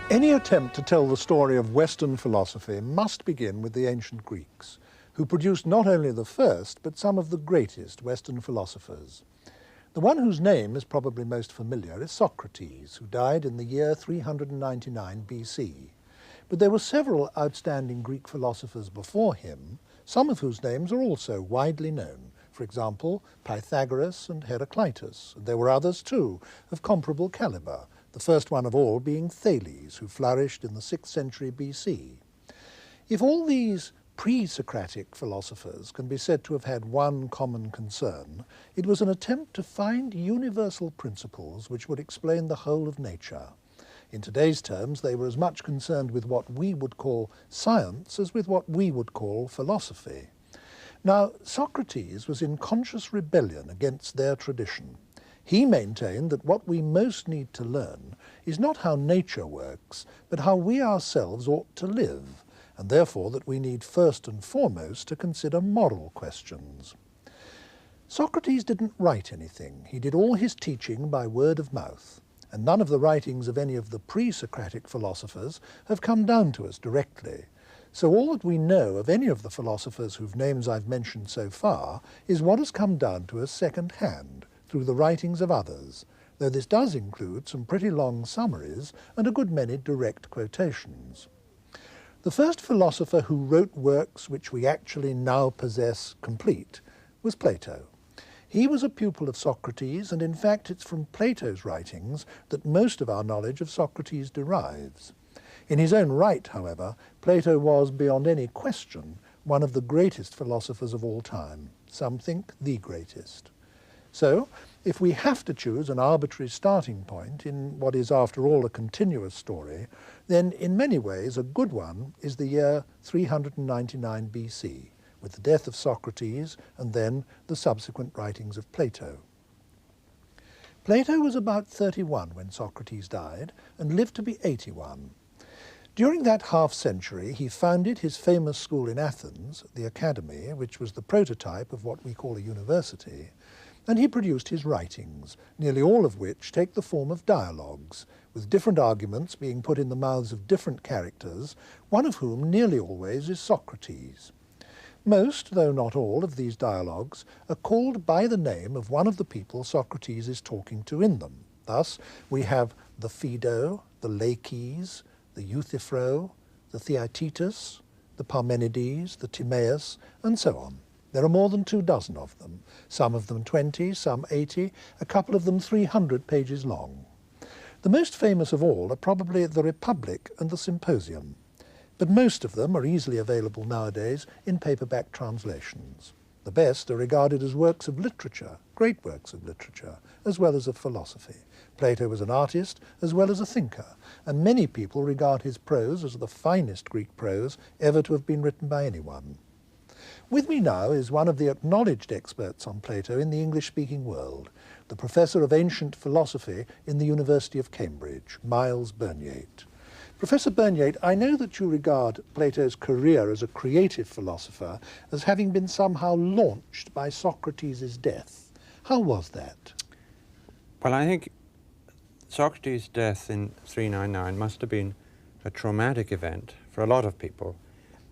Any attempt to tell the story of Western philosophy must begin with the ancient Greeks, who produced not only the first, but some of the greatest Western philosophers. The one whose name is probably most familiar is Socrates, who died in the year 399 BC. But there were several outstanding Greek philosophers before him, some of whose names are also widely known. For example, Pythagoras and Heraclitus. And there were others too, of comparable calibre, the first one of all being Thales, who flourished in the 6th century BC. If all these pre-Socratic philosophers can be said to have had one common concern, it was an attempt to find universal principles which would explain the whole of nature. In today's terms, they were as much concerned with what we would call science as with what we would call philosophy. Now, Socrates was in conscious rebellion against their tradition. He maintained that what we most need to learn is not how nature works, but how we ourselves ought to live, and therefore that we need first and foremost to consider moral questions. Socrates didn't write anything. He did all his teaching by word of mouth, and none of the writings of any of the pre-Socratic philosophers have come down to us directly. So all that we know of any of the philosophers whose names I've mentioned so far is what has come down to us second-hand, through the writings of others, though this does include some pretty long summaries and a good many direct quotations. The first philosopher who wrote works which we actually now possess complete was Plato. He was a pupil of Socrates, and in fact it's from Plato's writings that most of our knowledge of Socrates derives. In his own right, however, Plato was, beyond any question, one of the greatest philosophers of all time. Some think the greatest. So, if we have to choose an arbitrary starting point in what is, after all, a continuous story, then in many ways a good one is the year 399 BC, with the death of Socrates and then the subsequent writings of Plato. Plato was about 31 when Socrates died and lived to be 81. During that half-century, he founded his famous school in Athens, the Academy, which was the prototype of what we call a university, and he produced his writings, nearly all of which take the form of dialogues, with different arguments being put in the mouths of different characters, one of whom nearly always is Socrates. Most, though not all, of these dialogues are called by the name of one of the people Socrates is talking to in them. Thus, we have the Phaedo, the Laches, the Euthyphro, the Theaetetus, the Parmenides, the Timaeus, and so on. There are more than 24 of them, some of them 20, some 80, a couple of them 300 pages long. The most famous of all are probably the Republic and the Symposium, but most of them are easily available nowadays in paperback translations. The best are regarded as works of literature, great works of literature, as well as of philosophy. Plato was an artist as well as a thinker, and many people regard his prose as the finest Greek prose ever to have been written by anyone. With me now is one of the acknowledged experts on Plato in the English-speaking world, the Professor of Ancient Philosophy in the University of Cambridge, Miles Burnyeat. Professor Burnyeat, I know that you regard Plato's career as a creative philosopher as having been somehow launched by Socrates' death. How was that? Well, I think Socrates' death in 399 must have been a traumatic event for a lot of people.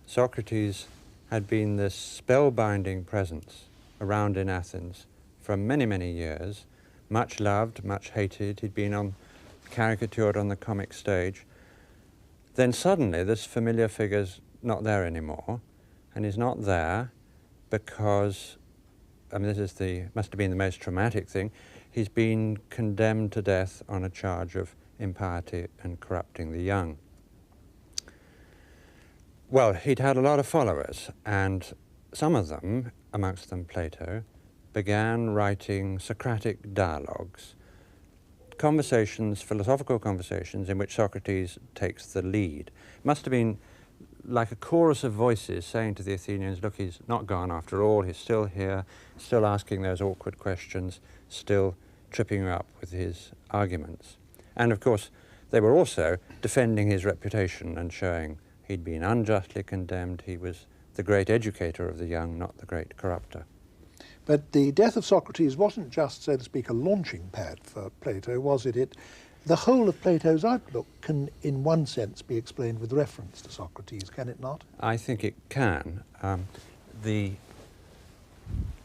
Socrates had been this spellbinding presence around in Athens for many, many years, much loved, much hated. He'd been caricatured on the comic stage. Then suddenly this familiar figure's not there anymore, and he's not there because, I mean, must have been the most traumatic thing. He's been condemned to death on a charge of impiety and corrupting the young. Well, he'd had a lot of followers, and some of them, amongst them Plato, began writing Socratic dialogues, conversations, philosophical conversations in which Socrates takes the lead. It must have been like a chorus of voices saying to the Athenians, look, he's not gone after all, he's still here, still asking those awkward questions, still tripping you up with his arguments. And of course, they were also defending his reputation and showing he'd been unjustly condemned. He was the great educator of the young, not the great corrupter. But the death of Socrates wasn't just, so to speak, a launching pad for Plato, was it? It the whole of Plato's outlook can, in one sense, be explained with reference to Socrates, can it not? I think it can.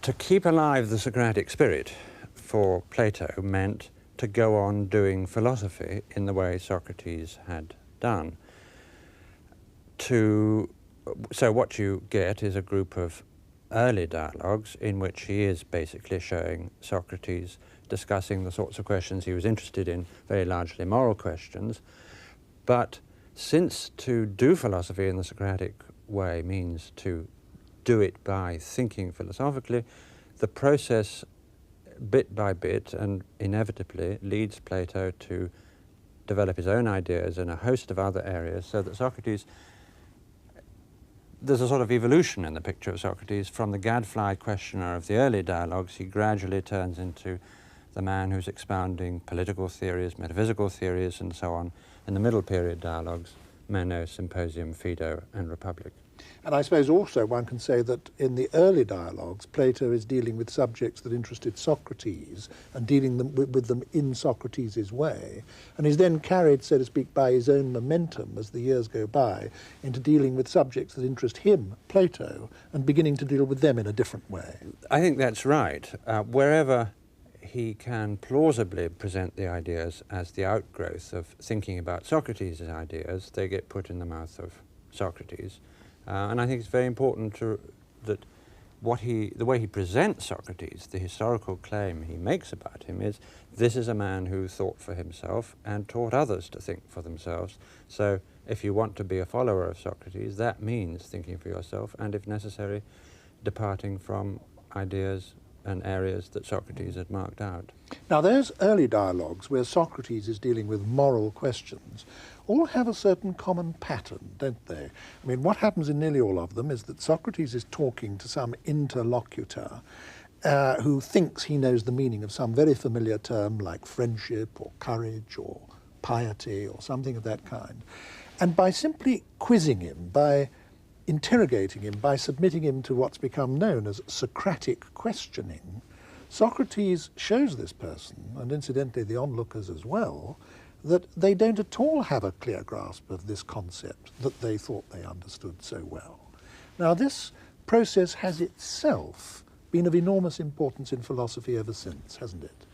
To keep alive the Socratic spirit for Plato meant to go on doing philosophy in the way Socrates had done. So what you get is a group of early dialogues in which he is basically showing Socrates discussing the sorts of questions he was interested in, very largely moral questions. But since to do philosophy in the Socratic way means to do it by thinking philosophically, the process bit by bit and inevitably leads Plato to develop his own ideas in a host of other areas, so that Socrates, there's a sort of evolution in the picture of Socrates. From the gadfly questioner of the early dialogues, he gradually turns into the man who's expounding political theories, metaphysical theories, and so on, in the middle period dialogues, Meno, Symposium, Phaedo, and Republic. And I suppose also one can say that in the early dialogues, Plato is dealing with subjects that interested Socrates and dealing with them in Socrates' way, and is then carried, so to speak, by his own momentum as the years go by into dealing with subjects that interest him, Plato, and beginning to deal with them in a different way. I think that's right. Wherever he can plausibly present the ideas as the outgrowth of thinking about Socrates' ideas, they get put in the mouth of Socrates. And I think it's very important that the way he presents Socrates, the historical claim he makes about him is, this is a man who thought for himself and taught others to think for themselves. So if you want to be a follower of Socrates, that means thinking for yourself and, if necessary, departing from ideas and areas that Socrates had marked out. Now, those early dialogues where Socrates is dealing with moral questions all have a certain common pattern, don't they? I mean, what happens in nearly all of them is that Socrates is talking to some interlocutor who thinks he knows the meaning of some very familiar term like friendship or courage or piety or something of that kind. And by simply quizzing him, by interrogating him, by submitting him to what's become known as Socratic questioning, Socrates shows this person, and incidentally the onlookers as well, that they don't at all have a clear grasp of this concept that they thought they understood so well. Now, this process has itself been of enormous importance in philosophy ever since, hasn't it?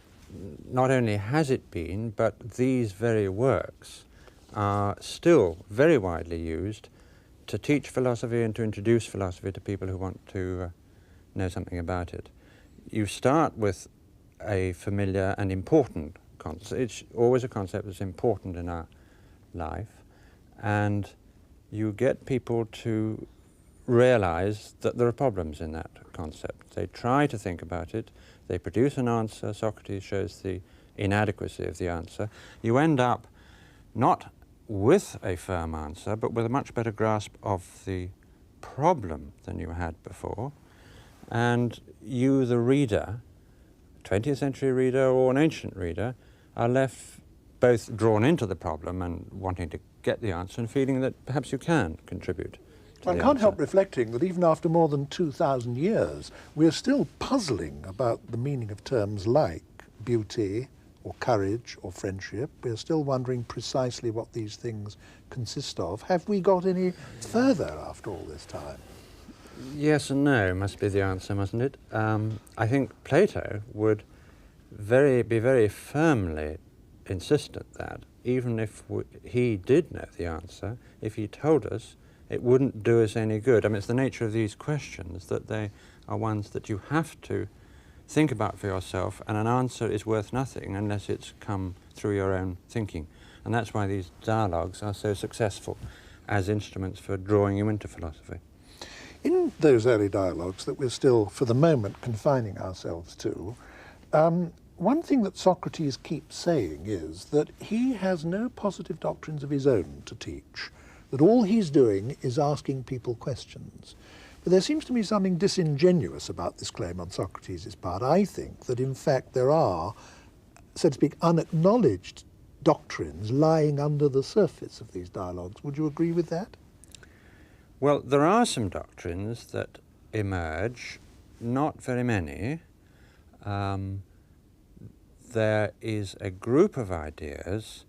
Not only has it been, but these very works are still very widely used to teach philosophy and to introduce philosophy to people who want to know something about it. You start with a familiar and important concept. It's always a concept that's important in our life, and you get people to realize that there are problems in that concept. They try to think about it, they produce an answer, Socrates shows the inadequacy of the answer. You end up not with a firm answer, but with a much better grasp of the problem than you had before, and you, the reader, 20th century reader or an ancient reader, are left both drawn into the problem and wanting to get the answer and feeling that perhaps you can contribute. I can't help reflecting that even after more than 2,000 years, we're still puzzling about the meaning of terms like beauty or courage or friendship. We're still wondering precisely what these things consist of. Have we got any further after all this time? Yes and no must be the answer, mustn't it? I think Plato would be very firmly insistent that even if he did know the answer, if he told us, it wouldn't do us any good. I mean, it's the nature of these questions that they are ones that you have to think about for yourself, and an answer is worth nothing unless it's come through your own thinking. And that's why these dialogues are so successful as instruments for drawing you into philosophy. In those early dialogues that we're still, for the moment, confining ourselves to, one thing that Socrates keeps saying is that he has no positive doctrines of his own to teach, that all he's doing is asking people questions. But there seems to me something disingenuous about this claim on Socrates' part. I think that, in fact, there are, so to speak, unacknowledged doctrines lying under the surface of these dialogues. Would you agree with that? Well, there are some doctrines that emerge, not very many. there is a group of ideas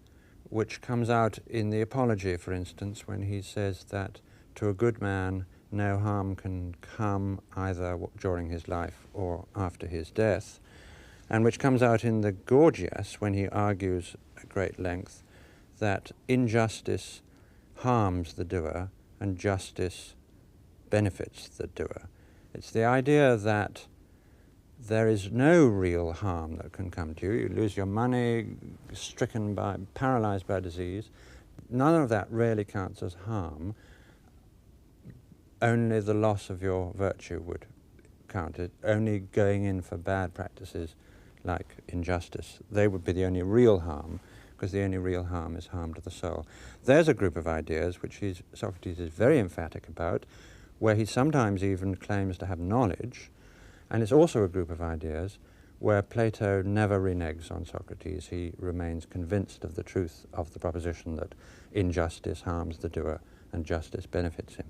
which comes out in the Apology, for instance, when he says that to a good man no harm can come either during his life or after his death, and which comes out in the Gorgias when he argues at great length that injustice harms the doer and justice benefits the doer. It's the idea that there is no real harm that can come to you. You lose your money, paralyzed by disease. None of that really counts as harm. Only the loss of your virtue would count it. Only going in for bad practices like injustice, they would be the only real harm, because the only real harm is harm to the soul. There's a group of ideas which Socrates is very emphatic about, where he sometimes even claims to have knowledge, and it's also a group of ideas where Plato never reneges on Socrates. He remains convinced of the truth of the proposition that injustice harms the doer and justice benefits him.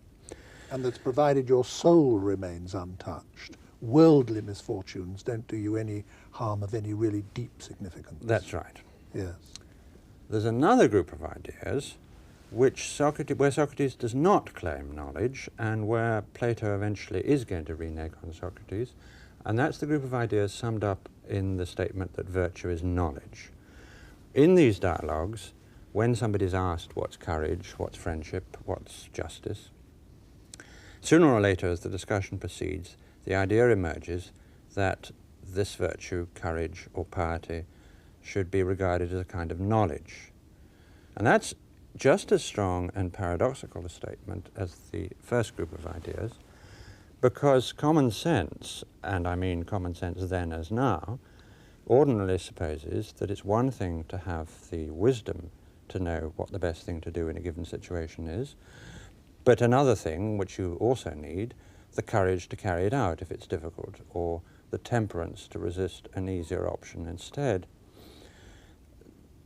And that's provided your soul remains untouched. Worldly misfortunes don't do you any harm of any really deep significance. That's right. Yes. There's another group of ideas where Socrates does not claim knowledge and where Plato eventually is going to renege on Socrates, and that's the group of ideas summed up in the statement that virtue is knowledge. In these dialogues, when somebody's asked what's courage, what's friendship, what's justice, sooner or later as the discussion proceeds, the idea emerges that this virtue, courage or piety, should be regarded as a kind of knowledge. And that's just as strong and paradoxical a statement as the first group of ideas, because common sense, and I mean common sense then as now, ordinarily supposes that it's one thing to have the wisdom to know what the best thing to do in a given situation is, but another thing, which you also need, the courage to carry it out if it's difficult, or the temperance to resist an easier option instead.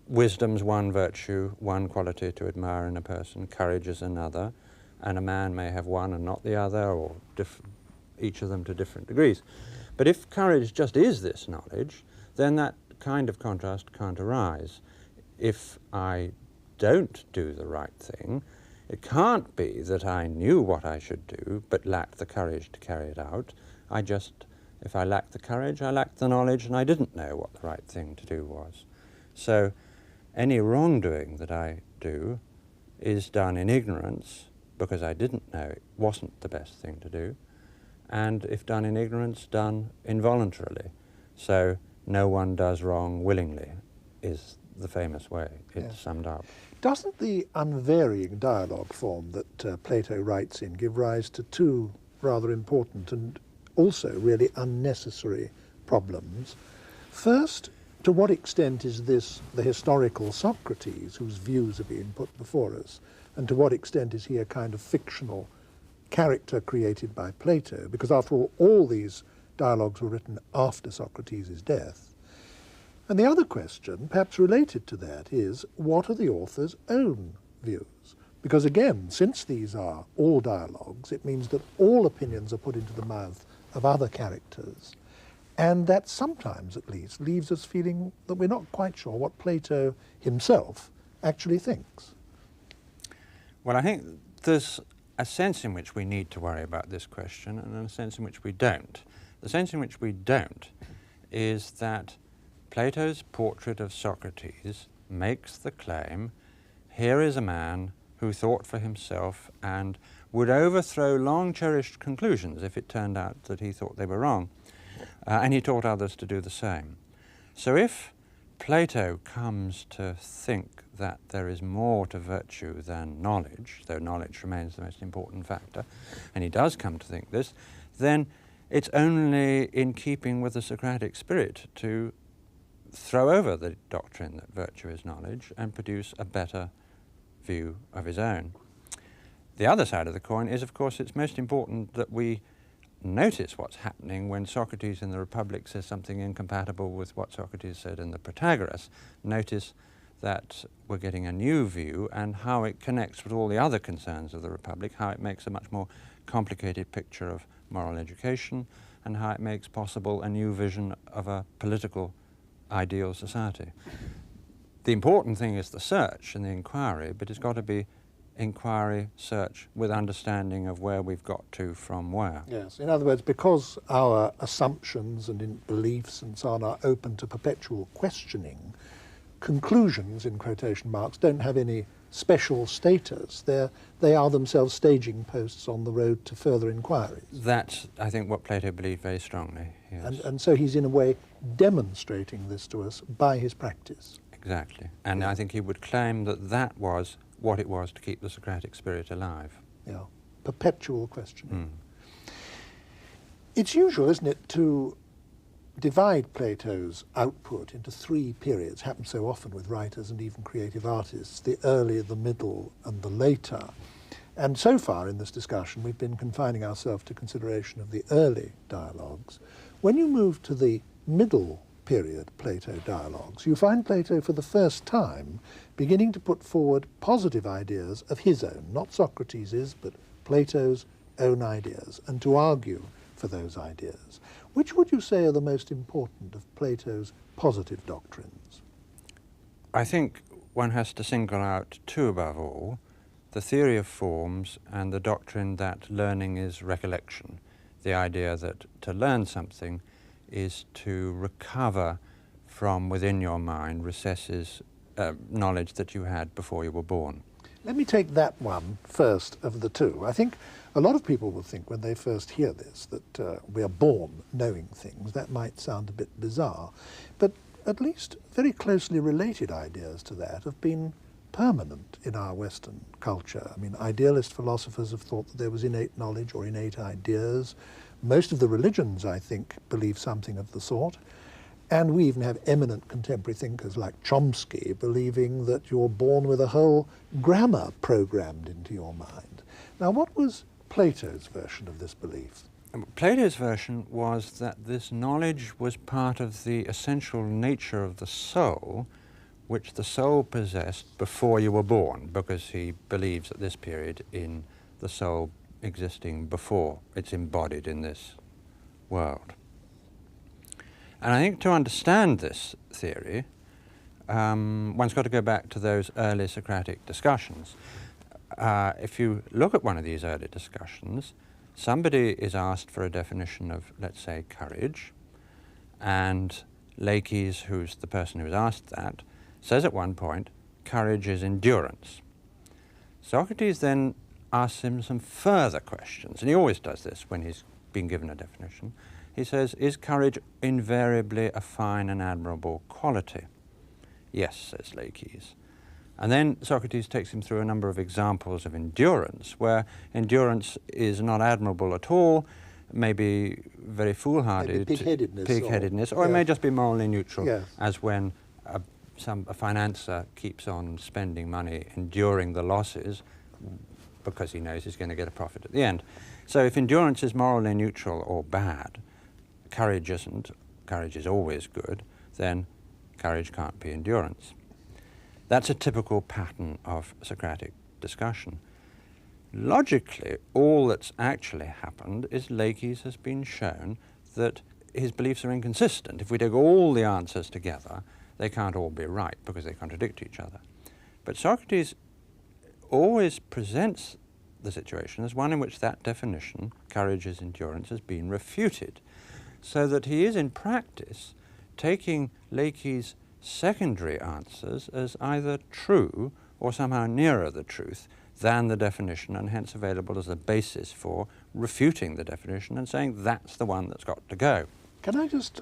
Wisdom's one virtue, one quality to admire in a person, courage is another, and a man may have one and not the other, or each of them to different degrees. But if courage just is this knowledge, then that kind of contrast can't arise. If I don't do the right thing, it can't be that I knew what I should do, but lacked the courage to carry it out. If I lacked the courage, I lacked the knowledge, and I didn't know what the right thing to do was. So any wrongdoing that I do is done in ignorance, because I didn't know it wasn't the best thing to do, and if done in ignorance, done involuntarily. So no one does wrong willingly is the famous way it's summed up. Doesn't the unvarying dialogue form that Plato writes in give rise to two rather important and also really unnecessary problems? First, to what extent is this the historical Socrates whose views are being put before us, and to what extent is he a kind of fictional character created by Plato? Because after all these dialogues were written after Socrates' death. And the other question, perhaps related to that, is what are the author's own views? Because again, since these are all dialogues, it means that all opinions are put into the mouth of other characters, and that sometimes, at least, leaves us feeling that we're not quite sure what Plato himself actually thinks. Well, I think there's a sense in which we need to worry about this question and a sense in which we don't. The sense in which we don't is that Plato's portrait of Socrates makes the claim, here is a man who thought for himself and would overthrow long-cherished conclusions if it turned out that he thought they were wrong, and he taught others to do the same. So if Plato comes to think that there is more to virtue than knowledge, though knowledge remains the most important factor, and he does come to think this, then it's only in keeping with the Socratic spirit to throw over the doctrine that virtue is knowledge and produce a better view of his own. The other side of the coin is, of course, it's most important that we notice what's happening when Socrates in the Republic says something incompatible with what Socrates said in the Protagoras. Notice that we're getting a new view and how it connects with all the other concerns of the Republic, how it makes a much more complicated picture of moral education, and how it makes possible a new vision of a political ideal society. The important thing is the search and the inquiry, but it's got to be inquiry, search, with understanding of where we've got to from where. Yes, in other words, because our assumptions and beliefs and so on are open to perpetual questioning, conclusions, in quotation marks, don't have any special status. They are themselves staging posts on the road to further inquiries. That's, I think, what Plato believed very strongly, yes. And so he's in a way demonstrating this to us by his practice. Exactly. And I think he would claim that that was what it was to keep the Socratic spirit alive. Yeah, perpetual questioning. It's usual, isn't it, to divide Plato's output into three periods, happens so often with writers and even creative artists, the early, the middle and the later. And so far in this discussion we've been confining ourselves to consideration of the early dialogues. When you move to the middle period Plato dialogues, you find Plato for the first time beginning to put forward positive ideas of his own, not Socrates's, but Plato's own ideas, and to argue for those ideas. Which would you say are the most important of Plato's positive doctrines? I think one has to single out two above all, the theory of forms and the doctrine that learning is recollection, the idea that to learn something is to recover from within your mind recesses, knowledge that you had before you were born. Let me take that one first of the two. I think a lot of people will think when they first hear this that we are born knowing things. That might sound a bit bizarre, but at least very closely related ideas to that have been permanent in our Western culture. I mean, idealist philosophers have thought that there was innate knowledge or innate ideas. Most of the religions, I think, believe something of the sort. And we even have eminent contemporary thinkers like Chomsky believing that you're born with a whole grammar programmed into your mind. Now, what was Plato's version of this belief? Plato's version was that this knowledge was part of the essential nature of the soul, which the soul possessed before you were born, because he believes at this period in the soul existing before it's embodied in this world. And I think to understand this theory, one's got to go back to those early Socratic discussions. If you look at one of these early discussions, somebody is asked for a definition of, let's say, courage, and Laches, who's the person who's asked that, says at one point, courage is endurance. Socrates then asks him some further questions, and he always does this when he's been given a definition. He says, is courage invariably a fine and admirable quality? Yes, says Laches. And then Socrates takes him through a number of examples of endurance, where endurance is not admirable at all, maybe very foolhardy, pig-headedness, or it may just be morally neutral, yes, as when a financier keeps on spending money, enduring the losses, because he knows he's going to get a profit at the end. So if endurance is morally neutral or bad, courage isn't, courage is always good, then courage can't be endurance. That's a typical pattern of Socratic discussion. Logically, all that's actually happened is Laches has been shown that his beliefs are inconsistent. If we take all the answers together, they can't all be right because they contradict each other. But Socrates always presents the situation as one in which that definition, courage is endurance, has been refuted, so that he is in practice taking Laches' secondary answers as either true or somehow nearer the truth than the definition, and hence available as a basis for refuting the definition and saying that's the one that's got to go. Can I just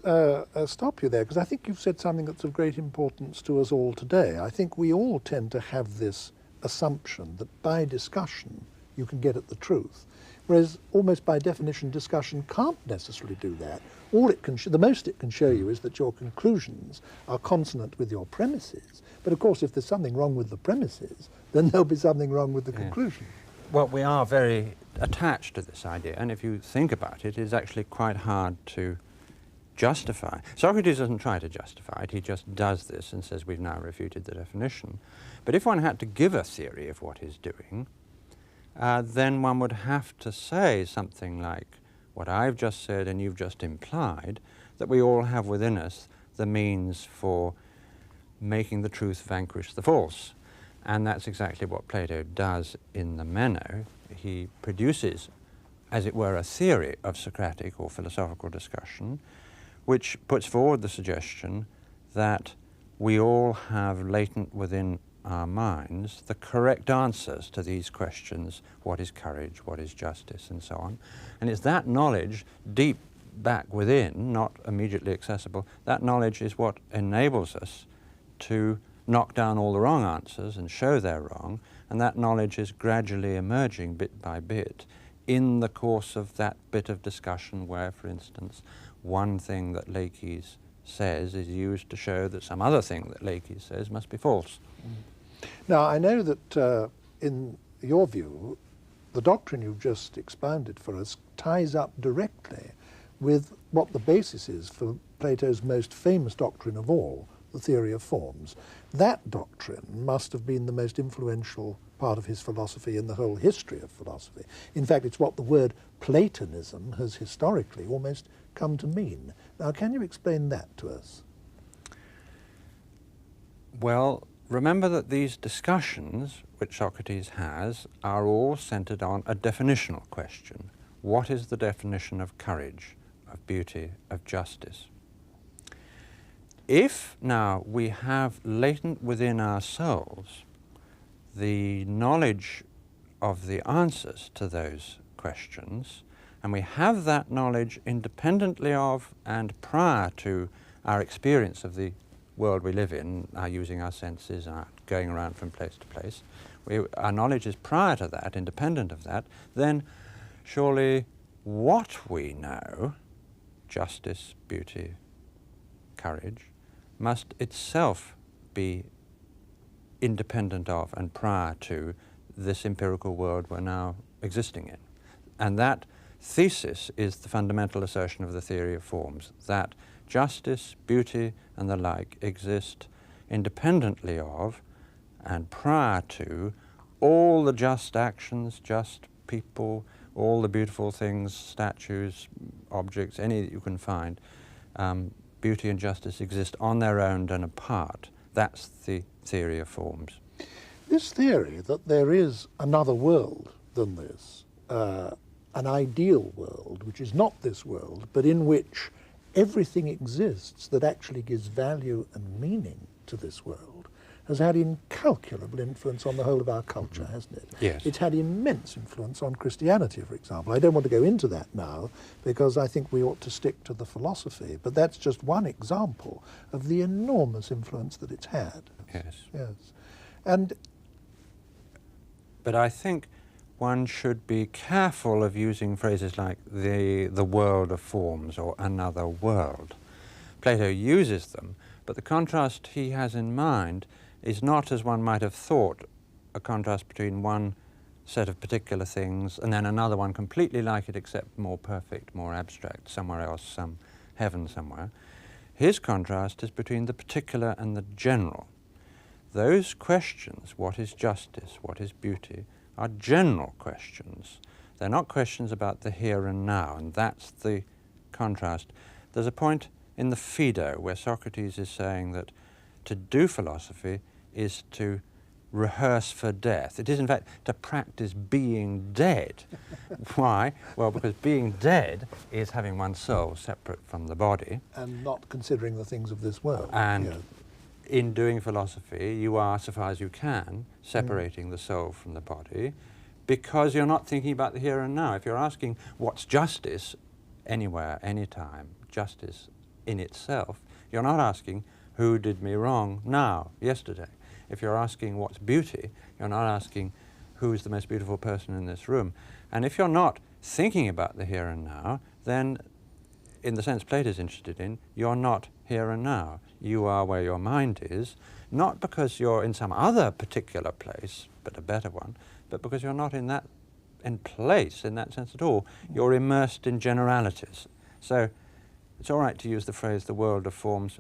stop you there? Because I think you've said something that's of great importance to us all today. I think we all tend to have this assumption that by discussion you can get at the truth, whereas almost by definition discussion can't necessarily do that. All it can the most it can show you is that your conclusions are consonant with your premises. But of course, if there's something wrong with the premises, then there'll be something wrong with the conclusion. Well, we are very attached to this idea, and if you think about it, it's actually quite hard to justify. Socrates doesn't try to justify it, he just does this and says we've now refuted the definition. But if one had to give a theory of what he's doing, then one would have to say something like what I've just said and you've just implied, that we all have within us the means for making the truth vanquish the false. And that's exactly what Plato does in the Meno. He produces, as it were, a theory of Socratic or philosophical discussion, which puts forward the suggestion that we all have latent within our minds the correct answers to these questions: what is courage, what is justice, and so on. And it's that knowledge deep back within, not immediately accessible, that knowledge is what enables us to knock down all the wrong answers and show they're wrong, and that knowledge is gradually emerging bit by bit in the course of that bit of discussion where, for instance, one thing that Leakes says is used to show that some other thing that Leakes says must be false. Now, I know that in your view, the doctrine you've just expounded for us ties up directly with what the basis is for Plato's most famous doctrine of all, the theory of forms. That doctrine must have been the most influential part of his philosophy in the whole history of philosophy. In fact, it's what the word Platonism has historically almost come to mean. Now, can you explain that to us? Well, remember that these discussions which Socrates has are all centered on a definitional question. What is the definition of courage, of beauty, of justice? If now we have latent within ourselves the knowledge of the answers to those questions, and we have that knowledge independently of and prior to our experience of the world we live in, our using our senses, our going around from place to place, our knowledge is prior to that, independent of that, then surely what we know, justice, beauty, courage, must itself be independent of and prior to this empirical world we're now existing in. And that thesis is the fundamental assertion of the theory of forms, that justice, beauty, and the like exist independently of and prior to all the just actions, just people, all the beautiful things, statues, objects, any that you can find. Beauty and justice exist on their own and apart. That's the theory of forms. This theory that there is another world than this, an ideal world, which is not this world, but in which everything exists that actually gives value and meaning to this world, has had incalculable influence on the whole of our culture, hasn't it? Yes. It's had immense influence on Christianity, for example. I don't want to go into that now, because I think we ought to stick to the philosophy, but that's just one example of the enormous influence that it's had. Yes. Yes. But I think one should be careful of using phrases like the world of forms or another world. Plato uses them, but the contrast he has in mind is not, as one might have thought, a contrast between one set of particular things and then another one completely like it except more perfect, more abstract, somewhere else, some heaven somewhere. His contrast is between the particular and the general. Those questions, what is justice, what is beauty, are general questions. They're not questions about the here and now, and that's the contrast. There's a point in the Phaedo where Socrates is saying that to do philosophy is to rehearse for death. It is, in fact, to practice being dead. Why? Well, because being dead is having one's soul separate from the body. And not considering the things of this world. And yeah. In doing philosophy, you are, so far as you can, separating the soul from the body, because you're not thinking about the here and now. If you're asking what's justice, anywhere, anytime, justice in itself, you're not asking who did me wrong now, yesterday. If you're asking what's beauty, you're not asking who's the most beautiful person in this room. And if you're not thinking about the here and now, then in the sense Plato's interested in, you're not here and now. You are where your mind is, not because you're in some other particular place, but a better one, but because you're not in place in that sense at all. You're immersed in generalities. So it's all right to use the phrase the world of forms,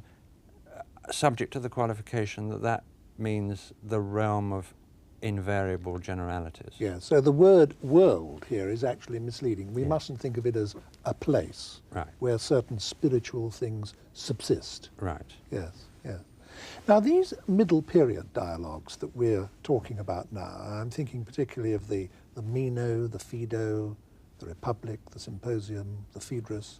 subject to the qualification that that means the realm of invariable generalities. Yeah, so the word world here is actually misleading. We Yeah. mustn't think of it as a place Right. where certain spiritual things subsist. Right. Yes, yes. Now, these middle period dialogues that we're talking about now, I'm thinking particularly of the Meno, the Phaedo, the Republic, the Symposium, the Phaedrus.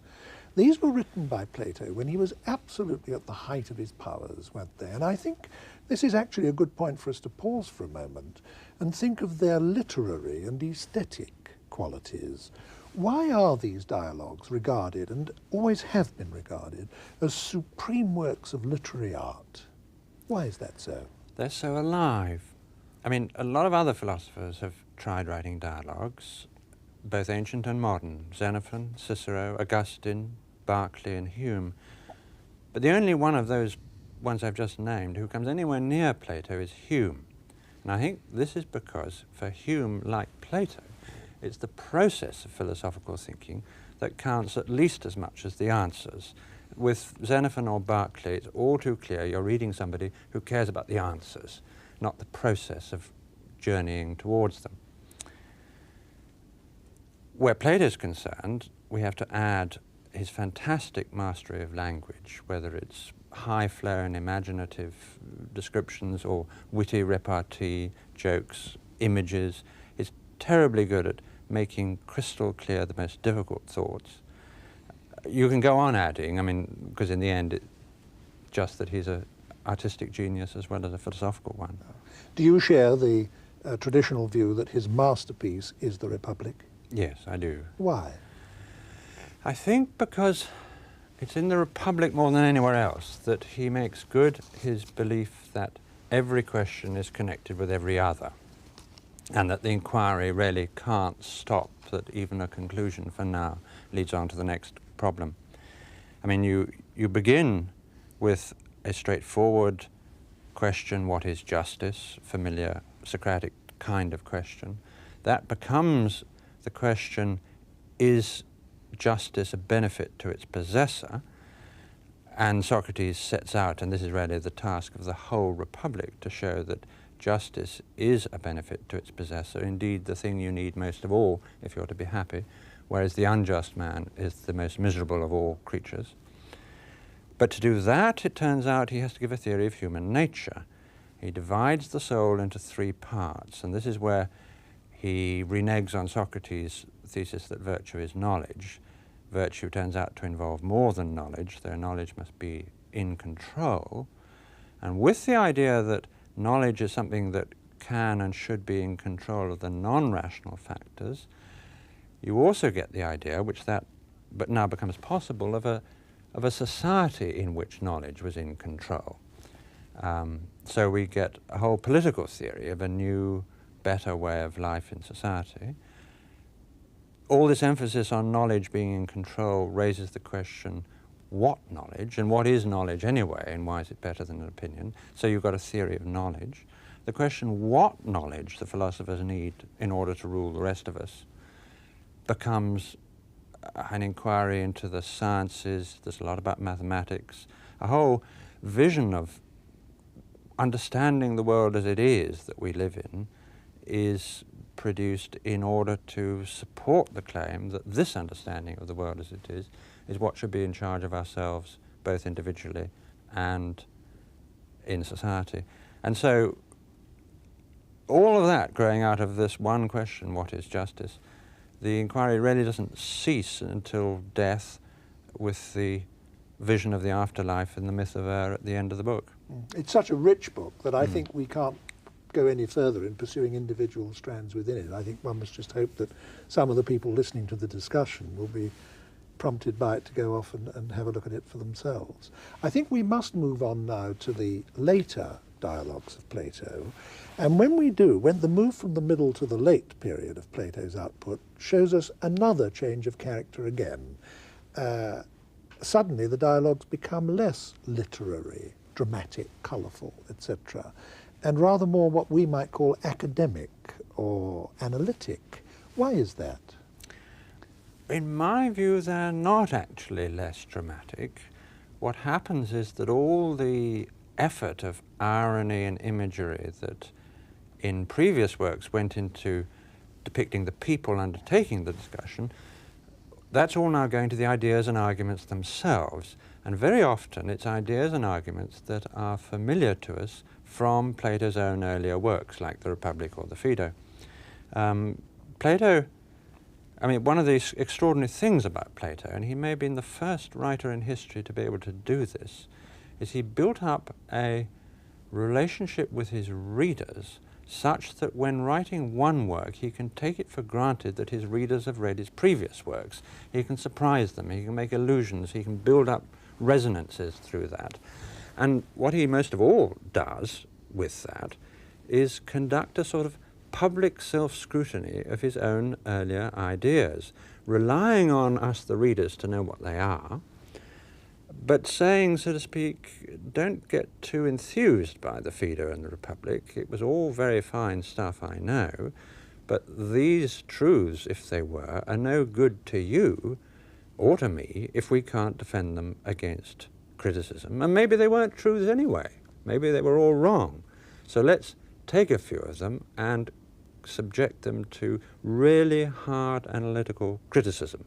These were written by Plato when he was absolutely at the height of his powers, weren't they? And I think this is actually a good point for us to pause for a moment and think of their literary and aesthetic qualities. Why are these dialogues regarded, and always have been regarded, as supreme works of literary art? Why is that so? They're so alive. I mean, a lot of other philosophers have tried writing dialogues, both ancient and modern, Xenophon, Cicero, Augustine, Berkeley and Hume. But the only one of those ones I've just named who comes anywhere near Plato is Hume. And I think this is because for Hume, like Plato, it's the process of philosophical thinking that counts at least as much as the answers. With Xenophon or Berkeley, it's all too clear you're reading somebody who cares about the answers, not the process of journeying towards them. Where Plato's concerned, we have to add his fantastic mastery of language, whether it's high-flown imaginative descriptions or witty repartee, jokes, images. He's terribly good at making crystal clear the most difficult thoughts. You can go on adding, I mean, because in the end it's just that he's an artistic genius as well as a philosophical one. Do you share the traditional view that his masterpiece is the Republic? Yes, I do. Why? I think because it's in the Republic more than anywhere else that he makes good his belief that every question is connected with every other, and that the inquiry really can't stop, that even a conclusion for now leads on to the next problem. I mean, you begin with a straightforward question, what is justice? Familiar Socratic kind of question. That becomes the question, is justice a benefit to its possessor? And Socrates sets out, and this is really the task of the whole Republic, to show that justice is a benefit to its possessor, indeed the thing you need most of all if you're to be happy, whereas the unjust man is the most miserable of all creatures. But to do that, it turns out he has to give a theory of human nature. He divides the soul into three parts, and this is where he reneges on Socrates' thesis that virtue is knowledge. Virtue turns out to involve more than knowledge, though knowledge must be in control. And with the idea that knowledge is something that can and should be in control of the non-rational factors, you also get the idea, which that but now becomes possible, of a society in which knowledge was in control. So we get a whole political theory of a new, better way of life in society. All this emphasis on knowledge being in control raises the question, what knowledge, and what is knowledge anyway, and why is it better than an opinion? So you've got a theory of knowledge. The question, what knowledge the philosophers need in order to rule the rest of us, becomes an inquiry into the sciences. There's a lot about mathematics, a whole vision of understanding the world as it is that we live in is produced in order to support the claim that this understanding of the world as it is what should be in charge of ourselves, both individually and in society. And so all of that growing out of this one question, what is justice, the inquiry really doesn't cease until death, with the vision of the afterlife and the myth of at the end of the book. It's such a rich book that I think we can't go any further in pursuing individual strands within it. I think one must just hope that some of the people listening to the discussion will be prompted by it to go off and have a look at it for themselves. I think we must move on now to the later dialogues of Plato. And when we do, when the move from the middle to the late period of Plato's output shows us another change of character again. Suddenly the dialogues become less literary, dramatic, colourful, etc., and rather more what we might call academic or analytic. Why is that? In my view, they're not actually less dramatic. What happens is that all the effort of irony and imagery that in previous works went into depicting the people undertaking the discussion, that's all now going to the ideas and arguments themselves. And very often it's ideas and arguments that are familiar to us from Plato's own earlier works, like the Republic or the Phaedo. Plato, I mean, one of the extraordinary things about Plato, and he may have been the first writer in history to be able to do this, is he built up a relationship with his readers such that when writing one work, he can take it for granted that his readers have read his previous works. He can surprise them, he can make allusions, he can build up resonances through that. And what he most of all does with that is conduct a sort of public self-scrutiny of his own earlier ideas, relying on us, the readers, to know what they are, but saying, so to speak, don't get too enthused by the Phaedo and the Republic. It was all very fine stuff, I know, but these truths, if they were, are no good to you or to me if we can't defend them against criticism. And maybe they weren't truths anyway. Maybe they were all wrong. So let's take a few of them and subject them to really hard analytical criticism.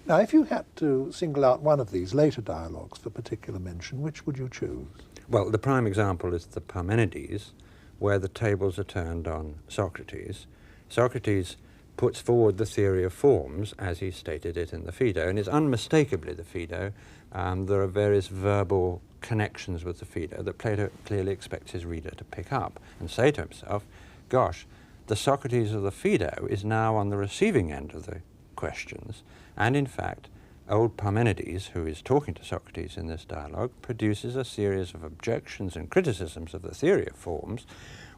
Now, if you had to single out one of these later dialogues for particular mention, which would you choose? Well, the prime example is the Parmenides, where the tables are turned on Socrates. Socrates puts forward the theory of forms as he stated it in the Phaedo, and it's unmistakably the Phaedo. There are various verbal connections with the Phaedo that Plato clearly expects his reader to pick up and say to himself, gosh, the Socrates of the Phaedo is now on the receiving end of the questions, and in fact, old Parmenides, who is talking to Socrates in this dialogue, produces a series of objections and criticisms of the theory of forms,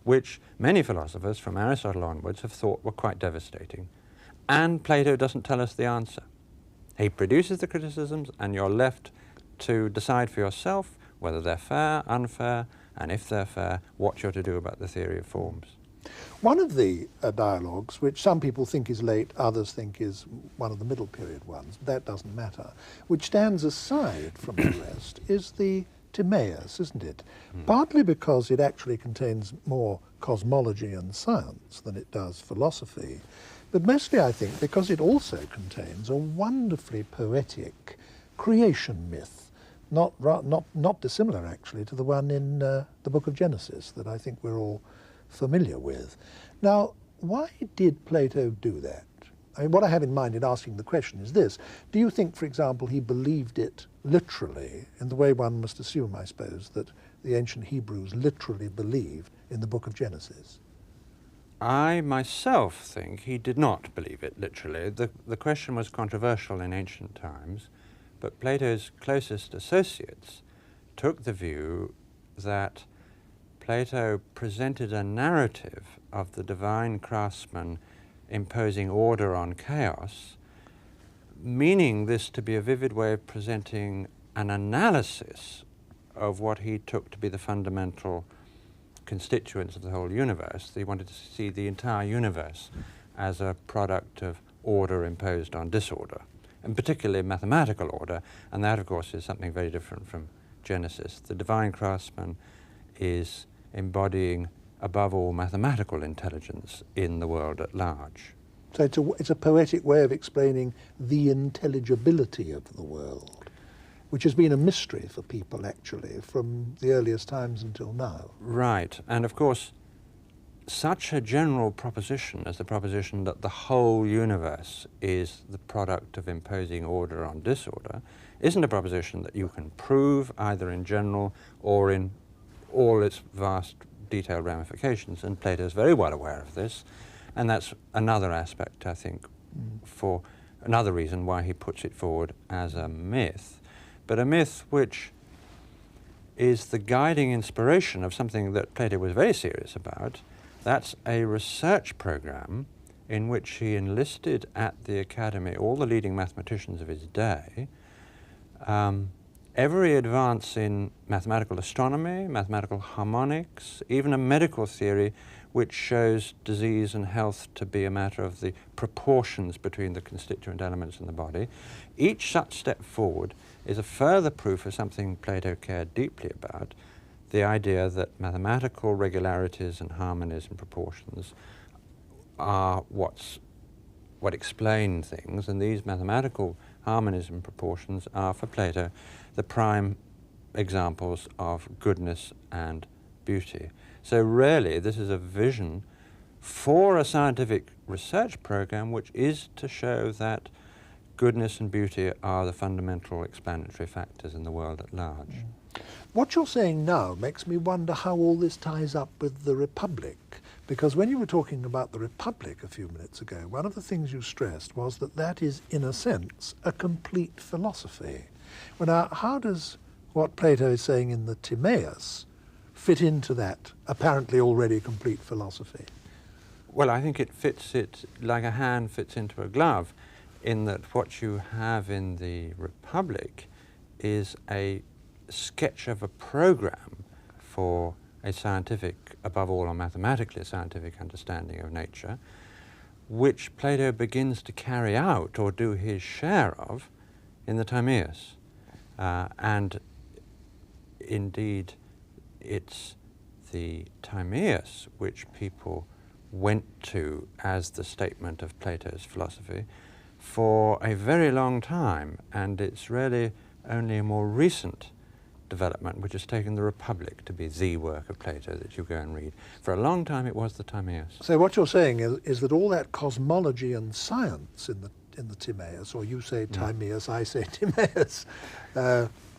which many philosophers from Aristotle onwards have thought were quite devastating. And Plato doesn't tell us the answer. He produces the criticisms, and you're left to decide for yourself whether they're fair, unfair, and if they're fair, what you're to do about the theory of forms. One of the dialogues, which some people think is late, others think is one of the middle period ones, that doesn't matter, which stands aside from the rest, is the Timaeus, isn't it? Partly because it actually contains more cosmology and science than it does philosophy, but mostly, I think, because it also contains a wonderfully poetic creation myth, not dissimilar, actually, to the one in the book of Genesis that I think we're all familiar with. Now, why did Plato do that? I mean, what I have in mind in asking the question is this. Do you think, for example, he believed it literally, in the way one must assume, I suppose, that the ancient Hebrews literally believed in the book of Genesis? I myself think he did not believe it literally. The question was controversial in ancient times, but Plato's closest associates took the view that Plato presented a narrative of the divine craftsman imposing order on chaos, meaning this to be a vivid way of presenting an analysis of what he took to be the fundamental constituents of the whole universe. He wanted to see the entire universe as a product of order imposed on disorder, and particularly mathematical order, and that, of course, is something very different from Genesis. The divine craftsman is embodying, above all, mathematical intelligence in the world at large. So it's a poetic way of explaining the intelligibility of the world, which has been a mystery for people, actually, from the earliest times until now. Right, and of course, such a general proposition as the proposition that the whole universe is the product of imposing order on disorder isn't a proposition that you can prove either in general or in all its vast detailed ramifications, and Plato is very well aware of this, and that's another aspect, I think, for another reason why he puts it forward as a myth, but a myth which is the guiding inspiration of something that Plato was very serious about. That's a research program in which he enlisted at the academy all the leading mathematicians of his day. Every advance in mathematical astronomy, mathematical harmonics, even a medical theory which shows disease and health to be a matter of the proportions between the constituent elements in the body, each such step forward is a further proof of something Plato cared deeply about, the idea that mathematical regularities and harmonies and proportions are what explain things, and these mathematical harmonies and proportions are, for Plato, the prime examples of goodness and beauty. So really, this is a vision for a scientific research program which is to show that goodness and beauty are the fundamental explanatory factors in the world at large. What you're saying now makes me wonder how all this ties up with the Republic, because when you were talking about the Republic a few minutes ago, one of the things you stressed was that that is, in a sense, a complete philosophy. Well, now, how does what Plato is saying in the Timaeus fit into that apparently already complete philosophy? Well, I think it fits it like a hand fits into a glove, in that what you have in the Republic is a sketch of a program for a scientific, above all a mathematically scientific understanding of nature, which Plato begins to carry out or do his share of in the Timaeus. And indeed, it's the Timaeus which people went to as the statement of Plato's philosophy for a very long time, and it's really only a more recent development which has taken the Republic to be the work of Plato that you go and read. For a long time it was the Timaeus. So what you're saying is that all that cosmology and science in the Timaeus, or you say Timaeus, I say Timaeus,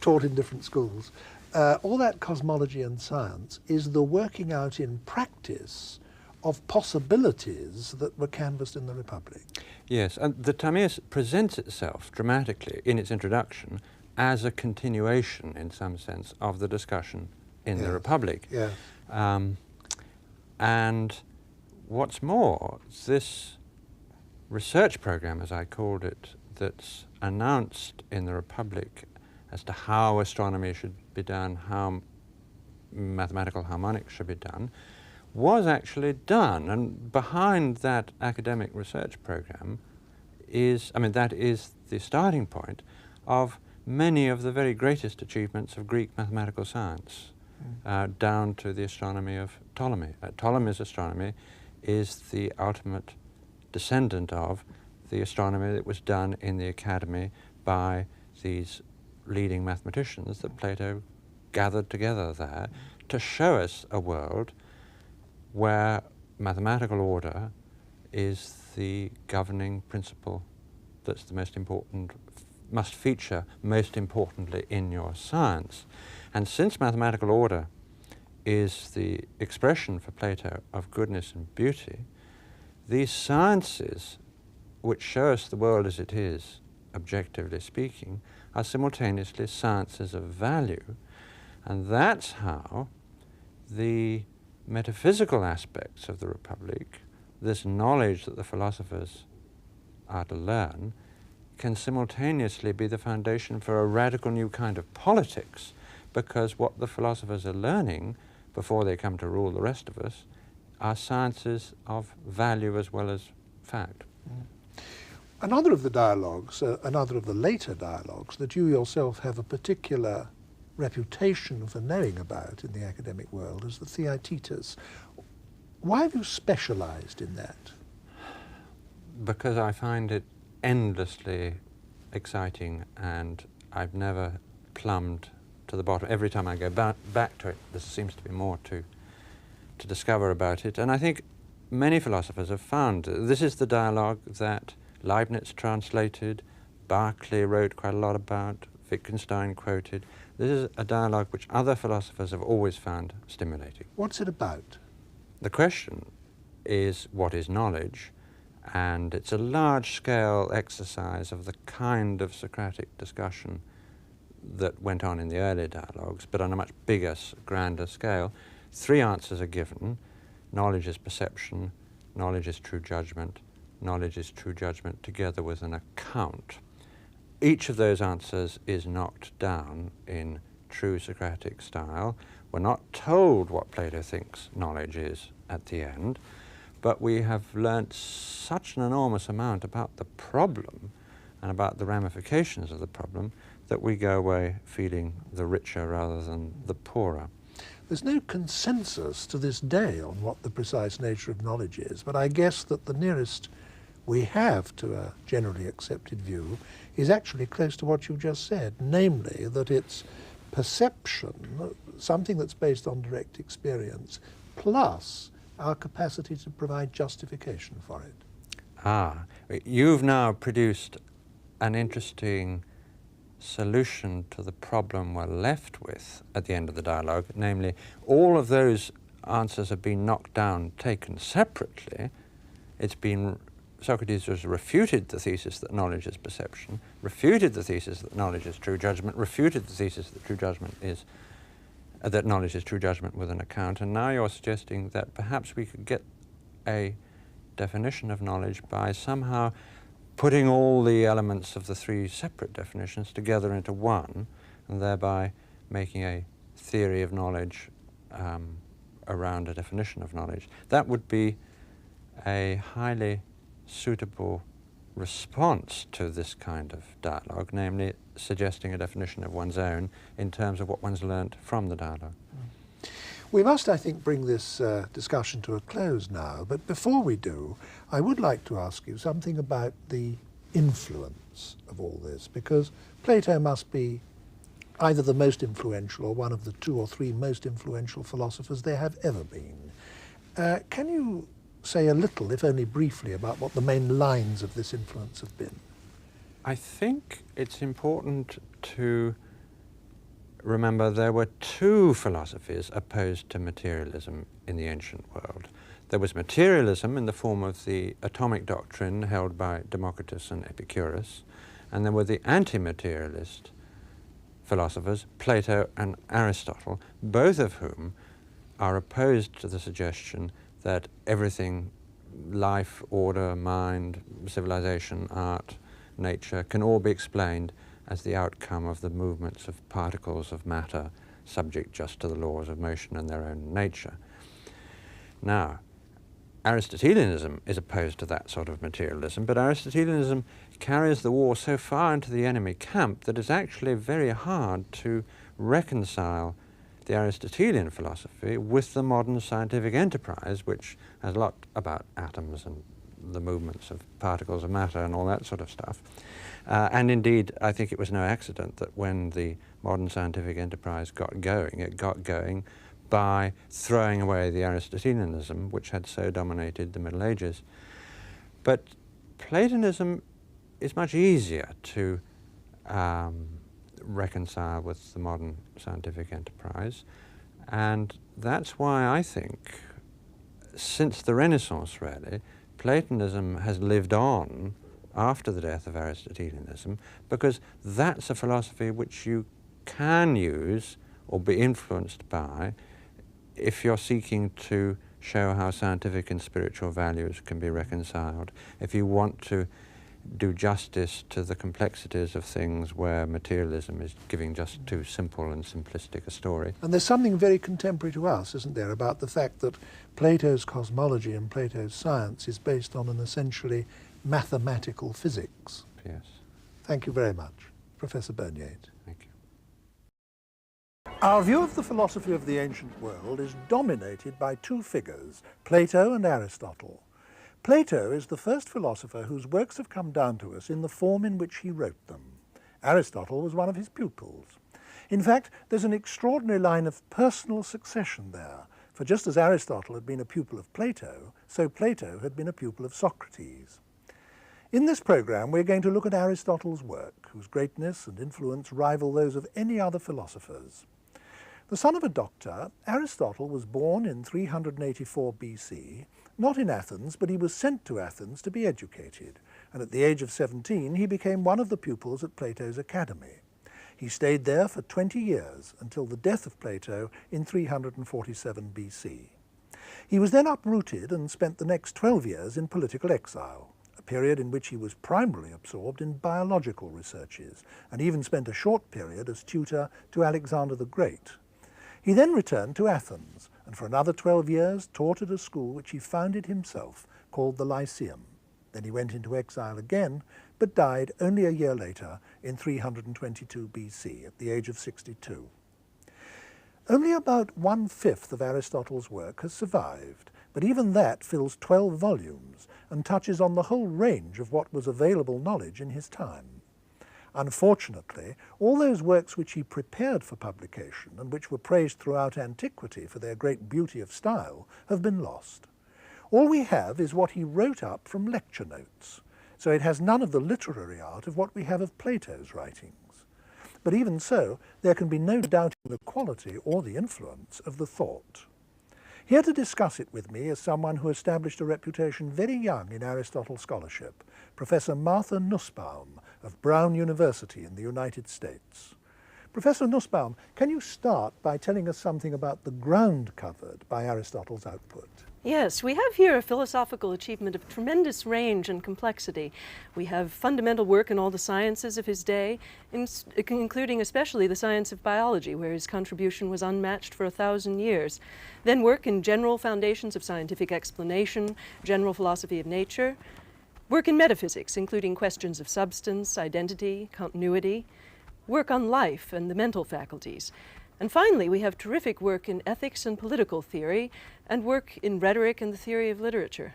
taught in different schools, all that cosmology and science is the working out in practice of possibilities that were canvassed in the Republic. Yes, and the Timaeus presents itself dramatically in its introduction as a continuation, in some sense, of the discussion in the Republic. Yeah. And what's more, this research program, as I called it, that's announced in the Republic as to how astronomy should be done, how mathematical harmonics should be done, was actually done. And behind that academic research program is, that is the starting point of many of the very greatest achievements of Greek mathematical science, down to the astronomy of Ptolemy. Ptolemy's astronomy is the ultimate descendant of the astronomy that was done in the academy by these leading mathematicians that Plato gathered together there to show us a world where mathematical order is the governing principle that's the most important, must feature most importantly in your science. And since mathematical order is the expression for Plato of goodness and beauty, these sciences, which show us the world as it is, objectively speaking, are simultaneously sciences of value. And that's how the metaphysical aspects of the Republic, this knowledge that the philosophers are to learn, can simultaneously be the foundation for a radical new kind of politics, because what the philosophers are learning before they come to rule the rest of us are sciences of value as well as fact. Another of the dialogues, another of the later dialogues that you yourself have a particular reputation for knowing about in the academic world is the Theaetetus. Why have you specialized in that? Because I find it endlessly exciting, and I've never plumbed to the bottom. Every time I go back to it, there seems to be more to discover about it. And I think many philosophers have found this is the dialogue that Leibniz translated, Berkeley wrote quite a lot about, Wittgenstein quoted. This is a dialogue which other philosophers have always found stimulating. What's it about? The question is, what is knowledge? And it's a large-scale exercise of the kind of Socratic discussion that went on in the earlier dialogues, but on a much bigger, grander scale. 3 answers are given. Knowledge is perception, knowledge is true judgment, knowledge is true judgment together with an account. Each of those answers is knocked down in true Socratic style. We're not told what Plato thinks knowledge is at the end, but we have learnt such an enormous amount about the problem and about the ramifications of the problem that we go away feeling the richer rather than the poorer. There's no consensus to this day on what the precise nature of knowledge is, but I guess that the nearest we have to a generally accepted view is actually close to what you just said, namely that it's perception, something that's based on direct experience, plus our capacity to provide justification for it. Ah, you've now produced an interesting solution to the problem we're left with at the end of the dialogue, namely all of those answers have been knocked down, taken separately. Socrates has refuted the thesis that knowledge is perception, refuted the thesis that knowledge is true judgment, refuted the thesis that that knowledge is true judgment with an account, and now you're suggesting that perhaps we could get a definition of knowledge by somehow putting all the elements of the three separate definitions together into one, and thereby making a theory of knowledge around a definition of knowledge. That would be a highly suitable response to this kind of dialogue, namely suggesting a definition of one's own in terms of what one's learnt from the dialogue. We must, I think, bring this discussion to a close now, but before we do, I would like to ask you something about the influence of all this, because Plato must be either the most influential or one of the 2 or 3 most influential philosophers there have ever been. Can you say a little, if only briefly, about what the main lines of this influence have been? I think it's important to remember there were 2 philosophies opposed to materialism in the ancient world. There was materialism in the form of the atomic doctrine held by Democritus and Epicurus, and there were the anti-materialist philosophers, Plato and Aristotle, both of whom are opposed to the suggestion that everything, life, order, mind, civilization, art, nature, can all be explained as the outcome of the movements of particles of matter subject just to the laws of motion and their own nature. Now, Aristotelianism is opposed to that sort of materialism, but Aristotelianism carries the war so far into the enemy camp that it's actually very hard to reconcile the Aristotelian philosophy with the modern scientific enterprise, which has a lot about atoms and the movements of particles of matter and all that sort of stuff. And indeed, I think it was no accident that when the modern scientific enterprise got going, it got going by throwing away the Aristotelianism, which had so dominated the Middle Ages. But Platonism is much easier to reconcile with the modern scientific enterprise, and that's why I think, since the Renaissance really, Platonism has lived on after the death of Aristotelianism, because that's a philosophy which you can use or be influenced by if you're seeking to show how scientific and spiritual values can be reconciled, if you want to do justice to the complexities of things where materialism is giving just too simple and simplistic a story. And there's something very contemporary to us, isn't there, about the fact that Plato's cosmology and Plato's science is based on an essentially mathematical physics. Yes. Thank you very much, Professor Bernier. Thank you. Our view of the philosophy of the ancient world is dominated by 2 figures, Plato and Aristotle. Plato is the first philosopher whose works have come down to us in the form in which he wrote them. Aristotle was one of his pupils. In fact, there's an extraordinary line of personal succession there, for just as Aristotle had been a pupil of Plato, so Plato had been a pupil of Socrates. In this program, we're going to look at Aristotle's work, whose greatness and influence rival those of any other philosophers. The son of a doctor, Aristotle was born in 384 BC, not in Athens, but he was sent to Athens to be educated, and at the age of 17 he became one of the pupils at Plato's academy. He stayed there for 20 years until the death of Plato in 347 BC. He was then uprooted and spent the next 12 years in political exile, a period in which he was primarily absorbed in biological researches, and even spent a short period as tutor to Alexander the Great. He then returned to Athens, and for another 12 years taught at a school which he founded himself, called the Lyceum. Then he went into exile again, but died only a year later in 322 BC, at the age of 62. Only about 1/5 of Aristotle's work has survived, but even that fills 12 volumes and touches on the whole range of what was available knowledge in his time. Unfortunately, all those works which he prepared for publication and which were praised throughout antiquity for their great beauty of style have been lost. All we have is what he wrote up from lecture notes, so it has none of the literary art of what we have of Plato's writings. But even so, there can be no doubting the quality or the influence of the thought. Here to discuss it with me is someone who established a reputation very young in Aristotle scholarship, Professor Martha Nussbaum of Brown University in the United States. Professor Nussbaum, can you start by telling us something about the ground covered by Aristotle's output? Yes, we have here a philosophical achievement of tremendous range and complexity. We have fundamental work in all the sciences of his day, including especially the science of biology, where his contribution was unmatched for 1,000 years. Then work in general foundations of scientific explanation, general philosophy of nature. Work in metaphysics, including questions of substance, identity, continuity. Work on life and the mental faculties. And finally, we have terrific work in ethics and political theory, and work in rhetoric and the theory of literature.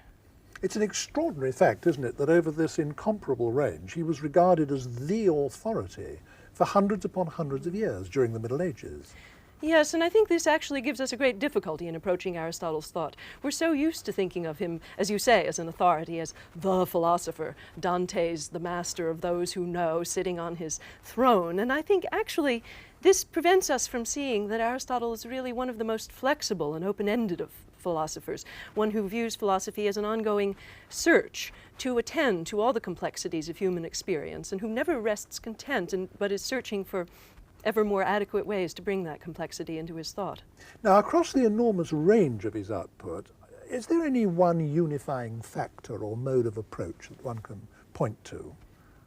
It's an extraordinary fact, isn't it, that over this incomparable range he was regarded as the authority for hundreds upon hundreds of years during the Middle Ages. Yes, and I think this actually gives us a great difficulty in approaching Aristotle's thought. We're so used to thinking of him, as you say, as an authority, as the philosopher, Dante's the master of those who know, sitting on his throne. And I think actually this prevents us from seeing that Aristotle is really one of the most flexible and open-ended of philosophers, one who views philosophy as an ongoing search to attend to all the complexities of human experience, and who never rests content but is searching for ever more adequate ways to bring that complexity into his thought. Now, across the enormous range of his output, is there any one unifying factor or mode of approach that one can point to?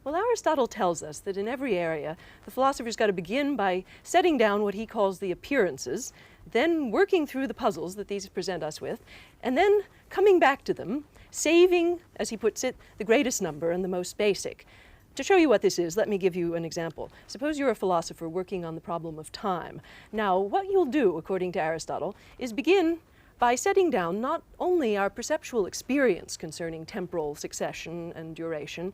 Well, Aristotle tells us that in every area, the philosopher's got to begin by setting down what he calls the appearances, then working through the puzzles that these present us with, and then coming back to them, saving, as he puts it, the greatest number and the most basic. To show you what this is, let me give you an example. Suppose you're a philosopher working on the problem of time. Now, what you'll do, according to Aristotle, is begin by setting down not only our perceptual experience concerning temporal succession and duration,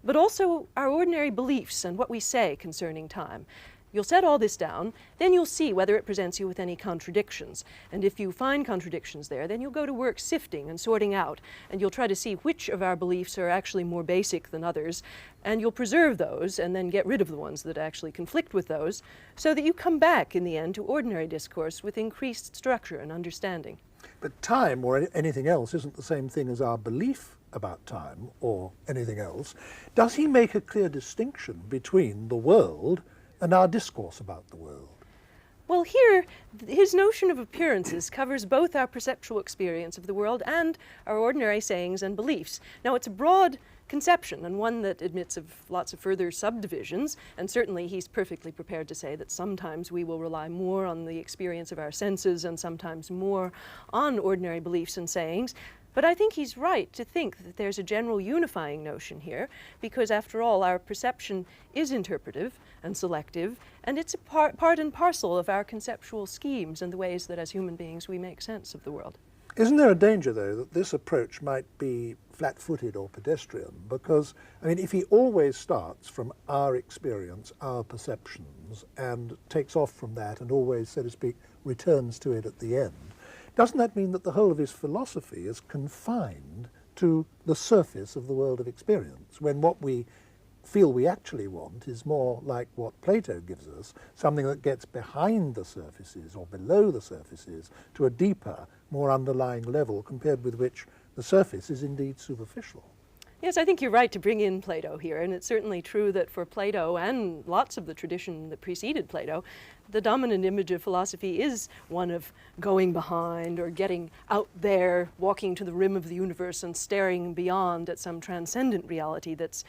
but also our ordinary beliefs and what we say concerning time. You'll set all this down, then you'll see whether it presents you with any contradictions. And if you find contradictions there, then you'll go to work sifting and sorting out, and you'll try to see which of our beliefs are actually more basic than others, and you'll preserve those and then get rid of the ones that actually conflict with those, so that you come back in the end to ordinary discourse with increased structure and understanding. But time, or anything else, isn't the same thing as our belief about time or anything else. Does he make a clear distinction between the world and our discourse about the world? Well, here, his notion of appearances covers both our perceptual experience of the world and our ordinary sayings and beliefs. Now, it's a broad conception and one that admits of lots of further subdivisions, and certainly he's perfectly prepared to say that sometimes we will rely more on the experience of our senses and sometimes more on ordinary beliefs and sayings. But I think he's right to think that there's a general unifying notion here, because after all, our perception is interpretive and selective, and it's a part and parcel of our conceptual schemes and the ways that as human beings we make sense of the world. Isn't there a danger, though, that this approach might be flat-footed or pedestrian? Because, I mean, if he always starts from our experience, our perceptions, and takes off from that and always, so to speak, returns to it at the end, doesn't that mean that the whole of his philosophy is confined to the surface of the world of experience, when what we feel we actually want is more like what Plato gives us, something that gets behind the surfaces or below the surfaces to a deeper, more underlying level, compared with which the surface is indeed superficial? Yes, I think you're right to bring in Plato here, and it's certainly true that for Plato and lots of the tradition that preceded Plato, the dominant image of philosophy is one of going behind or getting out there, walking to the rim of the universe and staring beyond at some transcendent reality that's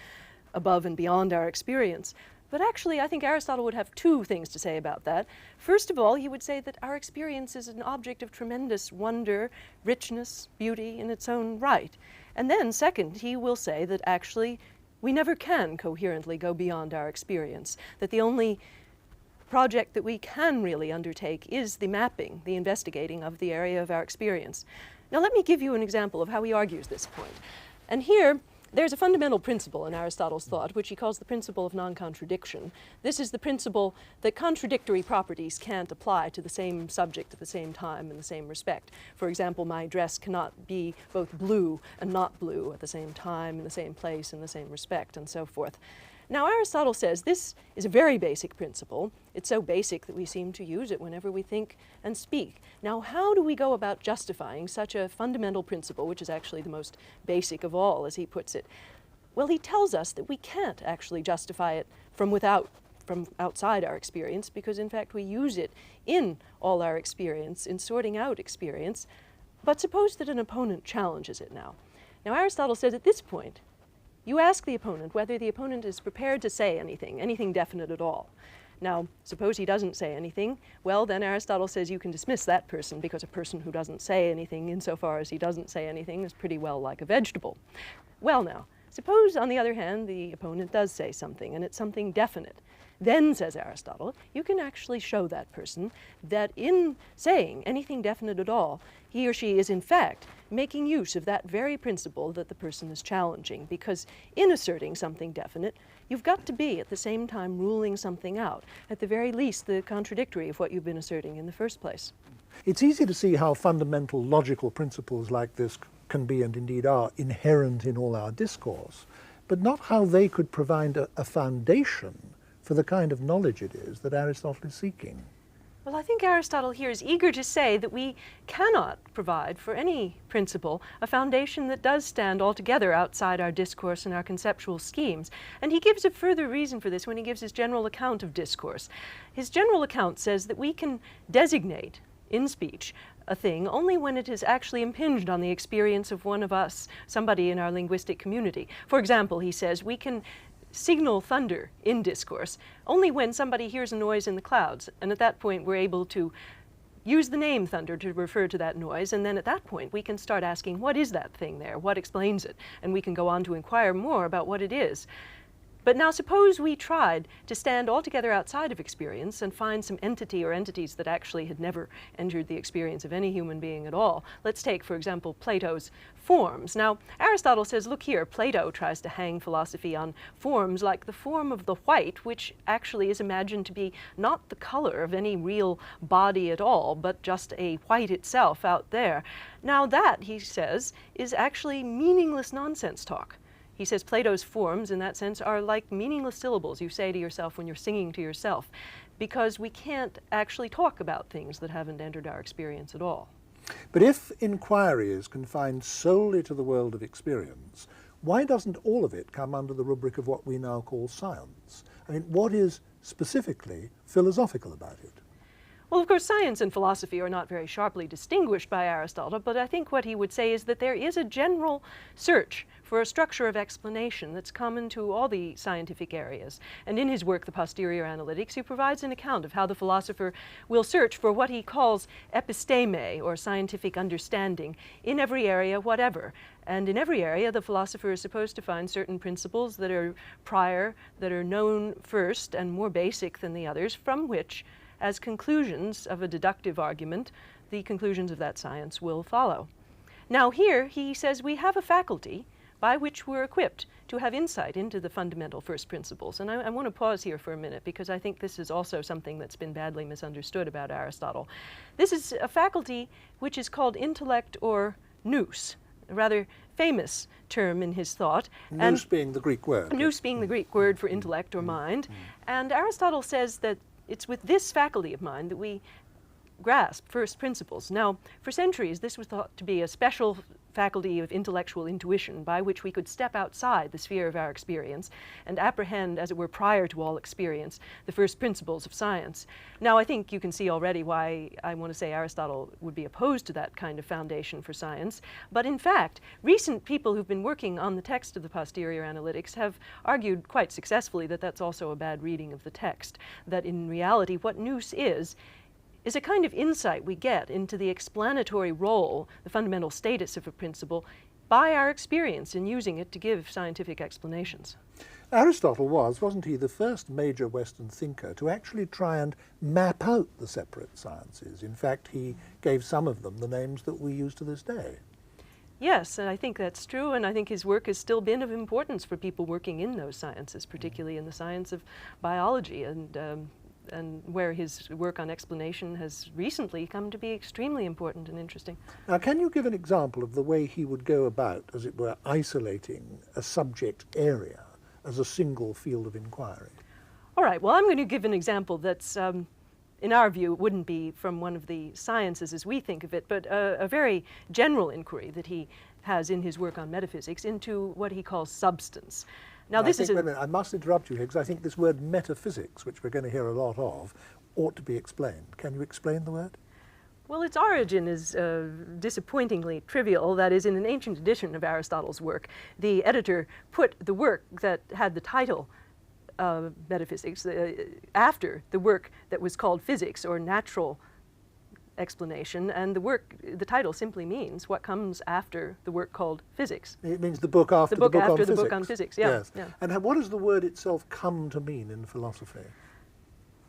above and beyond our experience. But actually, I think Aristotle would have two things to say about that. First of all, he would say that our experience is an object of tremendous wonder, richness, beauty in its own right. And then, second, he will say that actually we never can coherently go beyond our experience, that the only project that we can really undertake is the mapping, the investigating of the area of our experience. Now let me give you an example of how he argues this point. And here, there's a fundamental principle in Aristotle's thought, which he calls the principle of non-contradiction. This is the principle that contradictory properties can't apply to the same subject at the same time in the same respect. For example, my dress cannot be both blue and not blue at the same time, in the same place, in the same respect, and so forth. Now, Aristotle says this is a very basic principle. It's so basic that we seem to use it whenever we think and speak. Now, how do we go about justifying such a fundamental principle, which is actually the most basic of all, as he puts it? Well, he tells us that we can't actually justify it from outside our experience, because in fact we use it in all our experience, in sorting out experience. But suppose that an opponent challenges it now. Now, Aristotle says at this point, you ask the opponent whether the opponent is prepared to say anything definite at all. Now, suppose he doesn't say anything. Well, then Aristotle says you can dismiss that person, because a person who doesn't say anything, insofar as he doesn't say anything, is pretty well like a vegetable. Well now, suppose, on the other hand, the opponent does say something, and it's something definite. Then, says Aristotle, you can actually show that person that in saying anything definite at all, he or she is in fact making use of that very principle that the person is challenging, because in asserting something definite, you've got to be at the same time ruling something out, at the very least the contradictory of what you've been asserting in the first place. It's easy to see how fundamental logical principles like this can be, and indeed are, inherent in all our discourse, but not how they could provide a foundation for the kind of knowledge it is that Aristotle is seeking. Well, I think Aristotle here is eager to say that we cannot provide for any principle a foundation that does stand altogether outside our discourse and our conceptual schemes. And he gives a further reason for this when he gives his general account of discourse. His general account says that we can designate in speech a thing only when it has actually impinged on the experience of one of us, somebody in our linguistic community. For example, he says we can signal thunder in discourse only when somebody hears a noise in the clouds, and at that point we're able to use the name thunder to refer to that noise, and then at that point we can start asking, what is that thing there? What explains it? And we can go on to inquire more about what it is. But now suppose we tried to stand altogether outside of experience and find some entity or entities that actually had never entered the experience of any human being at all. Let's take, for example, Plato's forms. Now, Aristotle says, look here, Plato tries to hang philosophy on forms like the form of the white, which actually is imagined to be not the color of any real body at all, but just a white itself out there. Now that, he says, is actually meaningless nonsense talk. He says Plato's forms, in that sense, are like meaningless syllables you say to yourself when you're singing to yourself, because we can't actually talk about things that haven't entered our experience at all. But if inquiry is confined solely to the world of experience, why doesn't all of it come under the rubric of what we now call science? I mean, what is specifically philosophical about it? Well, of course, science and philosophy are not very sharply distinguished by Aristotle, but I think what he would say is that there is a general search for a structure of explanation that's common to all the scientific areas. And in his work, The Posterior Analytics, he provides an account of how the philosopher will search for what he calls episteme, or scientific understanding, in every area whatever. And in every area, the philosopher is supposed to find certain principles that are prior, that are known first and more basic than the others, from which, as conclusions of a deductive argument, the conclusions of that science will follow. Now here, he says we have a faculty by which we're equipped to have insight into the fundamental first principles. And I want to pause here for a minute, because I think this is also something that's been badly misunderstood about Aristotle. This is a faculty which is called intellect or nous, a rather famous term in his thought. Nous being the Greek word. Nous being the Greek word for intellect or mind. And Aristotle says that it's with this faculty of mind that we grasp first principles. Now, for centuries, this was thought to be a special faculty of intellectual intuition by which we could step outside the sphere of our experience and apprehend, as it were, prior to all experience, the first principles of science. Now, I think you can see already why I want to say Aristotle would be opposed to that kind of foundation for science. But in fact, recent people who've been working on the text of the Posterior Analytics have argued quite successfully that that's also a bad reading of the text, that in reality what nous is a kind of insight we get into the explanatory role, the fundamental status of a principle, by our experience in using it to give scientific explanations. Aristotle wasn't he, the first major Western thinker to actually try and map out the separate sciences? In fact, he gave some of them the names that we use to this day. Yes, and I think that's true, and I think his work has still been of importance for people working in those sciences, particularly in the science of biology, and where his work on explanation has recently come to be extremely important and interesting. Now, can you give an example of the way he would go about, as it were, isolating a subject area as a single field of inquiry? All right, well, I'm going to give an example that's, in our view, it wouldn't be from one of the sciences as we think of it, but a very general inquiry that he has in his work on metaphysics into what he calls substance. Now, wait a minute, I must interrupt you here, because I think this word metaphysics, which we're going to hear a lot of, ought to be explained. Can you explain the word? Well, its origin is disappointingly trivial. That is, in an ancient edition of Aristotle's work, the editor put the work that had the title metaphysics after the work that was called physics or natural explanation, and the title simply means what comes after the work called physics. It means the book after the book after on the physics. book on physics, yeah. Yes. Yeah. And what does the word itself come to mean in philosophy?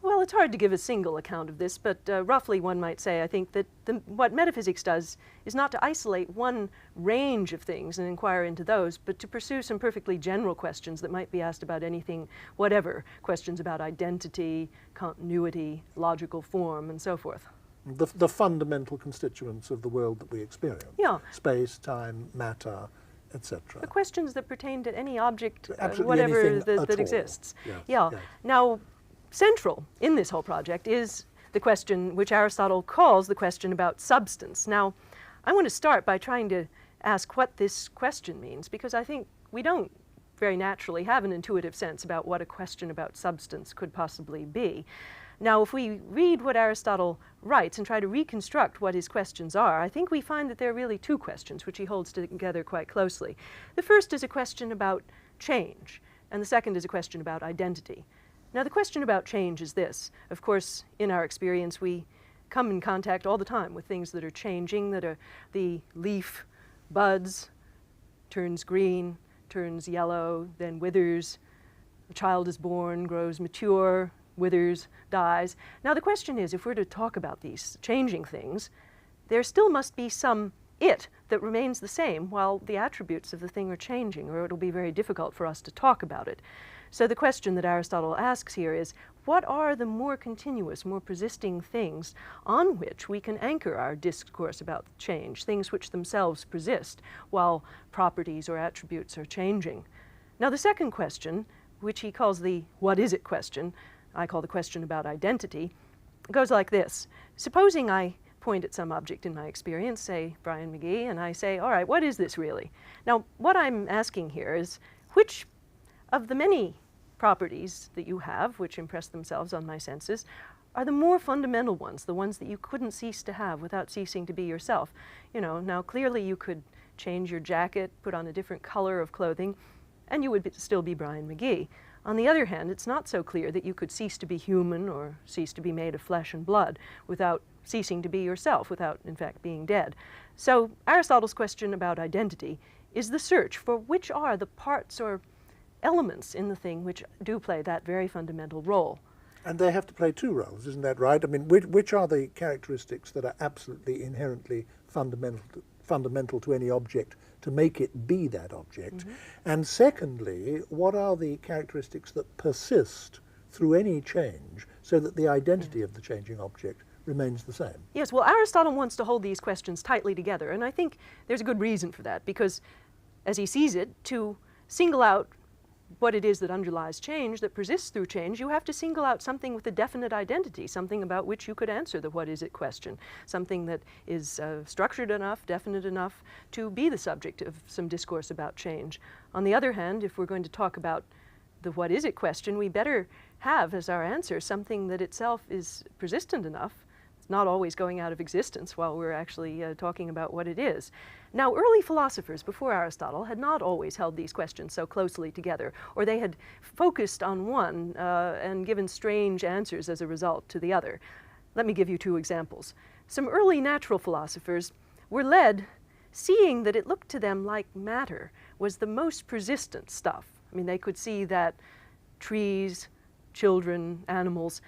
Well, it's hard to give a single account of this, but roughly one might say, I think, that what metaphysics does is not to isolate one range of things and inquire into those, but to pursue some perfectly general questions that might be asked about anything, whatever, questions about identity, continuity, logical form, and so forth. The fundamental constituents of the world that we experience. Yeah. Space, time, matter, etc. The questions that pertain to any object, Absolutely whatever anything at that all. exists. Yes, Yeah. yes. Now, central in this whole project is the question which Aristotle calls the question about substance. Now, I want to start by trying to ask what this question means, because I think we don't very naturally have an intuitive sense about what a question about substance could possibly be. Now, if we read what Aristotle writes and try to reconstruct what his questions are, I think we find that there are really two questions which he holds together quite closely. The first is a question about change, and the second is a question about identity. Now, the question about change is this. Of course, in our experience, we come in contact all the time with things that are changing, that are the leaf buds, turns green, turns yellow, then withers. A child is born, grows mature, withers, dies. Now, the question is, if we're to talk about these changing things, there still must be some it that remains the same while the attributes of the thing are changing, or it'll be very difficult for us to talk about it. So the question that Aristotle asks here is, what are the more continuous, more persisting things on which we can anchor our discourse about change, things which themselves persist while properties or attributes are changing? Now, the second question, which he calls the what is it question, I call the question about identity, goes like this. Supposing I point at some object in my experience, say Bryan Magee, and I say, all right, what is this really? Now, what I'm asking here is, which of the many properties that you have, which impress themselves on my senses, are the more fundamental ones, the ones that you couldn't cease to have without ceasing to be yourself? You know, now clearly you could change your jacket, put on a different color of clothing, and you would still be Bryan Magee. On the other hand, it's not so clear that you could cease to be human or cease to be made of flesh and blood without ceasing to be yourself, without, in fact, being dead. So Aristotle's question about identity is the search for which are the parts or elements in the thing which do play that very fundamental role. And they have to play two roles, isn't that right? I mean, which are the characteristics that are absolutely inherently fundamental to any object to make it be that object? Mm-hmm. And secondly, what are the characteristics that persist through any change so that the identity of the changing object remains the same? Yes, well, Aristotle wants to hold these questions tightly together, and I think there's a good reason for that, because as he sees it, to single out what it is that underlies change, that persists through change, you have to single out something with a definite identity, something about which you could answer the what is it question, something that is structured enough, definite enough to be the subject of some discourse about change. On the other hand, if we're going to talk about the what is it question, we better have as our answer something that itself is persistent enough. It's not always going out of existence while we're actually talking about what it is. Now, early philosophers before Aristotle had not always held these questions so closely together, or they had focused on one and given strange answers as a result to the other. Let me give you two examples. Some early natural philosophers were led, seeing that it looked to them like matter was the most persistent stuff. I mean, they could see that trees, children, animals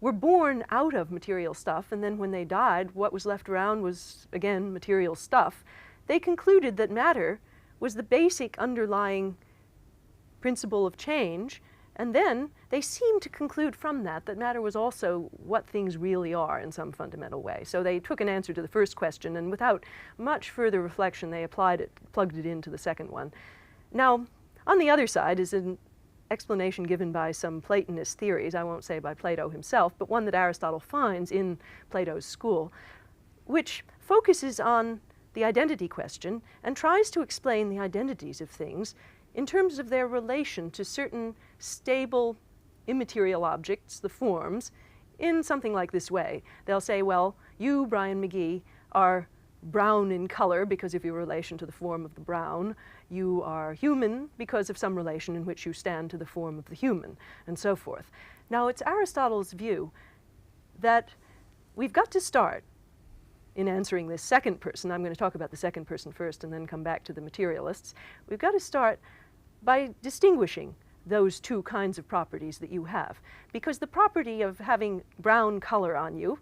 were born out of material stuff, and then when they died, what was left around was, again, material stuff. They concluded that matter was the basic underlying principle of change, and then they seemed to conclude from that that matter was also what things really are in some fundamental way. So they took an answer to the first question, and without much further reflection, they plugged it into the second one. Now, on the other side is an explanation given by some Platonist theories, I won't say by Plato himself, but one that Aristotle finds in Plato's school, which focuses on the identity question and tries to explain the identities of things in terms of their relation to certain stable immaterial objects, the forms, in something like this way. They'll say, well, you, Bryan Magee, are brown in color because of your relation to the form of the brown. You are human because of some relation in which you stand to the form of the human, and so forth. Now, it's Aristotle's view that we've got to start in answering this second person. I'm going to talk about the second person first and then come back to the materialists. We've got to start by distinguishing those two kinds of properties that you have, because the property of having brown color on you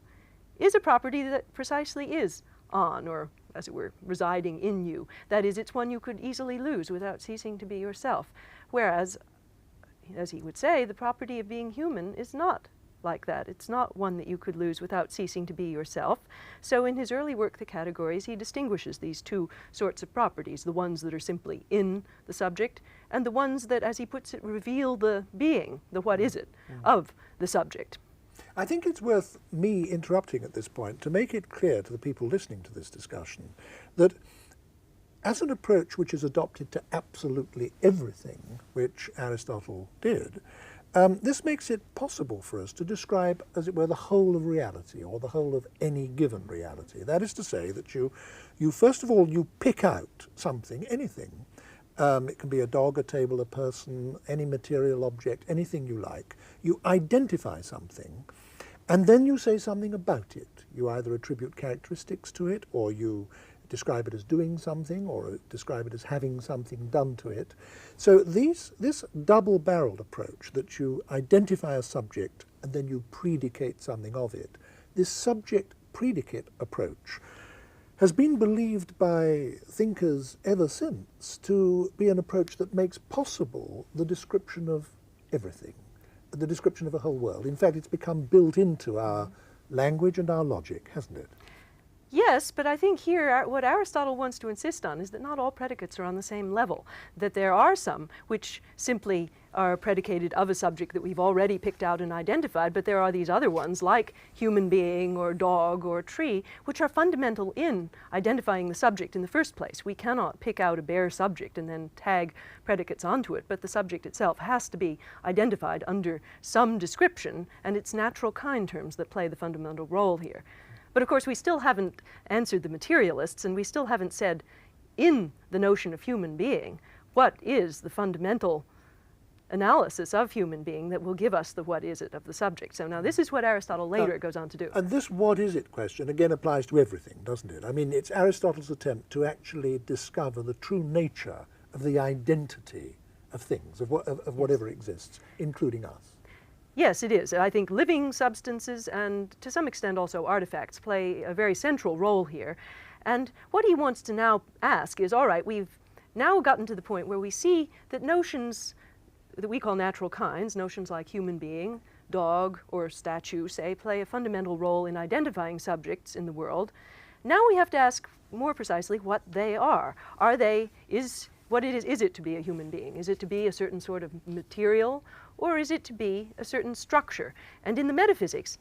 is a property that precisely is on, or as it were, residing in you. That is, it's one you could easily lose without ceasing to be yourself. Whereas, as he would say, the property of being human is not like that. It's not one that you could lose without ceasing to be yourself. So in his early work, The Categories, he distinguishes these two sorts of properties, the ones that are simply in the subject, and the ones that, as he puts it, reveal the being, the what is it, of the subject. I think it's worth me interrupting at this point to make it clear to the people listening to this discussion that as an approach which is adopted to absolutely everything, which Aristotle did, this makes it possible for us to describe, as it were, the whole of reality, or the whole of any given reality. That is to say that you first of all, you pick out something, anything. It can be a dog, a table, a person, any material object, anything you like. You identify something, and then you say something about it. You either attribute characteristics to it, or you describe it as doing something, or describe it as having something done to it. So this double-barreled approach, that you identify a subject and then you predicate something of it, this subject-predicate approach has been believed by thinkers ever since to be an approach that makes possible the description of everything, the description of a whole world. In fact, it's become built into our language and our logic, hasn't it? Yes, but I think here what Aristotle wants to insist on is that not all predicates are on the same level, that there are some which simply are predicated of a subject that we've already picked out and identified, but there are these other ones like human being or dog or tree, which are fundamental in identifying the subject in the first place. We cannot pick out a bare subject and then tag predicates onto it, but the subject itself has to be identified under some description, and it's natural kind terms that play the fundamental role here. But of course, we still haven't answered the materialists, and we still haven't said, in the notion of human being, what is the fundamental analysis of human being that will give us the what is it of the subject. So now this is what Aristotle later goes on to do. And this what is it question again applies to everything, doesn't it? I mean, it's Aristotle's attempt to actually discover the true nature of the identity of things, of whatever exists, including us. Yes, it is. I think living substances and to some extent also artifacts play a very central role here. And what he wants to now ask is, all right, we've now gotten to the point where we see that notions that we call natural kinds, notions like human being, dog, or statue, say, play a fundamental role in identifying subjects in the world. Now we have to ask more precisely what they are. Are they, is it to be a human being? Is it to be a certain sort of material, or is it to be a certain structure? And in the metaphysics,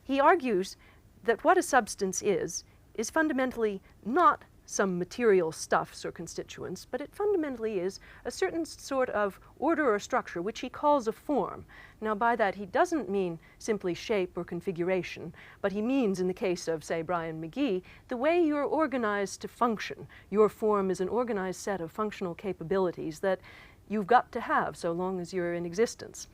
he argues that what a substance is fundamentally not some material stuffs or constituents, but it fundamentally is a certain sort of order or structure, which he calls a form. Now, by that, he doesn't mean simply shape or configuration, but he means, in the case of, say, Bryan Magee, the way you're organized to function. Your form is an organized set of functional capabilities that you've got to have so long as you're in existence.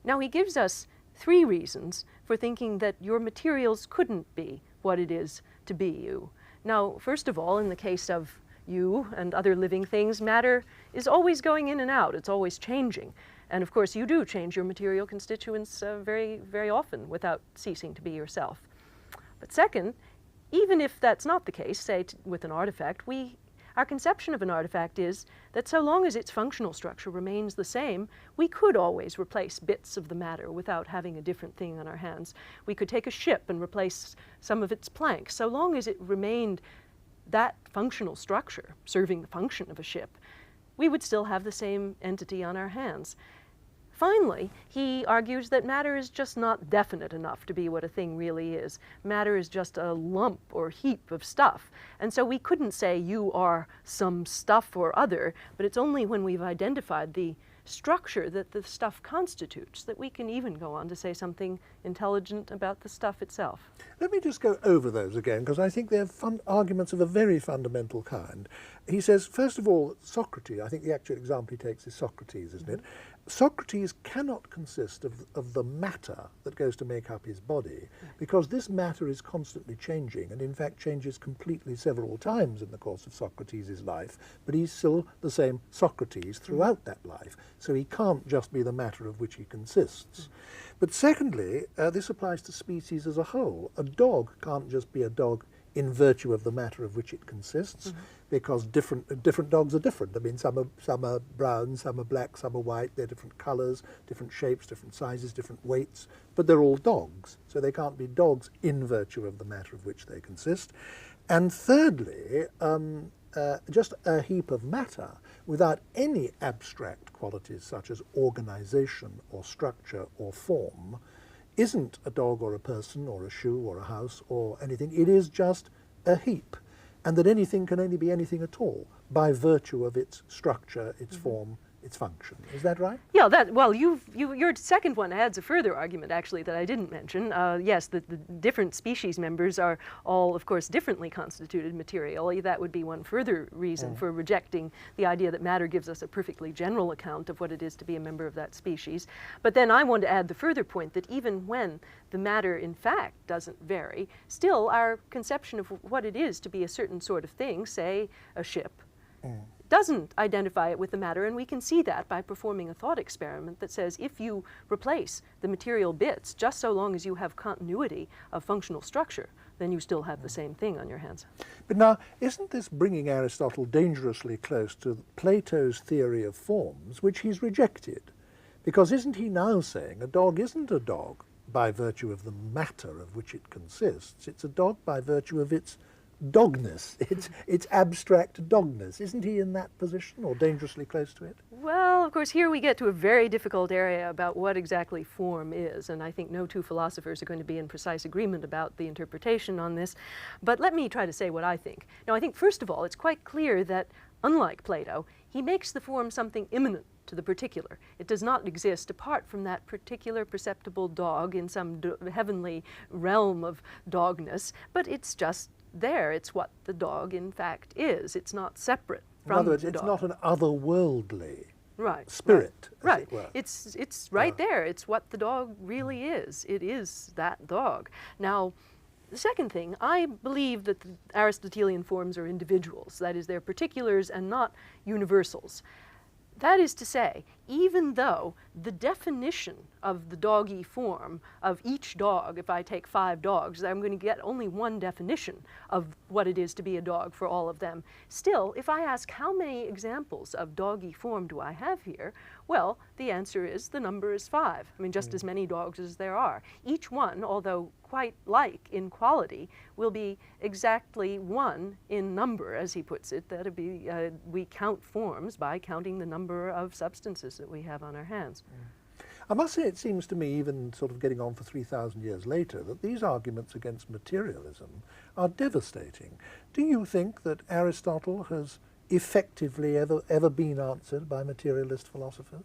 Now, he gives us 3 reasons for thinking that your materials couldn't be what it is to be you. Now, first of all, in the case of you and other living things, matter is always going in and out. It's always changing. And of course, you do change your material constituents very, very often without ceasing to be yourself. But second, even if that's not the case, say with an artifact, our conception of an artifact is that so long as its functional structure remains the same, we could always replace bits of the matter without having a different thing on our hands. We could take a ship and replace some of its planks. So long as it remained that functional structure, serving the function of a ship, we would still have the same entity on our hands. Finally, he argues that matter is just not definite enough to be what a thing really is. Matter is just a lump or heap of stuff. And so we couldn't say you are some stuff or other, but it's only when we've identified the structure that the stuff constitutes that we can even go on to say something intelligent about the stuff itself. Let me just go over those again, because I think they're arguments of a very fundamental kind. He says, first of all, Socrates, I think the actual example he takes is Socrates, isn't it? Socrates cannot consist of the matter that goes to make up his body, because this matter is constantly changing, and in fact changes completely several times in the course of Socrates' life, but he's still the same Socrates throughout that life, so he can't just be the matter of which he consists. But secondly, this applies to species as a whole. A dog can't just be a dog in virtue of the matter of which it consists, because different dogs are different. I mean, some are brown, some are black, some are white. They're different colours, different shapes, different sizes, different weights, but they're all dogs. So they can't be dogs in virtue of the matter of which they consist. And thirdly, just a heap of matter without any abstract qualities such as organisation or structure or form isn't a dog or a person or a shoe or a house or anything. It is just a heap, and that anything can only be anything at all by virtue of its structure, its form, its function. Is that right? Yeah, your second one adds a further argument, actually, that I didn't mention. Yes, the different species members are all, of course, differently constituted material. That would be one further reason for rejecting the idea that matter gives us a perfectly general account of what it is to be a member of that species. But then I want to add the further point that even when the matter, in fact, doesn't vary, still our conception of what it is to be a certain sort of thing, say a ship, doesn't identify it with the matter, and we can see that by performing a thought experiment that says if you replace the material bits, just so long as you have continuity of functional structure, then you still have the same thing on your hands. But now, isn't this bringing Aristotle dangerously close to Plato's theory of forms, which he's rejected? Because isn't he now saying a dog isn't a dog by virtue of the matter of which it consists, it's a dog by virtue of its dogness, its abstract dogness. Isn't he in that position, or dangerously close to it? Well, of course, here we get to a very difficult area about what exactly form is, and I think no two philosophers are going to be in precise agreement about the interpretation on this. But let me try to say what I think. Now, I think, first of all, it's quite clear that, unlike Plato, he makes the form something immanent to the particular. It does not exist apart from that particular perceptible dog in some heavenly realm of dogness, but it's just there. It's what the dog in fact is. It's not separate from in other words, the it's dog. not an otherworldly Right. spirit, as Right. it were. It's right there. It's what the dog really is. It is that dog. Now, the second thing, I believe that the Aristotelian forms are individuals. That is, they're particulars and not universals. That is to say, even though the definition of the doggy form of each dog, if I take 5 dogs, I'm going to get only one definition of what it is to be a dog for all of them. Still, if I ask how many examples of doggy form do I have here, well, the answer is the number is 5. I mean, just as many dogs as there are. Each one, although quite like in quality, will be exactly 1 in number, as he puts it. That'd be, we count forms by counting the number of substances that we have on our hands. I must say, it seems to me, even sort of getting on for 3,000 years later, that these arguments against materialism are devastating. Do you think that Aristotle has effectively ever been answered by materialist philosophers?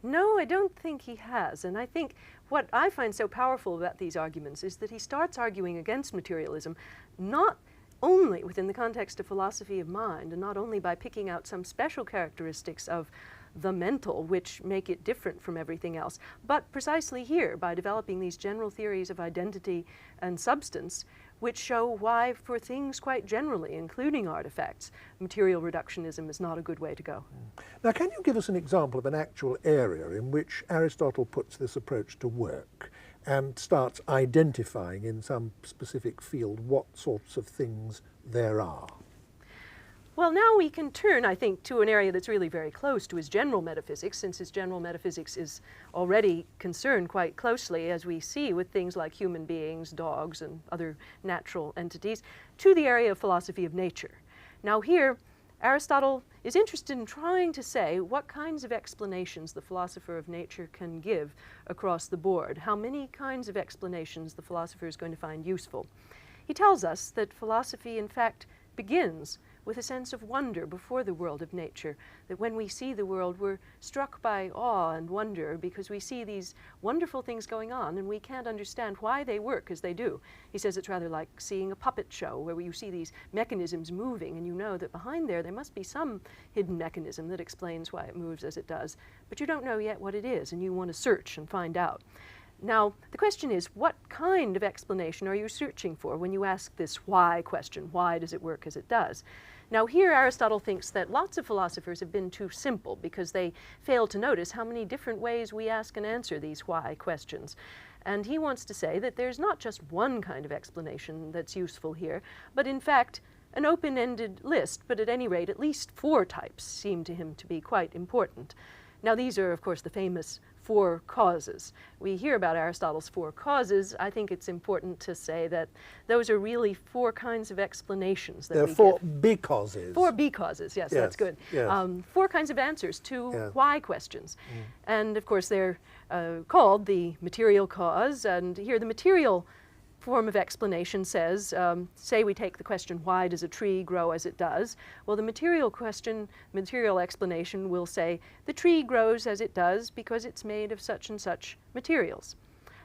No, I don't think he has. And I think what I find so powerful about these arguments is that he starts arguing against materialism not only within the context of philosophy of mind, and not only by picking out some special characteristics of the mental which make it different from everything else, but precisely here by developing these general theories of identity and substance, which show why, for things quite generally, including artifacts, material reductionism is not a good way to go. Now, can you give us an example of an actual area in which Aristotle puts this approach to work and starts identifying in some specific field what sorts of things there are? Well, now we can turn, I think, to an area that's really very close to his general metaphysics, since his general metaphysics is already concerned quite closely, as we see with things like human beings, dogs, and other natural entities, to the area of philosophy of nature. Now here, Aristotle is interested in trying to say what kinds of explanations the philosopher of nature can give across the board, how many kinds of explanations the philosopher is going to find useful. He tells us that philosophy, in fact, begins with a sense of wonder before the world of nature, that when we see the world, we're struck by awe and wonder because we see these wonderful things going on and we can't understand why they work as they do. He says it's rather like seeing a puppet show where you see these mechanisms moving and you know that behind there must be some hidden mechanism that explains why it moves as it does, but you don't know yet what it is and you want to search and find out. Now, the question is, what kind of explanation are you searching for when you ask this why question? Why does it work as it does? Now, here Aristotle thinks that lots of philosophers have been too simple because they fail to notice how many different ways we ask and answer these why questions. And he wants to say that there's not just one kind of explanation that's useful here, but in fact, an open-ended list, but at any rate, at least 4 types seem to him to be quite important. Now, these are, of course, the famous 4 causes. We hear about Aristotle's 4 causes. I think it's important to say that those are really 4 kinds of explanations that there are we 4 give. because. 4 because, yes, that's good. Yes. 4 kinds of answers to why questions. And of course, they're called the material cause. And here the material form of explanation says, say we take the question, why does a tree grow as it does? Well, the material explanation will say, the tree grows as it does because it's made of such and such materials.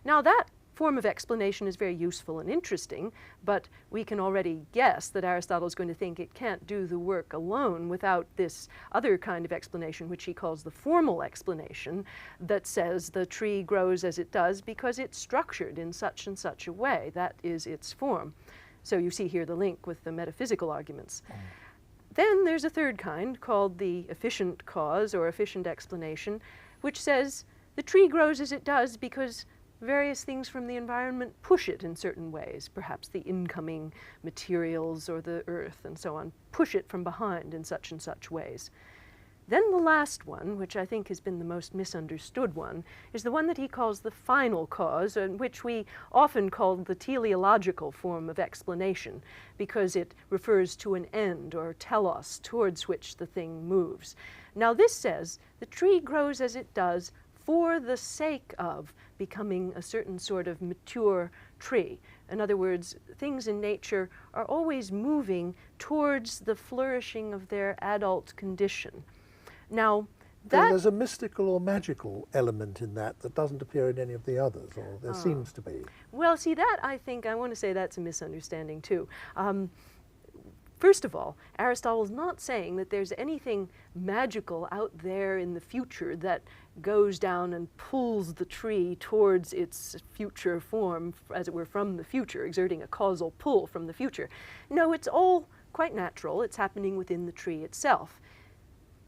Now that form of explanation is very useful and interesting, but we can already guess that Aristotle is going to think it can't do the work alone without this other kind of explanation, which he calls the formal explanation, that says the tree grows as it does because it's structured in such and such a way. That is its form. So you see here the link with the metaphysical arguments. Then there's a third kind called the efficient cause or efficient explanation, which says the tree grows as it does because various things from the environment push it in certain ways, perhaps the incoming materials or the earth and so on, push it from behind in such and such ways. Then the last one, which I think has been the most misunderstood one, is the one that he calls the final cause, and which we often call the teleological form of explanation, because it refers to an end or telos towards which the thing moves. Now this says the tree grows as it does for the sake of becoming a certain sort of mature tree. In other words, things in nature are always moving towards the flourishing of their adult condition. Now, there's a mystical or magical element in that doesn't appear in any of the others, or there seems to be. Well, see, that I want to say that's a misunderstanding too. First of all, Aristotle's not saying that there's anything magical out there in the future that goes down and pulls the tree towards its future form, as it were, from the future, exerting a causal pull from the future. No, it's all quite natural. It's happening within the tree itself.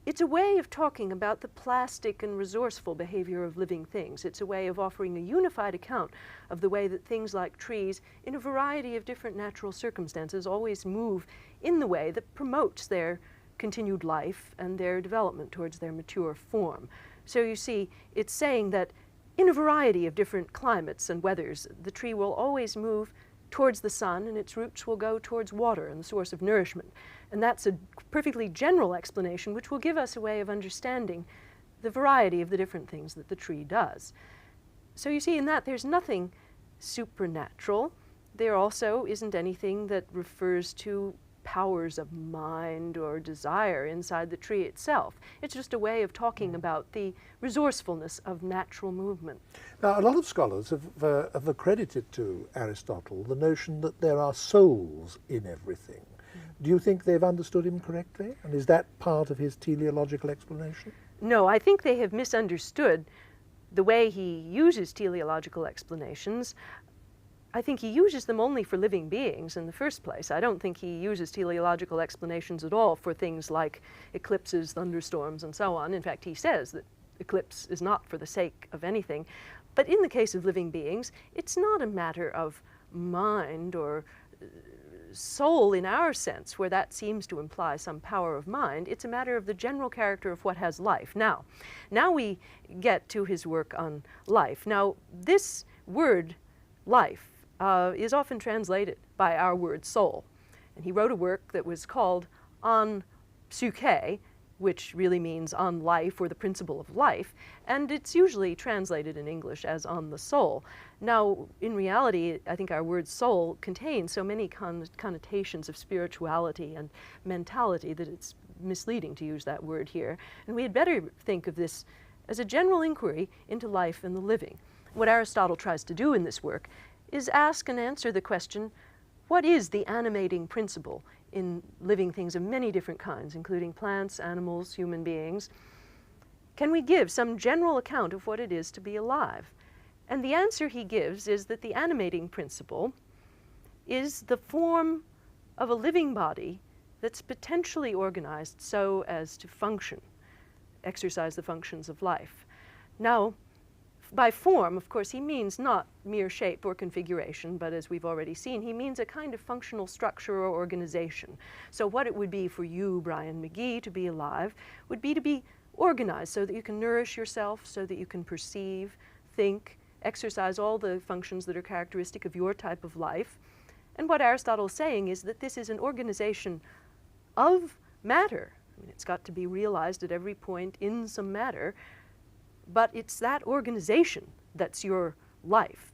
It's a way of talking about the plastic and resourceful behavior of living things. It's a way of offering a unified account of the way that things like trees, in a variety of different natural circumstances, always move in the way that promotes their continued life and their development towards their mature form. So you see, it's saying that in a variety of different climates and weathers, the tree will always move towards the sun and its roots will go towards water and the source of nourishment. And that's a perfectly general explanation which will give us a way of understanding the variety of the different things that the tree does. So you see, in that there's nothing supernatural. There also isn't anything that refers to powers of mind or desire inside the tree itself. It's just a way of talking about the resourcefulness of natural movement. Now, a lot of scholars have accredited to Aristotle the notion that there are souls in everything. Do you think they've understood him correctly? And is that part of his teleological explanation? No, I think they have misunderstood the way he uses teleological explanations. I think he uses them only for living beings in the first place. I don't think he uses teleological explanations at all for things like eclipses, thunderstorms, and so on. In fact, he says that eclipse is not for the sake of anything. But in the case of living beings, it's not a matter of mind or soul in our sense, where that seems to imply some power of mind. It's a matter of the general character of what has life. Now we get to his work on life. Now, this word, life, is often translated by our word soul. And he wrote a work that was called On Psyche, which really means on life or the principle of life, and it's usually translated in English as on the soul. Now, in reality, I think our word soul contains so many connotations of spirituality and mentality that it's misleading to use that word here. And we had better think of this as a general inquiry into life and the living. What Aristotle tries to do in this work is ask and answer the question, what is the animating principle in living things of many different kinds, including plants, animals, human beings? Can we give some general account of what it is to be alive? And the answer he gives is that the animating principle is the form of a living body that's potentially organized so as to function, exercise the functions of life. Now, by form, of course, he means not mere shape or configuration, but as we've already seen, he means a kind of functional structure or organization. So what it would be for you, Bryan Magee, to be alive would be to be organized so that you can nourish yourself, so that you can perceive, think, exercise all the functions that are characteristic of your type of life. And what Aristotle is saying is that this is an organization of matter. I mean, it's got to be realized at every point in some matter, but it's that organization that's your life.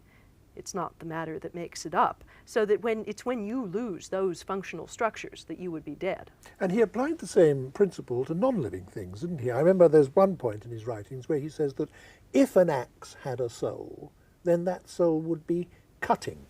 It's not the matter that makes it up. So that when you lose those functional structures that you would be dead. And he applied the same principle to non-living things, didn't he? I remember there's one point in his writings where he says that if an axe had a soul, then that soul would be cutting.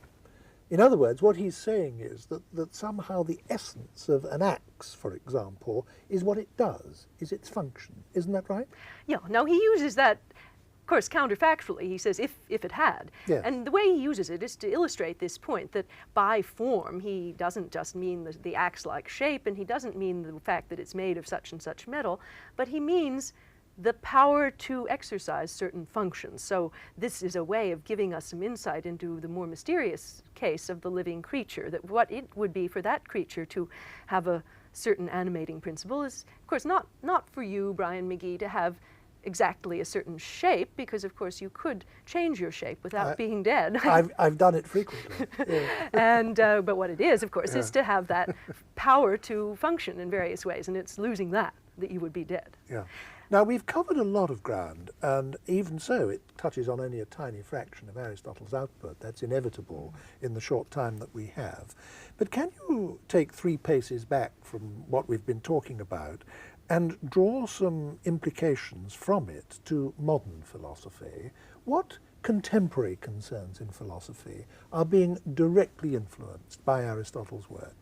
In other words, what he's saying is that somehow the essence of an axe, for example, is what it does, is its function. Isn't that right? Yeah. Now, he uses that, of course, counterfactually. He says, if it had. Yes. And the way he uses it is to illustrate this point that by form, he doesn't just mean the axe-like shape, and he doesn't mean the fact that it's made of such and such metal, but he means the power to exercise certain functions. So this is a way of giving us some insight into the more mysterious case of the living creature, that what it would be for that creature to have a certain animating principle is, of course, not for you, Bryan Magee, to have exactly a certain shape, because of course you could change your shape without being dead. I've done it frequently. Yeah. And but what it is, of course, is to have that power to function in various ways, and it's losing that you would be dead. Yeah. Now, we've covered a lot of ground, and even so, it touches on only a tiny fraction of Aristotle's output. That's inevitable in the short time that we have. But can you take 3 paces back from what we've been talking about and draw some implications from it to modern philosophy? What contemporary concerns in philosophy are being directly influenced by Aristotle's work?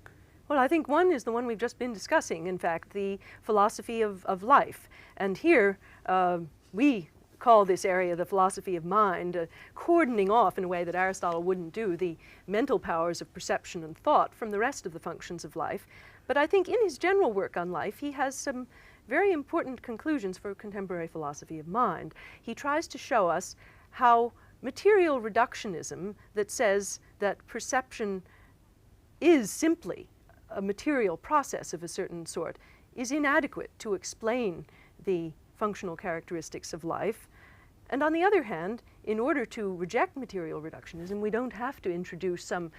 Well, I think one is the one we've just been discussing, in fact, the philosophy of life. And here we call this area the philosophy of mind, cordoning off in a way that Aristotle wouldn't do the mental powers of perception and thought from the rest of the functions of life. But I think in his general work on life, he has some very important conclusions for contemporary philosophy of mind. He tries to show us how material reductionism that says that perception is simply a material process of a certain sort is inadequate to explain the functional characteristics of life. And on the other hand, in order to reject material reductionism, we don't have to introduce some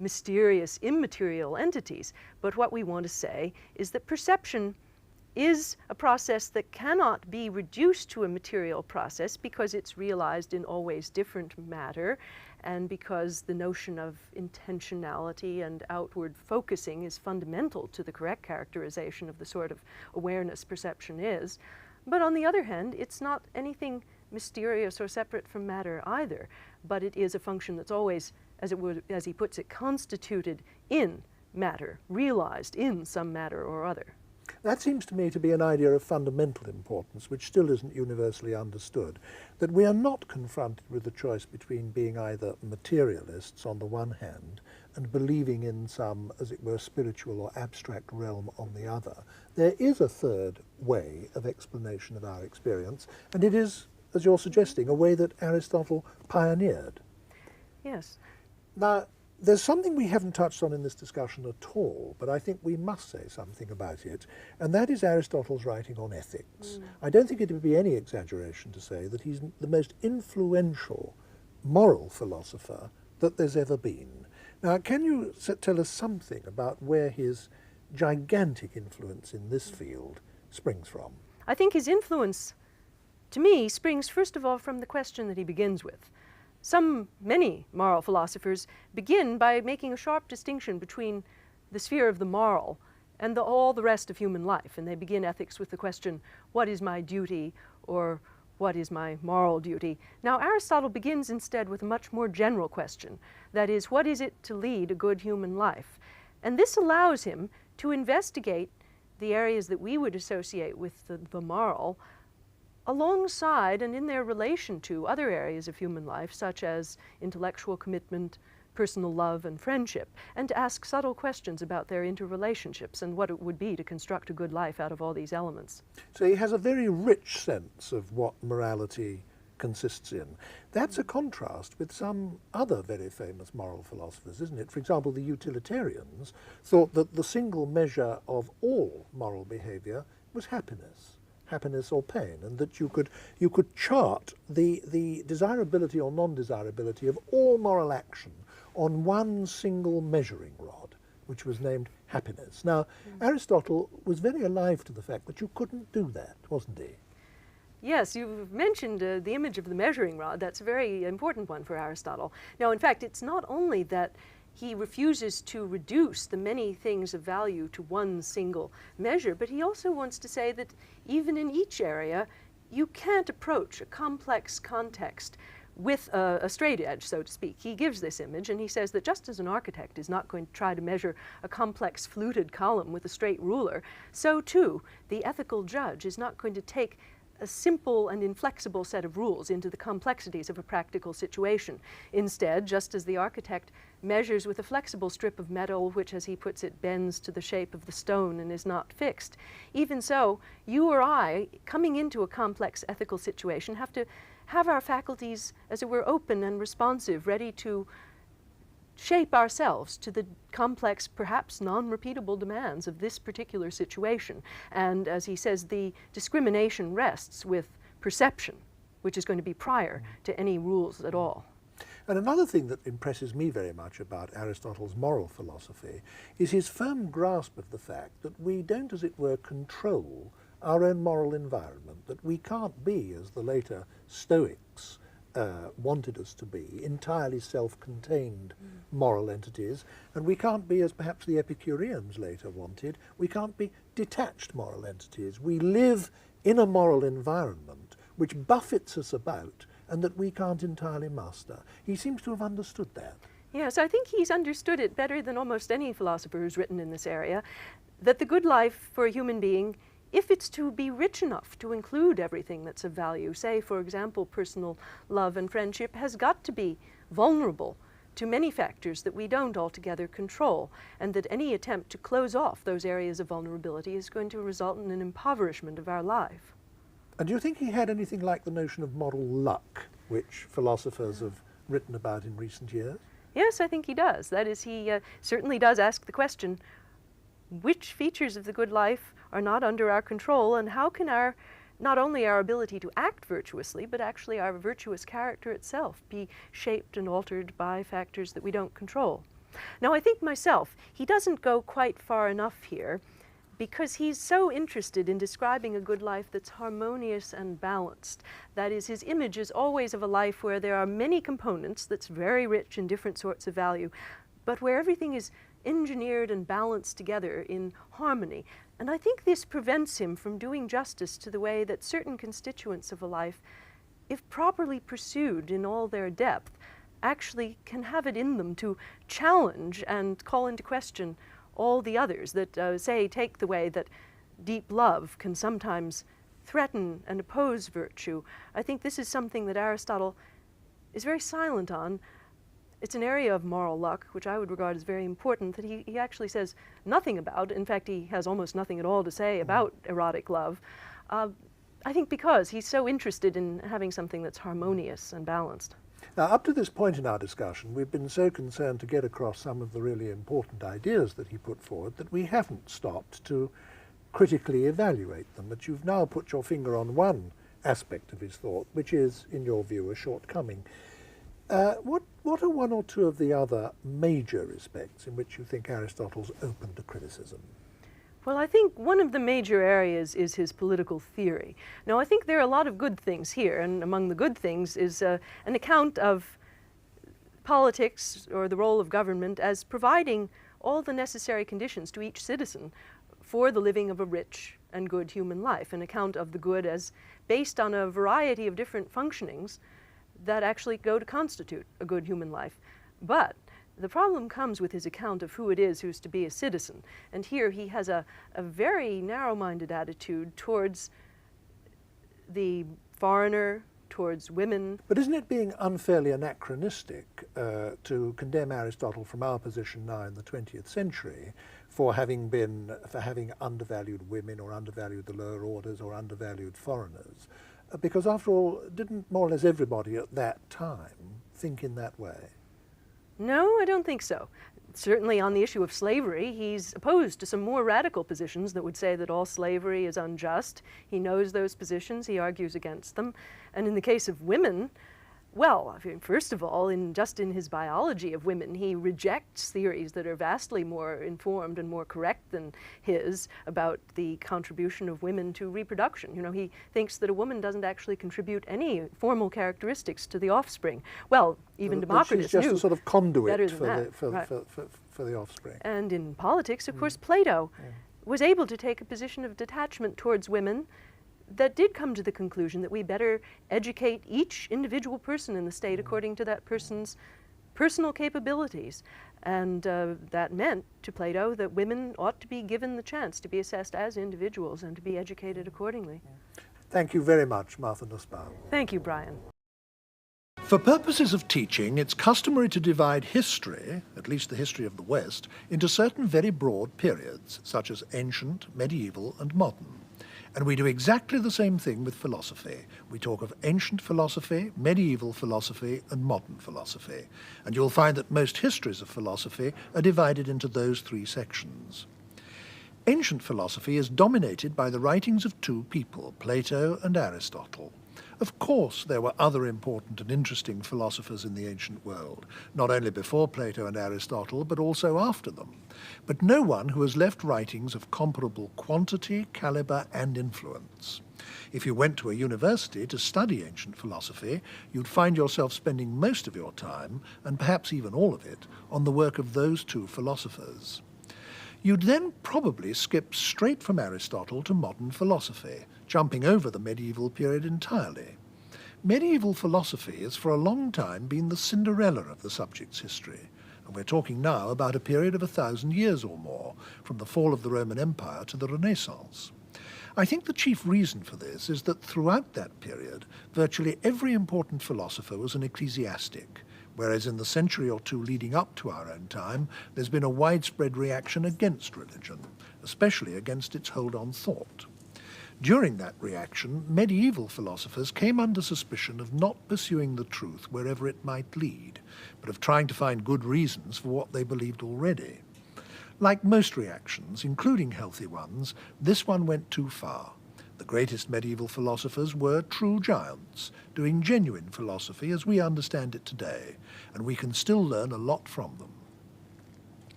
mysterious immaterial entities, but what we want to say is that perception is a process that cannot be reduced to a material process because it's realized in always different matter, and because the notion of intentionality and outward focusing is fundamental to the correct characterization of the sort of awareness perception is. But on the other hand, it's not anything mysterious or separate from matter either, but it is a function that's always, as he puts it, constituted in matter, realized in some matter or other. That seems to me to be an idea of fundamental importance, which still isn't universally understood, that we are not confronted with the choice between being either materialists on the one hand and believing in some, as it were, spiritual or abstract realm on the other. There is a third way of explanation of our experience, and it is, as you're suggesting, a way that Aristotle pioneered. Yes. Now, there's something we haven't touched on in this discussion at all, but I think we must say something about it, and that is Aristotle's writing on ethics. I don't think it would be any exaggeration to say that he's the most influential moral philosopher that there's ever been. Now, can you tell us something about where his gigantic influence in this field springs from? I think his influence, to me, springs first of all from the question that he begins with. Many moral philosophers begin by making a sharp distinction between the sphere of the moral and all the rest of human life. And they begin ethics with the question, what is my duty, or what is my moral duty? Now, Aristotle begins instead with a much more general question. That is, what is it to lead a good human life? And this allows him to investigate the areas that we would associate with the moral alongside and in their relation to other areas of human life, such as intellectual commitment, personal love, and friendship, and to ask subtle questions about their interrelationships and what it would be to construct a good life out of all these elements. So he has a very rich sense of what morality consists in. That's a contrast with some other very famous moral philosophers, isn't it? For example, the utilitarians thought that the single measure of all moral behavior was happiness or pain, and that you could chart the desirability or non-desirability of all moral action on one single measuring rod, which was named happiness. Now, Aristotle was very alive to the fact that you couldn't do that, wasn't he? Yes, you've mentioned the image of the measuring rod. That's a very important one for Aristotle. Now, in fact, it's not only that he refuses to reduce the many things of value to one single measure, but he also wants to say that even in each area, you can't approach a complex context with a straight edge, so to speak. He gives this image, and he says that just as an architect is not going to try to measure a complex fluted column with a straight ruler, so too the ethical judge is not going to take a simple and inflexible set of rules into the complexities of a practical situation. Instead, just as the architect measures with a flexible strip of metal, which, as he puts it, bends to the shape of the stone and is not fixed, even so, you or I, coming into a complex ethical situation, have to have our faculties, as it were, open and responsive, ready to shape ourselves to the complex, perhaps non-repeatable demands of this particular situation. And as he says, the discrimination rests with perception, which is going to be prior to any rules at all. And another thing that impresses me very much about Aristotle's moral philosophy is his firm grasp of the fact that we don't, as it were, control our own moral environment, that we can't be, as the later Stoics wanted us to be, entirely self-contained moral entities, and we can't be, as perhaps the Epicureans later wanted, we can't be detached moral entities. We live in a moral environment which buffets us about and that we can't entirely master. He seems to have understood that. Yes, I think he's understood it better than almost any philosopher who's written in this area, that the good life for a human being, if it's to be rich enough to include everything that's of value, say, for example, personal love and friendship, has got to be vulnerable to many factors that we don't altogether control, and that any attempt to close off those areas of vulnerability is going to result in an impoverishment of our life. And do you think he had anything like the notion of moral luck, which philosophers have written about in recent years? Yes, I think he does. That is, he certainly does ask the question, which features of the good life are not under our control, and how can not only our ability to act virtuously, but actually our virtuous character itself be shaped and altered by factors that we don't control? Now, I think myself, he doesn't go quite far enough here, because he's so interested in describing a good life that's harmonious and balanced. That is, his image is always of a life where there are many components that's very rich in different sorts of value, but where everything is engineered and balanced together in harmony. And I think this prevents him from doing justice to the way that certain constituents of a life, if properly pursued in all their depth, actually can have it in them to challenge and call into question all the others that, say, take the way that deep love can sometimes threaten and oppose virtue. I think this is something that Aristotle is very silent on. It's an area of moral luck, which I would regard as very important, that he actually says nothing about. In fact, he has almost nothing at all to say about erotic love. I think because he's so interested in having something that's harmonious and balanced. Now, up to this point in our discussion, we've been so concerned to get across some of the really important ideas that he put forward that we haven't stopped to critically evaluate them. But you've now put your finger on one aspect of his thought, which is, in your view, a shortcoming. What are one or two of the other major respects in which you think Aristotle's open to criticism? Well, I think one of the major areas is his political theory. Now, I think there are a lot of good things here, and among the good things is an account of politics or the role of government as providing all the necessary conditions to each citizen for the living of a rich and good human life, an account of the good as based on a variety of different functionings that actually go to constitute a good human life. But the problem comes with his account of who it is who's to be a citizen. And here he has a very narrow-minded attitude towards the foreigner, towards women. But isn't it being unfairly anachronistic to condemn Aristotle from our position now in the 20th century for having undervalued women or undervalued the lower orders or undervalued foreigners? Because after all, didn't more or less everybody at that time think in that way? No, I don't think so. Certainly on the issue of slavery, he's opposed to some more radical positions that would say that all slavery is unjust. He knows those positions, he argues against them. And in the case of women, well, I mean, first of all, just in his biology of women, he rejects theories that are vastly more informed and more correct than his about the contribution of women to reproduction. You know, he thinks that a woman doesn't actually contribute any formal characteristics to the offspring. Well, even Democritus she's just knew a sort of conduit better than for that. for the offspring. And in politics, of course, Plato was able to take a position of detachment towards women that did come to the conclusion that we better educate each individual person in the state according to that person's personal capabilities. And that meant to Plato that women ought to be given the chance to be assessed as individuals and to be educated accordingly. Thank you very much, Martha Nussbaum. Thank you, Bryan. For purposes of teaching, it's customary to divide history, at least the history of the West, into certain very broad periods, such as ancient, medieval, and modern. And we do exactly the same thing with philosophy. We talk of ancient philosophy, medieval philosophy, and modern philosophy. And you'll find that most histories of philosophy are divided into those three sections. Ancient philosophy is dominated by the writings of two people, Plato and Aristotle. Of course, there were other important and interesting philosophers in the ancient world, not only before Plato and Aristotle, but also after them. But no one who has left writings of comparable quantity, caliber, and influence. If you went to a university to study ancient philosophy, you'd find yourself spending most of your time, and perhaps even all of it, on the work of those two philosophers. You'd then probably skip straight from Aristotle to modern philosophy, jumping over the medieval period entirely. Medieval philosophy has for a long time been the Cinderella of the subject's history, and we're talking now about a period of 1,000 years or more, from the fall of the Roman Empire to the Renaissance. I think the chief reason for this is that throughout that period, virtually every important philosopher was an ecclesiastic, whereas in the century or two leading up to our own time, there's been a widespread reaction against religion, especially against its hold on thought. During that reaction, medieval philosophers came under suspicion of not pursuing the truth wherever it might lead, but of trying to find good reasons for what they believed already. Like most reactions, including healthy ones, this one went too far. The greatest medieval philosophers were true giants, doing genuine philosophy as we understand it today, and we can still learn a lot from them.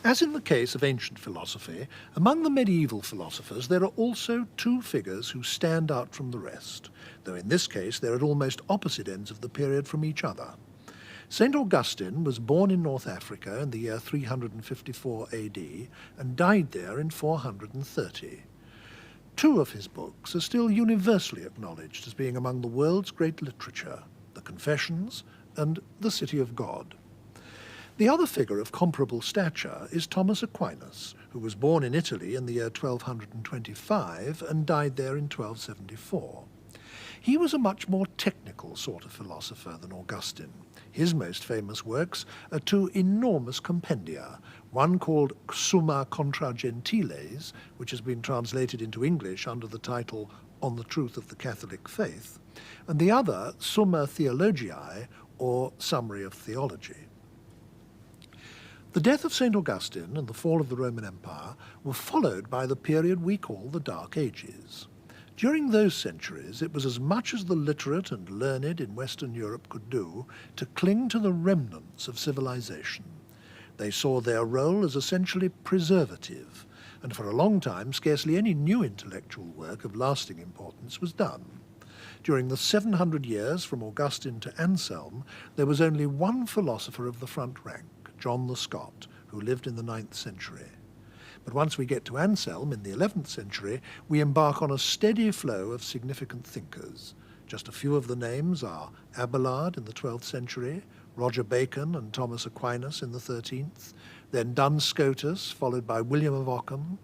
As in the case of ancient philosophy, among the medieval philosophers there are also two figures who stand out from the rest, though in this case they're at almost opposite ends of the period from each other. St. Augustine was born in North Africa in the year 354 AD and died there in 430. Two of his books are still universally acknowledged as being among the world's great literature, the Confessions and The City of God. The other figure of comparable stature is Thomas Aquinas, who was born in Italy in the year 1225 and died there in 1274. He was a much more technical sort of philosopher than Augustine. His most famous works are two enormous compendia, one called Summa Contra Gentiles, which has been translated into English under the title On the Truth of the Catholic Faith, and the other Summa Theologiae, or Summary of Theology. The death of St. Augustine and the fall of the Roman Empire were followed by the period we call the Dark Ages. During those centuries, it was as much as the literate and learned in Western Europe could do to cling to the remnants of civilization. They saw their role as essentially preservative, and for a long time scarcely any new intellectual work of lasting importance was done. During the 700 years from Augustine to Anselm, there was only one philosopher of the front rank, John the Scot, who lived in the 9th century. But once we get to Anselm in the 11th century, we embark on a steady flow of significant thinkers. Just a few of the names are Abelard in the 12th century, Roger Bacon and Thomas Aquinas in the 13th, then Duns Scotus, followed by William of Ockham,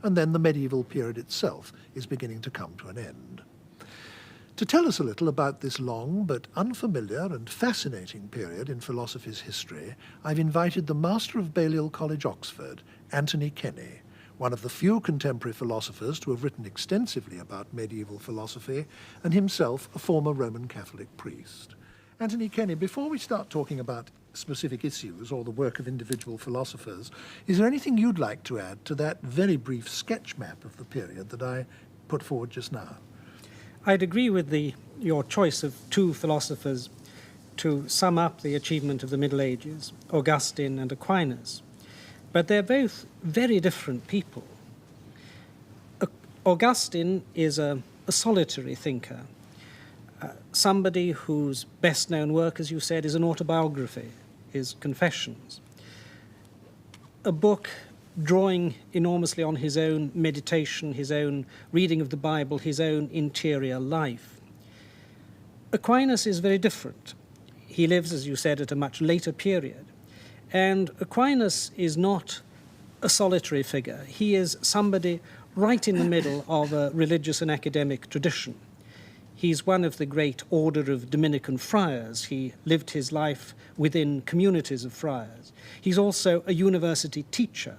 and then the medieval period itself is beginning to come to an end. To tell us a little about this long but unfamiliar and fascinating period in philosophy's history, I've invited the Master of Balliol College, Oxford, Anthony Kenny, one of the few contemporary philosophers to have written extensively about medieval philosophy, and himself a former Roman Catholic priest. Anthony Kenny, before we start talking about specific issues or the work of individual philosophers, is there anything you'd like to add to that very brief sketch map of the period that I put forward just now? I'd agree with your choice of two philosophers to sum up the achievement of the Middle Ages, Augustine and Aquinas. But they're both very different people. Augustine is a solitary thinker, somebody whose best-known work, as you said, is an autobiography, his Confessions, a book drawing enormously on his own meditation, his own reading of the Bible, his own interior life. Aquinas is very different. He lives, as you said, at a much later period. And Aquinas is not a solitary figure. He is somebody right in the middle of a religious and academic tradition. He's one of the great order of Dominican friars. He lived his life within communities of friars. He's also a university teacher.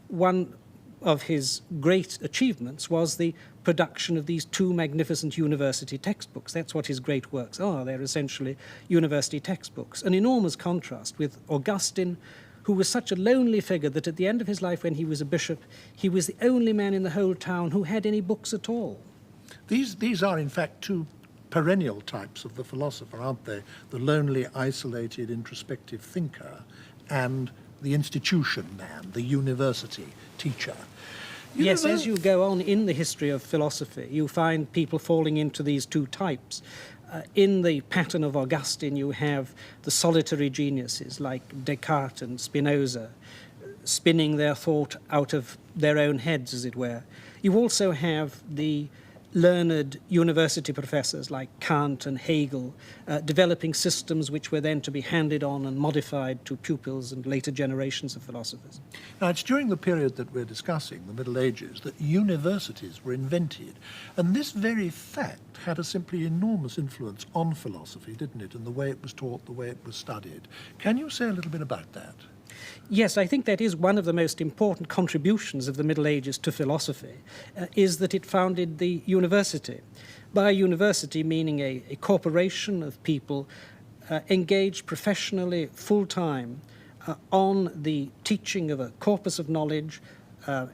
One of his great achievements was the production of these two magnificent university textbooks. That's what his great works are. They're essentially university textbooks. An enormous contrast with Augustine, who was such a lonely figure that at the end of his life, when he was a bishop, he was the only man in the whole town who had any books at all. These are, in fact, two perennial types of the philosopher, aren't they? The lonely, isolated, introspective thinker and the institution man, the university teacher. Yes, as you go on in the history of philosophy, you find people falling into these two types. In the pattern of Augustine, you have the solitary geniuses like Descartes and Spinoza, spinning their thought out of their own heads, as it were. You also have the learned university professors like Kant and Hegel, developing systems which were then to be handed on and modified to pupils and later generations of philosophers. Now, it's during the period that we're discussing, the Middle Ages, that universities were invented. And this very fact had a simply enormous influence on philosophy, didn't it? And the way it was taught, the way it was studied. Can you say a little bit about that? Yes, I think that is one of the most important contributions of the Middle Ages to philosophy, is that it founded the university. By university, meaning a corporation of people engaged professionally, full-time, on the teaching of a corpus of knowledge,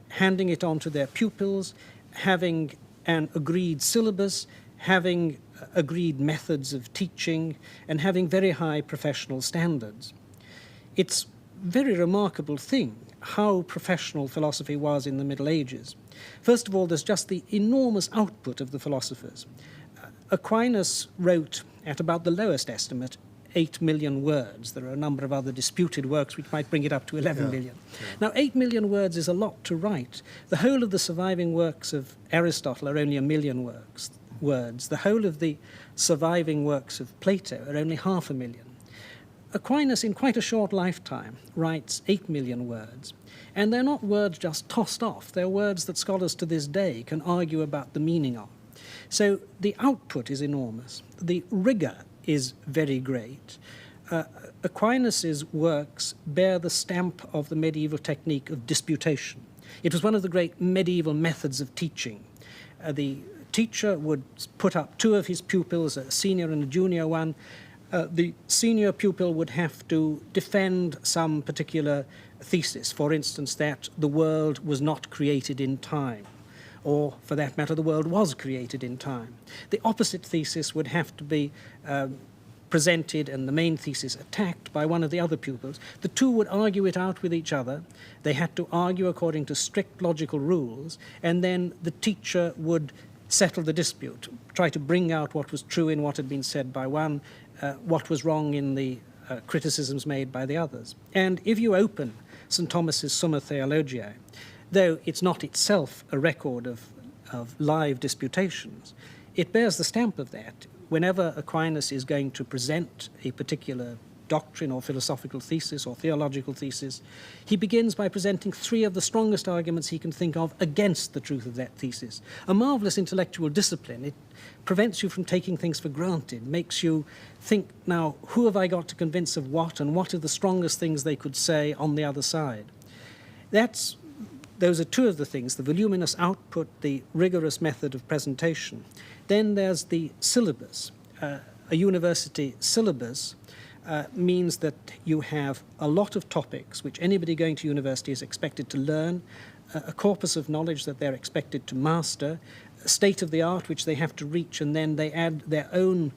handing it on to their pupils, having an agreed syllabus, having agreed methods of teaching, and having very high professional standards. It's very remarkable thing how professional philosophy was in the Middle Ages. First of all, there's just the enormous output of the philosophers. Aquinas wrote, at about the lowest estimate, 8 million words. There are a number of other disputed works which might bring it up to 11 million. Yeah. Now, 8 million words is a lot to write. The whole of the surviving works of Aristotle are only 1 million words. The whole of the surviving works of Plato are only 500,000. Aquinas, in quite a short lifetime, writes 8 million words. And they're not words just tossed off. They're words that scholars to this day can argue about the meaning of. So the output is enormous. The rigor is very great. Aquinas' works bear the stamp of the medieval technique of disputation. It was one of the great medieval methods of teaching. The teacher would put up 2 of his pupils, a senior and a junior one. The senior pupil would have to defend some particular thesis, for instance, that the world was not created in time, or, for that matter, the world was created in time. The opposite thesis would have to be presented and the main thesis attacked by one of the other pupils. The 2 would argue it out with each other. They had to argue according to strict logical rules, and then the teacher would settle the dispute, try to bring out what was true in what had been said by one, what was wrong in the criticisms made by the others. And if you open St. Thomas's Summa Theologiae, though it's not itself a record of live disputations, it bears the stamp of that. Whenever Aquinas is going to present a particular doctrine or philosophical thesis or theological thesis, he begins by presenting 3 of the strongest arguments he can think of against the truth of that thesis. A marvelous intellectual discipline. It prevents you from taking things for granted, makes you think, now, who have I got to convince of what, and what are the strongest things they could say on the other side? Those are 2 of the things, the voluminous output, the rigorous method of presentation. Then there's the syllabus. A university syllabus means that you have a lot of topics which anybody going to university is expected to learn, a corpus of knowledge that they're expected to master, a state of the art which they have to reach, and then they add their own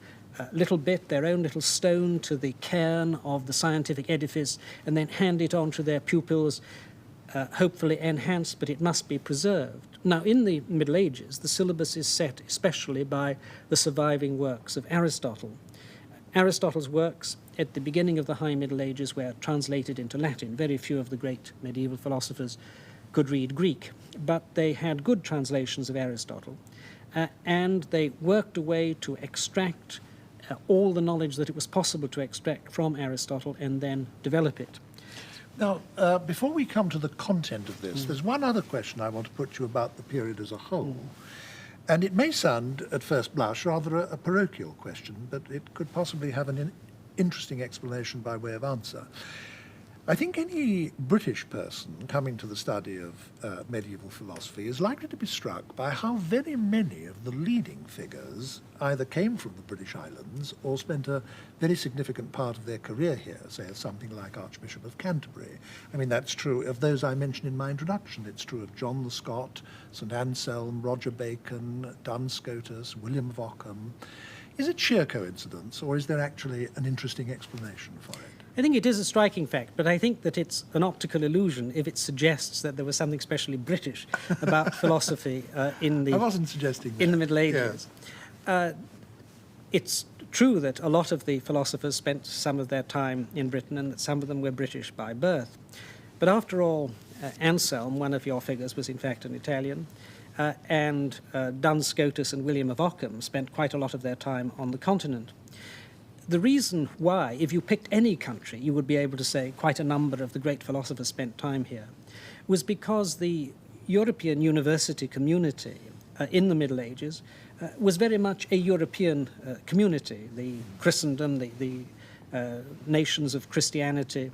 little bit, their own little stone to the cairn of the scientific edifice, and then hand it on to their pupils, hopefully enhanced, but it must be preserved. Now, in the Middle Ages, the syllabus is set especially by the surviving works of Aristotle. Aristotle's works at the beginning of the High Middle Ages were translated into Latin. Very few of the great medieval philosophers could read Greek, but they had good translations of Aristotle, and they worked away to extract all the knowledge that it was possible to extract from Aristotle and then develop it. Now, before we come to the content of this, there's one other question I want to put you about the period as a whole. And it may sound, at first blush, rather a parochial question, but it could possibly have an interesting explanation by way of answer. I think any British person coming to the study of medieval philosophy is likely to be struck by how very many of the leading figures either came from the British Islands or spent a very significant part of their career here, say something like Archbishop of Canterbury. I mean, that's true of those I mentioned in my introduction. It's true of John the Scot, St. Anselm, Roger Bacon, Duns Scotus, William of Ockham. Is it sheer coincidence, or is there actually an interesting explanation for it? I think it is a striking fact, but I think that it's an optical illusion if it suggests that there was something especially British about philosophy in the I wasn't suggesting that. in the Middle Ages. Yes. It's true that a lot of the philosophers spent some of their time in Britain and that some of them were British by birth. But after all, Anselm, one of your figures, was in fact an Italian, and Duns Scotus and William of Ockham spent quite a lot of their time on the continent. The reason why, if you picked any country, you would be able to say quite a number of the great philosophers spent time here, was because the European university community in the Middle Ages was very much a European community. The Christendom, the nations of Christianity,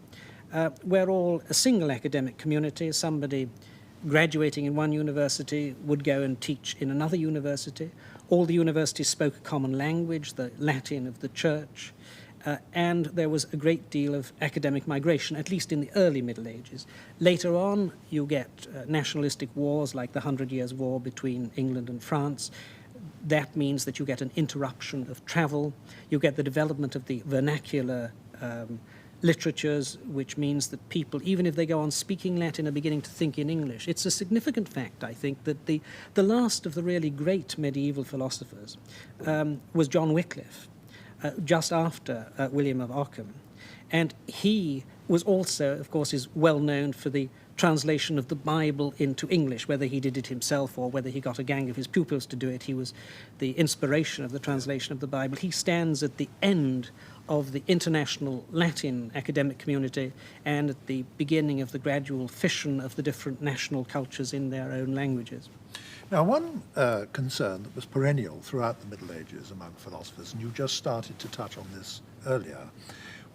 were all a single academic community. Somebody graduating in one university would go and teach in another university. All the universities spoke a common language, the Latin of the Church, and there was a great deal of academic migration, at least in the early Middle Ages. Later on, you get nationalistic wars like the 100 Years' War between England and France. That means that you get an interruption of travel. You get the development of the vernacular literatures, which means that people, even if they go on speaking Latin, are beginning to think in English. It's a significant fact, I think, that the last of the really great medieval philosophers was John Wycliffe, just after William of Ockham. And he was also, of course, is well known for the translation of the Bible into English, whether he did it himself or whether he got a gang of his pupils to do it. He was the inspiration of the translation of the Bible. He stands at the end of the international Latin academic community and at the beginning of the gradual fission of the different national cultures in their own languages. Now, one concern that was perennial throughout the Middle Ages among philosophers, and you just started to touch on this earlier,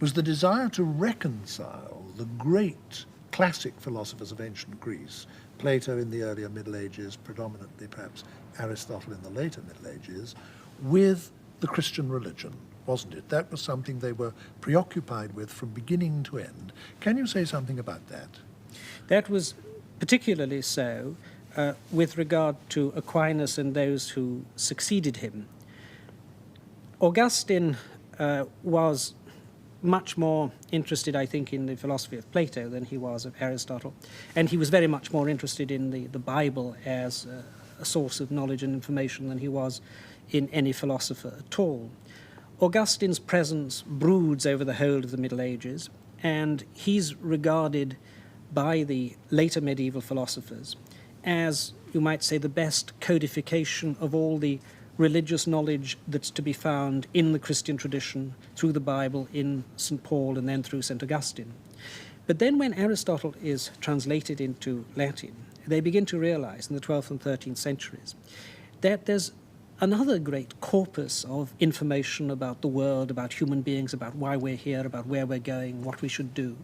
was the desire to reconcile the great classic philosophers of ancient Greece, Plato in the earlier Middle Ages, predominantly perhaps Aristotle in the later Middle Ages, with the Christian religion, wasn't it? That was something they were preoccupied with from beginning to end. Can you say something about that? That was particularly so with regard to Aquinas and those who succeeded him. Augustine was much more interested, I think, in the philosophy of Plato than he was of Aristotle. And he was very much more interested in the Bible as a source of knowledge and information than he was in any philosopher at all. Augustine's presence broods over the whole of the Middle Ages, and he's regarded by the later medieval philosophers as, you might say, the best codification of all the religious knowledge that's to be found in the Christian tradition, through the Bible, in St. Paul, and then through St. Augustine. But then when Aristotle is translated into Latin, they begin to realize in the 12th and 13th centuries that there's another great corpus of information about the world, about human beings, about why we're here, about where we're going, what we should do.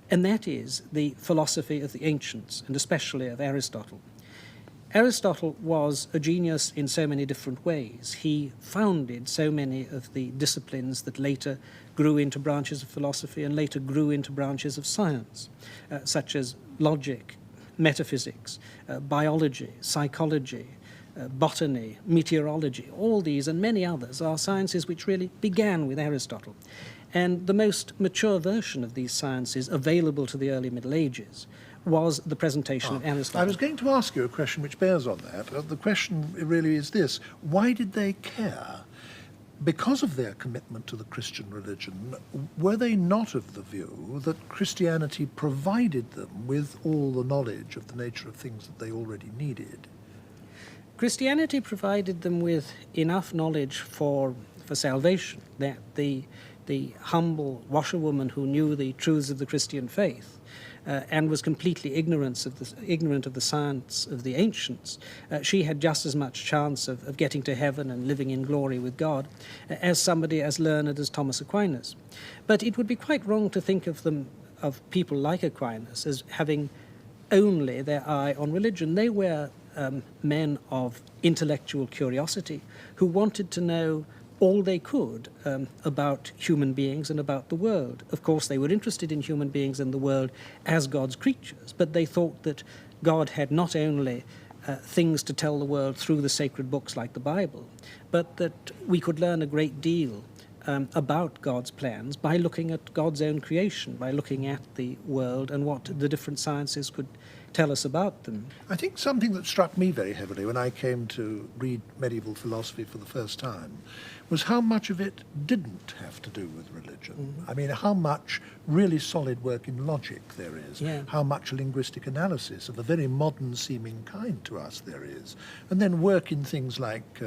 And that is the philosophy of the ancients, and especially of Aristotle. Aristotle was a genius in so many different ways. He founded so many of the disciplines that later grew into branches of philosophy and later grew into branches of science, such as logic, metaphysics, biology, psychology, botany, meteorology. All these and many others are sciences which really began with Aristotle. And the most mature version of these sciences available to the early Middle Ages was the presentation of Aristotle. I was going to ask you a question which bears on that. The question really is this: why did they care? Because of their commitment to the Christian religion, were they not of the view that Christianity provided them with all the knowledge of the nature of things that they already needed? Christianity provided them with enough knowledge for salvation, that the humble washerwoman who knew the truths of the Christian faith and was completely ignorant of the science of the ancients, she had just as much chance of getting to heaven and living in glory with God as somebody as learned as Thomas Aquinas. But it would be quite wrong to think of people like Aquinas as having only their eye on religion. They were men of intellectual curiosity who wanted to know all they could about human beings and about the world. Of course, they were interested in human beings and the world as God's creatures, but they thought that God had not only things to tell the world through the sacred books like the Bible, but that we could learn a great deal about God's plans by looking at God's own creation, by looking at the world and what the different sciences could tell us about them. I think something that struck me very heavily when I came to read medieval philosophy for the first time was how much of it didn't have to do with religion. Mm-hmm. I mean, how much really solid work in logic there is, how much linguistic analysis of a very modern-seeming kind to us there is, and then work in things like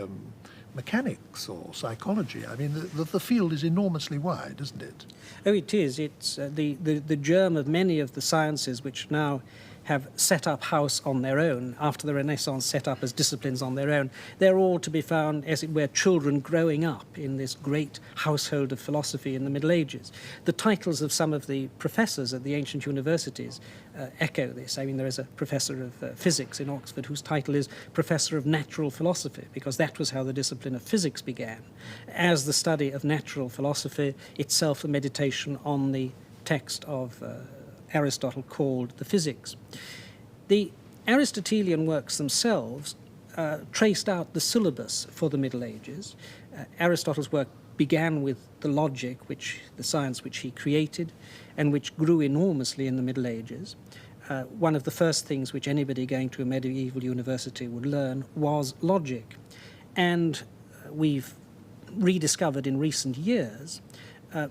mechanics or psychology. I mean, the field is enormously wide, isn't it? Oh, it is. It's the germ of many of the sciences which now have set up house on their own, after the Renaissance set up as disciplines on their own. They're all to be found, as it were, children growing up in this great household of philosophy in the Middle Ages. The titles of some of the professors at the ancient universities echo this. I mean, there is a professor of physics in Oxford whose title is Professor of Natural Philosophy, because that was how the discipline of physics began, as the study of natural philosophy, itself a meditation on the text of Aristotle called the Physics. The Aristotelian works themselves traced out the syllabus for the Middle Ages. Aristotle's work began with the logic, the science which he created, and which grew enormously in the Middle Ages. One of the first things which anybody going to a medieval university would learn was logic. And we've rediscovered in recent years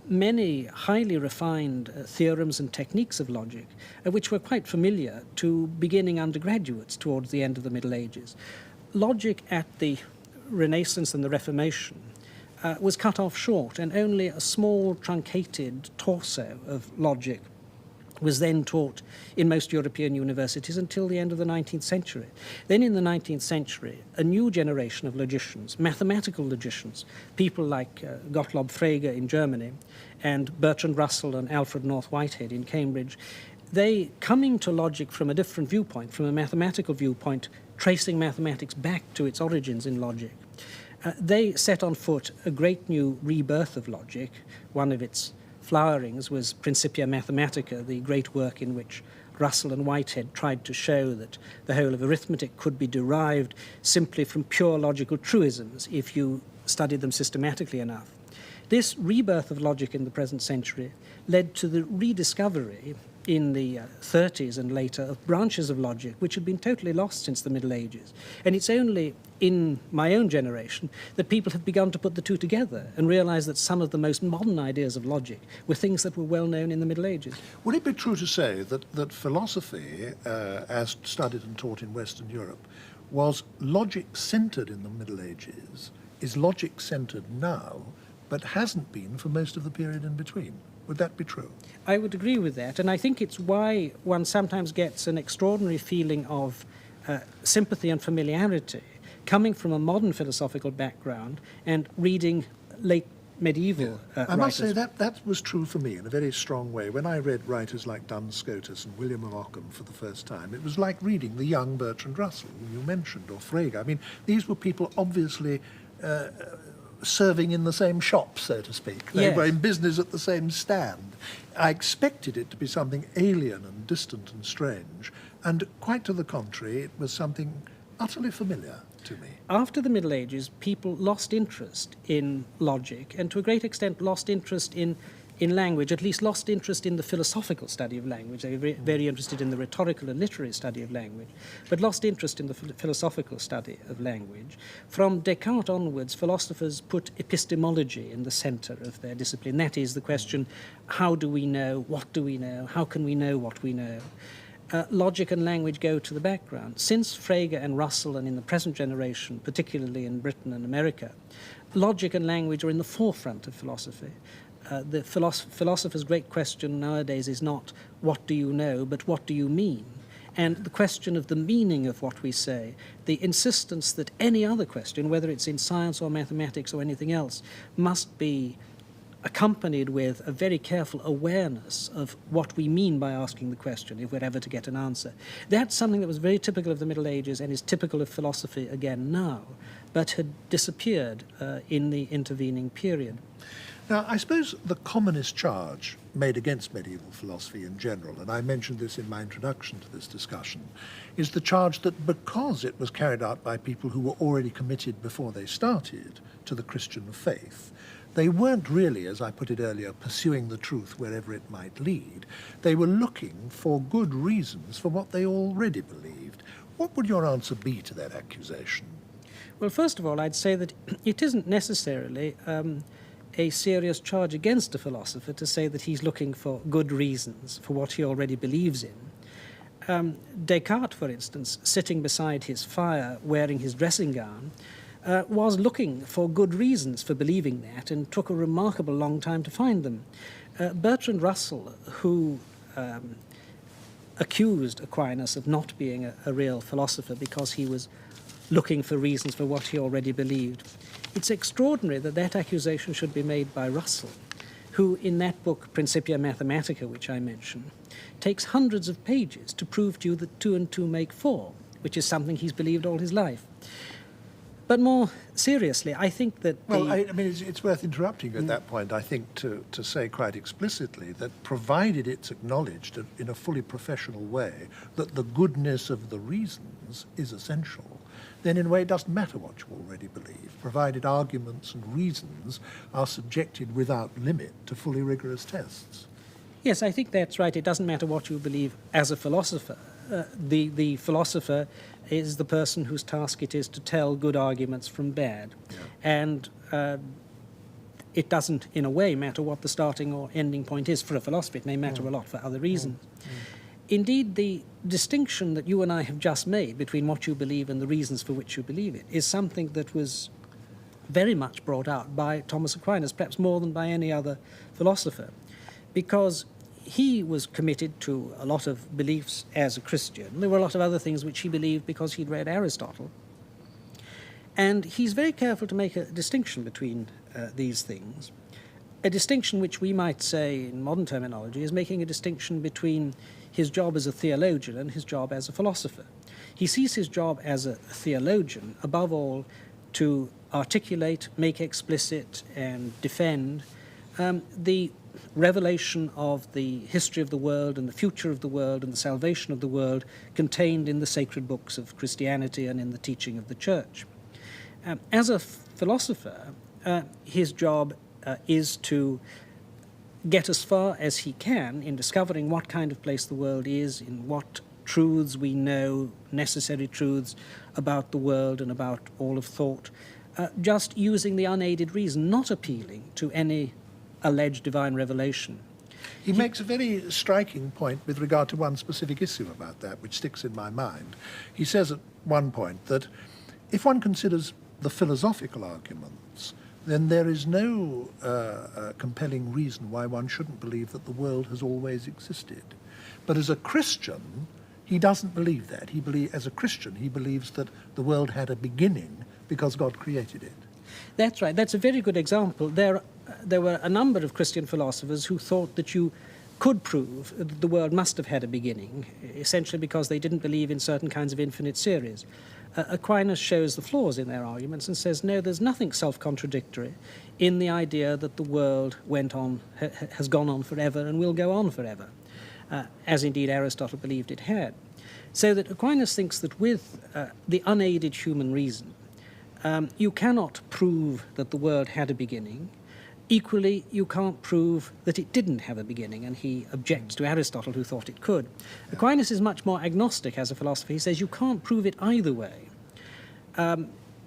many highly refined theorems and techniques of logic, which were quite familiar to beginning undergraduates towards the end of the Middle Ages. Logic at the Renaissance and the Reformation was cut off short, and only a small truncated torso of logic was then taught in most European universities until the end of the 19th century. Then in the 19th century, a new generation of logicians, mathematical logicians, people like Gottlob Frege in Germany and Bertrand Russell and Alfred North Whitehead in Cambridge, they, coming to logic from a different viewpoint, from a mathematical viewpoint, tracing mathematics back to its origins in logic, they set on foot a great new rebirth of logic. One of its flowerings was Principia Mathematica, the great work in which Russell and Whitehead tried to show that the whole of arithmetic could be derived simply from pure logical truisms if you studied them systematically enough. This rebirth of logic in the present century led to the rediscovery in the 30s and later of branches of logic which had been totally lost since the Middle Ages. And it's only in my own generation that people have begun to put the two together and realize that some of the most modern ideas of logic were things that were well known in the Middle Ages. Would it be true to say that philosophy, as studied and taught in Western Europe, was logic-centred in the Middle Ages, is logic-centred now, but hasn't been for most of the period in between? Would that be true? I would agree with that, and I think it's why one sometimes gets an extraordinary feeling of sympathy and familiarity coming from a modern philosophical background and reading late medieval I must say that was true for me in a very strong way. When I read writers like Duns Scotus and William of Ockham for the first time, it was like reading the young Bertrand Russell, whom you mentioned, or Frege. I mean, these were people obviously serving in the same shop, so to speak. They were in business at the same stand. I expected it to be something alien and distant and strange, and quite to the contrary, it was something utterly familiar to me. After the Middle Ages, people lost interest in logic, and to a great extent lost interest in language, at least lost interest in the philosophical study of language. They were very interested in the rhetorical and literary study of language, but lost interest in the philosophical study of language. From Descartes onwards, philosophers put epistemology in the center of their discipline. That is the question, how do we know, what do we know, how can we know what we know? Logic and language go to the background. Since Frege and Russell, and in the present generation, particularly in Britain and America, logic and language are in the forefront of philosophy. The philosopher's great question nowadays is not what do you know, but what do you mean? And the question of the meaning of what we say, the insistence that any other question, whether it's in science or mathematics or anything else, must be accompanied with a very careful awareness of what we mean by asking the question, if we're ever to get an answer. That's something that was very typical of the Middle Ages and is typical of philosophy again now, but had disappeared in the intervening period. Now, I suppose the commonest charge made against medieval philosophy in general, and I mentioned this in my introduction to this discussion, is the charge that because it was carried out by people who were already committed before they started to the Christian faith, they weren't really, as I put it earlier, pursuing the truth wherever it might lead. They were looking for good reasons for what they already believed. What would your answer be to that accusation? Well, first of all, I'd say that it isn't necessarily a serious charge against a philosopher to say that he's looking for good reasons for what he already believes in. Descartes, for instance, sitting beside his fire wearing his dressing gown, was looking for good reasons for believing that and took a remarkable long time to find them. Bertrand Russell, who accused Aquinas of not being a real philosopher because he was looking for reasons for what he already believed, it's extraordinary that that accusation should be made by Russell, who in that book, Principia Mathematica, which I mentioned, takes hundreds of pages to prove to you that 2 and 2 make 4, which is something he's believed all his life. But more seriously, I think that Well, I mean, it's worth interrupting you at that point, I think, to say quite explicitly that provided it's acknowledged in a fully professional way that the goodness of the reasons is essential, then in a way it doesn't matter what you already believe, provided arguments and reasons are subjected without limit to fully rigorous tests. Yes, I think that's right. It doesn't matter what you believe as a philosopher. The philosopher is the person whose task it is to tell good arguments from bad. Yeah. And it doesn't, in a way, matter what the starting or ending point is. For a philosopher, it may matter a lot for other reasons. Indeed, the distinction that you and I have just made between what you believe and the reasons for which you believe it is something that was very much brought out by Thomas Aquinas, perhaps more than by any other philosopher, because he was committed to a lot of beliefs as a Christian. There were a lot of other things which he believed because he'd read Aristotle. And he's very careful to make a distinction between these things, a distinction which we might say in modern terminology is making a distinction between his job as a theologian and his job as a philosopher. He sees his job as a theologian, above all, to articulate, make explicit, and defend the revelation of the history of the world and the future of the world and the salvation of the world contained in the sacred books of Christianity and in the teaching of the Church. As a philosopher, his job is to get as far as he can in discovering what kind of place the world is, in what truths we know, necessary truths about the world and about all of thought, just using the unaided reason, not appealing to any alleged divine revelation. He makes a very striking point with regard to one specific issue about that, which sticks in my mind. He says at one point that if one considers the philosophical arguments, then there is no compelling reason why one shouldn't believe that the world has always existed. But as a Christian, he doesn't believe that. As a Christian, he believes that the world had a beginning because God created it. That's right. That's a very good example. There were a number of Christian philosophers who thought that you could prove that the world must have had a beginning, essentially because they didn't believe in certain kinds of infinite series. Aquinas shows the flaws in their arguments and says, no, there's nothing self-contradictory in the idea that the world has gone on forever and will go on forever, as indeed Aristotle believed it had. So that Aquinas thinks that with the unaided human reason, you cannot prove that the world had a beginning. Equally, you can't prove that it didn't have a beginning, and he objects to Aristotle, who thought it could. Aquinas is much more agnostic as a philosopher. He says you can't prove it either way.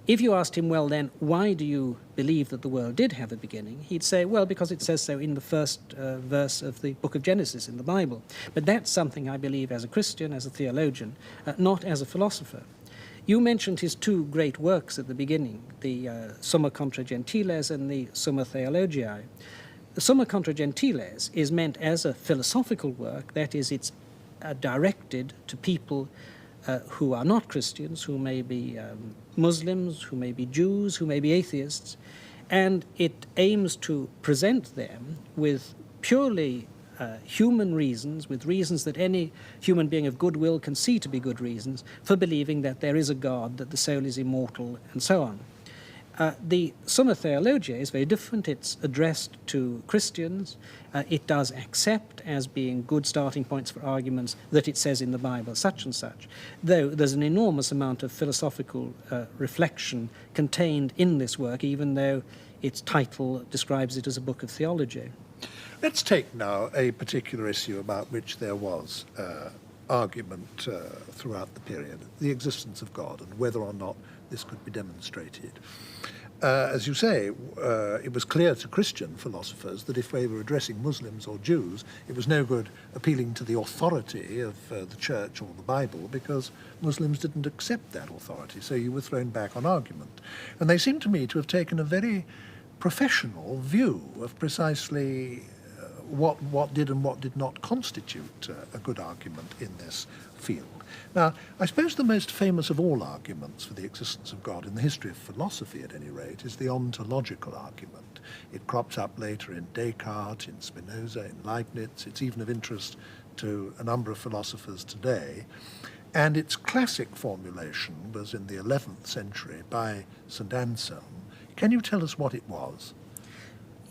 If you asked him, well then, why do you believe that the world did have a beginning? He'd say, well, because it says so in the first verse of the book of Genesis in the Bible. But that's something I believe as a Christian, as a theologian, not as a philosopher. You mentioned his two great works at the beginning, the Summa Contra Gentiles and the Summa Theologiae. The Summa Contra Gentiles is meant as a philosophical work, that is, it's directed to people who are not Christians, who may be Muslims, who may be Jews, who may be atheists, and it aims to present them with purely human reasons, with reasons that any human being of goodwill can see to be good reasons for believing that there is a God, that the soul is immortal, and so on. The Summa Theologiae is very different. It's addressed to Christians. It does accept as being good starting points for arguments that it says in the Bible such and such, though there's an enormous amount of philosophical reflection contained in this work, even though its title describes it as a book of theology. Let's take now a particular issue about which there was argument throughout the period, the existence of God and whether or not this could be demonstrated. As you say, it was clear to Christian philosophers that if they were addressing Muslims or Jews, it was no good appealing to the authority of the Church or the Bible, because Muslims didn't accept that authority, so you were thrown back on argument. And they seem to me to have taken a very professional view of precisely what did and what did not constitute a good argument in this field. Now, I suppose the most famous of all arguments for the existence of God, in the history of philosophy at any rate, is the ontological argument. It crops up later in Descartes, in Spinoza, in Leibniz. It's even of interest to a number of philosophers today. And its classic formulation was in the 11th century by St. Anselm. Can you tell us what it was?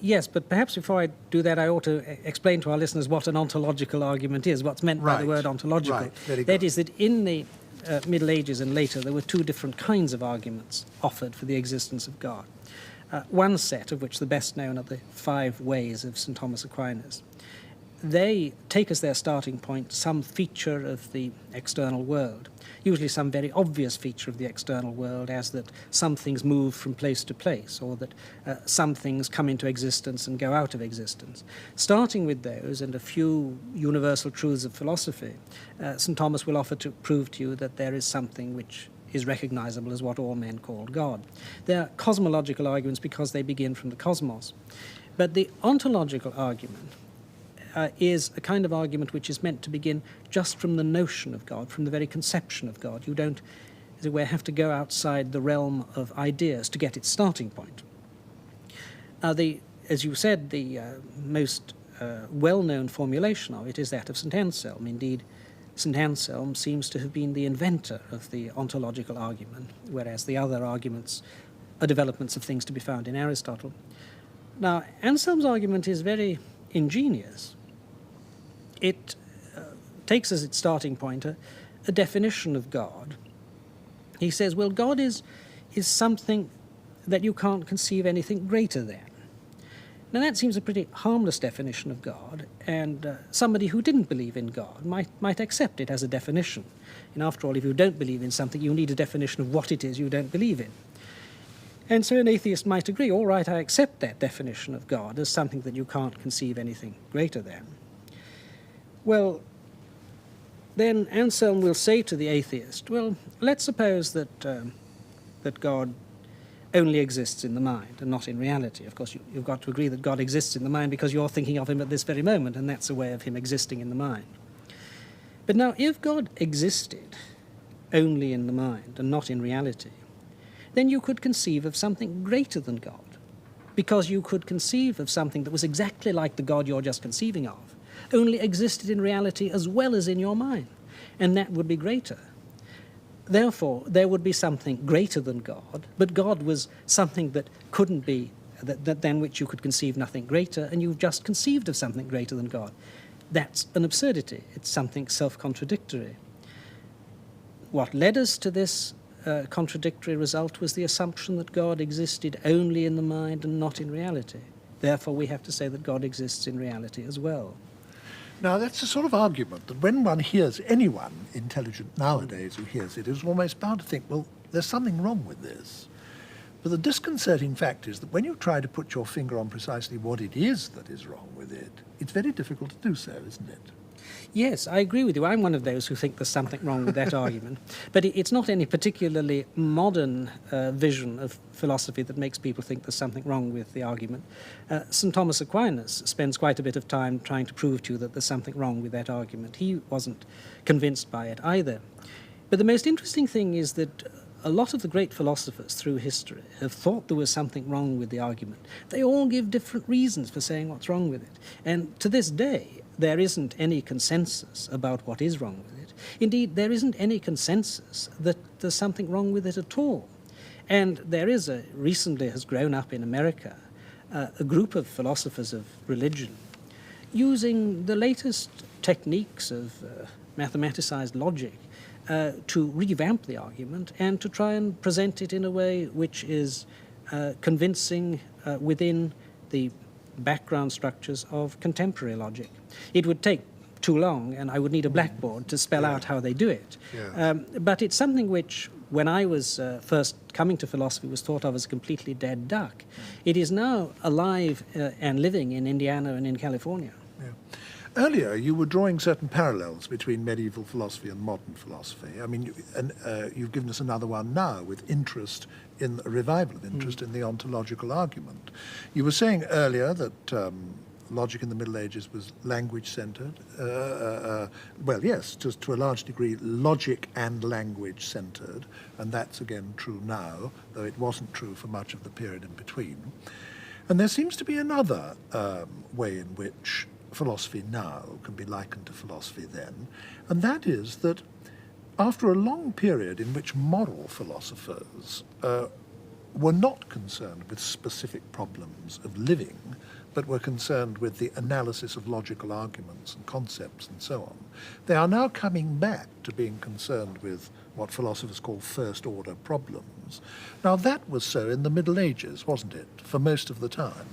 Yes, but perhaps before I do that, I ought to explain to our listeners what an ontological argument is, what's meant by the word ontological. Right, very good. That is that in the Middle Ages and later, there were two different kinds of arguments offered for the existence of God. One set, of which the best known are the 5 ways of St. Thomas Aquinas. they take as their starting point some feature of the external world, usually some very obvious feature of the external world, as that some things move from place to place, or that some things come into existence and go out of existence. Starting with those and a few universal truths of philosophy, St. Thomas will offer to prove to you that there is something which is recognizable as what all men call God. They're cosmological arguments because they begin from the cosmos. But the ontological argument is a kind of argument which is meant to begin just from the notion of God, from the very conception of God. You don't, as it were, have to go outside the realm of ideas to get its starting point. As you said, the most well-known formulation of it is that of St. Anselm. Indeed, St. Anselm seems to have been the inventor of the ontological argument, whereas the other arguments are developments of things to be found in Aristotle. Now, Anselm's argument is very ingenious. It takes as its starting point a definition of God. He says, well, God is something that you can't conceive anything greater than. Now, that seems a pretty harmless definition of God, and somebody who didn't believe in God might accept it as a definition. And after all, if you don't believe in something, you need a definition of what it is you don't believe in. And so an atheist might agree, all right, I accept that definition of God as something that you can't conceive anything greater than. Well, then Anselm will say to the atheist, well, let's suppose that God only exists in the mind and not in reality. Of course, you've got to agree that God exists in the mind because you're thinking of him at this very moment, and that's a way of him existing in the mind. But now, if God existed only in the mind and not in reality, then you could conceive of something greater than God, because you could conceive of something that was exactly like the God you're just conceiving of, only existed in reality as well as in your mind, and that would be greater. Therefore, there would be something greater than God, but God was something that couldn't be, than which you could conceive nothing greater, and you've just conceived of something greater than God. That's an absurdity. It's something self-contradictory. What led us to this contradictory result was the assumption that God existed only in the mind and not in reality. Therefore, we have to say that God exists in reality as well. Now, that's a sort of argument that when one hears anyone intelligent nowadays who hears it is almost bound to think, well, there's something wrong with this. But the disconcerting fact is that when you try to put your finger on precisely what it is that is wrong with it, it's very difficult to do so, isn't it? Yes, I agree with you. I'm one of those who think there's something wrong with that argument. But it's not any particularly modern vision of philosophy that makes people think there's something wrong with the argument. St. Thomas Aquinas spends quite a bit of time trying to prove to you that there's something wrong with that argument. He wasn't convinced by it either. But the most interesting thing is that a lot of the great philosophers through history have thought there was something wrong with the argument. They all give different reasons for saying what's wrong with it. And to this day, there isn't any consensus about what is wrong with it. Indeed, there isn't any consensus that there's something wrong with it at all. And there is recently has grown up in America, a group of philosophers of religion using the latest techniques of mathematicized logic to revamp the argument and to try and present it in a way which is convincing within the background structures of contemporary logic. It would take too long, and I would need a blackboard to spell out how they do it. Yeah. But it's something which, when I was first coming to philosophy, was thought of as a completely dead duck. It is now alive and living in Indiana and in California. Yeah. Earlier, you were drawing certain parallels between medieval philosophy and modern philosophy. I mean, you've given us another one now with interest in a revival of interest in the ontological argument. You were saying earlier that logic in the Middle Ages was language-centered. Well, yes, just to a large degree, logic and language-centered, and that's again true now, though it wasn't true for much of the period in between. And there seems to be another way in which philosophy now can be likened to philosophy then, and that is that after a long period in which moral philosophers were not concerned with specific problems of living, but were concerned with the analysis of logical arguments and concepts and so on, they are now coming back to being concerned with what philosophers call first-order problems. Now, that was so in the Middle Ages, wasn't it, for most of the time?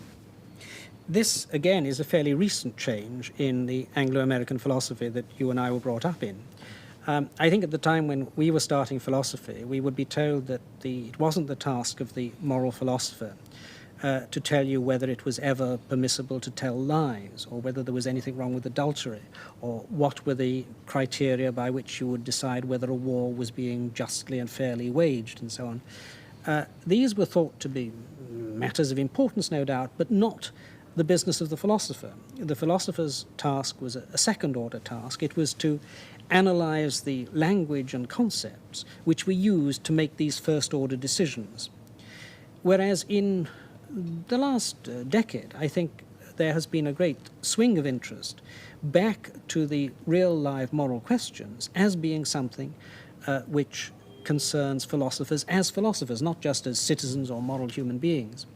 This, again, is a fairly recent change in the Anglo-American philosophy that you and I were brought up in. I think at the time when we were starting philosophy, we would be told that it wasn't the task of the moral philosopher to tell you whether it was ever permissible to tell lies, or whether there was anything wrong with adultery, or what were the criteria by which you would decide whether a war was being justly and fairly waged, and so on. These were thought to be matters of importance, no doubt, but not the business of the philosopher. The philosopher's task was a second-order task. It was to analyze the language and concepts which we used to make these first-order decisions. Whereas in the last decade, I think there has been a great swing of interest back to the real live moral questions as being something which concerns philosophers as philosophers, not just as citizens or moral human beings.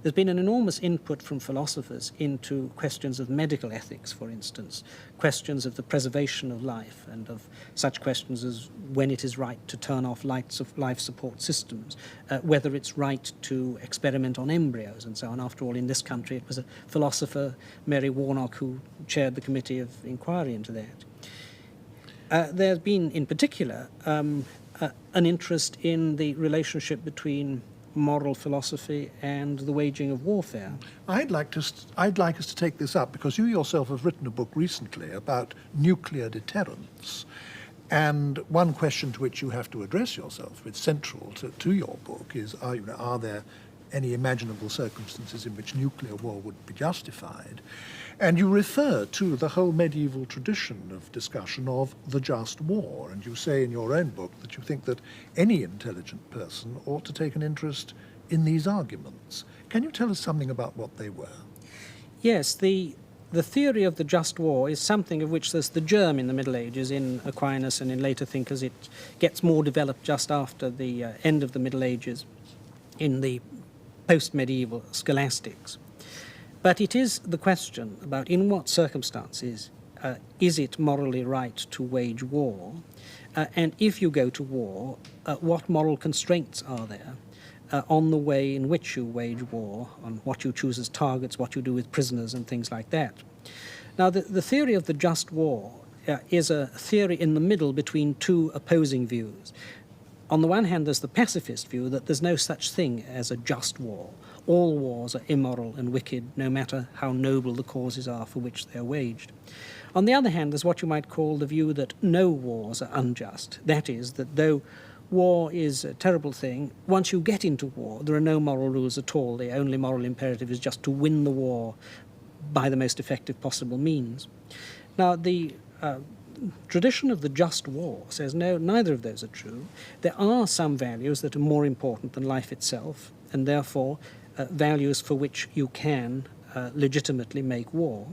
There's been an enormous input from philosophers into questions of medical ethics, for instance, questions of the preservation of life, and of such questions as when it is right to turn off life support systems, whether it's right to experiment on embryos, and so on. After all, in this country, it was a philosopher, Mary Warnock, who chaired the committee of inquiry into that. There's been, in particular, an interest in the relationship between moral philosophy and the waging of warfare. I'd like us to take this up because you yourself have written a book recently about nuclear deterrence, and one question to which you have to address yourself, it's central to your book, is are there any imaginable circumstances in which nuclear war would be justified? And you refer to the whole medieval tradition of discussion of the just war, and you say in your own book that you think that any intelligent person ought to take an interest in these arguments. Can you tell us something about what they were? Yes, the theory of the just war is something of which there's the germ in the Middle Ages, in Aquinas and in later thinkers. It gets more developed just after the end of the Middle Ages in the post-medieval scholastics. But it is the question about in what circumstances is it morally right to wage war, and if you go to war, what moral constraints are there on the way in which you wage war, on what you choose as targets, what you do with prisoners and things like that. Now, the theory of the just war is a theory in the middle between two opposing views. On the one hand, there's the pacifist view that there's no such thing as a just war. All wars are immoral and wicked, no matter how noble the causes are for which they're waged. On the other hand, there's what you might call the view that no wars are unjust. That is, that though war is a terrible thing, once you get into war, there are no moral rules at all. The only moral imperative is just to win the war by the most effective possible means. Now, the tradition of the just war says no, neither of those are true. There are some values that are more important than life itself, and therefore values for which you can legitimately make war.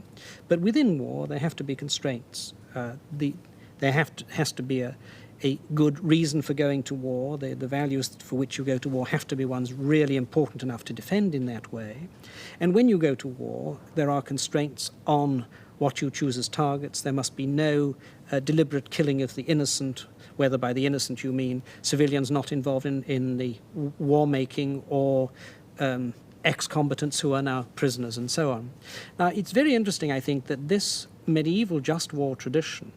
But within war, there have to be constraints. There has to be a good reason for going to war. The values for which you go to war have to be ones really important enough to defend in that way. And when you go to war, there are constraints on what you choose as targets. There must be no deliberate killing of the innocent, whether by the innocent you mean civilians not involved in the war-making, or ex-combatants who are now prisoners, and so on. Now, it's very interesting, I think, that this medieval just war tradition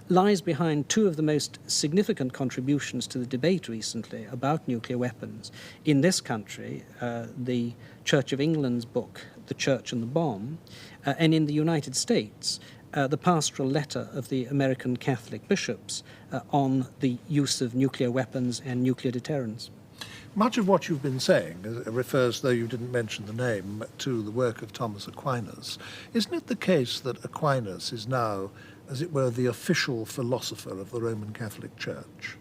lies behind two of the most significant contributions to the debate recently about nuclear weapons. In this country, the Church of England's book, The Church and the Bomb, and in the United States, the pastoral letter of the American Catholic bishops on the use of nuclear weapons and nuclear deterrence. Much of what you've been saying refers, though you didn't mention the name, to the work of Thomas Aquinas. Isn't it the case that Aquinas is now, as it were, the official philosopher of the Roman Catholic Church?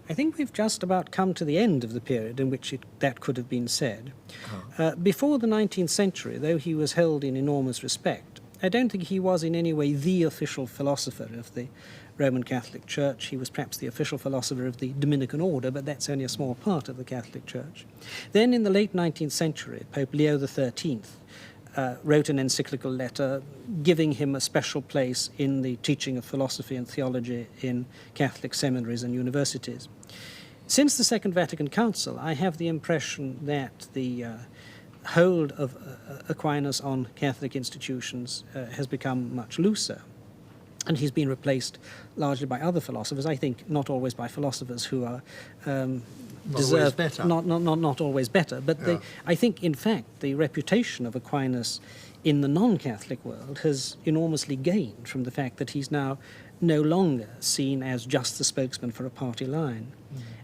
I think we've just about come to the end of the period in which that could have been said. Before the 19th century, though he was held in enormous respect, I don't think he was in any way the official philosopher of the Roman Catholic Church. He was perhaps the official philosopher of the Dominican order, but that's only a small part of the Catholic Church. Then in the late 19th century, Pope Leo XIII wrote an encyclical letter giving him a special place in the teaching of philosophy and theology in Catholic seminaries and universities. Since the Second Vatican Council, I have the impression that the hold of Aquinas on Catholic institutions has become much looser. And he's been replaced largely by other philosophers, I think not always by philosophers who are deserve not always better. But I think, in fact, the reputation of Aquinas in the non-Catholic world has enormously gained from the fact that he's now no longer seen as just the spokesman for a party line.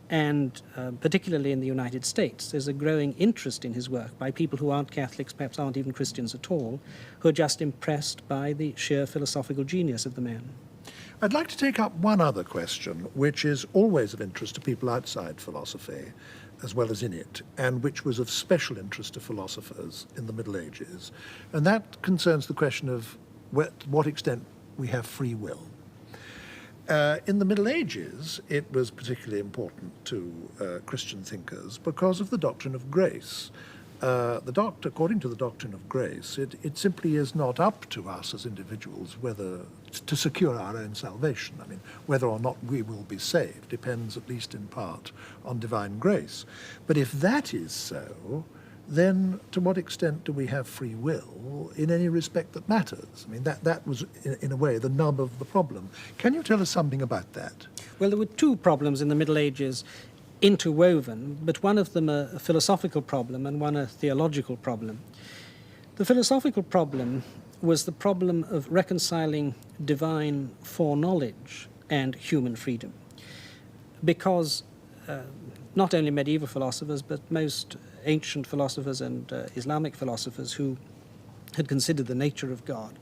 And particularly in the United States, there's a growing interest in his work by people who aren't Catholics, perhaps aren't even Christians at all, who are just impressed by the sheer philosophical genius of the man. I'd like to take up one other question, which is always of interest to people outside philosophy, as well as in it, and which was of special interest to philosophers in the Middle Ages. And that concerns the question of to what extent we have free will. In the Middle Ages, it was particularly important to Christian thinkers because of the doctrine of grace. According to the doctrine of grace, it simply is not up to us as individuals whether to secure our own salvation. I mean, whether or not we will be saved depends, at least in part, on divine grace. But if that is so, then to what extent do we have free will in any respect that matters? I mean, that was, in a way, the nub of the problem. Can you tell us something about that? Well, there were two problems in the Middle Ages interwoven, but one of them a philosophical problem and one a theological problem. The philosophical problem was the problem of reconciling divine foreknowledge and human freedom. Because not only medieval philosophers, but most ancient philosophers and Islamic philosophers who had considered the nature of God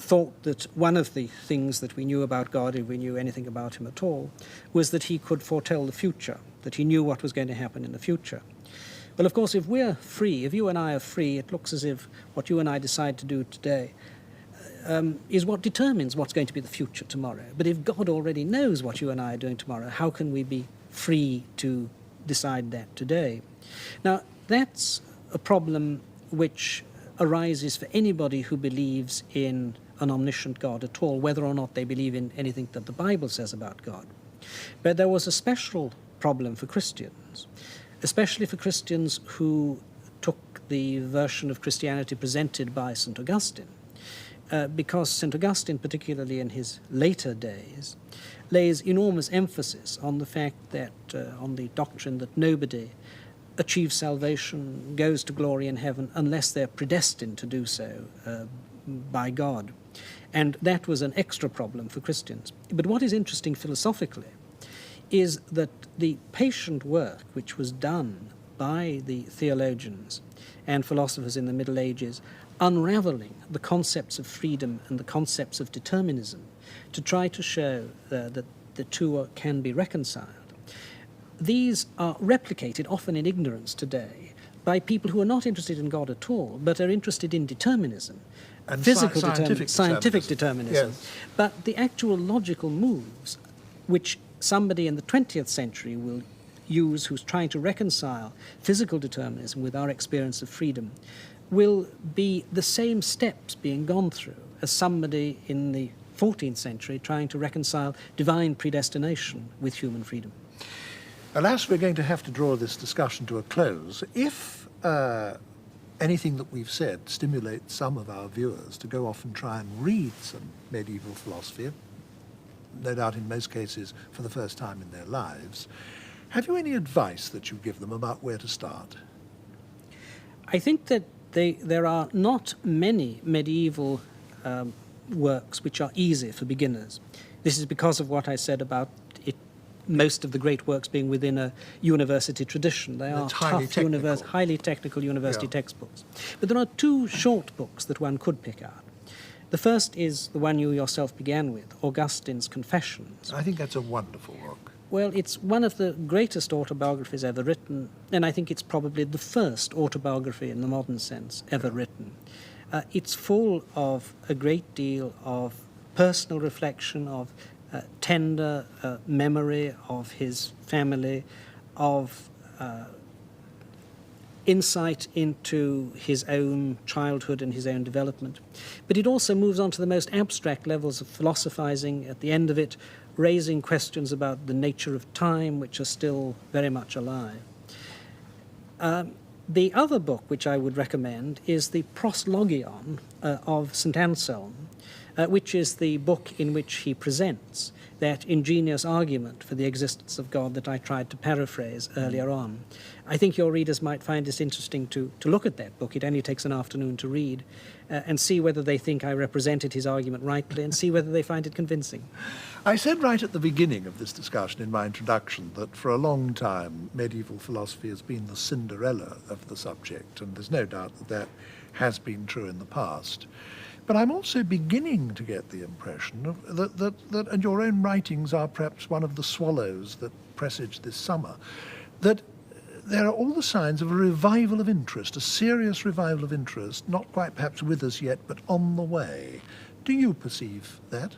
thought that one of the things that we knew about God, if we knew anything about him at all, was that he could foretell the future, that he knew what was going to happen in the future. Well, of course, if we're free, if you and I are free, it looks as if what you and I decide to do today is what determines what's going to be the future tomorrow. But if God already knows what you and I are doing tomorrow, how can we be free to decide that today? Now, that's a problem which arises for anybody who believes in an omniscient God at all, whether or not they believe in anything that the Bible says about God. But there was a special problem for Christians, especially for Christians who took the version of Christianity presented by St. Augustine, because St. Augustine, particularly in his later days, lays enormous emphasis on the fact that, on the doctrine that nobody achieves salvation, goes to glory in heaven, unless they're predestined to do so by God. And that was an extra problem for Christians. But what is interesting philosophically is that the patient work which was done by the theologians and philosophers in the Middle Ages, unraveling the concepts of freedom and the concepts of determinism, to try to show that the two can be reconciled. These are replicated, often in ignorance today, by people who are not interested in God at all, but are interested in determinism, and physical scientific determinism. Yes. But the actual logical moves, which somebody in the 20th century will use who's trying to reconcile physical determinism with our experience of freedom, will be the same steps being gone through as somebody in the 14th century trying to reconcile divine predestination with human freedom. Alas, we're going to have to draw this discussion to a close. If anything that we've said stimulates some of our viewers to go off and try and read some medieval philosophy, no doubt in most cases for the first time in their lives, have you any advice that you give them about where to start? I think that there are not many medieval works which are easy for beginners. This is because of what I said about it, most of the great works being within a university tradition. They are tough, highly technical university textbooks. But there are two short books that one could pick out. The first is the one you yourself began with, Augustine's Confessions. I think that's a wonderful book. Well, it's one of the greatest autobiographies ever written, and I think it's probably the first autobiography in the modern sense ever written. It's full of a great deal of personal reflection, of tender memory of his family, of insight into his own childhood and his own development. But it also moves on to the most abstract levels of philosophizing at the end of it, raising questions about the nature of time, which are still very much alive. The other book which I would recommend is the Proslogion of St. Anselm, which is the book in which he presents that ingenious argument for the existence of God that I tried to paraphrase earlier on. I think your readers might find it interesting to look at that book. It only takes an afternoon to read, and see whether they think I represented his argument rightly and see whether they find it convincing. I said right at the beginning of this discussion in my introduction that for a long time medieval philosophy has been the Cinderella of the subject, and there's no doubt that that has been true in the past. But I'm also beginning to get the impression that and your own writings are perhaps one of the swallows that presage this summer, that there are all the signs of a revival of interest, a serious revival of interest, not quite perhaps with us yet, but on the way. Do you perceive that?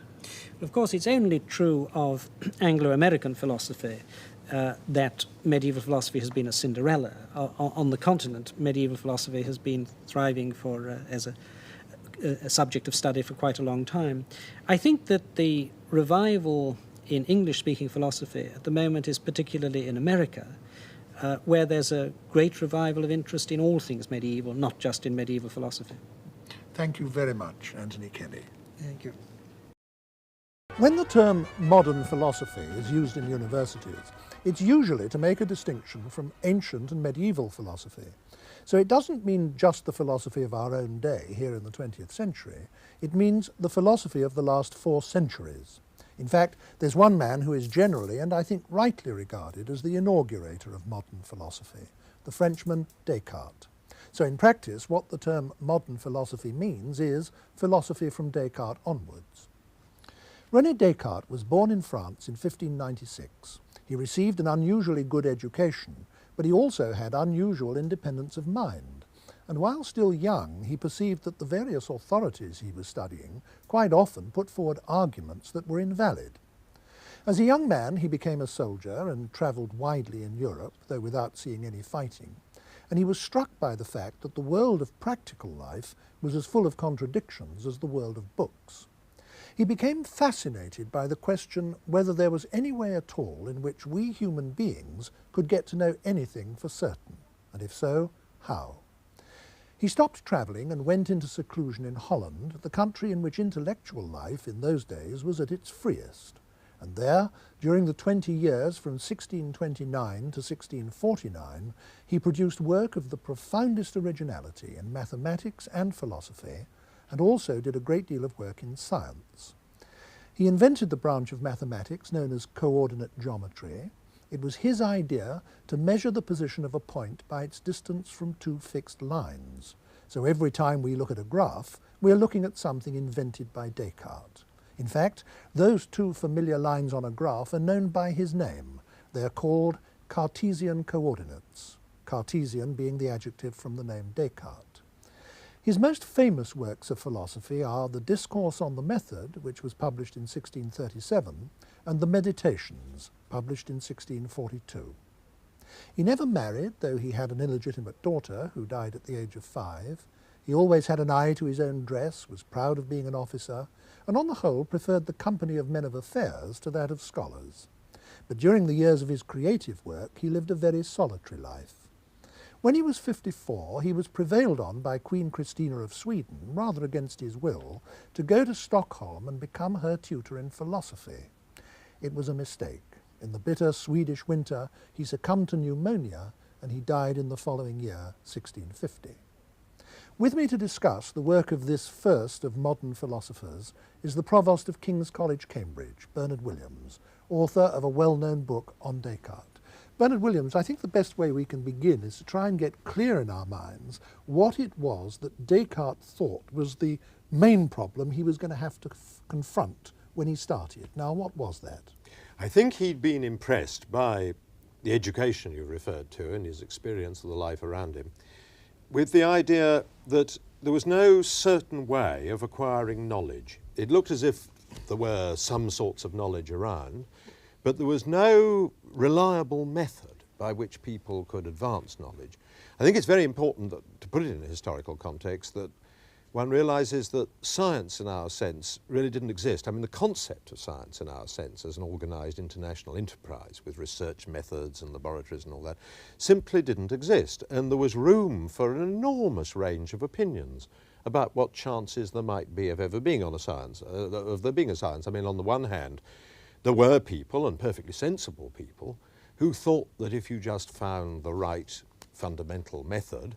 Of course, it's only true of Anglo-American philosophy that medieval philosophy has been a Cinderella. On the continent, medieval philosophy has been thriving as a subject of study for quite a long time. I think that the revival in English-speaking philosophy at the moment is particularly in America, where there's a great revival of interest in all things medieval, not just in medieval philosophy. Thank you very much, Anthony Kelly. Thank you. When the term modern philosophy is used in universities, it's usually to make a distinction from ancient and medieval philosophy. So it doesn't mean just the philosophy of our own day here in the 20th century. It means the philosophy of the last 4 centuries. In fact, there's one man who is generally, and I think rightly, regarded as the inaugurator of modern philosophy, the Frenchman Descartes. So in practice, what the term modern philosophy means is philosophy from Descartes onwards. René Descartes was born in France in 1596. He received an unusually good education, but he also had unusual independence of mind. And while still young, he perceived that the various authorities he was studying quite often put forward arguments that were invalid. As a young man, he became a soldier and travelled widely in Europe, though without seeing any fighting. And he was struck by the fact that the world of practical life was as full of contradictions as the world of books. He became fascinated by the question whether there was any way at all in which we human beings could get to know anything for certain, and if so, how. He stopped travelling and went into seclusion in Holland, the country in which intellectual life in those days was at its freest. And there, during the 20 years from 1629 to 1649, he produced work of the profoundest originality in mathematics and philosophy, and also did a great deal of work in science. He invented the branch of mathematics known as coordinate geometry. It was his idea to measure the position of a point by its distance from 2 fixed lines. So every time we look at a graph, we are looking at something invented by Descartes. In fact, those 2 familiar lines on a graph are known by his name. They are called Cartesian coordinates, Cartesian being the adjective from the name Descartes. His most famous works of philosophy are the Discourse on the Method, which was published in 1637, and the Meditations, published in 1642. He never married, though he had an illegitimate daughter who died at the age of 5. He always had an eye to his own dress, was proud of being an officer, and on the whole preferred the company of men of affairs to that of scholars. But during the years of his creative work, he lived a very solitary life. When he was 54, he was prevailed on by Queen Christina of Sweden, rather against his will, to go to Stockholm and become her tutor in philosophy. It was a mistake. In the bitter Swedish winter, he succumbed to pneumonia, and he died in the following year, 1650. With me to discuss the work of this first of modern philosophers is the Provost of King's College, Cambridge, Bernard Williams, author of a well-known book on Descartes. Bernard Williams, I think the best way we can begin is to try and get clear in our minds what it was that Descartes thought was the main problem he was going to have to confront when he started. Now, what was that? I think he'd been impressed by the education you referred to and his experience of the life around him, with the idea that there was no certain way of acquiring knowledge. It looked as if there were some sorts of knowledge around, but there was no reliable method by which people could advance knowledge. I think it's very important to put it in a historical context that one realises that science in our sense really didn't exist. I mean, the concept of science in our sense as an organised international enterprise with research methods and laboratories and all that simply didn't exist. And there was room for an enormous range of opinions about what chances there might be of ever being on a science, of there being a science. I mean, on the one hand, there were people, and perfectly sensible people, who thought that if you just found the right fundamental method,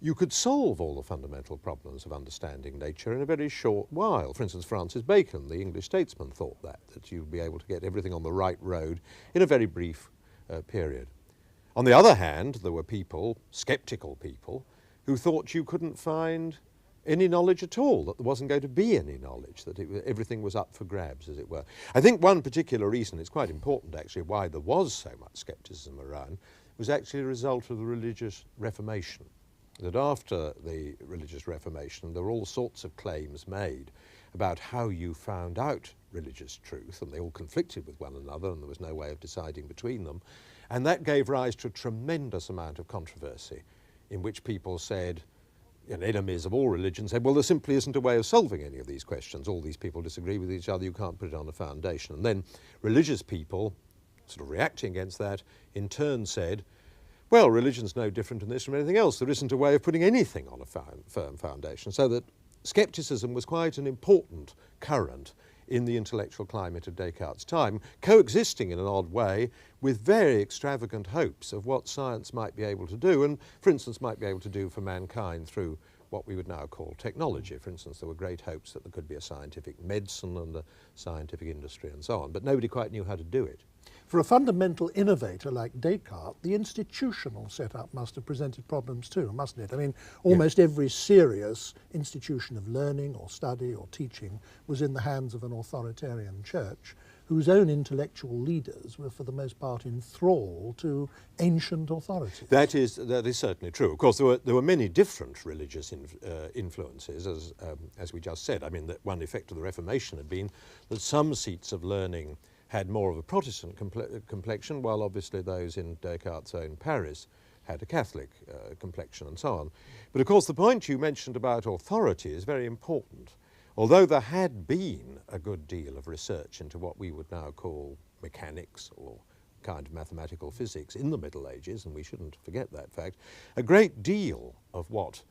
you could solve all the fundamental problems of understanding nature in a very short while. For instance, Francis Bacon, the English statesman, thought that you'd be able to get everything on the right road in a very brief period. On the other hand, there were people, sceptical people, who thought you couldn't find any knowledge at all, that there wasn't going to be any knowledge, that everything was up for grabs, as it were. I think one particular reason, it's quite important actually, why there was so much scepticism around, was actually a result of the religious Reformation. That after the religious Reformation, there were all sorts of claims made about how you found out religious truth, and they all conflicted with one another, and there was no way of deciding between them. And that gave rise to a tremendous amount of controversy, in which people said, and enemies of all religions said, well, there simply isn't a way of solving any of these questions. All these people disagree with each other, you can't put it on a foundation. And then religious people, sort of reacting against that, in turn said, well, religion's no different in this from anything else. There isn't a way of putting anything on a firm foundation. So that scepticism was quite an important current in the intellectual climate of Descartes' time, coexisting in an odd way with very extravagant hopes of what science might be able to do, and, for instance, might be able to do for mankind through what we would now call technology. For instance, there were great hopes that there could be a scientific medicine and a scientific industry and so on, but nobody quite knew how to do it. For a fundamental innovator like Descartes, the institutional setup must have presented problems too, mustn't it? I mean, almost every serious institution of learning or study or teaching was in the hands of an authoritarian church whose own intellectual leaders were for the most part in thrall to ancient authorities. That is certainly true. Of course, there were many different religious influences, as we just said. I mean, that one effect of the Reformation had been that some seats of learning had more of a Protestant complexion, while obviously those in Descartes' own Paris had a Catholic complexion and so on. But of course the point you mentioned about authority is very important. Although there had been a good deal of research into what we would now call mechanics or kind of mathematical physics in the Middle Ages, and we shouldn't forget that fact, a great deal of what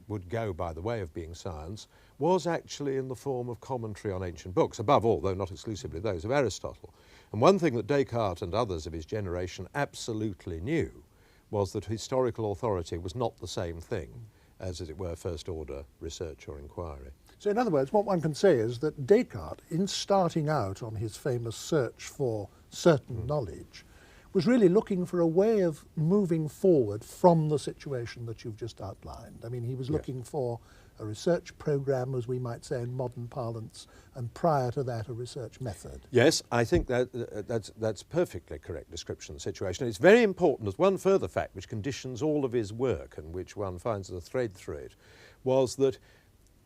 would go by the way of being science was actually in the form of commentary on ancient books, above all, though not exclusively those of Aristotle. And one thing that Descartes and others of his generation absolutely knew was that historical authority was not the same thing as it were, first-order research or inquiry. So in other words, what one can say is that Descartes, in starting out on his famous search for certain knowledge, was really looking for a way of moving forward from the situation that you've just outlined. I mean, he was looking for a research program, as we might say in modern parlance, and prior to that, a research method. Yes, I think that's perfectly correct description of the situation. It's very important, as one further fact which conditions all of his work and which one finds as a thread through it, was that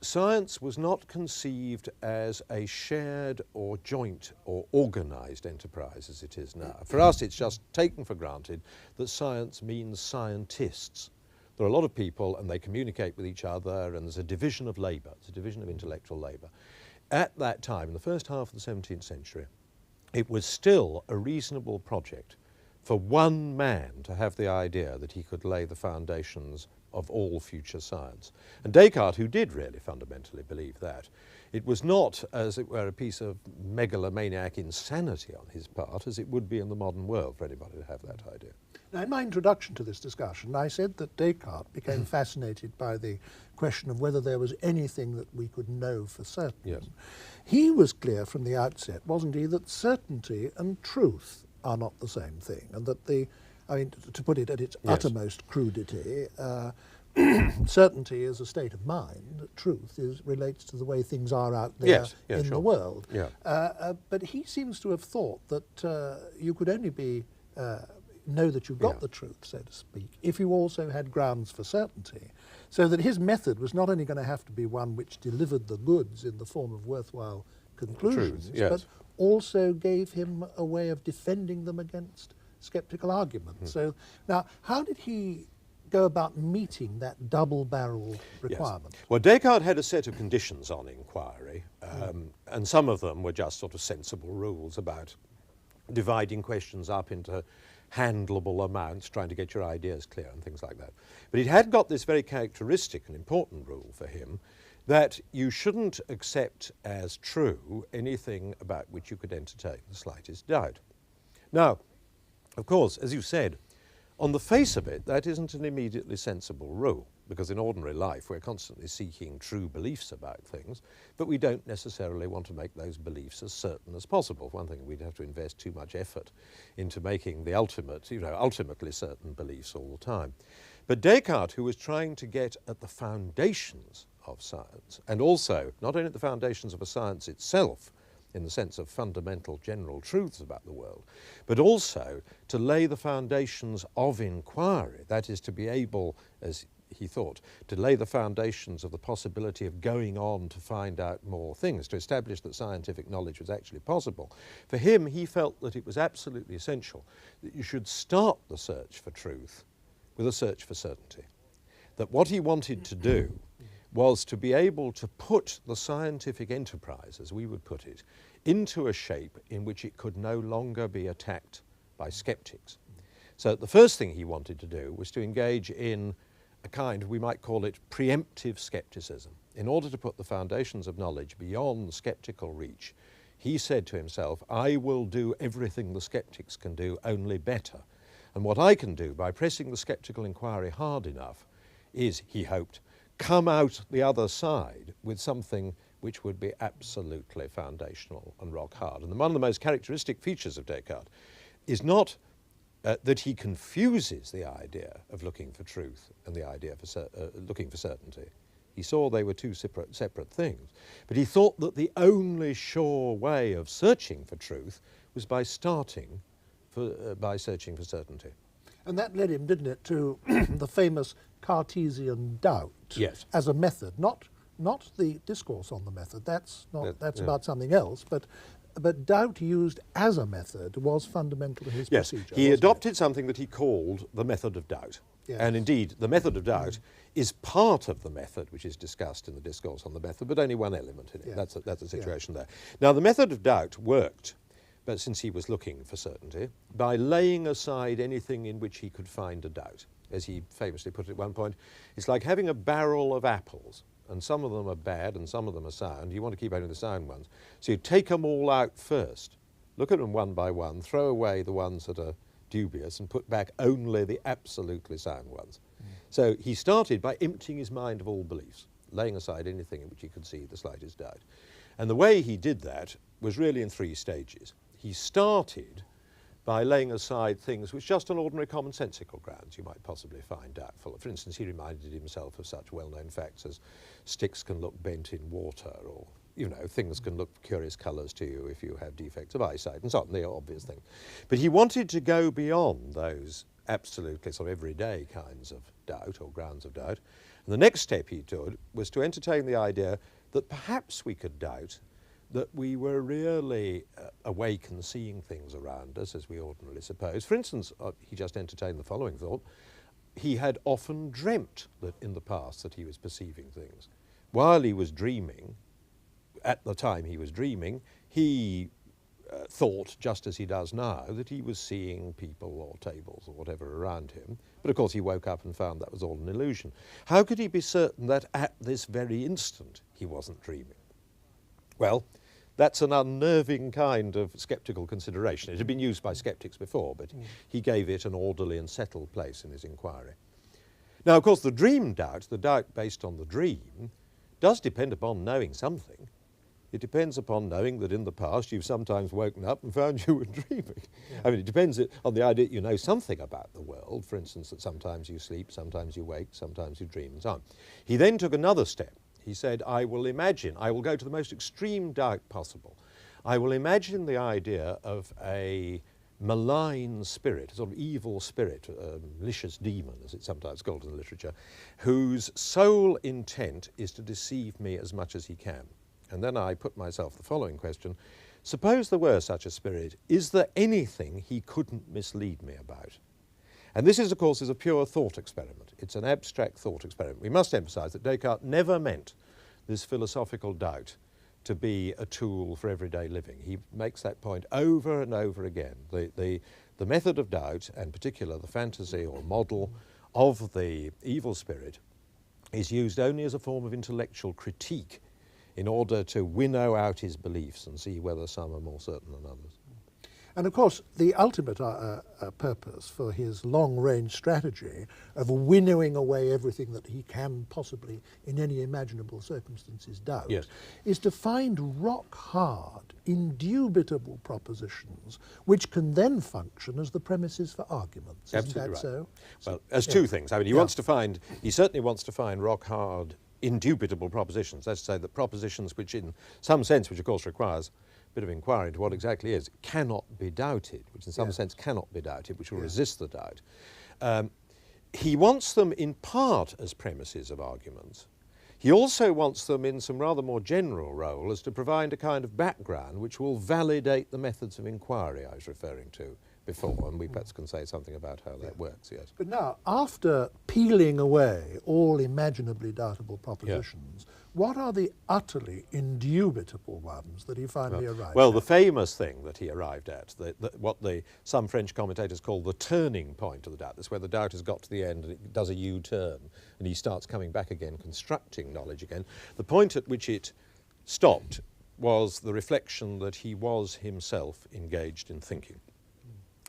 science was not conceived as a shared or joint or organised enterprise as it is now. For us, it's just taken for granted that science means scientists. There are a lot of people and they communicate with each other, and there's a division of labour, it's a division of intellectual labour. At that time, in the first half of the 17th century, it was still a reasonable project for one man to have the idea that he could lay the foundations of all future science. And Descartes, who did really fundamentally believe that, it was not, as it were, a piece of megalomaniac insanity on his part, as it would be in the modern world for anybody to have that idea. Now, in my introduction to this discussion, I said that Descartes became fascinated by the question of whether there was anything that we could know for certain. Yes. He was clear from the outset, wasn't he, that certainty and truth are not the same thing, and that to put it at its uttermost crudity, certainty is a state of mind. Truth relates to the way things are out there in the world. Yeah. But he seems to have thought that you could only know that you got the truth, so to speak, if you also had grounds for certainty. So that his method was not only going to have to be one which delivered the goods in the form of worthwhile conclusions, but also gave him a way of defending them against sceptical arguments. So now, how did he go about meeting that double-barreled requirement? Yes. Well, Descartes had a set of conditions on inquiry, and some of them were just sort of sensible rules about dividing questions up into handleable amounts, trying to get your ideas clear and things like that. But it had got this very characteristic and important rule for him that you shouldn't accept as true anything about which you could entertain the slightest doubt. Now, of course, as you said, on the face of it, that isn't an immediately sensible rule, because in ordinary life we're constantly seeking true beliefs about things, but we don't necessarily want to make those beliefs as certain as possible. For one thing, we'd have to invest too much effort into making the ultimately certain beliefs all the time. But Descartes, who was trying to get at the foundations of science, and also not only at the foundations of a science itself, in the sense of fundamental general truths about the world, but also to lay the foundations of inquiry, that is, to be able, as he thought, to lay the foundations of the possibility of going on to find out more things, to establish that scientific knowledge was actually possible. For him, he felt that it was absolutely essential that you should start the search for truth with a search for certainty. That what he wanted to do was to be able to put the scientific enterprise, as we would put it, into a shape in which it could no longer be attacked by skeptics. So the first thing he wanted to do was to engage in a kind, we might call it, preemptive skepticism. In order to put the foundations of knowledge beyond skeptical reach, he said to himself, I will do everything the skeptics can do, only better. And what I can do by pressing the skeptical inquiry hard enough is, he hoped, come out the other side with something which would be absolutely foundational and rock hard. And one of the most characteristic features of Descartes is not that he confuses the idea of looking for truth and the idea of looking for certainty. He saw they were two separate things. But he thought that the only sure way of searching for truth was by searching for certainty. And that led him, didn't it, to the famous Cartesian doubt as a method, not the discourse on the method. That's about something else. But doubt used as a method was fundamental to his procedure. He adopted something that he called the method of doubt. Yes. And indeed, the method of doubt is part of the method which is discussed in the discourse on the method, but only one element in it. Yes. That's a situation there. Now, the method of doubt worked, but since he was looking for certainty, by laying aside anything in which he could find a doubt. As he famously put it at one point, it's like having a barrel of apples, and some of them are bad and some of them are sound. You want to keep only the sound ones. So you take them all out first, look at them one by one, throw away the ones that are dubious and put back only the absolutely sound ones. So he started by emptying his mind of all beliefs, laying aside anything in which he could see the slightest doubt. And the way he did that was really in three stages. He started by laying aside things which just on ordinary commonsensical grounds you might possibly find doubtful. For instance, he reminded himself of such well-known facts as sticks can look bent in water, or, things can look curious colours to you if you have defects of eyesight, and so on, the obvious thing. But he wanted to go beyond those absolutely sort of everyday kinds of doubt or grounds of doubt. And the next step he took was to entertain the idea that perhaps we could doubt that we were really awake and seeing things around us as we ordinarily suppose. For instance, he just entertained the following thought. He had often dreamt that in the past that he was perceiving things. While he was dreaming, at the time he was dreaming, he thought, just as he does now, that he was seeing people or tables or whatever around him. But of course he woke up and found that was all an illusion. How could he be certain that at this very instant he wasn't dreaming? Well, that's an unnerving kind of sceptical consideration. It had been used by skeptics before, but he gave it an orderly and settled place in his inquiry. Now, of course, the dream doubt, the doubt based on the dream, does depend upon knowing something. It depends upon knowing that in the past you've sometimes woken up and found you were dreaming. Yeah. I mean, it depends on the idea that you know something about the world. For instance, that sometimes you sleep, sometimes you wake, sometimes you dream, and so on. He then took another step. He said, I will go to the most extreme doubt possible. I will imagine the idea of a malign spirit, a sort of evil spirit, a malicious demon, as it's sometimes called in the literature, whose sole intent is to deceive me as much as he can. And then I put myself the following question. Suppose there were such a spirit, is there anything he couldn't mislead me about? And this is, of course, a pure thought experiment. It's an abstract thought experiment. We must emphasize that Descartes never meant this philosophical doubt to be a tool for everyday living. He makes that point over and over again. The method of doubt, and particularly the fantasy or model of the evil spirit, is used only as a form of intellectual critique in order to winnow out his beliefs and see whether some are more certain than others. And of course, the ultimate purpose for his long-range strategy of winnowing away everything that he can possibly, in any imaginable circumstances, doubt, yes, is to find rock-hard, indubitable propositions which can then function as the premises for arguments. Absolutely Isn't that right. so? Well, as two things. I mean, he certainly wants to find rock-hard, indubitable propositions. That's to say that propositions which, in some sense, which of course requires bit of inquiry into what exactly is, cannot be doubted, which in some sense cannot be doubted, which will resist the doubt. He wants them in part as premises of arguments. He also wants them in some rather more general role as to provide a kind of background which will validate the methods of inquiry I was referring to before, and we perhaps can say something about how that works, yes. But now, after peeling away all imaginably doubtable propositions, what are the utterly indubitable ones that he finally arrived Well, at? the famous thing that he arrived at, what some French commentators call the turning point of the doubt, that's where the doubt has got to the end and it does a U-turn and he starts coming back again, constructing knowledge again. The point at which it stopped was the reflection that he was himself engaged in thinking.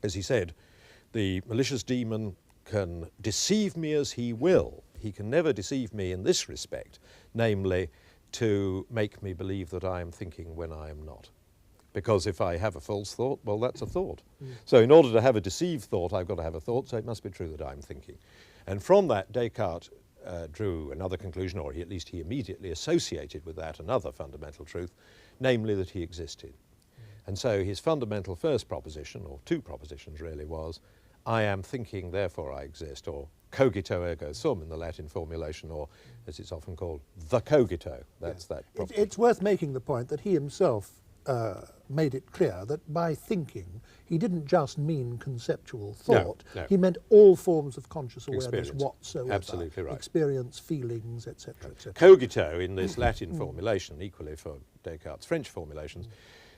As he said, the malicious demon can deceive me as he will. He can never deceive me in this respect, namely to make me believe that I am thinking when I am not. Because if I have a false thought, well, that's a thought. So in order to have a deceived thought, I've got to have a thought, so it must be true that I'm thinking. And from that, Descartes drew another conclusion, or at least he immediately associated with that another fundamental truth, namely that he existed. And so his fundamental first proposition, or two propositions really, was, I am thinking, therefore I exist, or cogito ergo sum in the Latin formulation, or as it's often called, the cogito. That's that proposition. It's worth making the point that he himself made it clear that by thinking, he didn't just mean conceptual thought. No. He meant all forms of conscious awareness Experience. whatsoever. Absolutely right. Experience, feelings, etc., etc. Cogito, in this Latin formulation, equally for Descartes' French formulations,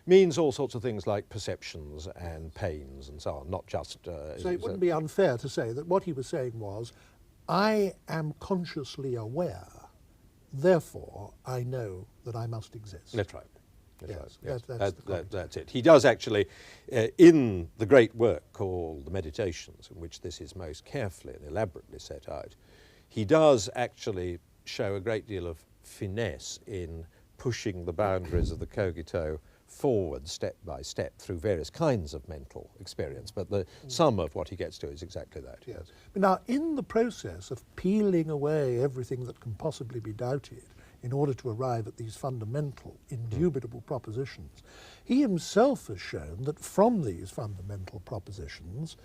means all sorts of things like perceptions and pains and so on, not just... So it wouldn't be unfair to say that what he was saying was, I am consciously aware, therefore I know that I must exist. That's right. That's it. He does actually, in the great work called The Meditations, in which this is most carefully and elaborately set out, he does actually show a great deal of finesse in pushing the boundaries of the cogito forward step by step through various kinds of mental experience, but the sum of what he gets to is exactly that. Yes. But now, in the process of peeling away everything that can possibly be doubted in order to arrive at these fundamental, indubitable propositions, he himself has shown that from these fundamental propositions,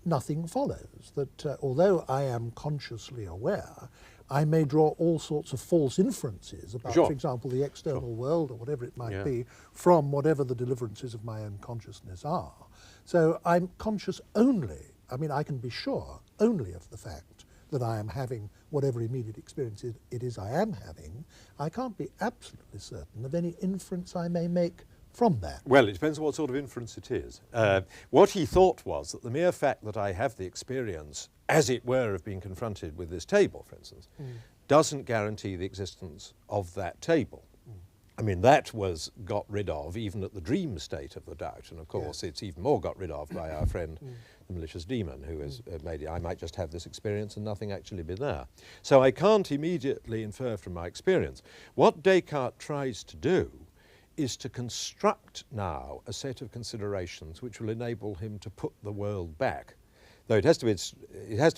nothing follows. That although I am consciously aware, I may draw all sorts of false inferences about, for example, the external world or whatever it might be, from whatever the deliverances of my own consciousness are. So I'm conscious only, I mean, I can be sure only of the fact that I am having whatever immediate experience it is I am having. I can't be absolutely certain of any inference I may make from that. Well, it depends on what sort of inference it is. What he thought was that the mere fact that I have the experience, as it were, of being confronted with this table, for instance, doesn't guarantee the existence of that table. I mean, that was got rid of even at the dream state of the doubt, and of course it's even more got rid of by our friend the malicious demon, who has made it, I might just have this experience and nothing actually be there. So I can't immediately infer from my experience. What Descartes tries to do is to construct now a set of considerations which will enable him to put the world back. Though it has to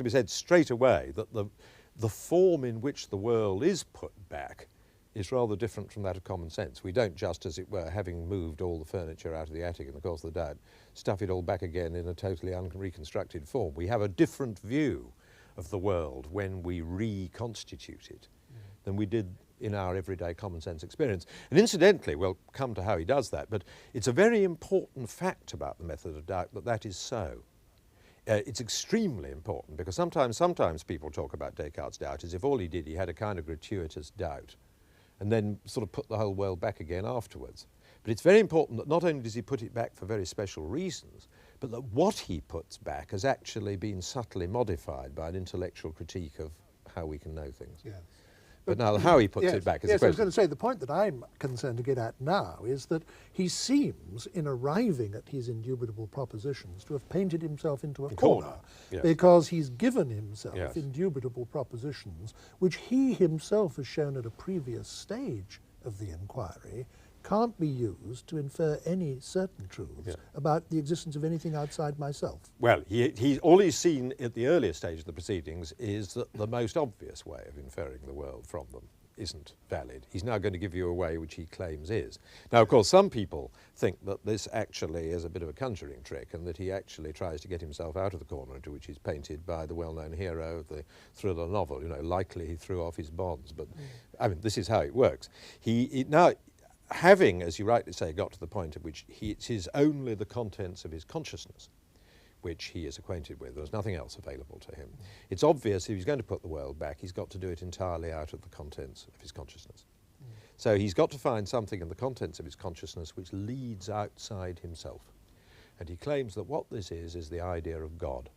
be said straight away that the form in which the world is put back is rather different from that of common sense. We don't just, as it were, having moved all the furniture out of the attic in the course of the doubt, stuff it all back again in a totally unreconstructed form. We have a different view of the world when we reconstitute it than we did in our everyday common sense experience. And incidentally, we'll come to how he does that, but it's a very important fact about the method of doubt that that is so. it's extremely important, because sometimes people talk about Descartes' doubt as if all he did, he had a kind of gratuitous doubt and then sort of put the whole world back again afterwards. But it's very important that not only does he put it back for very special reasons, but that what he puts back has actually been subtly modified by an intellectual critique of how we can know things. Yes. But now how he puts it back is yes, the I was question. going to say, the point that I'm concerned to get at now is that he seems, in arriving at his indubitable propositions, to have painted himself into a corner, yes. because he's given himself Yes. indubitable propositions, which he himself has shown at a previous stage of the inquiry can't be used to infer any certain truths about the existence of anything outside myself. Well, all he's seen at the earlier stage of the proceedings is that the most obvious way of inferring the world from them isn't valid. He's now going to give you a way which he claims is. Now, of course, some people think that this actually is a bit of a conjuring trick, and that he actually tries to get himself out of the corner into which he's painted by the well-known hero of the thriller novel. You know, likely he threw off his bonds, but I mean, this is how it works. Now, having, as you rightly say, got to the point at which it is only the contents of his consciousness which he is acquainted with. There's nothing else available to him. It's obvious if he's going to put the world back, he's got to do it entirely out of the contents of his consciousness. So he's got to find something in the contents of his consciousness which leads outside himself. And he claims that what this is the idea of God.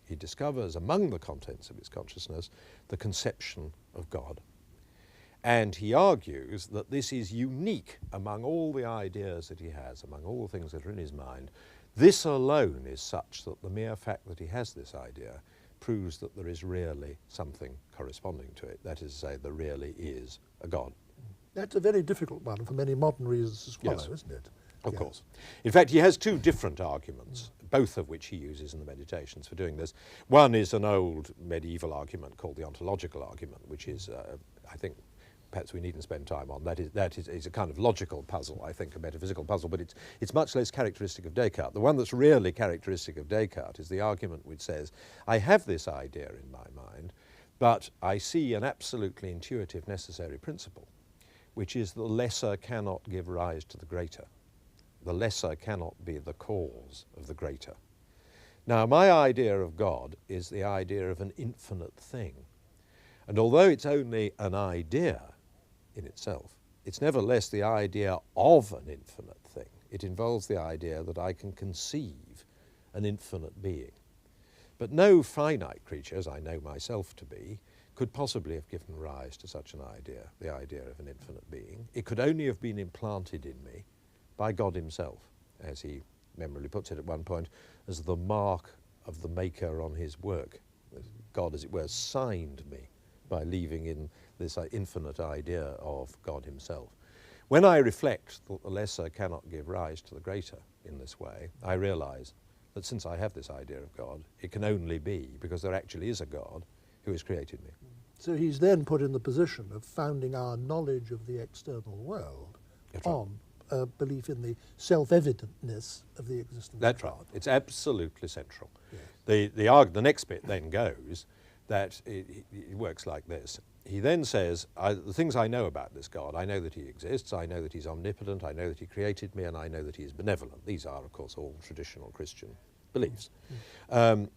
He discovers among the contents of his consciousness the conception of God. And he argues that this is unique among all the ideas that he has, among all the things that are in his mind. This alone is such that the mere fact that he has this idea proves that there is really something corresponding to it. That is to say, there really is a God. That's a very difficult one for many modern readers to swallow, Yes. isn't it? Of Yes. course. In fact, he has two different arguments, both of which he uses in the Meditations for doing this. One is an old medieval argument called the ontological argument, which is, I think, perhaps we needn't spend time on. That is a kind of logical puzzle, I think, a metaphysical puzzle, but it's much less characteristic of Descartes. The one that's really characteristic of Descartes is the argument which says, I have this idea in my mind, but I see an absolutely intuitive necessary principle, which is the lesser cannot give rise to the greater. The lesser cannot be the cause of the greater. Now, my idea of God is the idea of an infinite thing. And although it's only an idea in itself, it's nevertheless the idea of an infinite thing. It involves the idea that I can conceive an infinite being. But no finite creature, as I know myself to be, could possibly have given rise to such an idea, the idea of an infinite being. It could only have been implanted in me by God himself, as he memorably puts it at one point, as the mark of the maker on his work. God, as it were, signed me by leaving in this infinite idea of God himself. When I reflect that the lesser cannot give rise to the greater in this way, I realize that since I have this idea of God, it can only be because there actually is a God who has created me. So he's then put in the position of founding our knowledge of the external world That's right. on a belief in the self-evidentness of the existence That's of right. God. It's absolutely central. Yes. The next bit then goes that it works like this. He then says, the things I know about this God, I know that he exists, I know that he's omnipotent, I know that he created me, and I know that he is benevolent. These are, of course, all traditional Christian beliefs. And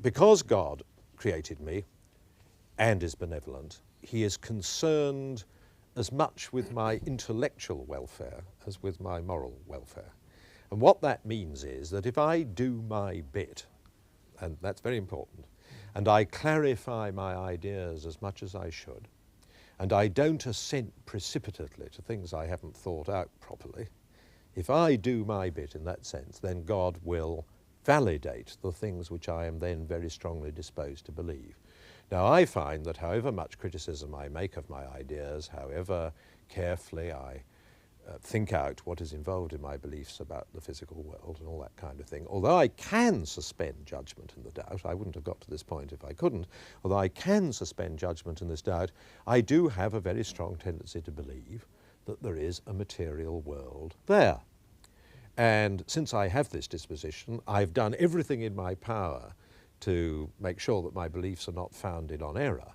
because God created me and is benevolent, he is concerned as much with my intellectual welfare as with my moral welfare. And what that means is that if I do my bit, and that's very important, and I clarify my ideas as much as I should, and I don't assent precipitately to things I haven't thought out properly, if I do my bit in that sense, then God will validate the things which I am then very strongly disposed to believe. Now, I find that however much criticism I make of my ideas, however carefully I think out what is involved in my beliefs about the physical world and all that kind of thing, although I can suspend judgment in the doubt, I wouldn't have got to this point if I couldn't, although I can suspend judgment in this doubt, I do have a very strong tendency to believe that there is a material world there. And since I have this disposition, I've done everything in my power to make sure that my beliefs are not founded on error.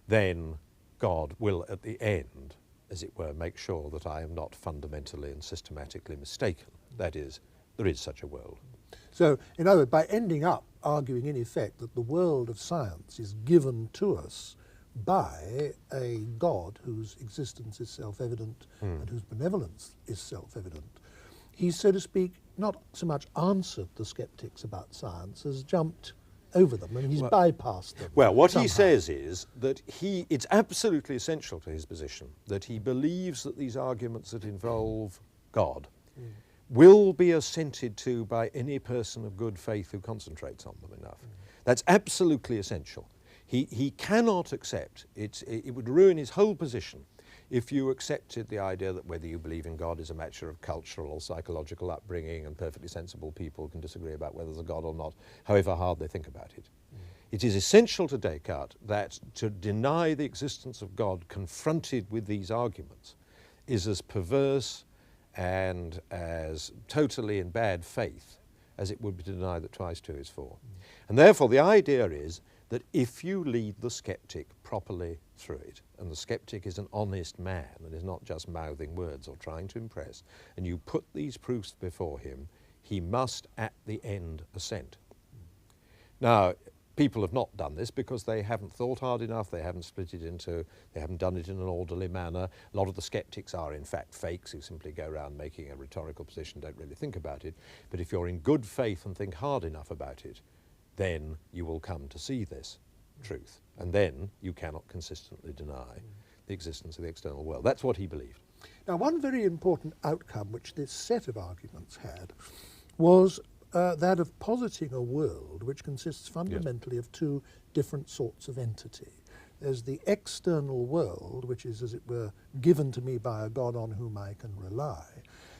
Then God will, at the end, as it were, make sure that I am not fundamentally and systematically mistaken. That is, there is such a world. So, in other words, by ending up arguing in effect that the world of science is given to us by a God whose existence is self-evident and whose benevolence is self-evident, he's, so to speak, not so much answered the skeptics about science as jumped over them, and he's bypassed them. Well, what somehow. he says is that it's absolutely essential to his position that he believes that these arguments that involve God will be assented to by any person of good faith who concentrates on them enough. That's absolutely essential. He cannot accept, it would ruin his whole position if you accepted the idea that whether you believe in God is a matter of cultural or psychological upbringing and perfectly sensible people can disagree about whether there's a God or not, however hard they think about it. It is essential to Descartes that to deny the existence of God confronted with these arguments is as perverse and as totally in bad faith as it would be to deny that twice 2 is 4. And therefore the idea is that if you lead the skeptic properly through it, and the skeptic is an honest man and is not just mouthing words or trying to impress, and you put these proofs before him, he must at the end assent. Now, people have not done this because they haven't thought hard enough, they haven't split it into, they haven't done it in an orderly manner. A lot of the skeptics are in fact fakes who simply go around making a rhetorical position, don't really think about it. But if you're in good faith and think hard enough about it, then you will come to see this truth. And then you cannot consistently deny the existence of the external world. That's what he believed. Now, one very important outcome which this set of arguments had was that of positing a world which consists fundamentally of 2 different sorts of entity. There's the external world, which is, as it were, given to me by a God on whom I can rely.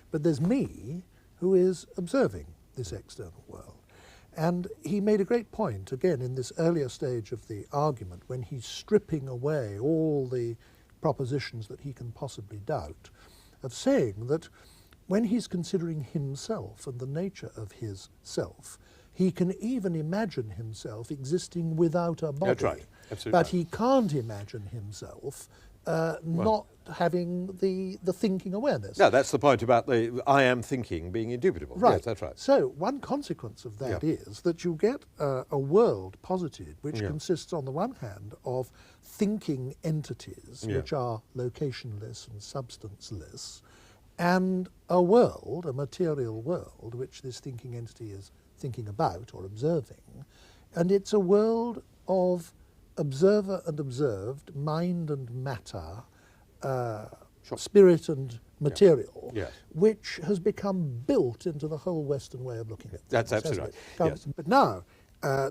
But there's me, who is observing this external world. And he made a great point, again, in this earlier stage of the argument, when he's stripping away all the propositions that he can possibly doubt, of saying that when he's considering himself and the nature of his self, he can even imagine himself existing without a body. That's right. Absolutely But right. he can't imagine himself not having the thinking awareness. No, that's the point about the I am thinking being indubitable. Right. Yes, that's right. So one consequence of that is that you get a world posited which consists on the one hand of thinking entities which are locationless and substanceless, and a world, a material world, which this thinking entity is thinking about or observing, and it's a world of observer and observed, mind and matter, spirit and material, which has become built into the whole Western way of looking at things. That's absolutely right. Yes. But now,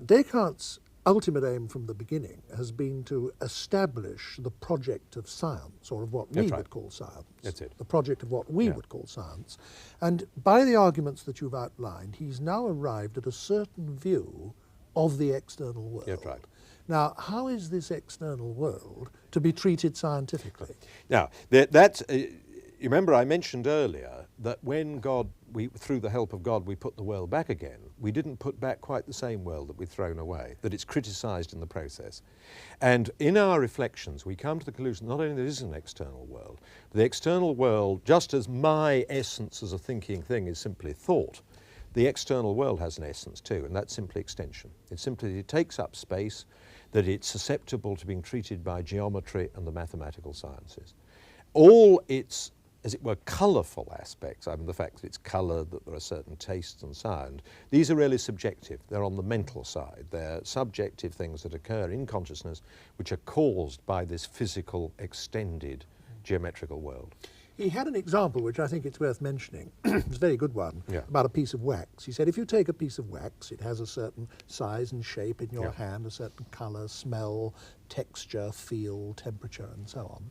Descartes' ultimate aim from the beginning has been to establish the project of science, or of what we would call science. That's it. The project of what we would call science. And by the arguments that you've outlined, he's now arrived at a certain view of the external world. That's right. Now, how is this external world to be treated scientifically? Now, you remember I mentioned earlier that when through the help of God, we put the world back again, we didn't put back quite the same world that we'd thrown away, that it's criticised in the process. And in our reflections, we come to the conclusion not only there is an external world, the external world, just as my essence as a thinking thing is simply thought, the external world has an essence too, and that's simply extension. It's simply that it takes up space, that it's susceptible to being treated by geometry and the mathematical sciences. All its, as it were, colourful aspects, I mean the fact that it's coloured, that there are certain tastes and sound, these are really subjective. They're on the mental side. They're subjective things that occur in consciousness which are caused by this physical, extended geometrical world. He had an example which I think it's worth mentioning. It's a very good one, about a piece of wax. He said if you take a piece of wax, it has a certain size and shape in your hand, a certain colour, smell, texture, feel, temperature, and so on.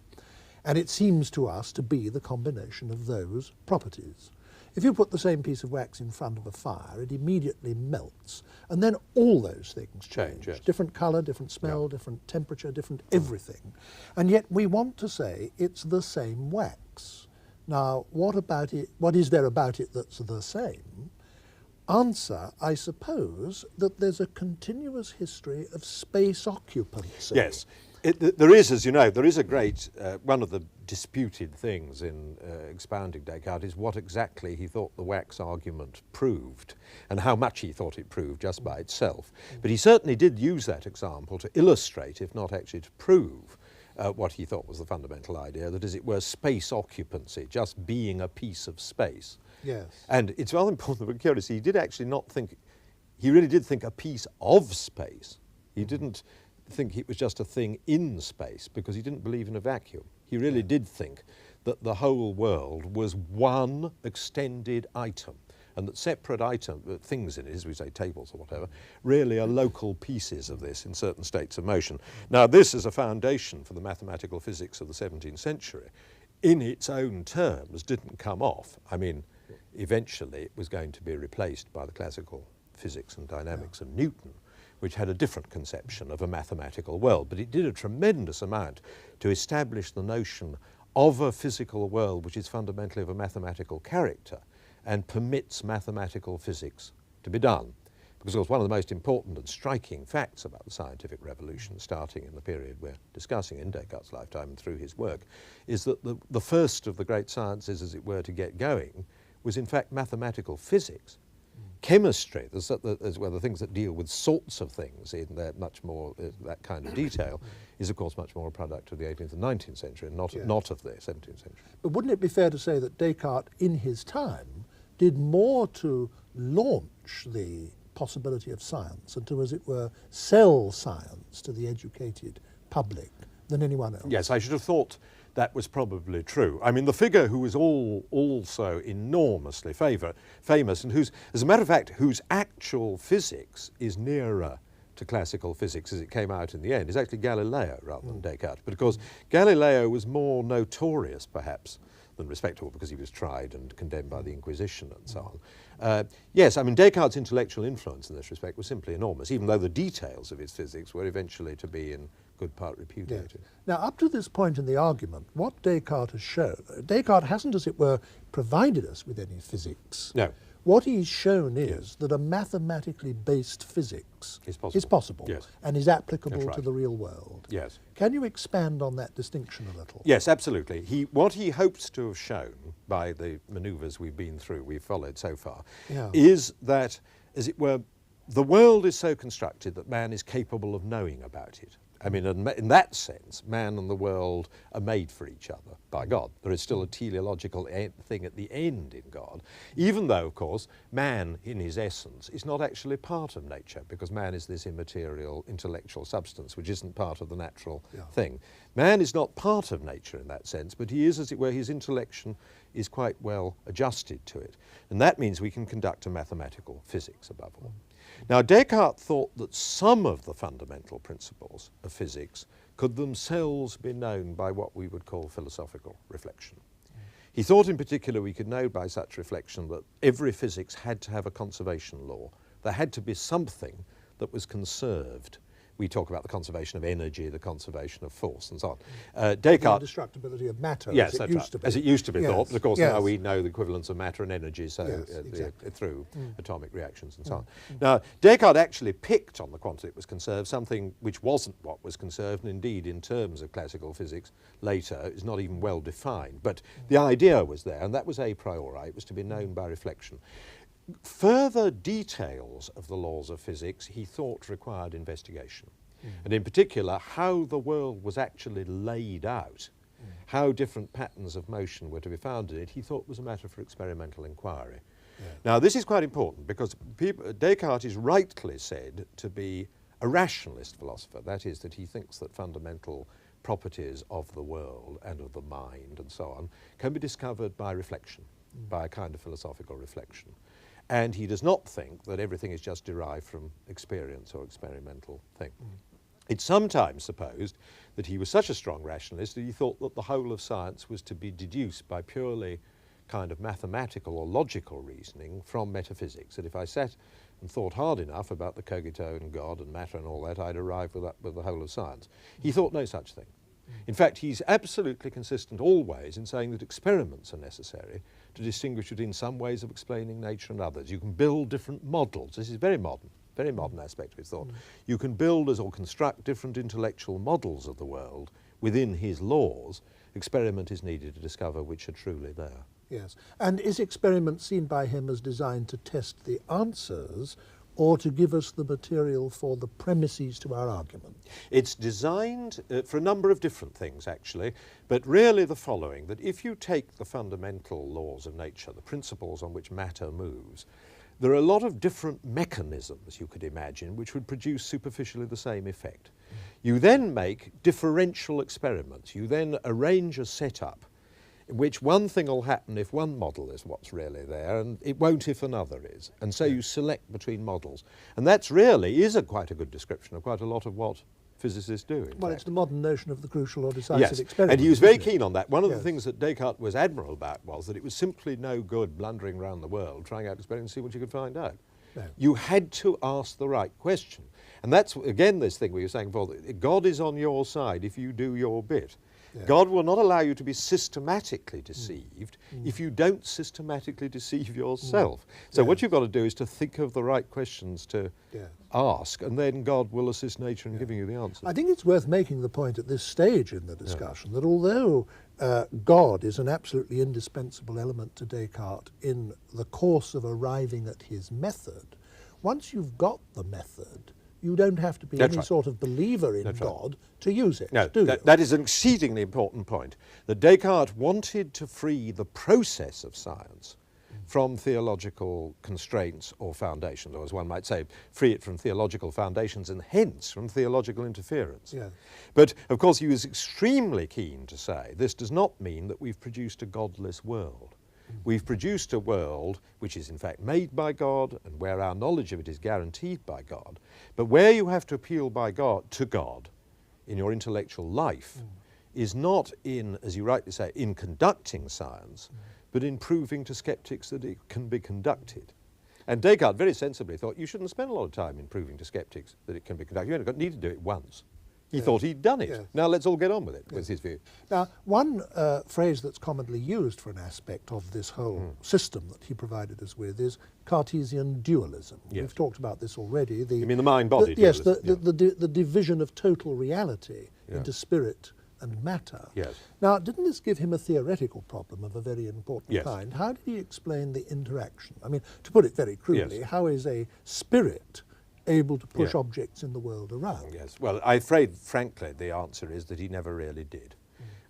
And it seems to us to be the combination of those properties. If you put the same piece of wax in front of a fire, it immediately melts, and then all those things change. Different colour, different smell, different temperature, different everything. And yet we want to say it's the same wax. Now, what about it? What is there about it that's the same? Answer, I suppose, that there's a continuous history of space occupancy. Yes. There is, as you know, there is a great, one of the disputed things in expounding Descartes is what exactly he thought the wax argument proved and how much he thought it proved just by itself. But he certainly did use that example to illustrate, if not actually to prove, what he thought was the fundamental idea, that as it were space occupancy, just being a piece of space. Yes. And it's rather important, but curious, he did actually not think, he really did think a piece of space. He didn't think it was just a thing in space because he didn't believe in a vacuum. He really did think that the whole world was one extended item and that separate things in it, as we say, tables or whatever, really are local pieces of this in certain states of motion. Now, this is a foundation for the mathematical physics of the 17th century. In its own terms, didn't come off. I mean, eventually it was going to be replaced by the classical physics and dynamics of Newton, which had a different conception of a mathematical world. But it did a tremendous amount to establish the notion of a physical world which is fundamentally of a mathematical character and permits mathematical physics to be done. Because of course one of the most important and striking facts about the scientific revolution, starting in the period we're discussing in Descartes' lifetime and through his work, is that the first of the great sciences, as it were, to get going was in fact mathematical physics. Chemistry, as well, the things that deal with sorts of things in much more that kind of detail, is of course much more a product of the 18th and 19th century and not of the 17th century. But wouldn't it be fair to say that Descartes, in his time, did more to launch the possibility of science and to, as it were, sell science to the educated public than anyone else? Yes, I should have thought that was probably true. I mean, the figure who was also enormously famous and whose, as a matter of fact, whose actual physics is nearer to classical physics as it came out in the end is actually Galileo rather than Descartes. But of course, Galileo was more notorious perhaps than respectable because he was tried and condemned by the Inquisition and so on. Yes, I mean, Descartes' intellectual influence in this respect was simply enormous, even though the details of his physics were eventually to be in good part repudiated. Yes. Now, up to this point in the argument, what Descartes has shown, Descartes hasn't, as it were, provided us with any physics. No. What he's shown is that a mathematically based physics is possible Yes. and is applicable That's right. to the real world. Yes. Can you expand on that distinction a little? Yes, absolutely. What he hopes to have shown by the manoeuvres we've followed so far, is that, as it were, the world is so constructed that man is capable of knowing about it. I mean, in that sense, man and the world are made for each other by God. There is still a teleological thing at the end in God, even though, of course, man in his essence is not actually part of nature, because man is this immaterial intellectual substance which isn't part of the natural thing. Man is not part of nature in that sense, but he is, as it were, his intellection is quite well adjusted to it. And that means we can conduct a mathematical physics above all. Now, Descartes thought that some of the fundamental principles of physics could themselves be known by what we would call philosophical reflection. He thought in particular we could know by such reflection that every physics had to have a conservation law. There had to be something that was conserved. We talk about the conservation of energy, the conservation of force, and so on. Descartes... The indestructibility of matter, yes, as it used to be. As it used to be thought, but of course now we know the equivalence of matter and energy through atomic reactions and so on. Now, Descartes actually picked on the quantity that was conserved, something which wasn't what was conserved, and indeed in terms of classical physics later is not even well defined. But the idea was there, and that was a priori. It was to be known by reflection. Further details of the laws of physics he thought required investigation. And in particular, how the world was actually laid out, how different patterns of motion were to be found in it, he thought was a matter for experimental inquiry. Now, this is quite important because Descartes is rightly said to be a rationalist philosopher. That is, that he thinks that fundamental properties of the world and of the mind and so on can be discovered by reflection, by a kind of philosophical reflection. And he does not think that everything is just derived from experience or experimental thing. It's sometimes supposed that he was such a strong rationalist that he thought that the whole of science was to be deduced by purely kind of mathematical or logical reasoning from metaphysics. That if I sat and thought hard enough about the cogito and God and matter and all that, I'd arrive with the whole of science. He thought no such thing. In fact, he's absolutely consistent always in saying that experiments are necessary to distinguish between some ways of explaining nature and others. You can build different models. This is very modern. very modern aspect of his thought. You can build or construct different intellectual models of the world within his laws. Experiment is needed to discover which are truly there. Yes. And is experiment seen by him as designed to test the answers or to give us the material for the premises to our argument? It's designed for a number of different things, actually, but really the following, that if you take the fundamental laws of nature, the principles on which matter moves, there are a lot of different mechanisms you could imagine which would produce superficially the same effect. You then make differential experiments. You then arrange a setup in which one thing will happen if one model is what's really there, and it won't if another is. And so you select between models. And that's really is quite a good description of quite a lot of what physicists do, in Well, fact. it's the modern notion of the crucial or decisive experiment. And he was very isn't it? keen on that. One of the Yes. things that Descartes was admirable about was that it was simply no good blundering around the world trying out experiments to see what you could find out. No. You had to ask the right question. And that's, again, this thing we were saying before, that God is on your side if you do your bit. Yeah. God will not allow you to be systematically deceived if you don't systematically deceive yourself. So what you've got to do is to think of the right questions to ask, and then God will assist nature in giving you the answers. I think it's worth making the point at this stage in the discussion that although God is an absolutely indispensable element to Descartes in the course of arriving at his method, once you've got the method, you don't have to be That's any right. sort of believer in That's right. God to use it, No, do you? that is an exceedingly important point, that Descartes wanted to free the process of science from theological constraints or foundations, or as one might say, free it from theological foundations and hence from theological interference. Yeah. But of course he was extremely keen to say this does not mean that we've produced a godless world. We've produced a world which is in fact made by God and where our knowledge of it is guaranteed by God, but where you have to appeal by God to God in your intellectual life is not in, as you rightly say, in conducting science, but in proving to skeptics that it can be conducted. And Descartes very sensibly thought you shouldn't spend a lot of time in proving to skeptics that it can be conducted. You only need to do it once. He thought he'd done it. Yes. Now let's all get on with it, was his view. Now, one phrase that's commonly used for an aspect of this whole system that he provided us with is Cartesian dualism. Yes. We've talked about this already. You mean the mind-body Yes, dualism? the division of total reality into spirit and matter. Yes. Now, didn't this give him a theoretical problem of a very important Yes. kind? How did he explain the interaction? I mean, to put it very crudely, how is a spirit able to push objects in the world around? Yes, well, I'm afraid, frankly, the answer is that he never really did.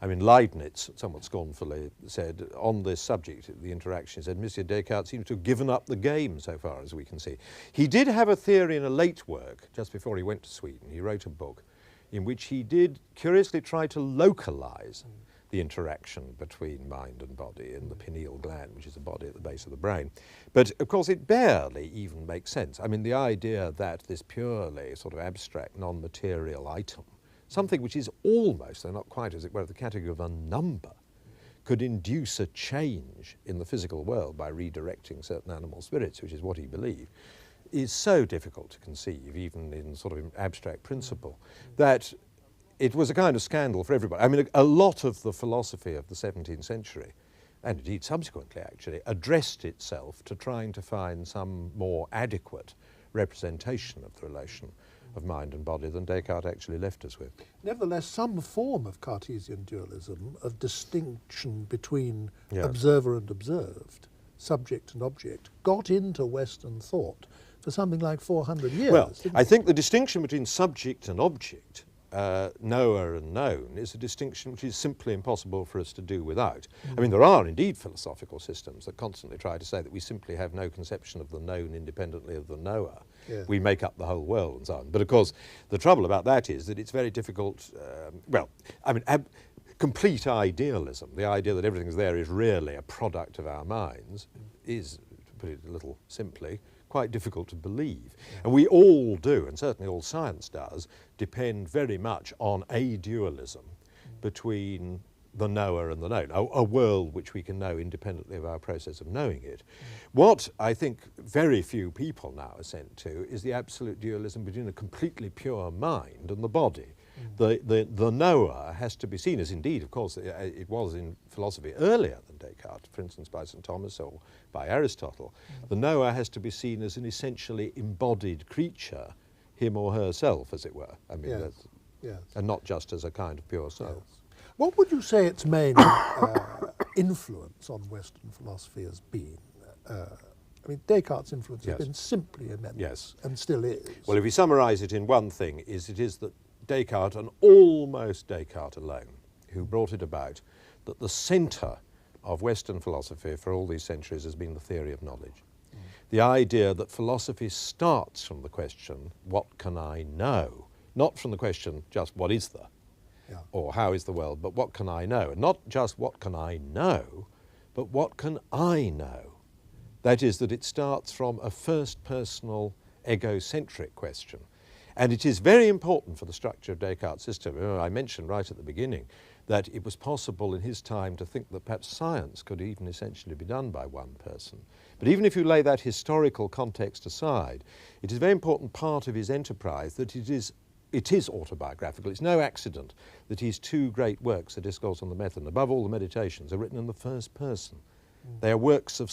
I mean, Leibniz, somewhat scornfully, said on this subject, the interaction, he said, Monsieur Descartes seems to have given up the game so far as we can see. He did have a theory in a late work, just before he went to Sweden. He wrote a book in which he did curiously try to localize the interaction between mind and body in the pineal gland, which is a body at the base of the brain. But of course it barely even makes sense. I mean, the idea that this purely sort of abstract, non-material item, something which is almost, though not quite as it were, the category of a number, could induce a change in the physical world by redirecting certain animal spirits, which is what he believed, is so difficult to conceive, even in sort of abstract principle, that it was a kind of scandal for everybody. I mean, a lot of the philosophy of the 17th century, and indeed subsequently actually, addressed itself to trying to find some more adequate representation of the relation of mind and body than Descartes actually left us with. Nevertheless, some form of Cartesian dualism, of distinction between Yes. observer and observed, subject and object, got into Western thought for something like 400 years. Well, didn't I it? think the distinction between subject and object, knower and known, is a distinction which is simply impossible for us to do without. I mean, there are indeed philosophical systems that constantly try to say that we simply have no conception of the known independently of the knower. Yeah. We make up the whole world and so on. But of course, the trouble about that is that it's very difficult, complete idealism, the idea that everything's there is really a product of our minds, is, to put it a little simply, quite difficult to believe. And we all do, and certainly all science does, depend very much on a dualism between the knower and the known, a world which we can know independently of our process of knowing it. What I think very few people now assent to is the absolute dualism between a completely pure mind and the body. The knower has to be seen as, indeed, of course, it was in philosophy earlier than Descartes, for instance, by St. Thomas or by Aristotle. The knower has to be seen as an essentially embodied creature, him or herself, as it were. I mean, Yes. and not just as a kind of pure soul. Yes. What would you say its main influence on Western philosophy has been? I mean, Descartes' influence has been simply immense, and still is. Well, if we summarise it in one thing, it is that Descartes, and almost Descartes alone, who brought it about, that the centre of Western philosophy for all these centuries has been the theory of knowledge. The idea that philosophy starts from the question, what can I know? Not from the question, just what is there? Or how is the world, but what can I know? And not just what can I know, but what can I know? That is, that it starts from a first personal egocentric question. And it is very important for the structure of Descartes' system. I mentioned right at the beginning that it was possible in his time to think that perhaps science could even essentially be done by one person. But even if you lay that historical context aside, it is a very important part of his enterprise that it is autobiographical. It's no accident that his two great works, A Discourse on the Method, and above all the Meditations, are written in the first person. They are works of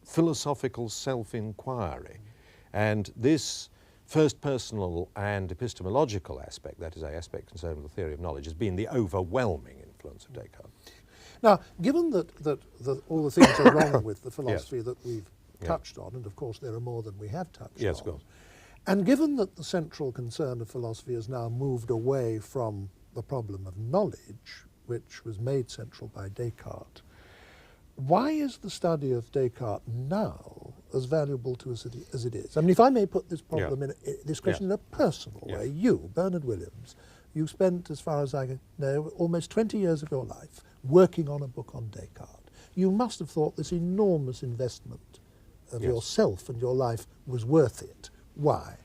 philosophical self-inquiry. And this first personal and epistemological aspect, that is, an aspect concerned with the theory of knowledge, has been the overwhelming influence of Descartes. Now, given that all the things are wrong with the philosophy that we've touched on, and of course there are more than we have touched on, of course. And given that the central concern of philosophy has now moved away from the problem of knowledge, which was made central by Descartes, why is the study of Descartes now as valuable to us as it is? I mean, if I may put this problem this question in a personal way, you, Bernard Williams, you spent, as far as I know, almost 20 years of your life working on a book on Descartes. You must have thought this enormous investment of yourself and your life was worth it. Why?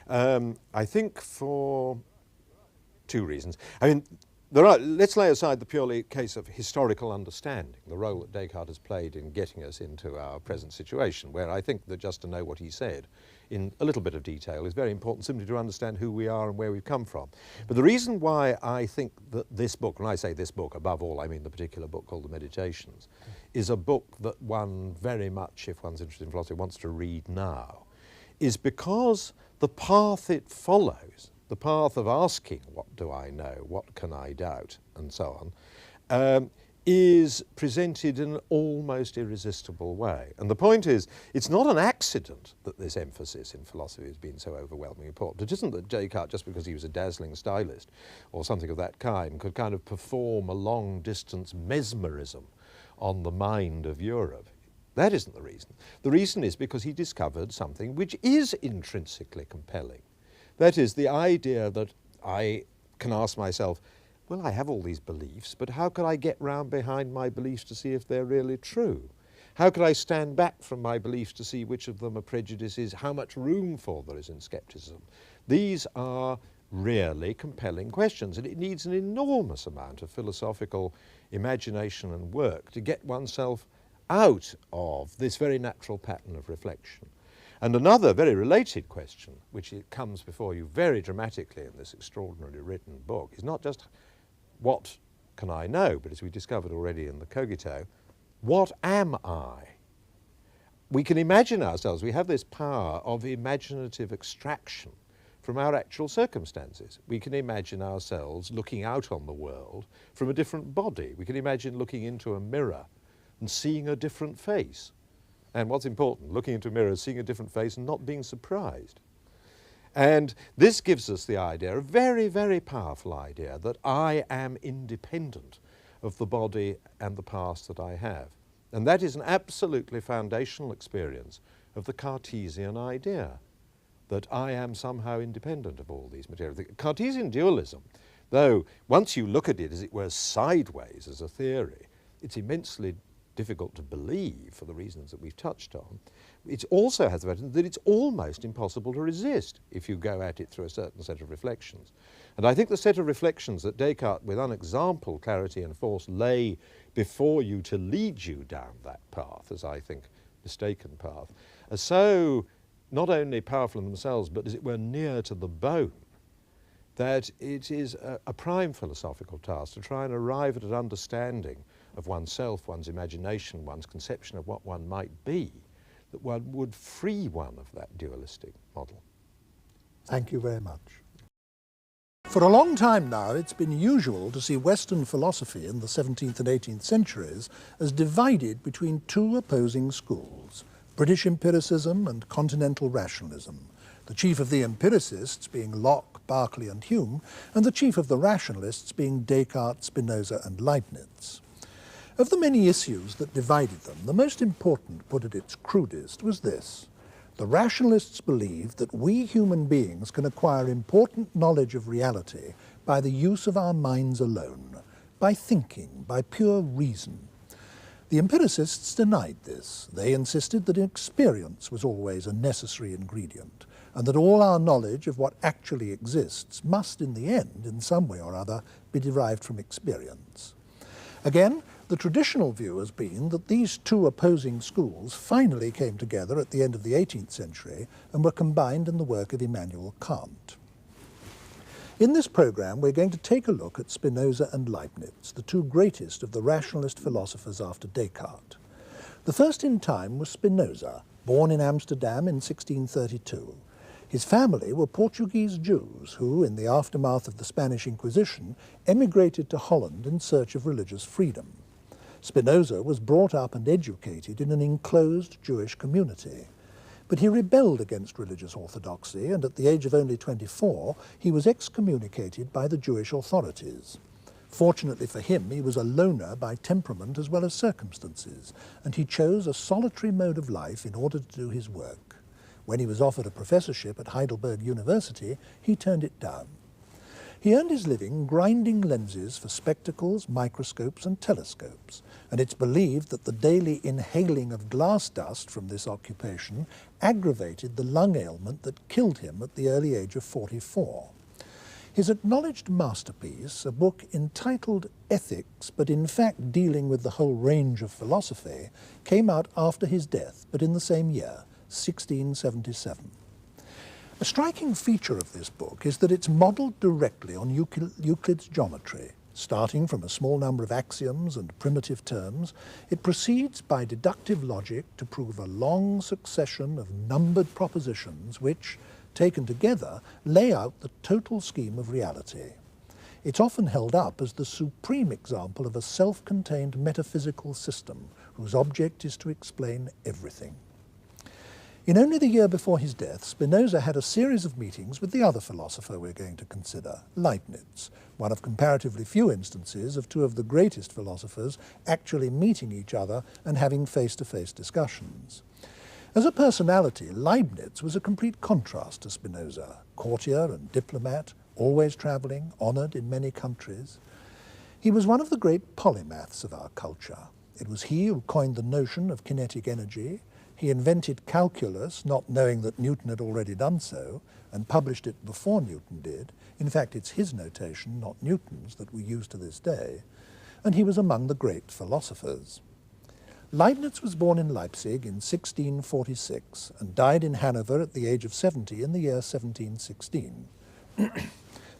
I think for two reasons. I mean, let's lay aside the purely case of historical understanding, the role that Descartes has played in getting us into our present situation, where I think that just to know what he said in a little bit of detail is very important, simply to understand who we are and where we've come from. But the reason why I think that this book, when I say this book, above all, I mean the particular book called The Meditations, is a book that one very much, if one's interested in philosophy, wants to read now, is because the path it follows, the path of asking, what do I know, what can I doubt, and so on, is presented in an almost irresistible way. And the point is, it's not an accident that this emphasis in philosophy has been so overwhelmingly important. It isn't that Descartes, just because he was a dazzling stylist or something of that kind, could kind of perform a long-distance mesmerism on the mind of Europe. That isn't the reason. The reason is because he discovered something which is intrinsically compelling. That is, the idea that I can ask myself, well, I have all these beliefs, but how could I get round behind my beliefs to see if they're really true? How could I stand back from my beliefs to see which of them are prejudices, how much room for there is in scepticism? These are really compelling questions, and it needs an enormous amount of philosophical imagination and work to get oneself out of this very natural pattern of reflection. And another very related question, which comes before you very dramatically in this extraordinarily written book, is not just what can I know, but as we discovered already in the Cogito, what am I? We can imagine ourselves, we have this power of imaginative extraction from our actual circumstances. We can imagine ourselves looking out on the world from a different body. We can imagine looking into a mirror and seeing a different face. And what's important, looking into a mirror, seeing a different face and not being surprised. And this gives us the idea, a very, very powerful idea, that I am independent of the body and the past that I have. And that is an absolutely foundational experience of the Cartesian idea, that I am somehow independent of all these materials. The Cartesian dualism, though once you look at it as it were sideways as a theory, it's immensely difficult to believe for the reasons that we've touched on. It also has the fact that it's almost impossible to resist if you go at it through a certain set of reflections. And I think the set of reflections that Descartes, with unexampled clarity and force, lay before you to lead you down that path, as I think mistaken path, are so not only powerful in themselves, but as it were near to the bone, that it is a prime philosophical task to try and arrive at an understanding of oneself, one's imagination, one's conception of what one might be, that one would free one of that dualistic model. Thank you very much. For a long time now, it's been usual to see Western philosophy in the 17th and 18th centuries as divided between two opposing schools, British empiricism and continental rationalism, the chief of the empiricists being Locke, Berkeley and Hume, and the chief of the rationalists being Descartes, Spinoza and Leibniz. Of the many issues that divided them, the most important, put at its crudest, was this. The rationalists believed that we human beings can acquire important knowledge of reality by the use of our minds alone, by thinking, by pure reason. The empiricists denied this. They insisted that experience was always a necessary ingredient, and that all our knowledge of what actually exists must, in the end, in some way or other, be derived from experience. Again, the traditional view has been that these two opposing schools finally came together at the end of the 18th century and were combined in the work of Immanuel Kant. In this programme, we're going to take a look at Spinoza and Leibniz, the two greatest of the rationalist philosophers after Descartes. The first in time was Spinoza, born in Amsterdam in 1632. His family were Portuguese Jews who, in the aftermath of the Spanish Inquisition, emigrated to Holland in search of religious freedom. Spinoza was brought up and educated in an enclosed Jewish community. But he rebelled against religious orthodoxy, and at the age of only 24, he was excommunicated by the Jewish authorities. Fortunately for him, he was a loner by temperament as well as circumstances, and he chose a solitary mode of life in order to do his work. When he was offered a professorship at Heidelberg University, he turned it down. He earned his living grinding lenses for spectacles, microscopes and telescopes, and it's believed that the daily inhaling of glass dust from this occupation aggravated the lung ailment that killed him at the early age of 44. His acknowledged masterpiece, a book entitled Ethics, but in fact dealing with the whole range of philosophy, came out after his death, but in the same year, 1677. A striking feature of this book is that it's modelled directly on Euclid's geometry. Starting from a small number of axioms and primitive terms, it proceeds by deductive logic to prove a long succession of numbered propositions which, taken together, lay out the total scheme of reality. It's often held up as the supreme example of a self-contained metaphysical system whose object is to explain everything. In only the year before his death, Spinoza had a series of meetings with the other philosopher we're going to consider, Leibniz, one of comparatively few instances of two of the greatest philosophers actually meeting each other and having face-to-face discussions. As a personality, Leibniz was a complete contrast to Spinoza, courtier and diplomat, always travelling, honoured in many countries. He was one of the great polymaths of our culture. It was he who coined the notion of kinetic energy. He invented calculus, not knowing that Newton had already done so, and published it before Newton did. In fact, it's his notation, not Newton's, that we use to this day. And he was among the great philosophers. Leibniz was born in Leipzig in 1646 and died in Hanover at the age of 70 in the year 1716.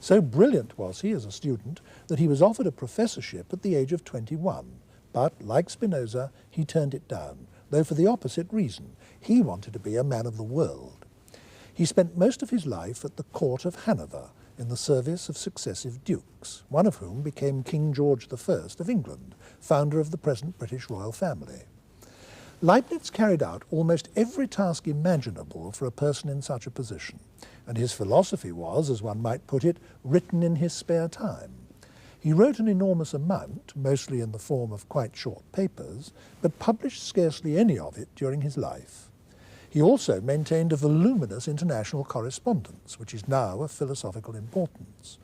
So brilliant was he as a student that he was offered a professorship at the age of 21. But, like Spinoza, he turned it down, though for the opposite reason. He wanted to be a man of the world. He spent most of his life at the court of Hanover in the service of successive dukes, one of whom became King George I of England, founder of the present British royal family. Leibniz carried out almost every task imaginable for a person in such a position, and his philosophy was, as one might put it, written in his spare time. He wrote an enormous amount, mostly in the form of quite short papers, but published scarcely any of it during his life. He also maintained a voluminous international correspondence, which is now of philosophical importance.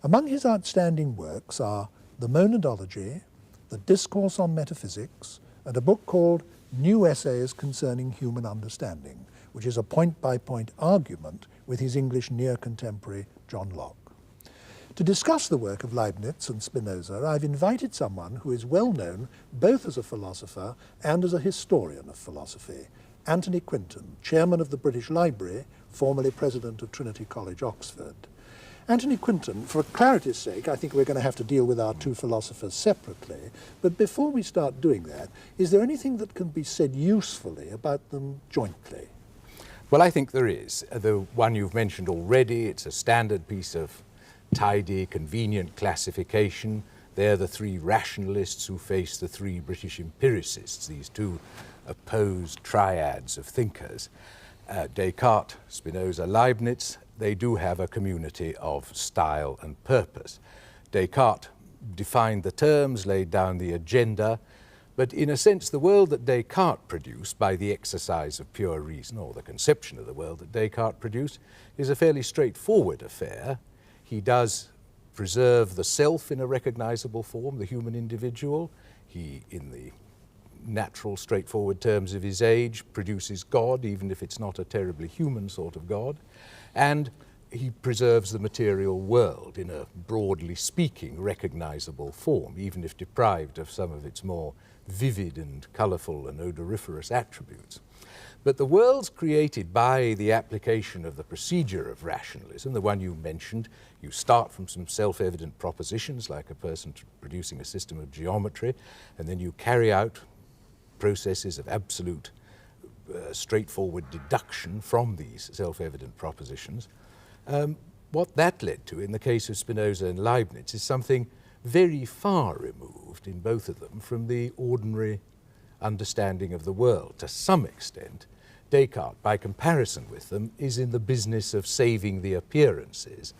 Among his outstanding works are The Monadology, The Discourse on Metaphysics, and a book called New Essays Concerning Human Understanding, which is a point-by-point argument with his English near-contemporary John Locke. To discuss the work of Leibniz and Spinoza, I've invited someone who is well known both as a philosopher and as a historian of philosophy, Anthony Quinton, chairman of the British Library, formerly president of Trinity College, Oxford. Anthony Quinton, for clarity's sake, I think we're going to have to deal with our two philosophers separately. But before we start doing that, is there anything that can be said usefully about them jointly? Well, I think there is. The one you've mentioned already, it's a standard piece of tidy, convenient classification. They're the three rationalists who face the three British empiricists, these two opposed triads of thinkers. Descartes, Spinoza, Leibniz, they do have a community of style and purpose. Descartes defined the terms, laid down the agenda, but in a sense the world that Descartes produced by the exercise of pure reason, or the conception of the world that Descartes produced, is a fairly straightforward affair. He does preserve the self in a recognizable form, the human individual. He, in the natural, straightforward terms of his age, produces God, even if it's not a terribly human sort of God. And he preserves the material world in a, broadly speaking, recognizable form, even if deprived of some of its more vivid and colorful and odoriferous attributes. But the worlds created by the application of the procedure of rationalism, the one you mentioned, you start from some self-evident propositions, like a person producing a system of geometry, and then you carry out processes of absolute straightforward deduction from these self-evident propositions. What that led to in the case of Spinoza and Leibniz is something very far removed in both of them from the ordinary understanding of the world. To some extent, Descartes, by comparison with them, is in the business of saving the appearances.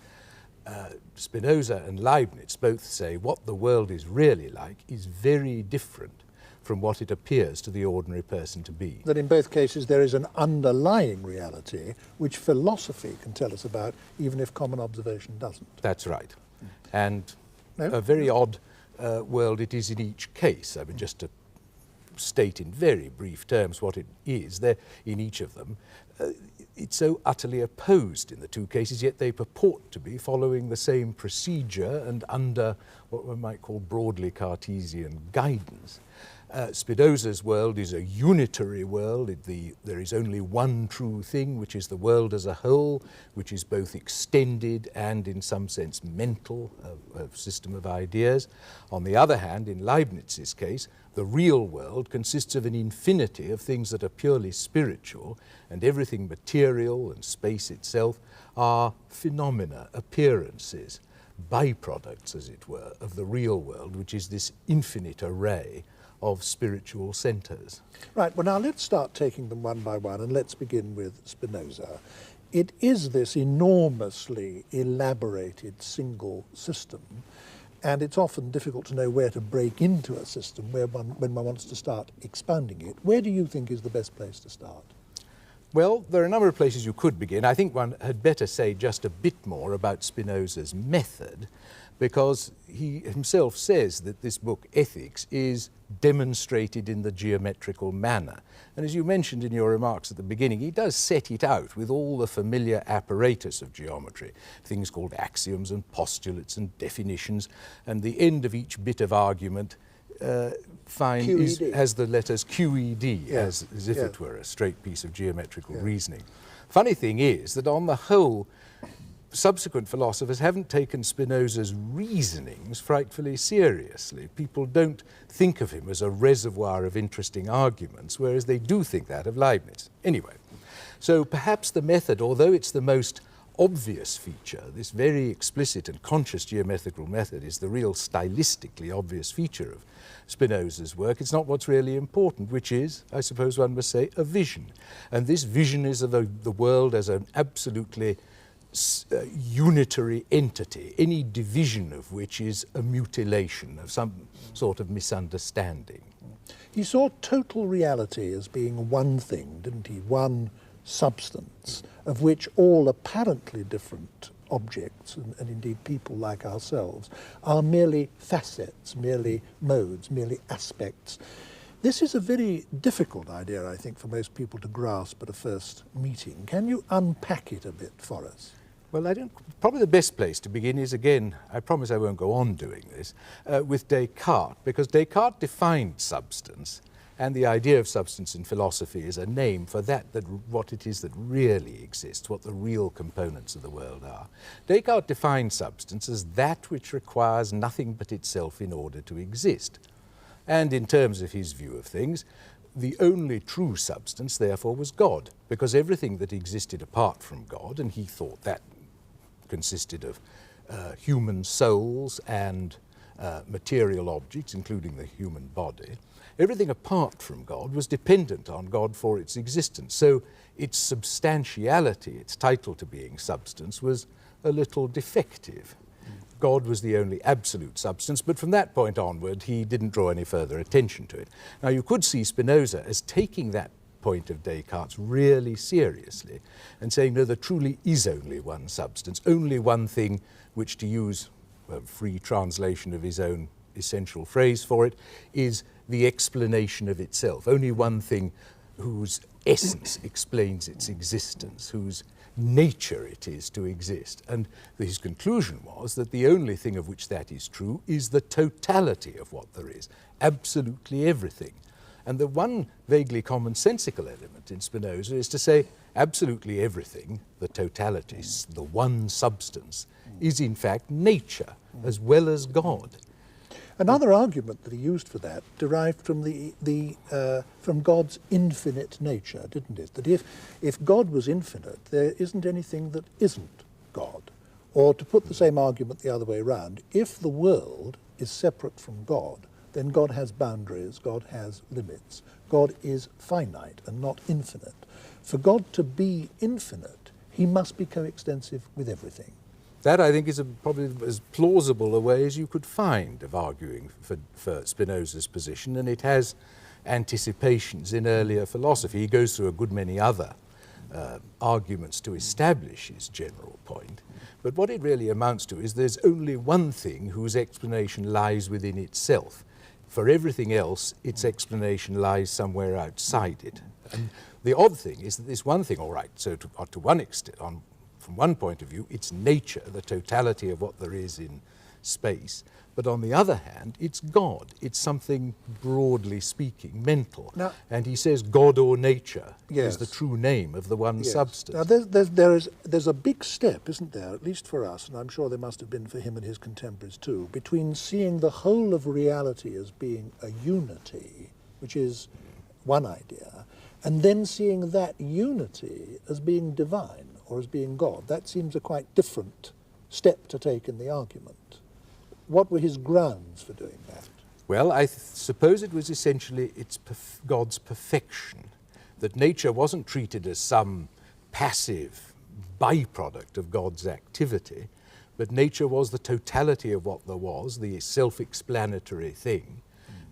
Spinoza and Leibniz both say what the world is really like is very different from what it appears to the ordinary person to be. That in both cases there is an underlying reality which philosophy can tell us about, even if common observation doesn't. That's right. And a very odd world it is in each case. I mean, just to state in very brief terms what it is, there in each of them, it's so utterly opposed in the two cases, yet they purport to be following the same procedure and under what one might call broadly Cartesian guidance. Spinoza's world is a unitary world. There is only one true thing, which is the world as a whole, which is both extended and in some sense mental, a system of ideas. On the other hand, in Leibniz's case, the real world consists of an infinity of things that are purely spiritual, and everything material and space itself are phenomena, appearances, byproducts, as it were, of the real world, which is this infinite array of spiritual centers. Right, well now let's start taking them one by one, and let's begin with Spinoza. It is this enormously elaborated single system, and it's often difficult to know where to break into a system when one wants to start expanding it. Where do you think is the best place to start? Well, there are a number of places you could begin. I think one had better say just a bit more about Spinoza's method, because he himself says that this book, Ethics, is demonstrated in the geometrical manner. And as you mentioned in your remarks at the beginning, he does set it out with all the familiar apparatus of geometry, things called axioms and postulates and definitions, and the end of each bit of argument has the letters QED, as if it were a straight piece of geometrical reasoning. Funny thing is that on the whole, subsequent philosophers haven't taken Spinoza's reasonings frightfully seriously. People don't think of him as a reservoir of interesting arguments, whereas they do think that of Leibniz. Anyway, so perhaps the method, although it's the most obvious feature, this very explicit and conscious geometrical method is the real stylistically obvious feature of Spinoza's work. It's not what's really important, which is, I suppose one must say, a vision. And this vision is of the world as an absolutely unitary entity, any division of which is a mutilation of some sort of misunderstanding. He saw total reality as being one thing, didn't he? One substance, of which all apparently different objects, and indeed people like ourselves, are merely facets, merely modes, merely aspects. This is a very difficult idea, I think, for most people to grasp at a first meeting. Can you unpack it a bit for us? Well, probably the best place to begin is, again, I promise I won't go on doing this, with Descartes, because Descartes defined substance And the idea of substance in philosophy is a name for what it is that really exists, what the real components of the world are. Descartes defined substance as that which requires nothing but itself in order to exist. And in terms of his view of things, the only true substance, therefore, was God, because everything that existed apart from God, and he thought that consisted of human souls and material objects, including the human body, everything apart from God was dependent on God for its existence. So its substantiality, its title to being substance, was a little defective. God was the only absolute substance, but from that point onward, he didn't draw any further attention to it. Now, you could see Spinoza as taking that point of Descartes really seriously and saying, no, there truly is only one substance, only one thing which, to use a free translation of his own essential phrase for it, is the explanation of itself. Only one thing whose essence explains its existence, whose nature it is to exist. And his conclusion was that the only thing of which that is true is the totality of what there is, absolutely everything. And the one vaguely commonsensical element in Spinoza is to say absolutely everything, the totality, the one substance, is in fact nature as well as God. Another argument that he used for that derived from from God's infinite nature, didn't it? That if God was infinite, there isn't anything that isn't God. Or to put the same argument the other way around, if the world is separate from God, then God has boundaries, God has limits. God is finite and not infinite. For God to be infinite, he must be coextensive with everything. That, I think, is probably as plausible a way as you could find of arguing for Spinoza's position, and it has anticipations in earlier philosophy. He goes through a good many other arguments to establish his general point. But what it really amounts to is there's only one thing whose explanation lies within itself. For everything else, its explanation lies somewhere outside it. And the odd thing is that this one thing, all right, so to one extent, from one point of view, it's nature, the totality of what there is in space. But on the other hand, it's God. It's something, broadly speaking, mental. Now, and he says God or nature is the true name of the one substance. Now, there's a big step, isn't there, at least for us, and I'm sure there must have been for him and his contemporaries too, between seeing the whole of reality as being a unity, which is one idea, and then seeing that unity as being divine or as being God. That seems a quite different step to take in the argument. What were his grounds for doing that? Well, I suppose it was essentially God's perfection, that nature wasn't treated as some passive byproduct of God's activity, but nature was the totality of what there was, the self-explanatory thing,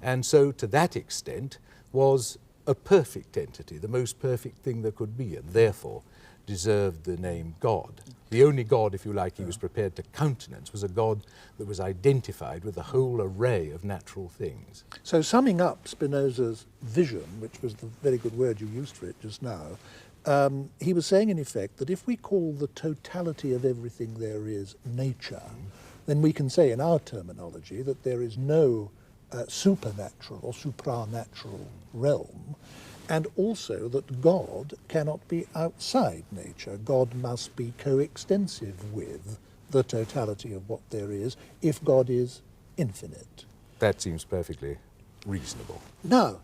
and so to that extent was a perfect entity, the most perfect thing there could be, and therefore deserved the name God. The only God, if you like, he was prepared to countenance was a God that was identified with the whole array of natural things. So summing up Spinoza's vision, which was the very good word you used for it just now, he was saying in effect that if we call the totality of everything there is nature, then we can say in our terminology that there is no supernatural or supranatural realm, and also that God cannot be outside nature. God must be coextensive with the totality of what there is if God is infinite. That seems perfectly reasonable. Now,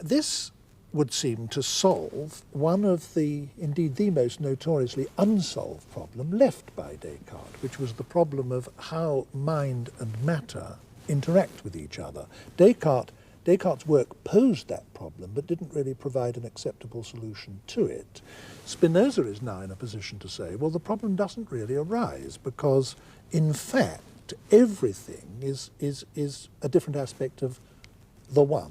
this would seem to solve one of indeed the most notoriously unsolved problem left by Descartes, which was the problem of how mind and matter interact with each other. Descartes' work posed that problem, but didn't really provide an acceptable solution to it. Spinoza is now in a position to say, well, the problem doesn't really arise because, in fact, everything is a different aspect of the one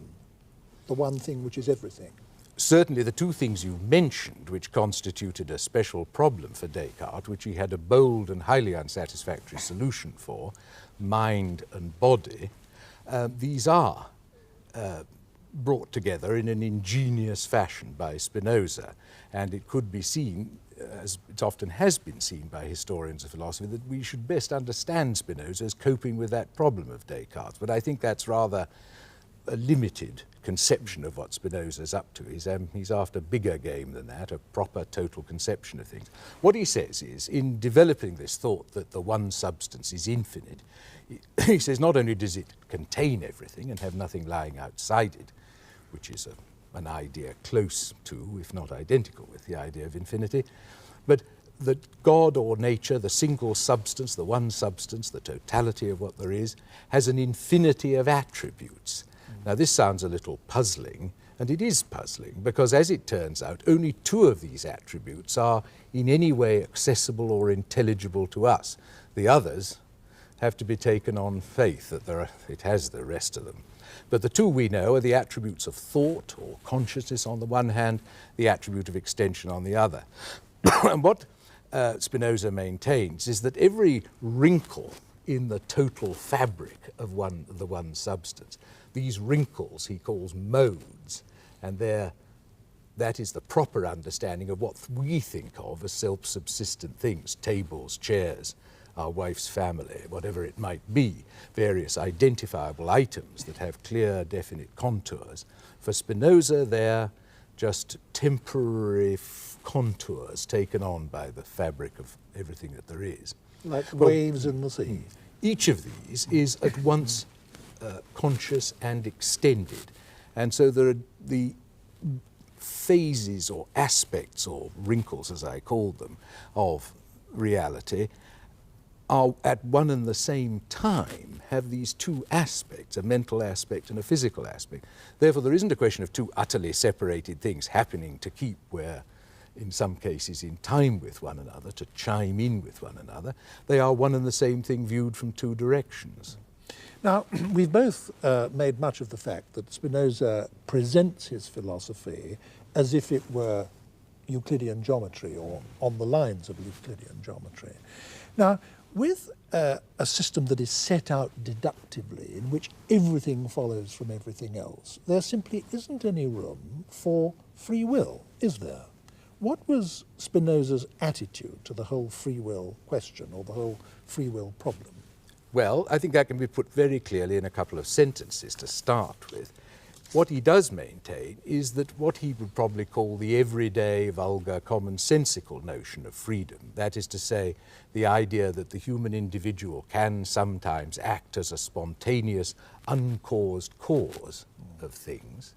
thing which is everything. Certainly the two things you mentioned, which constituted a special problem for Descartes, which he had a bold and highly unsatisfactory solution for, mind and body, these are brought together in an ingenious fashion by Spinoza, and it could be seen, as it often has been seen by historians of philosophy, that we should best understand Spinoza as coping with that problem of Descartes. But I think that's rather a limited conception of what Spinoza's up to. He's after bigger game than that, a proper total conception of things. What he says is, in developing this thought that the one substance is infinite, he says not only does it contain everything and have nothing lying outside it, which is an idea close to, if not identical with, the idea of infinity, but that God or nature, the single substance, the one substance, the totality of what there is, has an infinity of attributes. Now this sounds a little puzzling, and it is puzzling, because as it turns out, only two of these attributes are in any way accessible or intelligible to us. The others have to be taken on faith that it has the rest of them. But the two we know are the attributes of thought or consciousness on the one hand, the attribute of extension on the other. And what Spinoza maintains is that every wrinkle in the total fabric of the one substance, these wrinkles he calls modes, and that is the proper understanding of what we think of as self-subsistent things, tables, chairs, our wife's family, whatever it might be, various identifiable items that have clear, definite contours. For Spinoza, they're just temporary contours taken on by the fabric of everything that there is. Like waves in the sea. Each of these is at once conscious and extended. And so there are the phases or aspects or wrinkles, as I call them, of reality are at one and the same time have these two aspects, a mental aspect and a physical aspect. Therefore, there isn't a question of two utterly separated things happening to keep where, in some cases, in time with one another, to chime in with one another. They are one and the same thing viewed from two directions. Now, we've both made much of the fact that Spinoza presents his philosophy as if it were Euclidean geometry or on the lines of Euclidean geometry. Now, with a system that is set out deductively, in which everything follows from everything else, there simply isn't any room for free will, is there? What was Spinoza's attitude to the whole free will question or the whole free will problem? Well, I think that can be put very clearly in a couple of sentences to start with. What he does maintain is that what he would probably call the everyday, vulgar, commonsensical notion of freedom, that is to say, the idea that the human individual can sometimes act as a spontaneous, uncaused cause of things,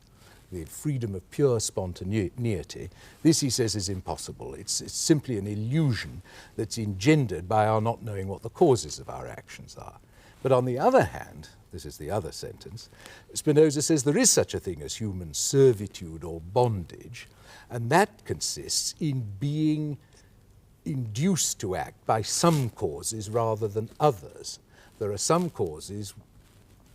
the freedom of pure spontaneity, this, he says, is impossible. It's simply an illusion that's engendered by our not knowing what the causes of our actions are. But on the other hand, this is the other sentence, Spinoza says there is such a thing as human servitude or bondage, and that consists in being induced to act by some causes rather than others. There are some causes,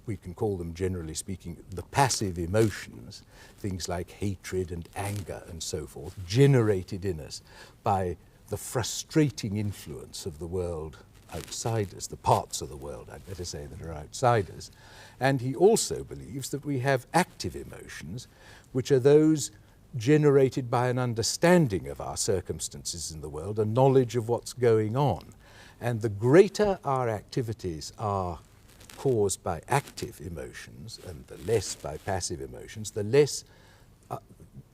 we can call them, generally speaking, the passive emotions, things like hatred and anger and so forth, generated in us by the frustrating influence of the world outside us, the parts of the world, I'd better say, that are outside us. And he also believes that we have active emotions, which are those generated by an understanding of our circumstances in the world, a knowledge of what's going on. And the greater our activities are caused by active emotions and the less by passive emotions, the less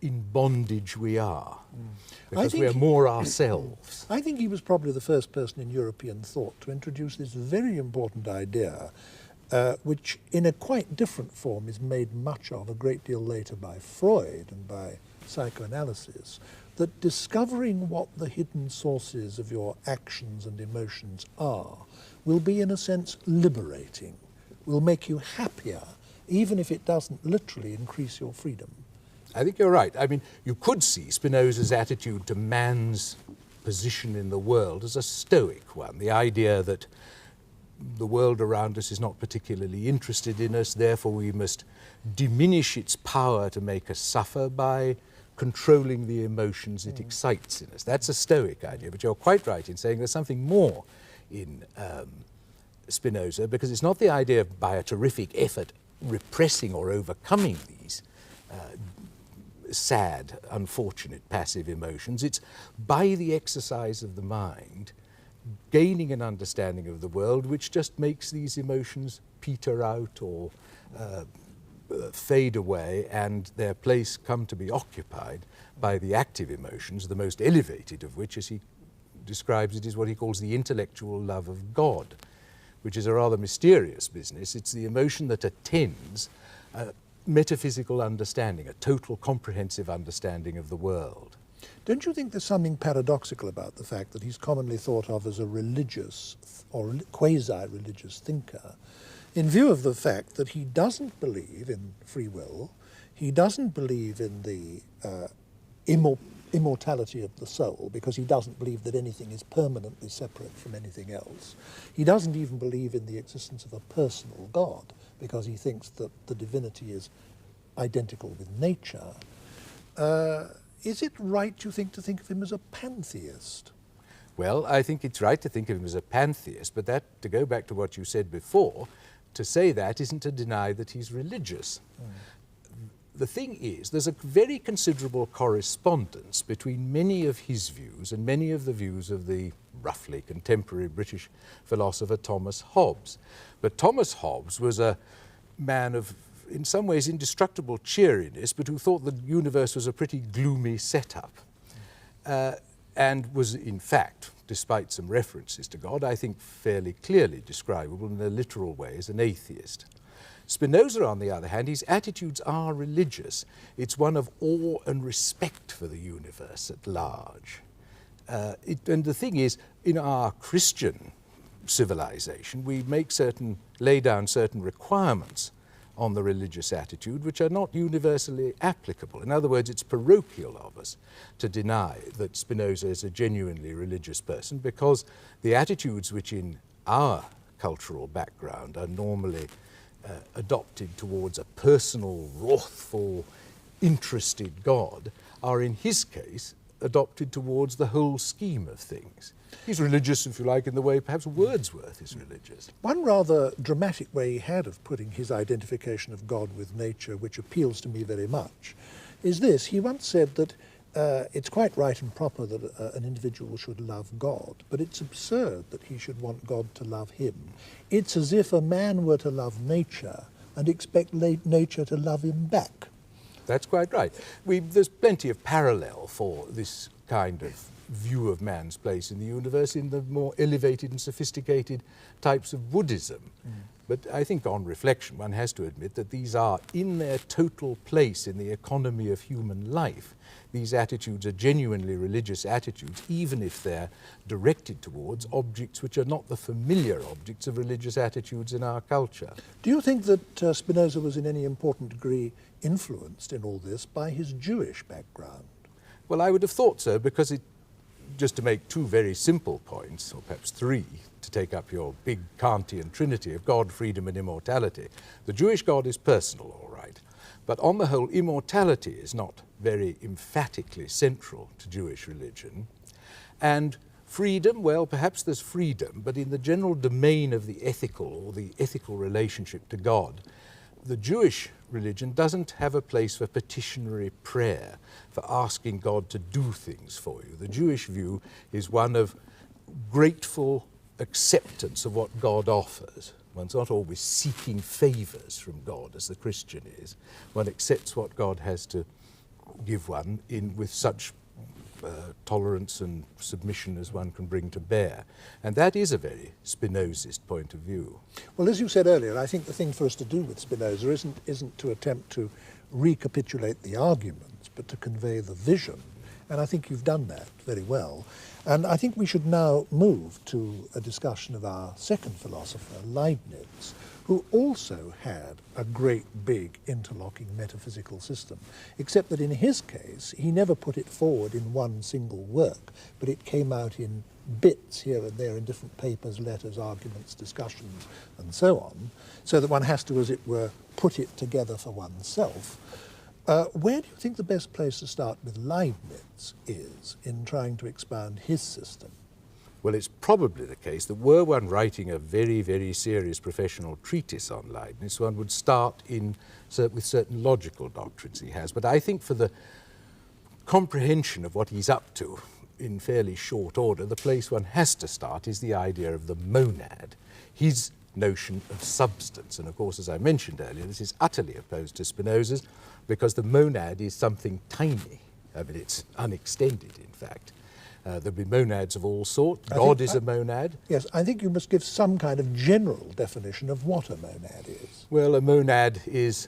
in bondage we are, because we are more ourselves. I think he was probably the first person in European thought to introduce this very important idea, which in a quite different form is made much of a great deal later by Freud and by psychoanalysis, that discovering what the hidden sources of your actions and emotions are will be, in a sense, liberating, will make you happier, even if it doesn't literally increase your freedom. I think you're right. I mean, you could see Spinoza's attitude to man's position in the world as a stoic one, the idea that the world around us is not particularly interested in us, therefore we must diminish its power to make us suffer by controlling the emotions it excites in us. That's a stoic idea, but you're quite right in saying there's something more in Spinoza, because it's not the idea of, by a terrific effort, repressing or overcoming these sad, unfortunate, passive emotions. It's by the exercise of the mind, gaining an understanding of the world which just makes these emotions peter out or fade away and their place come to be occupied by the active emotions, the most elevated of which, as he describes it, is what he calls the intellectual love of God, which is a rather mysterious business. It's the emotion that attends a metaphysical understanding, a total comprehensive understanding of the world. Don't you think there's something paradoxical about the fact that he's commonly thought of as a religious or quasi-religious thinker, in view of the fact that he doesn't believe in free will, he doesn't believe in the immortality of the soul, because he doesn't believe that anything is permanently separate from anything else. He doesn't even believe in the existence of a personal God, because he thinks that the divinity is identical with nature. Is it right, you think, to think of him as a pantheist? Well, I think it's right to think of him as a pantheist, but that, to go back to what you said before, to say that isn't to deny that he's religious. The thing is, there's a very considerable correspondence between many of his views and many of the views of the roughly contemporary British philosopher Thomas Hobbes. But Thomas Hobbes was a man of, in some ways, indestructible cheeriness, but who thought the universe was a pretty gloomy setup. And was, in fact, despite some references to God, I think fairly clearly describable in a literal way as an atheist. Spinoza, on the other hand, his attitudes are religious. It's one of awe and respect for the universe at large. And the thing is, in our Christian civilization, we lay down certain requirements on the religious attitude which are not universally applicable. In other words, it's parochial of us to deny that Spinoza is a genuinely religious person, because the attitudes which in our cultural background are normally adopted towards a personal, wrathful, interested God are in his case adopted towards the whole scheme of things. He's religious, if you like, in the way perhaps Wordsworth is religious. One rather dramatic way he had of putting his identification of God with nature, which appeals to me very much, is this. He once said that it's quite right and proper that an individual should love God, but it's absurd that he should want God to love him. It's as if a man were to love nature and expect nature to love him back. That's quite right. There's plenty of parallel for this kind of view of man's place in the universe in the more elevated and sophisticated types of Buddhism. But I think on reflection one has to admit that these are, in their total place in the economy of human life, these attitudes are genuinely religious attitudes, even if they're directed towards objects which are not the familiar objects of religious attitudes in our culture. Do you think that Spinoza was in any important degree influenced in all this by his Jewish background? Well, I would have thought so, because just to make two very simple points, or perhaps three, to take up your big Kantian trinity of God, freedom and immortality. The Jewish God is personal, all right, but on the whole, immortality is not very emphatically central to Jewish religion. And freedom, well, perhaps there's freedom, but in the general domain of the ethical, or the ethical relationship to God, the Jewish religion doesn't have a place for petitionary prayer, for asking God to do things for you. The Jewish view is one of grateful acceptance of what God offers. One's not always seeking favors from God, as the Christian is. One accepts what God has to give one with such tolerance and submission as one can bring to bear. And that is a very Spinozist point of view. Well, as you said earlier, I think the thing for us to do with Spinoza isn't to attempt to recapitulate the arguments, but to convey the vision. And I think you've done that very well. And I think we should now move to a discussion of our second philosopher, Leibniz, who also had a great big interlocking metaphysical system, except that in his case he never put it forward in one single work, but it came out in bits here and there in different papers, letters, arguments, discussions, and so on, so that one has to, as it were, put it together for oneself. Where do you think the best place to start with Leibniz is in trying to expound his system? Well, it's probably the case that were one writing a very, very serious professional treatise on Leibniz, one would start with certain logical doctrines he has. But I think for the comprehension of what he's up to in fairly short order, the place one has to start is the idea of the monad. His notion of substance. And of course, as I mentioned earlier, this is utterly opposed to Spinoza's, because the monad is something tiny. I mean, it's unextended, in fact. There'll be monads of all sorts. God is a monad. Yes, I think you must give some kind of general definition of what a monad is. Well, a monad is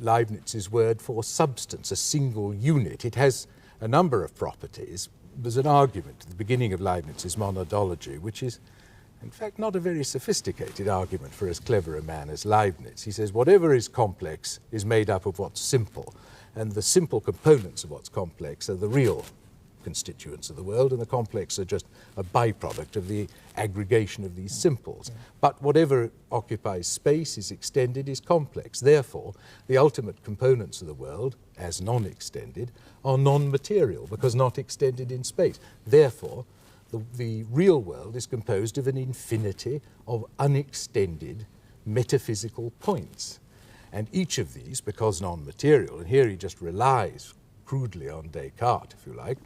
Leibniz's word for substance, a single unit. It has a number of properties. There's an argument at the beginning of Leibniz's monadology, which is, in fact, not a very sophisticated argument for as clever a man as Leibniz. He says whatever is complex is made up of what's simple, and the simple components of what's complex are the real constituents of the world, and the complex are just a byproduct of the aggregation of these simples. But whatever occupies space, is extended, is complex. Therefore, the ultimate components of the world, as non-extended, are non-material, because not extended in space. Therefore, the real world is composed of an infinity of unextended metaphysical points. And each of these, because non-material, and here he just relies crudely on Descartes, if you like,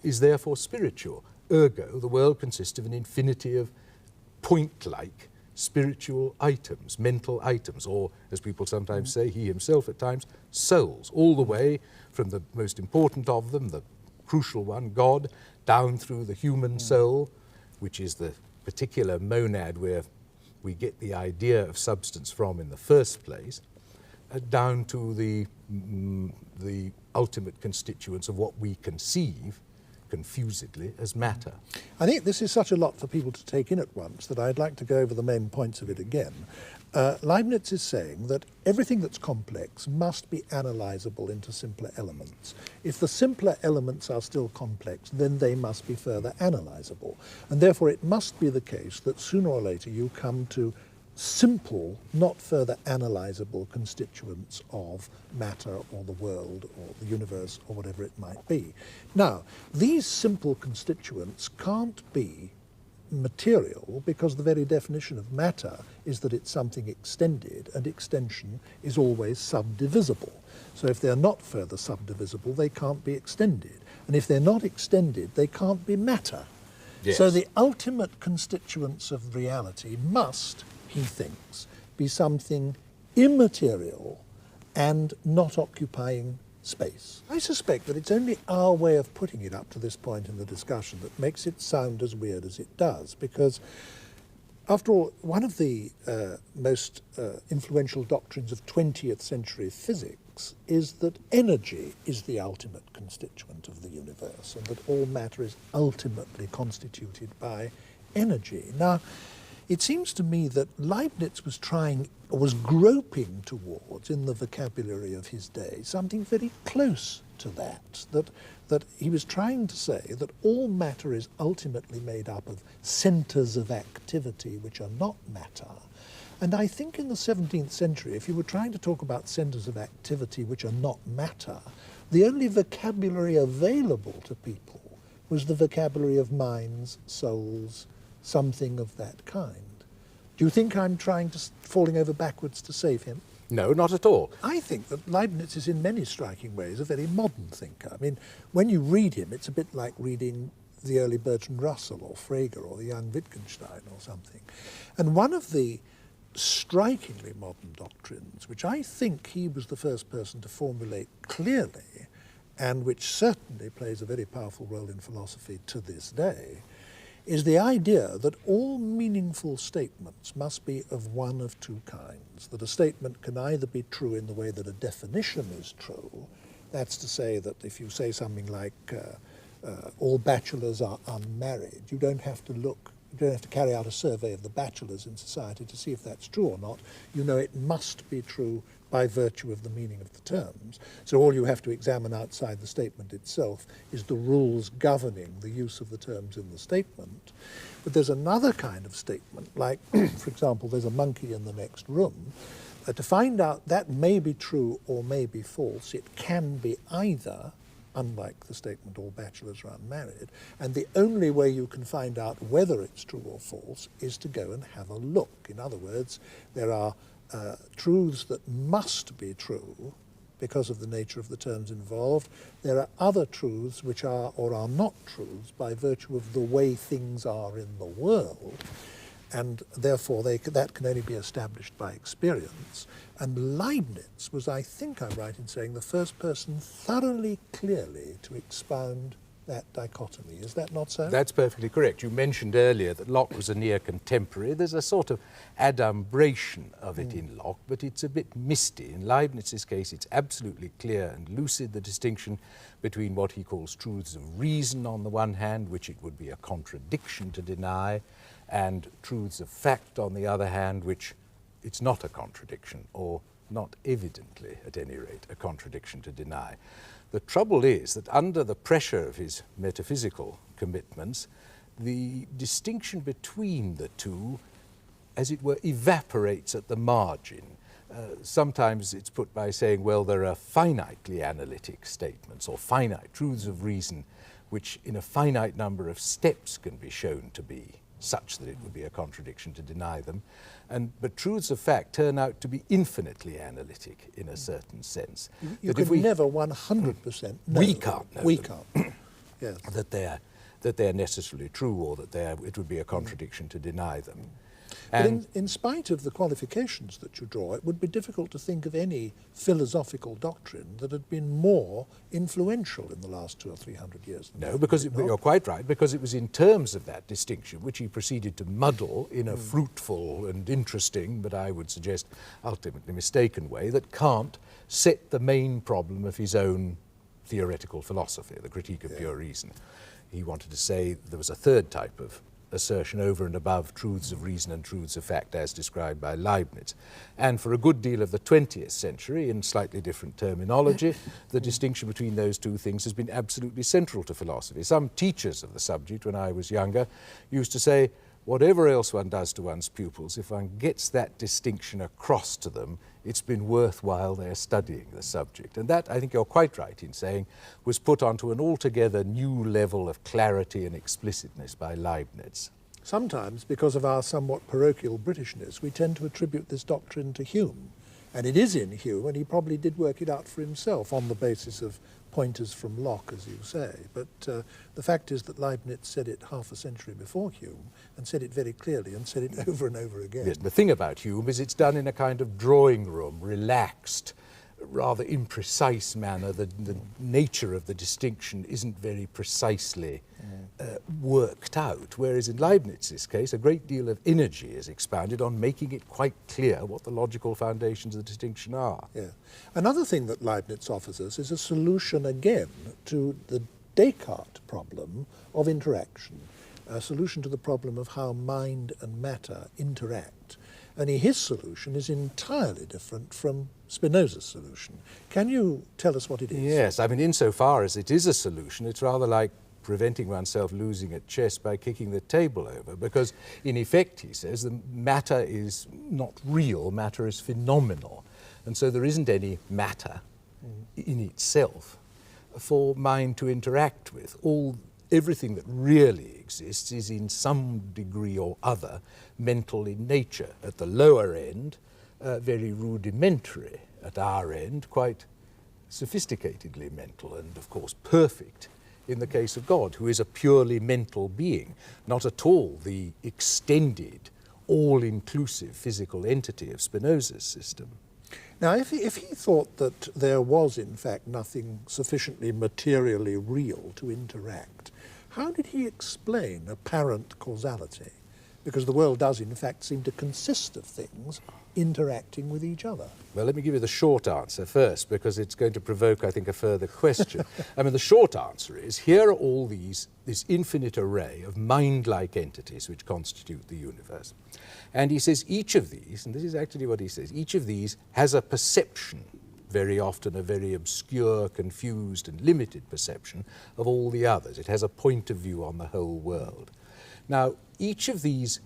is therefore spiritual. Ergo, the world consists of an infinity of point-like spiritual items, mental items, or, as people sometimes say, he himself at times, souls, all the way from the most important of them, the crucial one, God, down through the human soul, which is the particular monad where we get the idea of substance from in the first place, down to the ultimate constituents of what we conceive, confusedly, as matter. I think this is such a lot for people to take in at once that I'd like to go over the main points of it again. Leibniz is saying that everything that's complex must be analysable into simpler elements. If the simpler elements are still complex, then they must be further analysable. And therefore it must be the case that sooner or later you come to simple, not further analysable constituents of matter or the world or the universe or whatever it might be. Now, these simple constituents can't be material because the very definition of matter is that it's something extended, and extension is always subdivisible. So if they're not further subdivisible, they can't be extended. And if they're not extended, they can't be matter. Yes. So the ultimate constituents of reality must, he thinks, be something immaterial and not occupying space. I suspect that it's only our way of putting it up to this point in the discussion that makes it sound as weird as it does, because after all, one of the most influential doctrines of 20th century physics is that energy is the ultimate constituent of the universe, and that all matter is ultimately constituted by energy. Now, it seems to me that Leibniz was groping towards, in the vocabulary of his day, something very close to that he was trying to say that all matter is ultimately made up of centres of activity which are not matter. And I think in the 17th century, if you were trying to talk about centres of activity which are not matter, the only vocabulary available to people was the vocabulary of minds, souls, something of that kind. Do you think I'm falling over backwards to save him? No, not at all. I think that Leibniz is in many striking ways a very modern thinker. I mean, when you read him, it's a bit like reading the early Bertrand Russell or Frege or the young Wittgenstein or something. And one of the strikingly modern doctrines, which I think he was the first person to formulate clearly, and which certainly plays a very powerful role in philosophy to this day, is the idea that all meaningful statements must be of one of two kinds. That a statement can either be true in the way that a definition is true, that's to say that if you say something like all bachelors are unmarried, you don't have to carry out a survey of the bachelors in society to see if that's true or not. You know it must be true by virtue of the meaning of the terms. So all you have to examine outside the statement itself is the rules governing the use of the terms in the statement. But there's another kind of statement, like, for example, there's a monkey in the next room. To find out that may be true or may be false, it can be either, unlike the statement all bachelors are unmarried, and the only way you can find out whether it's true or false is to go and have a look. In other words, there are truths that must be true because of the nature of the terms involved. There are other truths which are or are not truths by virtue of the way things are in the world. and therefore that can only be established by experience. And Leibniz was, I think I'm right in saying, the first person thoroughly clearly to expound that dichotomy. Is that not so? That's perfectly correct. You mentioned earlier that Locke was a near contemporary. There's a sort of adumbration of it in Locke, but it's a bit misty. In Leibniz's case, it's absolutely clear and lucid, the distinction between what he calls truths of reason on the one hand, which it would be a contradiction to deny, and truths of fact on the other hand, which it's not a contradiction, or not evidently, at any rate, a contradiction to deny. The trouble is that under the pressure of his metaphysical commitments, the distinction between the two, as it were, evaporates at the margin. Sometimes it's put by saying, well, there are finitely analytic statements or finite truths of reason which in a finite number of steps can be shown to be such that it would be a contradiction to deny them. But truths of fact turn out to be infinitely analytic in a certain sense. You can never 100% know. We can't know. We can't. Yes. That they're necessarily true, or that it would be a contradiction to deny them. But in spite of the qualifications that you draw, it would be difficult to think of any philosophical doctrine that had been more influential in the last 200 or 300 years. No, because you're quite right, because it was in terms of that distinction which he proceeded to muddle in a fruitful and interesting, but I would suggest ultimately mistaken way, that Kant set the main problem of his own theoretical philosophy, the critique of pure reason. He wanted to say there was a third type of assertion over and above truths of reason and truths of fact as described by Leibniz. And for a good deal of the 20th century, in slightly different terminology, the distinction between those two things has been absolutely central to philosophy. Some teachers of the subject, when I was younger, used to say, whatever else one does to one's pupils, if one gets that distinction across to them, it's been worthwhile their studying the subject. And that, I think you're quite right in saying, was put onto an altogether new level of clarity and explicitness by Leibniz. Sometimes, because of our somewhat parochial Britishness, we tend to attribute this doctrine to Hume. And it is in Hume, and he probably did work it out for himself on the basis of pointers from Locke, as you say. But the fact is that Leibniz said it half a century before Hume, and said it very clearly, and said it over and over again. Yes, the thing about Hume is it's done in a kind of drawing room, relaxed, rather imprecise manner. The nature of the distinction isn't very precisely worked out, whereas in Leibniz's case, a great deal of energy is expended on making it quite clear what the logical foundations of the distinction are. Yeah. Another thing that Leibniz offers us is a solution again to the Descartes problem of interaction, a solution to the problem of how mind and matter interact. Only his solution is entirely different from Spinoza's solution. Can you tell us what it is? Yes, I mean, insofar as it is a solution, it's rather like preventing oneself losing at chess by kicking the table over, because in effect, he says, the matter is not real, matter is phenomenal, and so there isn't any matter in itself for mind to interact with. Everything that really exists is in some degree or other mental in nature. At the lower end, very rudimentary. At our end, quite sophisticatedly mental, and of course perfect in the case of God, who is a purely mental being, not at all the extended, all-inclusive physical entity of Spinoza's system. Now, if he thought that there was, in fact, nothing sufficiently materially real to interact, how did he explain apparent causality? Because the world does, in fact, seem to consist of things interacting with each other. Well, let me give you the short answer first, because it's going to provoke, I think, a further question. I mean, the short answer is, here are all this infinite array of mind-like entities which constitute the universe. And he says each of these, and this is actually what he says, each of these has a perception, very often a very obscure, confused and limited perception of all the others. It has a point of view on the whole world. Now, each of these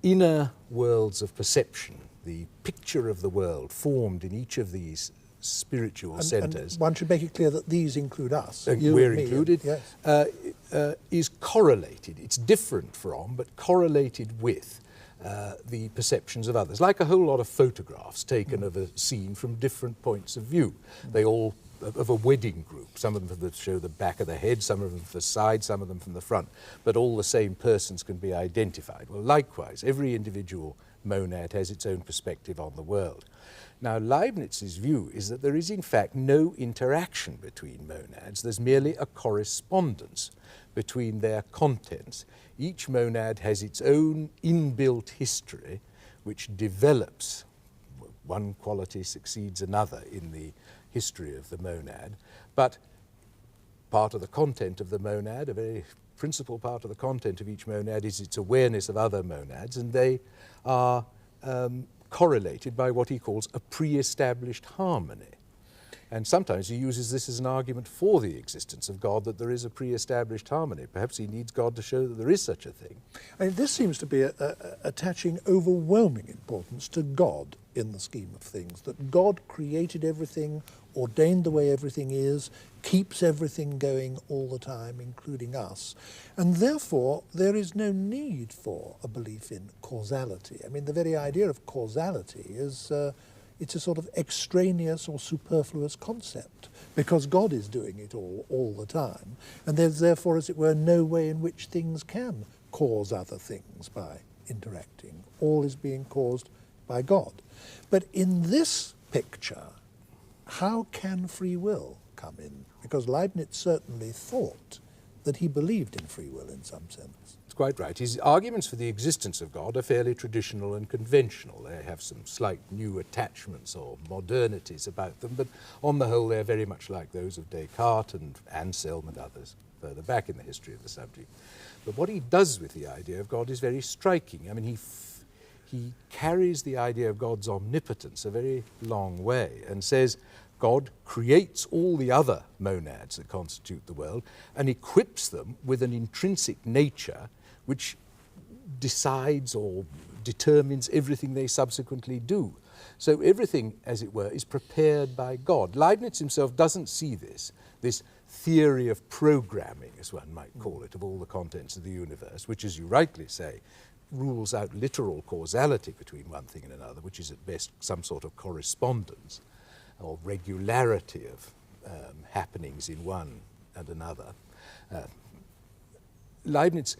inner worlds of perception, the picture of the world formed in each of these spiritual centres. And one should make it clear that these include us. We're included. Yes. Is correlated. It's different from, but correlated with the perceptions of others, like a whole lot of photographs taken of a scene from different points of view. They all of a wedding group. Some of them show the back of the head, some of them from the side, some of them from the front, but all the same persons can be identified. Well, likewise, every individual monad has its own perspective on the world. Now, Leibniz's view is that there is in fact no interaction between monads. There's merely a correspondence between their contents. Each monad has its own inbuilt history, which develops. One quality succeeds another in the history of the monad, but part of the content of the monad, a very principal part of the content of each monad, is its awareness of other monads, and they are correlated by what he calls a pre-established harmony. And sometimes he uses this as an argument for the existence of God, that there is a pre-established harmony. Perhaps he needs God to show that there is such a thing. I mean, this seems to be attaching overwhelming importance to God in the scheme of things, that God created everything, ordained the way everything is, keeps everything going all the time, including us. And therefore, there is no need for a belief in causality. I mean, the very idea of causality is it's a sort of extraneous or superfluous concept, because God is doing it all the time, and there's therefore, as it were, no way in which things can cause other things by interacting. All is being caused by God. But in this picture, how can free will come in? Because Leibniz certainly thought that he believed in free will in some sense. It's quite right. His arguments for the existence of God are fairly traditional and conventional. They have some slight new attachments or modernities about them, but on the whole they're very much like those of Descartes and Anselm and others further back in the history of the subject. But what he does with the idea of God is very striking. I mean, he carries the idea of God's omnipotence a very long way and says God creates all the other monads that constitute the world and equips them with an intrinsic nature which decides or determines everything they subsequently do. So everything, as it were, is prepared by God. Leibniz himself doesn't see this theory of programming, as one might call it, of all the contents of the universe, which, as you rightly say, rules out literal causality between one thing and another, which is at best some sort of correspondence or regularity of happenings in one and another. Leibniz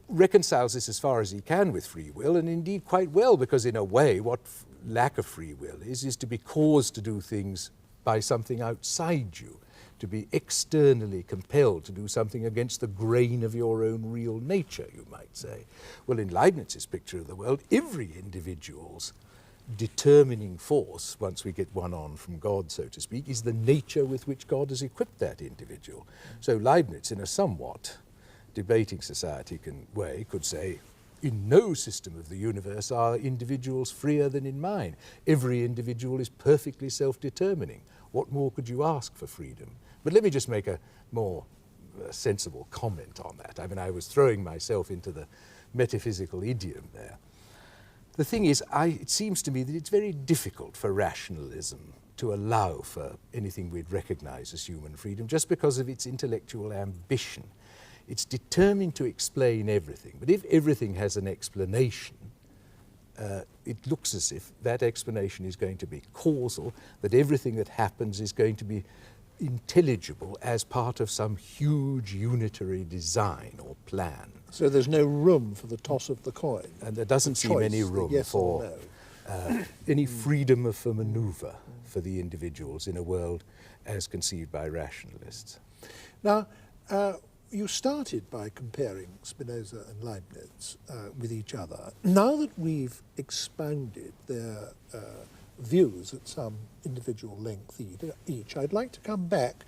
reconciles this as far as he can with free will, and indeed quite well, because in a way what lack of free will is to be caused to do things by something outside you, to be externally compelled to do something against the grain of your own real nature, you might say. Well, in Leibniz's picture of the world, every individual's determining force, once we get one on from God, so to speak, is the nature with which God has equipped that individual. So Leibniz, in a somewhat debating society way, could say, in no system of the universe are individuals freer than in mine. Every individual is perfectly self-determining. What more could you ask for freedom? But let me just make a more sensible comment on that. I mean, I was throwing myself into the metaphysical idiom there. The thing is, it seems to me that it's very difficult for rationalism to allow for anything we'd recognize as human freedom just because of its intellectual ambition. It's determined to explain everything, but if everything has an explanation, it looks as if that explanation is going to be causal, that everything that happens is going to be intelligible as part of some huge unitary design or plan. So there's no room for the toss of the coin. And there doesn't seem any room yes for or no. any freedom for manoeuvre for the individuals in a world as conceived by rationalists. Now, you started by comparing Spinoza and Leibniz with each other. Now that we've expounded their views at some individual length each, I'd like to come back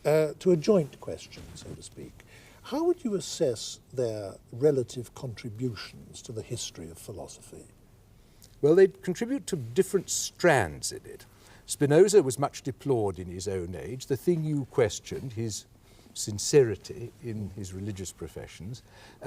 to a joint question, so to speak. How would you assess their relative contributions to the history of philosophy? Well, they contribute to different strands in it. Spinoza was much deplored in his own age. The thing you questioned, his sincerity in his religious professions,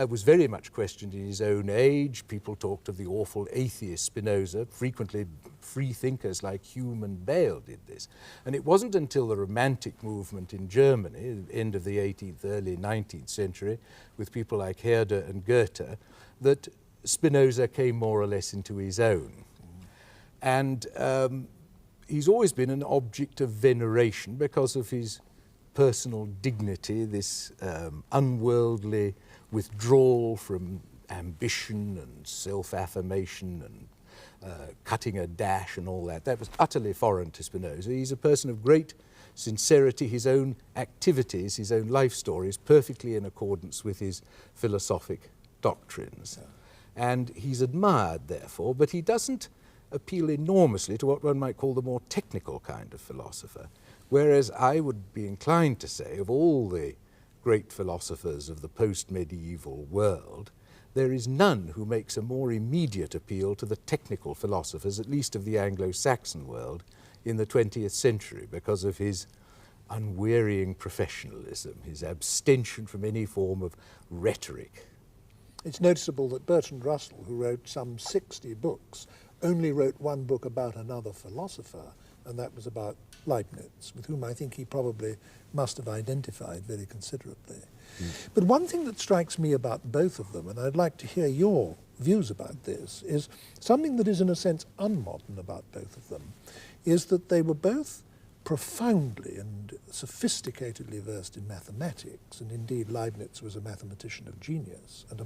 was very much questioned in his own age. People talked of the awful atheist Spinoza. Frequently free thinkers like Hume and Bale did this. And it wasn't until the Romantic movement in Germany, end of the 18th, early 19th century, with people like Herder and Goethe, that Spinoza came more or less into his own. And he's always been an object of veneration because of his personal dignity, this unworldly withdrawal from ambition and self-affirmation and cutting a dash and all that. That was utterly foreign to Spinoza. He's a person of great sincerity. His own activities, his own life story is perfectly in accordance with his philosophic doctrines. And he's admired, therefore, but he doesn't appeal enormously to what one might call the more technical kind of philosopher. Whereas I would be inclined to say, of all the great philosophers of the post-medieval world, there is none who makes a more immediate appeal to the technical philosophers, at least of the Anglo-Saxon world, in the 20th century, because of his unwearying professionalism, his abstention from any form of rhetoric. It's noticeable that Bertrand Russell, who wrote some 60 books, only wrote one book about another philosopher, and that was about Leibniz, with whom I think he probably must have identified very considerably. But one thing that strikes me about both of them, and I'd like to hear your views about this, is something that is in a sense unmodern about both of them, is that they were both profoundly and sophisticatedly versed in mathematics, and indeed Leibniz was a mathematician of genius and a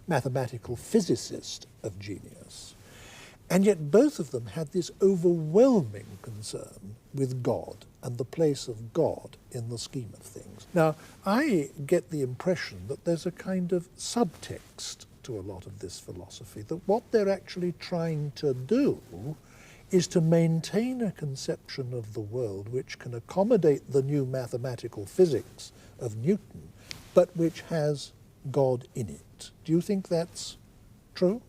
mathematical physicist of genius. And yet both of them had this overwhelming concern with God and the place of God in the scheme of things. Now, I get the impression that there's a kind of subtext to a lot of this philosophy, that what they're actually trying to do is to maintain a conception of the world which can accommodate the new mathematical physics of Newton, but which has God in it. Do you think that's true?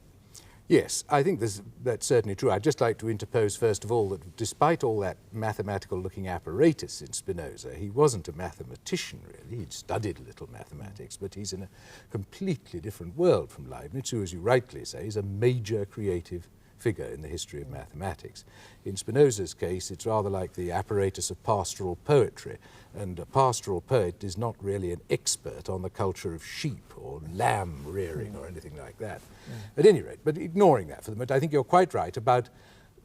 Yes, I think that's certainly true. I'd just like to interpose, first of all, that despite all that mathematical-looking apparatus in Spinoza, he wasn't a mathematician, really. He'd studied a little mathematics, but he's in a completely different world from Leibniz, who, as you rightly say, is a major creative figure in the history of mathematics. In Spinoza's case, it's rather like the apparatus of pastoral poetry, and a pastoral poet is not really an expert on the culture of sheep or lamb rearing or anything like that. At any rate, but ignoring that for the moment, I think you're quite right about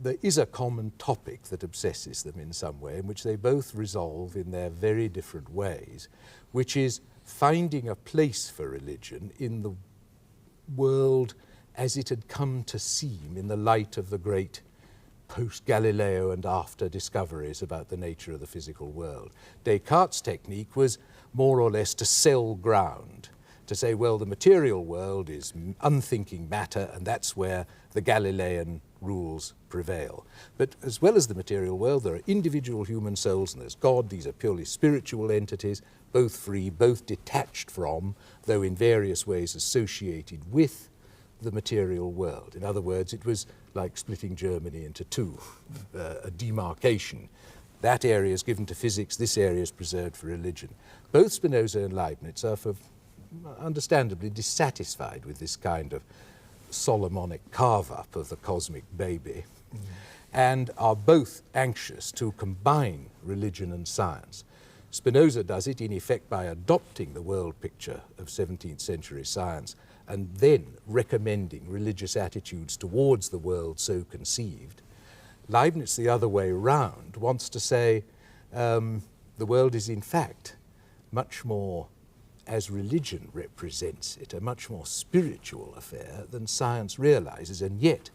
there is a common topic that obsesses them in some way, in which they both resolve in their very different ways, which is finding a place for religion in the world as it had come to seem in the light of the great post-Galileo and after discoveries about the nature of the physical world. Descartes' technique was more or less to sell ground, to say, well, the material world is unthinking matter, and that's where the Galilean rules prevail. But as well as the material world, there are individual human souls, and there's God. These are purely spiritual entities, both free, both detached from, though in various ways associated with, the material world. In other words, it was like splitting Germany into two, a demarcation. That area is given to physics, this area is preserved for religion. Both Spinoza and Leibniz are understandably dissatisfied with this kind of Solomonic carve-up of the cosmic baby, and are both anxious to combine religion and science. Spinoza does it in effect by adopting the world picture of 17th century science and then recommending religious attitudes towards the world so conceived. Leibniz, the other way round, wants to say the world is in fact much more, as religion represents it, a much more spiritual affair than science realizes, and yet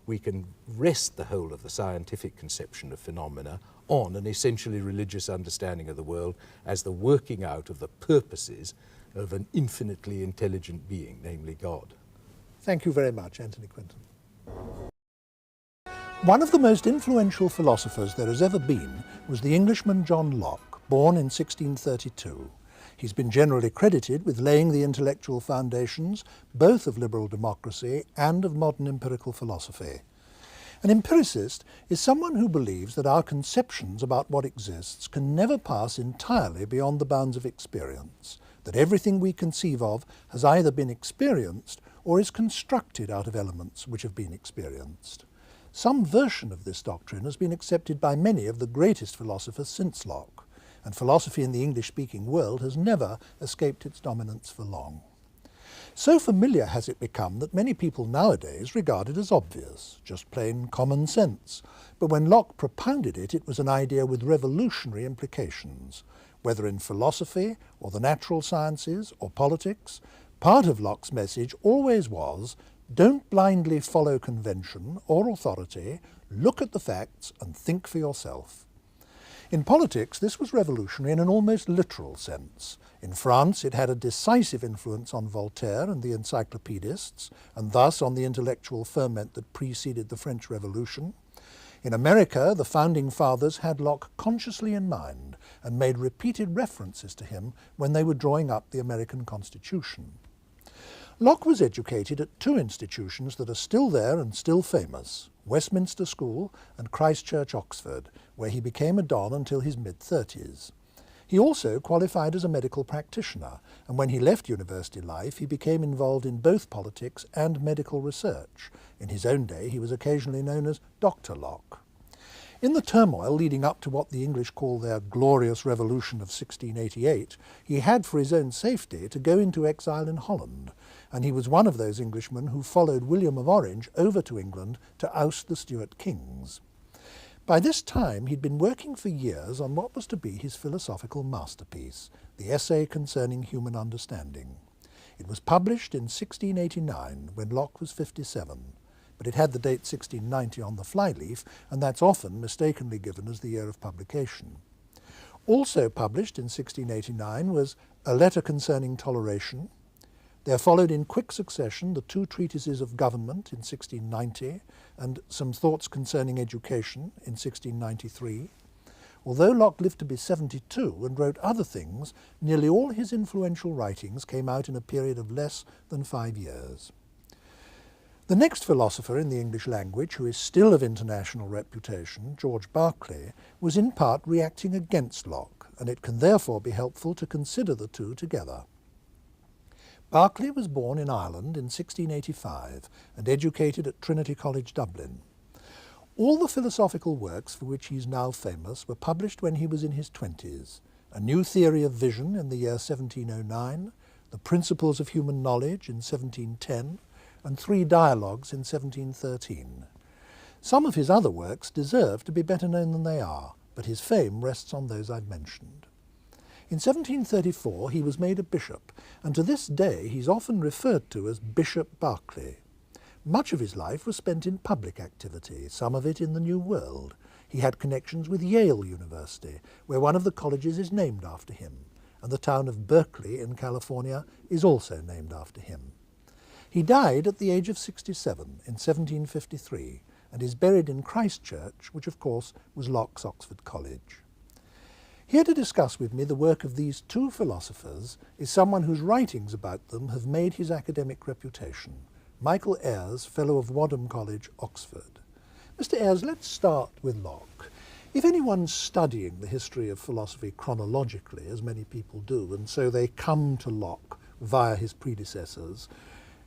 we can rest the whole of the scientific conception of phenomena on an essentially religious understanding of the world as the working out of the purposes of an infinitely intelligent being, namely God. Thank you very much, Anthony Quinton. One of the most influential philosophers there has ever been was the Englishman John Locke, born in 1632. He's been generally credited with laying the intellectual foundations both of liberal democracy and of modern empirical philosophy. An empiricist is someone who believes that our conceptions about what exists can never pass entirely beyond the bounds of experience, that everything we conceive of has either been experienced or is constructed out of elements which have been experienced. Some version of this doctrine has been accepted by many of the greatest philosophers since Locke, and philosophy in the English-speaking world has never escaped its dominance for long. So familiar has it become that many people nowadays regard it as obvious, just plain common sense. But when Locke propounded it, it was an idea with revolutionary implications. Whether in philosophy, or the natural sciences, or politics, part of Locke's message always was, don't blindly follow convention or authority, look at the facts and think for yourself. In politics, this was revolutionary in an almost literal sense. In France, it had a decisive influence on Voltaire and the encyclopedists, and thus on the intellectual ferment that preceded the French Revolution. In America, the Founding Fathers had Locke consciously in mind and made repeated references to him when they were drawing up the American Constitution. Locke was educated at two institutions that are still there and still famous, Westminster School and Christ Church, Oxford, where he became a don until his mid-30s. He also qualified as a medical practitioner, and when he left university life, he became involved in both politics and medical research. In his own day, he was occasionally known as Dr. Locke. In the turmoil leading up to what the English call their glorious revolution of 1688, he had, for his own safety, to go into exile in Holland, and he was one of those Englishmen who followed William of Orange over to England to oust the Stuart kings. By this time, he'd been working for years on what was to be his philosophical masterpiece, the Essay Concerning Human Understanding. It was published in 1689, when Locke was 57, but it had the date 1690 on the flyleaf, and that's often mistakenly given as the year of publication. Also published in 1689 was A Letter Concerning Toleration. There followed in quick succession the two treatises of government in 1690 and Some Thoughts Concerning Education in 1693. Although Locke lived to be 72 and wrote other things, nearly all his influential writings came out in a period of less than 5 years. The next philosopher in the English language, who is still of international reputation, George Berkeley, was in part reacting against Locke, and it can therefore be helpful to consider the two together. Berkeley was born in Ireland in 1685 and educated at Trinity College, Dublin. All the philosophical works for which he is now famous were published when he was in his 20s. A New Theory of Vision in the year 1709, The Principles of Human Knowledge in 1710, and 3 Dialogues in 1713. Some of his other works deserve to be better known than they are, but his fame rests on those I've mentioned. In 1734 he was made a bishop, and to this day he's often referred to as Bishop Berkeley. Much of his life was spent in public activity, some of it in the New World. He had connections with Yale University, where one of the colleges is named after him, and the town of Berkeley in California is also named after him. He died at the age of 67 in 1753, and is buried in Christ Church, which of course was Locke's Oxford College. Here to discuss with me the work of these two philosophers is someone whose writings about them have made his academic reputation, Michael Ayres, Fellow of Wadham College, Oxford. Mr. Ayres, let's start with Locke. If anyone's studying the history of philosophy chronologically, as many people do, and so they come to Locke via his predecessors,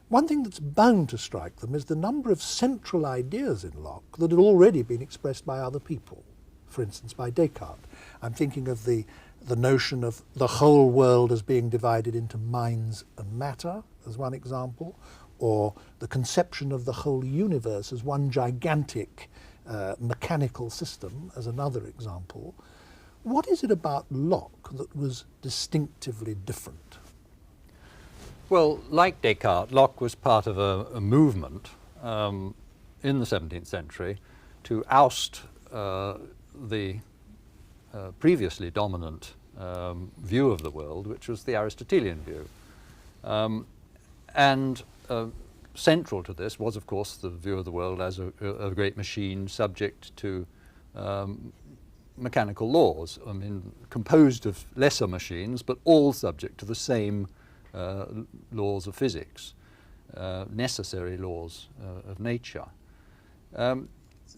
one thing that's bound to strike them is the number of central ideas in Locke that had already been expressed by other people. For instance, by Descartes. I'm thinking of the notion of the whole world as being divided into minds and matter, as one example, or the conception of the whole universe as one gigantic mechanical system, as another example. What is it about Locke that was distinctively different? Well, like Descartes, Locke was part of a movement in the 17th century to oust the previously dominant view of the world, which was the Aristotelian view. And central to this was, of course, the view of the world as a great machine subject to mechanical laws. I mean, composed of lesser machines, but all subject to the same laws of physics, necessary laws of nature.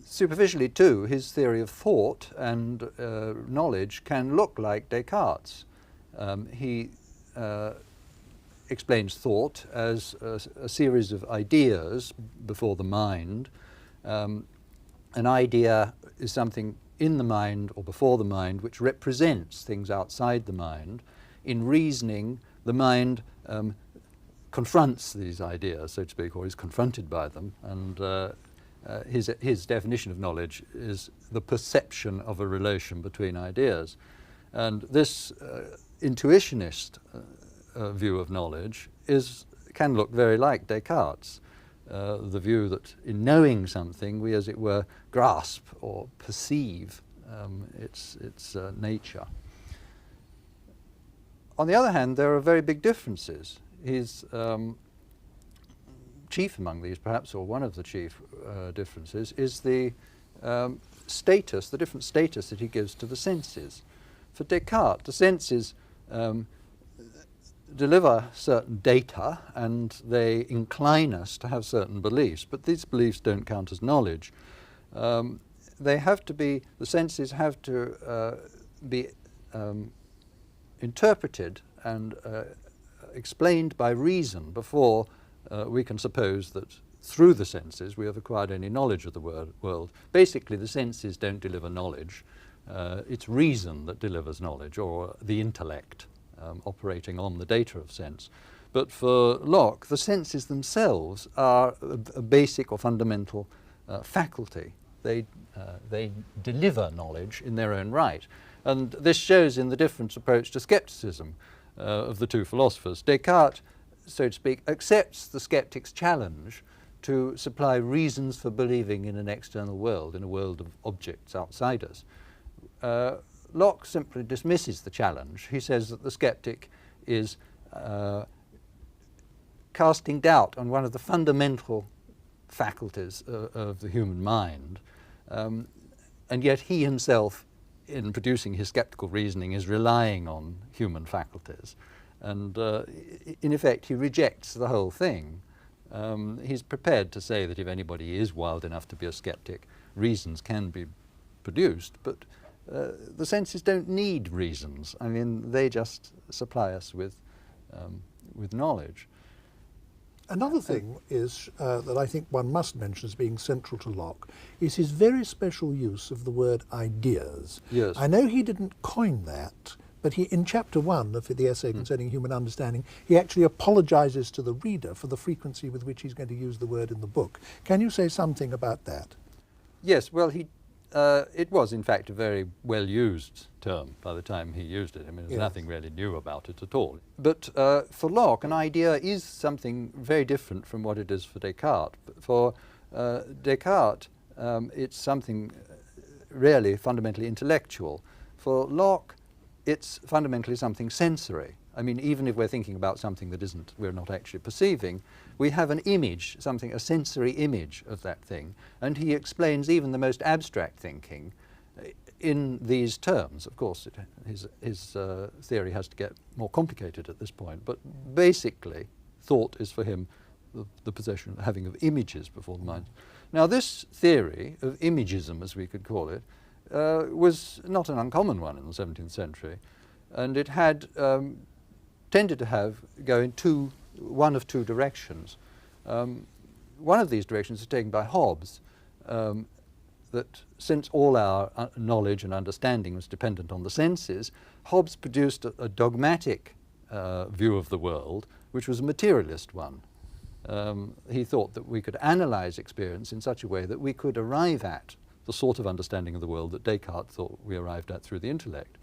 Superficially, too, his theory of thought and knowledge can look like Descartes'. He explains thought as a series of ideas before the mind. An idea is something in the mind or before the mind which represents things outside the mind. In reasoning, the mind confronts these ideas, so to speak, or is confronted by them, and his definition of knowledge is the perception of a relation between ideas. And this intuitionist view of knowledge can look very like Descartes', the view that in knowing something we, as it were, grasp or perceive its nature. On the other hand, there are very big differences. His chief among these, perhaps, or one of the chief differences, is the status, the different status that he gives to the senses. For Descartes, the senses deliver certain data and they incline us to have certain beliefs, but these beliefs don't count as knowledge. They have to be, the senses have to be interpreted and explained by reason before we can suppose that through the senses we have acquired any knowledge of the world. Basically, the senses don't deliver knowledge. It's reason that delivers knowledge, or the intellect operating on the data of sense. But for Locke, the senses themselves are a basic or fundamental faculty. They deliver knowledge in their own right. And this shows in the different approach to skepticism of the two philosophers. Descartes, so to speak, accepts the skeptic's challenge to supply reasons for believing in an external world, in a world of objects outside us. Locke simply dismisses the challenge. He says that the skeptic is casting doubt on one of the fundamental faculties of the human mind, and yet he himself, in producing his skeptical reasoning, is relying on human faculties. And in effect, he rejects the whole thing. He's prepared to say that if anybody is wild enough to be a skeptic, reasons can be produced, but the senses don't need reasons. I mean, they just supply us with knowledge. Another thing is that I think one must mention as being central to Locke is his very special use of the word ideas. Yes. I know he didn't coin that, but he, in chapter 1 of the essay concerning human understanding, he actually apologises to the reader for the frequency with which he's going to use the word in the book. Can you say something about that? Yes, well, it was in fact a very well used term by the time he used it. I mean, there's nothing really new about it at all. But for Locke, an idea is something very different from what it is for Descartes. For Descartes, it's something really fundamentally intellectual. For Locke, it's fundamentally something sensory. I mean, even if we're thinking about something that we're not actually perceiving, we have an image, a sensory image of that thing. And he explains even the most abstract thinking in these terms. Of course, his theory has to get more complicated at this point, but basically, thought is for him the possession, having of images before the mind. Now, this theory of imagism, as we could call it, was not an uncommon one in the 17th century, and it had tended to go in one of two directions. One of these directions is taken by Hobbes, that since all our knowledge and understanding was dependent on the senses, Hobbes produced a dogmatic view of the world, which was a materialist one. He thought that we could analyze experience in such a way that we could arrive at the sort of understanding of the world that Descartes thought we arrived at through the intellect.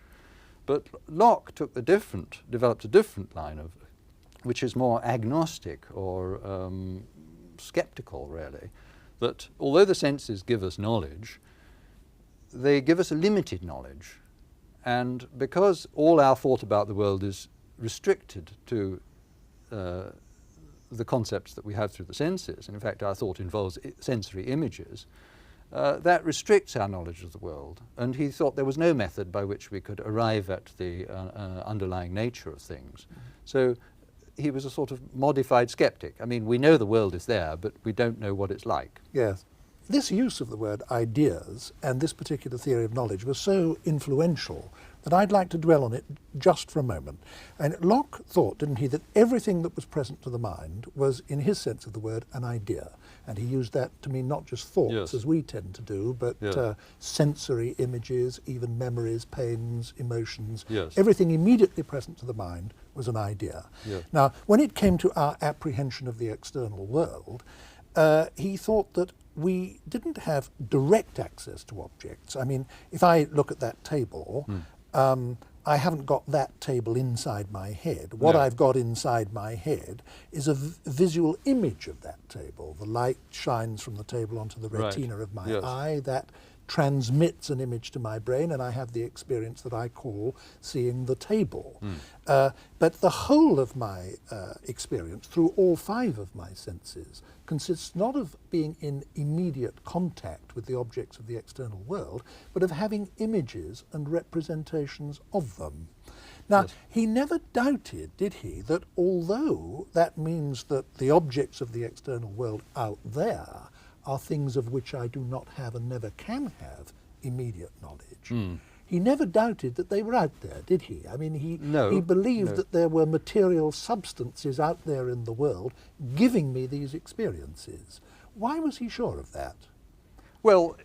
But Locke developed a different line which is more agnostic or skeptical, really, that although the senses give us knowledge, they give us a limited knowledge. And because all our thought about the world is restricted to the concepts that we have through the senses, and in fact our thought involves sensory images, that restricts our knowledge of the world. And he thought there was no method by which we could arrive at the underlying nature of things. So he was a sort of modified skeptic. I mean, we know the world is there, but we don't know what it's like. Yes. This use of the word ideas and this particular theory of knowledge was so influential that I'd like to dwell on it just for a moment. And Locke thought, didn't he, that everything that was present to the mind was, in his sense of the word, an idea. And he used that to mean not just thoughts, yes, as we tend to do, but yes, sensory images, even memories, pains, emotions. Yes. Everything immediately present to the mind was an idea. Yeah. Now, when it came to our apprehension of the external world, he thought that we didn't have direct access to objects. I mean, if I look at that table, I haven't got that table inside my head. What No. I've got inside my head is a visual image of that table. The light shines from the table onto the Right. retina of my Yes. eye. That transmits an image to my brain, and I have the experience that I call seeing the table. But the whole of my experience, through all 5 of my senses, consists not of being in immediate contact with the objects of the external world, but of having images and representations of them. Now, Yes. he never doubted, did he, that although that means that the objects of the external world out there are things of which I do not have and never can have immediate knowledge, he never doubted that they were out there, did he? I mean, he believed that there were material substances out there in the world giving me these experiences. Why was he sure of that? Well,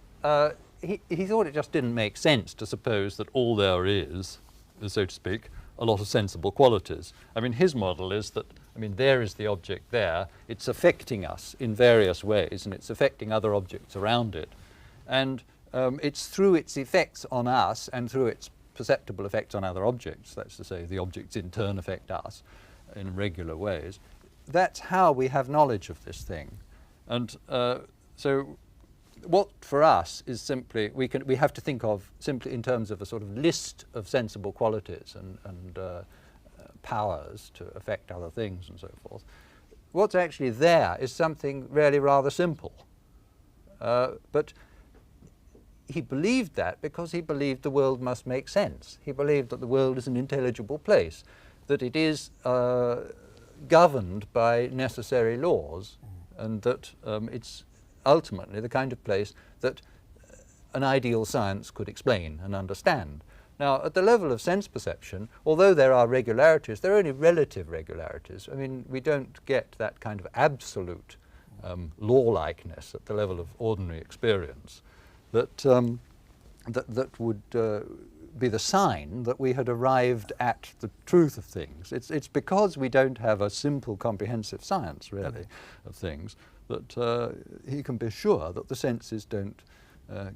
he thought it just didn't make sense to suppose that all there is, so to speak, a lot of sensible qualities. I mean, his model is that, I mean, there is the object there, it's affecting us in various ways, and it's affecting other objects around it. And it's through its effects on us and through its perceptible effects on other objects, that's to say, the objects in turn affect us in regular ways. That's how we have knowledge of this thing. And so what for us is simply, we have to think of simply in terms of a sort of list of sensible qualities and powers to affect other things and so forth. What's actually there is something really rather simple. But he believed that because he believed the world must make sense. He believed that the world is an intelligible place, that it is governed by necessary laws, and that it's ultimately the kind of place that an ideal science could explain and understand. Now, at the level of sense perception, although there are regularities, they're only relative regularities. I mean, we don't get that kind of absolute law-likeness at the level of ordinary experience that that would be the sign that we had arrived at the truth of things. It's because we don't have a simple, comprehensive science, really, of things, that he can be sure that the senses don't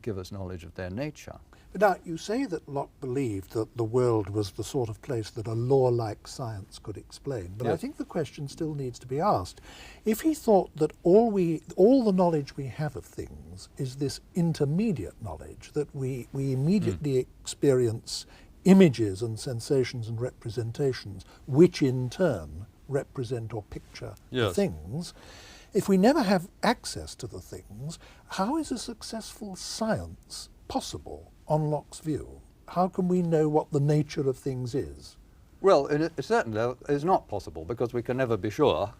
give us knowledge of their nature. But now, you say that Locke believed that the world was the sort of place that a law-like science could explain, but I Yes. think the question still needs to be asked. If he thought that all the knowledge we have of things is this intermediate knowledge, that we immediately experience images and sensations and representations, which in turn represent or picture the Yes. things, if we never have access to the things, how is a successful science possible on Locke's view? How can we know what the nature of things is? Well, in a certain level, it's not possible because we can never be sure,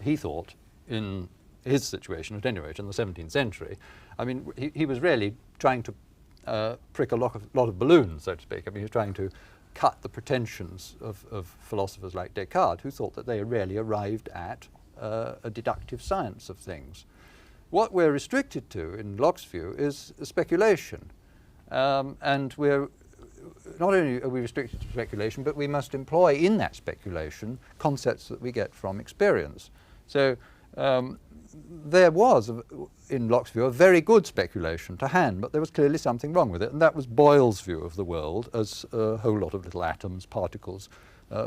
he thought, in his situation, at any rate, in the 17th century. I mean, he was really trying to prick a lot of balloons, so to speak. I mean, he was trying to cut the pretensions of philosophers like Descartes, who thought that they really arrived at a deductive science of things. What we're restricted to, in Locke's view, is speculation. And we're not only are we restricted to speculation, but we must employ in that speculation concepts that we get from experience. So there was, in Locke's view, a very good speculation to hand, but there was clearly something wrong with it, and that was Boyle's view of the world as a whole lot of little atoms, particles,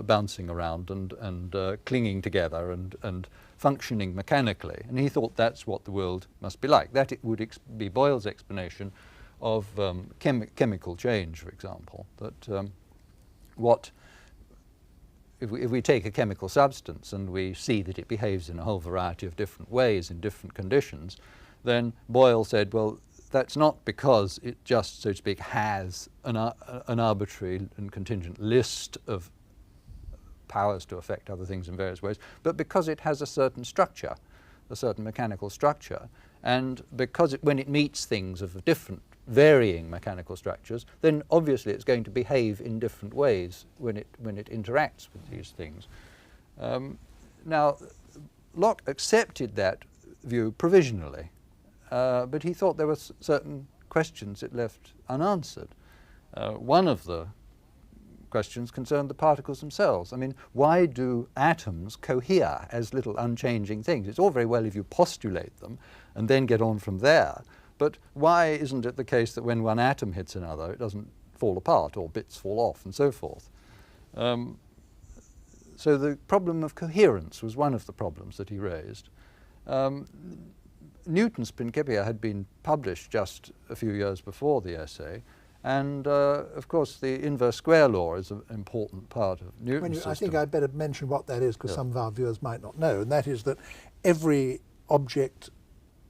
bouncing around and clinging together and functioning mechanically. And he thought that's what the world must be like. That it would be Boyle's explanation of chemical change, for example. That if we take a chemical substance and we see that it behaves in a whole variety of different ways in different conditions, then Boyle said, well, that's not because it just, so to speak, has an arbitrary and contingent list of powers to affect other things in various ways, but because it has a certain structure, a certain mechanical structure, and because when it meets things of different varying mechanical structures, then obviously it's going to behave in different ways when it interacts with these things. Now, Locke accepted that view provisionally, but he thought there were certain questions it left unanswered. One of the questions concerned the particles themselves. I mean, why do atoms cohere as little unchanging things? It's all very well if you postulate them and then get on from there, but why isn't it the case that when one atom hits another, it doesn't fall apart or bits fall off and so forth? So the problem of coherence was one of the problems that he raised. Newton's Principia had been published just a few years before the essay, and of course the inverse square law is an important part of Newton's system. I think I'd better mention what that is, because Yeah. some of our viewers might not know, and that is that every object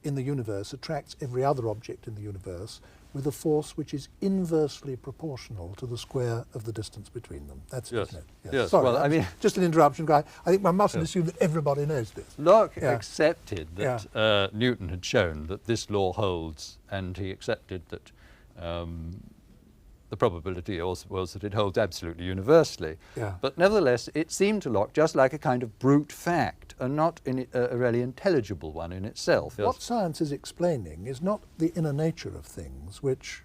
in the universe attracts every other object in the universe with a force which is inversely proportional to the square of the distance between them. That's it, Yes. isn't it? Yes. Sorry, Well, I mean, just an interruption, guy. I think one mustn't Yeah. assume that everybody knows this. Locke Yeah. accepted that Newton had shown that this law holds, and he accepted that the probability was that it holds absolutely universally. Yeah. But nevertheless, it seemed to Locke just like a kind of brute fact, and not a really intelligible one in itself. What science is explaining is not the inner nature of things, which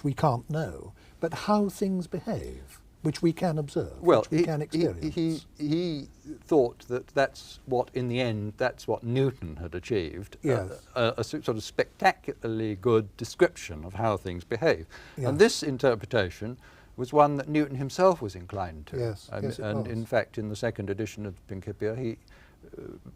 we can't know, but how things behave, which we can observe, which we can experience. He thought that that's what, in the end, that's what Newton had achieved, Yes. a sort of spectacularly good description of how things behave. Yeah. And this interpretation was one that Newton himself was inclined to. Yes, yes, it and was. in fact, in the second edition of Principia, he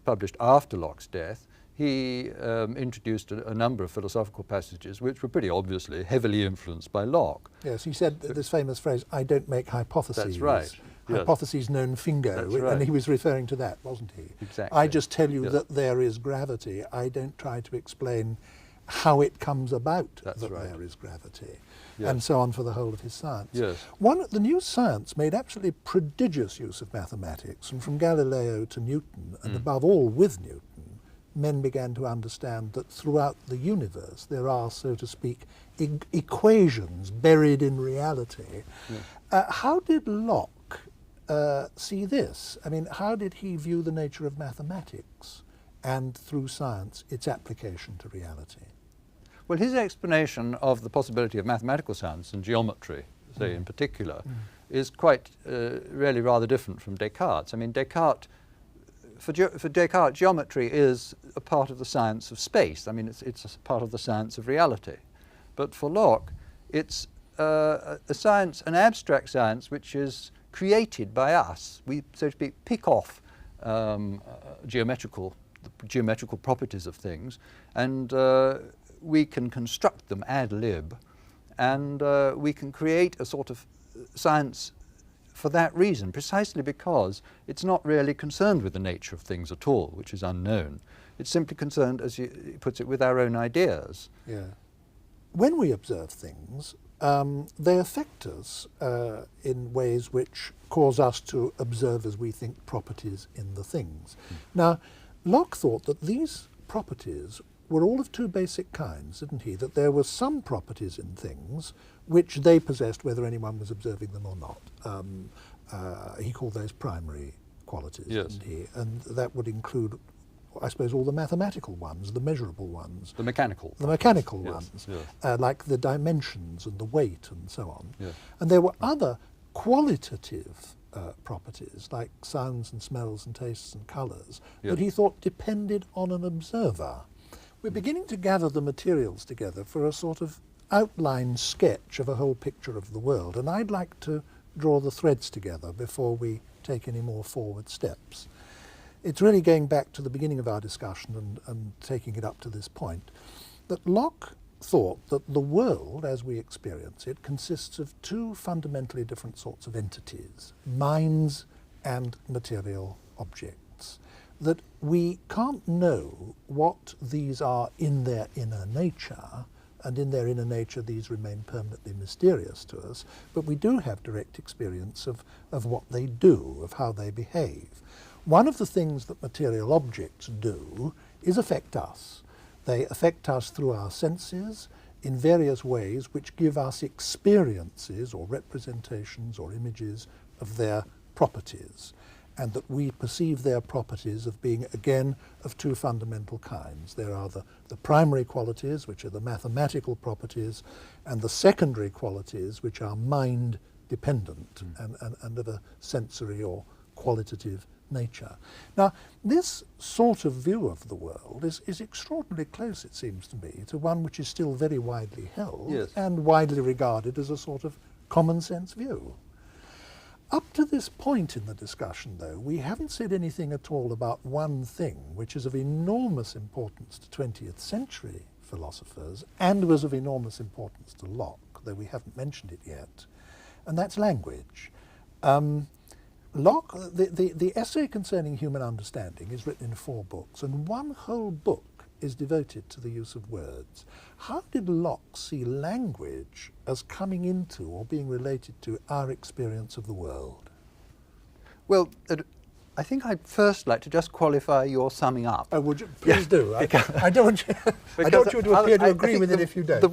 published after Locke's death, he introduced a number of philosophical passages which were pretty obviously heavily influenced by Locke. Yes, he said this famous phrase, "I don't make hypotheses." That's right. Yes. Hypotheses non fingo, That's right. and he was referring to that, wasn't he? Exactly. I just tell you Yes. that there is gravity. I don't try to explain how it comes about That's that right. there is gravity, Yes. and so on for the whole of his science. Yes. The new science made absolutely prodigious use of mathematics, and from Galileo to Newton, and above all with Newton, men began to understand that throughout the universe there are, so to speak, equations buried in reality. How did Locke see this? I mean, how did he view the nature of mathematics and, through science, its application to reality? Well, his explanation of the possibility of mathematical science and geometry, say in particular, is quite really rather different from Descartes'. I mean, for Descartes, geometry is a part of the science of space. I mean, it's a part of the science of reality. But for Locke, it's a science, an abstract science, which is created by us. We, so to speak, pick off geometrical properties of things, and we can construct them ad lib, and we can create a sort of science for that reason, precisely because it's not really concerned with the nature of things at all, which is unknown. It's simply concerned, as he puts it, with our own ideas. Yeah. When we observe things, they affect us in ways which cause us to observe, as we think, properties in the things. Now, Locke thought that these properties were all of two basic kinds, didn't he? That there were some properties in things which they possessed whether anyone was observing them or not. He called those primary qualities, Yes. didn't he? And that would include, I suppose, all the mathematical ones, the measurable ones, The mechanical. the mechanical Yes, ones, yes. like the dimensions and the weight and so on. Yes. And there were other qualitative properties, like sounds and smells and tastes and colours, Yes. that he thought depended on an observer. We're beginning to gather the materials together for a sort of outline sketch of a whole picture of the world, and I'd like to draw the threads together before we take any more forward steps. It's really going back to the beginning of our discussion and taking it up to this point, that Locke thought that the world, as we experience it, consists of two fundamentally different sorts of entities, minds and material objects. That we can't know what these are in their inner nature, and in their inner nature these remain permanently mysterious to us, but we do have direct experience of what they do, of how they behave. One of the things that material objects do is affect us. They affect us through our senses in various ways which give us experiences or representations or images of their properties, and that we perceive their properties of being, again, of two fundamental kinds. There are the primary qualities, which are the mathematical properties, and the secondary qualities, which are mind dependent and of a sensory or qualitative nature. Now, this sort of view of the world is extraordinarily close, it seems to me, to one which is still very widely held Yes. and widely regarded as a sort of common sense view. Up to this point in the discussion, though, we haven't said anything at all about one thing which is of enormous importance to 20th century philosophers and was of enormous importance to Locke, though we haven't mentioned it yet, and that's language. Locke, the essay concerning human understanding is written in 4 books, and one whole book is devoted to the use of words. How did Locke see language as coming into or being related to our experience of the world? Well, I think I'd first like to just qualify your summing up. Oh, would you? Please do. I because- don't want you, I don't want you to appear to agree with it if you don't. The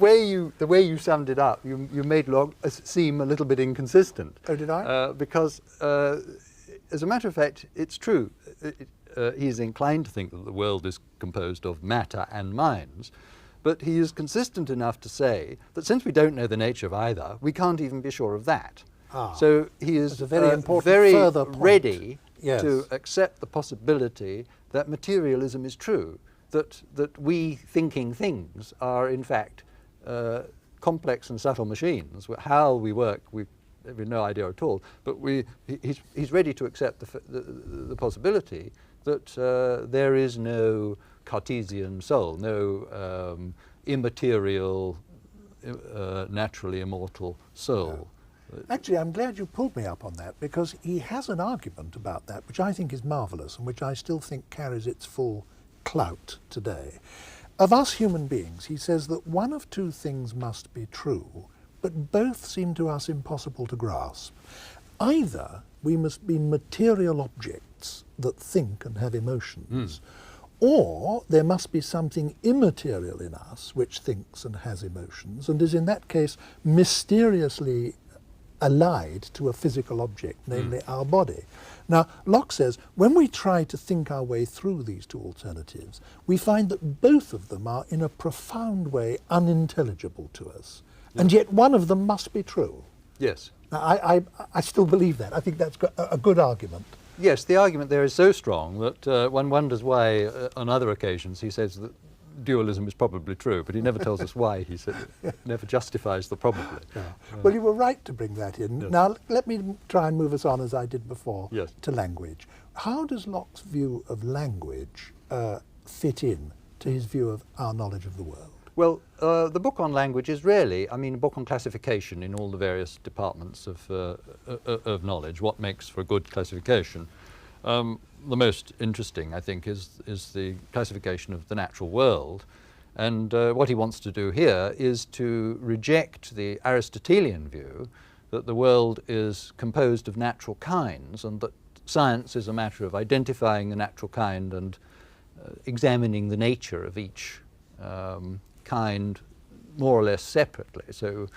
way you summed it up, you made Locke seem a little bit inconsistent. Oh, did I? Because, as a matter of fact, it's true. He's inclined to think that the world is composed of matter and minds, but he is consistent enough to say that since we don't know the nature of either, we can't even be sure of that. So he is That's a very important very further point. ready Yes. to accept the possibility that materialism is true, that we thinking things are in fact complex and subtle machines. How we work, we have no idea at all. But he's ready to accept the possibility that there is no Cartesian soul, no immaterial, naturally immortal soul. Actually, I'm glad you pulled me up on that, because he has an argument about that which I think is marvellous and which I still think carries its full clout today. Of us human beings, he says that one of 2 things must be true, but both seem to us impossible to grasp. Either we must be material objects that think and have emotions, or there must be something immaterial in us which thinks and has emotions and is in that case mysteriously allied to a physical object, namely our body. Now, Locke says, when we try to think our way through these 2 alternatives, we find that both of them are in a profound way unintelligible to us, and yet one of them must be true. Yes. Now, I still believe that. I think that's a good argument. Yes, the argument there is so strong that one wonders why, on other occasions, he says that dualism is probably true, but he never tells us why. He never justifies the probably. Yeah. Well, you were right to bring that in. Yes. Now, let me try and move us on, as I did before, Yes. to language. How does Locke's view of language fit in to his view of our knowledge of the world? Well, the book on language is really, a book on classification in all the various departments of knowledge, what makes for a good classification. The most interesting, I think, is the classification of the natural world. And what he wants to do here is to reject the Aristotelian view that the world is composed of natural kinds and that science is a matter of identifying the natural kind and examining the nature of each kind more or less separately. So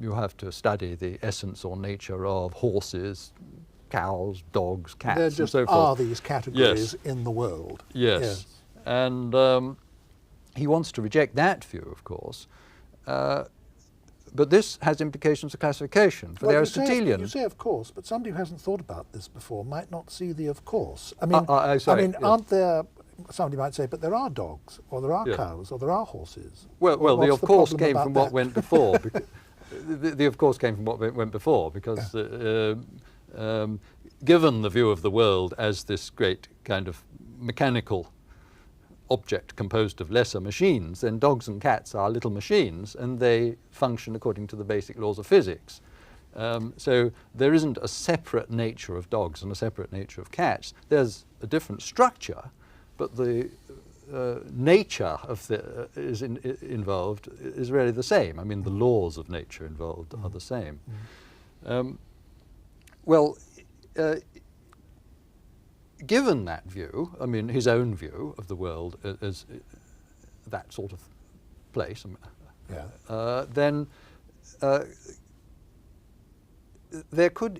you have to study the essence or nature of horses, cows, dogs, cats, There and just so are forth. these categories Yes. in the world. Yes. And he wants to reject that view, of course. But this has implications for classification. For the Aristotelian... You say of course, but somebody who hasn't thought about this before might not see the of course. Sorry, yes. Aren't there, somebody might say, but there are dogs, or there are Yes. cows, or there are horses. Well, the What's of course problem came about from what that? went before. The of course came from what went before, because given the view of the world as this great kind of mechanical object composed of lesser machines, then dogs and cats are little machines, and they function according to the basic laws of physics. So there isn't a separate nature of dogs and a separate nature of cats. There's a different structure, but the nature of the involved is really the same. The laws of nature involved are the same. Given that view, his own view of the world as that sort of place, then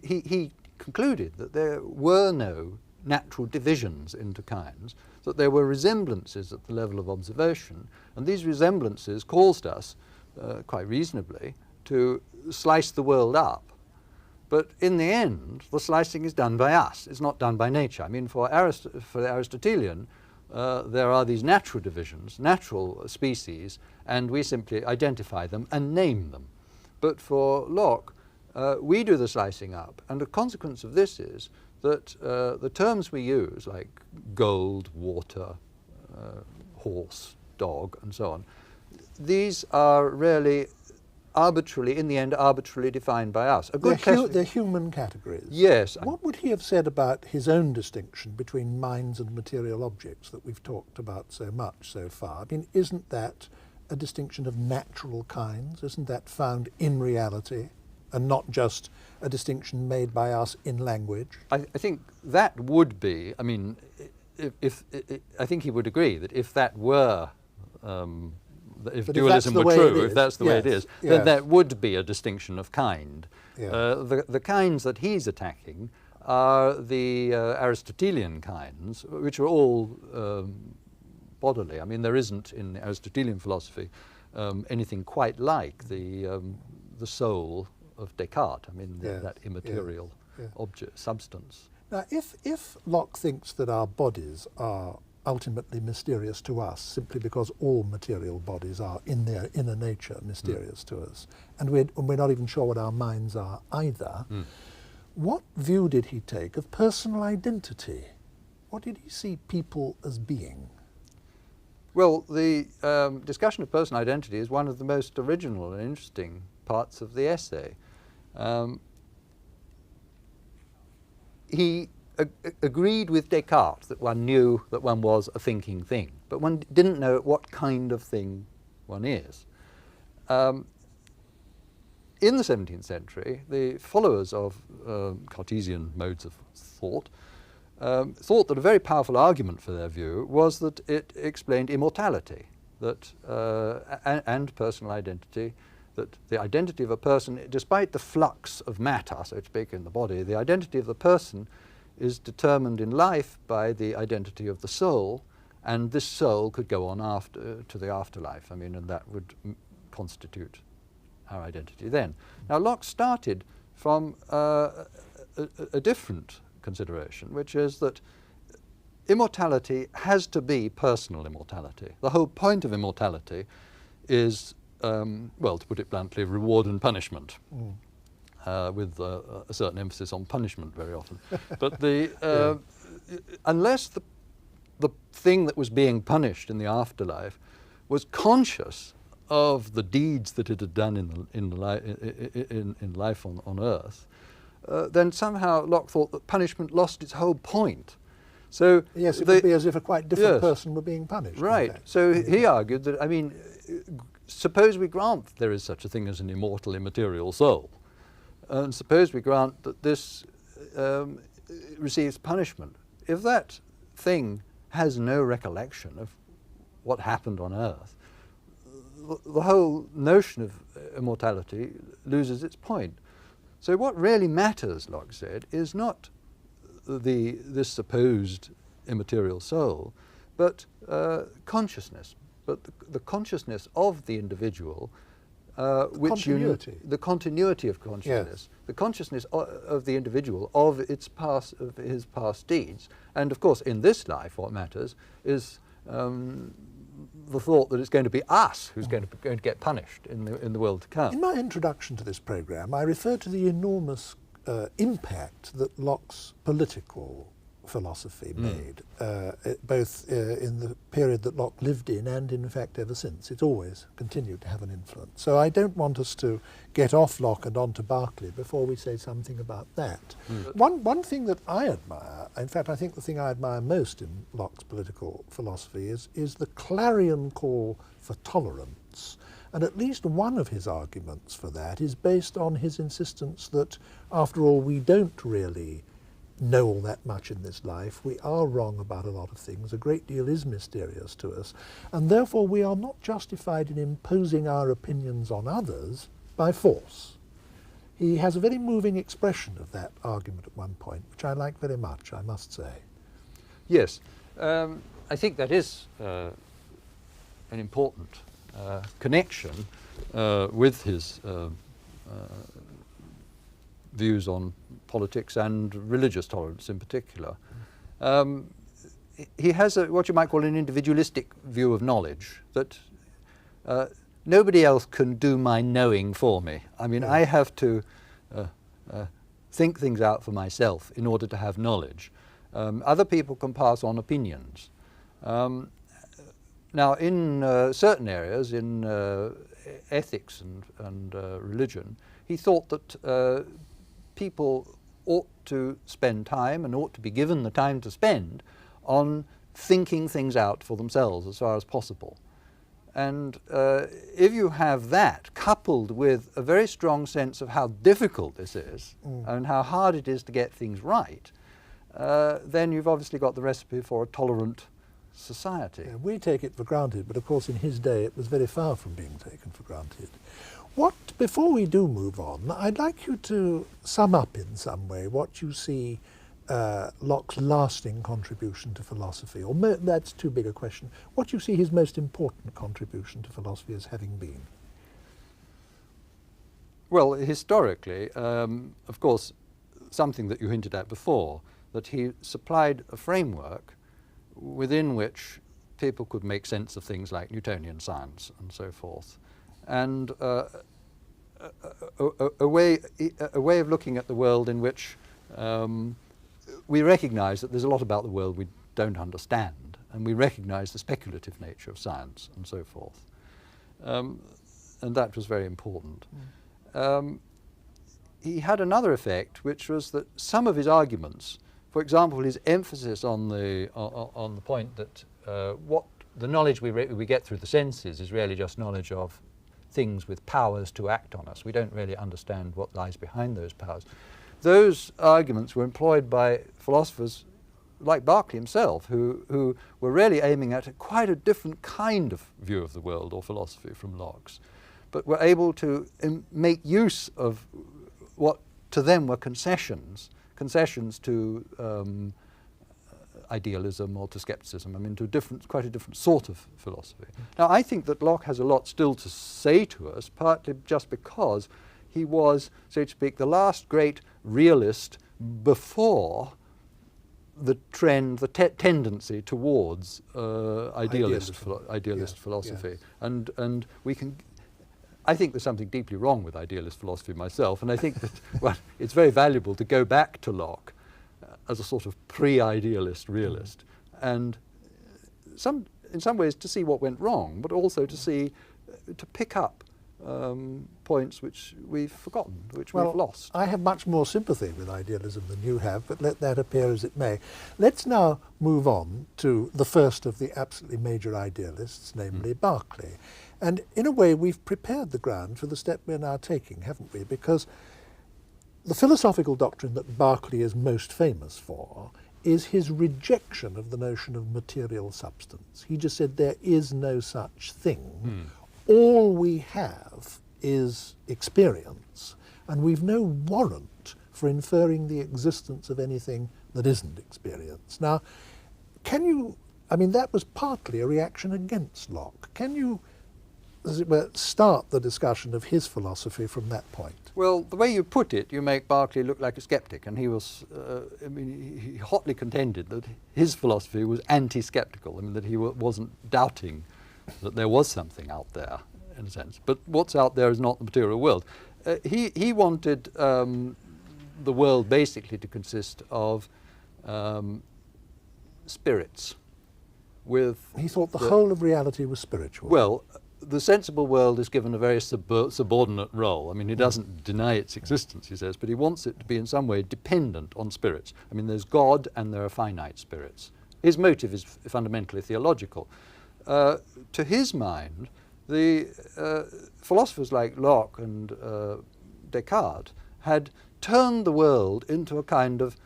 he concluded that there were no natural divisions into kinds, that there were resemblances at the level of observation, and these resemblances caused us, quite reasonably, to slice the world up. But in the end, the slicing is done by us. It's not done by nature. I mean, for the Aristotelian, there are these natural divisions, natural species, and we simply identify them and name them. But for Locke, we do the slicing up, and the consequence of this is that the terms we use, like gold, water, horse, dog, and so on, these are really arbitrarily, in the end, arbitrarily defined by us. They're human categories. Yes. What would he have said about his own distinction between minds and material objects that we've talked about so much so far? I mean, isn't that a distinction of natural kinds? Isn't that found in reality and not just a distinction made by us in language? I think that would be, I mean, I think he would agree that if that were if dualism were true, if that's the way it is, then that would be a distinction of kind. Yeah. The kinds that he's attacking are the Aristotelian kinds, which are all bodily. I mean, there isn't in Aristotelian philosophy anything quite like the soul of Descartes. I mean, that immaterial object, substance. Now, if Locke thinks that our bodies are ultimately mysterious to us simply because all material bodies are in their inner nature mysterious to us, and we're not even sure what our minds are either, what view did he take of personal identity? What did he see people as being? Well, the discussion of personal identity is one of the most original and interesting parts of the essay. He agreed with Descartes that one knew that one was a thinking thing, but one didn't know what kind of thing one is. In the 17th century, the followers of Cartesian modes of thought thought that a very powerful argument for their view was that it explained immortality, that and personal identity, that the identity of a person, despite the flux of matter, so to speak, in the body, the identity of the person is determined in life by the identity of the soul, and this soul could go on to the afterlife. I mean, and that would constitute our identity then. Now, Locke started from a different consideration, which is that immortality has to be personal immortality. The whole point of immortality is, well, to put it bluntly, reward and punishment. With a certain emphasis on punishment very often. But unless the thing that was being punished in the afterlife was conscious of the deeds that it had done in life on earth, then somehow Locke thought that punishment lost its whole point. So yes, it would be as if a quite different person were being punished. Right. So he argued that, I mean, suppose we grant there is such a thing as an immortal, immaterial soul. And suppose we grant that this receives punishment. If that thing has no recollection of what happened on earth, the whole notion of immortality loses its point. So what really matters, Locke said, is not this supposed immaterial soul, but consciousness, but the consciousness of the individual. The continuity of consciousness, the consciousness of the individual, of his past deeds, and of course in this life what matters is the thought that it's going to be us who's going to get punished in the world to come. In my introduction to this programme, I referred to the enormous impact that Locke's political philosophy made, both in the period that Locke lived in and in fact ever since. It's always continued to have an influence. So I don't want us to get off Locke and onto Berkeley before we say something about that. One thing that I admire, in fact I think the thing I admire most in Locke's political philosophy is the clarion call for tolerance. And at least one of his arguments for that is based on his insistence that, after all, we don't really know all that much in this life. We are wrong about a lot of things. A great deal is mysterious to us. And therefore we are not justified in imposing our opinions on others by force. He has a very moving expression of that argument at one point, which I like very much, I must say. Yes. I think that is an important connection with his views on politics and religious tolerance in particular. He has what you might call an individualistic view of knowledge, that nobody else can do my knowing for me. I mean, I have to think things out for myself in order to have knowledge. Other people can pass on opinions. Now, in certain areas, in ethics and religion, he thought that people ought to spend time and ought to be given the time to spend on thinking things out for themselves as far as possible. And if you have that coupled with a very strong sense of how difficult this is and how hard it is to get things right, then you've obviously got the recipe for a tolerant society. Yeah, we take it for granted, but of course in his day it was very far from being taken for granted. Before we do move on, I'd like you to sum up in some way what you see Locke's lasting contribution to philosophy, or that's too big a question. What you see his most important contribution to philosophy as having been? Well, historically, of course, something that you hinted at before, that he supplied a framework within which people could make sense of things like Newtonian science and so forth. And a way of looking at the world in which we recognise that there's a lot about the world we don't understand, and we recognise the speculative nature of science and so forth. And that was very important. He had another effect, which was that some of his arguments, for example, his emphasis on the point that what the knowledge we get through the senses is really just knowledge of things with powers to act on us. We don't really understand what lies behind those powers. Those arguments were employed by philosophers like Berkeley himself, who were really aiming at quite a different kind of view of the world or philosophy from Locke's, but were able to make use of what to them were concessions to idealism or to skepticism, I mean, to quite a different sort of philosophy. Now, I think that Locke has a lot still to say to us, partly just because he was, so to speak, the last great realist before the trend, the tendency towards idealist philosophy. Yes. And we can, I think there's something deeply wrong with idealist philosophy myself, and I think that well, it's very valuable to go back to Locke as a sort of pre-idealist realist, and in some ways to see what went wrong, but also to pick up points which we've forgotten, which we've lost. I have much more sympathy with idealism than you have, but let that appear as it may. Let's now move on to the first of the absolutely major idealists, namely Berkeley. And in a way we've prepared the ground for the step we're now taking, haven't we? Because the philosophical doctrine that Berkeley is most famous for is his rejection of the notion of material substance. He just said there is no such thing. All we have is experience, and we've no warrant for inferring the existence of anything that isn't experience. Now, that was partly a reaction against Locke. Can you, as it were, start the discussion of his philosophy from that point? Well, the way you put it, you make Berkeley look like a skeptic, and he was, he hotly contended that his philosophy was anti-skeptical, that he wasn't doubting that there was something out there, in a sense. But what's out there is not the material world. He wanted the world basically to consist of spirits. He thought the whole of reality was spiritual. Well, the sensible world is given a very subordinate role. He doesn't deny its existence, he says, but he wants it to be in some way dependent on spirits. There's God and there are finite spirits. His motive is fundamentally theological. To his mind, the philosophers like Locke and Descartes had turned the world into a kind of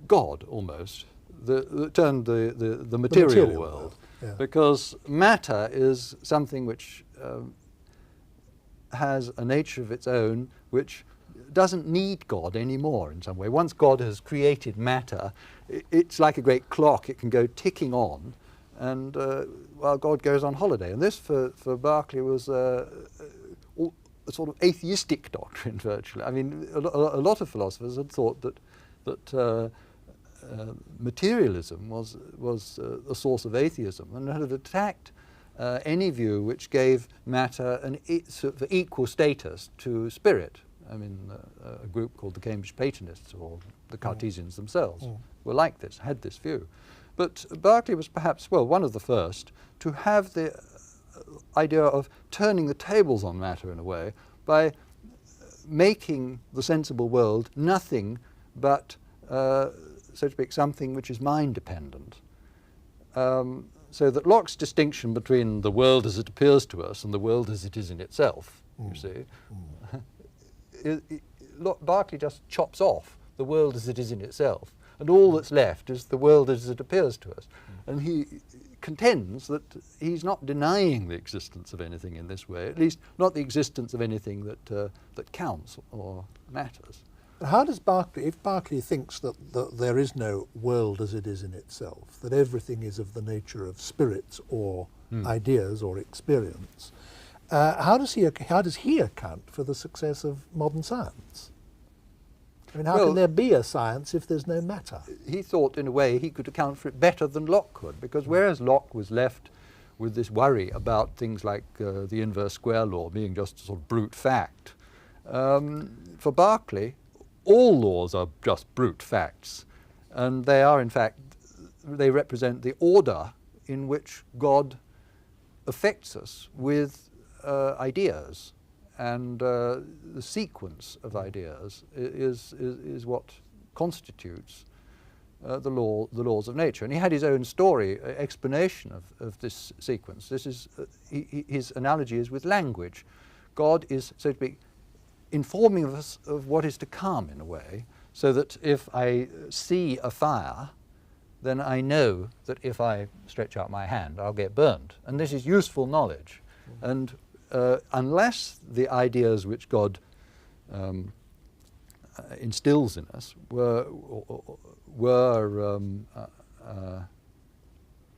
God, almost, turned the material world. Yeah. Because matter is something which has a nature of its own, which doesn't need God anymore in some way. Once God has created matter, it's like a great clock. It can go ticking on, and while God goes on holiday. And this, for Berkeley, was a a sort of atheistic doctrine, virtually. I mean, a lot of philosophers had thought that materialism was a source of atheism, and had attacked any view which gave matter an sort of equal status to spirit. I mean, a group called the Cambridge Platonists, or the Cartesians themselves, were like this, had this view. But Berkeley was perhaps, well, one of the first to have the idea of turning the tables on matter in a way by making the sensible world nothing but, so to speak, something which is mind-dependent. So that Locke's distinction between the world as it appears to us and the world as it is in itself, you see, Berkeley just chops off the world as it is in itself, and all that's left is the world as it appears to us. And he contends that he's not denying the existence of anything in this way, at least not the existence of anything that counts or matters. How does Berkeley, if Berkeley thinks that there is no world as it is in itself, that everything is of the nature of spirits or ideas or experience, how does he account for the success of modern science? I mean, how can there be a science if there's no matter? He thought, in a way, he could account for it better than Locke could, because whereas Locke was left with this worry about things like the inverse square law being just a sort of brute fact, for Berkeley, all laws are just brute facts, and they are, in fact, they represent the order in which God affects us with ideas, and the sequence of ideas is what constitutes the laws of nature. And he had his own story, explanation of this sequence. This is his analogy is with language. God is, so to speak, informing us of what is to come in a way, so that if I see a fire, then I know that if I stretch out my hand, I'll get burned. And this is useful knowledge. And unless the ideas which God instills in us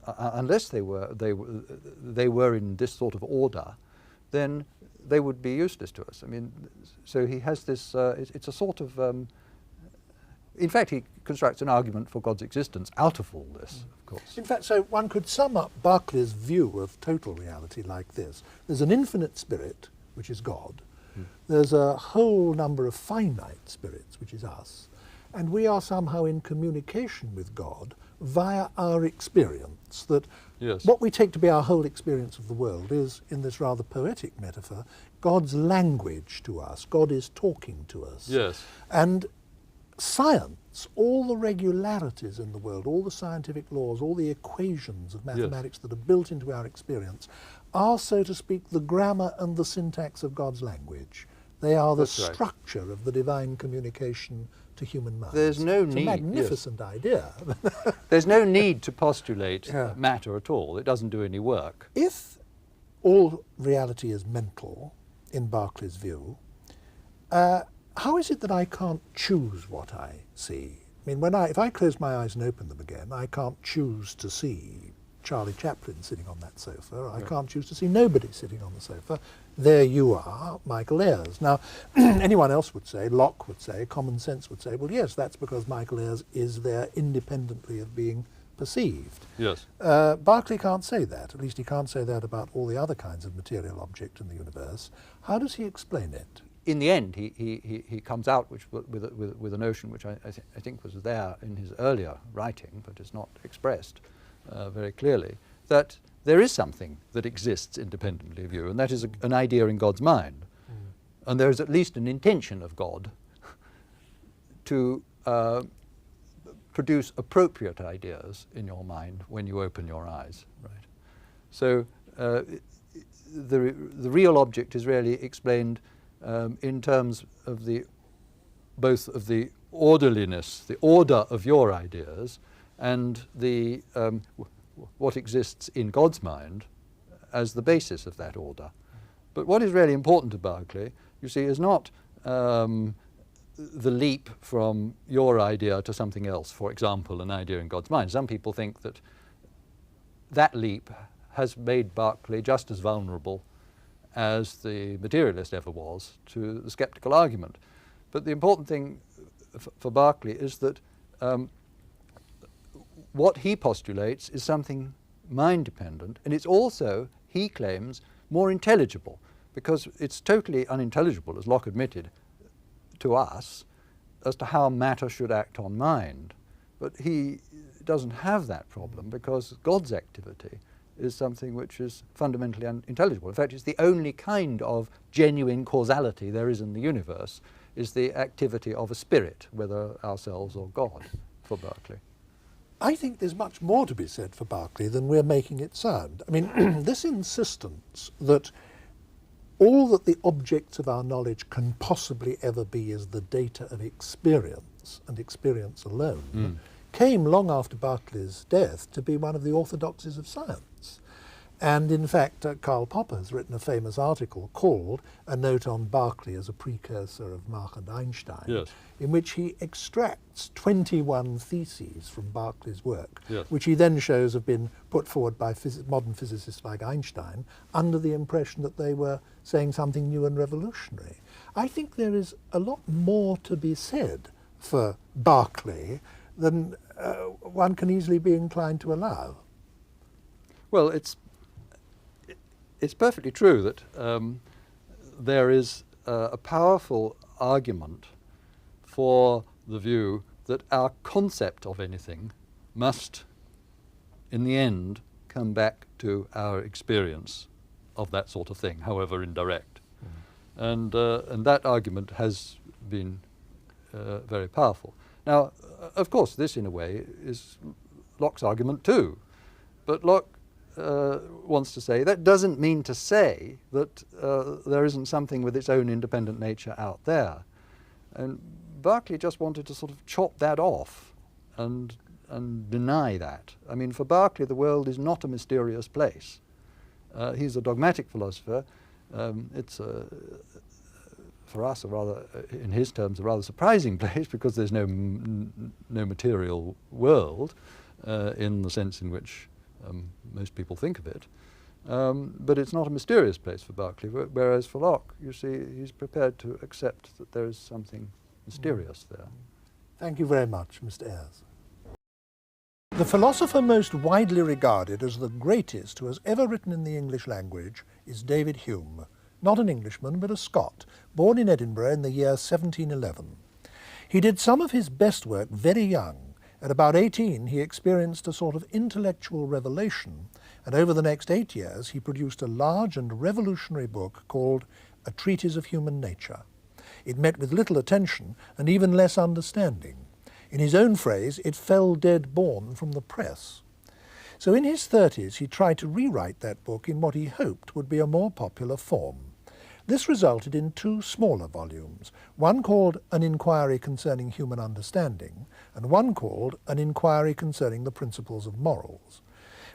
unless they were in this sort of order, then they would be useless to us. I mean, so he has this, it's a sort of, in fact, he constructs an argument for God's existence out of all this, of course. In fact, so one could sum up Berkeley's view of total reality like this. There's an infinite spirit, which is God. There's a whole number of finite spirits, which is us. And we are somehow in communication with God via our experience, that what we take to be our whole experience of the world is, in this rather poetic metaphor, God's language to us. God is talking to us. Yes. And science, all the regularities in the world, all the scientific laws, all the equations of mathematics that are built into our experience are, so to speak, the grammar and the syntax of God's language. They are the structure of the divine communication to human minds. There's no need. It's a magnificent idea. There's no need to postulate matter at all. It doesn't do any work. If all reality is mental, in Berkeley's view, how is it that I can't choose what I see? I mean, if I close my eyes and open them again, I can't choose to see Charlie Chaplin sitting on that sofa. I can't choose to see nobody sitting on the sofa. There you are, Michael Ayres. Now, anyone else would say, Locke would say, common sense would say, well, yes, that's because Michael Ayres is there independently of being perceived. Yes. Berkeley can't say that. At least he can't say that about all the other kinds of material object in the universe. How does he explain it? In the end, he comes out with a notion which I think was there in his earlier writing, but is not expressed very clearly, that there is something that exists independently of you, and that is an idea in God's mind. And there is at least an intention of God to produce appropriate ideas in your mind when you open your eyes. Right. So the real object is really explained in terms of both of the orderliness, the order of your ideas, and the what exists in God's mind as the basis of that order. But what is really important to Berkeley, you see, is not the leap from your idea to something else, for example, an idea in God's mind. Some people think that leap has made Berkeley just as vulnerable as the materialist ever was to the skeptical argument. But the important thing for Berkeley is that what he postulates is something mind-dependent, and it's also, he claims, more intelligible, because it's totally unintelligible, as Locke admitted, to us, as to how matter should act on mind. But he doesn't have that problem because God's activity is something which is fundamentally unintelligible. In fact, it's the only kind of genuine causality there is in the universe, is the activity of a spirit, whether ourselves or God, for Berkeley. I think there's much more to be said for Berkeley than we're making it sound. I mean, this insistence that all that the objects of our knowledge can possibly ever be is the data of experience, and experience alone, came long after Berkeley's death to be one of the orthodoxies of science. And in fact, Karl Popper has written a famous article called A Note on Berkeley as a Precursor of Mach and Einstein, Yes. in which he extracts 21 theses from Berkeley's work, Yes. which he then shows have been put forward by modern physicists like Einstein under the impression that they were saying something new and revolutionary. I think there is a lot more to be said for Berkeley than one can easily be inclined to allow. Well, it's perfectly true that there is a powerful argument for the view that our concept of anything must, in the end, come back to our experience of that sort of thing, however indirect. And that argument has been very powerful. Now, of course, this in a way is Locke's argument too. But Locke wants to say that doesn't mean to say that there isn't something with its own independent nature out there. And Berkeley just wanted to sort of chop that off and deny that. I mean, for Berkeley, the world is not a mysterious place. He's a dogmatic philosopher. It's for us, a rather, in his terms, a rather surprising place because there's no material world in the sense in which most people think of it. But it's not a mysterious place for Berkeley, whereas for Locke, you see, he's prepared to accept that there is something mysterious there. Thank you very much, Mr. Ayres. The philosopher most widely regarded as the greatest who has ever written in the English language is David Hume, not an Englishman but a Scot, born in Edinburgh in the year 1711. He did some of his best work very young. At about 18 he experienced a sort of intellectual revelation, and over the next 8 years he produced a large and revolutionary book called A Treatise of Human Nature. It met with little attention and even less understanding. In his own phrase, it fell dead born from the press. So in his 30s he tried to rewrite that book in what he hoped would be a more popular form. This resulted in 2 smaller volumes, one called An Inquiry Concerning Human Understanding, and one called An Inquiry Concerning the Principles of Morals.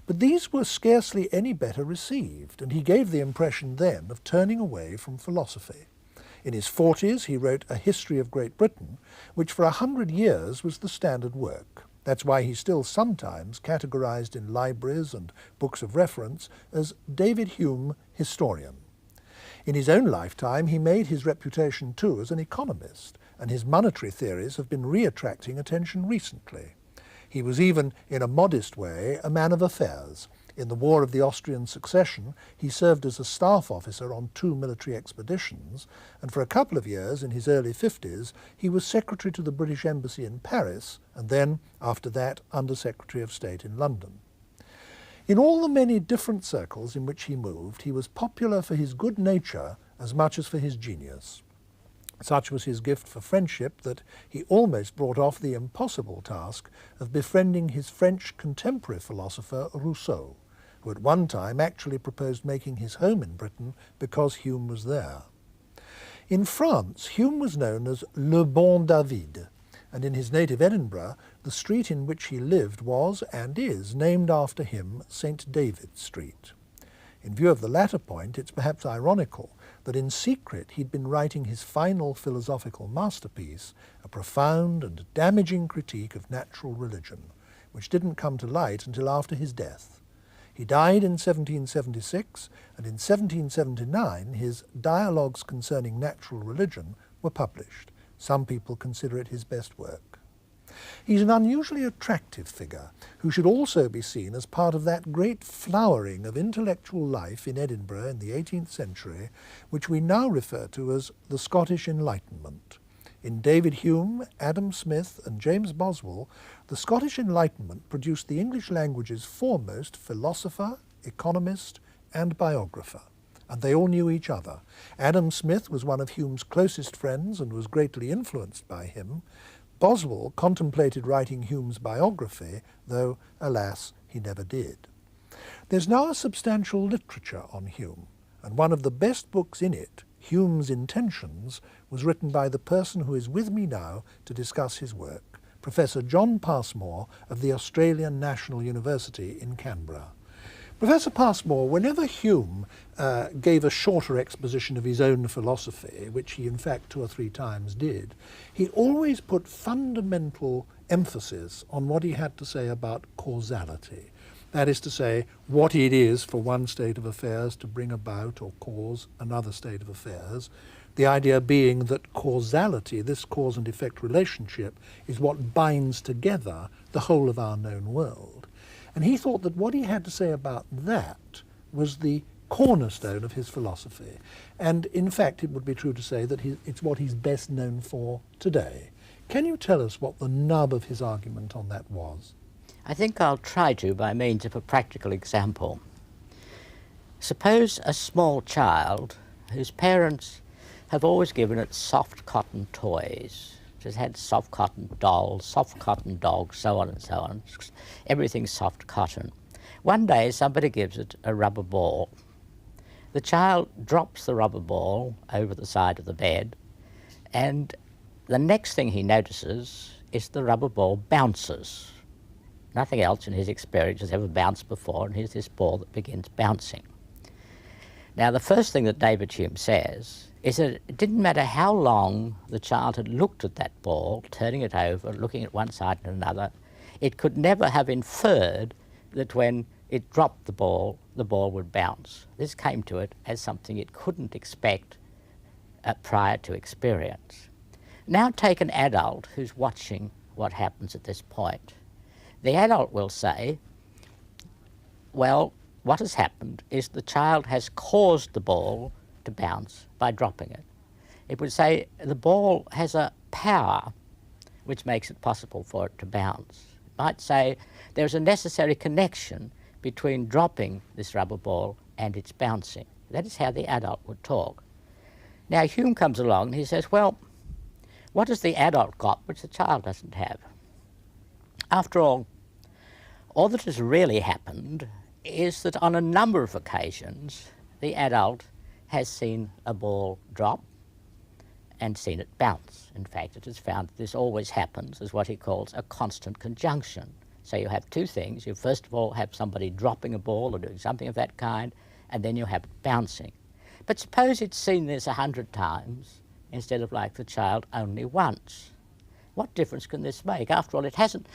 But these were scarcely any better received, and he gave the impression then of turning away from philosophy. In his 40s he wrote A History of Great Britain, which for 100 years was the standard work. That's why he's still sometimes categorized in libraries and books of reference as David Hume, historian. In his own lifetime he made his reputation too as an economist, and his monetary theories have been re-attracting attention recently. He was even, in a modest way, a man of affairs. In the War of the Austrian Succession, he served as a staff officer on 2 military expeditions, and for a couple of years in his early 50s, he was secretary to the British Embassy in Paris, and then, after that, Under-Secretary of State in London. In all the many different circles in which he moved, he was popular for his good nature as much as for his genius. Such was his gift for friendship that he almost brought off the impossible task of befriending his French contemporary philosopher Rousseau, who at one time actually proposed making his home in Britain because Hume was there. In France, Hume was known as Le Bon David, and in his native Edinburgh, the street in which he lived was, and is, named after him, St. David Street. In view of the latter point, it's perhaps ironical that in secret he'd been writing his final philosophical masterpiece, a profound and damaging critique of natural religion, which didn't come to light until after his death. He died in 1776, and in 1779 his Dialogues Concerning Natural Religion were published. Some people consider it his best work. He's an unusually attractive figure who should also be seen as part of that great flowering of intellectual life in Edinburgh in the 18th century, which we now refer to as the Scottish Enlightenment. In David Hume, Adam Smith and James Boswell, the Scottish Enlightenment produced the English language's foremost philosopher, economist and biographer. And they all knew each other. Adam Smith was one of Hume's closest friends and was greatly influenced by him. Boswell contemplated writing Hume's biography, though, alas, he never did. There's now a substantial literature on Hume, and one of the best books in it, Hume's Intentions, was written by the person who is with me now to discuss his work, Professor John Passmore of the Australian National University in Canberra. Professor Passmore, whenever Hume gave a shorter exposition of his own philosophy, which he in fact 2 or 3 times did, he always put fundamental emphasis on what he had to say about causality. That is to say, what it is for one state of affairs to bring about or cause another state of affairs, the idea being that causality, this cause and effect relationship, is what binds together the whole of our known world. And he thought that what he had to say about that was the cornerstone of his philosophy. And in fact, it would be true to say that it's what he's best known for today. Can you tell us what the nub of his argument on that was? I think I'll try to by means of a practical example. Suppose a small child whose parents have always given it soft cotton toys. It has had soft cotton dolls, soft cotton dogs, so on and so on. Everything's soft cotton. One day somebody gives it a rubber ball. The child drops the rubber ball over the side of the bed, and the next thing he notices is the rubber ball bounces. Nothing else in his experience has ever bounced before, and here's this ball that begins bouncing. Now, the first thing that David Hume says is that it didn't matter how long the child had looked at that ball, turning it over, looking at one side and another, it could never have inferred that when it dropped the ball would bounce. This came to it as something it couldn't expect prior to experience. Now take an adult who's watching what happens at this point. The adult will say, well, what has happened is the child has caused the ball to bounce by dropping it. It would say the ball has a power which makes it possible for it to bounce. It might say there's a necessary connection between dropping this rubber ball and its bouncing. That is how the adult would talk. Now Hume comes along and he says, well, what has the adult got which the child doesn't have? After all that has really happened is that on a number of occasions the adult has seen a ball drop and seen it bounce. In fact, it has found that this always happens as what he calls a constant conjunction. So you have 2 things. You first of all have somebody dropping a ball or doing something of that kind, and then you have it bouncing. But suppose it's seen this 100 times instead of, like the child, only once. What difference can this make? After all, it hasn't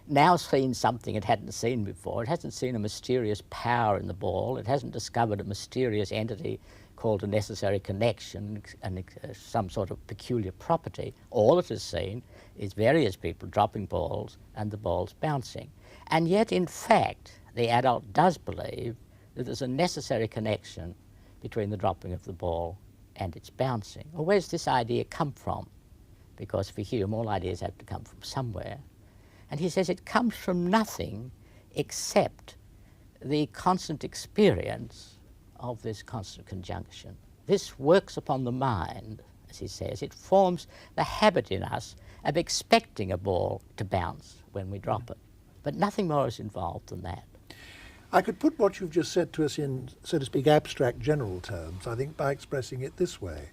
now seen something it hadn't seen before. It hasn't seen a mysterious power in the ball. It hasn't discovered a mysterious entity called a necessary connection and some sort of peculiar property. All it has seen is various people dropping balls and the balls bouncing. And yet, in fact, the adult does believe that there's a necessary connection between the dropping of the ball and its bouncing. Well, where's this idea come from? Because for Hume, all ideas have to come from somewhere. And he says it comes from nothing except the constant experience of this constant conjunction. This works upon the mind, as he says. It forms the habit in us of expecting a ball to bounce when we drop it. But nothing more is involved than that. I could put what you've just said to us in, so to speak, abstract general terms, I think, by expressing it this way,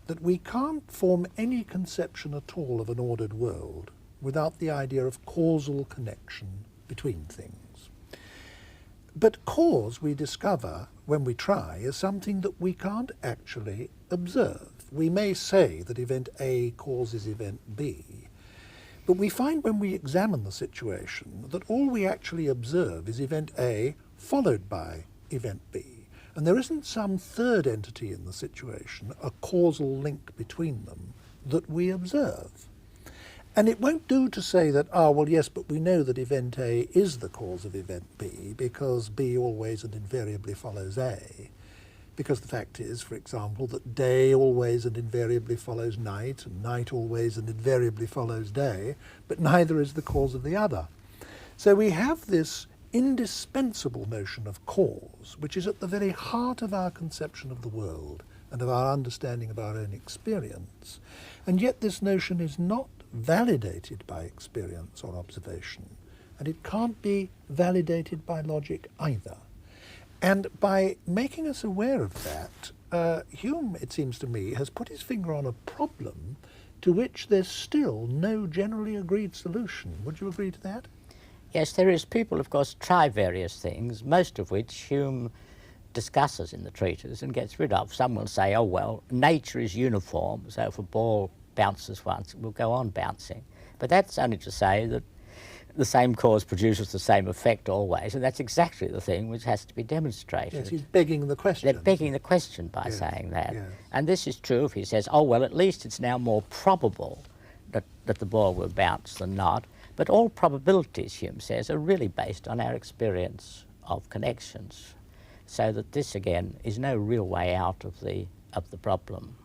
that we can't form any conception at all of an ordered world without the idea of causal connection between things. But cause, we discover, when we try, is something that we can't actually observe. We may say that event A causes event B, but we find when we examine the situation that all we actually observe is event A followed by event B. And there isn't some third entity in the situation, a causal link between them, that we observe. And it won't do to say that, well, yes, but we know that event A is the cause of event B because B always and invariably follows A. Because the fact is, for example, that day always and invariably follows night, and night always and invariably follows day, but neither is the cause of the other. So we have this indispensable notion of cause, which is at the very heart of our conception of the world and of our understanding of our own experience. And yet this notion is not validated by experience or observation, and it can't be validated by logic either. And by making us aware of that, Hume, it seems to me, has put his finger on a problem to which there's still no generally agreed solution. Would you agree to that? Yes, there is. People, of course, try various things, most of which Hume discusses in the treatise and gets rid of. Some will say, oh, well, nature is uniform, so if a ball bounces once, it will go on bouncing. But that's only to say that the same cause produces the same effect always, and that's exactly the thing which has to be demonstrated. Yes, he's begging the question. They're begging the question by saying that. Yes. And this is true if he says, oh, well, at least it's now more probable that the ball will bounce than not. But all probabilities, Hume says, are really based on our experience of connections. So that this, again, is no real way out of the problem.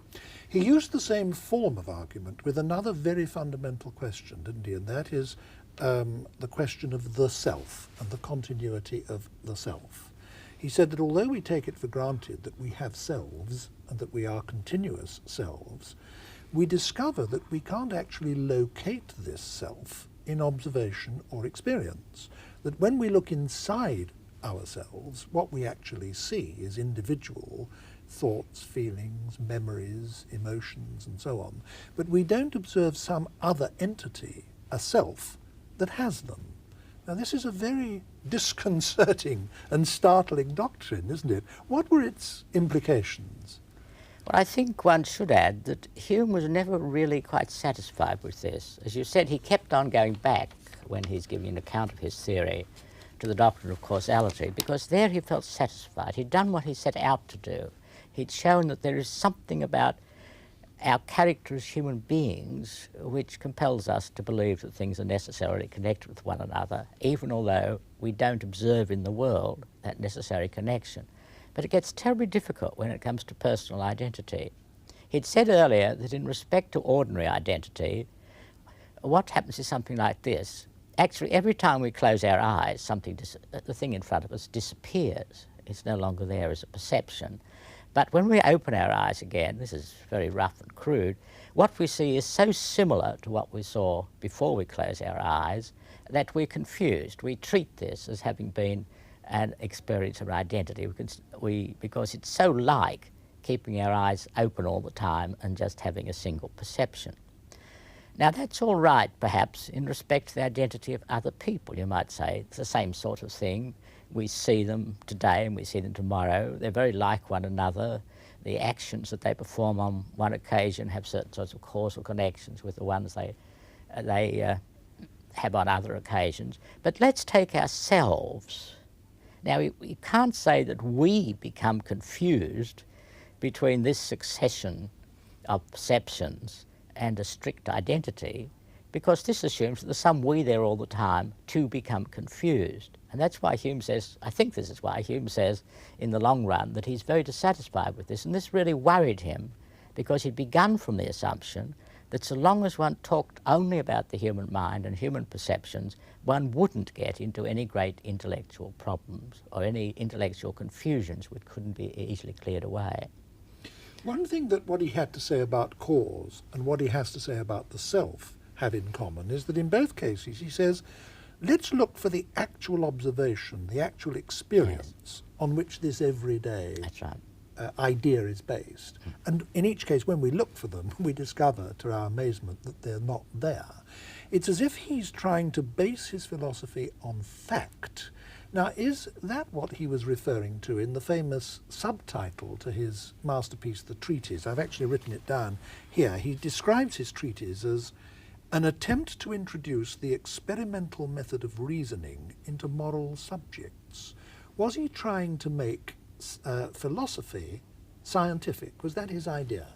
He used the same form of argument with another very fundamental question, didn't he? And that is the question of the self and the continuity of the self. He said that although we take it for granted that we have selves and that we are continuous selves, we discover that we can't actually locate this self in observation or experience. That when we look inside ourselves, what we actually see is individual thoughts, feelings, memories, emotions, and so on. But we don't observe some other entity, a self, that has them. Now this is a very disconcerting and startling doctrine, isn't it? What were its implications? Well, I think one should add that Hume was never really quite satisfied with this. As you said, he kept on going back, when he's giving an account of his theory, to the doctrine of causality, because there he felt satisfied. He'd done what he set out to do. He'd shown that there is something about our character as human beings which compels us to believe that things are necessarily connected with one another, even although we don't observe in the world that necessary connection. But it gets terribly difficult when it comes to personal identity. He'd said earlier that in respect to ordinary identity, what happens is something like this. Actually, every time we close our eyes, the thing in front of us disappears. It's no longer there as a perception. But when we open our eyes again, this is very rough and crude, what we see is so similar to what we saw before we close our eyes that we're confused. We treat this as having been an experience of identity because it's so like keeping our eyes open all the time and just having a single perception. Now that's all right, perhaps, in respect to the identity of other people, you might say. It's the same sort of thing. We see them today and we see them tomorrow. They're very like one another. The actions that they perform on one occasion have certain sorts of causal connections with the ones they have on other occasions. But let's take ourselves. Now, we can't say that we become confused between this succession of perceptions and a strict identity, because this assumes that there's some we there all the time to become confused. And that's why Hume says, I think this is why Hume says in the long run that he's very dissatisfied with this. And this really worried him because he'd begun from the assumption that so long as one talked only about the human mind and human perceptions, one wouldn't get into any great intellectual problems or any intellectual confusions which couldn't be easily cleared away. One thing that what he had to say about cause and what he has to say about the self have in common is that in both cases he says, let's look for the actual observation, the actual experience on which this everyday idea is based. And in each case, when we look for them, we discover, to our amazement, that they're not there. It's as if he's trying to base his philosophy on fact. Now, is that what he was referring to in the famous subtitle to his masterpiece, The Treatise? I've actually written it down here. He describes his treatise as an attempt to introduce the experimental method of reasoning into moral subjects, was he trying to make philosophy scientific? Was that his idea?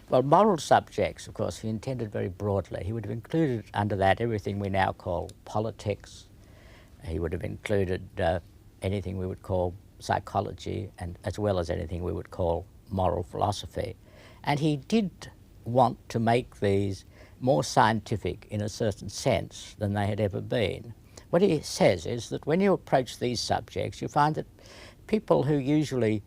Well, moral subjects, of course, he intended very broadly. He would have included under that everything we now call politics. He would have included anything we would call psychology, and as well as anything we would call moral philosophy. And he did want to make these more scientific in a certain sense than they had ever been. What he says is that when you approach these subjects, you find that people who usually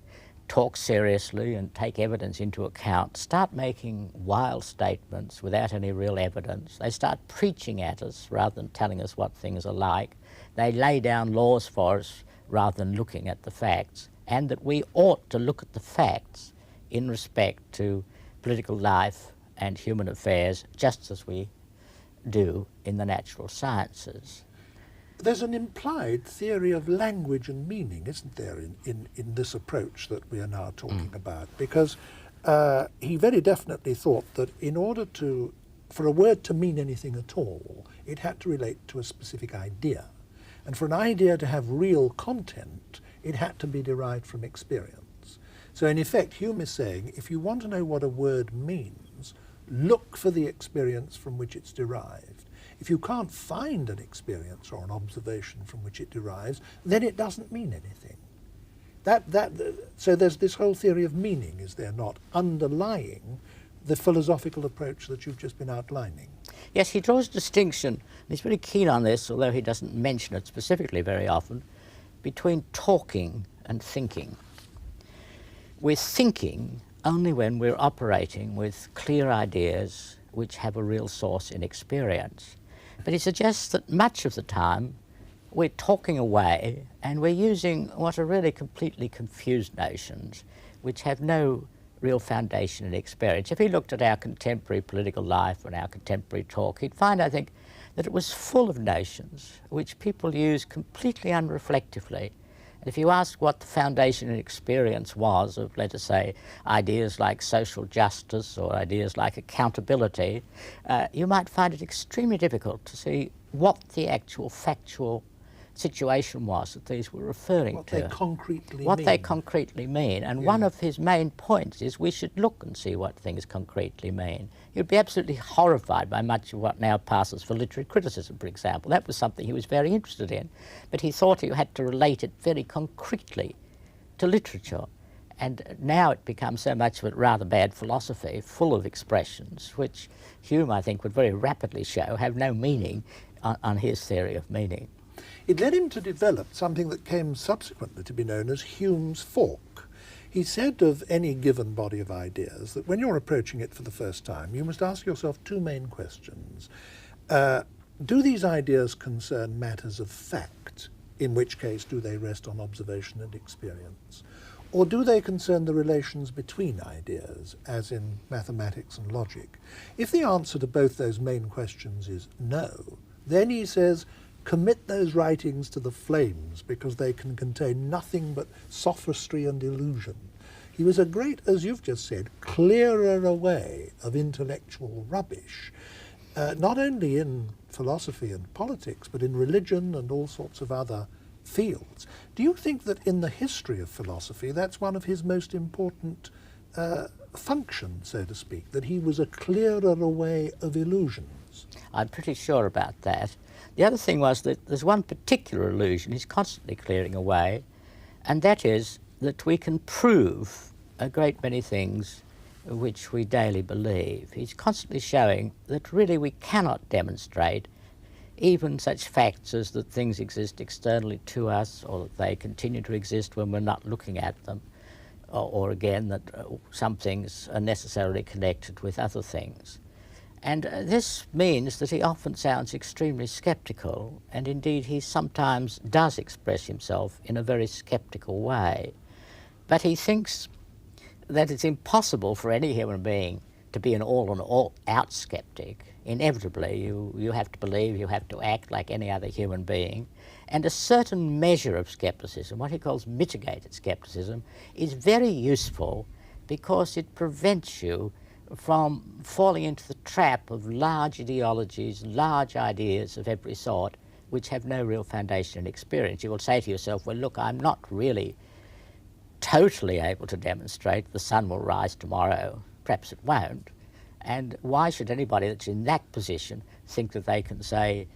talk seriously and take evidence into account start making wild statements without any real evidence. They start preaching at us rather than telling us what things are like. They lay down laws for us rather than looking at the facts, and that we ought to look at the facts in respect to political life and human affairs, just as we do in the natural sciences. There's an implied theory of language and meaning, isn't there, in this approach that we are now talking about? Because he very definitely thought that in order for a word to mean anything at all, it had to relate to a specific idea. And for an idea to have real content, it had to be derived from experience. So in effect, Hume is saying, if you want to know what a word means, look for the experience from which it's derived. If you can't find an experience or an observation from which it derives, then it doesn't mean anything. So there's this whole theory of meaning, is there not, underlying the philosophical approach that you've just been outlining? Yes, he draws a distinction, and he's very keen on this, although he doesn't mention it specifically very often, between talking and thinking. We're thinking only when we're operating with clear ideas which have a real source in experience. But he suggests that much of the time we're talking away and we're using what are really completely confused notions which have no real foundation in experience. If he looked at our contemporary political life and our contemporary talk, he'd find, I think, that it was full of notions which people use completely unreflectively. And if you ask what the foundation in experience was of, let us say, ideas like social justice or ideas like accountability, you might find it extremely difficult to see what the actual factual situation was that these were referring what to. What they concretely mean. And one of his main points is we should look and see what things concretely mean. You'd be absolutely horrified by much of what now passes for literary criticism, for example. That was something he was very interested in. But he thought you had to relate it very concretely to literature. And now it becomes so much of it rather bad philosophy, full of expressions, which Hume, I think, would very rapidly show have no meaning on his theory of meaning. It led him to develop something that came subsequently to be known as Hume's fork. He said of any given body of ideas that when you're approaching it for the first time, you must ask yourself two main questions. Do these ideas concern matters of fact, in which case do they rest on observation and experience? Or do they concern the relations between ideas, as in mathematics and logic? If the answer to both those main questions is no, then he says, commit those writings to the flames, because they can contain nothing but sophistry and illusion. He was a great, as you've just said, clearer away of intellectual rubbish, not only in philosophy and politics, but in religion and all sorts of other fields. Do you think that in the history of philosophy, that's one of his most important functions, so to speak, that he was a clearer away of illusions? I'm pretty sure about that. The other thing was that there's one particular illusion he's constantly clearing away, and that is that we can prove a great many things which we daily believe. He's constantly showing that really we cannot demonstrate even such facts as that things exist externally to us, or that they continue to exist when we're not looking at them, or again that some things are necessarily connected with other things. And this means that he often sounds extremely sceptical, and indeed he sometimes does express himself in a very sceptical way. But he thinks that it's impossible for any human being to be an all-out skeptic. Inevitably, you have to believe, you have to act like any other human being. And a certain measure of skepticism, what he calls mitigated skepticism, is very useful because it prevents you from falling into the trap of large ideologies, large ideas of every sort, which have no real foundation in experience. You will say to yourself, well, look, I'm not really totally able to demonstrate the sun will rise tomorrow. Perhaps it won't. And why should anybody that's in that position think that they can say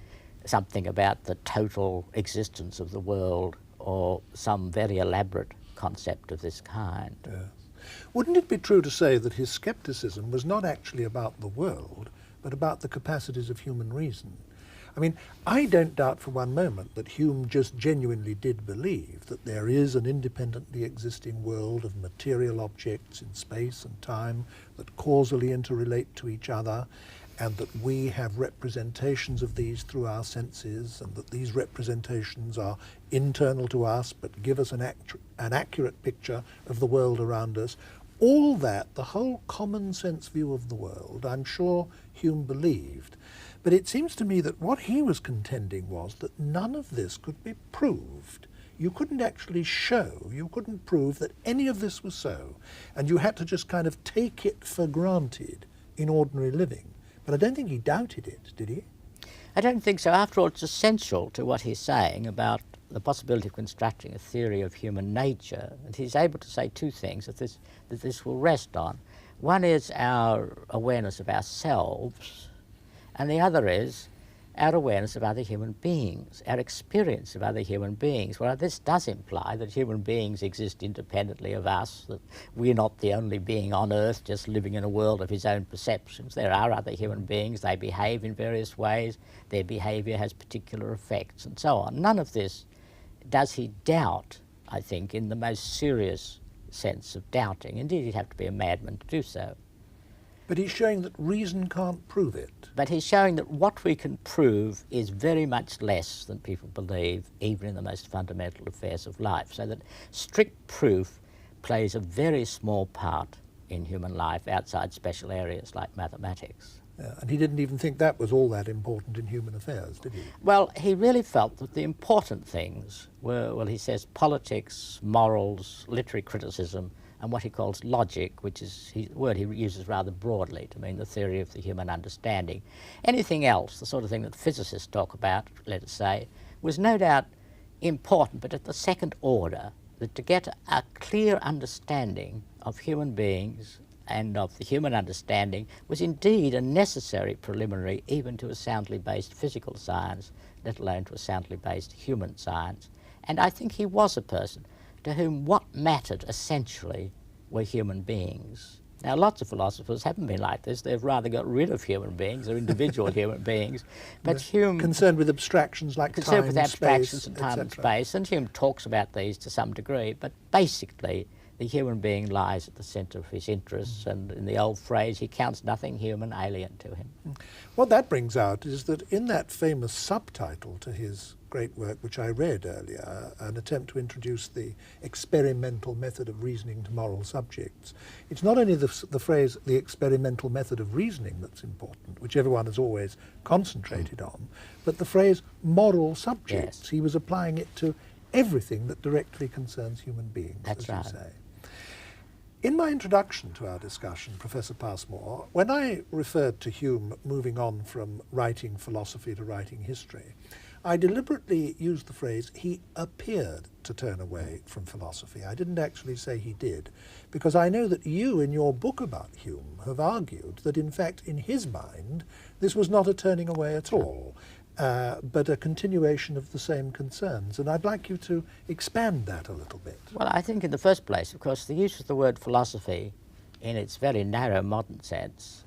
something about the total existence of the world or some very elaborate concept of this kind? Yes. Wouldn't it be true to say that his scepticism was not actually about the world, but about the capacities of human reason? I mean, I don't doubt for one moment that Hume just genuinely did believe that there is an independently existing world of material objects in space and time that causally interrelate to each other, and that we have representations of these through our senses, and that these representations are internal to us but give us an accurate picture of the world around us. All that, the whole common sense view of the world, I'm sure Hume believed. But it seems to me that what he was contending was that none of this could be proved. You couldn't actually show, you couldn't prove that any of this was so, and you had to just kind of take it for granted in ordinary living. But I don't think he doubted it, did he? I don't think so. After all, it's essential to what he's saying about the possibility of constructing a theory of human nature, and he's able to say two things that this will rest on. One is our awareness of ourselves, and the other is our awareness of other human beings, our experience of other human beings. Well, this does imply that human beings exist independently of us, that we're not the only being on Earth just living in a world of his own perceptions. There are other human beings, they behave in various ways, their behaviour has particular effects, and so on. None of this does he doubt, I think, in the most serious sense of doubting. Indeed, he'd have to be a madman to do so. But he's showing that reason can't prove it. But he's showing that what we can prove is very much less than people believe, even in the most fundamental affairs of life. So that strict proof plays a very small part in human life outside special areas like mathematics. And he didn't even think that was all that important in human affairs, did he? Well, he really felt that the important things were, well, he says, politics, morals, literary criticism, and what he calls logic, which is a word he uses rather broadly to mean the theory of the human understanding. Anything else, the sort of thing that physicists talk about, let us say, was no doubt important, but at the second order, that to get a clear understanding of human beings and of the human understanding was indeed a necessary preliminary even to a soundly based physical science, let alone to a soundly based human science. And I think he was a person to whom what mattered essentially were human beings. Now, lots of philosophers haven't been like this. They've rather got rid of human beings or individual human beings. But Hume... Concerned with abstractions like time, concerned with abstractions space, and time and etc. space. And Hume talks about these to some degree. But basically, the human being lies at the centre of his interests. And in the old phrase, he counts nothing human alien to him. What that brings out is that in that famous subtitle to his great work, which I read earlier, an attempt to introduce the experimental method of reasoning to moral subjects, it's not only the phrase, the experimental method of reasoning, that's important, which everyone has always concentrated on, but the phrase moral subjects. Yes. He was applying it to everything that directly concerns human beings, That's as right. you say. In my introduction to our discussion, Professor Passmore, when I referred to Hume moving on from writing philosophy to writing history, I deliberately used the phrase, he appeared to turn away from philosophy. I didn't actually say he did, because I know that you, in your book about Hume, have argued that, in fact, in his mind, this was not a turning away at all, but a continuation of the same concerns. And I'd like you to expand that a little bit. Well, I think in the first place, of course, the use of the word philosophy in its very narrow modern sense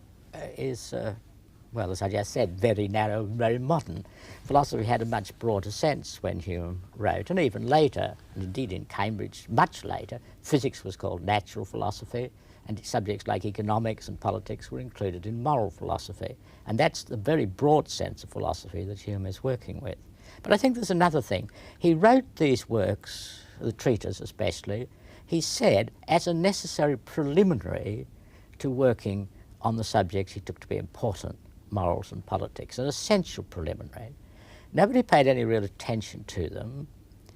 is, well, as I just said, very narrow, very modern. Philosophy had a much broader sense when Hume wrote, and even later, and indeed in Cambridge, much later, physics was called natural philosophy, and subjects like economics and politics were included in moral philosophy. And that's the very broad sense of philosophy that Hume is working with. But I think there's another thing. He wrote these works, the treatise especially, he said, as a necessary preliminary to working on the subjects he took to be important, morals and politics, an essential preliminary. Nobody paid any real attention to them.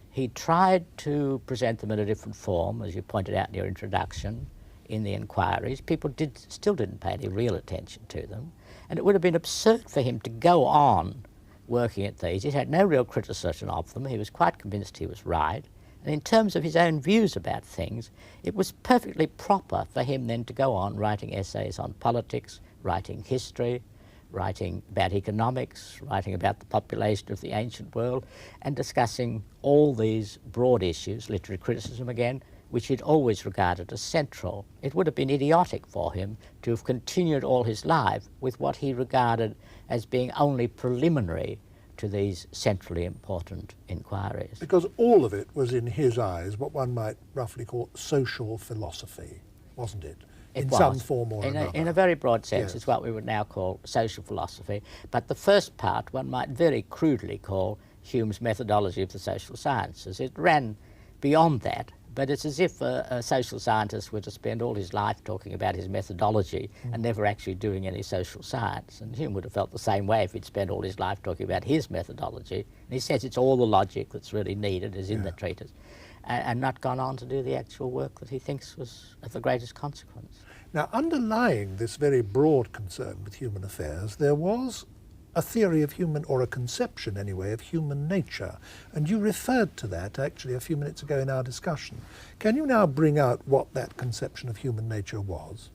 He tried to present them in a different form, as you pointed out in your introduction, in the inquiries. People still didn't pay any real attention to them. And it would have been absurd for him to go on working at these. He had no real criticism of them. He was quite convinced he was right. And in terms of his own views about things, it was perfectly proper for him then to go on writing essays on politics, writing history, writing about economics, writing about the population of the ancient world, and discussing all these broad issues, literary criticism again, which he'd always regarded as central. It would have been idiotic for him to have continued all his life with what he regarded as being only preliminary to these centrally important inquiries. Because all of it was, in his eyes, what one might roughly call social philosophy, wasn't it? It in was. some form or another. In a very broad sense, Yes. it's what we would now call social philosophy. But the first part one might very crudely call Hume's methodology of the social sciences. It ran beyond that, but it's as if a social scientist were to spend all his life talking about his methodology and never actually doing any social science. And Hume would have felt the same way if he'd spent all his life talking about his methodology. And he says it's all the logic that's really needed is in the treatise, and not gone on to do the actual work that he thinks was of the greatest consequence. Now, underlying this very broad concern with human affairs, there was a theory of human, or a conception anyway, of human nature. And you referred to that actually a few minutes ago in our discussion. Can you now bring out what that conception of human nature was?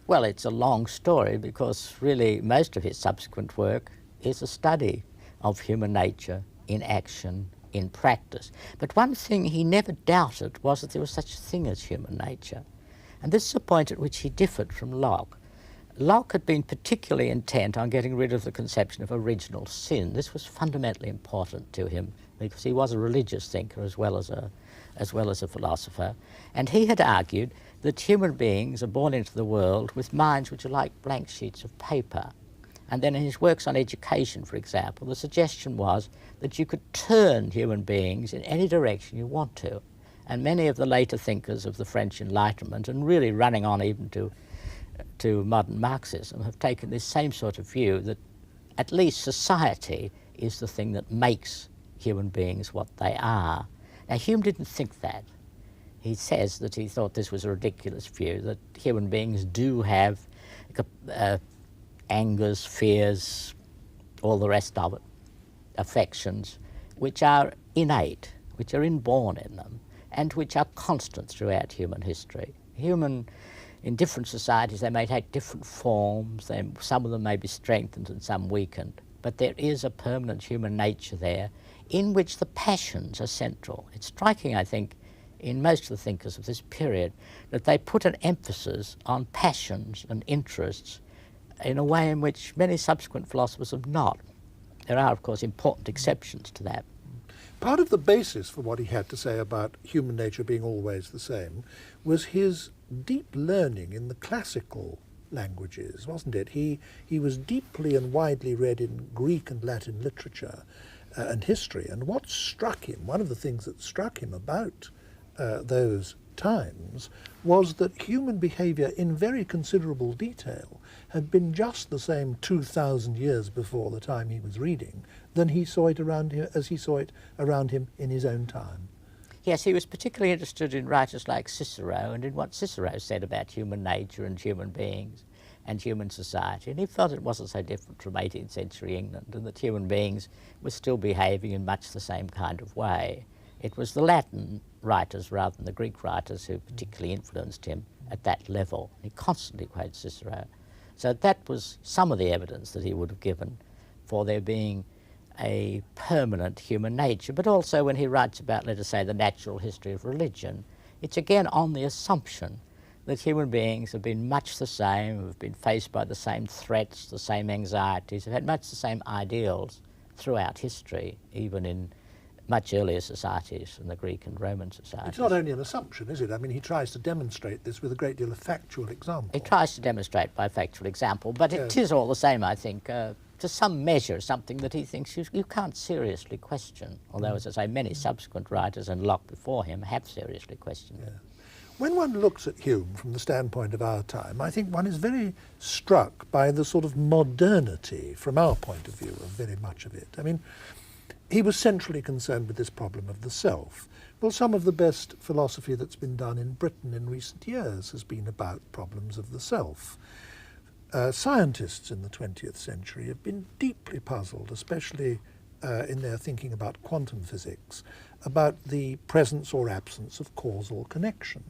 Well, it's a long story because really most of his subsequent work is a study of human nature in action, in practice. But one thing he never doubted was that there was such a thing as human nature. And this is a point at which he differed from Locke. Locke had been particularly intent on getting rid of the conception of original sin. This was fundamentally important to him because he was a religious thinker as well as a philosopher. And he had argued that human beings are born into the world with minds which are like blank sheets of paper. And then in his works on education, for example, the suggestion was that you could turn human beings in any direction you want to. And many of the later thinkers of the French Enlightenment, and really running on even to modern Marxism, have taken this same sort of view that at least society is the thing that makes human beings what they are. Now, Hume didn't think that. He says that he thought this was a ridiculous view, that human beings do have angers, fears, all the rest of it, affections, which are innate, which are inborn in them, and which are constant throughout human history. In different societies, they may take different forms. Some of them may be strengthened and some weakened. But there is a permanent human nature there in which the passions are central. It's striking, I think, in most of the thinkers of this period, that they put an emphasis on passions and interests in a way in which many subsequent philosophers have not. There are, of course, important exceptions to that. Part of the basis for what he had to say about human nature being always the same was his deep learning in the classical languages, wasn't it? He was deeply and widely read in Greek and Latin literature and history, and what struck him, one of the things that struck him about those times, was that human behaviour in very considerable detail had been just the same 2,000 years before the time he was reading than he saw it around him, as he saw it around him in his own time. Yes, he was particularly interested in writers like Cicero and in what Cicero said about human nature and human beings and human society. And he felt it wasn't so different from 18th century England and that human beings were still behaving in much the same kind of way. It was the Latin writers rather than the Greek writers who particularly influenced him at that level. He constantly quotes Cicero. So that was some of the evidence that he would have given for there being a permanent human nature. But also when he writes about, let us say, the natural history of religion, it's again on the assumption that human beings have been much the same, have been faced by the same threats, the same anxieties, have had much the same ideals throughout history, even in much earlier societies than the Greek and Roman societies. It's not only an assumption, is it? I mean, he tries to demonstrate this with a great deal of factual example. He tries to demonstrate by factual example, but it is all the same, I think, to some measure, something that he thinks you can't seriously question, although, as I say, many subsequent writers and Locke before him have seriously questioned it. When one looks at Hume from the standpoint of our time, I think one is very struck by the sort of modernity, from our point of view, of very much of it. I mean, he was centrally concerned with this problem of the self. Well, some of the best philosophy that's been done in Britain in recent years has been about problems of the self. scientists in the 20th century have been deeply puzzled, especially in their thinking about quantum physics, about the presence or absence of causal connection.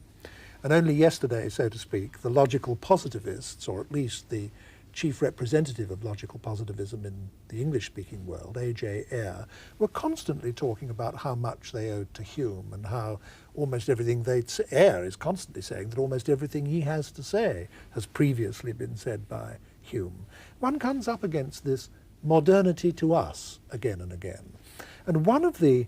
And only yesterday, so to speak, the logical positivists, or at least the chief representative of logical positivism in the English-speaking world, A.J. Ayer, were constantly talking about how much they owed to Hume and how almost everything they'd say, Ayer is constantly saying that almost everything he has to say has previously been said by Hume. One comes up against this modernity to us again and again. And one of the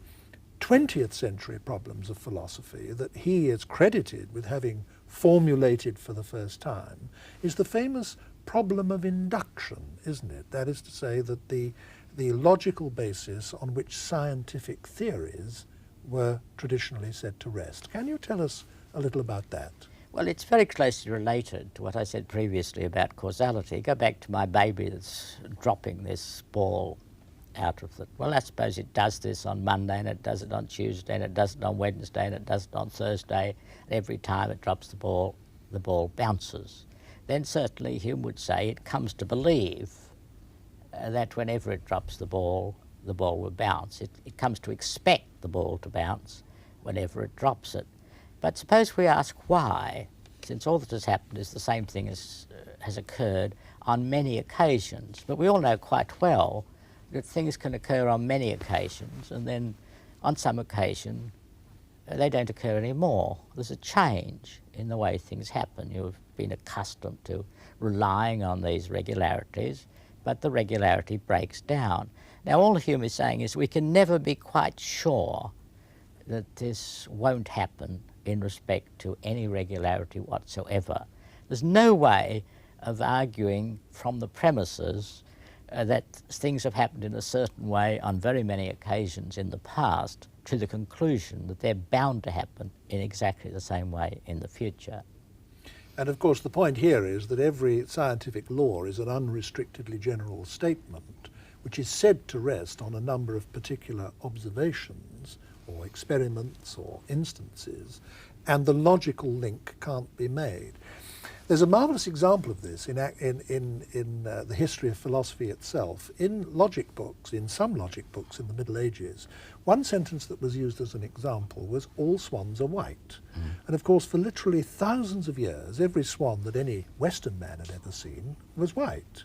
20th century problems of philosophy that he is credited with having formulated for the first time is the famous problem of induction, isn't it? That is to say that the logical basis on which scientific theories were traditionally said to rest. Can you tell us a little about that? Well, it's very closely related to what I said previously about causality. Go back to my baby that's dropping this ball out of the... Well, I suppose it does this on Monday, and it does it on Tuesday, and it does it on Wednesday, and it does it on Thursday. And every time it drops the ball bounces. Then certainly Hume would say it comes to believe that whenever it drops the ball will bounce. It comes to expect the ball to bounce whenever it drops it. But suppose we ask why, since all that has happened is the same thing has occurred on many occasions. But we all know quite well that things can occur on many occasions, and then on some occasion they don't occur anymore. There's a change in the way things happen. You've been accustomed to relying on these regularities, but the regularity breaks down. Now, all Hume is saying is we can never be quite sure that this won't happen in respect to any regularity whatsoever. There's no way of arguing from the premises that things have happened in a certain way on very many occasions in the past to the conclusion that they're bound to happen in exactly the same way in the future. And of course the point here is that every scientific law is an unrestrictedly general statement which is said to rest on a number of particular observations or experiments or instances, and the logical link can't be made. There's a marvellous example of this in the history of philosophy itself. In logic books, in some logic books in the Middle Ages, one sentence that was used as an example was, all swans are white. And of course, for literally thousands of years, every swan that any Western man had ever seen was white.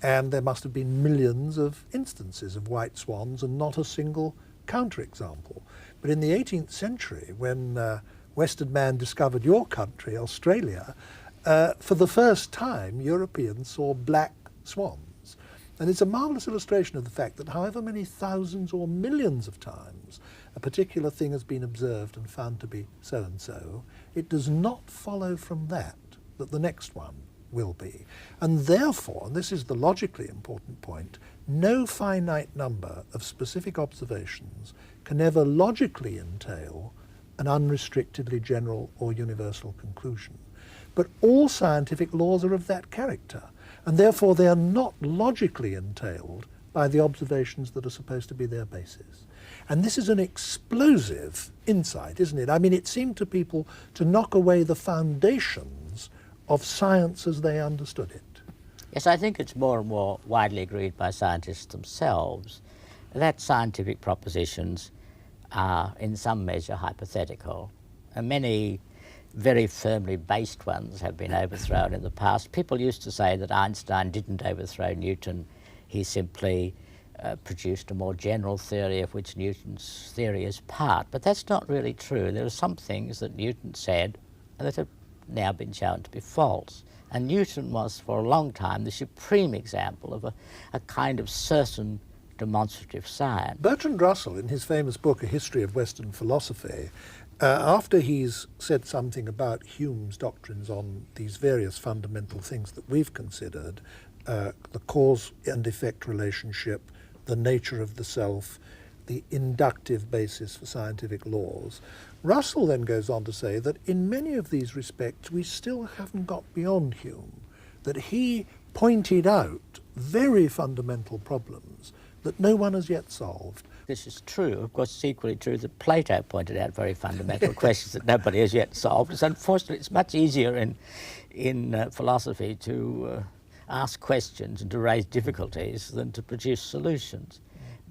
And there must have been millions of instances of white swans and not a single counterexample. But in the 18th century, when Western man discovered your country, Australia, for the first time, Europeans saw black swans. And it's a marvellous illustration of the fact that however many thousands or millions of times a particular thing has been observed and found to be so-and-so, it does not follow from that the next one will be. And therefore, and this is the logically important point, no finite number of specific observations can ever logically entail an unrestrictedly general or universal conclusion. But all scientific laws are of that character, and therefore they are not logically entailed by the observations that are supposed to be their basis. And this is an explosive insight, isn't it? I mean, it seemed to people to knock away the foundations of science as they understood it. Yes, I think it's more and more widely agreed by scientists themselves that scientific propositions are in some measure hypothetical, and many very firmly based ones have been overthrown in the past. People used to say that Einstein didn't overthrow Newton, he simply produced a more general theory of which Newton's theory is part. But that's not really true. There are some things that Newton said that have now been shown to be false. And Newton was for a long time the supreme example of a kind of certain demonstrative science. Bertrand Russell, in his famous book, A History of Western Philosophy, after he's said something about Hume's doctrines on these various fundamental things that we've considered, the cause and effect relationship, the nature of the self, the inductive basis for scientific laws, Russell then goes on to say that in many of these respects we still haven't got beyond Hume, that he pointed out very fundamental problems that no one has yet solved. This is true. Of course, it's equally true that Plato pointed out very fundamental questions that nobody has yet solved. So unfortunately, it's much easier in philosophy to ask questions and to raise difficulties than to produce solutions.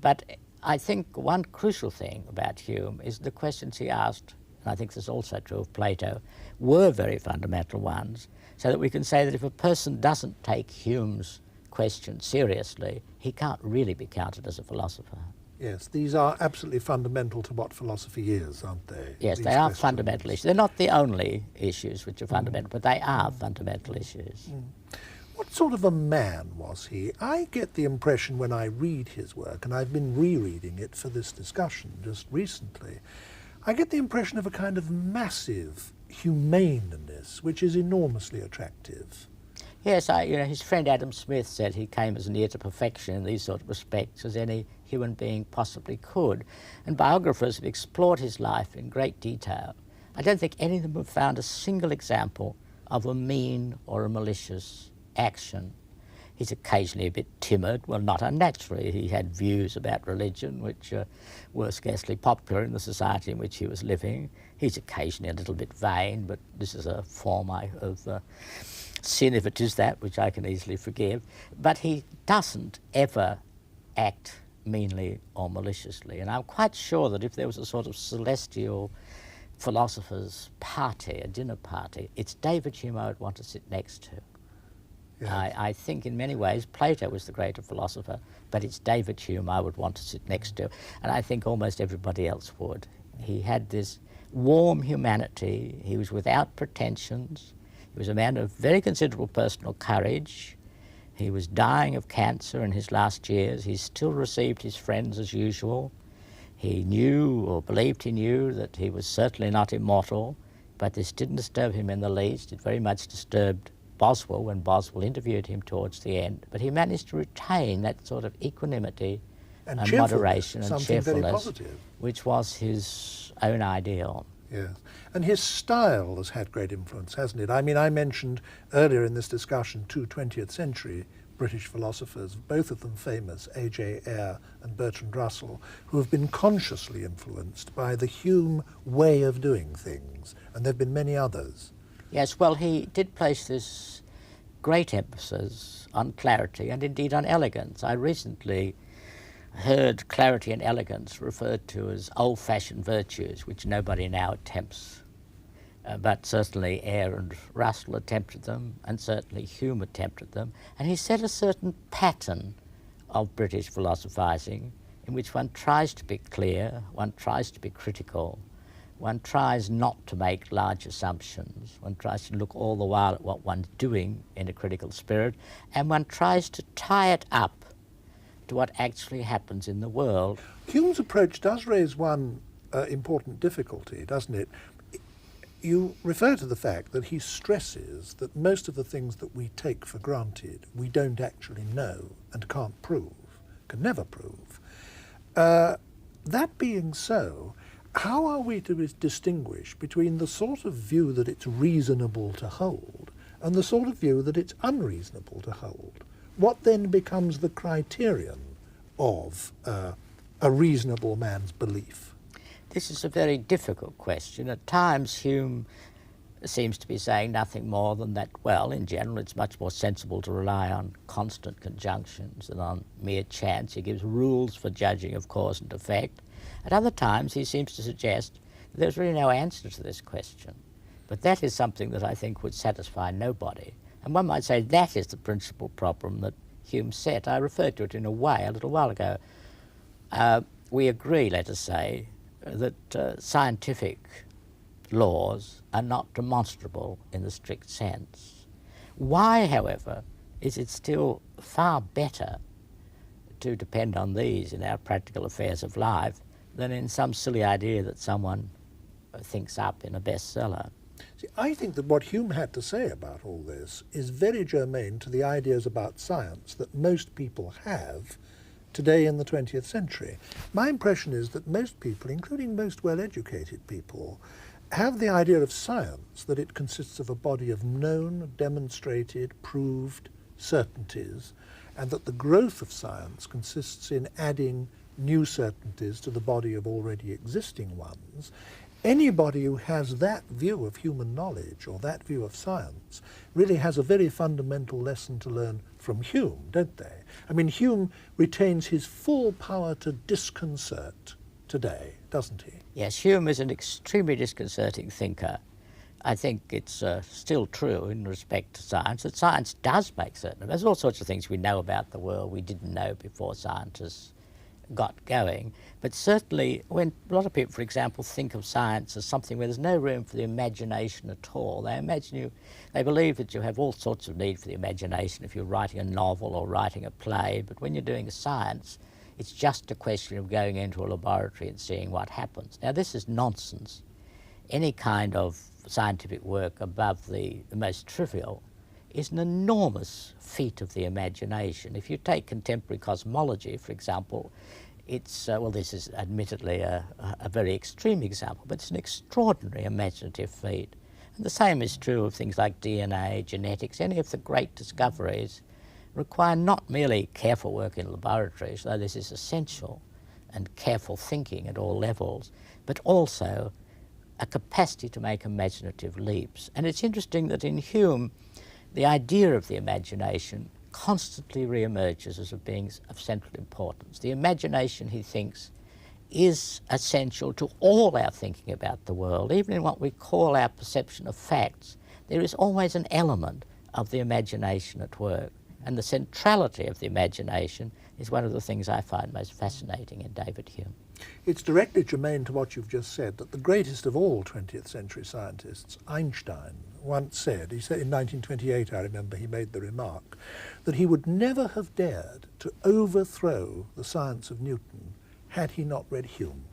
But I think one crucial thing about Hume is the questions he asked, and I think this is also true of Plato, were very fundamental ones, so that we can say that if a person doesn't take Hume's question seriously, he can't really be counted as a philosopher. Yes, these are absolutely fundamental to what philosophy is, aren't they? Yes, These they are questions. fundamental issues. They're not the only issues which are fundamental, but they are fundamental issues. What sort of a man was he? I get the impression when I read his work, and I've been rereading it for this discussion just recently, I get the impression of a kind of massive humaneness, which is enormously attractive. Yes, his friend Adam Smith said he came as near to perfection in these sort of respects as any human being possibly could. And biographers have explored his life in great detail. I don't think any of them have found a single example of a mean or a malicious action. He's occasionally a bit timid, well, not unnaturally. He had views about religion which were scarcely popular in the society in which he was living. He's occasionally a little bit vain, but this is a form of sin, if it is that, which I can easily forgive. But he doesn't ever act meanly or maliciously. And I'm quite sure that if there was a sort of celestial philosopher's party, a dinner party, it's David Hume I would want to sit next to. Yes. I think in many ways Plato was the greater philosopher, but it's David Hume I would want to sit next to, and I think almost everybody else would. He had this warm humanity, he was without pretensions, he was a man of very considerable personal courage, he was dying of cancer in his last years, he still received his friends as usual, he knew, or believed he knew, that he was certainly not immortal, but this didn't disturb him in the least. It very much disturbed Boswell when Boswell interviewed him towards the end, but he managed to retain that sort of equanimity and moderation and cheerfulness, which was his own ideal. Yes, and his style has had great influence, hasn't it? I mean, I mentioned earlier in this discussion 2 20th century British philosophers, both of them famous, A.J. Ayer and Bertrand Russell, who have been consciously influenced by the Hume way of doing things, and there have been many others. Yes, well, he did place this great emphasis on clarity and indeed on elegance. I recently heard clarity and elegance referred to as old-fashioned virtues, which nobody now attempts. But certainly Ayer and Russell attempted them, and certainly Hume attempted them. And he set a certain pattern of British philosophizing in which one tries to be clear, one tries to be critical, one tries not to make large assumptions, one tries to look all the while at what one's doing in a critical spirit, and one tries to tie it up to what actually happens in the world. Hume's approach does raise one important difficulty, doesn't it? You refer to the fact that he stresses that most of the things that we take for granted we don't actually know and can't prove, can never prove. That being so, how are we to distinguish between the sort of view that it's reasonable to hold and the sort of view that it's unreasonable to hold? What then becomes the criterion of a reasonable man's belief? This is a very difficult question. At times Hume seems to be saying nothing more than that, well, in general it's much more sensible to rely on constant conjunctions than on mere chance. He gives rules for judging of cause and effect. At other times he seems to suggest that there's really no answer to this question. But that is something that I think would satisfy nobody. And one might say that is the principal problem that Hume set. I referred to it in a way a little while ago. We agree, let us say, that scientific laws are not demonstrable in the strict sense. Why, however, is it still far better to depend on these in our practical affairs of life than in some silly idea that someone thinks up in a bestseller? See, I think that what Hume had to say about all this is very germane to the ideas about science that most people have today in the 20th century. My impression is that most people, including most well-educated people, have the idea of science that it consists of a body of known, demonstrated, proved certainties, and that the growth of science consists in adding new certainties to the body of already existing ones, Anybody who has that view of human knowledge or that view of science really has a very fundamental lesson to learn from Hume, don't they? I mean, Hume retains his full power to disconcert today, doesn't he? Yes, Hume is an extremely disconcerting thinker. I think it's still true in respect to science, that science does make certain. There's all sorts of things we know about the world we didn't know before scientists got going. But certainly when a lot of people, for example, think of science as something where there's no room for the imagination at all. They believe that you have all sorts of need for the imagination if you're writing a novel or writing a play, but when you're doing a science, it's just a question of going into a laboratory and seeing what happens. Now, this is nonsense. Any kind of scientific work above the most trivial is an enormous feat of the imagination. If you take contemporary cosmology, for example, it's, well, this is admittedly a very extreme example, but it's an extraordinary imaginative feat. And the same is true of things like DNA, genetics. Any of the great discoveries require not merely careful work in laboratories, though this is essential, and careful thinking at all levels, but also a capacity to make imaginative leaps. And it's interesting that in Hume, the idea of the imagination constantly re-emerges as being of central importance. The imagination, he thinks, is essential to all our thinking about the world. Even in what we call our perception of facts, there is always an element of the imagination at work. And the centrality of the imagination is one of the things I find most fascinating in David Hume. It's directly germane to what you've just said that the greatest of all 20th century scientists, Einstein, once said, he said in 1928, I remember, he made the remark, that he would never have dared to overthrow the science of Newton had he not read Hume.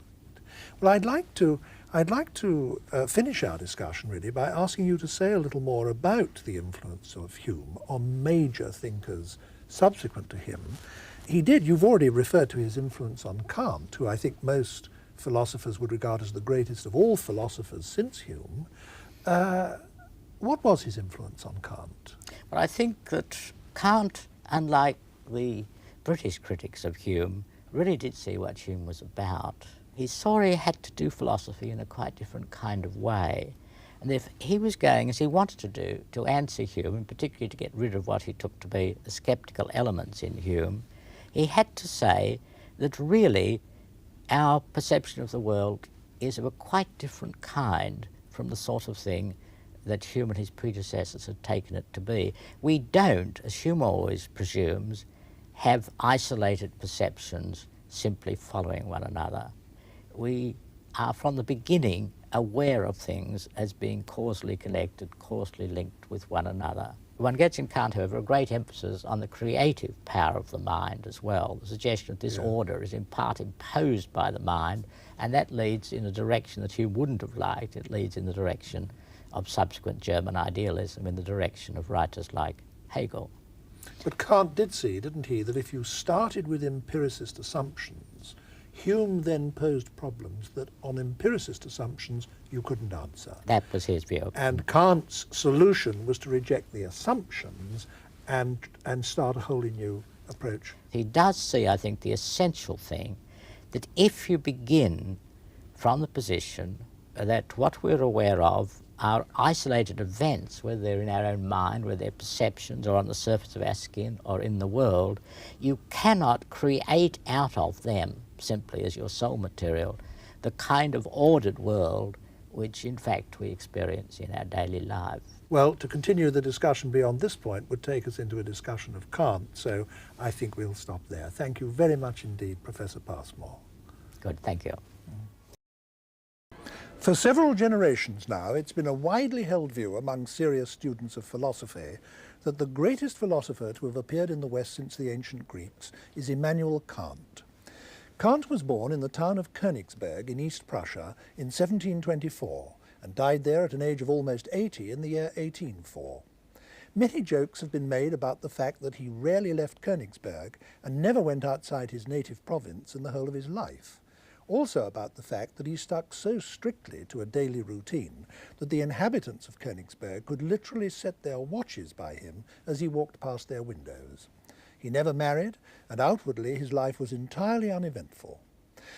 Well, I'd like to finish our discussion really by asking you to say a little more about the influence of Hume on major thinkers subsequent to him. You've already referred to his influence on Kant, who I think most philosophers would regard as the greatest of all philosophers since Hume. What was his influence on Kant? Well, I think that Kant, unlike the British critics of Hume, really did see what Hume was about. He saw he had to do philosophy in a quite different kind of way. And if he was going, as he wanted to do, to answer Hume, and particularly to get rid of what he took to be the sceptical elements in Hume, he had to say that really our perception of the world is of a quite different kind from the sort of thing that Hume and his predecessors had taken it to be. We don't, as Hume always presumes, have isolated perceptions simply following one another. We are from the beginning aware of things as being causally connected, causally linked with one another. One gets in Kant, however, a great emphasis on the creative power of the mind as well. The suggestion that this order is in part imposed by the mind, and that leads in a direction that Hume wouldn't have liked. It leads in the direction of subsequent German idealism, in the direction of writers like Hegel. But Kant did see, didn't he, that if you started with empiricist assumptions, Hume then posed problems that on empiricist assumptions you couldn't answer. That was his view. And Kant's solution was to reject the assumptions and start a wholly new approach. He does see, I think, the essential thing, that if you begin from the position that what we're aware of are isolated events, whether they're in our own mind, whether they're perceptions or on the surface of our skin or in the world, you cannot create out of them, simply as your soul material, the kind of ordered world which in fact we experience in our daily life. Well, to continue the discussion beyond this point would take us into a discussion of Kant, so I think we'll stop there. Thank you very much indeed, Professor Passmore. Good, thank you. For several generations now, it's been a widely held view among serious students of philosophy that the greatest philosopher to have appeared in the West since the ancient Greeks is Immanuel Kant. Kant was born in the town of Königsberg in East Prussia in 1724 and died there at an age of almost 80 in the year 1804. Many jokes have been made about the fact that he rarely left Königsberg and never went outside his native province in the whole of his life. Also about the fact that he stuck so strictly to a daily routine that the inhabitants of Königsberg could literally set their watches by him as he walked past their windows. He never married, and outwardly his life was entirely uneventful.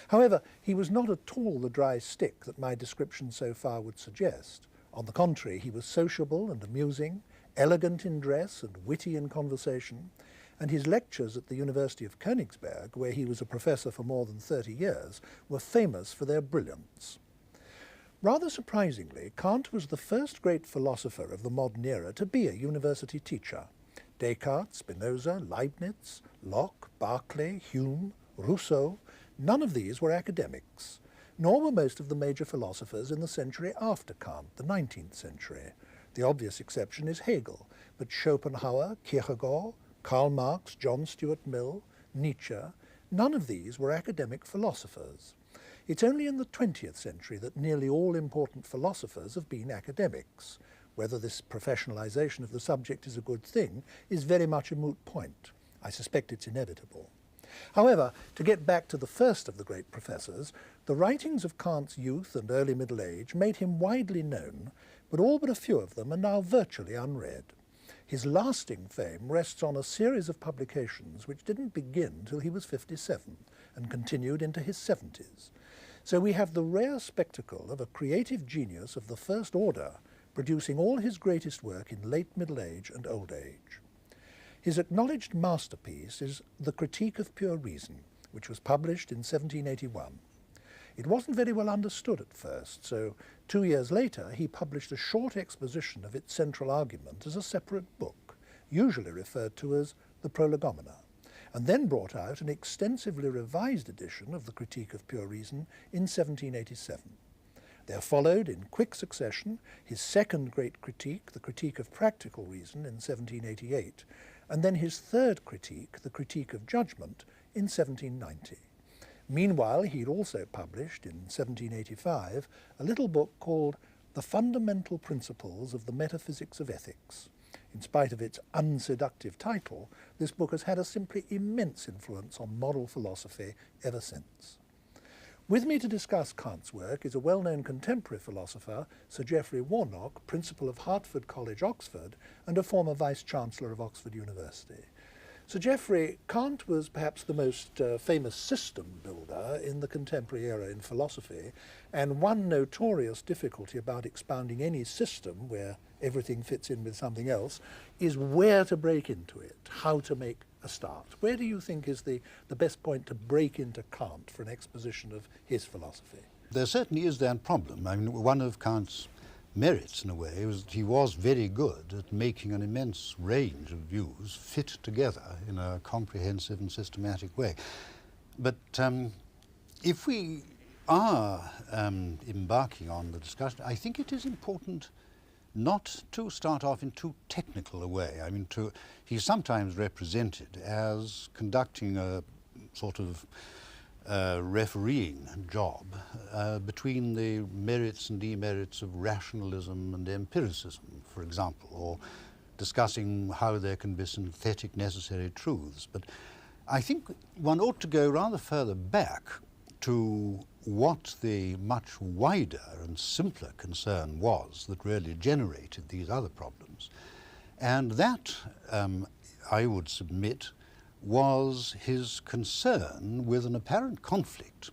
However, he was not at all the dry stick that my description so far would suggest. On the contrary, he was sociable and amusing, elegant in dress and witty in conversation, and his lectures at the University of Königsberg, where he was a professor for more than 30 years, were famous for their brilliance. Rather surprisingly, Kant was the first great philosopher of the modern era to be a university teacher. Descartes, Spinoza, Leibniz, Locke, Berkeley, Hume, Rousseau, none of these were academics, nor were most of the major philosophers in the century after Kant, the 19th century. The obvious exception is Hegel, but Schopenhauer, Kierkegaard, Karl Marx, John Stuart Mill, Nietzsche, none of these were academic philosophers. It's only in the 20th century that nearly all important philosophers have been academics. Whether this professionalization of the subject is a good thing is very much a moot point. I suspect it's inevitable. However, to get back to the first of the great professors, the writings of Kant's youth and early middle age made him widely known, but all but a few of them are now virtually unread. His lasting fame rests on a series of publications which didn't begin till he was 57 and continued into his 70s. So we have the rare spectacle of a creative genius of the first order producing all his greatest work in late middle age and old age. His acknowledged masterpiece is The Critique of Pure Reason, which was published in 1781. It wasn't very well understood at first, so 2 years later he published a short exposition of its central argument as a separate book, usually referred to as the Prolegomena, and then brought out an extensively revised edition of The Critique of Pure Reason in 1787. There followed, in quick succession, his second great critique, The Critique of Practical Reason, in 1788, and then his third critique, The Critique of Judgment, in 1790. Meanwhile, he had also published, in 1785, a little book called The Fundamental Principles of the Metaphysics of Ethics. In spite of its unseductive title, this book has had a simply immense influence on moral philosophy ever since. With me to discuss Kant's work is a well-known contemporary philosopher, Sir Geoffrey Warnock, Principal of Hertford College, Oxford, and a former Vice-Chancellor of Oxford University. Sir Geoffrey, Kant was perhaps the most famous system builder in the contemporary era in philosophy, and one notorious difficulty about expounding any system where everything fits in with something else is where to break into it, how to make a start. Where do you think is the best point to break into Kant for an exposition of his philosophy? There certainly is that problem. I mean, one of Kant's merits, in a way, was that he was very good at making an immense range of views fit together in a comprehensive and systematic way. But if we are embarking on the discussion, I think it is important not to start off in too technical a way. I mean, he's sometimes represented as conducting a sort of refereeing job between the merits and demerits of rationalism and empiricism, for example, or discussing how there can be synthetic necessary truths. But I think one ought to go rather further back to what the much wider and simpler concern was that really generated these other problems. And that, I would submit, was his concern with an apparent conflict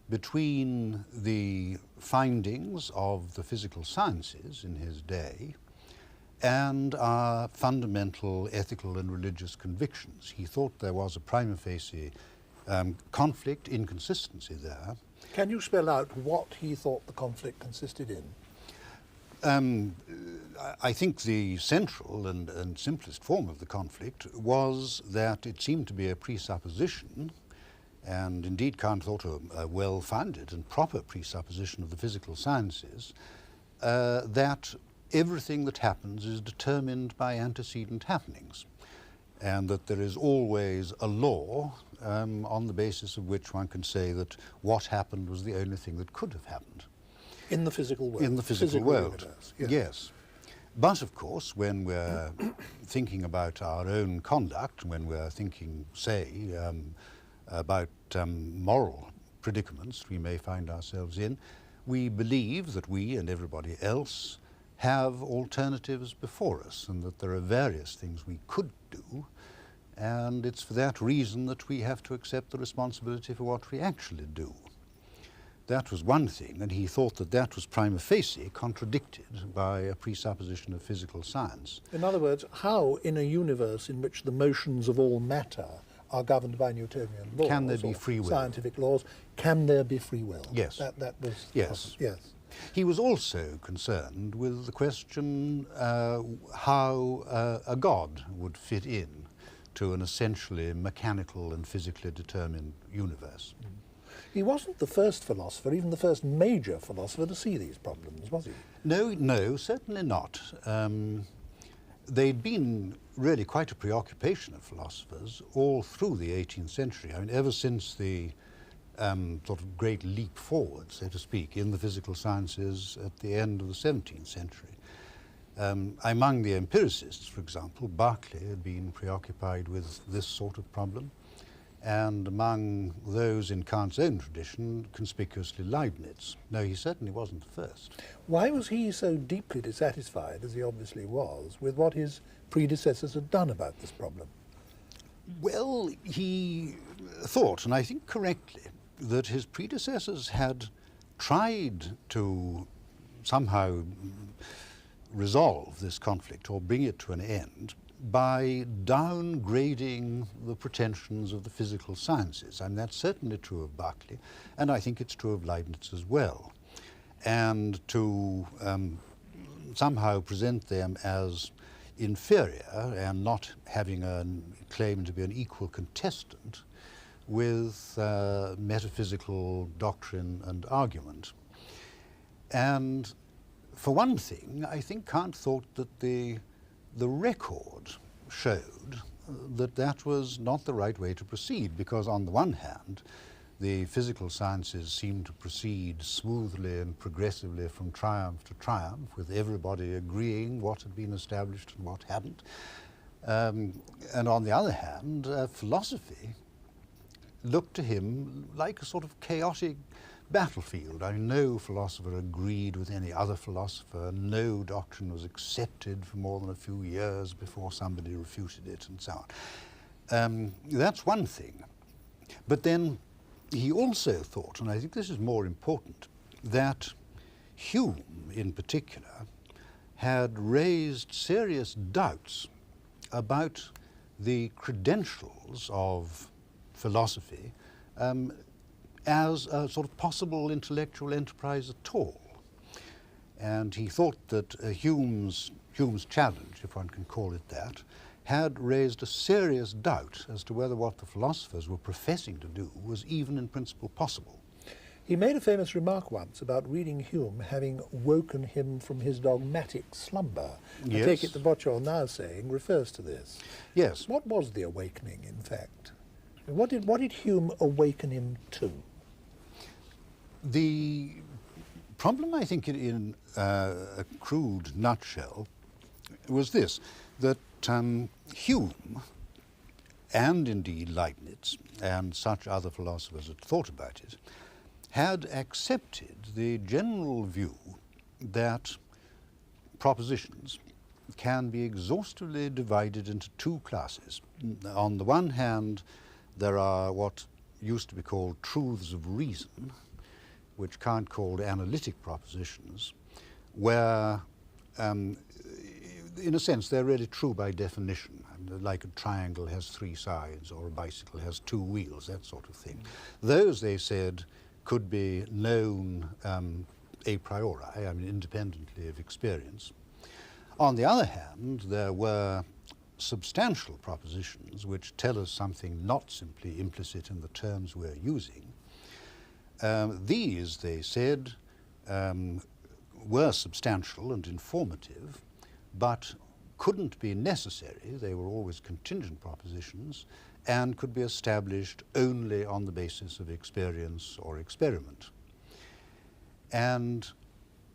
between the findings of the physical sciences in his day and our fundamental ethical and religious convictions. He thought there was a prima facie conflict, inconsistency there. Can you spell out what he thought the conflict consisted in? I think the central and simplest form of the conflict was that it seemed to be a presupposition, and indeed Kant thought a well-founded and proper presupposition of the physical sciences, that everything that happens is determined by antecedent happenings, and that there is always a law on the basis of which one can say that what happened was the only thing that could have happened. In the physical world? In the physical world, universe, yes. But of course, when we're thinking about our own conduct, when we're thinking, say, about moral predicaments we may find ourselves in, we believe that we and everybody else have alternatives before us, and that there are various things we could do, and it's for that reason that we have to accept the responsibility for what we actually do. That was one thing, and he thought that that was prima facie contradicted by a presupposition of physical science. In other words, how in a universe in which the motions of all matter are governed by Newtonian laws, can there be free will? Scientific laws, can there be free will? Yes. That was... Yes. Yes. He was also concerned with the question how a god would fit in to an essentially mechanical and physically determined universe. He wasn't the first philosopher, even the first major philosopher, to see these problems, was he? No, certainly not. They'd been really quite a preoccupation of philosophers all through the 18th century. I mean, ever since the sort of great leap forward, so to speak, in the physical sciences at the end of the 17th century. Among the empiricists, for example, Berkeley had been preoccupied with this sort of problem, and among those in Kant's own tradition, conspicuously Leibniz. No, he certainly wasn't the first. Why was he so deeply dissatisfied, as he obviously was, with what his predecessors had done about this problem? Well, he thought, and I think correctly, that his predecessors had tried to somehow resolve this conflict or bring it to an end by downgrading the pretensions of the physical sciences. And that's certainly true of Berkeley, and I think it's true of Leibniz as well. And to somehow present them as inferior and not having a claim to be an equal contestant with metaphysical doctrine and argument. And for one thing, I think Kant thought that the record showed that that was not the right way to proceed, because on the one hand, the physical sciences seemed to proceed smoothly and progressively from triumph to triumph, with everybody agreeing what had been established and what hadn't. And on the other hand, philosophy looked to him like a sort of chaotic battlefield. I mean, no philosopher agreed with any other philosopher. No doctrine was accepted for more than a few years before somebody refuted it, and so on. That's one thing. But then he also thought, and I think this is more important, that Hume in particular had raised serious doubts about the credentials of philosophy as a sort of possible intellectual enterprise at all. And he thought that Hume's challenge, if one can call it that, had raised a serious doubt as to whether what the philosophers were professing to do was even in principle possible. He made a famous remark once about reading Hume having woken him from his dogmatic slumber. Yes. I take it that what you're now saying refers to this. Yes. What was the awakening, in fact? What did Hume awaken him to? The problem, I think, in a crude nutshell, was this, that Hume, and indeed Leibniz, and such other philosophers that thought about it, had accepted the general view that propositions can be exhaustively divided into two classes. On the one hand, there are what used to be called truths of reason, which Kant called analytic propositions, where, in a sense, they're really true by definition. Like a triangle has three sides, or a bicycle has two wheels, that sort of thing. Those, they said, could be known a priori, I mean, independently of experience. On the other hand, there were substantial propositions which tell us something not simply implicit in the terms we're using. These, they said, were substantial and informative, but couldn't be necessary. They were always contingent propositions and could be established only on the basis of experience or experiment. And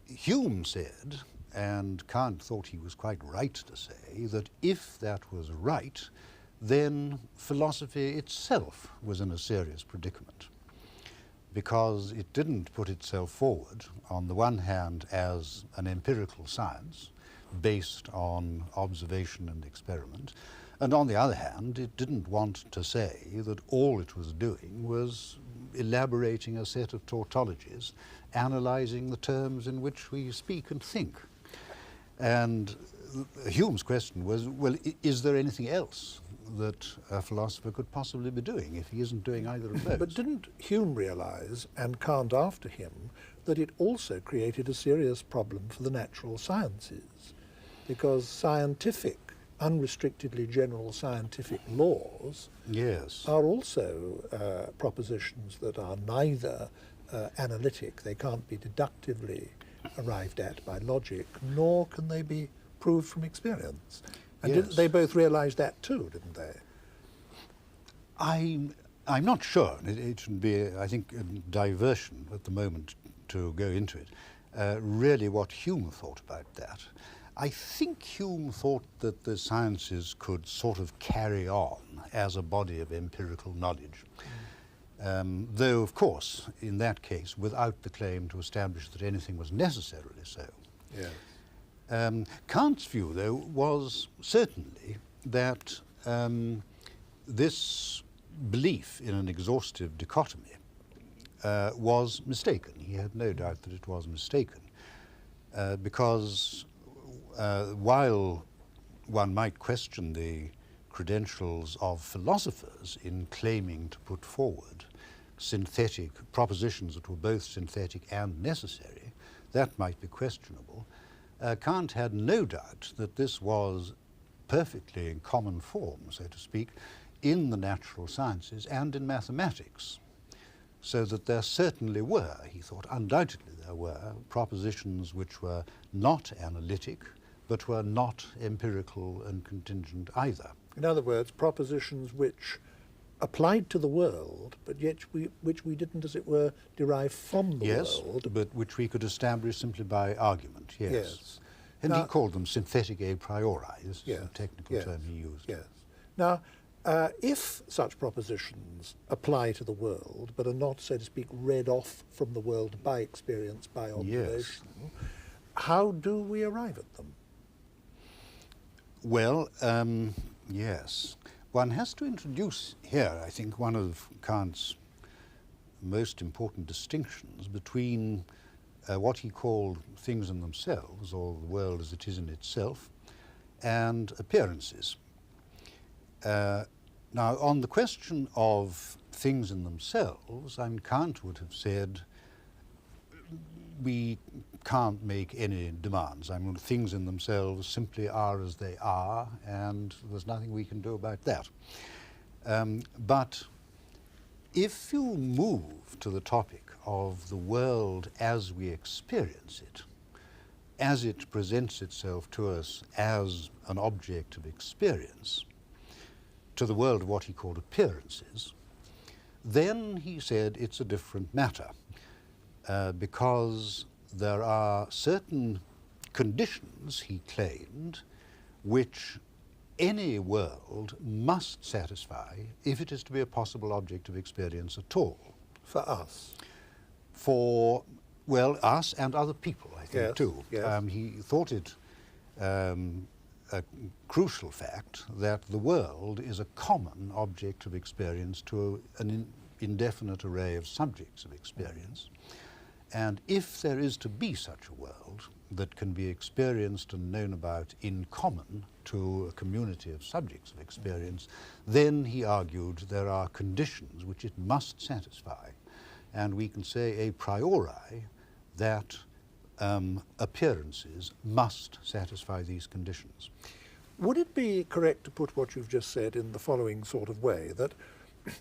Hume said, and Kant thought he was quite right to say, that if that was right, then philosophy itself was in a serious predicament, because it didn't put itself forward, on the one hand, as an empirical science based on observation and experiment, And on the other hand, it didn't want to say that all it was doing was elaborating a set of tautologies, analysing the terms in which we speak and think. And Hume's question was, well, is there anything else that a philosopher could possibly be doing if he isn't doing either of those? But didn't Hume realise, and Kant after him, that it also created a serious problem for the natural sciences? Because scientific, unrestrictedly general scientific laws Yes. are also propositions that are neither analytic, they can't be deductively arrived at by logic, nor can they be proved from experience. And Yes. they both realised that too, didn't they? I'm not sure. It should be, I think, a diversion at the moment to go into it. Really what Hume thought about that. I think Hume thought that the sciences could sort of carry on as a body of empirical knowledge. Though, of course, in that case, without the claim to establish that anything was necessarily so. Yes. Kant's view, though, was certainly that this belief in an exhaustive dichotomy was mistaken. He had no doubt that it was mistaken, because while one might question the credentials of philosophers in claiming to put forward synthetic propositions that were both synthetic and necessary, that might be questionable. Kant had no doubt that this was perfectly in common form, so to speak, in the natural sciences and in mathematics. So that there certainly were, he thought, undoubtedly there were, propositions which were not analytic, but were not empirical and contingent either. In other words, propositions which applied to the world, but yet which we didn't, as it were, derive from the world. Yes, but which we could establish simply by argument, yes. Yes. And Now, he called them synthetic a priori. This is yes, the technical yes, term he used. Yes. Now, if such propositions apply to the world, but are not, so to speak, read off from the world by experience, by observation, how do we arrive at them? Well, yes. One has to introduce here, I think, one of Kant's most important distinctions between what he called things in themselves, or the world as it is in itself, and appearances. Now, on the question of things in themselves, Kant would have said, we can't make any demands. Things in themselves simply are as they are, and there's nothing we can do about that. But if you move to the topic of the world as we experience it, as it presents itself to us as an object of experience, to the world of what he called appearances, then he said it's a different matter, because there are certain conditions, he claimed, which any world must satisfy if it is to be a possible object of experience at all. For us? For, well, us and other people, I think, Yes, too. yes. He thought it a crucial fact that the world is a common object of experience to an indefinite array of subjects of experience. And if there is to be such a world that can be experienced and known about in common to a community of subjects of experience, then, he argued, there are conditions which it must satisfy. And we can say a priori that appearances must satisfy these conditions. Would it be correct to put what you've just said in the following sort of way, that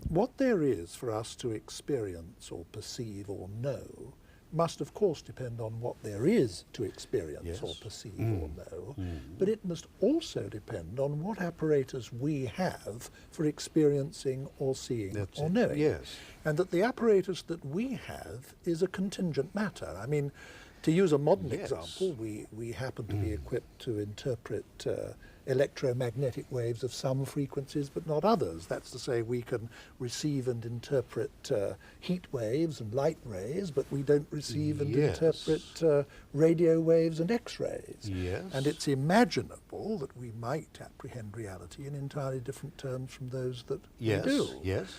what there is for us to experience or perceive or know must of course depend on what there is to experience or perceive or know, but it must also depend on what apparatus we have for experiencing or seeing or knowing. Yes. And that the apparatus that we have is a contingent matter. I mean, to use a modern example, we happen to be equipped to interpret electromagnetic waves of some frequencies but not others. That's to say, we can receive and interpret heat waves and light rays, but we don't receive and interpret radio waves and X-rays. Yes. And it's imaginable that we might apprehend reality in entirely different terms from those that we do. Yes.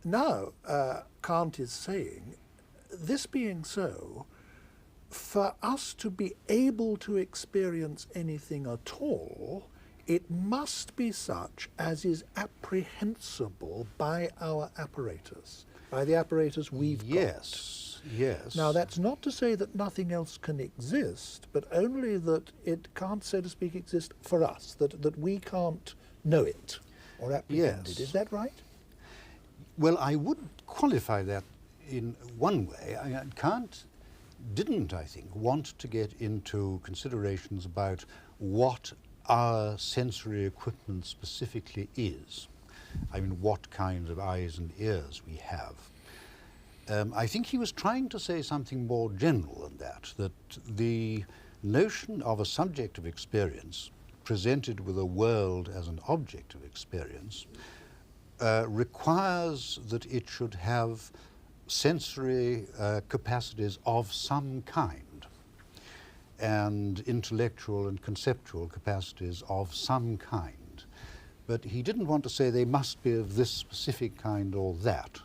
Now, Kant is saying, this being so, for us to be able to experience anything at all, it must be such as is apprehensible by our apparatus, by the apparatus we've got. Yes. Now, that's not to say that nothing else can exist, but only that it can't, so to speak, exist for us, that we can't know it or apprehend it. Is that right? Well, I would qualify that in one way. Kant didn't, I think, want to get into considerations about what our sensory equipment specifically is. I mean, what kinds of eyes and ears we have. I think he was trying to say something more general than that the notion of a subjective experience presented with a world as an object of experience requires that it should have sensory capacities of some kind and intellectual and conceptual capacities of some kind. But he didn't want to say they must be of this specific kind or that.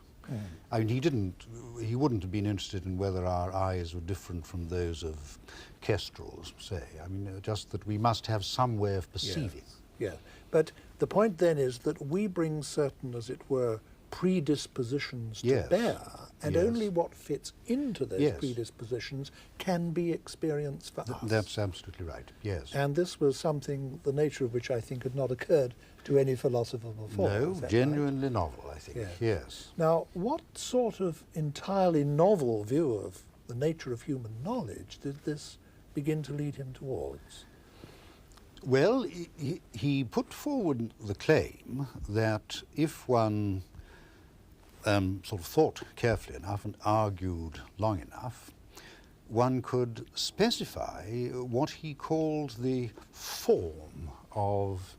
I mean, he wouldn't have been interested in whether our eyes were different from those of kestrels, say. I mean, just that we must have some way of perceiving. Yeah. But the point then is that we bring certain, as it were, predispositions to bear, and only what fits into those predispositions can be experienced for us. That's absolutely right, yes. And this was something, the nature of which I think had not occurred to any philosopher before. No, genuinely novel, I think, yes. Now, what sort of entirely novel view of the nature of human knowledge did this begin to lead him towards? Well, he put forward the claim that if one sort of thought carefully enough and argued long enough, one could specify what he called the form of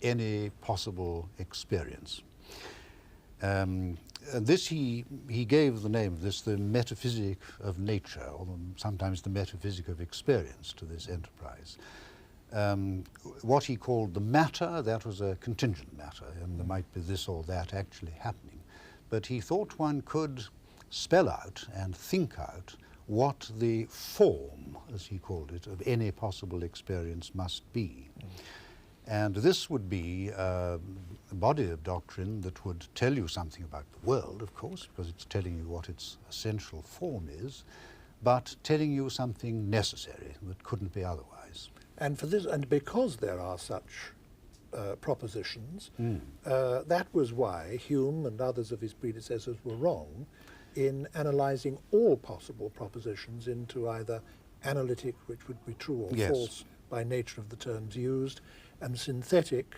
any possible experience. And this he gave the name of this the metaphysic of nature, or sometimes the metaphysic of experience to this enterprise. What he called the matter, that was a contingent matter, and there might be this or that actually happening. But he thought one could spell out and think out what the form, as he called it, of any possible experience must be. And this would be a body of doctrine that would tell you something about the world, of course, because it's telling you what its essential form is, but telling you something necessary that couldn't be otherwise. And for this, and because there are such propositions, that was why Hume and others of his predecessors were wrong in analysing all possible propositions into either analytic, which would be true or false by nature of the terms used, and synthetic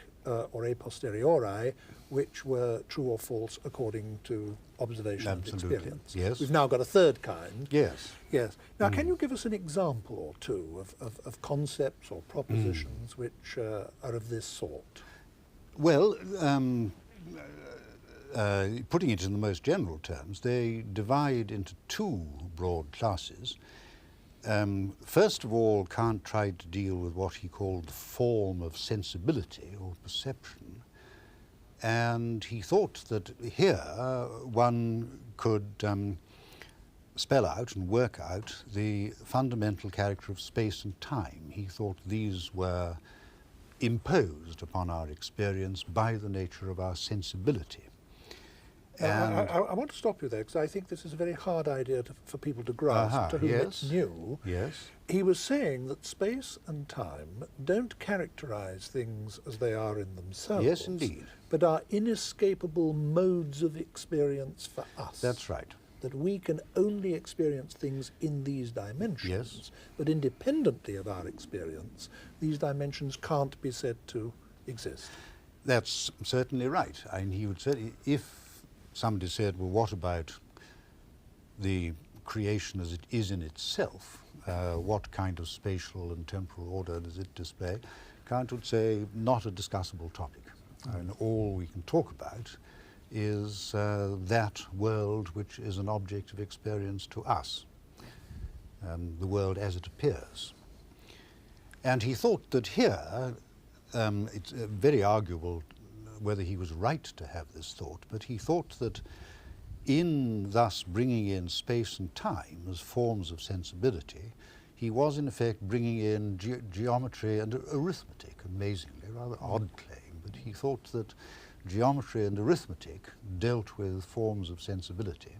or a posteriori, which were true or false according to observation and experience. Yes. We've now got a third kind. Yes. Yes. Now, can you give us an example or two of concepts or propositions which are of this sort? Well, putting it in the most general terms, they divide into two broad classes. First of all, Kant tried to deal with what he called the form of sensibility or perception. And he thought that here one could spell out and work out the fundamental character of space and time. He thought these were imposed upon our experience by the nature of our sensibility. I want to stop you there, because I think this is a very hard idea for people to grasp, to whom it's new. Yes. He was saying that space and time don't characterize things as they are in themselves. Yes, indeed. But are inescapable modes of experience for us. That's right. That we can only experience things in these dimensions, but independently of our experience, these dimensions can't be said to exist. That's certainly right. And he would say, if somebody said, well, what about the creation as it is in itself? What kind of spatial and temporal order does it display? Kant would say not a discussable topic. And all we can talk about is that world which is an object of experience to us, the world as it appears. And he thought that here, it's very arguable whether he was right to have this thought, but he thought that in thus bringing in space and time as forms of sensibility, he was in effect bringing in geometry and arithmetic, amazingly, rather odd claim, but he thought that geometry and arithmetic dealt with forms of sensibility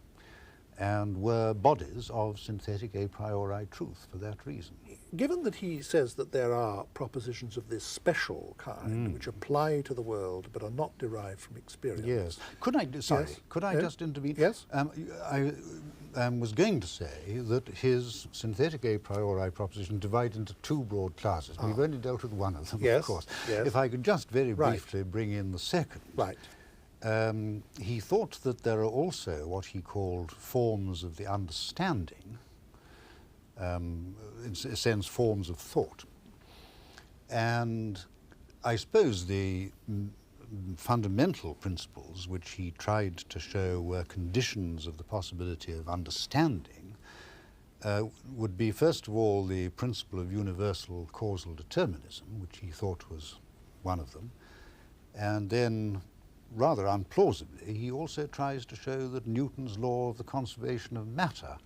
and were bodies of synthetic a priori truth for that reason. Given that he says that there are propositions of this special kind which apply to the world but are not derived from experience. Yes. Could I, sorry, Yes. could I just intervene? Yes. I was going to say that his synthetic a priori proposition divided into two broad classes. We've only dealt with one of them, Yes, of course. yes. If I could just very Right. briefly bring in the second. Right. He thought that there are also what he called forms of the understanding, in a sense forms of thought. And I suppose the fundamental principles which he tried to show were conditions of the possibility of understanding would be, first of all, the principle of universal causal determinism, which he thought was one of them, and then, rather unplausibly, he also tries to show that Newton's law of the conservation of matter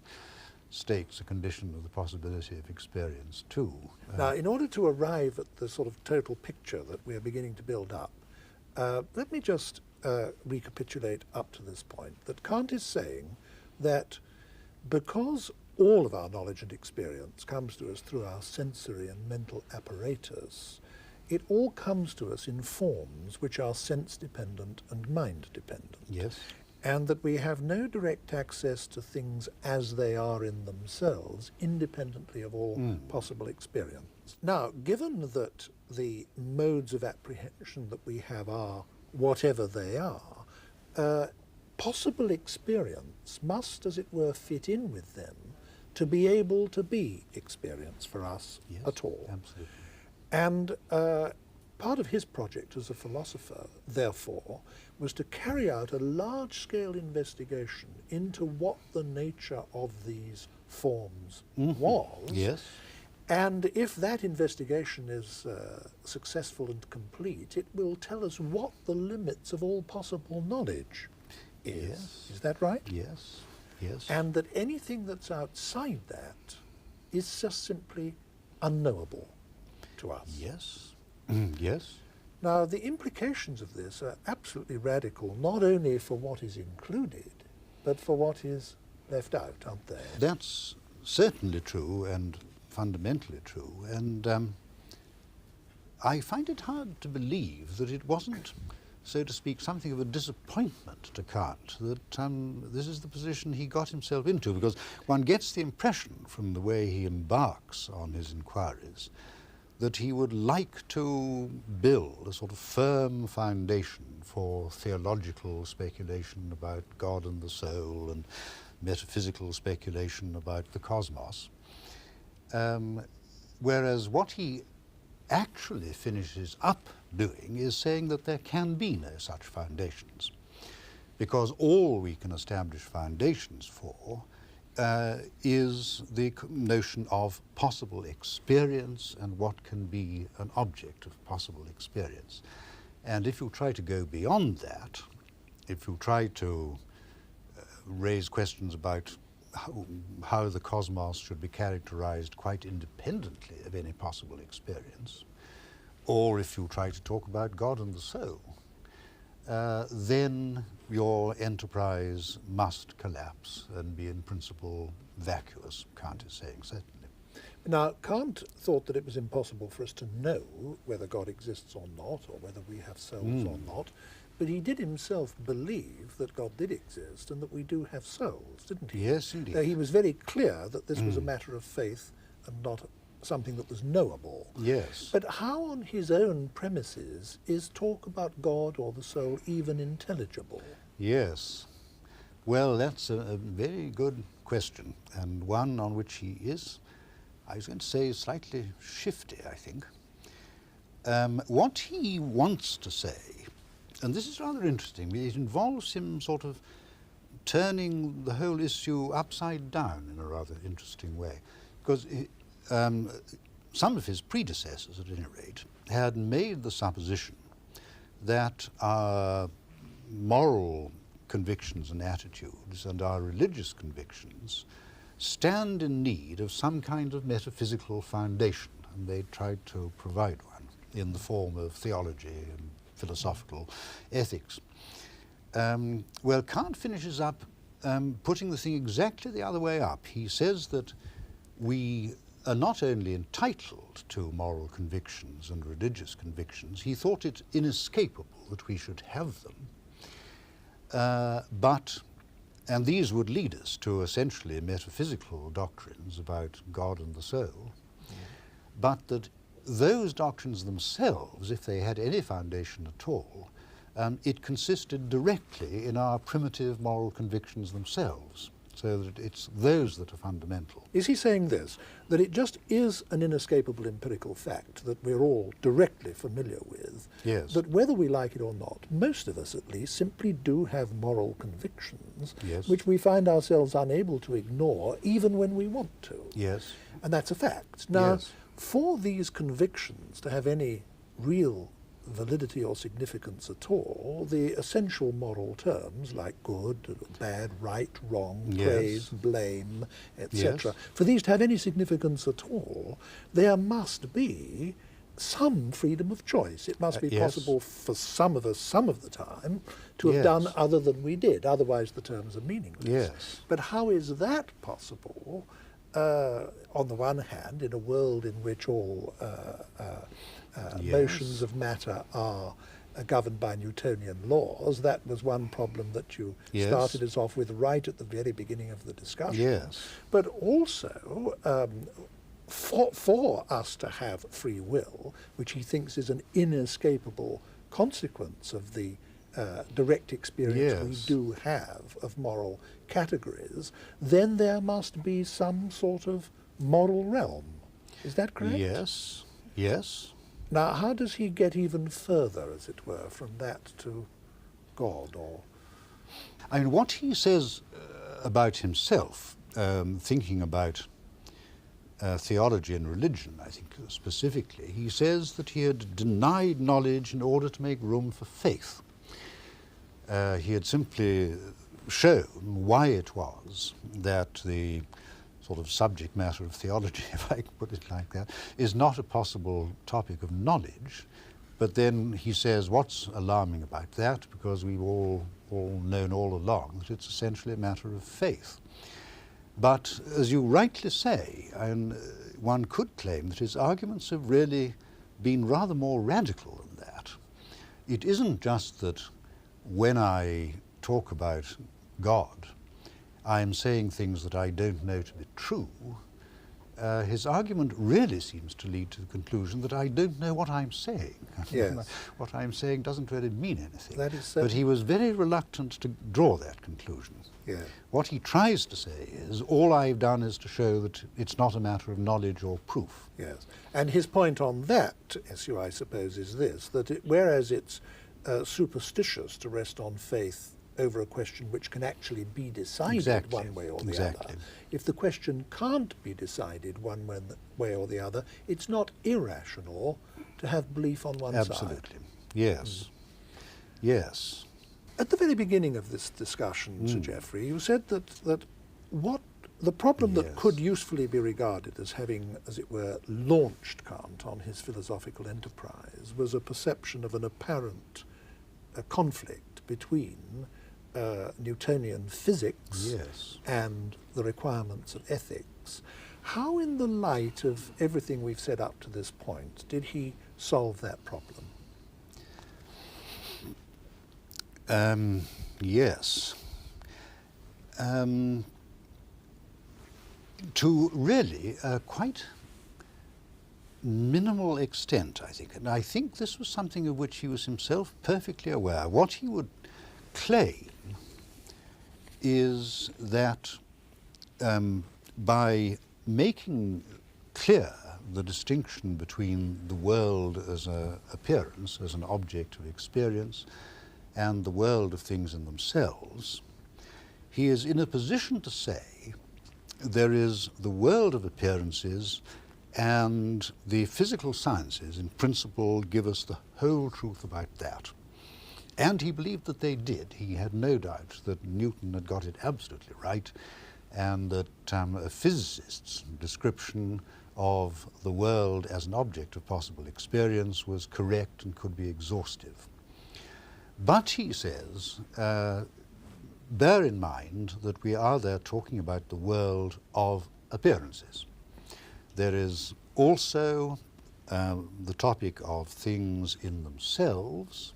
states a condition of the possibility of experience too. Now, in order to arrive at the sort of total picture that we're beginning to build up, let me just recapitulate up to this point, that Kant is saying that because all of our knowledge and experience comes to us through our sensory and mental apparatus, it all comes to us in forms which are sense-dependent and mind-dependent. Yes. And that we have no direct access to things as they are in themselves, independently of all possible experience. Now, given that the modes of apprehension that we have are whatever they are, possible experience must, as it were, fit in with them to be able to be experience for us at all. Absolutely. And part of his project as a philosopher, therefore, was to carry out a large-scale investigation into what the nature of these forms was. Yes. And if that investigation is successful and complete, it will tell us what the limits of all possible knowledge is. Yes. Is that right? Yes. Yes. And that anything that's outside that is just simply unknowable to us. Yes. Yes. Now, the implications of this are absolutely radical, not only for what is included, but for what is left out, aren't they? That's certainly true and fundamentally true. And I find it hard to believe that it wasn't, so to speak, something of a disappointment to Kant that this is the position he got himself into, because one gets the impression from the way he embarks on his inquiries that he would like to build a sort of firm foundation for theological speculation about God and the soul and metaphysical speculation about the cosmos. Whereas what he actually finishes up doing is saying that there can be no such foundations, because all we can establish foundations for is the notion of possible experience and what can be an object of possible experience. And if you try to go beyond that, if you try to raise questions about how the cosmos should be characterized quite independently of any possible experience, or if you try to talk about God and the soul, then your enterprise must collapse and be in principle vacuous, Kant is saying, certainly. Now, Kant thought that it was impossible for us to know whether God exists or not, or whether we have souls or not, but he did himself believe that God did exist and that we do have souls, didn't he? Yes, indeed. He was very clear that this was a matter of faith and not something that was knowable. Yes. But how on his own premises is talk about God or the soul even intelligible? Yes. Well, that's a very good question, and one on which he is, I was going to say, slightly shifty, I think. What he wants to say, and this is rather interesting, it involves him sort of turning the whole issue upside down in a rather interesting way, because some of his predecessors, at any rate, had made the supposition that our moral convictions and attitudes and our religious convictions stand in need of some kind of metaphysical foundation, and they tried to provide one in the form of theology and philosophical ethics. Well, Kant finishes up putting the thing exactly the other way up. He says that we are not only entitled to moral convictions and religious convictions, he thought it inescapable that we should have them, and these would lead us to essentially metaphysical doctrines about God and the soul, but that those doctrines themselves, if they had any foundation at all, it consisted directly in our primitive moral convictions themselves, so that it's those that are fundamental. Is he saying this, that it just is an inescapable empirical fact that we're all directly familiar with, Yes. that whether we like it or not, most of us at least simply do have moral convictions, Yes. which we find ourselves unable to ignore even when we want to. Yes. And that's a fact. Now, Yes. for these convictions to have any real validity or significance at all, the essential moral terms like good, bad, right, wrong, Yes. praise, blame, etc., Yes. for these to have any significance at all, there must be some freedom of choice. It must be Yes. possible for some of us some of the time to have Yes. done other than we did, otherwise the terms are meaningless. Yes. But how is that possible, on the one hand, in a world in which all Yes. motions of matter are governed by Newtonian laws? That was one problem that you Yes. started us off with right at the very beginning of the discussion. Yes. But also, for us to have free will, which he thinks is an inescapable consequence of the direct experience we Yes. do have of moral categories, then there must be some sort of moral realm. Is that correct? Yes. Yes. Now, how does he get even further, as it were, from that to God? Or I mean, what he says about himself, thinking about theology and religion, I think specifically, he says that he had denied knowledge in order to make room for faith. He had simply shown why it was that the sort of subject matter of theology, if I can put it like that, is not a possible topic of knowledge. But then he says what's alarming about that, because we've all known all along that it's essentially a matter of faith. But as you rightly say, and one could claim that his arguments have really been rather more radical than that. It isn't just that when I talk about God, I'm saying things that I don't know to be true. His argument really seems to lead to the conclusion that I don't know what I'm saying. Yes. What I'm saying doesn't really mean anything. That is but he was very reluctant to draw that conclusion. yeah. What he tries to say is, all I've done is to show that it's not a matter of knowledge or proof. Yes, and his point on that issue, I suppose, is this, that whereas it's superstitious to rest on faith over a question which can actually be decided Exactly. one way or the Exactly. other, if the question can't be decided one way or the other, it's not irrational to have belief on one side. Absolutely. Yes. Yes. At the very beginning of this discussion, Sir Geoffrey, you said that what the problem that Yes. could usefully be regarded as having, as it were, launched Kant on his philosophical enterprise was a perception of an apparent conflict between Newtonian physics Yes. and the requirements of ethics. How, in the light of everything we've said up to this point, did he solve that problem? Yes. To really quite minimal extent, I think. And I think this was something of which he was himself perfectly aware. What he would claim is that by making clear the distinction between the world as an appearance, as an object of experience, and the world of things in themselves, he is in a position to say there is the world of appearances, and the physical sciences in principle give us the whole truth about that. And he believed that they did. He had no doubt that Newton had got it absolutely right, and that a physicist's description of the world as an object of possible experience was correct and could be exhaustive. But, he says, bear in mind that we are there talking about the world of appearances. There is also the topic of things in themselves,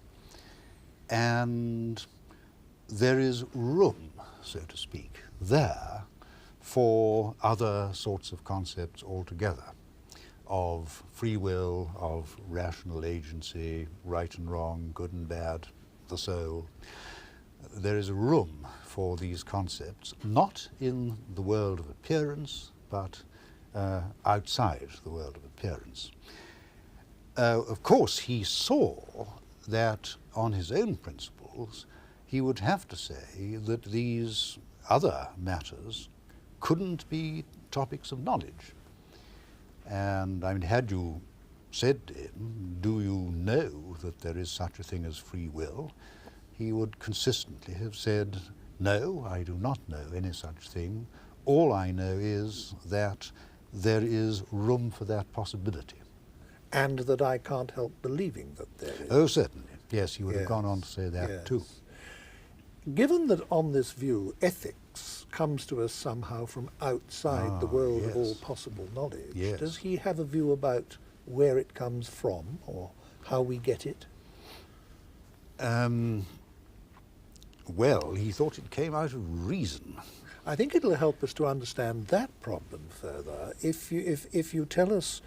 and there is room, so to speak, there for other sorts of concepts altogether, of free will, of rational agency, right and wrong, good and bad, the soul. There is room for these concepts, not in the world of appearance, but outside the world of appearance. Of course, he saw that on his own principles, he would have to say that these other matters couldn't be topics of knowledge. And I mean, had you said to him, do you know that there is such a thing as free will? He would consistently have said, no, I do not know any such thing. All I know is that there is room for that possibility. And that I can't help believing that there is. Oh, certainly. Yes, he would have gone on to say that too. Given that on this view ethics comes to us somehow from outside the world of all possible knowledge, does he have a view about where it comes from or how we get it? Well, he thought it came out of reason. I think it'll help us to understand that problem further if you tell us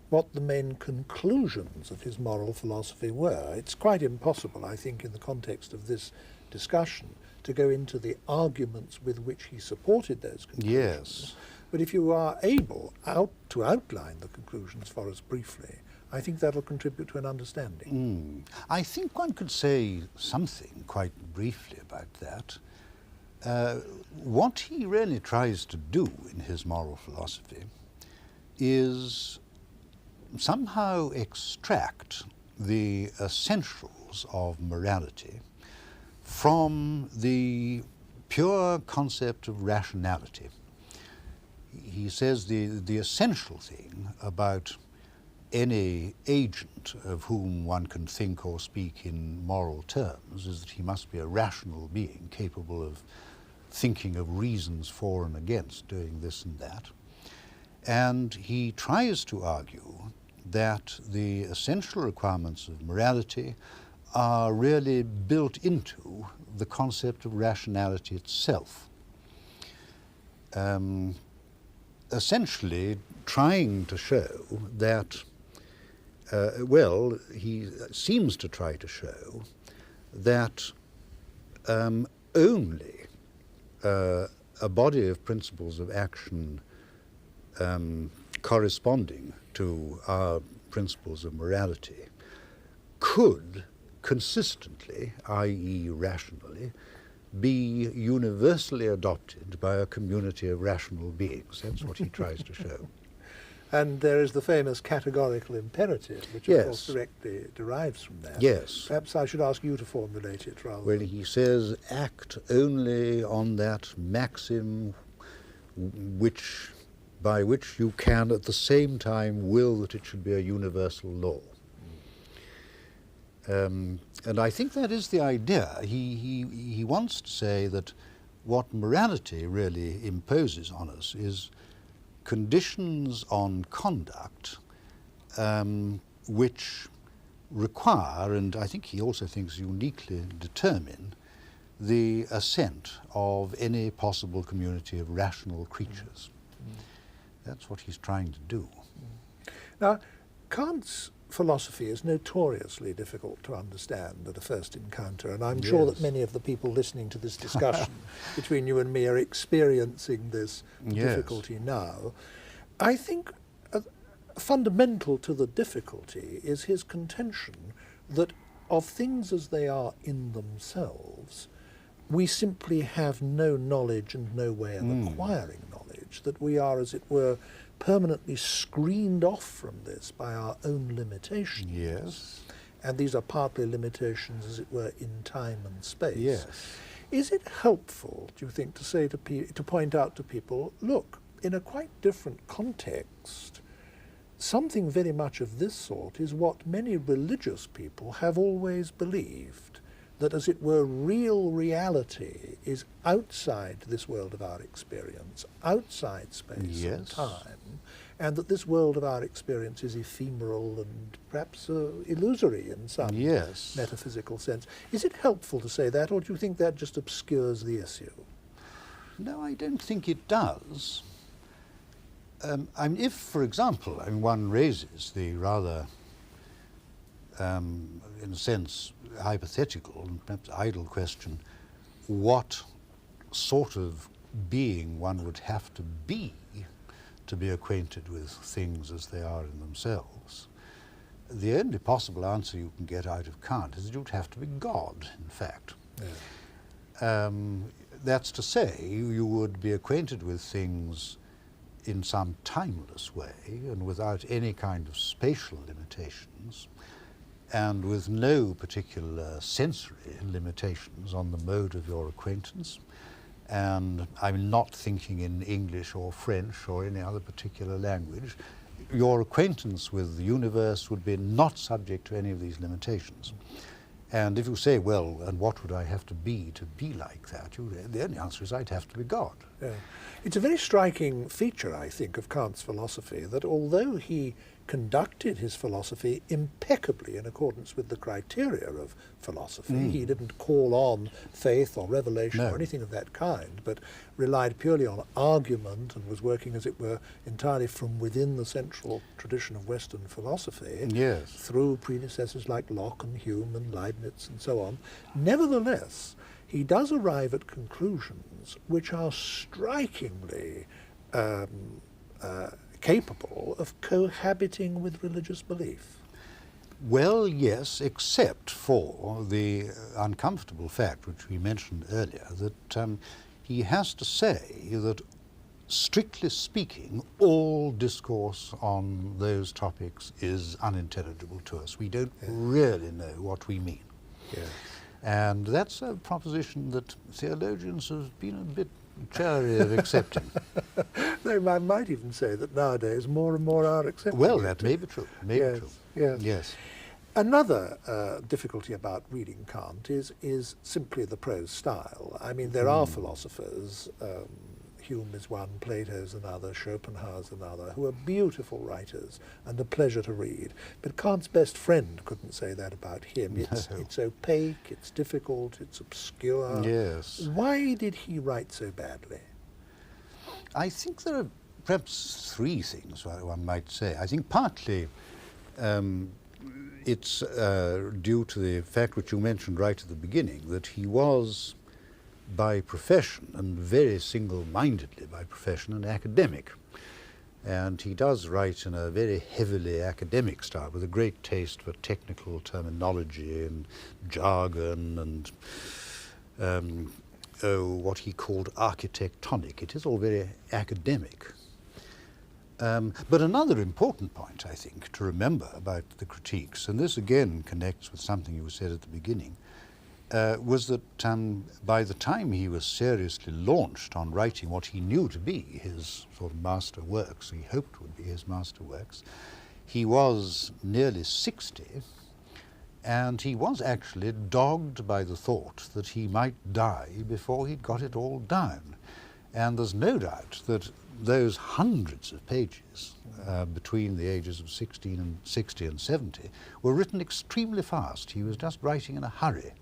what the main conclusions of his moral philosophy were. It's quite impossible, I think, in the context of this discussion, to go into the arguments with which he supported those conclusions. Yes. But if you are able to outline the conclusions for us briefly, I think that'll contribute to an understanding. I think one could say something quite briefly about that. What he really tries to do in his moral philosophy is somehow extract the essentials of morality from the pure concept of rationality. He says the essential thing about any agent of whom one can think or speak in moral terms is that he must be a rational being capable of thinking of reasons for and against doing this and that. And he tries to argue that the essential requirements of morality are really built into the concept of rationality itself. Essentially trying to show that, he seems to try to show that only a body of principles of action corresponding to our principles of morality could consistently, i.e. rationally, be universally adopted by a community of rational beings. That's what he tries to show. And there is the famous categorical imperative, which of course directly derives from that. Yes. Perhaps I should ask you to formulate it rather. Well, he says, act only on that maxim by which you can at the same time will that it should be a universal law. And I think that is the idea. He wants to say that what morality really imposes on us is conditions on conduct which require, and I think he also thinks uniquely determine, the assent of any possible community of rational creatures. That's what he's trying to do. Now, Kant's philosophy is notoriously difficult to understand at a first encounter, and I'm sure that many of the people listening to this discussion between you and me are experiencing this difficulty now. I think fundamental to the difficulty is his contention that of things as they are in themselves, we simply have no knowledge and no way of acquiring knowledge, that we are, as it were, permanently screened off from this by our own limitations. Yes. And these are partly limitations, as it were, in time and space. Yes. Is it helpful, do you think, to say to point out to people, look, in a quite different context, something very much of this sort is what many religious people have always believed, that, as it were, real reality is outside this world of our experience, outside space and time, and that this world of our experience is ephemeral and perhaps illusory in some metaphysical sense. Is it helpful to say that, or do you think that just obscures the issue? No, I don't think it does. If, for example, one raises the rather, in a sense, hypothetical and perhaps idle question, what sort of being one would have to be acquainted with things as they are in themselves, the only possible answer you can get out of Kant is that you'd have to be God, in fact. Yeah. That's to say, you would be acquainted with things in some timeless way and without any kind of spatial limitations, and with no particular sensory limitations on the mode of your acquaintance. And I'm not thinking in English or French or any other particular language. Your acquaintance with the universe would be not subject to any of these limitations. And if you say, well, and what would I have to be like that? The only answer is I'd have to be God. Yeah. It's a very striking feature, I think, of Kant's philosophy, that although he conducted his philosophy impeccably in accordance with the criteria of philosophy, he didn't call on faith or revelation or anything of that kind, but relied purely on argument and was working, as it were, entirely from within the central tradition of Western philosophy, through predecessors like Locke and Hume and Leibniz and so on. Nevertheless, he does arrive at conclusions which are strikingly capable of cohabiting with religious belief. Well, yes, except for the uncomfortable fact, which we mentioned earlier, that he has to say that, strictly speaking, all discourse on those topics is unintelligible to us. We don't really know what we mean. And that's a proposition that theologians have been a bit chary of accepting. They might even say that nowadays more and more are accepting. Well, that may be true. Yes. Another difficulty about reading Kant is simply the prose style. I mean, there are philosophers, Hume is one, Plato's another, Schopenhauer's another, who are beautiful writers and a pleasure to read. But Kant's best friend couldn't say that about him. It's opaque, it's difficult, it's obscure. Yes. Why did he write so badly? I think there are perhaps three things one might say. I think partly it's due to the fact which you mentioned right at the beginning, that he was by profession, and very single-mindedly by profession, an academic. And he does write in a very heavily academic style, with a great taste for technical terminology and jargon and what he called architectonic. It is all very academic. But another important point, I think, to remember about the critiques, and this again connects with something you said at the beginning, was that by the time he was seriously launched on writing what he knew to be his sort of master works, he hoped would be his master works, he was nearly 60, and he was actually dogged by the thought that he might die before he'd got it all down. And there's no doubt that those hundreds of pages between the ages of 60 and 70 were written extremely fast. He was just writing in a hurry.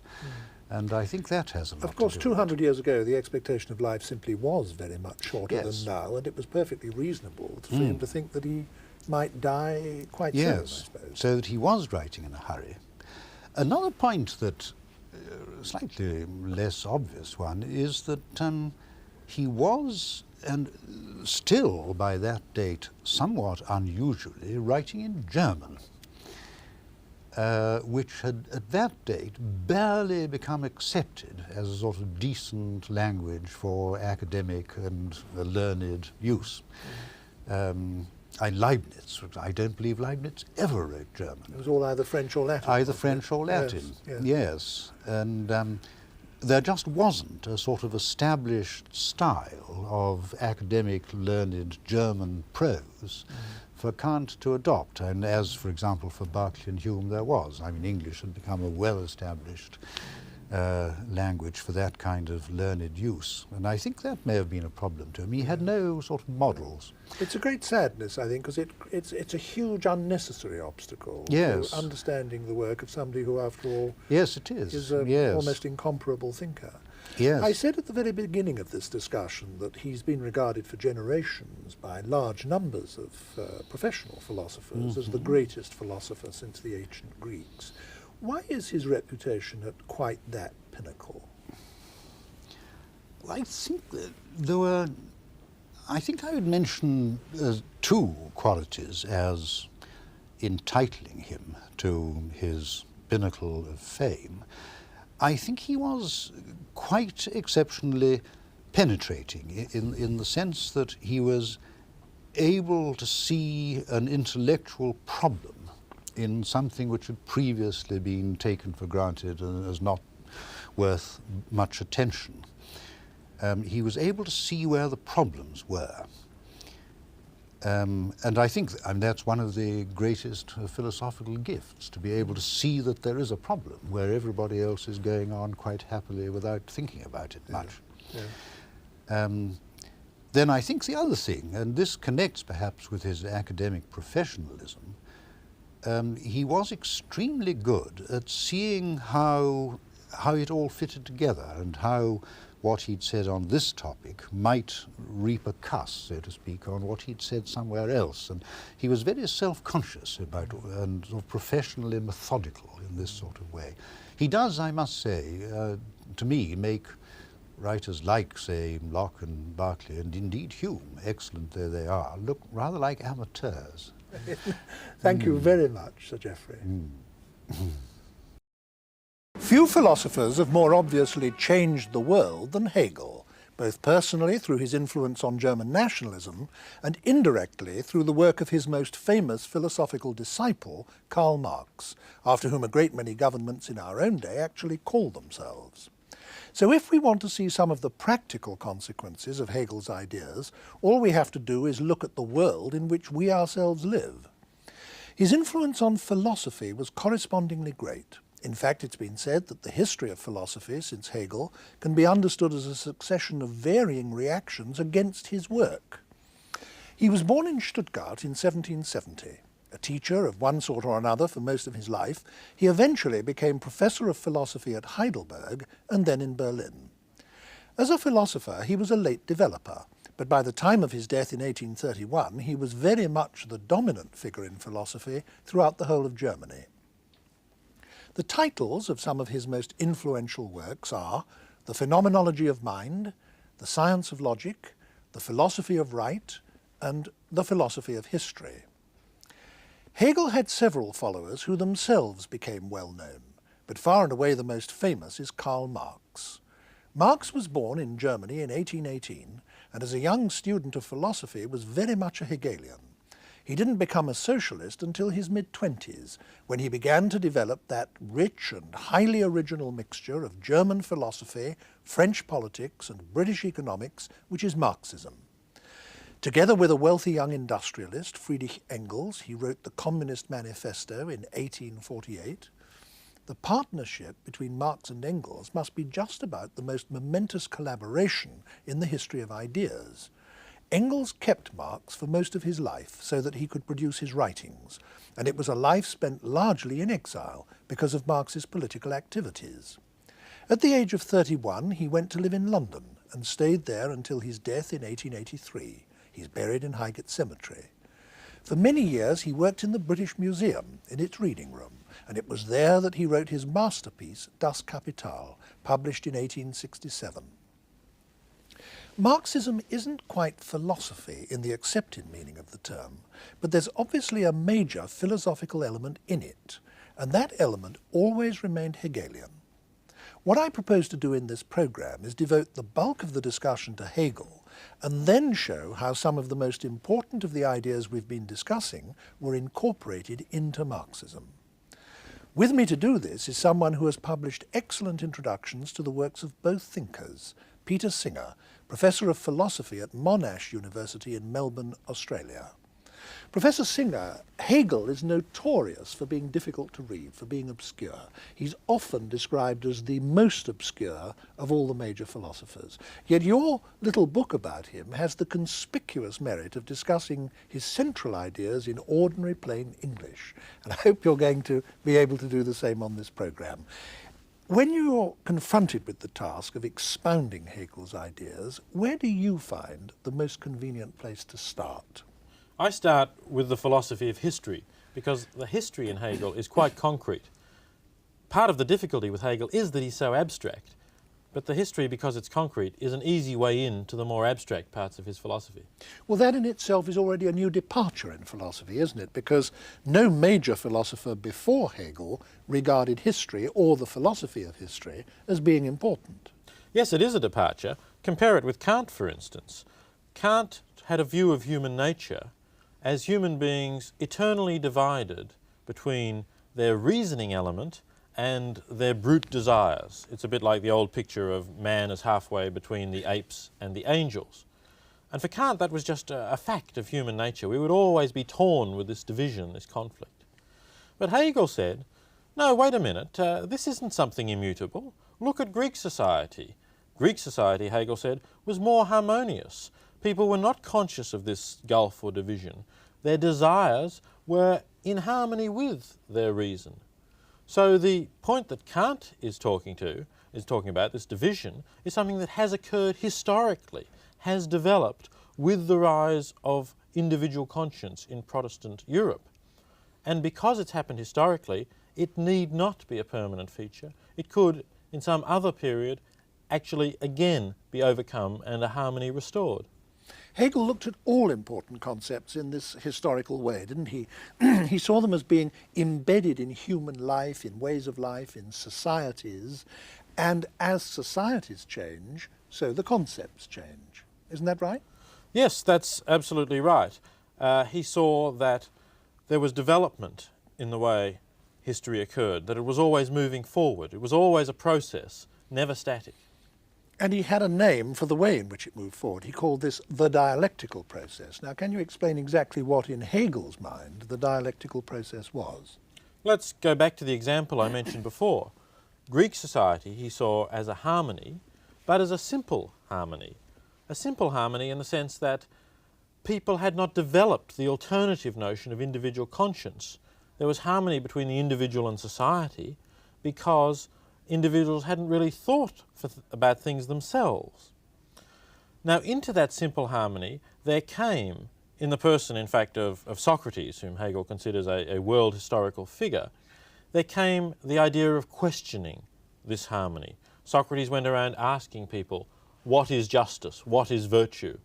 And I think that has a lot to do. Of course, 200 years ago, the expectation of life simply was very much shorter than now, and it was perfectly reasonable for him to think that he might die quite soon, I suppose. So that he was writing in a hurry. Another point that, slightly less obvious one, is that he was and still by that date somewhat unusually writing in German, which had at that date barely become accepted as a sort of decent language for academic and learned use. Leibniz, I don't believe Leibniz ever wrote German. It was all either French or Latin. Either French or Latin, yes. yes. And there just wasn't a sort of established style of academic, learned German prose for Kant to adopt, and as, for example, for Berkeley and Hume there was. I mean, English had become a well-established language for that kind of learned use, and I think that may have been a problem to him. He had no sort of models. It's a great sadness, I think, because it's a huge unnecessary obstacle Yes. to understanding the work of somebody who, after all, Yes, it is. is an Yes. almost incomparable thinker. Yes. I said at the very beginning of this discussion that he's been regarded for generations by large numbers of professional philosophers as the greatest philosopher since the ancient Greeks. Why is his reputation at quite that pinnacle? Well, I think that there were, I think I would mention two qualities as entitling him to his pinnacle of fame. I think he was quite exceptionally penetrating in the sense that he was able to see an intellectual problem in something which had previously been taken for granted and as not worth much attention. He was able to see where the problems were. And I think that's one of the greatest philosophical gifts, to be able to see that there is a problem where everybody else is going on quite happily without thinking about it much. Yeah. Then I think the other thing, and this connects perhaps with his academic professionalism, he was extremely good at seeing how it all fitted together and how what he'd said on this topic might repercuss, so to speak, on what he'd said somewhere else. And he was very self-conscious about and sort of professionally methodical in this sort of way. He does, I must say, to me, make writers like, say, Locke and Berkeley, and indeed Hume, excellent though they are, look rather like amateurs. Thank you very much, Sir Geoffrey. Few philosophers have more obviously changed the world than Hegel, both personally through his influence on German nationalism and indirectly through the work of his most famous philosophical disciple, Karl Marx, after whom a great many governments in our own day actually call themselves. So if we want to see some of the practical consequences of Hegel's ideas, all we have to do is look at the world in which we ourselves live. His influence on philosophy was correspondingly great. In fact, it's been said that the history of philosophy since Hegel can be understood as a succession of varying reactions against his work. He was born in Stuttgart in 1770. A teacher of one sort or another for most of his life, he eventually became professor of philosophy at Heidelberg and then in Berlin. As a philosopher, he was a late developer, but by the time of his death in 1831, he was very much the dominant figure in philosophy throughout the whole of Germany. The titles of some of his most influential works are The Phenomenology of Mind, The Science of Logic, The Philosophy of Right, and The Philosophy of History. Hegel had several followers who themselves became well known, but far and away the most famous is Karl Marx. Marx was born in Germany in 1818, and as a young student of philosophy was very much a Hegelian. He didn't become a socialist until his mid-20s, when he began to develop that rich and highly original mixture of German philosophy, French politics, and British economics, which is Marxism. Together with a wealthy young industrialist, Friedrich Engels, he wrote the Communist Manifesto in 1848. The partnership between Marx and Engels must be just about the most momentous collaboration in the history of ideas. Engels kept Marx for most of his life so that he could produce his writings, and it was a life spent largely in exile because of Marx's political activities. At the age of 31, he went to live in London and stayed there until his death in 1883. He's buried in Highgate Cemetery. For many years he worked in the British Museum in its reading room, and it was there that he wrote his masterpiece Das Kapital, published in 1867. Marxism isn't quite philosophy in the accepted meaning of the term, but there's obviously a major philosophical element in it, and that element always remained Hegelian. What I propose to do in this programme is devote the bulk of the discussion to Hegel, and then show how some of the most important of the ideas we've been discussing were incorporated into Marxism. With me to do this is someone who has published excellent introductions to the works of both thinkers, Peter Singer, Professor of Philosophy at Monash University in Melbourne, Australia. Professor Singer, Hegel is notorious for being difficult to read, for being obscure. He's often described as the most obscure of all the major philosophers. Yet your little book about him has the conspicuous merit of discussing his central ideas in ordinary plain English. And I hope you're going to be able to do the same on this programme. When you're confronted with the task of expounding Hegel's ideas, where do you find the most convenient place to start? I start with the philosophy of history, because the history in Hegel is quite concrete. Part of the difficulty with Hegel is that he's so abstract, but the history, because it's concrete, is an easy way in to the more abstract parts of his philosophy. Well, that in itself is already a new departure in philosophy, isn't it? Because no major philosopher before Hegel regarded history or the philosophy of history as being important. Yes, it is a departure. Compare it with Kant, for instance. Kant had a view of human nature as human beings eternally divided between their reasoning element and their brute desires. It's a bit like the old picture of man as halfway between the apes and the angels. And for Kant, that was just a fact of human nature. We would always be torn with this division, this conflict. But Hegel said, no, wait a minute, this isn't something immutable. Look at Greek society. Greek society, Hegel said, was more harmonious. People were not conscious of this gulf or division. Their desires were in harmony with their reason. So the point that Kant is talking about, this division, is something that has occurred historically, has developed with the rise of individual conscience in Protestant Europe. And because it's happened historically, it need not be a permanent feature. It could, in some other period, actually again be overcome and a harmony restored. Hegel looked at all important concepts in this historical way, didn't he? He saw them as being embedded in human life, in ways of life, in societies, and as societies change, so the concepts change. Isn't that right? Yes, that's absolutely right. He saw that there was development in the way history occurred, that it was always moving forward. It was always a process, never static. And he had a name for the way in which it moved forward. He called this the dialectical process. Now, can you explain exactly what, in Hegel's mind, the dialectical process was? Let's go back to the example I mentioned before. Greek society he saw as a harmony, but as a simple harmony. A simple harmony in the sense that people had not developed the alternative notion of individual conscience. There was harmony between the individual and society because individuals hadn't really thought about things themselves. Now, into that simple harmony, there came, in the person, in fact, of Socrates, whom Hegel considers a world historical figure, there came the idea of questioning this harmony. Socrates went around asking people, what is justice? What is virtue?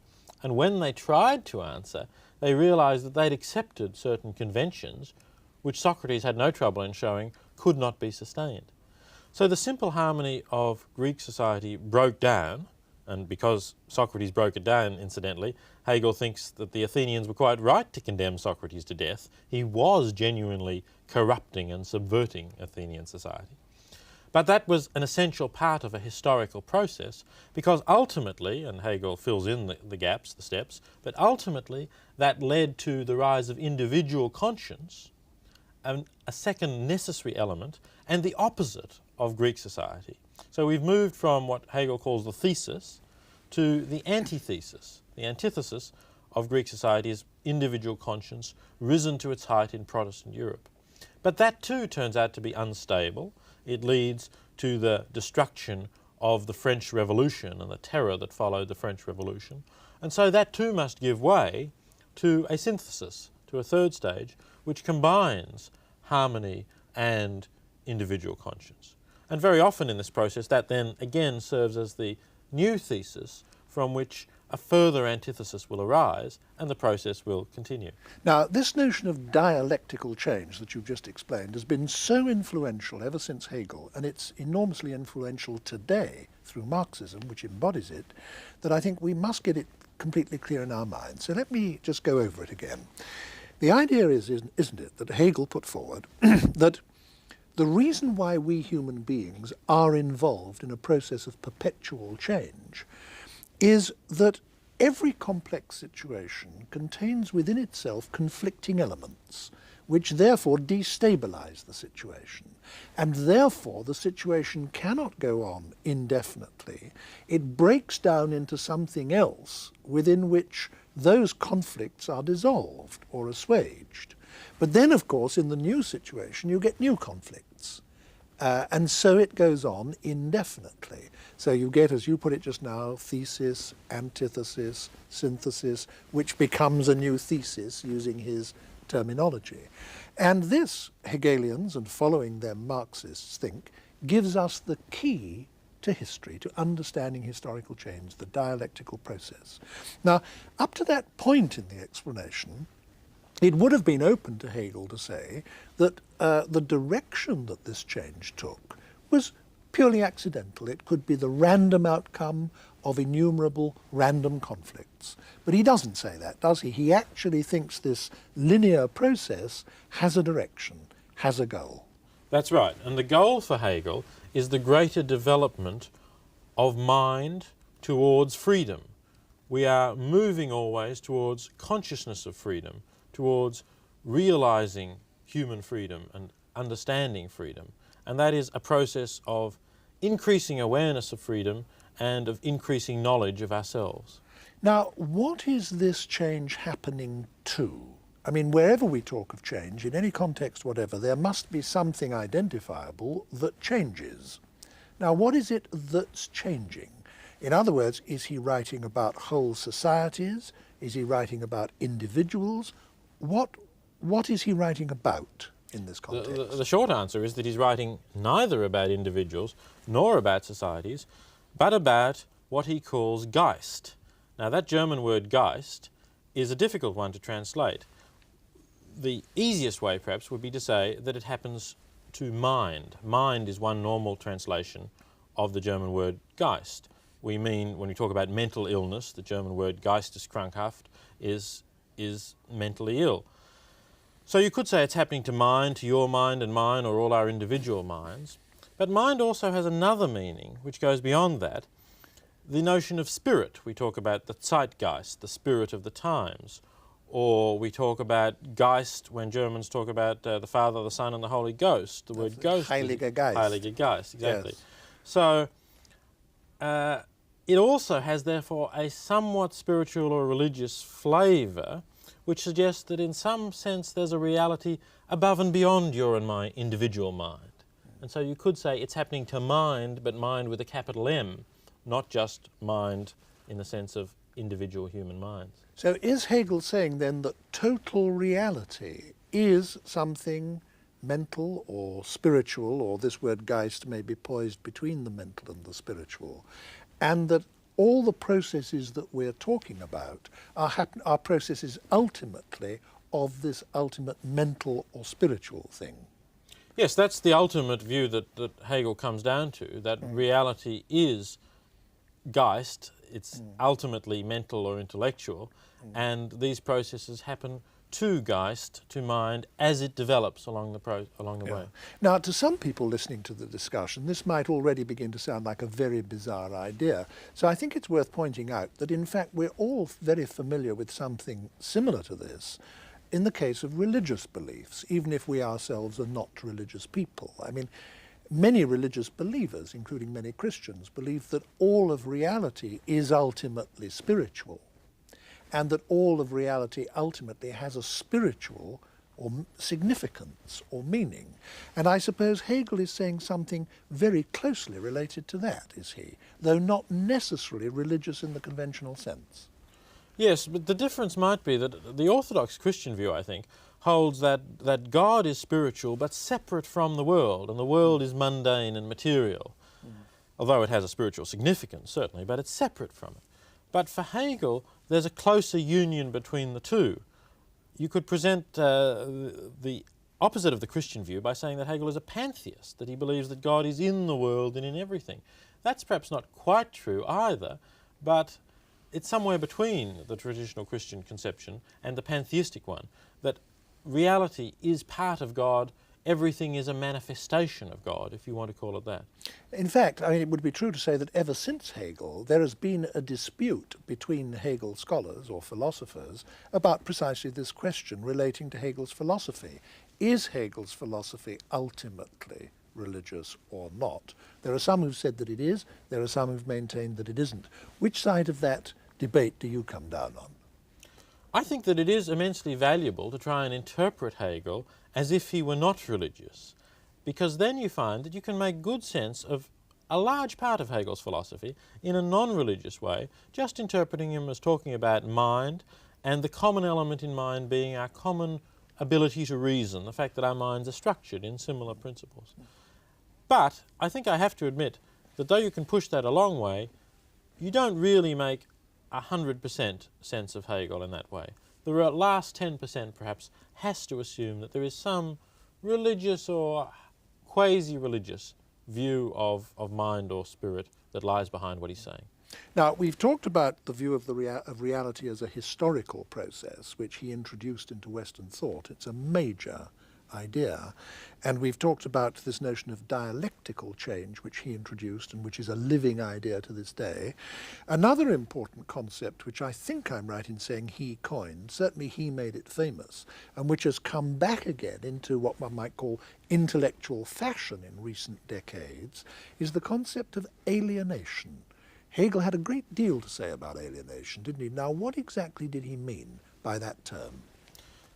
And when they tried to answer, they realized that they'd accepted certain conventions which Socrates had no trouble in showing could not be sustained. So the simple harmony of Greek society broke down, and because Socrates broke it down, incidentally, Hegel thinks that the Athenians were quite right to condemn Socrates to death. He was genuinely corrupting and subverting Athenian society. But that was an essential part of a historical process, because ultimately, and Hegel fills in the gaps, the steps, but ultimately that led to the rise of individual conscience, a second necessary element, and the opposite of Greek society. So we've moved from what Hegel calls the thesis to the antithesis. The antithesis of Greek society is individual conscience risen to its height in Protestant Europe. But that too turns out to be unstable. It leads to the destruction of the French Revolution and the terror that followed the French Revolution. And so that too must give way to a synthesis, to a third stage, which combines harmony and individual conscience. And very often in this process, that then again serves as the new thesis from which a further antithesis will arise and the process will continue. Now, this notion of dialectical change that you've just explained has been so influential ever since Hegel, and it's enormously influential today through Marxism, which embodies it, that I think we must get it completely clear in our minds. So let me just go over it again. The idea is, isn't it, that Hegel put forward that the reason why we human beings are involved in a process of perpetual change is that every complex situation contains within itself conflicting elements, which therefore destabilize the situation. And therefore the situation cannot go on indefinitely. It breaks down into something else within which those conflicts are dissolved or assuaged. But then, of course, in the new situation, you get new conflicts. And so it goes on indefinitely. So you get, as you put it just now, thesis, antithesis, synthesis, which becomes a new thesis using his terminology. And this, Hegelians and following them Marxists think, gives us the key to history, to understanding historical change, the dialectical process. Now, up to that point in the explanation, it would have been open to Hegel to say that the direction that this change took was purely accidental. It could be the random outcome of innumerable random conflicts. But he doesn't say that, does he? He actually thinks this linear process has a direction, has a goal. That's right. And the goal for Hegel is the greater development of mind towards freedom. We are moving always towards consciousness of freedom, towards realizing human freedom and understanding freedom. And that is a process of increasing awareness of freedom and of increasing knowledge of ourselves. Now, what is this change happening to? I mean, wherever we talk of change, in any context whatever, there must be something identifiable that changes. Now, what is it that's changing? In other words, is he writing about whole societies? Is he writing about individuals? What is he writing about in this context? The short answer is that he's writing neither about individuals nor about societies, but about what he calls Geist. Now, that German word Geist is a difficult one to translate. The easiest way, perhaps, would be to say that it happens to mind. Mind is one normal translation of the German word Geist. We mean, when we talk about mental illness, the German word Geisteskrankheit is mentally ill. So you could say it's happening to mind, to your mind and mine, or all our individual minds. But mind also has another meaning, which goes beyond that. The notion of spirit. We talk about the Zeitgeist, the spirit of the times. Or we talk about Geist when Germans talk about the Father, the Son and the Holy Ghost. The word Ghost. Heiliger Geist. Heiliger Geist, exactly. Yes. So it also has, therefore, a somewhat spiritual or religious flavour, which suggests that in some sense there's a reality above and beyond your and my individual mind. And so you could say it's happening to mind, but mind with a capital M, not just mind in the sense of individual human minds. So is Hegel saying then that total reality is something mental or spiritual, or this word Geist may be poised between the mental and the spiritual, and that all the processes that we're talking about are processes ultimately of this ultimate mental or spiritual thing? Yes, that's the ultimate view that Hegel comes down to, that reality is Geist, it's ultimately mental or intellectual, and these processes happen to Geist, to mind, as it develops along the way. Now, to some people listening to the discussion, this might already begin to sound like a very bizarre idea. So I think it's worth pointing out that, in fact, we're all very familiar with something similar to this in the case of religious beliefs, even if we ourselves are not religious people. I mean, many religious believers, including many Christians, believe that all of reality is ultimately spiritual, and that all of reality ultimately has a spiritual or significance or meaning. And I suppose Hegel is saying something very closely related to that, is he? Though not necessarily religious in the conventional sense. Yes, but the difference might be that the Orthodox Christian view, I think, holds that God is spiritual but separate from the world, and the world is mundane and material, although it has a spiritual significance, certainly, but it's separate from it. But for Hegel, there's a closer union between the two. You could present the opposite of the Christian view by saying that Hegel is a pantheist, that he believes that God is in the world and in everything. That's perhaps not quite true either, but it's somewhere between the traditional Christian conception and the pantheistic one, that reality is part of God, everything is a manifestation of God, if you want to call it that. In fact, I mean, it would be true to say that ever since Hegel, there has been a dispute between Hegel scholars or philosophers about precisely this question relating to Hegel's philosophy. Is Hegel's philosophy ultimately religious or not? There are some who've said that it is, there are some who've maintained that it isn't. Which side of that debate do you come down on? I think that it is immensely valuable to try and interpret Hegel as if he were not religious, because then you find that you can make good sense of a large part of Hegel's philosophy in a non-religious way, just interpreting him as talking about mind, and the common element in mind being our common ability to reason, the fact that our minds are structured in similar principles. But I think I have to admit that though you can push that a long way, you don't really make 100% sense of Hegel in that way. The last 10% perhaps has to assume that there is some religious or quasi-religious view of mind or spirit that lies behind what he's saying. Now, we've talked about the view of reality as a historical process, which he introduced into Western thought. It's a major idea. And we've talked about this notion of dialectical change, which he introduced and which is a living idea to this day. Another important concept, which I think I'm right in saying he coined, certainly he made it famous, and which has come back again into what one might call intellectual fashion in recent decades, is the concept of alienation. Hegel had a great deal to say about alienation, didn't he? Now, what exactly did he mean by that term?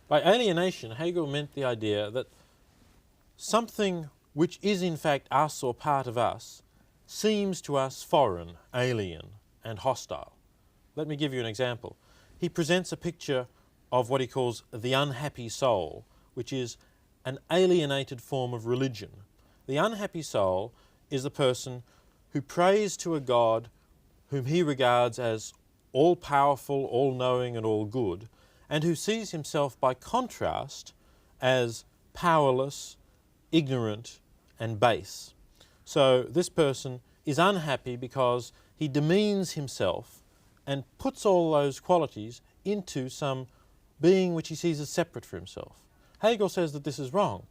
By alienation, Hegel meant the idea that something which is in fact us or part of us seems to us foreign, alien, and hostile. Let me give you an example. He presents a picture of what he calls the unhappy soul, which is an alienated form of religion. The unhappy soul is the person who prays to a God whom he regards as all-powerful, all-knowing, and all-good, and who sees himself by contrast as powerless, ignorant, and base. So this person is unhappy because he demeans himself and puts all those qualities into some being which he sees as separate from himself. Hegel says that this is wrong.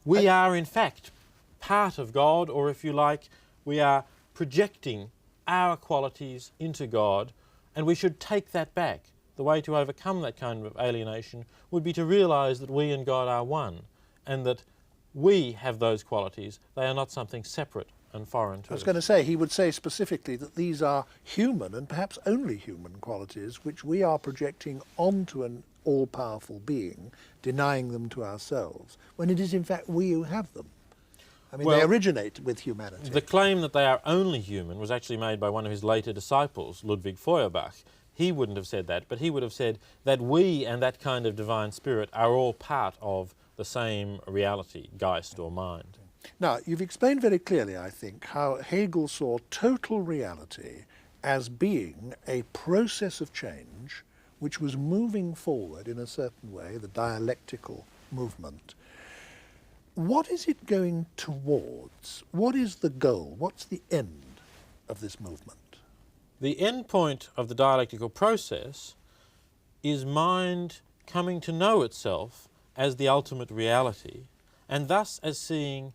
We are in fact part of God, or if you like, we are projecting our qualities into God, and we should take that back. The way to overcome that kind of alienation would be to realize that we and God are one, and that we have those qualities. They are not something separate and foreign to us. I was going to say, he would say specifically that these are human and perhaps only human qualities which we are projecting onto an all-powerful being, denying them to ourselves, when it is in fact we who have them. I mean, they originate with humanity. The claim that they are only human was actually made by one of his later disciples, Ludwig Feuerbach. He wouldn't have said that, but he would have said that we and that kind of divine spirit are all part of the same reality, Geist or mind. Now, you've explained very clearly, I think, how Hegel saw total reality as being a process of change which was moving forward in a certain way, the dialectical movement. What is it going towards? What is the goal? What's the end of this movement? The end point of the dialectical process is mind coming to know itself as the ultimate reality, and thus as seeing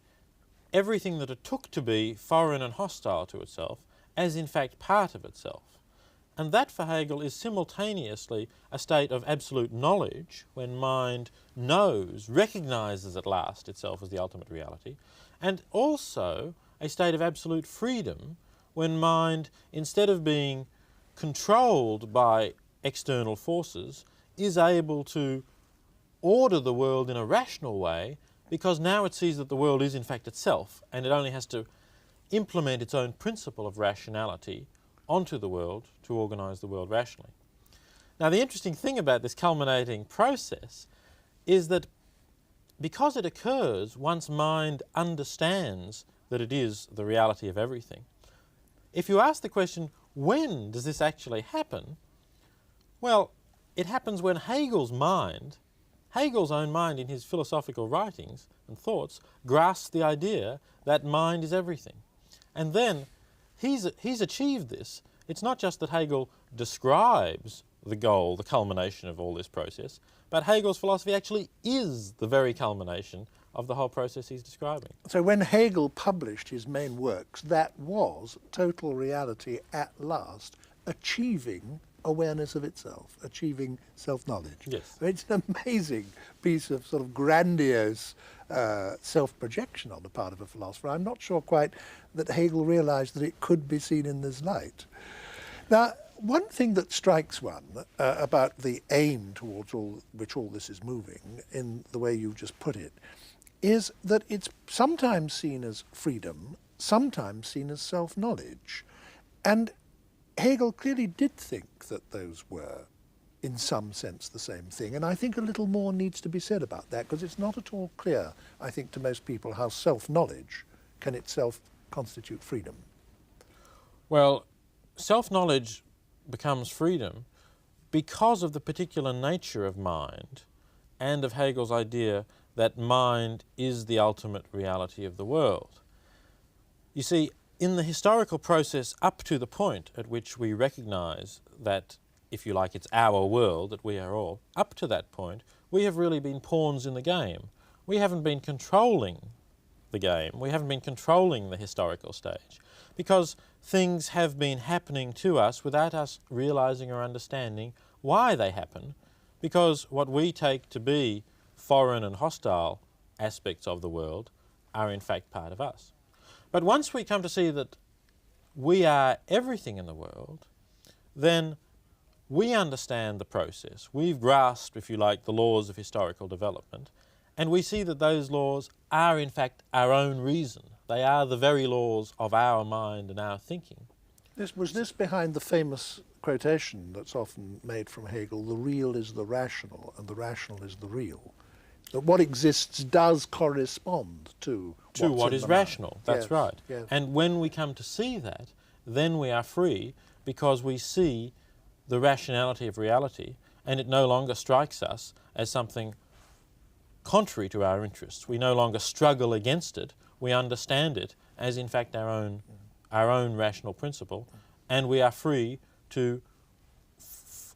everything that it took to be foreign and hostile to itself as in fact part of itself. And that for Hegel is simultaneously a state of absolute knowledge, when mind knows, recognizes at last itself as the ultimate reality, and also a state of absolute freedom, when mind, instead of being controlled by external forces, is able to order the world in a rational way, because now it sees that the world is in fact itself, and it only has to implement its own principle of rationality onto the world to organize the world rationally. Now, the interesting thing about this culminating process is that because it occurs once mind understands that it is the reality of everything, if you ask the question, when does this actually happen? Well, it happens when Hegel's mind, Hegel's own mind in his philosophical writings and thoughts, grasps the idea that mind is everything. And then he's achieved this. It's not just that Hegel describes the goal, the culmination of all this process, but Hegel's philosophy actually is the very culmination of the whole process he's describing. So when Hegel published his main works, that was total reality at last, achieving awareness of itself, achieving self-knowledge. Yes. It's an amazing piece of sort of grandiose self-projection on the part of a philosopher. I'm not sure quite that Hegel realized that it could be seen in this light. Now, one thing that strikes one about the aim towards which all this is moving, in the way you just put it, is that it's sometimes seen as freedom, sometimes seen as self-knowledge. And Hegel clearly did think that those were, in some sense, the same thing. And I think a little more needs to be said about that, because it's not at all clear, I think, to most people how self-knowledge can itself constitute freedom. Well, self-knowledge becomes freedom because of the particular nature of mind and of Hegel's idea that mind is the ultimate reality of the world. You see, in the historical process up to the point at which we recognize that, if you like, it's our world, that we are all, up to that point, we have really been pawns in the game. We haven't been controlling the game. We haven't been controlling the historical stage, because things have been happening to us without us realizing or understanding why they happen, because what we take to be foreign and hostile aspects of the world are in fact part of us. But once we come to see that we are everything in the world, then we understand the process. We've grasped, if you like, the laws of historical development, and we see that those laws are in fact our own reason. They are the very laws of our mind and our thinking. Was this behind the famous quotation that's often made from Hegel, the real is the rational and the rational is the real? That what exists does correspond to what is rational. That's yes, right. Yes. And when we come to see that, then we are free, because we see the rationality of reality, and it no longer strikes us as something contrary to our interests. We no longer struggle against it. We understand it as in fact our own rational principle, and we are free to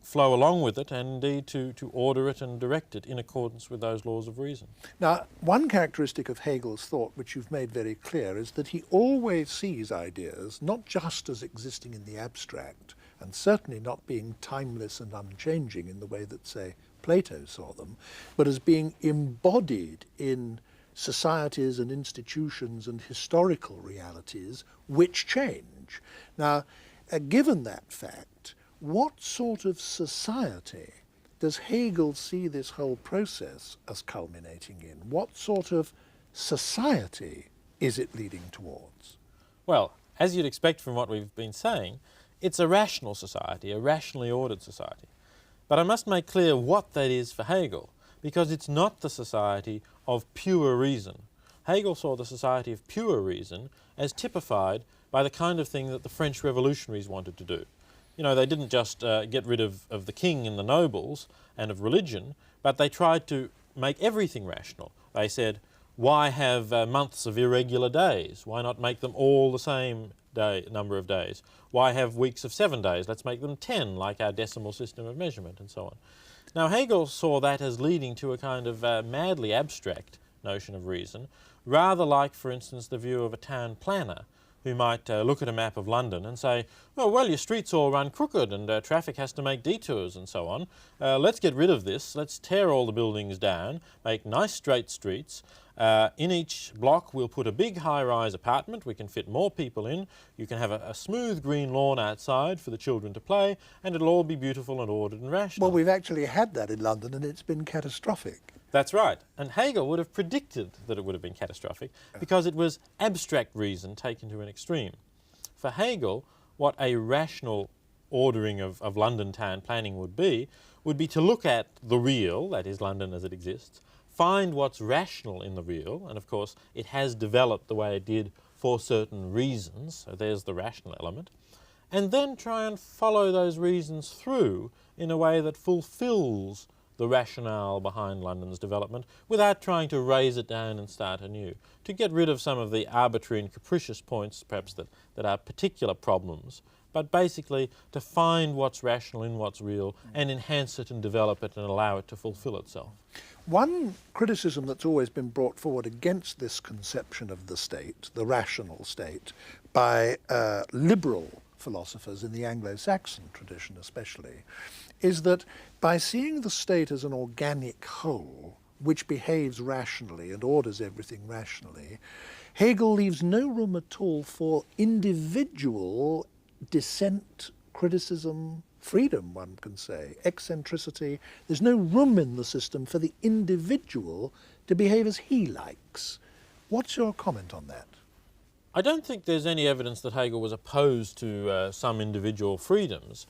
flow along with it, and indeed to order it and direct it in accordance with those laws of reason. Now, one characteristic of Hegel's thought, which you've made very clear, is that he always sees ideas not just as existing in the abstract, and certainly not being timeless and unchanging in the way that, say, Plato saw them, but as being embodied in societies and institutions and historical realities which change. Now, given that fact, what sort of society does Hegel see this whole process as culminating in? What sort of society is it leading towards? Well, as you'd expect from what we've been saying, it's a rational society, a rationally ordered society. But I must make clear what that is for Hegel, because it's not the society of pure reason. Hegel saw the society of pure reason as typified by the kind of thing that the French revolutionaries wanted to do. You know, they didn't just get rid of the king and the nobles and of religion, but they tried to make everything rational. They said, why have months of irregular days? Why not make them all the same number of days? Why have weeks of 7 days? Let's make them 10, like our decimal system of measurement, and so on. Now, Hegel saw that as leading to a kind of madly abstract notion of reason, rather like, for instance, the view of a town planner, who might look at a map of London and say, oh, well, your streets all run crooked and traffic has to make detours and so on. Let's get rid of this. Let's tear all the buildings down, make nice straight streets. In each block we'll put a big high-rise apartment. We can fit more people in. You can have a smooth green lawn outside for the children to play, and it'll all be beautiful and ordered and rational. Well, we've actually had that in London, and it's been catastrophic. That's right. And Hegel would have predicted that it would have been catastrophic because it was abstract reason taken to an extreme. For Hegel, what a rational ordering of London town planning would be to look at the real, that is London as it exists, find what's rational in the real, and of course it has developed the way it did for certain reasons, so there's the rational element, and then try and follow those reasons through in a way that fulfills the rationale behind London's development without trying to raise it down and start anew, to get rid of some of the arbitrary and capricious points perhaps that are particular problems, but basically to find what's rational in what's real and enhance it and develop it and allow it to fulfill itself. One criticism that's always been brought forward against this conception of the state, the rational state, by liberal philosophers in the Anglo-Saxon tradition especially, is that by seeing the state as an organic whole which behaves rationally and orders everything rationally, Hegel leaves no room at all for individual dissent, criticism, freedom, one can say, eccentricity. There's no room in the system for the individual to behave as he likes. What's your comment on that? I don't think there's any evidence that Hegel was opposed to some individual freedoms,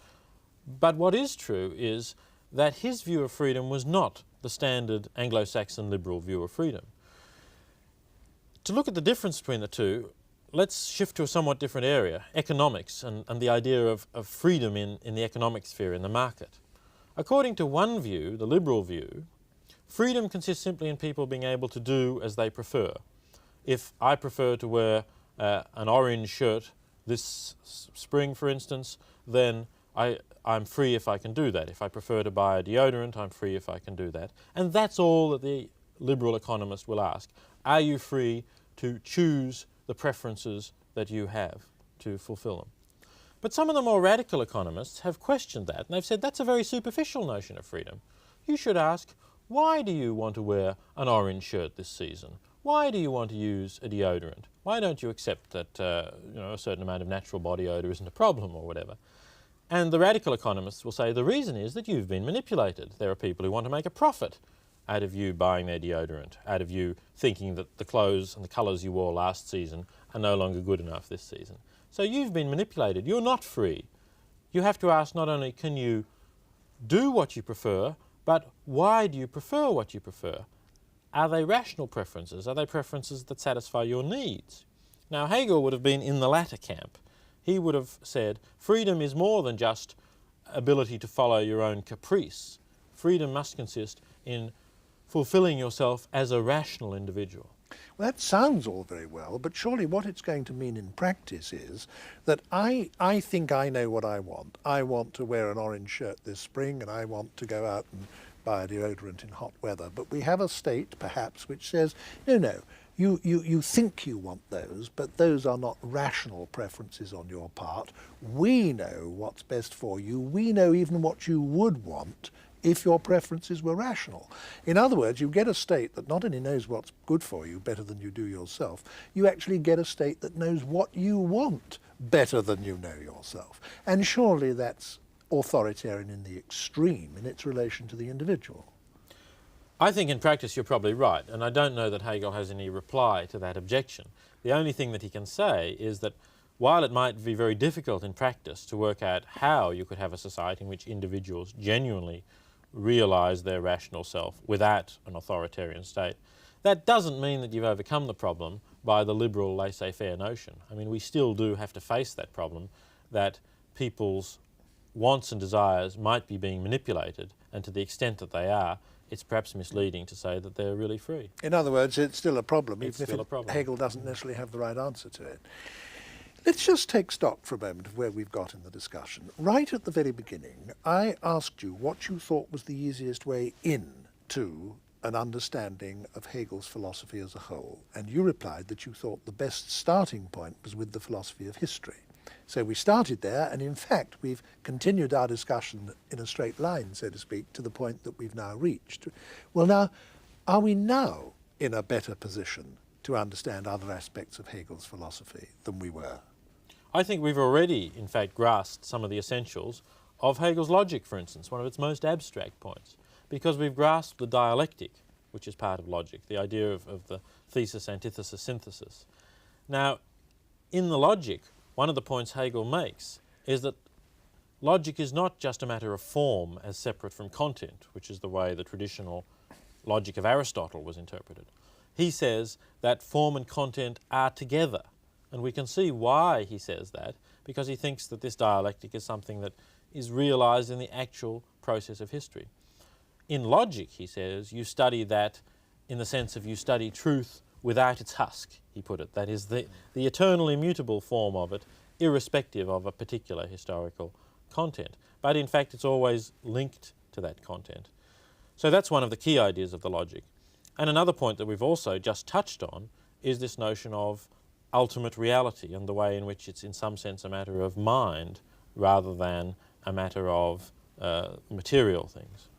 but what is true is that his view of freedom was not the standard Anglo-Saxon liberal view of freedom. To look at the difference between the two, let's shift to a somewhat different area, economics and the idea of freedom in the economic sphere, in the market. According to one view, the liberal view, freedom consists simply in people being able to do as they prefer. If I prefer to wear an orange shirt this spring, for instance, then I'm free if I can do that. If I prefer to buy a deodorant, I'm free if I can do that. And that's all that the liberal economist will ask. Are you free to choose the preferences that you have to fulfill them? But some of the more radical economists have questioned that, and they've said that's a very superficial notion of freedom. You should ask, why do you want to wear an orange shirt this season? Why do you want to use a deodorant? Why don't you accept that a certain amount of natural body odour isn't a problem or whatever? And the radical economists will say the reason is that you've been manipulated. There are people who want to make a profit out of you buying their deodorant, out of you thinking that the clothes and the colours you wore last season are no longer good enough this season. So you've been manipulated. You're not free. You have to ask not only can you do what you prefer, but why do you prefer what you prefer? Are they rational preferences? Are they preferences that satisfy your needs? Now, Hegel would have been in the latter camp. He would have said freedom is more than just ability to follow your own caprice. Freedom must consist in fulfilling yourself as a rational individual. Well, that sounds all very well, but surely what it's going to mean in practice is that I think I know what I want. I want to wear an orange shirt this spring, and I want to go out and buy a deodorant in hot weather. But we have a state, perhaps, which says, no, you think you want those, but those are not rational preferences on your part. We know what's best for you. We know even what you would want if your preferences were rational. In other words, you get a state that not only knows what's good for you better than you do yourself, you actually get a state that knows what you want better than you know yourself. And surely that's authoritarian in the extreme in its relation to the individual. I think in practice you're probably right, and I don't know that Hegel has any reply to that objection. The only thing that he can say is that while it might be very difficult in practice to work out how you could have a society in which individuals genuinely realise their rational self without an authoritarian state, that doesn't mean that you've overcome the problem by the liberal laissez-faire notion. I mean, we still do have to face that problem, that people's wants and desires might be being manipulated, and to the extent that they are, it's perhaps misleading to say that they're really free. In other words, it's still a problem, It's even still if a problem. Hegel doesn't necessarily have the right answer to it. Let's just take stock for a moment of where we've got in the discussion. Right at the very beginning, I asked you what you thought was the easiest way in to an understanding of Hegel's philosophy as a whole, and you replied that you thought the best starting point was with the philosophy of history. So we started there, and in fact we've continued our discussion in a straight line, so to speak, to the point that we've now reached. Well now, are we now in a better position to understand other aspects of Hegel's philosophy than we were? I think we've already, in fact, grasped some of the essentials of Hegel's logic, for instance, one of its most abstract points, because we've grasped the dialectic, which is part of logic, the idea of the thesis, antithesis, synthesis. Now, in the logic, one of the points Hegel makes is that logic is not just a matter of form as separate from content, which is the way the traditional logic of Aristotle was interpreted. He says that form and content are together, And we can see why he says that, because he thinks that this dialectic is something that is realized in the actual process of history. In logic, he says, you study that in the sense of you study truth without its husk, he put it. That is the eternal immutable form of it, irrespective of a particular historical content. But in fact, it's always linked to that content. So that's one of the key ideas of the logic. And another point that we've also just touched on is this notion of ultimate reality and the way in which it's in some sense a matter of mind rather than a matter of material things.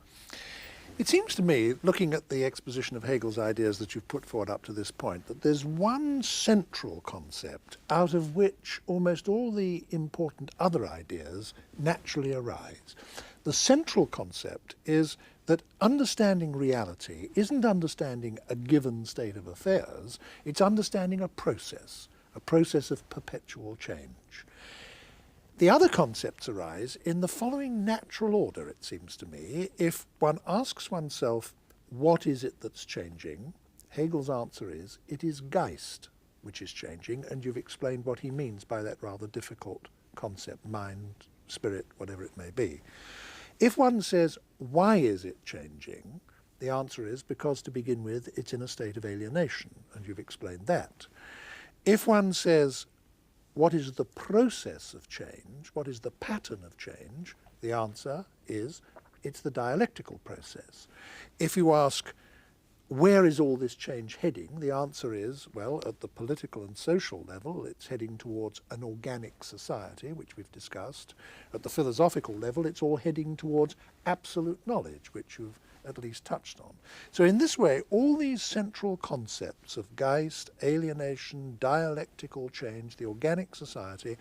It seems to me, looking at the exposition of Hegel's ideas that you've put forward up to this point, that there's one central concept out of which almost all the important other ideas naturally arise. The central concept is that understanding reality isn't understanding a given state of affairs, it's understanding a process of perpetual change. The other concepts arise in the following natural order, it seems to me. If one asks oneself, what is it that's changing? Hegel's answer is, it is Geist which is changing, and you've explained what he means by that rather difficult concept, mind, spirit, whatever it may be. If one says, why is it changing? The answer is because, to begin with, it's in a state of alienation, and you've explained that. If one says, what is the process of change? What is the pattern of change? The answer is, it's the dialectical process. If you ask, where is all this change heading? The answer is, well, at the political and social level, it's heading towards an organic society, which we've discussed. At the philosophical level, it's all heading towards absolute knowledge, which you've at least touched on. So in this way, all these central concepts of Geist, alienation, dialectical change, the organic society,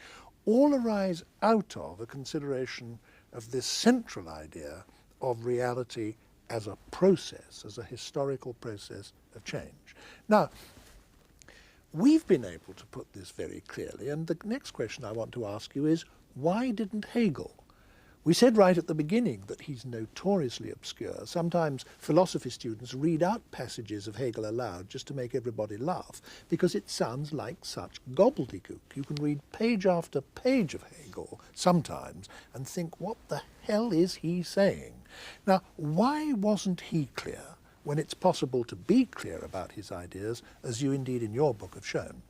all arise out of a consideration of this central idea of reality as a process, as a historical process of change. Now, we've been able to put this very clearly, and the next question I want to ask you is, why didn't Hegel? We said right at the beginning that he's notoriously obscure. Sometimes philosophy students read out passages of Hegel aloud just to make everybody laugh, because it sounds like such gobbledygook. You can read page after page of Hegel sometimes and think, what the hell is he saying? Now, why wasn't he clear when it's possible to be clear about his ideas, as you indeed in your book have shown?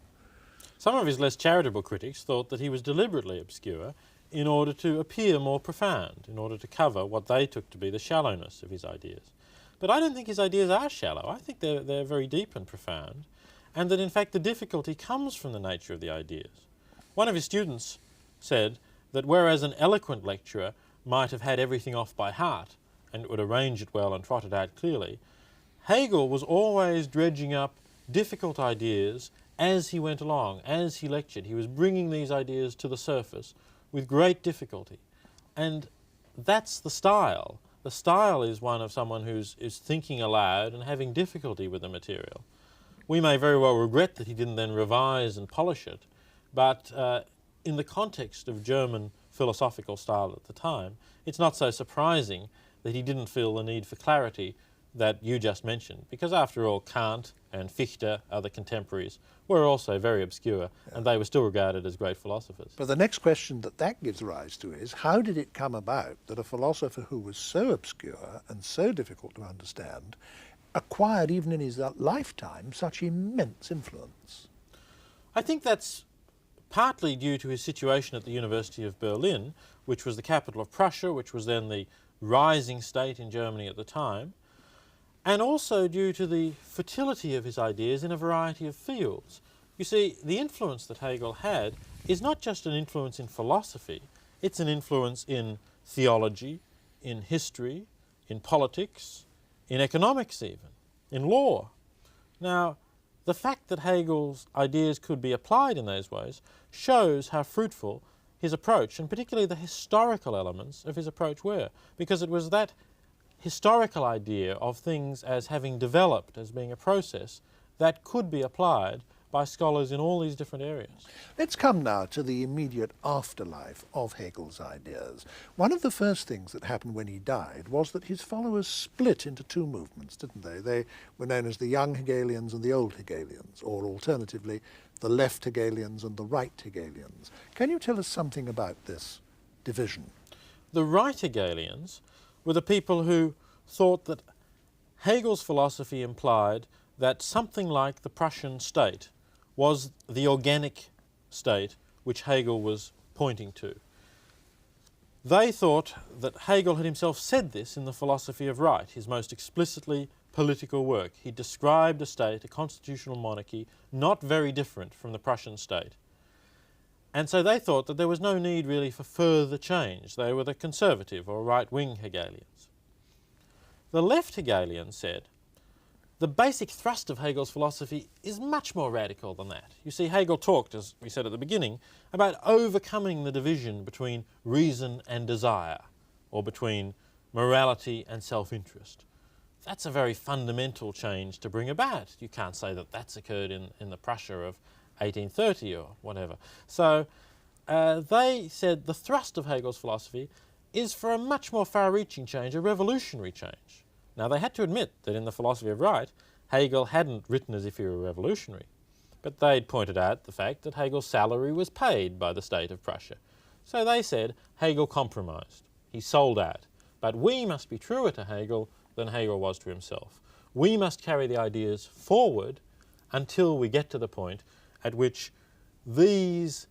Some of his less charitable critics thought that he was deliberately obscure in order to appear more profound, in order to cover what they took to be the shallowness of his ideas. But I don't think his ideas are shallow. I think they're very deep and profound, and that in fact the difficulty comes from the nature of the ideas. One of his students said that whereas an eloquent lecturer might have had everything off by heart and would arrange it well and trot it out clearly, Hegel was always dredging up difficult ideas as he went along, as he lectured. He was bringing these ideas to the surface with great difficulty. And that's the style. The style is one of someone who's thinking aloud and having difficulty with the material. We may very well regret that he didn't then revise and polish it, but in the context of German philosophical style at the time, it's not so surprising that he didn't feel the need for clarity that you just mentioned, because after all, Kant and Fichte, other contemporaries, were also very obscure, and they were still regarded as great philosophers. But the next question that gives rise to is, how did it come about that a philosopher who was so obscure and so difficult to understand acquired, even in his lifetime, such immense influence? I think that's partly due to his situation at the University of Berlin, which was the capital of Prussia, which was then the rising state in Germany at the time, and also due to the fertility of his ideas in a variety of fields. You see, the influence that Hegel had is not just an influence in philosophy, it's an influence in theology, in history, in politics, in economics even, in law. Now, the fact that Hegel's ideas could be applied in those ways shows how fruitful his approach, and particularly the historical elements of his approach, were, because it was that historical idea of things as having developed, as being a process, that could be applied by scholars in all these different areas. Let's come now to the immediate afterlife of Hegel's ideas. One of the first things that happened when he died was that his followers split into two movements, didn't they? They were known as the young Hegelians and the old Hegelians, or alternatively, the left Hegelians and the right Hegelians. Can you tell us something about this division? The right Hegelians were the people who thought that Hegel's philosophy implied that something like the Prussian state was the organic state which Hegel was pointing to. They thought that Hegel had himself said this in the Philosophy of Right, his most explicitly political work. He described a state, a constitutional monarchy, not very different from the Prussian state. And so they thought that there was no need really for further change. They were the conservative or right-wing Hegelians. The left Hegelians said, the basic thrust of Hegel's philosophy is much more radical than that. You see, Hegel talked, as we said at the beginning, about overcoming the division between reason and desire, or between morality and self-interest. That's a very fundamental change to bring about. You can't say that that's occurred in the Prussia of 1830 or whatever. So they said the thrust of Hegel's philosophy is for a much more far-reaching change, a revolutionary change. Now, they had to admit that in the Philosophy of Right, Hegel hadn't written as if he were revolutionary, but they'd pointed out the fact that Hegel's salary was paid by the state of Prussia. So they said Hegel compromised. He sold out. But we must be truer to Hegel than Hegel was to himself. We must carry the ideas forward until we get to the point at which these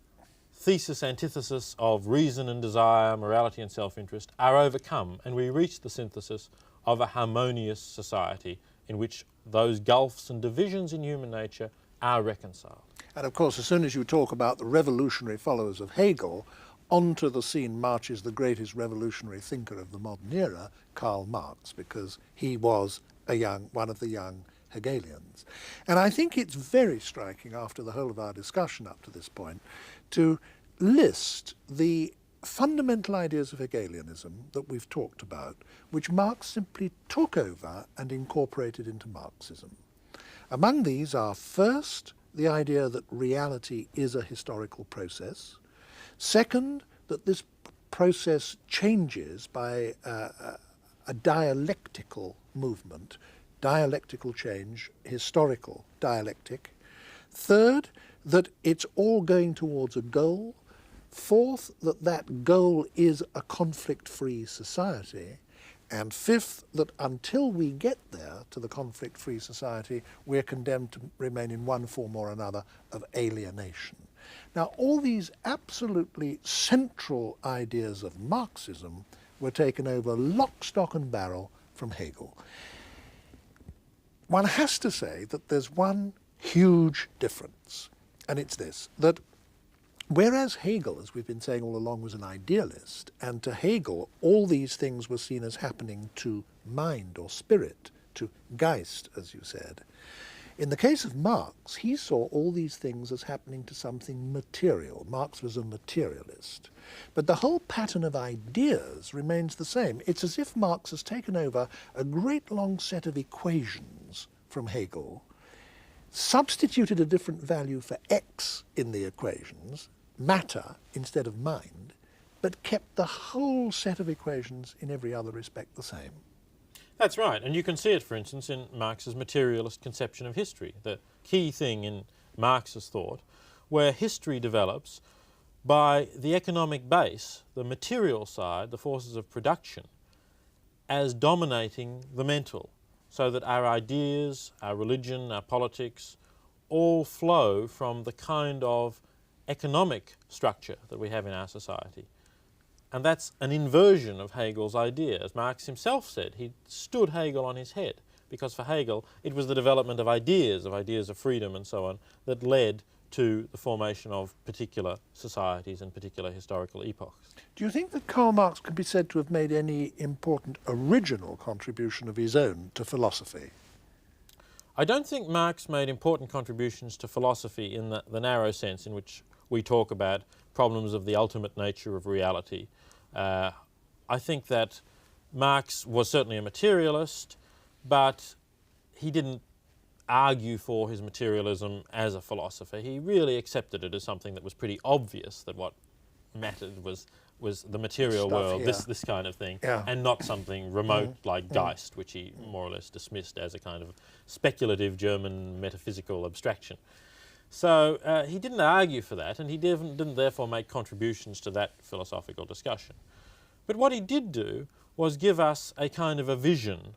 thesis antithesis of reason and desire, morality and self-interest are overcome, and we reach the synthesis of a harmonious society in which those gulfs and divisions in human nature are reconciled. And of course, as soon as you talk about the revolutionary followers of Hegel, onto the scene marches the greatest revolutionary thinker of the modern era, Karl Marx, because he was one of the young Hegelians. And I think it's very striking, after the whole of our discussion up to this point, to list the fundamental ideas of Hegelianism that we've talked about, which Marx simply took over and incorporated into Marxism. Among these are, first, the idea that reality is a historical process. Second, that this process changes by a dialectical movement, dialectical change, historical dialectic. Third, that it's all going towards a goal. Fourth, that that goal is a conflict-free society. And fifth, that until we get there to the conflict-free society, we're condemned to remain in one form or another of alienation. Now, all these absolutely central ideas of Marxism were taken over lock, stock and barrel from Hegel. One has to say that there's one huge difference, and it's this, that whereas Hegel, as we've been saying all along, was an idealist, and to Hegel all these things were seen as happening to mind or spirit, to Geist, as you said, in the case of Marx, he saw all these things as happening to something material. Marx was a materialist. But the whole pattern of ideas remains the same. It's as if Marx has taken over a great long set of equations from Hegel, substituted a different value for X in the equations, matter instead of mind, but kept the whole set of equations in every other respect the same. That's right, and you can see it, for instance, in Marx's materialist conception of history, the key thing in Marx's thought, where history develops by the economic base, the material side, the forces of production, as dominating the mental, so that our ideas, our religion, our politics, all flow from the kind of economic structure that we have in our society. And that's an inversion of Hegel's idea. As Marx himself said, he stood Hegel on his head, because for Hegel it was the development of ideas of freedom and so on, that led to the formation of particular societies and particular historical epochs. Do you think that Karl Marx could be said to have made any important original contribution of his own to philosophy? I don't think Marx made important contributions to philosophy in the narrow sense in which we talk about problems of the ultimate nature of reality. I think that Marx was certainly a materialist, but he didn't argue for his materialism as a philosopher. He really accepted it as something that was pretty obvious, that what mattered was the material world, this kind of thing, and not something remote like Geist, which he more or less dismissed as a kind of speculative German metaphysical abstraction. So he didn't argue for that, and he didn't therefore make contributions to that philosophical discussion. But what he did do was give us a kind of a vision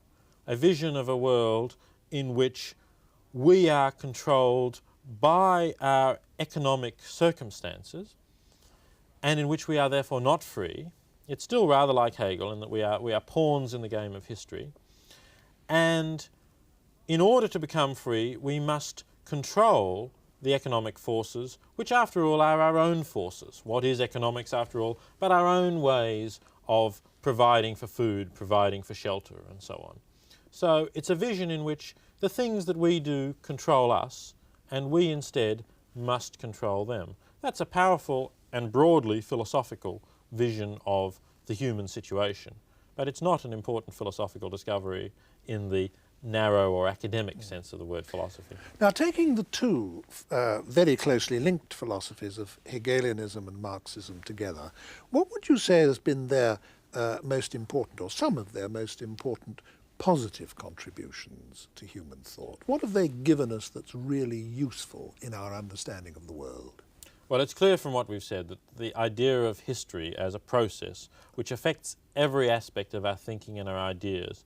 of a world in which we are controlled by our economic circumstances, and in which we are therefore not free. It's still rather like Hegel in that we are pawns in the game of history. And in order to become free, we must control the economic forces, which after all are our own forces. What is economics after all but our own ways of providing for food, providing for shelter, and so on. So it's a vision in which the things that we do control us, and we instead must control them. That's a powerful and broadly philosophical vision of the human situation. But it's not an important philosophical discovery in the narrow or academic sense of the word philosophy. Now, taking the two very closely linked philosophies of Hegelianism and Marxism together, what would you say has been their most important, or some of their most important, positive contributions to human thought? What have they given us that's really useful in our understanding of the world? Well, it's clear from what we've said that the idea of history as a process which affects every aspect of our thinking and our ideas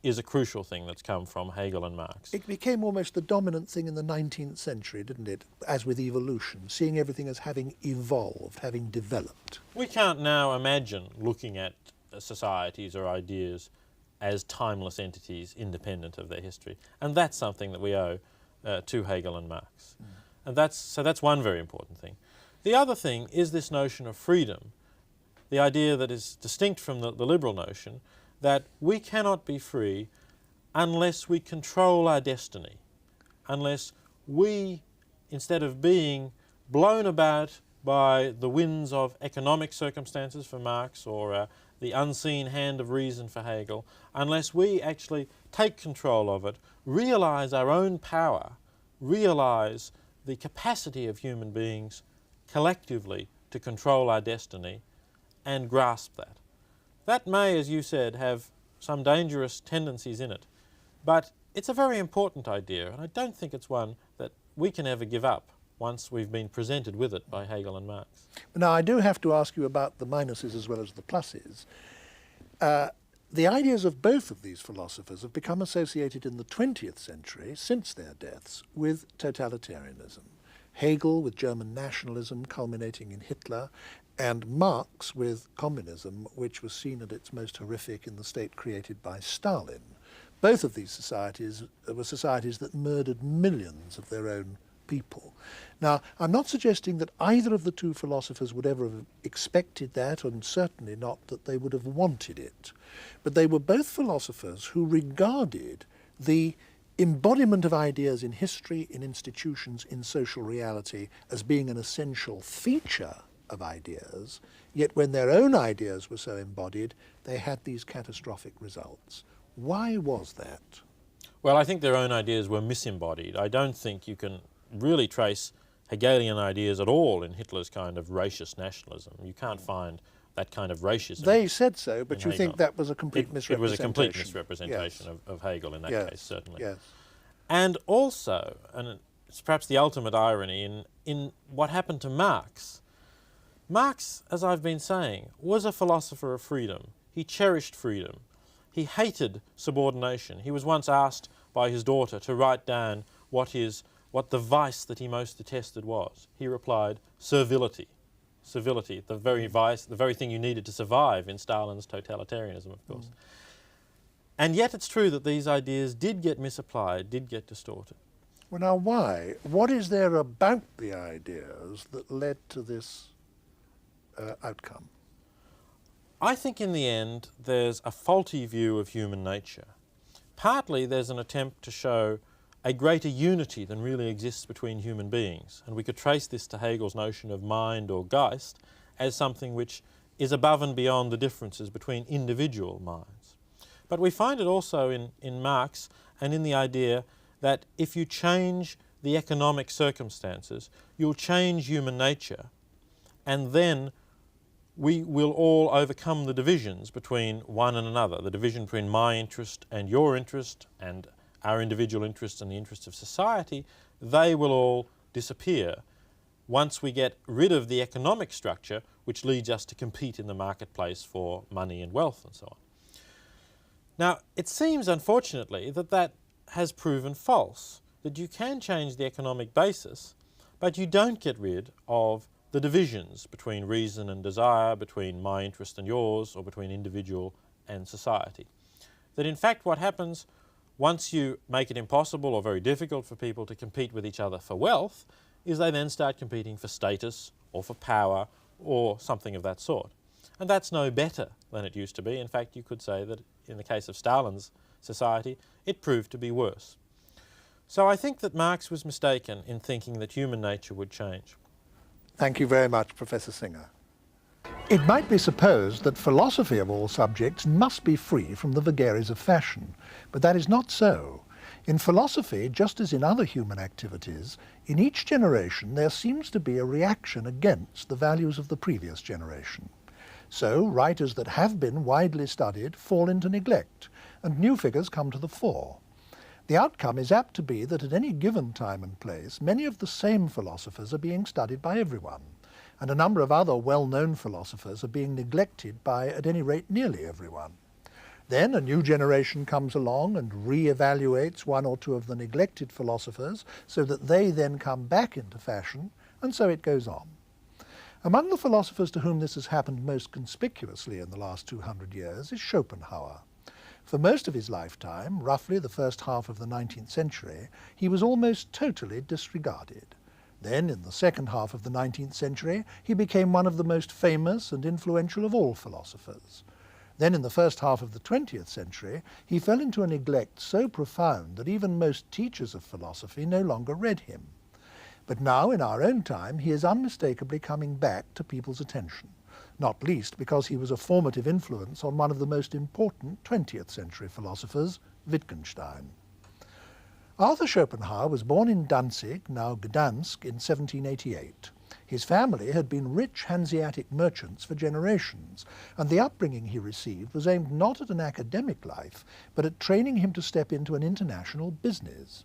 is a crucial thing that's come from Hegel and Marx. It became almost the dominant thing in the 19th century, didn't it? As with evolution, seeing everything as having evolved, having developed. We can't now imagine looking at societies or ideas as timeless entities independent of their history. And that's something that we owe to Hegel and Marx. And that's one very important thing. The other thing is this notion of freedom, the idea that is distinct from the liberal notion that we cannot be free unless we control our destiny, unless we, instead of being blown about by the winds of economic circumstances for Marx or the unseen hand of reason for Hegel, unless we actually take control of it, realize our own power, realize the capacity of human beings collectively to control our destiny and grasp that. That may, as you said, have some dangerous tendencies in it, but it's a very important idea, and I don't think it's one that we can ever give up once we've been presented with it by Hegel and Marx. Now, I do have to ask you about the minuses as well as the pluses. The ideas of both of these philosophers have become associated in the 20th century, since their deaths, with totalitarianism. Hegel with German nationalism culminating in Hitler, and Marx with communism, which was seen at its most horrific in the state created by Stalin. Both of these societies were societies that murdered millions of their own people. Now, I'm not suggesting that either of the two philosophers would ever have expected that, and certainly not that they would have wanted it. But they were both philosophers who regarded the embodiment of ideas in history, in institutions, in social reality as being an essential feature of ideas, yet when their own ideas were so embodied, they had these catastrophic results. Why was that? Well, I think their own ideas were misembodied. I don't think you can really trace Hegelian ideas at all in Hitler's kind of racist nationalism. You can't find that kind of racism. They said so, but you Hegel. think that was a complete misrepresentation? It was a complete misrepresentation Yes. of Hegel in that Yes. case, certainly. Yes. And also, and it's perhaps the ultimate irony in what happened to Marx. Marx, as I've been saying, was a philosopher of freedom. He cherished freedom. He hated subordination. He was once asked by his daughter to write down what the vice that he most detested was. He replied, servility. Servility, the very vice, the very thing you needed to survive in Stalin's totalitarianism, of course. And yet it's true that these ideas did get misapplied, did get distorted. Well, now why? What is there about the ideas that led to this outcome? I think in the end there's a faulty view of human nature. Partly there's an attempt to show a greater unity than really exists between human beings, and we could trace this to Hegel's notion of mind or Geist as something which is above and beyond the differences between individual minds. But we find it also in Marx and in the idea that if you change the economic circumstances, you'll change human nature, and then we will all overcome the divisions between one and another, the division between my interest and your interest and our individual interests and the interests of society. They will all disappear once we get rid of the economic structure which leads us to compete in the marketplace for money and wealth and so on. Now, it seems, unfortunately, that that has proven false, that you can change the economic basis, but you don't get rid of the divisions between reason and desire, between my interest and yours, or between individual and society. That in fact what happens once you make it impossible or very difficult for people to compete with each other for wealth is they then start competing for status or for power or something of that sort. And that's no better than it used to be. In fact, you could say that in the case of Stalin's society, it proved to be worse. So I think that Marx was mistaken in thinking that human nature would change. Thank you very much, Professor Singer. It might be supposed that philosophy of all subjects must be free from the vagaries of fashion, but that is not so. In philosophy, just as in other human activities, in each generation there seems to be a reaction against the values of the previous generation. So writers that have been widely studied fall into neglect, and new figures come to the fore. The outcome is apt to be that at any given time and place, many of the same philosophers are being studied by everyone, and a number of other well-known philosophers are being neglected by, at any rate, nearly everyone. Then a new generation comes along and re-evaluates one or two of the neglected philosophers so that they then come back into fashion, and so it goes on. Among the philosophers to whom this has happened most conspicuously in the last 200 years is Schopenhauer. For most of his lifetime, roughly the first half of the 19th century, he was almost totally disregarded. Then, in the second half of the 19th century, he became one of the most famous and influential of all philosophers. Then, in the first half of the 20th century, he fell into a neglect so profound that even most teachers of philosophy no longer read him. But now, in our own time, he is unmistakably coming back to people's attention, not least because he was a formative influence on one of the most important 20th century philosophers, Wittgenstein. Arthur Schopenhauer was born in Danzig, now Gdansk, in 1788. His family had been rich Hanseatic merchants for generations, and the upbringing he received was aimed not at an academic life, but at training him to step into an international business.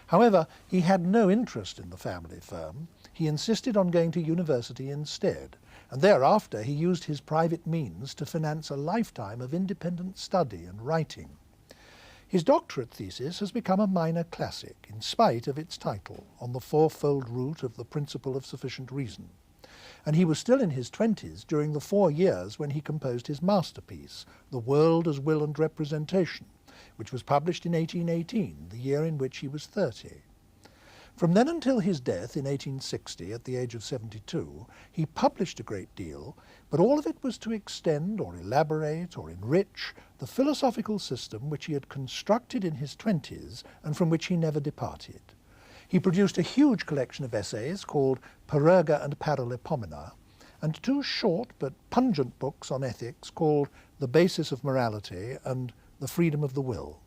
However, he had no interest in the family firm. He insisted on going to university instead, and thereafter he used his private means to finance a lifetime of independent study and writing. His doctorate thesis has become a minor classic, in spite of its title, On the Fourfold Root of the Principle of Sufficient Reason. And he was still in his 20s during the 4 years when he composed his masterpiece, The World as Will and Representation, which was published in 1818, the year in which he was 30. From then until his death in 1860, at the age of 72, he published a great deal, but all of it was to extend or elaborate or enrich the philosophical system which he had constructed in his 20s and from which he never departed. He produced a huge collection of essays called Parerga and Paralipomena, and 2 short but pungent books on ethics called The Basis of Morality and The Freedom of the Will.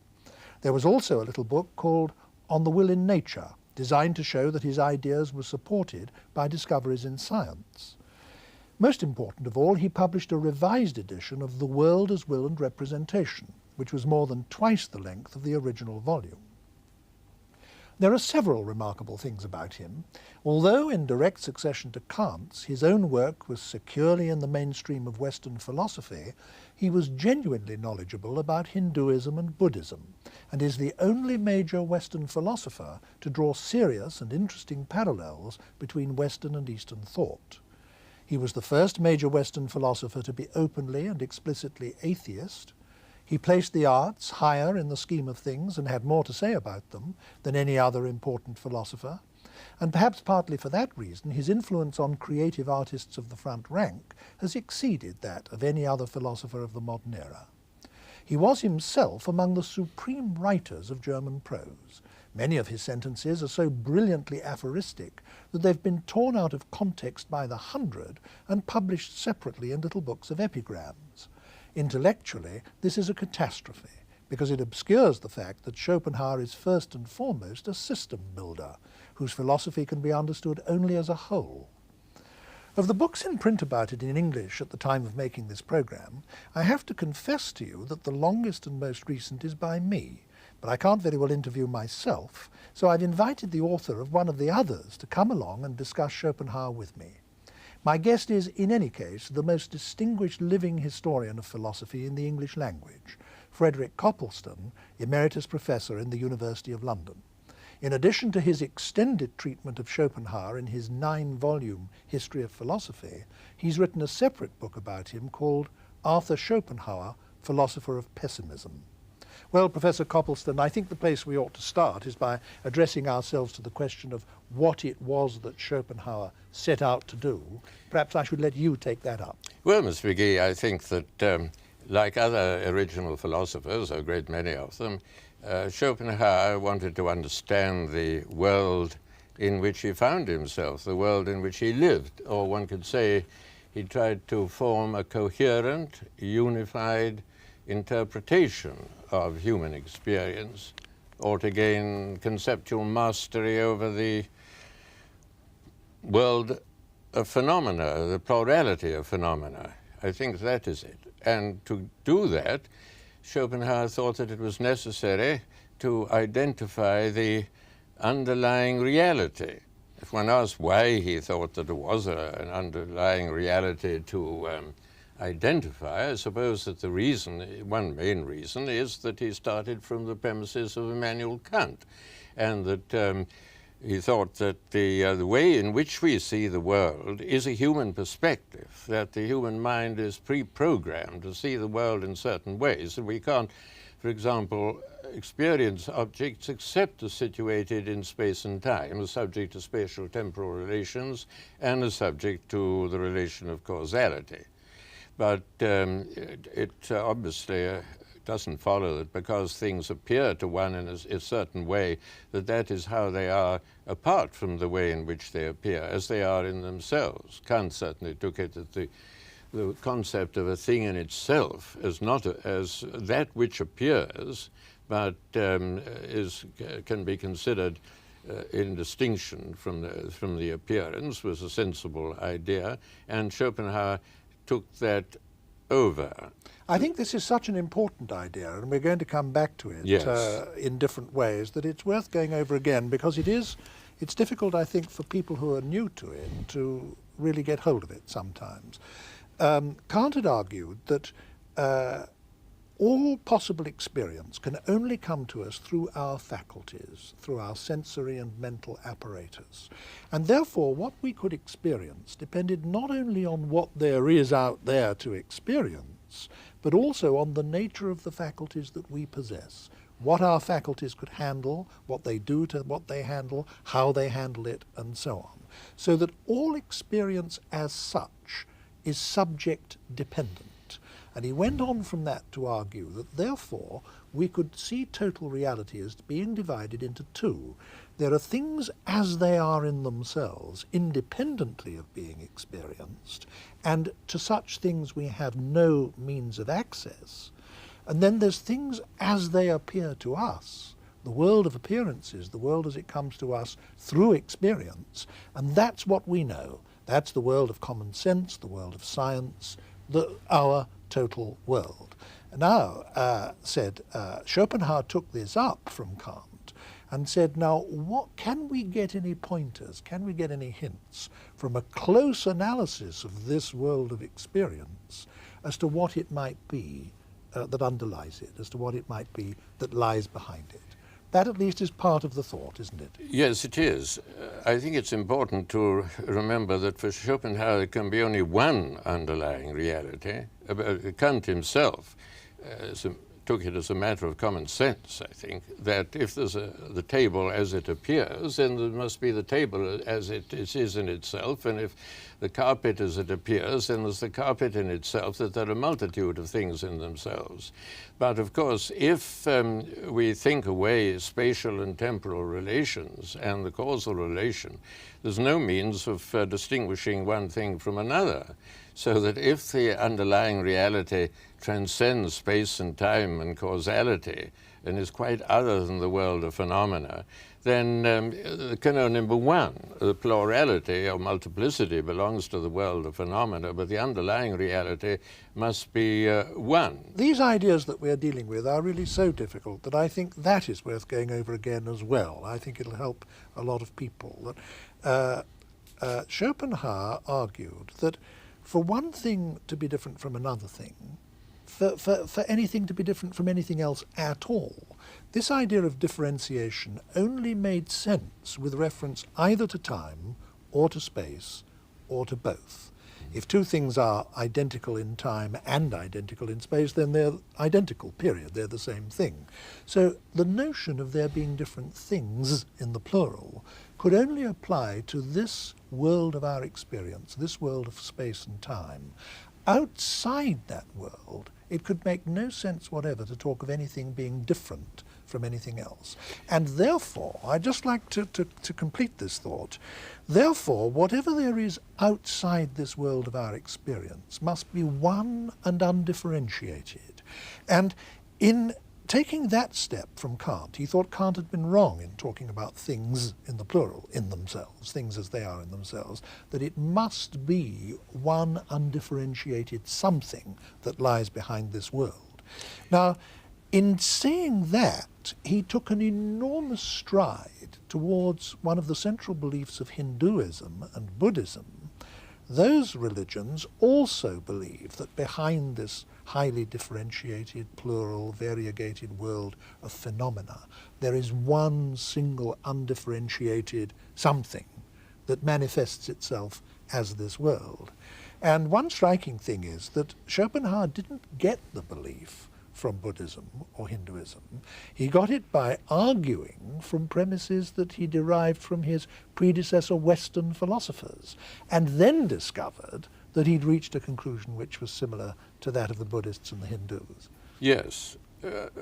There was also a little book called On the Will in Nature, designed to show that his ideas were supported by discoveries in science. Most important of all, he published a revised edition of The World as Will and Representation, which was more than twice the length of the original volume. There are several remarkable things about him. Although in direct succession to Kant's, his own work was securely in the mainstream of Western philosophy, he was genuinely knowledgeable about Hinduism and Buddhism, and is the only major Western philosopher to draw serious and interesting parallels between Western and Eastern thought. He was the first major Western philosopher to be openly and explicitly atheist. He placed the arts higher in the scheme of things and had more to say about them than any other important philosopher, and perhaps partly for that reason his influence on creative artists of the front rank has exceeded that of any other philosopher of the modern era. He was himself among the supreme writers of German prose. Many of his sentences are so brilliantly aphoristic that they've been torn out of context by the hundred and published separately in little books of epigrams. Intellectually, this is a catastrophe, because it obscures the fact that Schopenhauer is first and foremost a system builder, whose philosophy can be understood only as a whole. Of the books in print about it in English at the time of making this programme, I have to confess to you that the longest and most recent is by me, but I can't very well interview myself, so I've invited the author of one of the others to come along and discuss Schopenhauer with me. My guest is, in any case, the most distinguished living historian of philosophy in the English language, Frederick Copleston, Emeritus Professor in the University of London. In addition to his extended treatment of Schopenhauer in his 9-volume History of Philosophy, he's written a separate book about him called Arthur Schopenhauer, Philosopher of Pessimism. Well, Professor Copleston, I think the place we ought to start is by addressing ourselves to the question of what it was that Schopenhauer set out to do. Perhaps I should let you take that up. Well, Mr. Magee, I think that like other original philosophers, a great many of them, Schopenhauer wanted to understand the world in which he found himself, the world in which he lived, or one could say he tried to form a coherent, unified interpretation of human experience, or to gain conceptual mastery over the world of phenomena, the plurality of phenomena. I think that is it. And to do that, Schopenhauer thought that it was necessary to identify the underlying reality. If one asks why he thought that there was an underlying reality to identify, I suppose that the reason, one main reason, is that he started from the premises of Immanuel Kant, and that he thought that the way in which we see the world is a human perspective, that the human mind is pre-programmed to see the world in certain ways, and we can't, for example, experience objects except as situated in space and time, as subject to spatial temporal relations and as subject to the relation of causality. But it obviously doesn't follow that because things appear to one in a certain way, that is how they are apart from the way in which they appear, as they are in themselves. Kant certainly took it that the concept of a thing in itself is not as that which appears, but can be considered in distinction from the appearance, was a sensible idea, and Schopenhauer took that over. I think this is such an important idea, and we're going to come back to it in different ways, that it's worth going over again, because it's difficult, I think, for people who are new to it to really get hold of it sometimes. Kant had argued that all possible experience can only come to us through our faculties, through our sensory and mental apparatus. And therefore, what we could experience depended not only on what there is out there to experience, but also on the nature of the faculties that we possess, what our faculties could handle, what they do to what they handle, how they handle it, and so on. So that all experience as such is subject dependent. And he went on from that to argue that therefore we could see total reality as being divided into two. There are things as they are in themselves, independently of being experienced, and to such things we have no means of access. And then there's things as they appear to us, the world of appearances, the world as it comes to us through experience, and that's what we know. That's the world of common sense, the world of science, our total world. Now, Schopenhauer took this up from Kant and said, now, what can we get any pointers, can we get any hints from a close analysis of this world of experience as to what it might be that underlies it, as to what it might be that lies behind it? That at least is part of the thought, isn't it? Yes, it is. I think it's important to remember that for Schopenhauer there can be only one underlying reality. Kant himself took it as a matter of common sense, I think, that if there's the table as it appears, then there must be the table as it is in itself, and if the carpet as it appears, then there's the carpet in itself, that there are a multitude of things in themselves. But of course, if we think away spatial and temporal relations and the causal relation, there's no means of distinguishing one thing from another. So that if the underlying reality transcends space and time and causality and is quite other than the world of phenomena, then kernel number one, the plurality or multiplicity, belongs to the world of phenomena, but the underlying reality must be one. These ideas that we're dealing with are really so difficult that I think that is worth going over again as well. I think it'll help a lot of people. That Schopenhauer argued that for one thing to be different from another thing, for anything to be different from anything else at all, this idea of differentiation only made sense with reference either to time or to space or to both. If two things are identical in time and identical in space, then they're identical, period. They're the same thing. So the notion of there being different things in the plural could only apply to this world of our experience, this world of space and time. Outside that world, it could make no sense whatever to talk of anything being different from anything else. And therefore, I'd just like to complete this thought, therefore, whatever there is outside this world of our experience must be one and undifferentiated. And in taking that step from Kant, he thought Kant had been wrong in talking about things in the plural, in themselves, things as they are in themselves, that it must be one undifferentiated something that lies behind this world. Now, in saying that, he took an enormous stride towards one of the central beliefs of Hinduism and Buddhism. Those religions also believe that behind this highly differentiated, plural, variegated world of phenomena, there is one single undifferentiated something that manifests itself as this world. And one striking thing is that Schopenhauer didn't get the belief from Buddhism or Hinduism. He got it by arguing from premises that he derived from his predecessor Western philosophers, and then discovered that he'd reached a conclusion which was similar to that of the Buddhists and the Hindus. Yes.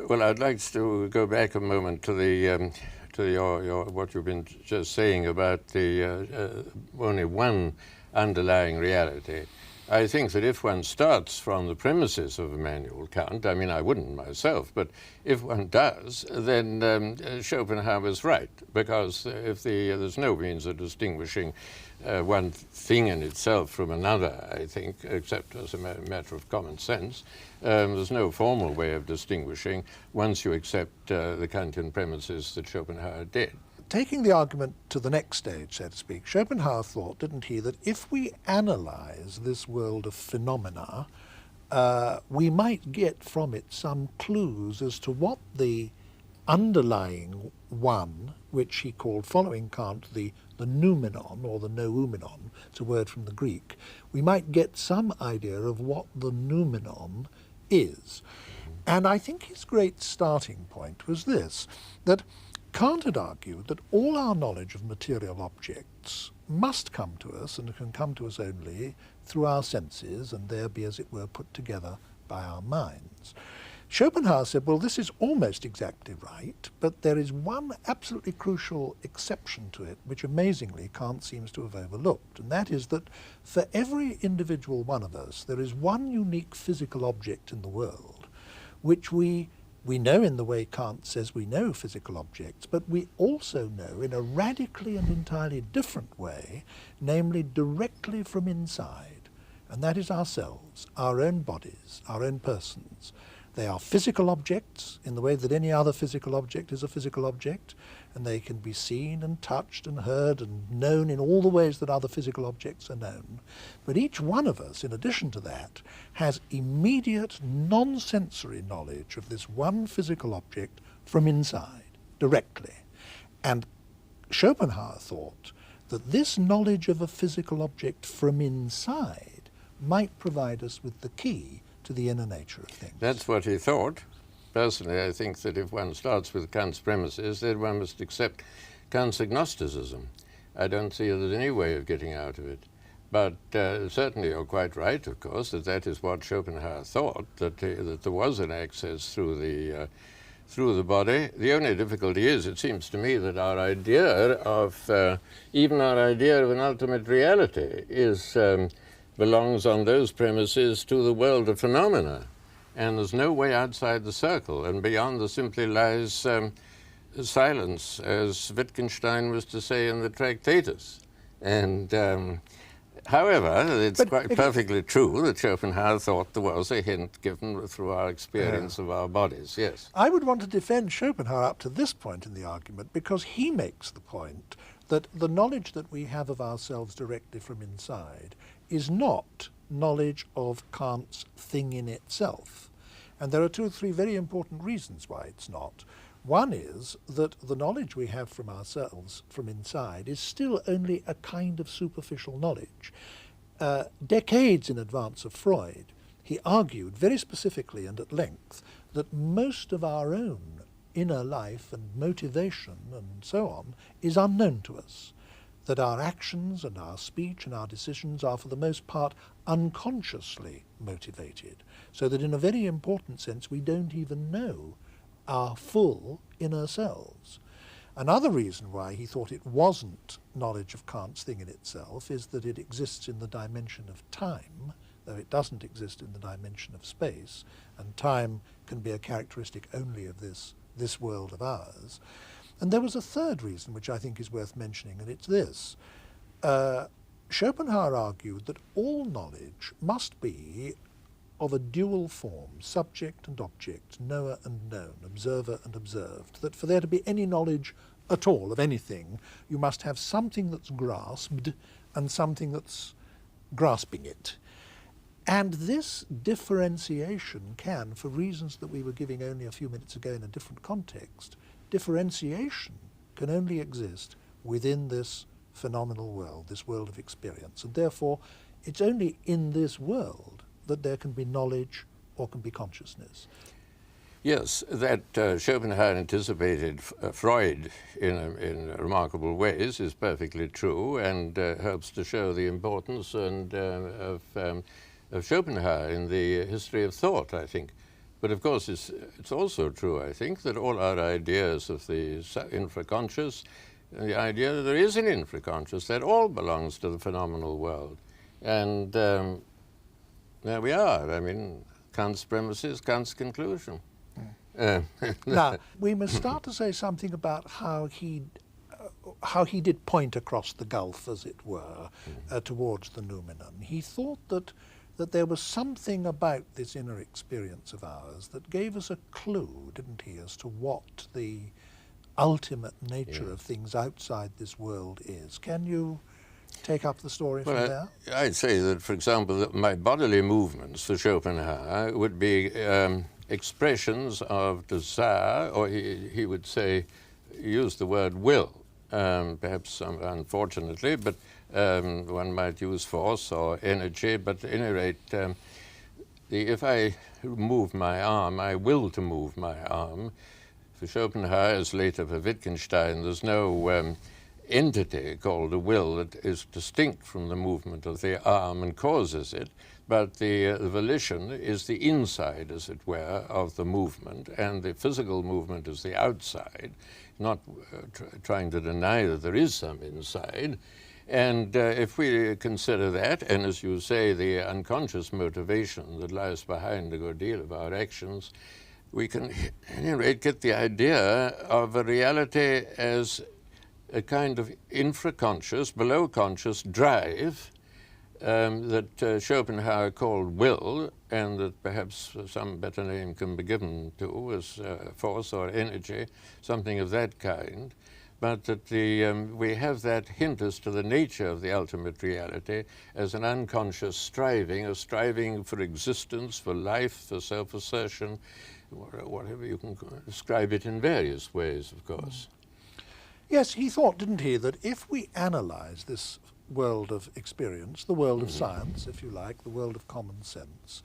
Well, I'd like to go back a moment to the your what you've been just saying about the only one underlying reality. I think that if one starts from the premises of Immanuel Kant, I mean, I wouldn't myself, but if one does, then Schopenhauer was right, because if there's no means of distinguishing one thing in itself from another, I think, except as a matter of common sense. There's no formal way of distinguishing once you accept the Kantian premises that Schopenhauer did. Taking the argument to the next stage, so to speak, Schopenhauer thought, didn't he, that if we analyze this world of phenomena, we might get from it some clues as to what the underlying one, which he called, following Kant, the noumenon, or the noumenon, it's a word from the Greek, we might get some idea of what the noumenon is. And I think his great starting point was this, that Kant had argued that all our knowledge of material objects must come to us, and can come to us only through our senses, and there be, as it were, put together by our minds. Schopenhauer said, well, this is almost exactly right, but there is one absolutely crucial exception to it, which amazingly Kant seems to have overlooked, and that is that for every individual one of us, there is one unique physical object in the world, which we know in the way Kant says we know physical objects, but we also know in a radically and entirely different way, namely directly from inside, and that is ourselves, our own bodies, our own persons. They are physical objects in the way that any other physical object is a physical object, and they can be seen and touched and heard and known in all the ways that other physical objects are known. But each one of us, in addition to that, has immediate non-sensory knowledge of this one physical object from inside, directly. And Schopenhauer thought that this knowledge of a physical object from inside might provide us with the key to the inner nature of things. That's what he thought. Personally, I think that if one starts with Kant's premises, then one must accept Kant's agnosticism. I don't see there's any way of getting out of it. But certainly you're quite right, of course, that is what Schopenhauer thought, that there was an access through the body. The only difficulty is, it seems to me, that our idea of, even our idea of an ultimate reality is belongs on those premises to the world of phenomena. And there's no way outside the circle, and beyond there simply lies silence, as Wittgenstein was to say in the Tractatus. And however, it's quite perfectly true that Schopenhauer thought there was a hint given through our experience of our bodies, yes. I would want to defend Schopenhauer up to this point in the argument, because he makes the point that the knowledge that we have of ourselves directly from inside is not knowledge of Kant's thing in itself. And there are 2 or 3 very important reasons why it's not. One is that the knowledge we have from ourselves from inside is still only a kind of superficial knowledge. Decades in advance of Freud, he argued very specifically and at length that most of our own inner life and motivation and so on is unknown to us, that our actions and our speech and our decisions are for the most part unconsciously motivated, so that in a very important sense we don't even know our full inner selves. Another reason why he thought it wasn't knowledge of Kant's thing in itself is that it exists in the dimension of time, though it doesn't exist in the dimension of space, and time can be a characteristic only of this world of ours. And there was a third reason which I think is worth mentioning, and it's this. Schopenhauer argued that all knowledge must be of a dual form, subject and object, knower and known, observer and observed, that for there to be any knowledge at all of anything, you must have something that's grasped and something that's grasping it. And this differentiation can, for reasons that we were giving only a few minutes ago in a different context, differentiation can only exist within this phenomenal world, this world of experience. And therefore, it's only in this world that there can be knowledge or can be consciousness. Yes, that Schopenhauer anticipated Freud in remarkable ways is perfectly true, and helps to show the importance of Schopenhauer in the history of thought, I think. But of course, it's also true, I think, that all our ideas of the infraconscious, the idea that there is an infraconscious, that all belongs to the phenomenal world. And there we are. I mean, Kant's premises, Kant's conclusion. Now, we must start to say something about how he did point across the gulf, as it were, towards the noumenon. He thought that there was something about this inner experience of ours that gave us a clue, didn't he, as to what the ultimate nature of things outside this world is. Can you take up the story from there? I'd say that, for example, that my bodily movements for Schopenhauer would be expressions of desire, or he would say, use the word will, perhaps unfortunately, but one might use force or energy, but at any rate, if I move my arm, I will to move my arm. For Schopenhauer, as later for Wittgenstein, there's no entity called a will that is distinct from the movement of the arm and causes it, but the volition is the inside, as it were, of the movement, and the physical movement is the outside, not trying to deny that there is some inside. And if we consider that, and as you say, the unconscious motivation that lies behind a good deal of our actions, we can, at any rate, get the idea of a reality as a kind of infraconscious, below-conscious drive that Schopenhauer called will, and that perhaps some better name can be given to as force or energy, something of that kind. But that we have that hint as to the nature of the ultimate reality as an unconscious striving, a striving for existence, for life, for self-assertion, whatever you can describe it in various ways, of course. Yes, he thought, didn't he, that if we analyze this world of experience, the world of science, if you like, the world of common sense,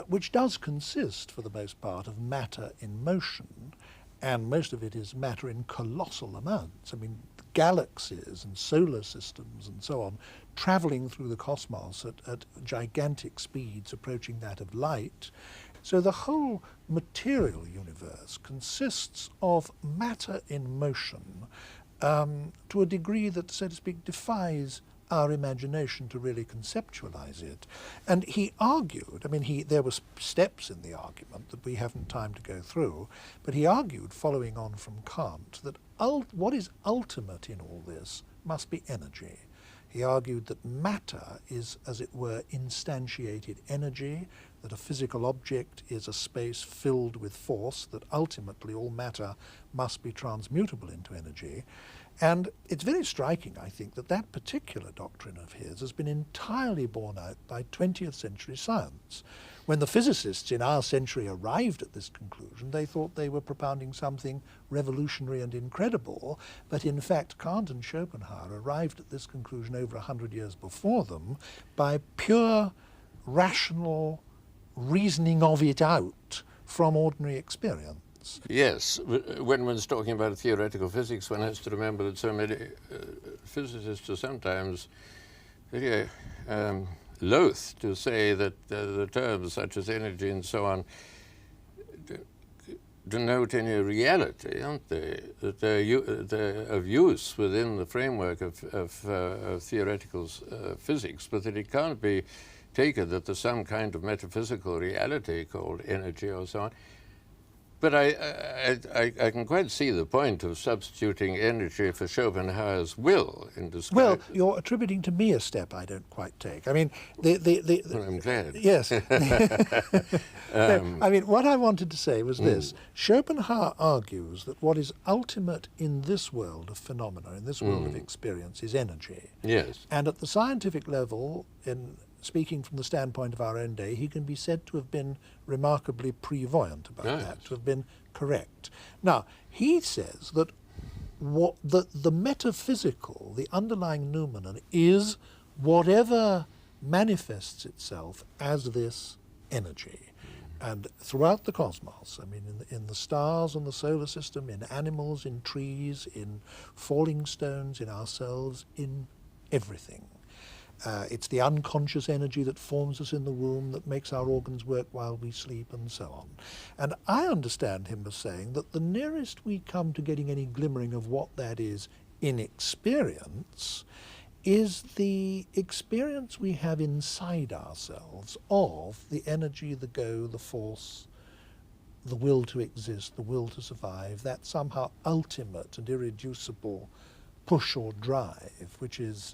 which does consist, for the most part, of matter in motion, and most of it is matter in colossal amounts. I mean, galaxies and solar systems and so on, traveling through the cosmos at gigantic speeds approaching that of light. So the whole material universe consists of matter in motion to a degree that, so to speak, defies our imagination to really conceptualize it. And he argued, I mean, there were steps in the argument that we haven't time to go through, but he argued, following on from Kant, that what is ultimate in all this must be energy. He argued that matter is, as it were, instantiated energy, that a physical object is a space filled with force, that ultimately all matter must be transmutable into energy. And it's very striking, I think, that that particular doctrine of his has been entirely borne out by 20th century science. When the physicists in our century arrived at this conclusion, they thought they were propounding something revolutionary and incredible, but in fact Kant and Schopenhauer arrived at this conclusion over 100 years before them by pure rational reasoning of it out from ordinary experience. Yes, when one's talking about theoretical physics, one has to remember that so many physicists are sometimes very loath to say that the terms such as energy and so on denote any reality, aren't they? That they're of use within the framework of theoretical physics, but that it can't be taken that there's some kind of metaphysical reality called energy or so on. But I can quite see the point of substituting energy for Schopenhauer's will in describing. Well, you're attributing to me a step I don't quite take. I mean, well, I'm glad. Yes. I mean, what I wanted to say was this. Schopenhauer argues that what is ultimate in this world of phenomena, in this world of experience, is energy. Yes. And at the scientific level, in speaking from the standpoint of our own day, he can be said to have been remarkably prevoyant about that, to have been correct. Now, he says that the metaphysical, the underlying noumenon, is whatever manifests itself as this energy. And throughout the cosmos, I mean, in the stars and the solar system, in animals, in trees, in falling stones, in ourselves, in everything. It's the unconscious energy that forms us in the womb, that makes our organs work while we sleep, and so on. And I understand him as saying that the nearest we come to getting any glimmering of what that is in experience is the experience we have inside ourselves of the energy, the go, the force, the will to exist, the will to survive, that somehow ultimate and irreducible push or drive, which is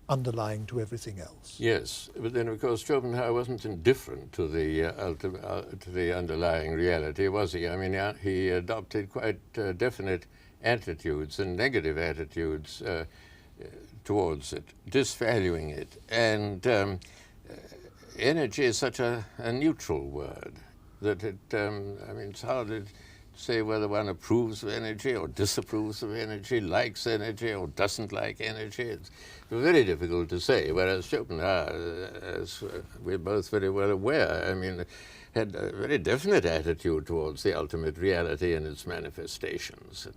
underlying to everything else. Yes, but then of course Schopenhauer wasn't indifferent to the underlying reality, was he? I mean, he adopted quite definite attitudes and negative attitudes towards it, disvaluing it. And energy is such a neutral word that it, I mean, it's hard to say whether one approves of energy or disapproves of energy, likes energy or doesn't like energy. It's very difficult to say, whereas Schopenhauer, as we're both very well aware, I mean, had a very definite attitude towards the ultimate reality and its manifestations.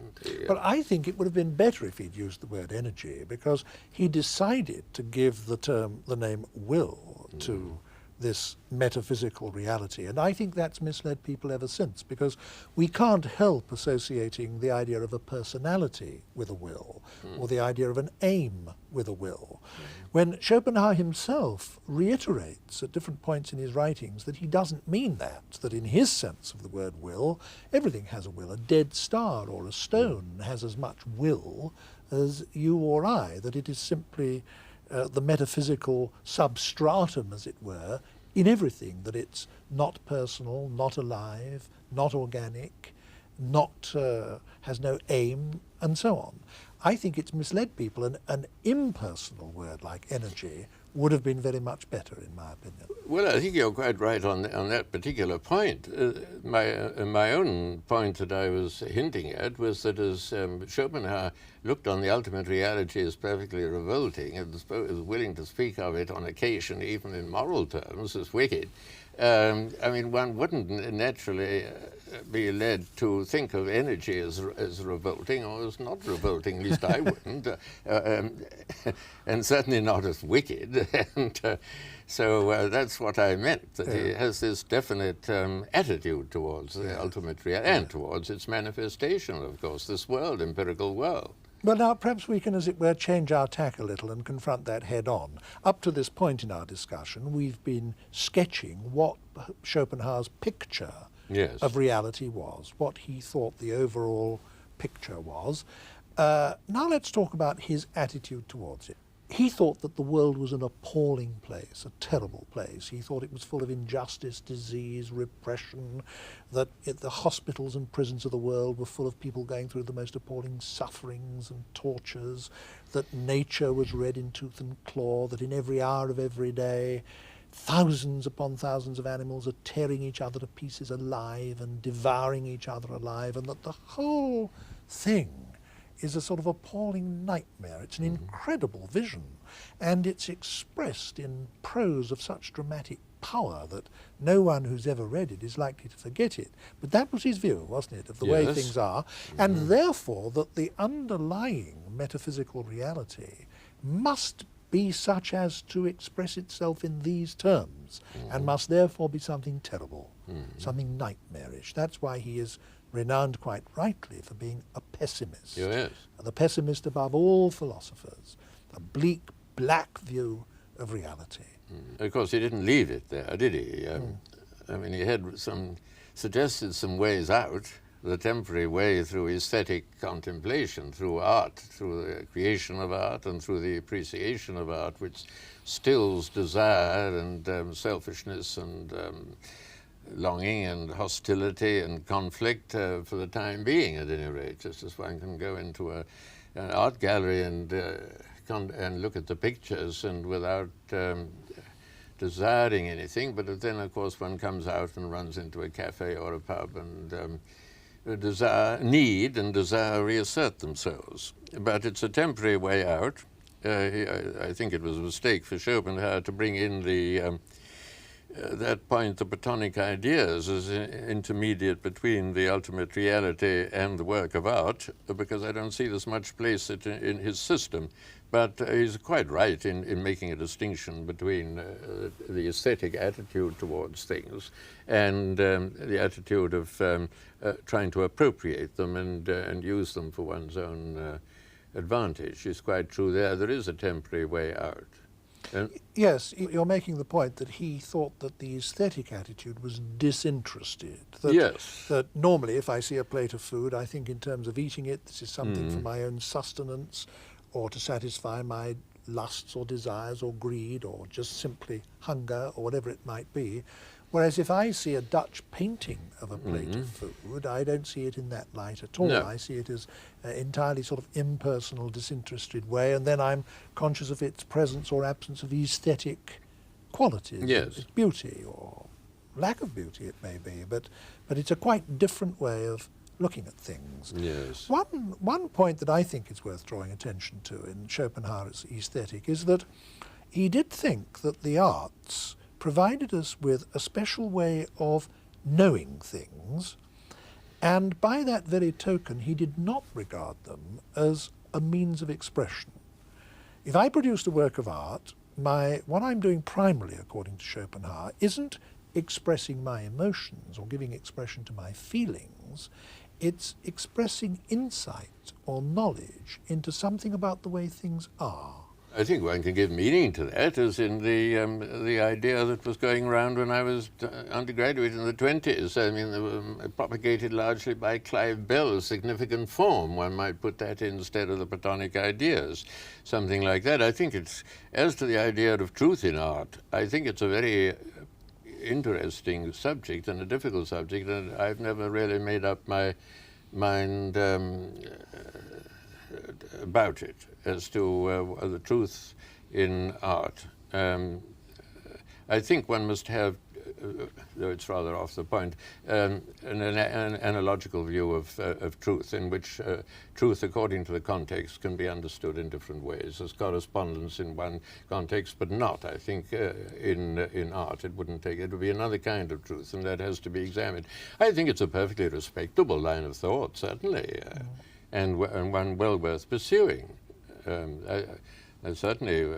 But I think it would have been better if he'd used the word energy, because he decided to give the name will to this metaphysical reality. And I think that's misled people ever since, because we can't help associating the idea of a personality with a will, or the idea of an aim with a will. When Schopenhauer himself reiterates at different points in his writings that he doesn't mean that in his sense of the word will, everything has a will. A dead star or a stone has as much will as you or I, that it is simply the metaphysical substratum, as it were, in everything, that it's not personal, not alive, not organic, not has no aim, and so on. I think it's misled people. An impersonal word like energy would have been very much better, in my opinion. Well, I think you're quite right on that particular point. My own point that I was hinting at was that as Schopenhauer looked on the ultimate reality as perfectly revolting and was willing to speak of it on occasion, even in moral terms, as wicked, I mean, one wouldn't naturally be led to think of energy as revolting or as not revolting, at least I wouldn't, and certainly not as wicked. And so that's what I meant, that he has this definite attitude towards the ultimate reality and towards its manifestation, of course, this world, empirical world. Well, now perhaps we can, as it were, change our tack a little and confront that head on. Up to this point in our discussion, we've been sketching what Schopenhauer's picture Yes. of reality was, what he thought the overall picture was. Now let's talk about his attitude towards it. He thought that the world was an appalling place, a terrible place. He thought it was full of injustice, disease, repression, that the hospitals and prisons of the world were full of people going through the most appalling sufferings and tortures, that nature was red in tooth and claw, that in every hour of every day thousands upon thousands of animals are tearing each other to pieces alive and devouring each other alive, and that the whole thing is a sort of appalling nightmare. It's an incredible vision, and it's expressed in prose of such dramatic power that no one who's ever read it is likely to forget it. But that was his view, wasn't it, of the way Yes. things are, and therefore that the underlying metaphysical reality must be such as to express itself in these terms, and must therefore be something terrible, something nightmarish. That's why he is renowned quite rightly for being a pessimist. Yes. The pessimist above all philosophers, a bleak, black view of reality. Of course, he didn't leave it there, did he? I mean, he had suggested some ways out, the temporary way through aesthetic contemplation, through art, through the creation of art and through the appreciation of art, which stills desire and selfishness and longing and hostility and conflict for the time being, at any rate. Just as one can go into an art gallery and look at the pictures and without desiring anything, but then of course one comes out and runs into a cafe or a pub and need and desire reassert themselves. But it's a temporary way out. I think it was a mistake for Schopenhauer to bring in that point, the Platonic ideas, as intermediate between the ultimate reality and the work of art, because I don't see there's much place in his system. But he's quite right in making a distinction between the aesthetic attitude towards things and the attitude of trying to appropriate them and use them for one's own advantage. It's quite true there. There is a temporary way out. Yes, you're making the point that he thought that the aesthetic attitude was disinterested. That, yes. That normally if I see a plate of food, I think in terms of eating it, this is something for my own sustenance or to satisfy my lusts or desires or greed or just simply hunger or whatever it might be. Whereas if I see a Dutch painting of a plate of food, I don't see it in that light at all. No. I see it as entirely sort of impersonal, disinterested way, and then I'm conscious of its presence or absence of aesthetic qualities, Yes. its beauty or lack of beauty it may be, but it's a quite different way of looking at things. Yes. One point that I think is worth drawing attention to in Schopenhauer's aesthetic is that he did think that the arts provided us with a special way of knowing things, and by that very token he did not regard them as a means of expression. If I produced a work of art, what I'm doing primarily, according to Schopenhauer, isn't expressing my emotions or giving expression to my feelings, it's expressing insight or knowledge into something about the way things are. I think one can give meaning to that, as in the idea that was going around when I was undergraduate in the 20s. I mean, propagated largely by Clive Bell, a significant form. One might put that instead of the Platonic ideas, something like that. I think it's, as to the idea of truth in art, I think it's a very interesting subject and a difficult subject, and I've never really made up my mind about it as to the truth in art. I think one must have, though it's rather off the point, an analogical view of truth, in which truth, according to the context, can be understood in different ways, as correspondence in one context, but not, I think, in art. It wouldn't take, it would be another kind of truth, and that has to be examined. I think it's a perfectly respectable line of thought, certainly, and one well worth pursuing. certainly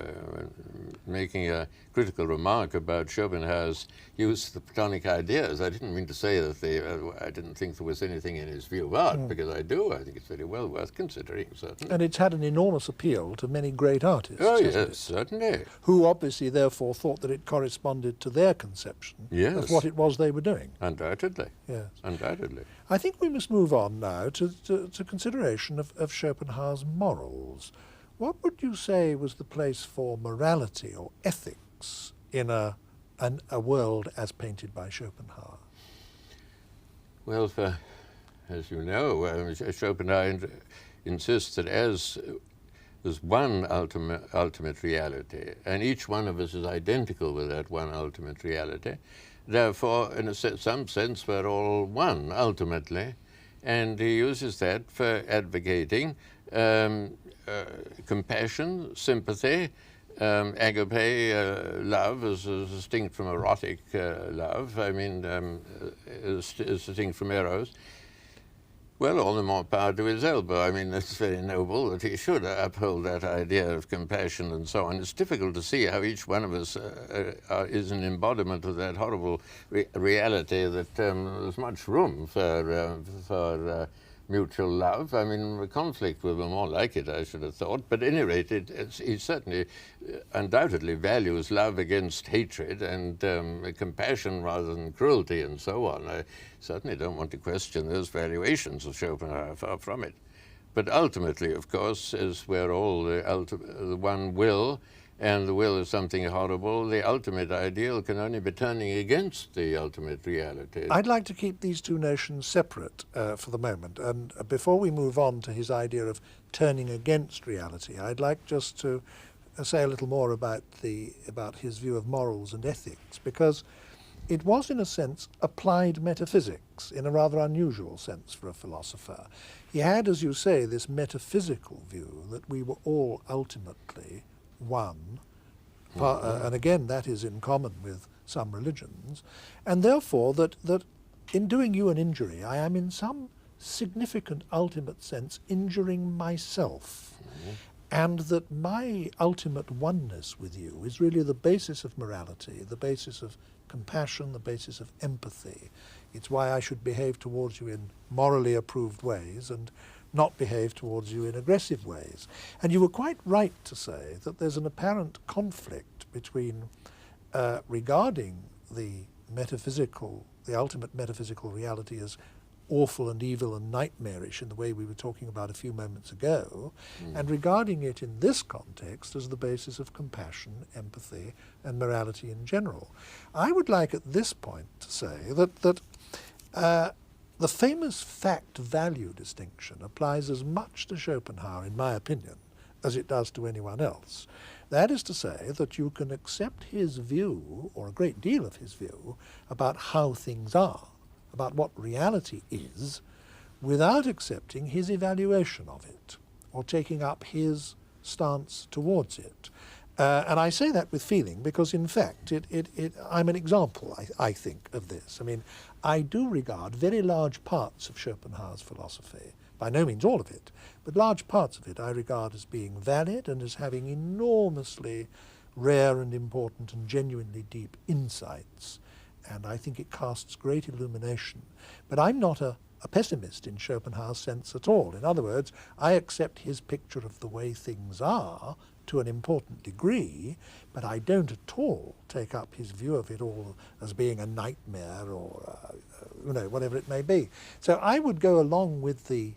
making a critical remark about Schopenhauer's use of the Platonic ideas. I didn't mean to say that I didn't think there was anything in his view of art, because I do. I think it's very well worth considering, certainly. And it's had an enormous appeal to many great artists. Oh, yes, certainly. Who obviously, therefore, thought that it corresponded to their conception of what it was they were doing. Undoubtedly. Yes. Undoubtedly. I think we must move on now to consideration of Schopenhauer's morals. What would you say was the place for morality or ethics in a world as painted by Schopenhauer? Well, as you know, Schopenhauer insists that as there's one ultimate reality, and each one of us is identical with that one ultimate reality, therefore, in some sense, we're all one, ultimately. And he uses that for advocating compassion, sympathy, agape, love as distinct from erotic love, I mean, as distinct from eros. Well, all the more power to his elbow. I mean, it's very noble that he should uphold that idea of compassion and so on. It's difficult to see how each one of us is an embodiment of that horrible reality that there's much room for mutual love. I mean, the conflict will be more like it, I should have thought. But at any rate, he certainly undoubtedly values love against hatred and compassion rather than cruelty and so on. I certainly don't want to question those valuations of Schopenhauer, far from it. But ultimately, of course, as we're all the one will, and the will is something horrible, the ultimate ideal can only be turning against the ultimate reality. I'd like to keep these two notions separate for the moment, and before we move on to his idea of turning against reality, I'd like just to say a little more about his view of morals and ethics, because it was, in a sense, applied metaphysics, in a rather unusual sense for a philosopher. He had, as you say, this metaphysical view that we were all ultimately one, and again that is in common with some religions, and therefore that in doing you an injury I am in some significant ultimate sense injuring myself, and that my ultimate oneness with you is really the basis of morality, the basis of compassion, the basis of empathy. It's why I should behave towards you in morally approved ways and not behave towards you in aggressive ways. And you were quite right to say that there's an apparent conflict between regarding the ultimate metaphysical reality as awful and evil and nightmarish in the way we were talking about a few moments ago, and regarding it in this context as the basis of compassion, empathy, and morality in general. I would like at this point to say that the famous fact-value distinction applies as much to Schopenhauer, in my opinion, as it does to anyone else. That is to say that you can accept his view, or a great deal of his view, about how things are, about what reality is, without accepting his evaluation of it, or taking up his stance towards it. And I say that with feeling because, in fact, I'm an example, I think, of this. I mean, I do regard very large parts of Schopenhauer's philosophy, by no means all of it, but large parts of it I regard as being valid and as having enormously rare and important and genuinely deep insights. And I think it casts great illumination. But I'm not a pessimist in Schopenhauer's sense at all. In other words, I accept his picture of the way things are to an important degree, but I don't at all take up his view of it all as being a nightmare or, whatever it may be. So I would go along with the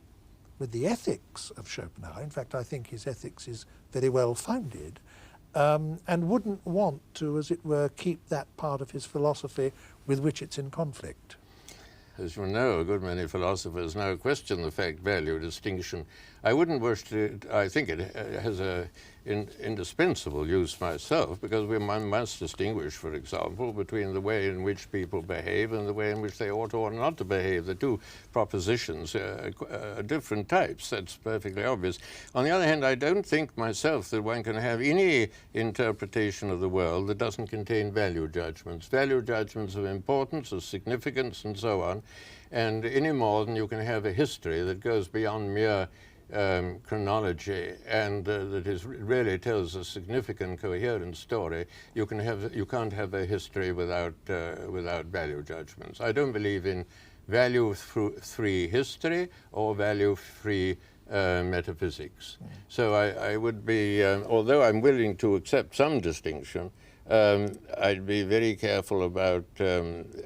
ethics of Schopenhauer. In fact, I think his ethics is very well founded, and wouldn't want to, as it were, keep that part of his philosophy with which it's in conflict. As you know, a good many philosophers now question the fact-value distinction. I wouldn't wish to, I think it has a indispensable use myself, because one must distinguish, for example, between the way in which people behave and the way in which they ought or not to behave. The two propositions are different types. That's perfectly obvious. On the other hand, I don't think myself that one can have any interpretation of the world that doesn't contain value judgments of importance, of significance, and so on, and any more than you can have a history that goes beyond mere chronology, and that really tells a significant, coherent story. You can't have a history without value judgments. I don't believe in value-free history or value-free metaphysics. So I would be, although I'm willing to accept some distinction, I'd be very careful about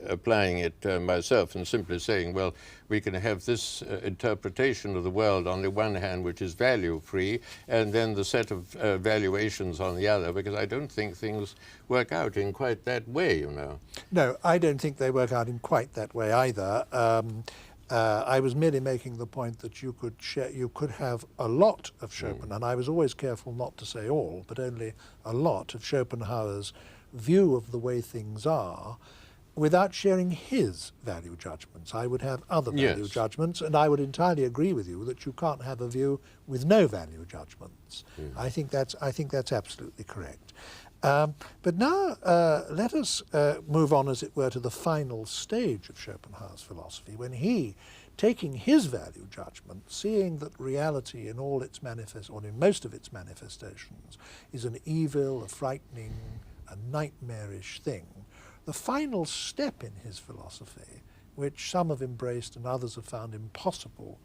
applying it myself and simply saying, well, we can have this interpretation of the world on the one hand, which is value-free, and then the set of valuations on the other, because I don't think things work out in quite that way, you know. No, I don't think they work out in quite that way either. I was merely making the point that you could have a lot of Schopenhauer, and I was always careful not to say all, but only a lot of Schopenhauer's view of the way things are, without sharing his value judgments. I would have other value judgments, and I would entirely agree with you that you can't have a view with no value judgments. I think that's absolutely correct. But now let us move on, as it were, to the final stage of Schopenhauer's philosophy, when he, taking his value judgment, seeing that reality in all its or in most of its manifestations is an evil, a frightening, a nightmarish thing, the final step in his philosophy, which some have embraced and others have found impossible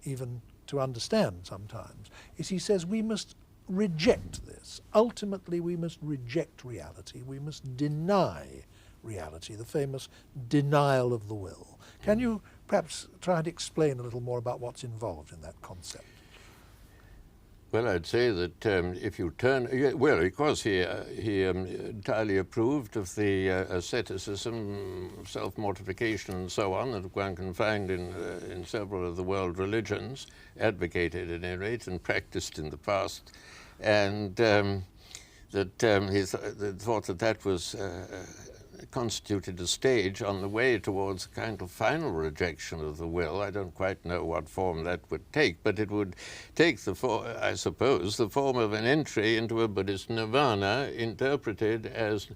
even to understand sometimes, is he says we must reject this. Ultimately, we must reject reality. We must deny reality, the famous denial of the will. Can you perhaps try and explain a little more about what's involved in that concept? Well, I'd say that if you turn, well, of course, he entirely approved of the asceticism, self-mortification, and so on that one can find in several of the world religions, advocated at any rate and practiced in the past, and that he thought that was constituted a stage on the way towards a kind of final rejection of the will. I don't quite know what form that would take, but it would take I suppose, the form of an entry into a Buddhist nirvana interpreted as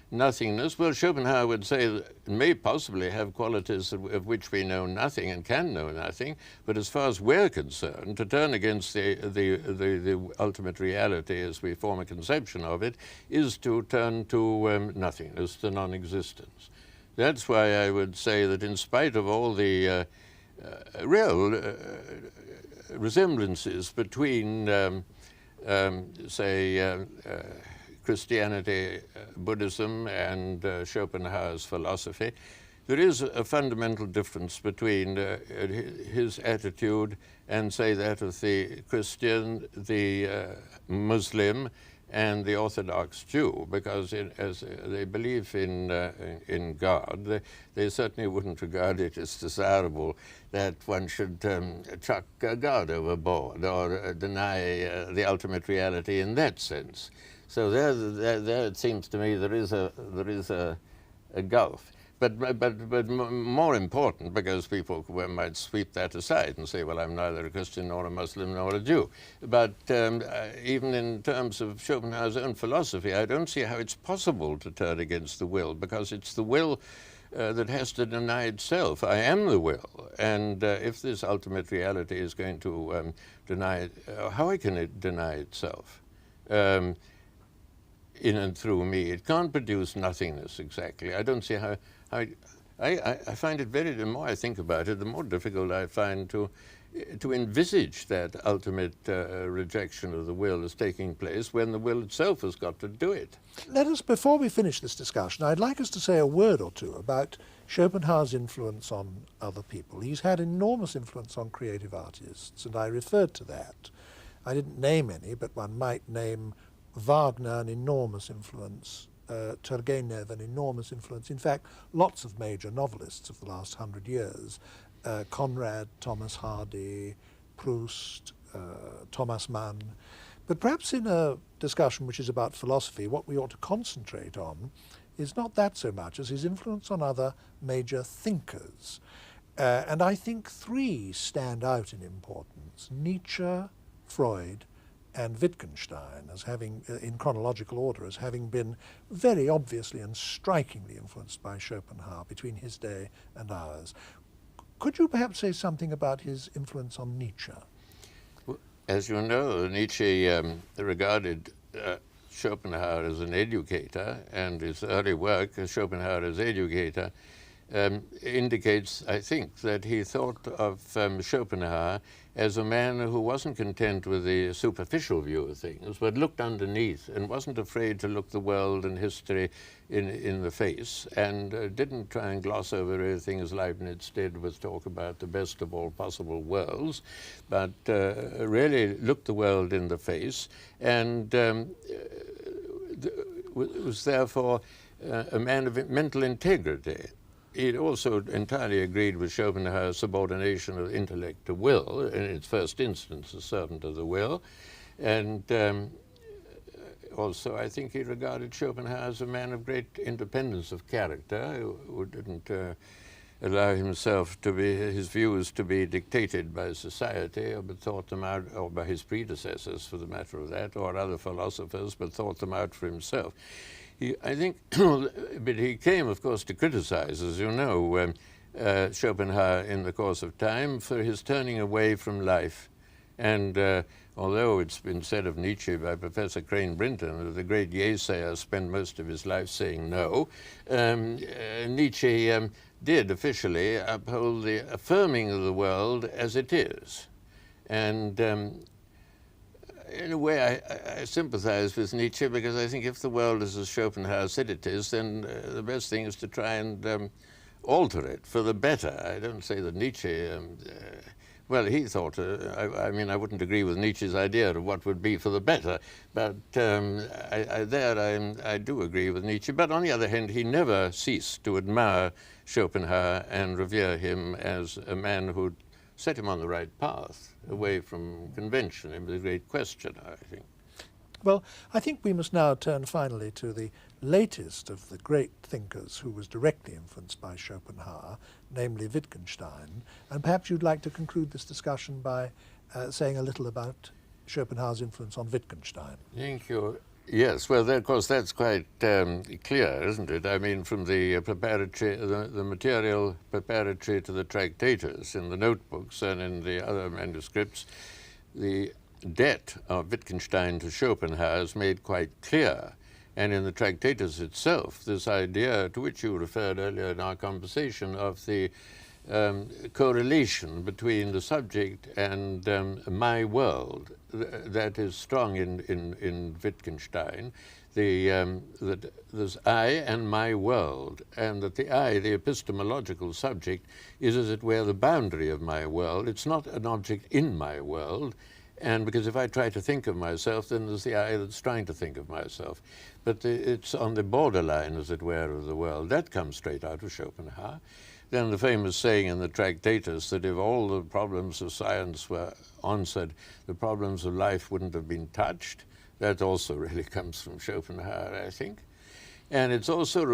nothingness. Well, Schopenhauer would say that it may possibly have qualities of which we know nothing and can know nothing, but as far as we're concerned, to turn against the ultimate reality as we form a conception of it is to turn to nothingness, to non-existence. That's why I would say that in spite of all the real resemblances between, say, Christianity, Buddhism, and Schopenhauer's philosophy, there is a fundamental difference between his attitude and, say, that of the Christian, the Muslim, and the Orthodox Jew, because as they believe in God, they certainly wouldn't regard it as desirable that one should chuck God overboard or deny the ultimate reality in that sense. So there it seems to me there is a gulf. But more important, because people might sweep that aside and say, well, I'm neither a Christian nor a Muslim nor a Jew. But even in terms of Schopenhauer's own philosophy, I don't see how it's possible to turn against the will, because it's the will that has to deny itself. I am the will, and if this ultimate reality is going to deny it, how can it deny itself? In and through me. It can't produce nothingness exactly. I don't see how I find it the more I think about it, the more difficult I find to envisage that ultimate rejection of the will as taking place when the will itself has got to do it. Let us, before we finish this discussion, I'd like us to say a word or two about Schopenhauer's influence on other people. He's had enormous influence on creative artists, and I referred to that. I didn't name any, but one might name Wagner an enormous influence, Turgenev an enormous influence. In fact, lots of major novelists of the last 100 years, Conrad, Thomas Hardy, Proust, Thomas Mann. But perhaps in a discussion which is about philosophy, what we ought to concentrate on is not that so much as his influence on other major thinkers. And I think three stand out in importance: Nietzsche, Freud, and Wittgenstein, as having, in chronological order, as having been very obviously and strikingly influenced by Schopenhauer between his day and ours. Could you perhaps say something about his influence on Nietzsche? as you know, Nietzsche regarded Schopenhauer as an educator, and his early work, Schopenhauer as educator, indicates, I think, that he thought of Schopenhauer as a man who wasn't content with the superficial view of things, but looked underneath and wasn't afraid to look the world and history in the face, and didn't try and gloss over everything as Leibniz did with talk about the best of all possible worlds, but really looked the world in the face, and was therefore a man of mental integrity. He also entirely agreed with Schopenhauer's subordination of intellect to will, in its first instance a servant of the will, and also I think he regarded Schopenhauer as a man of great independence of character, who didn't allow himself to be, his views to be dictated by society, but thought them out, or by his predecessors for the matter of that, or other philosophers, but thought them out for himself. I think, but he came, of course, to criticize, as you know, Schopenhauer in the course of time for his turning away from life. And although it's been said of Nietzsche by Professor Crane Brinton that the great Yesayer spent most of his life saying no, Nietzsche did officially uphold the affirming of the world as it is. And in a way, I sympathize with Nietzsche, because I think if the world is as Schopenhauer said it is, then the best thing is to try and alter it for the better. I don't say that Nietzsche, well, he thought, I mean, I wouldn't agree with Nietzsche's idea of what would be for the better, but I do agree with Nietzsche. But on the other hand, he never ceased to admire Schopenhauer and revere him as a man who set him on the right path, away from convention. It was a great questioner, I think. Well, I think we must now turn finally to the latest of the great thinkers who was directly influenced by Schopenhauer, namely Wittgenstein. And perhaps you'd like to conclude this discussion by saying a little about Schopenhauer's influence on Wittgenstein. Thank you. Yes, well, of course, that's quite clear, isn't it? I mean, from the preparatory, the material preparatory to the Tractatus in the notebooks and in the other manuscripts, the debt of Wittgenstein to Schopenhauer is made quite clear. And in the Tractatus itself, this idea to which you referred earlier in our conversation of the correlation between the subject and my world, that is strong in Wittgenstein, that there's I and my world, and that the I, the epistemological subject, is as it were the boundary of my world. It's not an object in my world, and because if I try to think of myself, then there's the I that's trying to think of myself. But it's on the borderline, as it were, of the world. That comes straight out of Schopenhauer. Then the famous saying in the Tractatus that if all the problems of science were answered, the problems of life wouldn't have been touched. That also really comes from Schopenhauer, I think. And it's also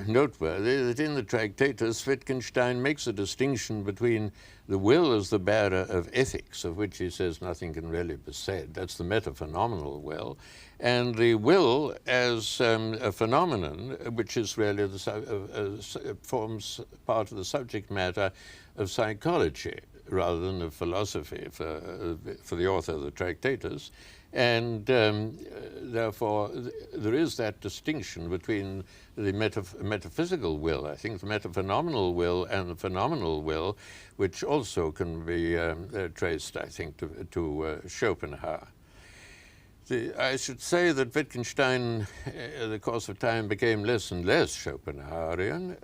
noteworthy that in the Tractatus, Wittgenstein makes a distinction between the will as the bearer of ethics, of which he says nothing can really be said. That's the metaphenomenal will. And the will as a phenomenon, which is really forms part of the subject matter of psychology rather than of philosophy for the author of the Tractatus. And therefore, there is that distinction between the metaphysical will, I think, the metaphenomenal will and the phenomenal will, which also can be traced, I think, to Schopenhauer. I should say that Wittgenstein, in the course of time, became less and less Schopenhauerian,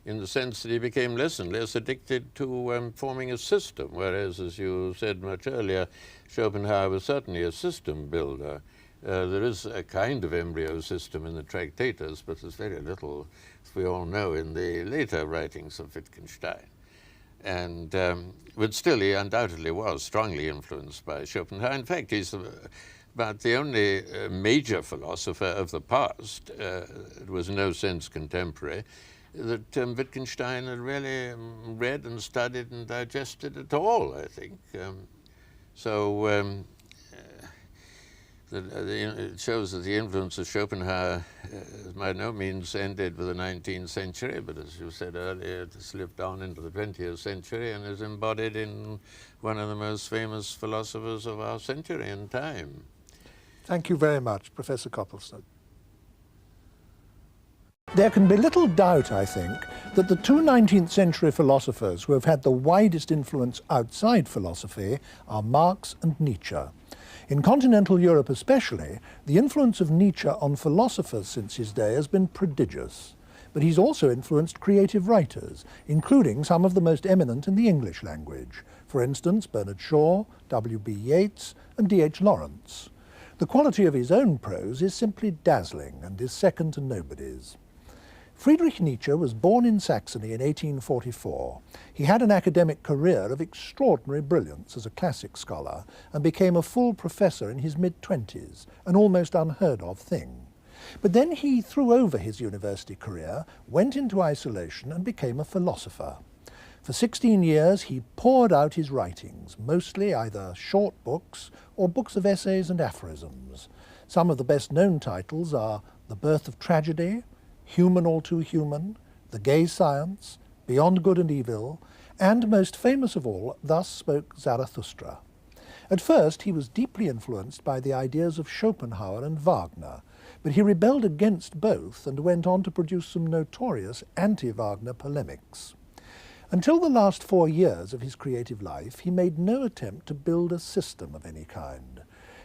in the sense that he became less and less addicted to forming a system, whereas, as you said much earlier, Schopenhauer was certainly a system builder. There is a kind of embryo system in the Tractatus, but there's very little, as we all know, in the later writings of Wittgenstein. And, but still, he undoubtedly was strongly influenced by Schopenhauer. In fact, he's about the only major philosopher of the past, it was in no sense contemporary, that Wittgenstein had really read and studied and digested at all, I think. it shows that the influence of Schopenhauer by no means ended with the 19th century, but as you said earlier, it slipped on into the 20th century and is embodied in one of the most famous philosophers of our century and time. Thank you very much, Professor Copleston. There can be little doubt, I think, that the two 19th century philosophers who have had the widest influence outside philosophy are Marx and Nietzsche. In continental Europe especially, the influence of Nietzsche on philosophers since his day has been prodigious. But he's also influenced creative writers, including some of the most eminent in the English language. For instance, Bernard Shaw, W.B. Yeats, and D.H. Lawrence. The quality of his own prose is simply dazzling and is second to nobody's. Friedrich Nietzsche was born in Saxony in 1844. He had an academic career of extraordinary brilliance as a classic scholar and became a full professor in his mid-20s, an almost unheard of thing. But then he threw over his university career, went into isolation and became a philosopher. For 16 years he poured out his writings, mostly either short books or books of essays and aphorisms. Some of the best-known titles are The Birth of Tragedy, Human All Too Human, The Gay Science, Beyond Good and Evil, and most famous of all, Thus Spoke Zarathustra. At first he was deeply influenced by the ideas of Schopenhauer and Wagner, but he rebelled against both and went on to produce some notorious anti-Wagner polemics. Until the last 4 years of his creative life, he made no attempt to build a system of any kind.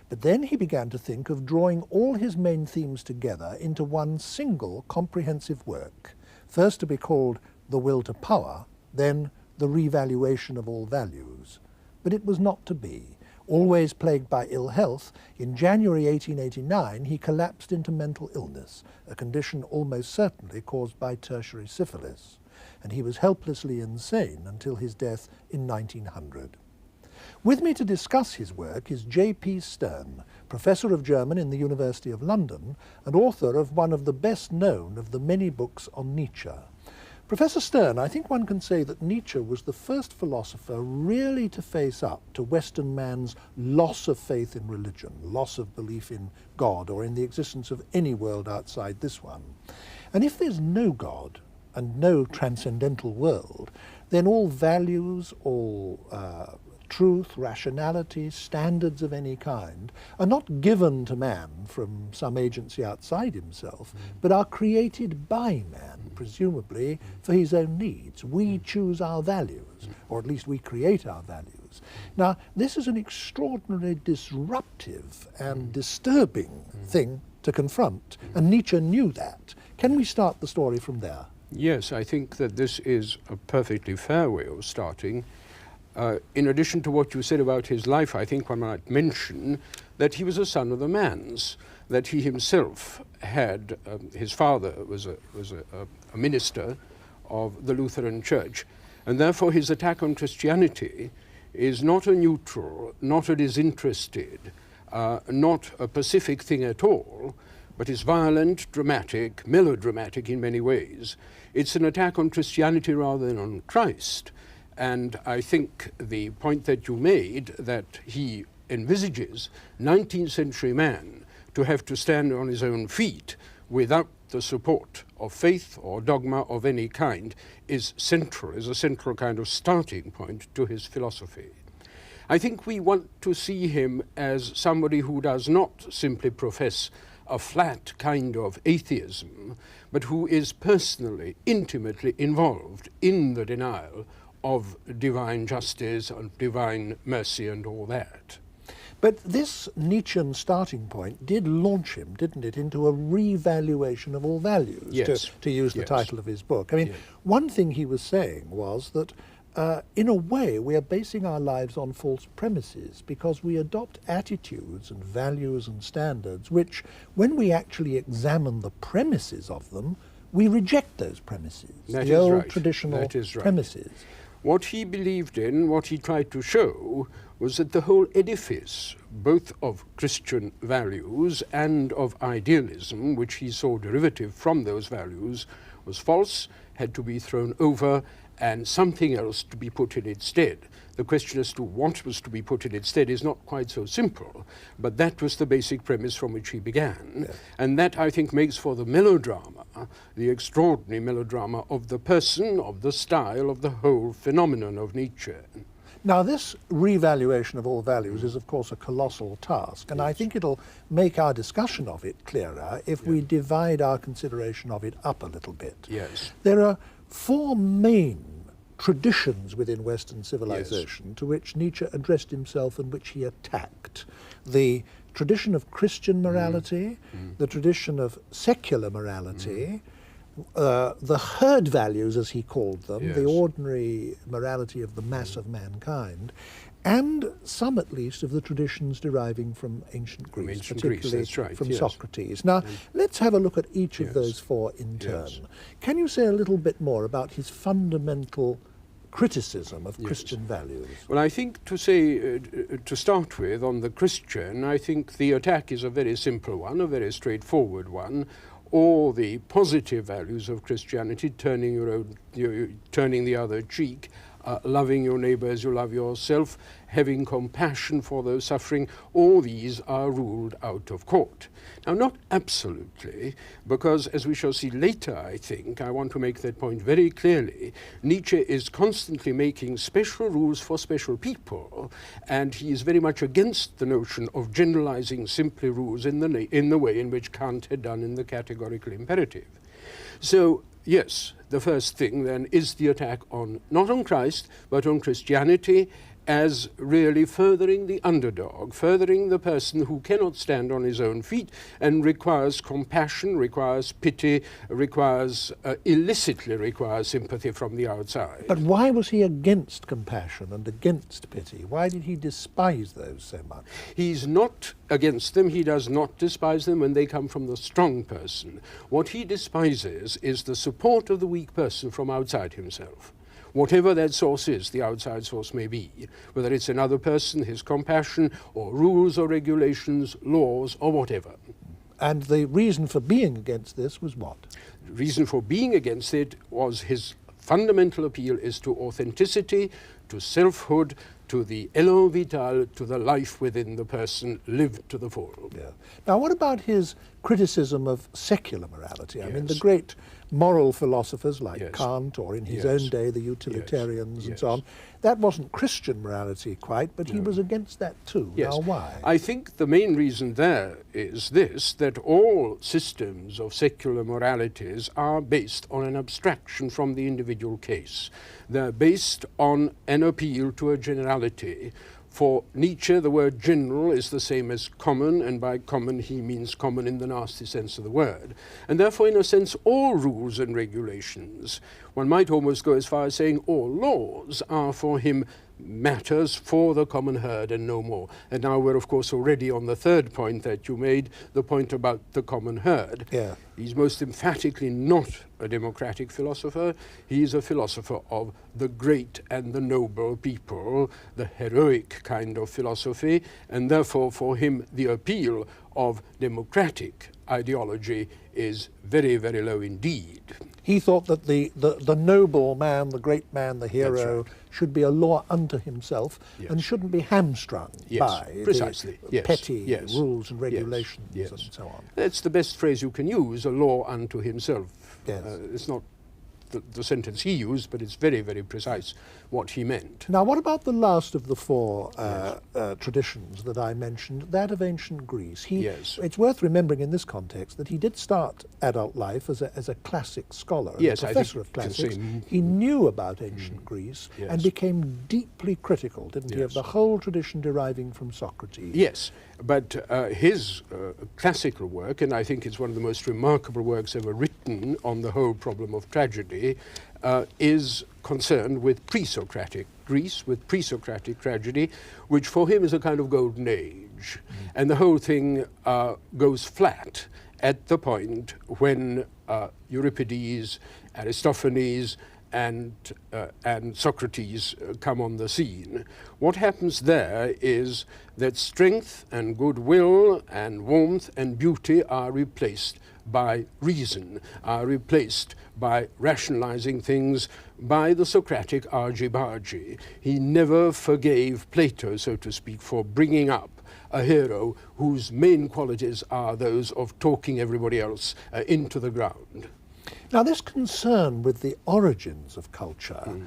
But then he began to think of drawing all his main themes together into one single comprehensive work, first to be called The Will to Power, then The Revaluation of All Values. But it was not to be. Always plagued by ill health, in January 1889 he collapsed into mental illness, a condition almost certainly caused by tertiary syphilis, and he was helplessly insane until his death in 1900. With me to discuss his work is J.P. Stern, Professor of German in the University of London and author of one of the best known of the many books on Nietzsche. Professor Stern, I think one can say that Nietzsche was the first philosopher really to face up to Western man's loss of faith in religion, loss of belief in God or in the existence of any world outside this one. And if there's no God and no transcendental world, then all values, all truth, rationality, standards of any kind are not given to man from some agency outside himself, but are created by man, presumably for his own needs. We choose our values, or at least we create our values. Now, this is an extraordinarily disruptive and disturbing thing to confront, and Nietzsche knew that. Can we start the story from there? Yes, I think that this is a perfectly fair way of starting. In addition to what you said about his life, I think one might mention that he was a son of the man's, that he himself had, his father was a minister of the Lutheran Church, and therefore his attack on Christianity is not a neutral, not a disinterested, not a pacific thing at all, but is violent, dramatic, melodramatic in many ways. It's an attack on Christianity rather than on Christ. And I think the point that you made, that he envisages 19th century man to have to stand on his own feet without the support of faith or dogma of any kind, is central, is a central kind of starting point to his philosophy. I think we want to see him as somebody who does not simply profess a flat kind of atheism, but who is personally, intimately involved in the denial of divine justice and divine mercy and all that. But this Nietzschean starting point did launch him, didn't it, into a revaluation of all values, yes. to use the title of his book. I mean, yes. One thing he was saying was that in a way we are basing our lives on false premises because we adopt attitudes and values and standards which, when we actually examine the premises of them, we reject those premises, the old traditional premises. What he believed in, what he tried to show, was that the whole edifice, both of Christian values and of idealism, which he saw derivative from those values, was false, had to be thrown over and something else to be put in its stead. The question as to what was to be put in its stead is not quite so simple, but that was the basic premise from which he began. Yes. And that, I think, makes for the melodrama, the extraordinary melodrama of the person, of the style, of the whole phenomenon of Nietzsche. Now, this revaluation of all values is, of course, a colossal task, and I think it'll make our discussion of it clearer if we divide our consideration of it up a little bit. Yes. There are four main traditions within Western civilization to which Nietzsche addressed himself and which he attacked. The tradition of Christian morality, the tradition of secular morality, the herd values, as he called them, the ordinary morality of the mass of mankind, and some at least of the traditions deriving from ancient Greece, particularly from Socrates. Now, let's have a look at each of those four in turn. Can you say a little bit more about his fundamental criticism of Christian values? Well, I think to say, to start with, on the Christian, I think the attack is a very simple one, a very straightforward one. All the positive values of Christianity, turning the other cheek, loving your neighbor as you love yourself, having compassion for those suffering, all these are ruled out of court. Now, not absolutely, because as we shall see later, I think, I want to make that point very clearly, Nietzsche is constantly making special rules for special people, and he is very much against the notion of generalizing simply rules in the way in which Kant had done in the categorical imperative. So, yes, the first thing then is the attack on, not on Christ, but on Christianity as really furthering the underdog, furthering the person who cannot stand on his own feet and requires compassion, requires pity, illicitly requires sympathy from the outside. But why was he against compassion and against pity? Why did he despise those so much? He's not against them. He does not despise them when they come from the strong person. What he despises is the support of the weak person from outside himself. Whatever that source is, the outside source may be, whether it's another person, his compassion, or rules or regulations, laws, or whatever. And the reason for being against this was what? The reason for being against it was his fundamental appeal is to authenticity, to selfhood, to the elan vital, to the life within the person lived to the full. Yeah. Now, what about his criticism of secular morality? I mean, the great moral philosophers like Kant, or in his own day, the utilitarians and so on, that wasn't Christian morality quite, but he was against that too. Now, why? I think the main reason there is this, that all systems of secular moralities are based on an abstraction from the individual case. They're based on an appeal to a generality. For Nietzsche, the word general is the same as common, and by common he means common in the nasty sense of the word. And therefore, in a sense, all rules and regulations, one might almost go as far as saying all laws, are for him matters for the common herd and no more. And now we're, of course, already on the third point that you made, the point about the common herd. Yeah. He's most emphatically not a democratic philosopher. He's a philosopher of the great and the noble people, the heroic kind of philosophy, and therefore for him the appeal of democratic ideology is very, very low indeed. He thought that the noble man, the great man, the hero, should be a law unto himself and shouldn't be hamstrung by the petty rules and regulations and so on. That's the best phrase you can use, a law unto himself. It's not the sentence he used, but it's very, very precise what he meant. Now, what about the last of the four traditions that I mentioned, that of ancient Greece? It's worth remembering in this context that he did start adult life as a classic scholar, a professor of classics. He knew about ancient Greece and became deeply critical, didn't he, of the whole tradition deriving from Socrates. Yes, but his classical work, and I think it's one of the most remarkable works ever written on the whole problem of tragedy, is concerned with pre-Socratic Greece, with pre-Socratic tragedy, which for him is a kind of golden age. And the whole thing goes flat at the point when Euripides, Aristophanes, and Socrates come on the scene. What happens there is that strength and goodwill and warmth and beauty are replaced by reason, are replaced by rationalizing things by the Socratic argy-bargy. He never forgave Plato, so to speak, for bringing up a hero whose main qualities are those of talking everybody else into the ground. Now, this concern with the origins of culture,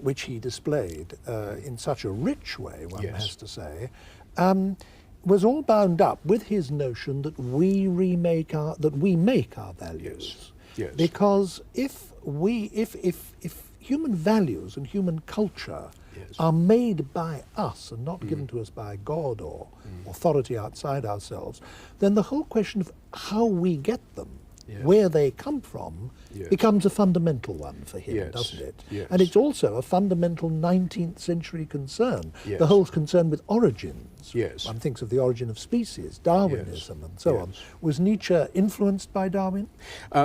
which he displayed in such a rich way, one has to say, was all bound up with his notion that we make our values. Yes. Because if human values and human culture are made by us and not given to us by God or authority outside ourselves, then the whole question of how we get them, where they come from, becomes a fundamental one for him, doesn't it? Yes. And it's also a fundamental 19th century concern, the whole concern with origins. Yes. One thinks of the origin of species, Darwinism and so on. Was Nietzsche influenced by Darwin?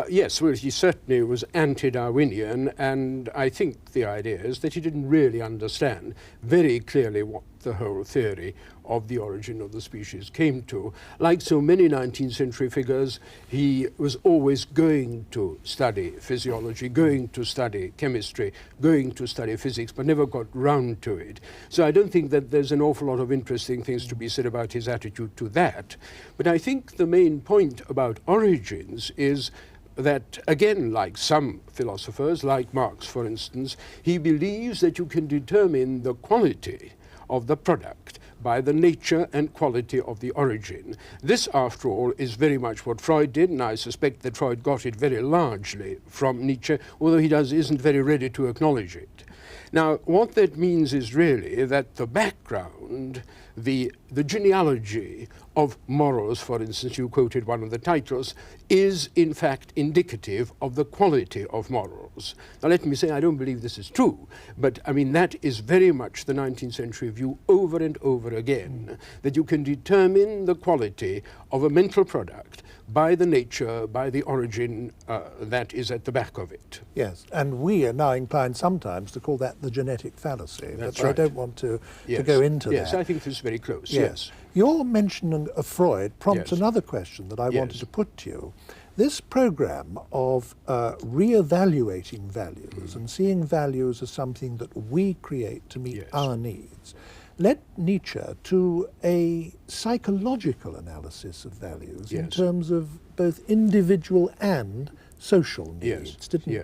Yes, well, he certainly was anti-Darwinian, and I think the idea is that he didn't really understand very clearly what the whole theory of the origin of the species came to. Like so many 19th century figures, he was always going to study physiology, going to study chemistry, going to study physics, but never got round to it. So I don't think that there's an awful lot of interesting things to be said about his attitude to that. But I think the main point about origins is that, again, like some philosophers, like Marx, for instance, he believes that you can determine the quality of the product by the nature and quality of the origin. This, after all, is very much what Freud did, and I suspect that Freud got it very largely from Nietzsche, although he isn't very ready to acknowledge it. Now, what that means is really that the background, the genealogy of morals, for instance, you quoted one of the titles, is in fact indicative of the quality of morals. Now let me say, I don't believe this is true, but I mean that is very much the 19th century view over and over again, that you can determine the quality of a mental product by the nature, by the origin that is at the back of it. Yes, and we are now inclined sometimes to call that the genetic fallacy. That's but right. I don't want to go into that. Yes, I think this is very close, yes. Your mention of Freud prompts another question that I wanted to put to you. This program of re-evaluating values and seeing values as something that we create to meet our needs led Nietzsche to a psychological analysis of values in terms of both individual and social needs, didn't it?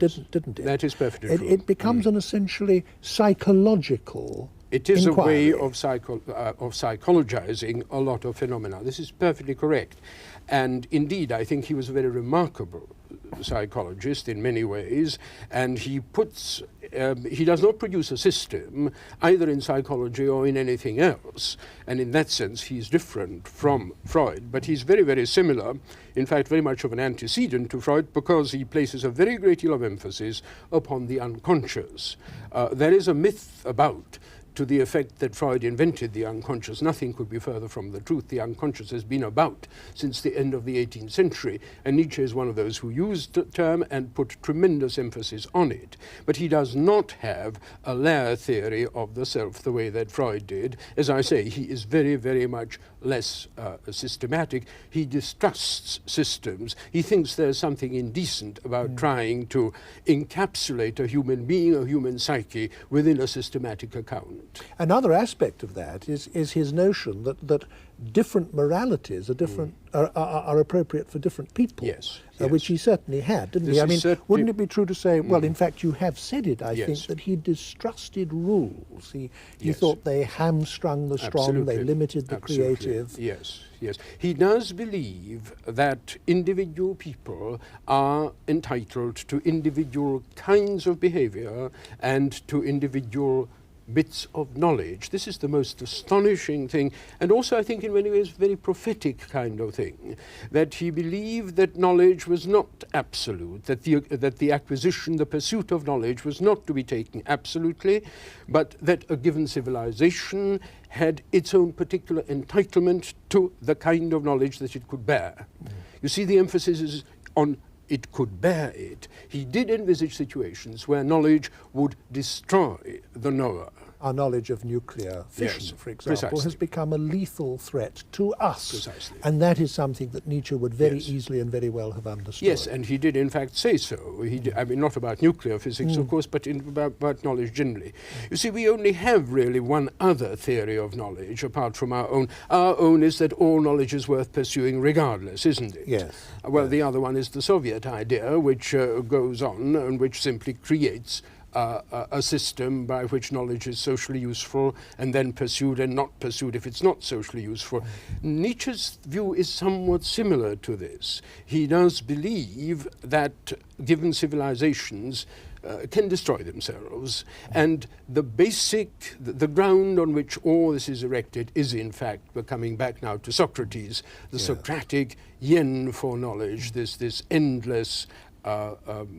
That is perfectly true. It becomes an essentially psychological It is inquiry. a way of psychologizing a lot of phenomena. This is perfectly correct. And indeed, I think he was a very remarkable psychologist in many ways, and he does not produce a system either in psychology or in anything else, and in that sense he's different from Freud, but he's very, very similar, in fact very much of an antecedent to Freud, because he places a very great deal of emphasis upon the unconscious. There is a myth about to the effect that Freud invented the unconscious. Nothing could be further from the truth. The unconscious has been about since the end of the 18th century, and Nietzsche is one of those who used the term and put tremendous emphasis on it. But he does not have a layer theory of the self the way that Freud did. As I say, he is very, very much less systematic. He distrusts systems. He thinks there's something indecent about trying to encapsulate a human being, a human psyche, within a systematic account. Another aspect of that is his notion that different moralities are appropriate for different people, which he certainly had, didn't he? I mean, wouldn't it be true to say, well, in fact, you have said it, I think, that he distrusted rules. He thought they hamstrung the strong, they limited the creative. Yes. He does believe that individual people are entitled to individual kinds of behavior and to individual bits of knowledge. This is the most astonishing thing, and also I think in many ways very prophetic kind of thing, that he believed that knowledge was not absolute, that the acquisition, the pursuit of knowledge was not to be taken absolutely, but that a given civilization had its own particular entitlement to the kind of knowledge that it could bear. You see, the emphasis is on it could bear it. He did envisage situations where knowledge would destroy the knower. our knowledge of nuclear fission, Yes, for example, precisely. has become a lethal threat to us. Precisely. And that is something that Nietzsche would very Yes. easily and very well have understood. Yes, and he did in fact say so. He did, I mean, not about nuclear physics, of course, but about knowledge generally. You see, we only have really one other theory of knowledge apart from our own. Our own is that all knowledge is worth pursuing regardless, isn't it? Yes. Well, the other one is the Soviet idea, which goes on and which simply creates a system by which knowledge is socially useful and then pursued and not pursued if it's not socially useful. Nietzsche's view is somewhat similar to this. He does believe that given civilizations can destroy themselves, and the basic, the ground on which all this is erected is in fact, we're coming back now to Socrates, the Socratic yen for knowledge, this endless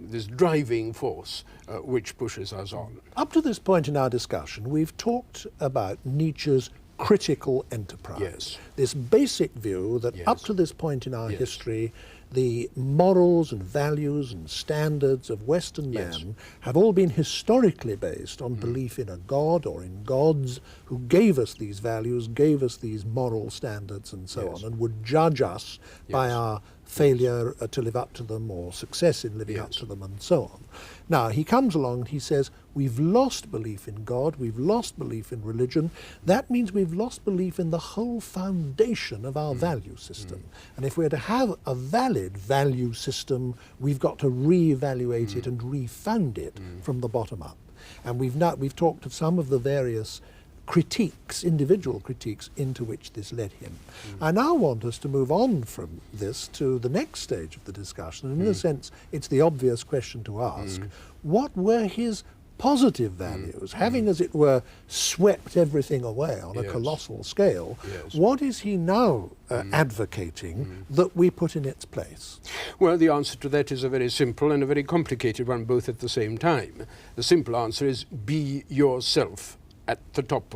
this driving force which pushes us on. Up to this point in our discussion, we've talked about Nietzsche's critical enterprise. Yes. This basic view that Yes. up to this point in our Yes. history, the morals and values and standards of Western Yes. man have all been historically based on belief in a god or in gods who gave us these values, gave us these moral standards and so Yes. on, and would judge us by Yes. our failure to live up to them or success in living up Yes. to them and so on. Now, he comes along and he says, we've lost belief in God, we've lost belief in religion. That means we've lost belief in the whole foundation of our value system. And if we're to have a valid value system, we've got to re-evaluate it and refound it from the bottom up. And we've talked of some of the various critiques, individual critiques, into which this led him. I now want us to move on from this to the next stage of the discussion, and in a sense it's the obvious question to ask. What were his positive values, having as it were swept everything away on a Yes. colossal scale? Yes. What is he now advocating that we put in its place? Well, the answer to that is a very simple and a very complicated one, both at the same time. The simple answer is be yourself at the top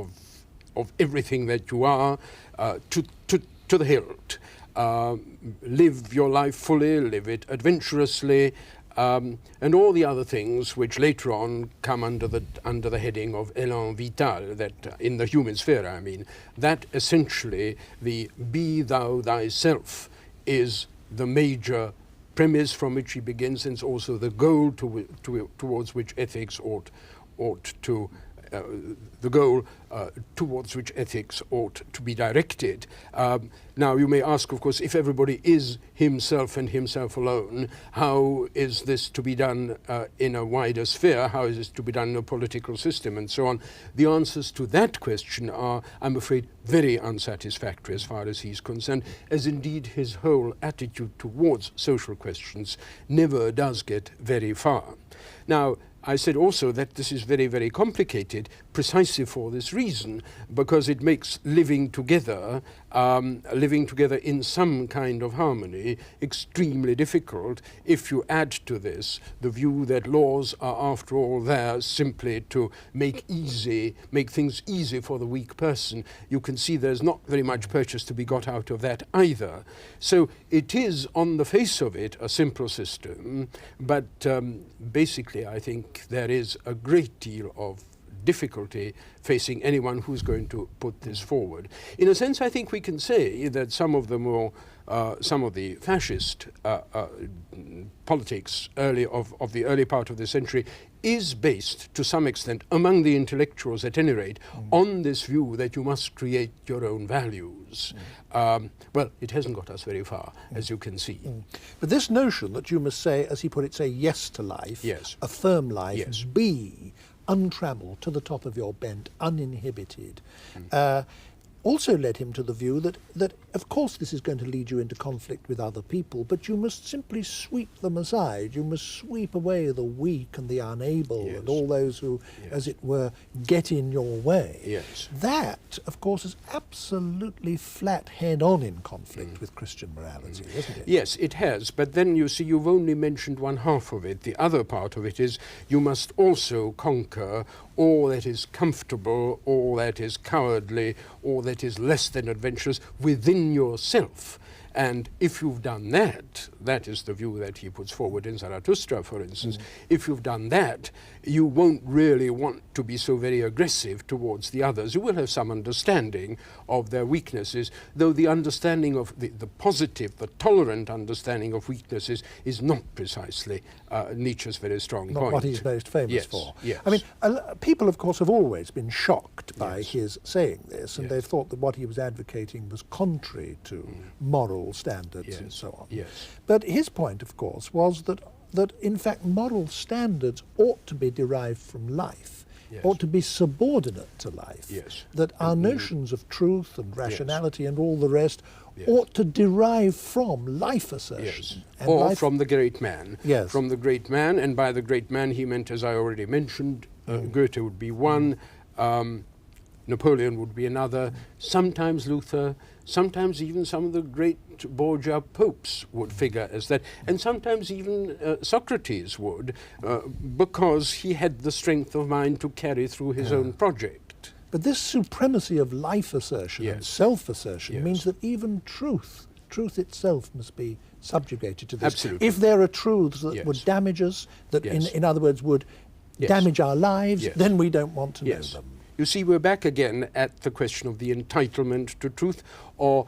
of everything that you are, to the hilt. Live your life fully, live it adventurously, and all the other things which later on come under the heading of élan vital, that in the human sphere, I mean, that essentially the be thou thyself is the major premise from which he begins, and it's also the goal towards which ethics ought to the goal towards which ethics ought to be directed. Now, you may ask, of course, if everybody is himself and himself alone, how is this to be done in a wider sphere? How is this to be done in a political system, and so on? The answers to that question are, I'm afraid, very unsatisfactory as far as he's concerned, as indeed his whole attitude towards social questions never does get very far. Now, I said also that this is very, very complicated precisely for this reason, because it makes living together in some kind of harmony extremely difficult if you add to this the view that laws are after all there simply to make things easy for the weak person. You can see there's not very much purchase to be got out of that either. So it is on the face of it a simple system, but basically I think there is a great deal of difficulty facing anyone who's going to put this forward. In a sense, I think we can say that some of the fascist politics of the early part of the century is based, to some extent, among the intellectuals at any rate, on this view that you must create your own values. Well, it hasn't got us very far, as you can see. But this notion that you must say, as he put it, say yes to life, Yes. affirm life, Yes. be untrammeled, to the top of your bent, uninhibited, also led him to the view that of course this is going to lead you into conflict with other people, but you must simply sweep them aside. You must sweep away the weak and the unable Yes. and all those who, Yes. as it were, get in your way. Yes. That, of course, is absolutely flat head-on in conflict with Christian morality, isn't it? Yes, it has, but then you see you've only mentioned one half of it. The other part of it is you must also conquer all that is comfortable, all that is cowardly, all that is less than adventurous within yourself. And if you've done that, that is the view that he puts forward in Zarathustra, for instance, if you've done that, you won't really want to be so very aggressive towards the others. You will have some understanding of their weaknesses, though the understanding of the positive, the tolerant understanding of weaknesses is not precisely Nietzsche's very strong point. Not what he's most famous for. Yes. I mean, people, of course, have always been shocked by his saying this, and they've thought that what he was advocating was contrary to moral standards and so on. Yes. But his point, of course, was that in fact moral standards ought to be derived from life, ought to be subordinate to life, that our notions of truth and rationality and all the rest ought to derive from life assertion. And or from the great man. Yes. From the great man, and by the great man he meant, as I already mentioned, Goethe would be one, Napoleon would be another, sometimes Luther, sometimes even some of the great Borgia popes would figure as that, and sometimes even Socrates would, because he had the strength of mind to carry through his own project. But this supremacy of life assertion and self-assertion means that even truth itself must be subjugated to this. Absolutely. If there are truths that would damage us, that in other words would damage our lives, then we don't want to know them. You see, we're back again at the question of the entitlement to truth, or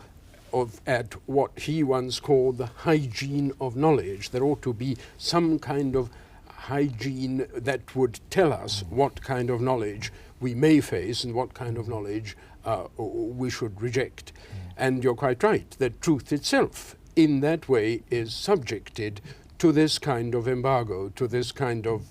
at what he once called the hygiene of knowledge. There ought to be some kind of hygiene that would tell us what kind of knowledge we may face and what kind of knowledge we should reject. And you're quite right, that truth itself, in that way, is subjected to this kind of embargo, to this kind of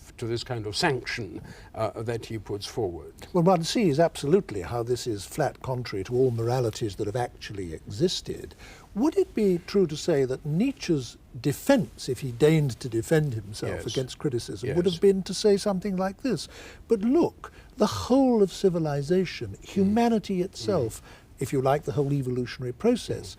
sanction that he puts forward. Well, one sees absolutely how this is flat contrary to all moralities that have actually existed. Would it be true to say that Nietzsche's defense, if he deigned to defend himself against criticism, would have been to say something like this? But look, the whole of civilization, humanity itself, if you like, the whole evolutionary process,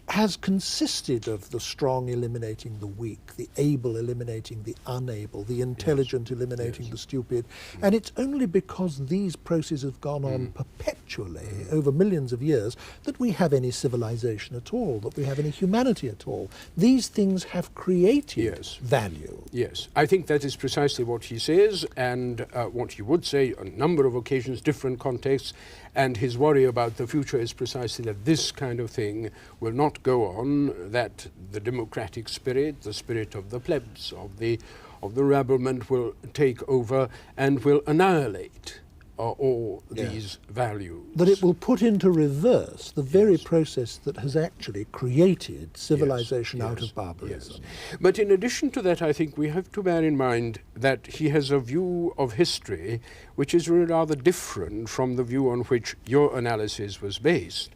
has consisted of the strong eliminating the weak, the able eliminating the unable, the intelligent eliminating the stupid. And it's only because these processes have gone on perpetually over millions of years that we have any civilization at all, that we have any humanity at all. These things have created value. Yes, I think that is precisely what he says, and what he would say on a number of occasions, different contexts, and his worry about the future is precisely that this kind of thing will not go on, that the democratic spirit, the spirit of the plebs, of the rabblement will take over and will annihilate all these values. That it will put into reverse the very process that has actually created civilization out of barbarism. But in addition to that, I think we have to bear in mind that he has a view of history which is rather different from the view on which your analysis was based.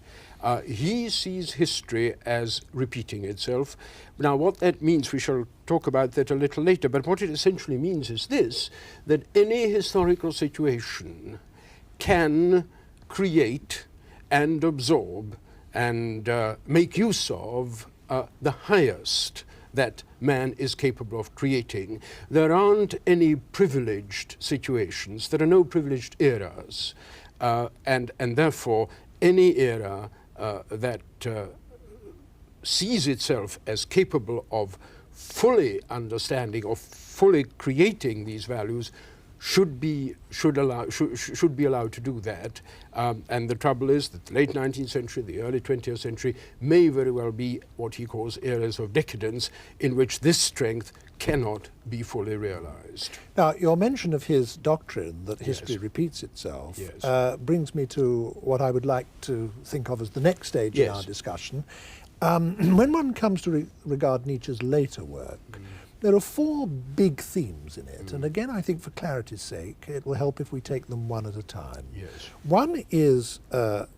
He sees history as repeating itself. Now, what that means, we shall talk about that a little later, but what it essentially means is this, that any historical situation can create and absorb and make use of the highest that man is capable of creating. There aren't any privileged situations, there are no privileged eras, and therefore any era that sees itself as capable of fully understanding, of fully creating these values, should be allowed to do that. And the trouble is that the late 19th century, the early 20th century may very well be what he calls eras of decadence, in which this strength cannot be fully realized. Now, your mention of his doctrine that history repeats itself brings me to what I would like to think of as the next stage in our discussion. When one comes to regard Nietzsche's later work, there are four big themes in it, and again, I think for clarity's sake, it will help if we take them one at a time. One is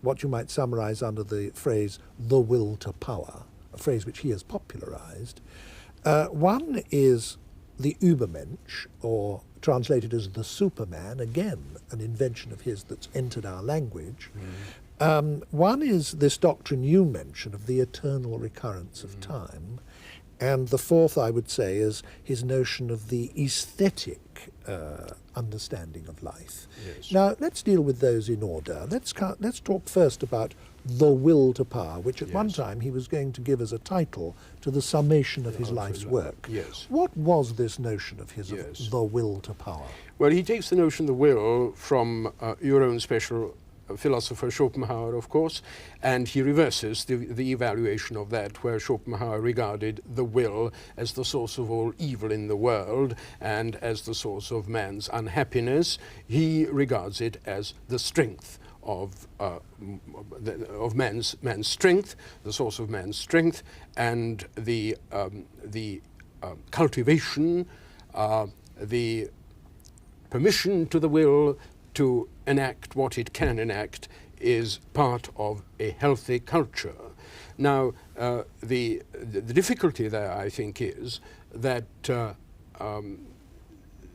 what you might summarize under the phrase, the will to power, a phrase which he has popularized. One is the Übermensch, or translated as the Superman, again, an invention of his that's entered our language. One is this doctrine you mentioned of the eternal recurrence of time. And the fourth, I would say, is his notion of the aesthetic understanding of life. Now, let's deal with those in order. Let's talk first about the will to power, which at one Yes. time he was going to give as a title to the summation of his life's work. Yes. What was this notion of his Yes. of the will to power? Well, he takes the notion of the will from your own special philosopher Schopenhauer, of course, and he reverses the evaluation of that, where Schopenhauer regarded the will as the source of all evil in the world and as the source of man's unhappiness. He regards it as the strength of man's strength, the source of man's strength, and the cultivation, the permission to the will to enact what it can enact is part of a healthy culture. Now, the difficulty there, I think, is that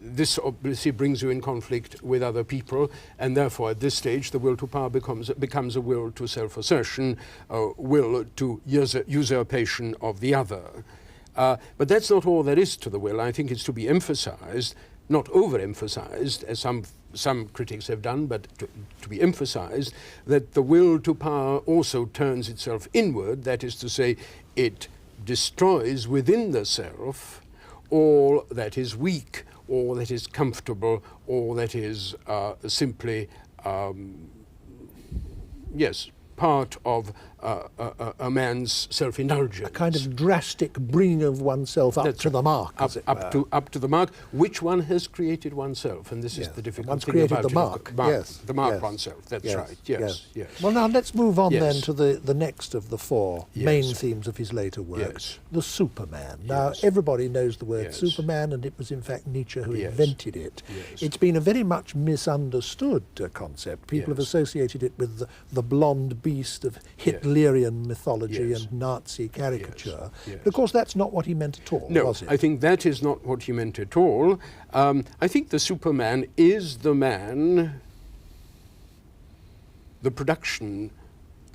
this obviously brings you in conflict with other people, and therefore at this stage the will to power becomes a will to self-assertion, a will to usurpation of the other. But that's not all there is to the will. I think it's to be emphasized, not overemphasized, as some critics have done, but to be emphasized, that the will to power also turns itself inward, that is to say, it destroys within the self all that is weak, all that is comfortable, all that is simply, yes, part of a man's self-indulgence. A kind of drastic bringing of oneself up to the mark, as it were. Up to the mark, which one has created oneself, and this is the difficult One's thing created about the mark. Yes. The mark Yes. oneself, that's Yes. right, yes. Well, now let's move on Yes. then to the next of the four Yes. main themes of his later work, Yes. the Superman. Now, Yes. everybody knows the word Yes. Superman, and it was in fact Nietzsche who Yes. invented it. Yes. It's been a very much misunderstood concept. People have Yes. associated it with the blonde beast of Hitlerian mythology Yes. and Nazi caricature. Yes. But of course, that's not what he meant at all, No, was it? I think that is not what he meant at all. I think the Superman is the man, the production,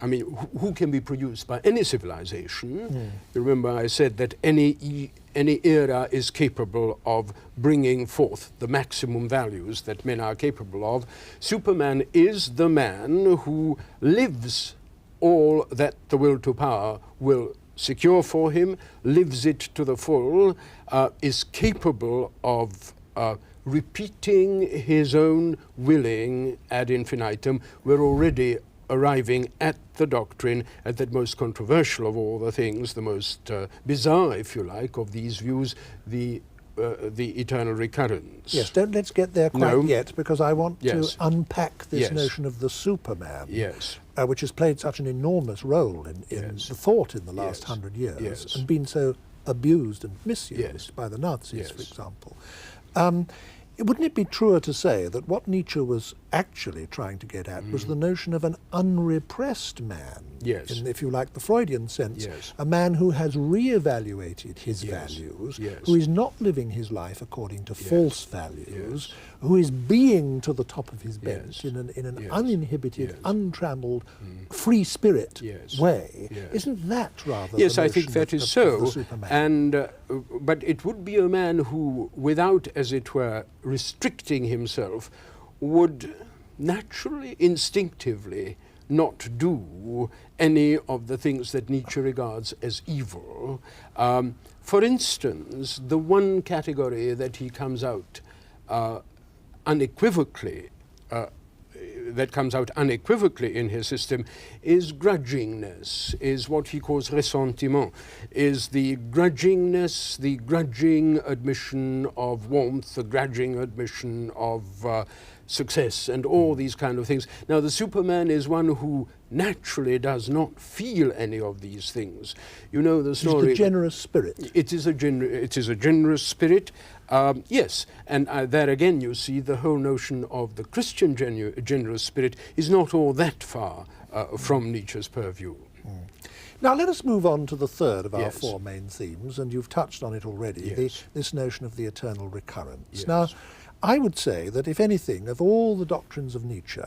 I mean, who can be produced by any civilization. You remember I said that any era is capable of bringing forth the maximum values that men are capable of. Superman is the man who lives all that the will to power will secure for him, lives it to the full, is capable of repeating his own willing ad infinitum. We're already arriving at the doctrine, at that most controversial of all the things, the most bizarre, if you like, of these views, the eternal recurrence. Yes, let's get there quite yet, because I want Yes. to unpack this Yes. notion of the Superman, Yes. Which has played such an enormous role in Yes. the thought in the last Yes. 100 years, Yes. and been so abused and misused Yes. by the Nazis, Yes. for example. Wouldn't it be truer to say that what Nietzsche was actually trying to get at was the notion of an unrepressed man, Yes. in, if you like, the Freudian sense, Yes. a man who has re-evaluated his Yes. values, Yes. who is not living his life according to Yes. false values, Yes. who is being to the top of his bent Yes. in an Yes. uninhibited, Yes. untrammeled, free spirit Yes. way. Yes. Isn't that rather Yes, the I think notion that of is the so. Superman? And but it would be a man who, without, as it were, restricting himself, would naturally, instinctively, not do any of the things that Nietzsche regards as evil. For instance, the one category that he comes out unequivocally in his system is grudgingness, is what he calls ressentiment, is the grudgingness, the grudging admission of warmth, the grudging admission of success, and all these kind of things. Now, the Superman is one who naturally does not feel any of these things. You know the story. It's the generous spirit. It is a generous spirit. Yes, and there again you see the whole notion of the Christian generous spirit is not all that far from Nietzsche's purview. Now let us move on to the third of our Yes. four main themes, and you've touched on it already, Yes. this notion of the eternal recurrence. Yes. Now, I would say that, if anything, of all the doctrines of Nietzsche,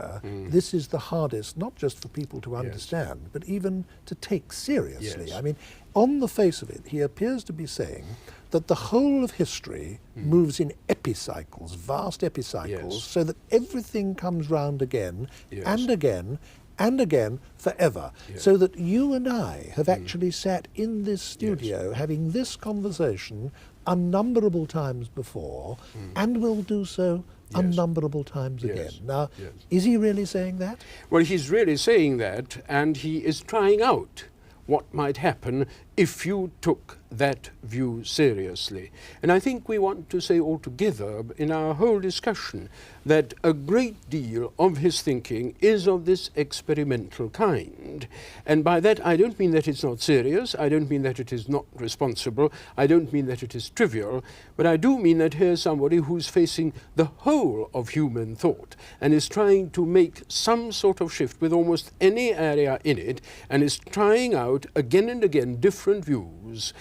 this is the hardest, not just for people to understand, but even to take seriously. Yes. I mean, on the face of it, he appears to be saying that the whole of history moves in epicycles, vast epicycles, Yes. so that everything comes round again Yes. and again and again forever. Yeah. So that you and I have actually sat in this studio having this conversation unnumberable times before, and will do so unnumberable times again. Now, is he really saying that? Well, he's really saying that, and he is trying out what might happen if you took that view seriously. And I think we want to say altogether in our whole discussion that a great deal of his thinking is of this experimental kind. And by that I don't mean that it's not serious, I don't mean that it is not responsible, I don't mean that it is trivial, but I do mean that here's somebody who's facing the whole of human thought and is trying to make some sort of shift with almost any area in it, and is trying out again and again different views.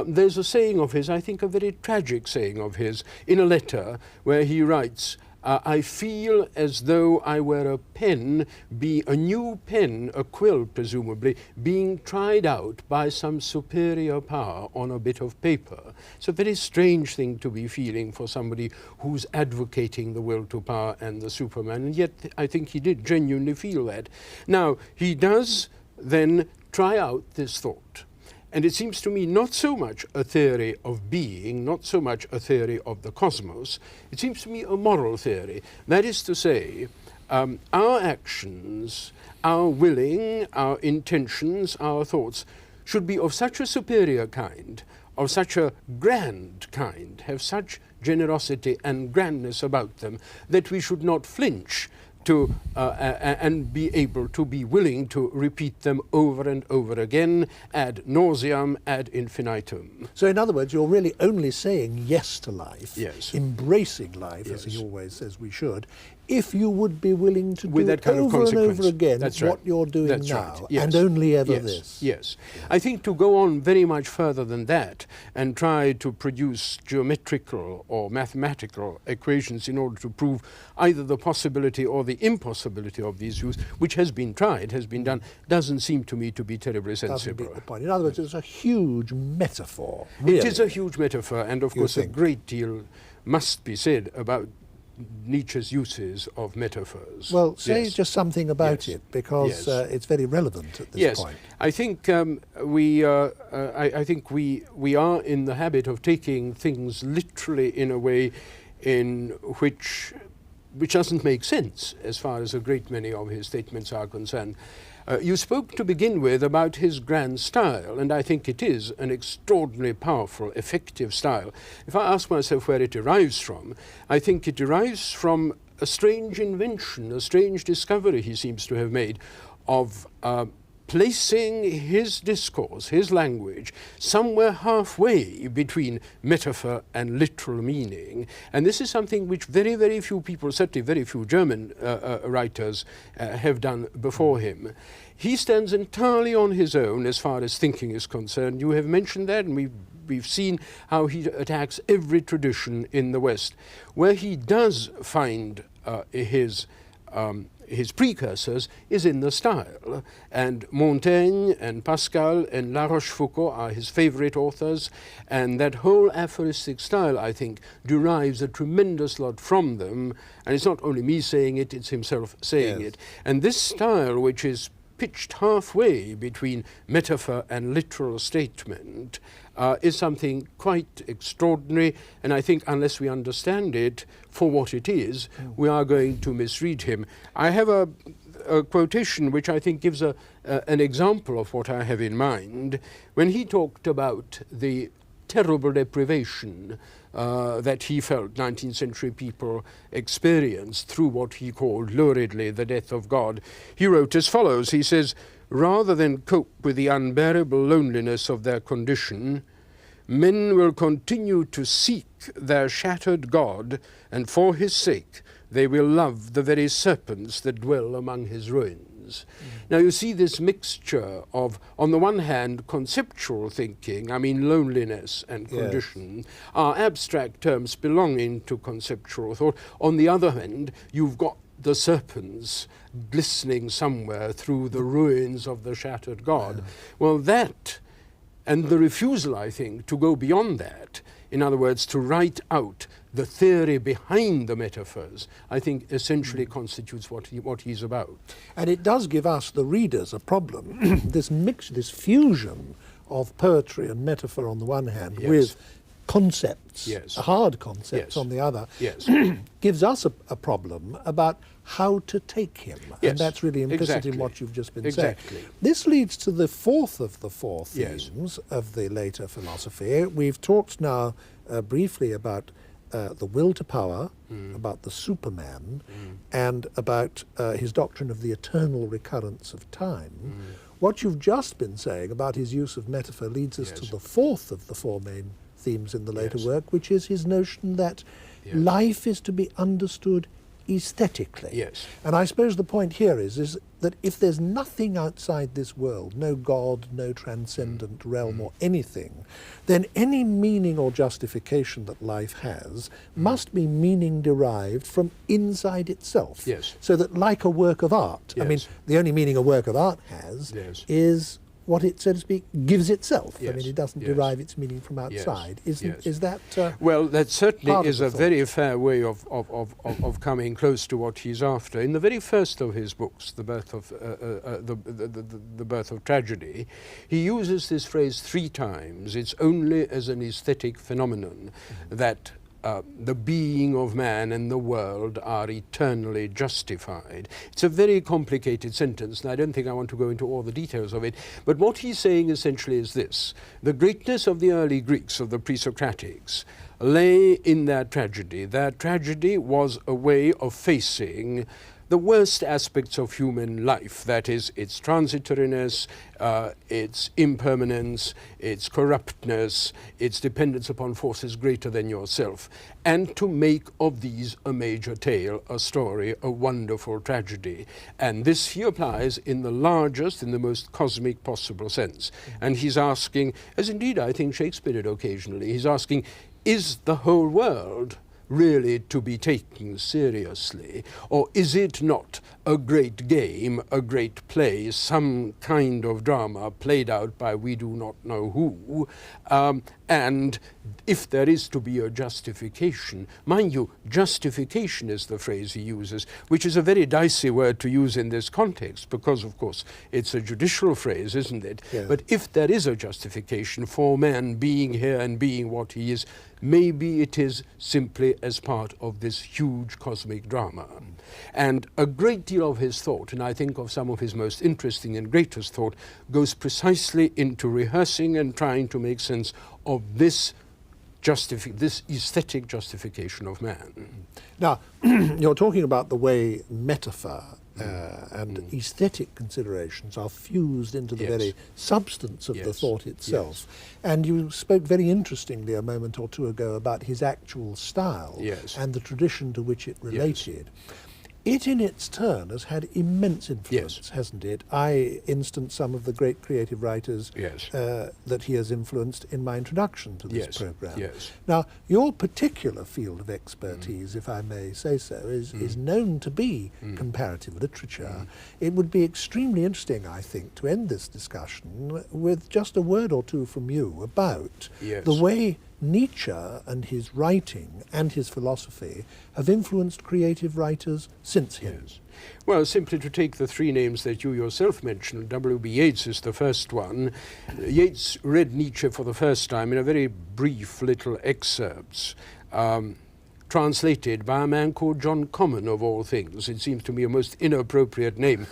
There's a saying of his, I think a very tragic saying of his, in a letter where he writes, I feel as though I were a pen, a new pen, a quill presumably, being tried out by some superior power on a bit of paper. It's a very strange thing to be feeling for somebody who's advocating the will to power and the Superman, and yet I think he did genuinely feel that. Now, he does then try out this thought. And it seems to me not so much a theory of being, not so much a theory of the cosmos, it seems to me a moral theory. That is to say, our actions, our willing, our intentions, our thoughts should be of such a superior kind, of such a grand kind, have such generosity and grandness about them, that we should not flinch to and be able to be willing to repeat them over and over again, ad nauseam, ad infinitum. So in other words, you're really only saying yes to life, embracing life, as he always says we should, if you would be willing to do that kind of over and consequence. over again That's what right. you're doing That's now, right. Yes. and only ever Yes. this. Yes. I think to go on very much further than that and try to produce geometrical or mathematical equations in order to prove either the possibility or the impossibility of these views, which has been tried, has been done, doesn't seem to me to be terribly Doesn't sensible. beat the point. In other words, it's a huge metaphor. Really. It is a huge metaphor, and of course a great deal must be said about Nietzsche's uses of metaphors. Well, say just something about it, because it's very relevant at this point. I think I think we are in the habit of taking things literally in a way in which doesn't make sense as far as a great many of his statements are concerned. You spoke to begin with about his grand style, and I think it is an extraordinarily powerful, effective style. If I ask myself where it derives from, I think it derives from a strange invention, a strange discovery he seems to have made of placing his discourse, his language, somewhere halfway between metaphor and literal meaning. And this is something which very, very few people, certainly very few German writers, have done before him. He stands entirely on his own as far as thinking is concerned. You have mentioned that, and we've seen how he attacks every tradition in the West. Where he does find his precursors is in the style, and Montaigne and Pascal and La Rochefoucauld are his favorite authors, and that whole aphoristic style, I think, derives a tremendous lot from them, and it's not only me saying it, it's himself saying it. And this style, which is pitched halfway between metaphor and literal statement, is something quite extraordinary, and I think unless we understand it for what it is, we are going to misread him. I have a quotation which I think gives an example of what I have in mind. When he talked about the terrible deprivation that he felt 19th century people experienced through what he called luridly the death of God, he wrote as follows. He says, "Rather than cope with the unbearable loneliness of their condition, men will continue to seek their shattered God, and for his sake they will love the very serpents that dwell among his ruins." Now you see this mixture of, on the one hand, conceptual thinking, I mean loneliness and condition, are abstract terms belonging to conceptual thought. On the other hand, you've got the serpents glistening somewhere through the ruins of the shattered God. Well, that, and the refusal, I think, to go beyond that, in other words, to write out the theory behind the metaphors, I think essentially constitutes what he's about. And it does give us, the readers, a problem. This fusion of poetry and metaphor on the one hand with concepts, hard concepts on the other, gives us a problem about how to take him. And that's really implicit in what you've just been saying. This leads to the fourth of the four themes of the later philosophy. We've talked now briefly about the will to power, about the Superman, and about his doctrine of the eternal recurrence of time. What you've just been saying about his use of metaphor leads us to the fourth of the four main themes in the later work, which is his notion that life is to be understood aesthetically. And I suppose the point here is that if there's nothing outside this world, no God, no transcendent realm or anything, then any meaning or justification that life has must be meaning derived from inside itself. So that, like a work of art, I mean, the only meaning a work of art has is what it, so to speak, gives itself. I mean, it doesn't derive its meaning from outside. Is that well, that certainly is a very fair way of coming close to what he's after. In the very first of his books, The Birth of the Birth of Tragedy, he uses this phrase 3 times. It's only as an aesthetic phenomenon that the being of man and the world are eternally justified. It's a very complicated sentence, and I don't think I want to go into all the details of it, but what he's saying essentially is this: the greatness of the early Greeks, of the pre-Socratics, lay in their tragedy. Their tragedy was a way of facing the worst aspects of human life, that is, its transitoriness, its impermanence, its corruptness, its dependence upon forces greater than yourself, and to make of these a major tale, a story, a wonderful tragedy. And this he applies in the largest, in the most cosmic possible sense. And he's asking, as indeed I think Shakespeare did occasionally, he's asking, is the whole world really to be taken seriously? Or is it not a great game, a great play, some kind of drama played out by we do not know who? And if there is to be a justification, mind you, justification is the phrase he uses, which is a very dicey word to use in this context, because of course it's a judicial phrase, isn't it? But if there is a justification for man being here and being what he is, maybe it is simply as part of this huge cosmic drama. And a great deal of his thought, and I think of some of his most interesting and greatest thought, goes precisely into rehearsing and trying to make sense of this aesthetic justification of man. Now, you're talking about the way metaphor and aesthetic considerations are fused into the very substance of the thought itself. And you spoke very interestingly a moment or two ago about his actual style and the tradition to which it related. It in its turn has had immense influence, hasn't it? I instance some of the great creative writers that he has influenced in my introduction to this program. Now, your particular field of expertise, if I may say so, is known to be comparative literature. It would be extremely interesting, I think, to end this discussion with just a word or two from you about the way Nietzsche and his writing and his philosophy have influenced creative writers since him. Well, simply to take the 3 names that you yourself mentioned, W.B. Yeats is the first one. Yeats read Nietzsche for the first time in a very brief little excerpts, translated by a man called John Common, of all things. It seems to me a most inappropriate name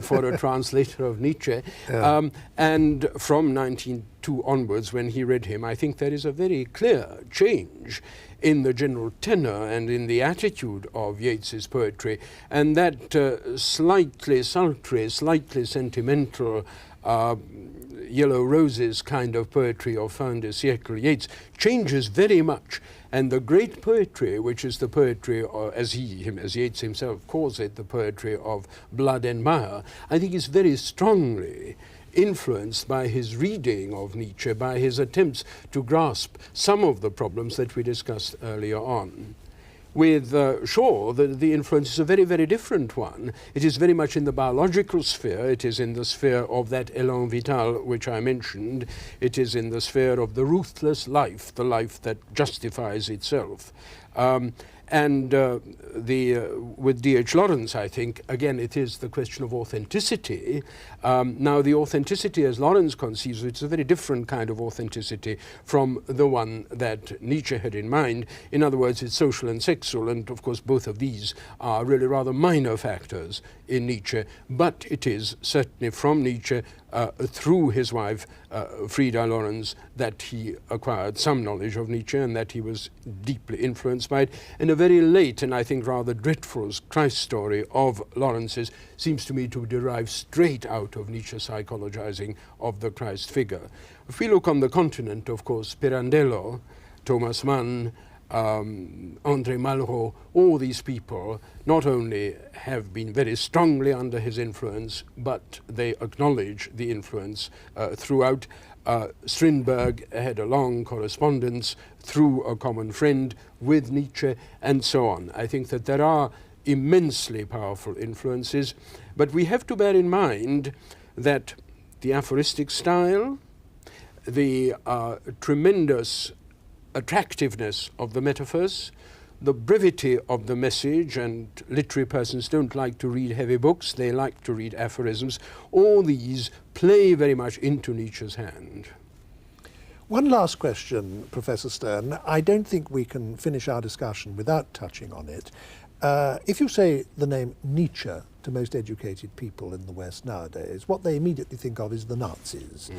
for a translator of Nietzsche. And from 1902 onwards, when he read him, I think there is a very clear change in the general tenor and in the attitude of Yeats's poetry. And that slightly sultry, slightly sentimental, Yellow Roses kind of poetry of fin de siècle Yeats changes very much. And the great poetry, which is the poetry, as Yeats himself calls it, the poetry of blood and mire, I think is very strongly influenced by his reading of Nietzsche, by his attempts to grasp some of the problems that we discussed earlier on. With Shaw, the influence is a very, very different one. It is very much in the biological sphere. It is in the sphere of that élan vital which I mentioned. It is in the sphere of the ruthless life, the life that justifies itself. With D.H. Lawrence, I think, again, it is the question of authenticity. Now, the authenticity as Lawrence conceives it is a very different kind of authenticity from the one that Nietzsche had in mind. In other words, it's social and sexual, and of course both of these are really rather minor factors in Nietzsche, but it is certainly from Nietzsche through his wife Frieda Lawrence that he acquired some knowledge of Nietzsche and that he was deeply influenced by it. And a very late and I think rather dreadful Christ story of Lawrence's seems to me to derive straight out of Nietzsche's psychologizing of the Christ figure. If we look on the continent, of course, Pirandello, Thomas Mann, André Malraux, all these people not only have been very strongly under his influence, but they acknowledge the influence throughout. Strindberg had a long correspondence through a common friend with Nietzsche, and so on. I think that there are immensely powerful influences, but we have to bear in mind that the aphoristic style, the tremendous attractiveness of the metaphors, the brevity of the message, and literary persons don't like to read heavy books, they like to read aphorisms. All these play very much into Nietzsche's hand. One last question, Professor Stern. I don't think we can finish our discussion without touching on it. If you say the name Nietzsche to most educated people in the West nowadays, what they immediately think of is the Nazis.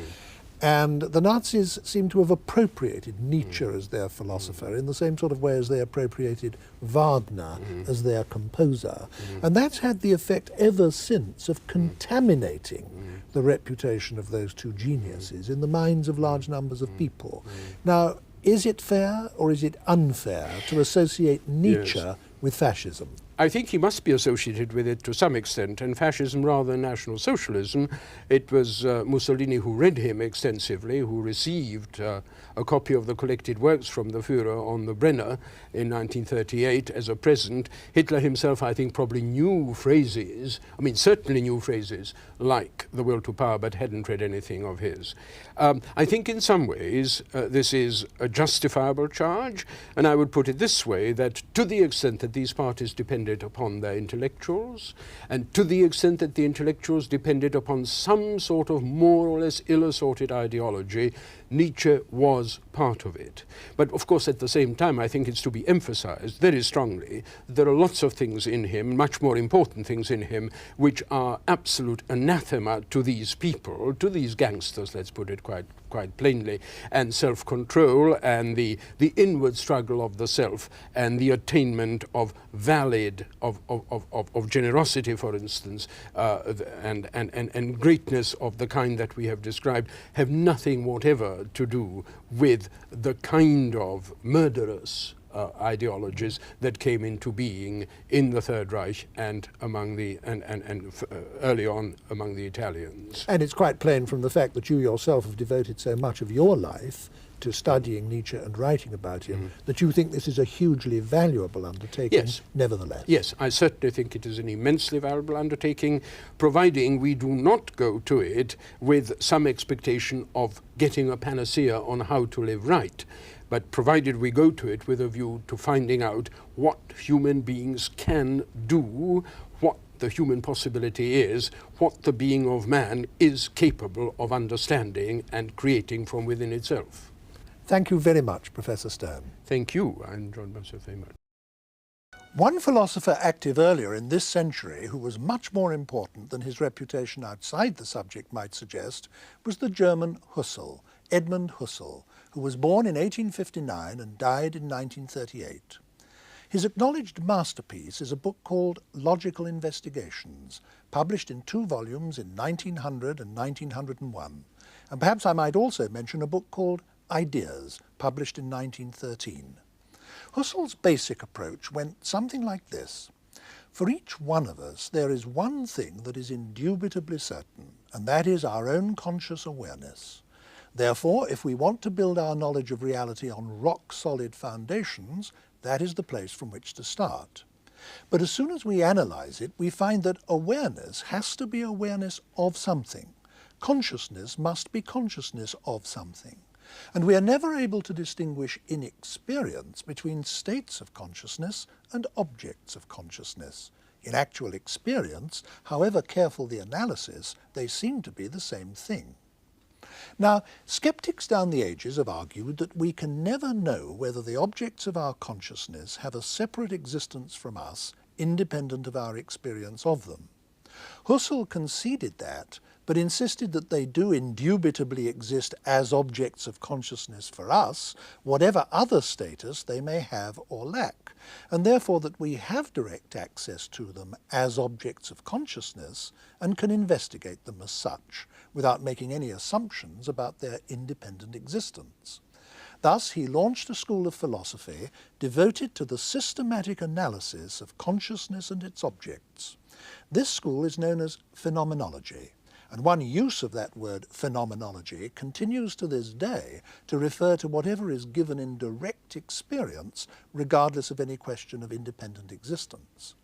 And the Nazis seem to have appropriated Nietzsche as their philosopher in the same sort of way as they appropriated Wagner as their composer. And that's had the effect ever since of contaminating the reputation of those two geniuses in the minds of large numbers of people. Now, is it fair or is it unfair to associate Nietzsche with fascism? I think he must be associated with it to some extent, and fascism rather than National Socialism. It was Mussolini who read him extensively, who received a copy of the collected works from the Führer on the Brenner in 1938 as a present. Hitler himself, I think, probably knew phrases, I mean certainly knew phrases like the will to power, but hadn't read anything of his. I think in some ways this is a justifiable charge, and I would put it this way, that to the extent that these parties depended upon their intellectuals, and to the extent that the intellectuals depended upon some sort of more or less ill-assorted ideology, Nietzsche was part of it. But of course at the same time I think it's to be emphasized very strongly that there are lots of things in him, much more important things in him, which are absolute anathema to these people, to these gangsters, let's put it quite plainly, and self-control and the inward struggle of the self and the attainment of valid, of generosity, for instance, and greatness of the kind that we have described, have nothing whatever to do with the kind of murderous ideologies that came into being in the Third Reich and among the early on among the Italians. And it's quite plain from the fact that you yourself have devoted so much of your life to studying Nietzsche and writing about him, that you think this is a hugely valuable undertaking, nevertheless. Yes, I certainly think it is an immensely valuable undertaking, providing we do not go to it with some expectation of getting a panacea on how to live right, but provided we go to it with a view to finding out what human beings can do, what the human possibility is, what the being of man is capable of understanding and creating from within itself. Thank you very much, Professor Stern. Thank you. I enjoyed myself very much. One philosopher active earlier in this century who was much more important than his reputation outside the subject might suggest was the German Husserl, Edmund Husserl, who was born in 1859 and died in 1938. His acknowledged masterpiece is a book called Logical Investigations, published in 2 volumes in 1900 and 1901. And perhaps I might also mention a book called Ideas, published in 1913. Husserl's basic approach went something like this. For each one of us, there is one thing that is indubitably certain, and that is our own conscious awareness. Therefore, if we want to build our knowledge of reality on rock-solid foundations, that is the place from which to start. But as soon as we analyze it, we find that awareness has to be awareness of something. Consciousness must be consciousness of something. And we are never able to distinguish in experience between states of consciousness and objects of consciousness. In actual experience, however careful the analysis, they seem to be the same thing. Now, skeptics down the ages have argued that we can never know whether the objects of our consciousness have a separate existence from us, independent of our experience of them. Husserl conceded that, but insisted that they do indubitably exist as objects of consciousness for us, whatever other status they may have or lack, and therefore that we have direct access to them as objects of consciousness and can investigate them as such, without making any assumptions about their independent existence. Thus, he launched a school of philosophy devoted to the systematic analysis of consciousness and its objects. This school is known as phenomenology, and one use of that word phenomenology continues to this day to refer to whatever is given in direct experience, regardless of any question of independent existence.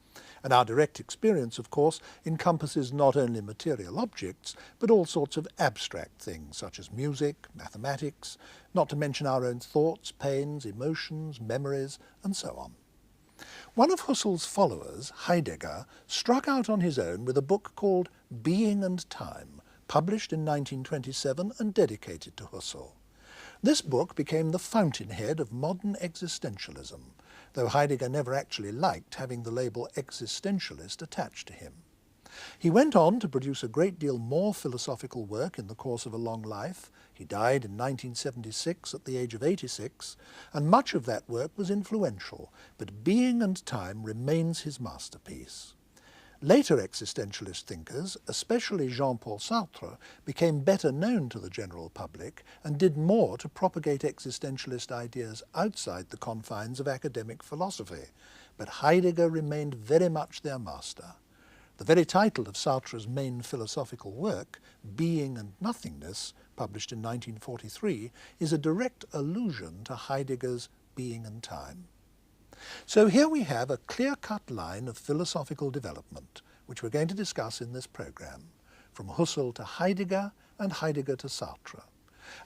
And our direct experience, of course, encompasses not only material objects, but all sorts of abstract things, such as music, mathematics, not to mention our own thoughts, pains, emotions, memories, and so on. One of Husserl's followers, Heidegger, struck out on his own with a book called Being and Time, published in 1927 and dedicated to Husserl. This book became the fountainhead of modern existentialism, though Heidegger never actually liked having the label existentialist attached to him. He went on to produce a great deal more philosophical work in the course of a long life. He died in 1976 at the age of 86, and much of that work was influential, but Being and Time remains his masterpiece. Later existentialist thinkers, especially Jean-Paul Sartre, became better known to the general public and did more to propagate existentialist ideas outside the confines of academic philosophy, but Heidegger remained very much their master. The very title of Sartre's main philosophical work, Being and Nothingness, published in 1943, is a direct allusion to Heidegger's Being and Time. So here we have a clear-cut line of philosophical development, which we're going to discuss in this program, from Husserl to Heidegger and Heidegger to Sartre.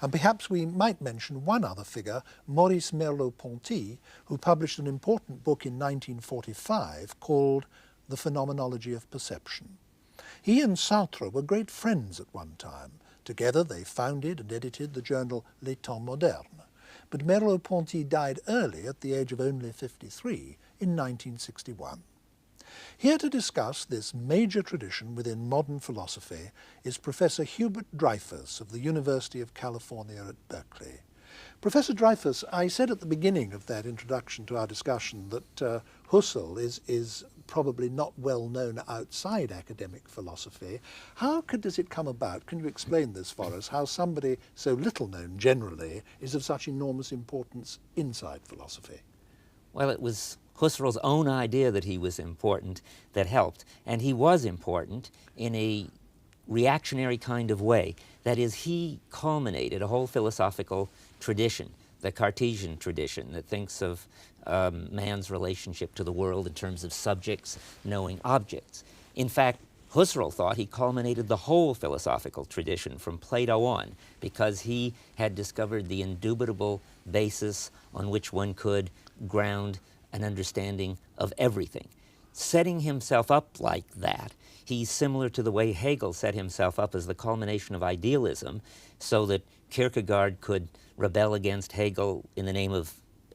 And perhaps we might mention one other figure, Maurice Merleau-Ponty, who published an important book in 1945 called The Phenomenology of Perception. He and Sartre were great friends at one time. Together they founded and edited the journal Les Temps Modernes. But Merleau-Ponty died early at the age of only 53 in 1961. Here to discuss this major tradition within modern philosophy is Professor Hubert Dreyfus of the University of California at Berkeley. Professor Dreyfus, I said at the beginning of that introduction to our discussion that Husserl is probably not well known outside academic philosophy. How does it come about? Can you explain this for us, how somebody so little known generally is of such enormous importance inside philosophy? Well, it was Husserl's own idea that he was important that helped, and he was important in a reactionary kind of way. That is, he culminated a whole philosophical tradition, the Cartesian tradition that thinks of man's relationship to the world in terms of subjects knowing objects. In fact, Husserl thought he culminated the whole philosophical tradition from Plato on, because he had discovered the indubitable basis on which one could ground an understanding of everything. Setting himself up like that, he's similar to the way Hegel set himself up as the culmination of idealism, so that Kierkegaard could rebel against Hegel in the name of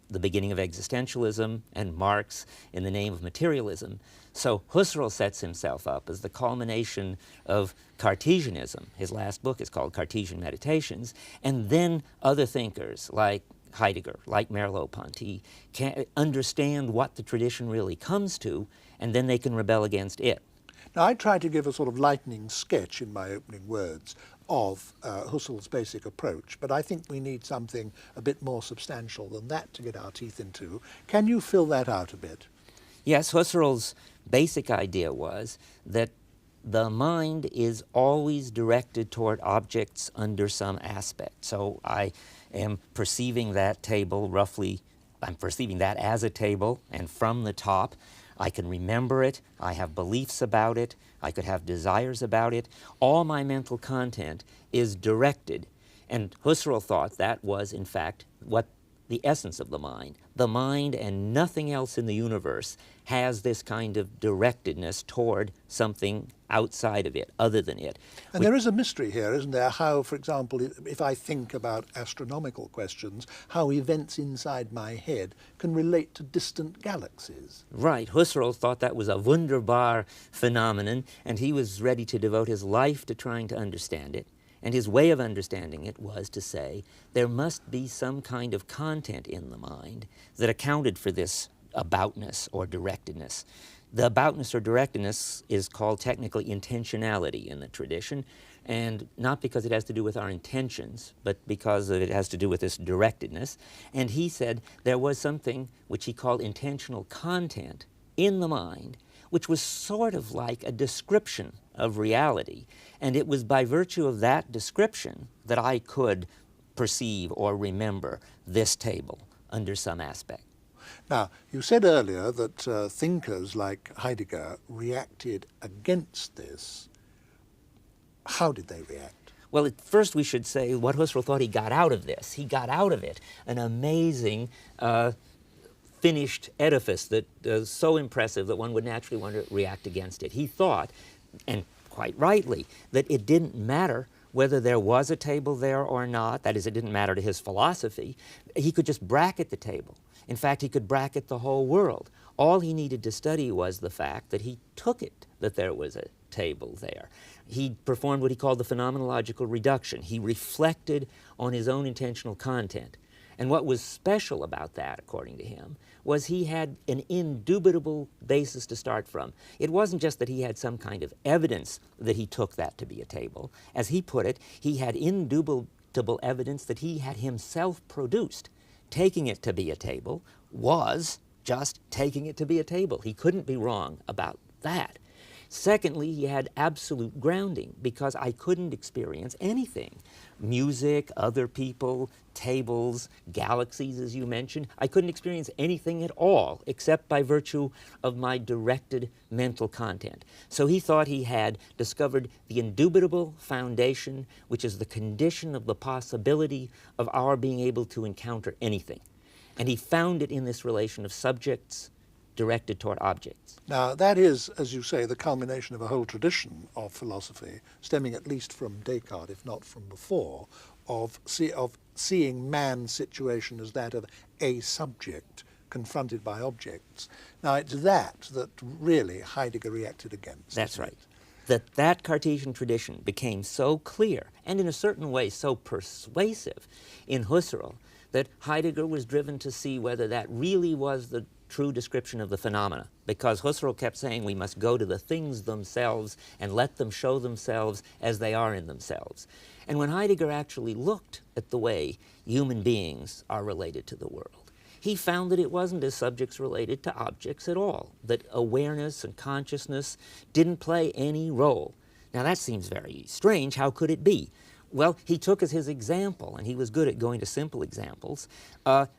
the beginning of existentialism, and Marx in the name of materialism. So Husserl sets himself up as the culmination of Cartesianism. His last book is called Cartesian Meditations, and then other thinkers like Heidegger, like Merleau-Ponty, can understand what the tradition really comes to, and then they can rebel against it. Now, I tried to give a sort of lightning sketch in my opening words of Husserl's basic approach, but I think we need something a bit more substantial than that to get our teeth into. Can you fill that out a bit? Yes, Husserl's basic idea was that the mind is always directed toward objects under some aspect. So I am perceiving that table roughly, I'm perceiving that as a table, and from the top, I can remember it, I have beliefs about it, I could have desires about it. All my mental content is directed And Husserl thought that was, in fact, what the essence of the mind. The mind and nothing else in the universe has this kind of directedness toward something outside of it, other than it. And there is a mystery here, isn't there? How, for example, if I think about astronomical questions, how events inside my head can relate to distant galaxies. Right. Husserl thought that was a wunderbar phenomenon, and he was ready to devote his life to trying to understand it. And his way of understanding it was to say there must be some kind of content in the mind that accounted for this aboutness or directedness. The aboutness or directedness is called technically intentionality in the tradition, and not because it has to do with our intentions, but because it has to do with this directedness. And he said there was something which he called intentional content in the mind, which was sort of like a description of reality. And it was by virtue of that description that I could perceive or remember this table under some aspect. Now, you said earlier that thinkers like Heidegger reacted against this. How did they react? Well, at first we should say what Husserl thought he got out of this. He got out of it an amazing finished edifice that is so impressive that one would naturally want to react against it. He thought, and quite rightly, that it didn't matter whether there was a table there or not. That is, it didn't matter to his philosophy. He could just bracket the table. In fact, he could bracket the whole world. All he needed to study was the fact that he took it that there was a table there. He performed what he called the phenomenological reduction. He reflected on his own intentional content. And what was special about that, according to him, was he had an indubitable basis to start from. It wasn't just that he had some kind of evidence that he took that to be a table. As he put it, he had indubitable evidence that he had himself produced. Taking it to be a table was just taking it to be a table. He couldn't be wrong about that. Secondly, he had absolute grounding, because I couldn't experience anything. Music, other people, tables, galaxies, as you mentioned. I couldn't experience anything at all except by virtue of my directed mental content. So he thought he had discovered the indubitable foundation, which is the condition of the possibility of our being able to encounter anything. And he found it in this relation of subjects directed toward objects. Now, that is, as you say, the culmination of a whole tradition of philosophy, stemming at least from Descartes, if not from before, of seeing man's situation as that of a subject confronted by objects. Now, it's that really Heidegger reacted against. That's right. That Cartesian tradition became so clear, and in a certain way so persuasive in Husserl, that Heidegger was driven to see whether that really was the true description of the phenomena, because Husserl kept saying we must go to the things themselves and let them show themselves as they are in themselves. And when Heidegger actually looked at the way human beings are related to the world, he found that it wasn't as subjects related to objects at all, that awareness and consciousness didn't play any role. Now that seems very strange. How could it be? Well, he took as his example, and he was good at going to simple examples,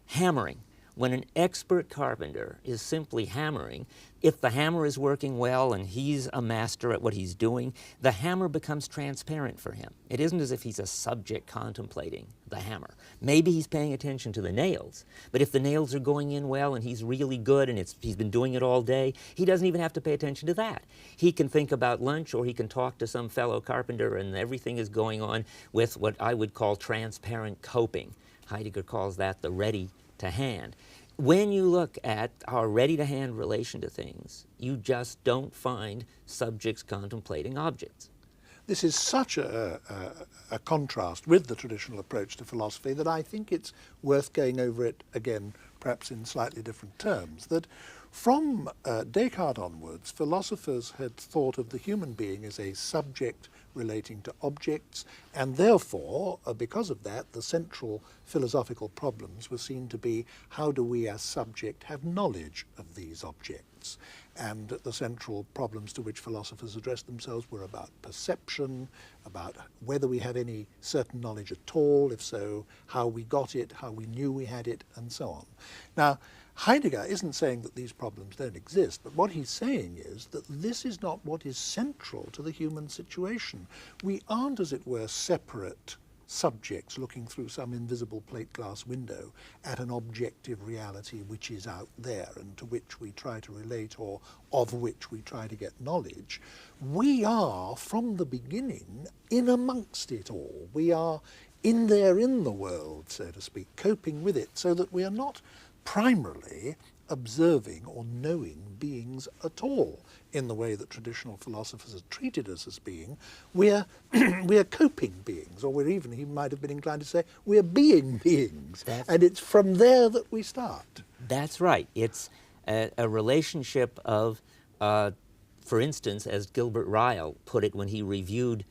hammering. When an expert carpenter is simply hammering, if the hammer is working well and he's a master at what he's doing, the hammer becomes transparent for him. It isn't as if he's a subject contemplating the hammer. Maybe he's paying attention to the nails, but if the nails are going in well and he's really good and he's been doing it all day, he doesn't even have to pay attention to that. He can think about lunch, or he can talk to some fellow carpenter, and everything is going on with what I would call transparent coping. Heidegger calls that the ready to hand. When you look at our ready-to-hand relation to things, you just don't find subjects contemplating objects. This is such a contrast with the traditional approach to philosophy that I think it's worth going over it again, perhaps in slightly different terms, that from Descartes onwards, philosophers had thought of the human being as a subject relating to objects, and therefore, because of that, the central philosophical problems were seen to be how do we as subject have knowledge of these objects? And the central problems to which philosophers addressed themselves were about perception, about whether we have any certain knowledge at all, if so, how we got it, how we knew we had it, and so on. Now, Heidegger isn't saying that these problems don't exist, but what he's saying is that this is not what is central to the human situation. We aren't, as it were, separate subjects looking through some invisible plate glass window at an objective reality which is out there and to which we try to relate or of which we try to get knowledge. We are, from the beginning, in amongst it all. We are in there in the world, so to speak, coping with it, so that we are not primarily observing or knowing beings at all in the way that traditional philosophers have treated us as being. We're coping beings, or he might have been inclined to say, we're being beings. And it's from there that we start. That's right. It's a relationship of, for instance, as Gilbert Ryle put it when he reviewed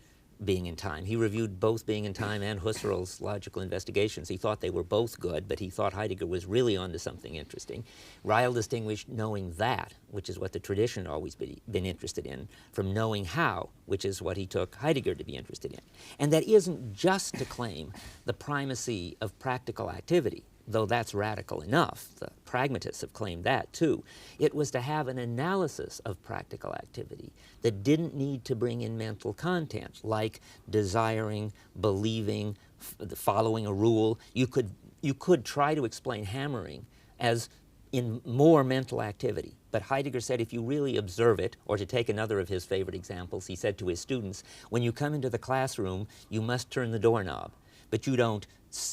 Being in Time. He reviewed both Being in Time and Husserl's logical investigations. He thought they were both good, but he thought Heidegger was really onto something interesting. Ryle distinguished knowing that, which is what the tradition had always been interested in, from knowing how, which is what he took Heidegger to be interested in. And that isn't just to claim the primacy of practical activity, though that's radical enough. The pragmatists have claimed that too. It was to have an analysis of practical activity that didn't need to bring in mental content, like desiring, believing, following a rule. You could try to explain hammering as in more mental activity. But Heidegger said if you really observe it, or to take another of his favorite examples, he said to his students, when you come into the classroom, you must turn the doorknob. But you don't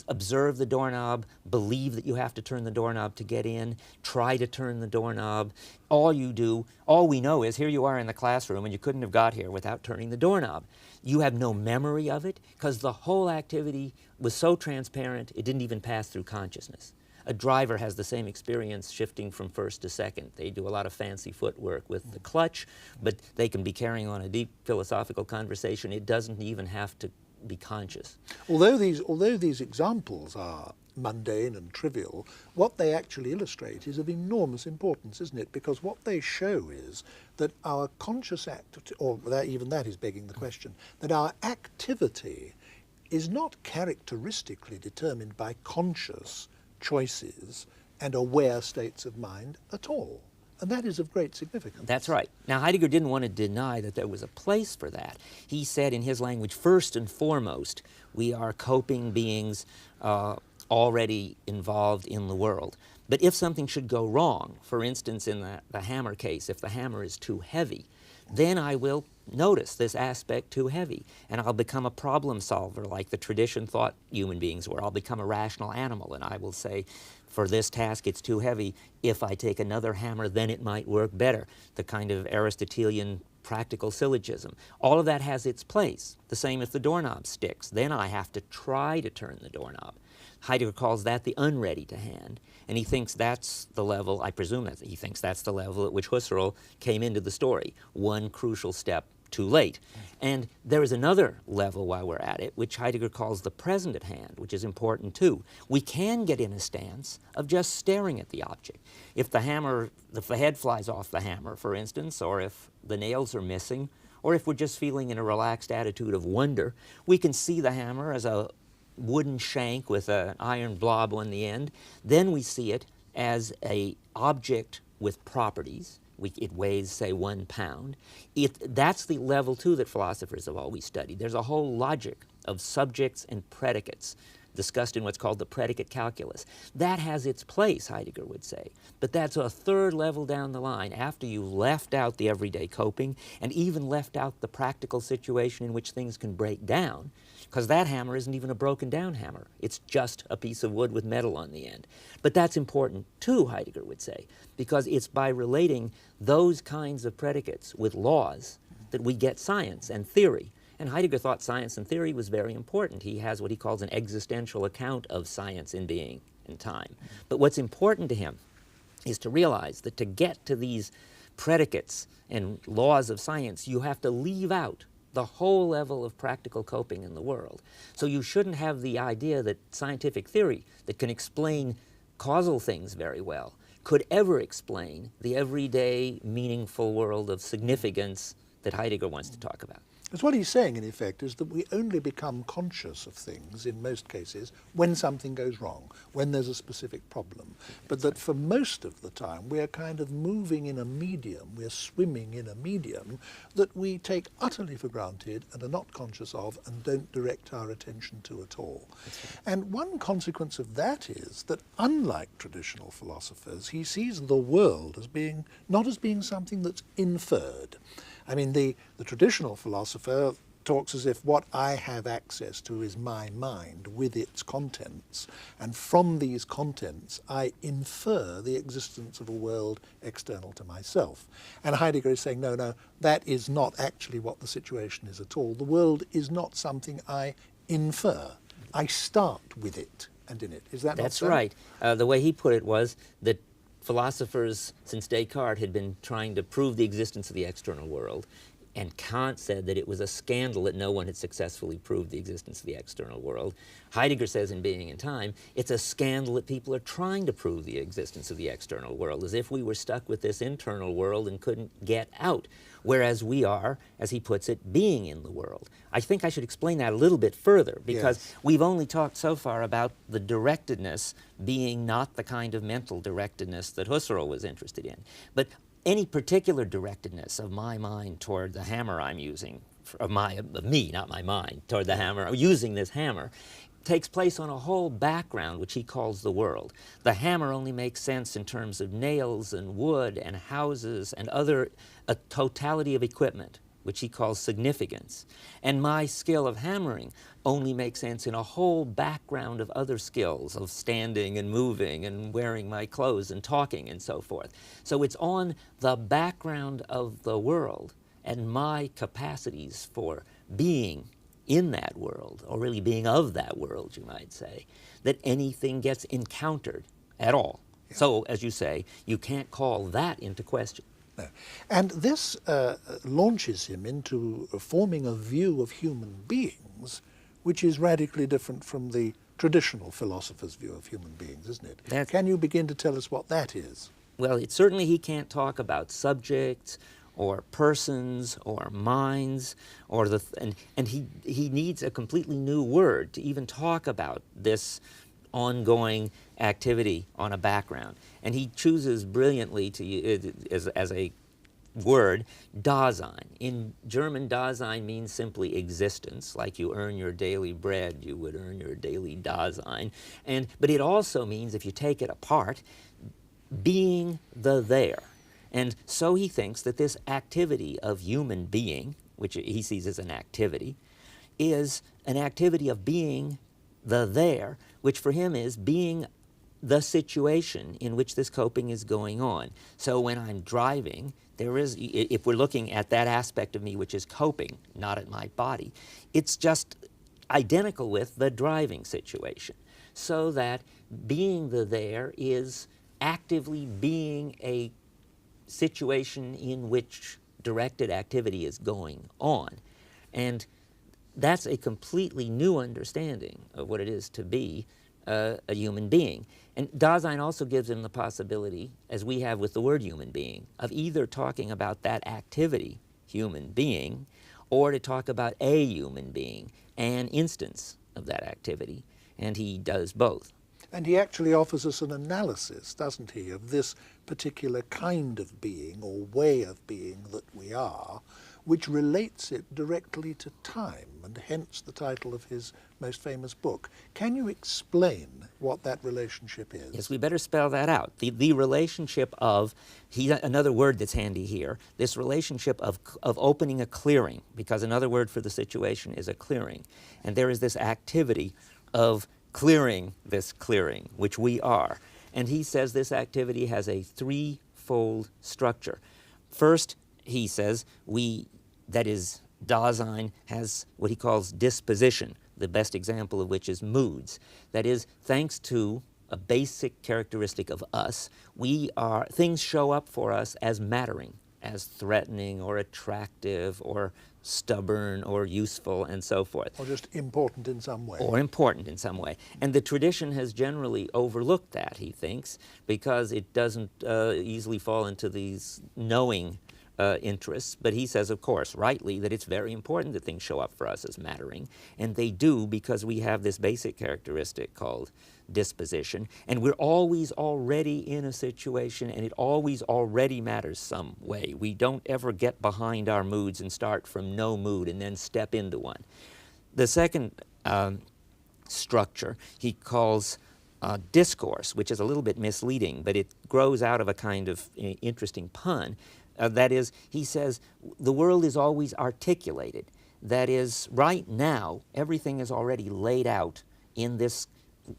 observe the doorknob, believe that you have to turn the doorknob to get in, try to turn the doorknob. All we know is here you are in the classroom and you couldn't have got here without turning the doorknob. You have no memory of it because the whole activity was so transparent it didn't even pass through consciousness. A driver has the same experience shifting from first to second. They do a lot of fancy footwork with the clutch, but they can be carrying on a deep philosophical conversation. It doesn't even have to be conscious. Although these examples are mundane and trivial, what they actually illustrate is of enormous importance, isn't it? Because what they show is that our conscious act, or even that is begging the question, that our activity is not characteristically determined by conscious choices and aware states of mind at all. And that is of great significance. That's right. Now, Heidegger didn't want to deny that there was a place for that. He said in his language, first and foremost, we are coping beings already involved in the world. But if something should go wrong, for instance, in the hammer case, if the hammer is too heavy, then I will notice this aspect too heavy, and I'll become a problem solver like the tradition thought human beings were. I'll become a rational animal, and I will say, for this task it's too heavy. If I take another hammer, then it might work better. The kind of Aristotelian practical syllogism. All of that has its place. The same if the doorknob sticks. Then I have to try to turn the doorknob. Heidegger calls that the unready to hand, and he thinks that's the level, I presume that he thinks that's the level at which Husserl came into the story, one crucial step too late. And there is another level while we're at it, which Heidegger calls the present at hand, which is important too. We can get in a stance of just staring at the object. If the head flies off the hammer, for instance, or if the nails are missing, or if we're just feeling in a relaxed attitude of wonder, we can see the hammer as a wooden shank with an iron blob on the end. Then we see it as an object with properties. It weighs, say, 1 pound. That's the level, too, that philosophers have always studied. There's a whole logic of subjects and predicates discussed in what's called the predicate calculus. That has its place, Heidegger would say. But that's a third level down the line, after you've left out the everyday coping and even left out the practical situation in which things can break down, because that hammer isn't even a broken down hammer. It's just a piece of wood with metal on the end. But that's important too, Heidegger would say, because it's by relating those kinds of predicates with laws that we get science and theory. And Heidegger thought science and theory was very important. He has what he calls an existential account of science in being and time. But what's important to him is to realize that to get to these predicates and laws of science, you have to leave out the whole level of practical coping in the world. So you shouldn't have the idea that scientific theory that can explain causal things very well could ever explain the everyday, meaningful world of significance that Heidegger wants to talk about. Because what he's saying, in effect, is that we only become conscious of things, in most cases, when something goes wrong, when there's a specific problem. But that for most of the time, we're kind of moving in a medium, we're swimming in a medium that we take utterly for granted and are not conscious of and don't direct our attention to at all. And one consequence of that is that, unlike traditional philosophers, he sees the world as being, not as being something that's inferred. I mean, the traditional philosopher talks as if what I have access to is my mind with its contents, and from these contents I infer the existence of a world external to myself. And Heidegger is saying, no, that is not actually what the situation is at all. The world is not something I infer. I start with it and in it. Is that That's not so? right. The way he put it was that philosophers since Descartes had been trying to prove the existence of the external world, and Kant said that it was a scandal that no one had successfully proved the existence of the external world. Heidegger says in Being and Time, it's a scandal that people are trying to prove the existence of the external world, as if we were stuck with this internal world and couldn't get out, whereas we are, as he puts it, being in the world. I think I should explain that a little bit further, because we've only talked so far about the directedness being not the kind of mental directedness that Husserl was interested in. But any particular directedness of my mind toward the hammer I'm using, of me, not my mind, toward the hammer, using this hammer, takes place on a whole background which he calls the world. The hammer only makes sense in terms of nails and wood and houses and a totality of equipment, which he calls significance. And my skill of hammering only makes sense in a whole background of other skills, of standing and moving and wearing my clothes and talking and so forth. So it's on the background of the world and my capacities for being in that world, or really being of that world, you might say, that anything gets encountered at all. Yeah. So, as you say, you can't call that into question. No. And this launches him into forming a view of human beings which is radically different from the traditional philosopher's view of human beings, isn't it? Can you begin to tell us what that is? Well, certainly he can't talk about subjects or persons or minds, or and he needs a completely new word to even talk about this ongoing activity on a background. And he chooses brilliantly to use as a word, Dasein. In German, Dasein means simply existence, like you earn your daily bread, you would earn your daily Dasein. But it also means, if you take it apart, being the there. And so he thinks that this activity of human being, which he sees as an activity, is an activity of being the there, which for him is being the situation in which this coping is going on. So when I'm driving, there is, if we're looking at that aspect of me which is coping, not at my body, it's just identical with the driving situation. So that being the there is actively being a situation in which directed activity is going on. And that's a completely new understanding of what it is to be a human being. And Dasein also gives him the possibility, as we have with the word human being, of either talking about that activity, human being, or to talk about a human being, an instance of that activity. And he does both. And he actually offers us an analysis, doesn't he, of this particular kind of being or way of being that we are, which relates it directly to time, and hence the title of his most famous book. Can you explain what that relationship is? Yes, we better spell that out. The relationship of, another word that's handy here, this relationship of opening a clearing, because another word for the situation is a clearing. And there is this activity of clearing this clearing, which we are. And he says this activity has a threefold structure. First, he says, that is, Dasein has what he calls disposition, the best example of which is moods. That is, thanks to a basic characteristic of us, things show up for us as mattering, as threatening or attractive or stubborn or useful and so forth. Or just important in some way. Or important in some way. And the tradition has generally overlooked that, he thinks, because it doesn't easily fall into these knowing interests, but he says, of course, rightly, that it's very important that things show up for us as mattering, and they do because we have this basic characteristic called disposition, and we're always already in a situation, and it always already matters some way. We don't ever get behind our moods and start from no mood and then step into one. The second structure he calls discourse, which is a little bit misleading, but it grows out of a kind of interesting pun. That is, he says, the world is always articulated. That is, right now, everything is already laid out in this,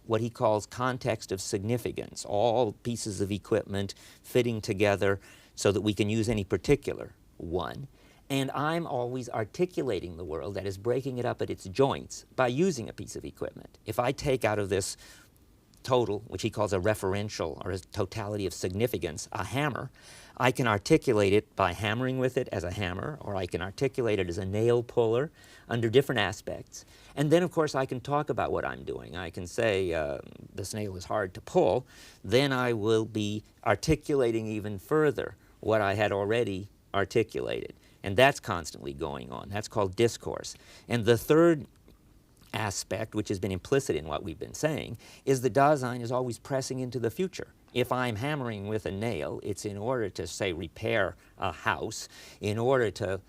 what he calls context of significance, all pieces of equipment fitting together so that we can use any particular one. And I'm always articulating the world, that is, breaking it up at its joints by using a piece of equipment. If I take out of this total, which he calls a referential or a totality of significance, a hammer, I can articulate it by hammering with it as a hammer, or I can articulate it as a nail puller under different aspects. And then, of course, I can talk about what I'm doing. I can say, this nail is hard to pull. Then I will be articulating even further what I had already articulated. And that's constantly going on. That's called discourse. And the third aspect, which has been implicit in what we've been saying, is the Dasein is always pressing into the future. If I'm hammering with a nail, it's in order to, say, repair a house, in order to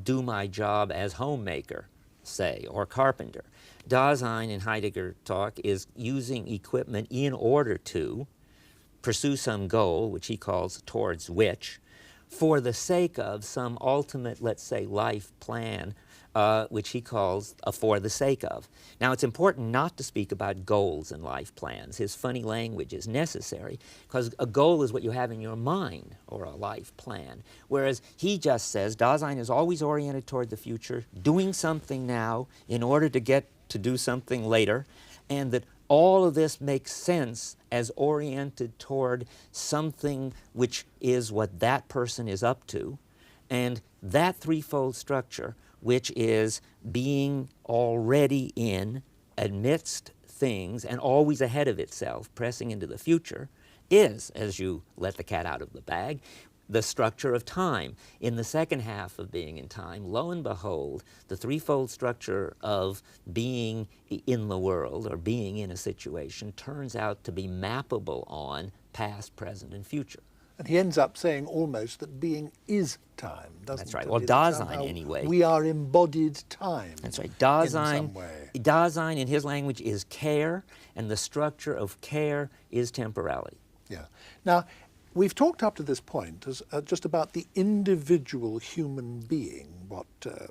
do my job as homemaker, say, or carpenter. Dasein in Heidegger talk is using equipment in order to pursue some goal, which he calls towards which, for the sake of some ultimate, let's say, life plan, which he calls a for the sake of. Now, it's important not to speak about goals and life plans. His funny language is necessary, because a goal is what you have in your mind, or a life plan. Whereas he just says Dasein is always oriented toward the future, doing something now in order to get to do something later, and that all of this makes sense as oriented toward something which is what that person is up to. And that threefold structure, which is being already in, amidst things, and always ahead of itself, pressing into the future, is, as you let the cat out of the bag, the structure of time. In the second half of being in time, lo and behold, the threefold structure of being in the world, or being in a situation, turns out to be mappable on past, present, and future. And he ends up saying almost that being is time, doesn't That's right. it? Well, Dasein, anyway. We are embodied time. That's right. In some way. Dasein, in his language, is care, and the structure of care is temporality. Yeah. Now, we've talked up to this point as, just about the individual human being, what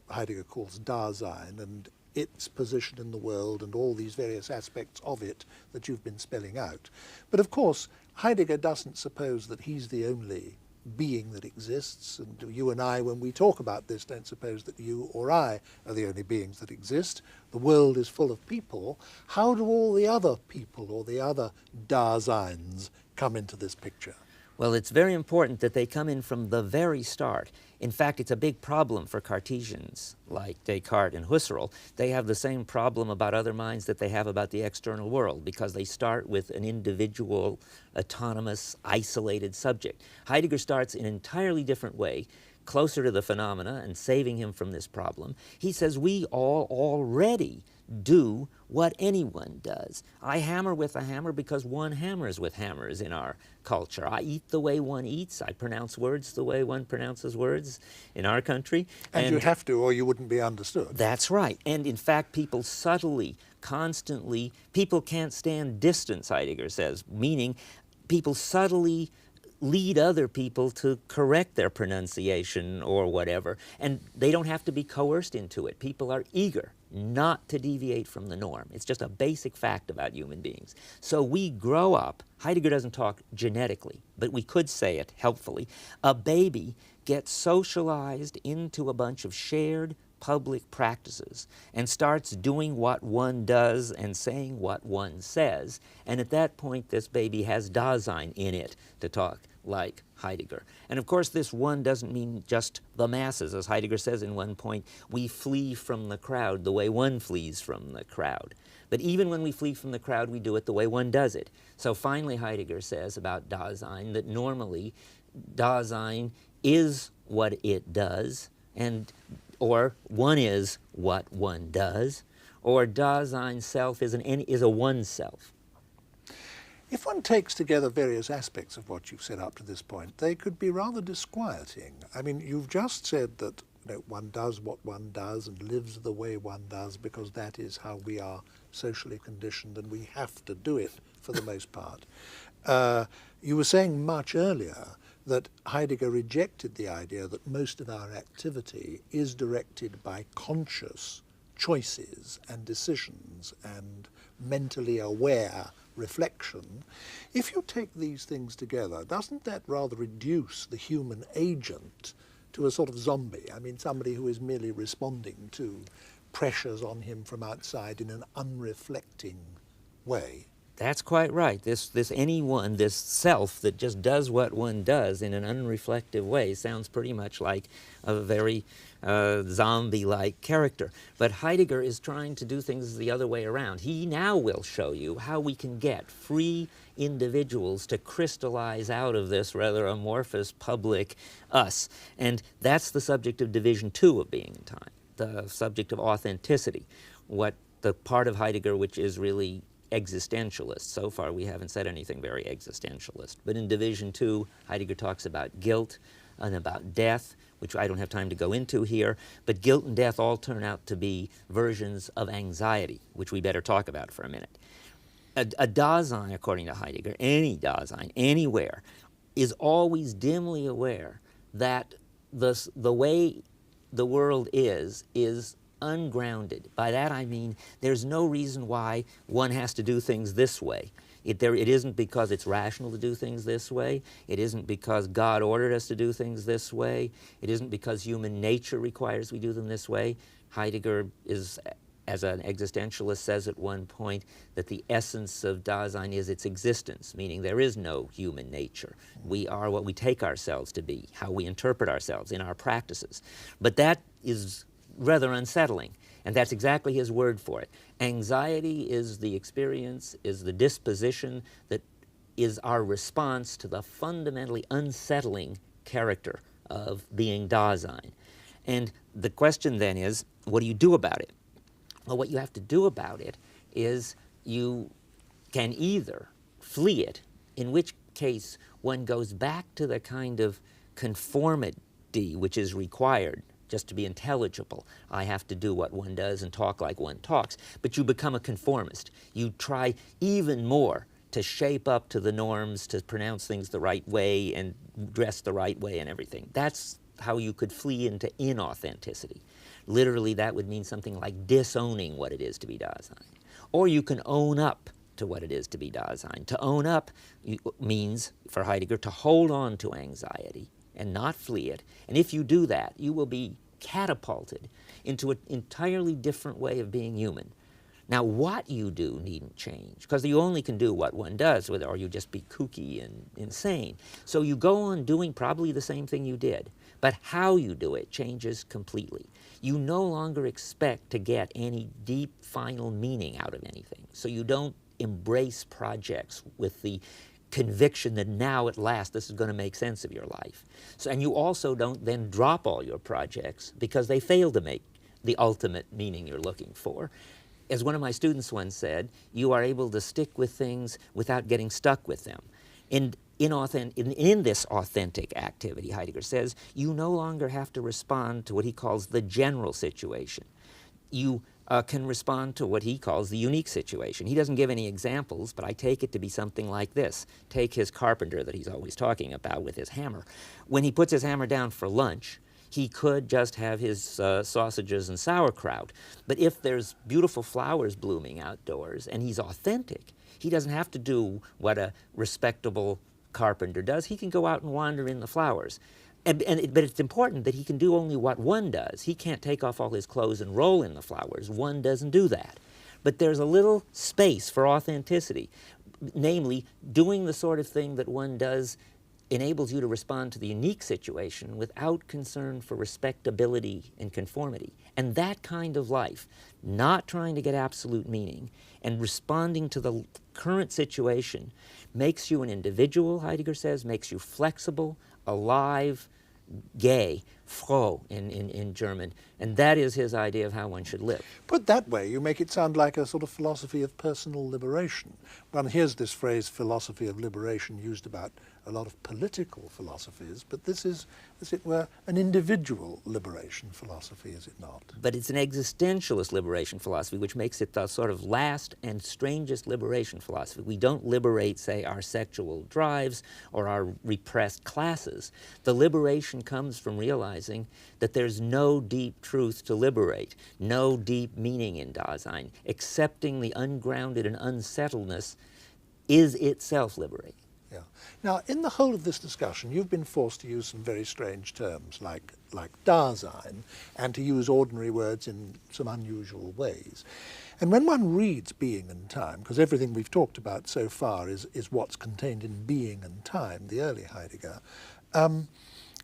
Heidegger calls Dasein, and its position in the world and all these various aspects of it that you've been spelling out. But of course, Heidegger doesn't suppose that he's the only being that exists, and you and I, when we talk about this, don't suppose that you or I are the only beings that exist. The world is full of people. How do all the other people or the other Daseins come into this picture? Well, it's very important that they come in from the very start. In fact, it's a big problem for Cartesians like Descartes and Husserl. They have the same problem about other minds that they have about the external world, because they start with an individual, autonomous, isolated subject. Heidegger starts in an entirely different way, closer to the phenomena and saving him from this problem. He says we all already do what anyone does. I hammer with a hammer because one hammers with hammers in our culture. I eat the way one eats. I pronounce words the way one pronounces words in our country. And you have to, or you wouldn't be understood. That's right. And in fact, people subtly, constantly, people can't stand distance, Heidegger says, meaning people subtly lead other people to correct their pronunciation or whatever. And they don't have to be coerced into it. People are eager not to deviate from the norm. It's just a basic fact about human beings. So we grow up, Heidegger doesn't talk genetically, but we could say it helpfully. A baby gets socialized into a bunch of shared public practices and starts doing what one does and saying what one says. And at that point, this baby has Dasein in it to talk like Heidegger. And of course, this one doesn't mean just the masses. As Heidegger says in one point, we flee from the crowd the way one flees from the crowd. But even when we flee from the crowd, we do it the way one does it. So finally, Heidegger says about Dasein that normally Dasein is what it does, or one is what one does, or Dasein self is a one self. If one takes together various aspects of what you've said up to this point, they could be rather disquieting. I mean, you've just said that one does what one does and lives the way one does because that is how we are socially conditioned and we have to do it for the most part. You were saying much earlier that Heidegger rejected the idea that most of our activity is directed by conscious choices and decisions and mentally aware reflection. If you take these things together, doesn't that rather reduce the human agent to a sort of zombie? I mean, somebody who is merely responding to pressures on him from outside in an unreflecting way. That's quite right. This anyone, this self that just does what one does in an unreflective way sounds pretty much like a very zombie-like character. But Heidegger is trying to do things the other way around. He now will show you how we can get free individuals to crystallize out of this rather amorphous public us. And that's the subject of Division 2 of Being and Time, the subject of authenticity, what the part of Heidegger which is really existentialist. So far we haven't said anything very existentialist. But in Division 2, Heidegger talks about guilt and about death, which I don't have time to go into here. But guilt and death all turn out to be versions of anxiety, which we better talk about for a minute. A Dasein, according to Heidegger, any Dasein, anywhere, is always dimly aware that the way the world is ungrounded. By that I mean there's no reason why one has to do things this way. It isn't because it's rational to do things this way. It isn't because God ordered us to do things this way. It isn't because human nature requires we do them this way. Heidegger is, as an existentialist says at one point, that the essence of Dasein is its existence, meaning there is no human nature. We are what we take ourselves to be, how we interpret ourselves in our practices. But that is rather unsettling, and that's exactly his word for it. Anxiety is the experience, is the disposition that is our response to the fundamentally unsettling character of being Dasein. And the question then is, what do you do about it? Well, what you have to do about it is you can either flee it, in which case one goes back to the kind of conformity which is required just to be intelligible. I have to do what one does and talk like one talks. But you become a conformist. You try even more to shape up to the norms, to pronounce things the right way and dress the right way and everything. That's how you could flee into inauthenticity. Literally, that would mean something like disowning what it is to be Dasein. Or you can own up to what it is to be Dasein. To own up means, for Heidegger, to hold on to anxiety and not flee it. And if you do that, you will be catapulted into an entirely different way of being human. Now, what you do needn't change, because you only can do what one does, or you just be kooky and insane. So you go on doing probably the same thing you did, but how you do it changes completely. You no longer expect to get any deep, final meaning out of anything. So you don't embrace projects with the conviction that now at last this is going to make sense of your life. So, and you also don't then drop all your projects because they fail to make the ultimate meaning you're looking for. As one of my students once said, you are able to stick with things without getting stuck with them. In this authentic activity, Heidegger says, you no longer have to respond to what he calls the general situation. You can respond to what he calls the unique situation. He doesn't give any examples, but I take it to be something like this. Take his carpenter that he's always talking about with his hammer. When he puts his hammer down for lunch, he could just have his sausages and sauerkraut. But if there's beautiful flowers blooming outdoors and he's authentic, he doesn't have to do what a respectable carpenter does. He can go out and wander in the flowers. But it's important that he can do only what one does. He can't take off all his clothes and roll in the flowers. One doesn't do that. But there's a little space for authenticity, namely, doing the sort of thing that one does enables you to respond to the unique situation without concern for respectability and conformity. And that kind of life, not trying to get absolute meaning and responding to the current situation, makes you an individual, Heidegger says, makes you flexible, alive, gay, froh in German, and that is his idea of how one should live. Put that way, you make it sound like a sort of philosophy of personal liberation. One hears this phrase, philosophy of liberation, used about a lot of political philosophies, but this is, as it were, an individual liberation philosophy, is it not? But it's an existentialist liberation philosophy, which makes it the sort of last and strangest liberation philosophy. We don't liberate, say, our sexual drives or our repressed classes. The liberation comes from realizing that there's no deep truth to liberate, no deep meaning in Dasein. Accepting the ungrounded and unsettledness is itself liberating. Yeah. Now, in the whole of this discussion, you've been forced to use some very strange terms like Dasein, and to use ordinary words in some unusual ways. And when one reads Being and Time, because everything we've talked about so far is what's contained in Being and Time, the early Heidegger,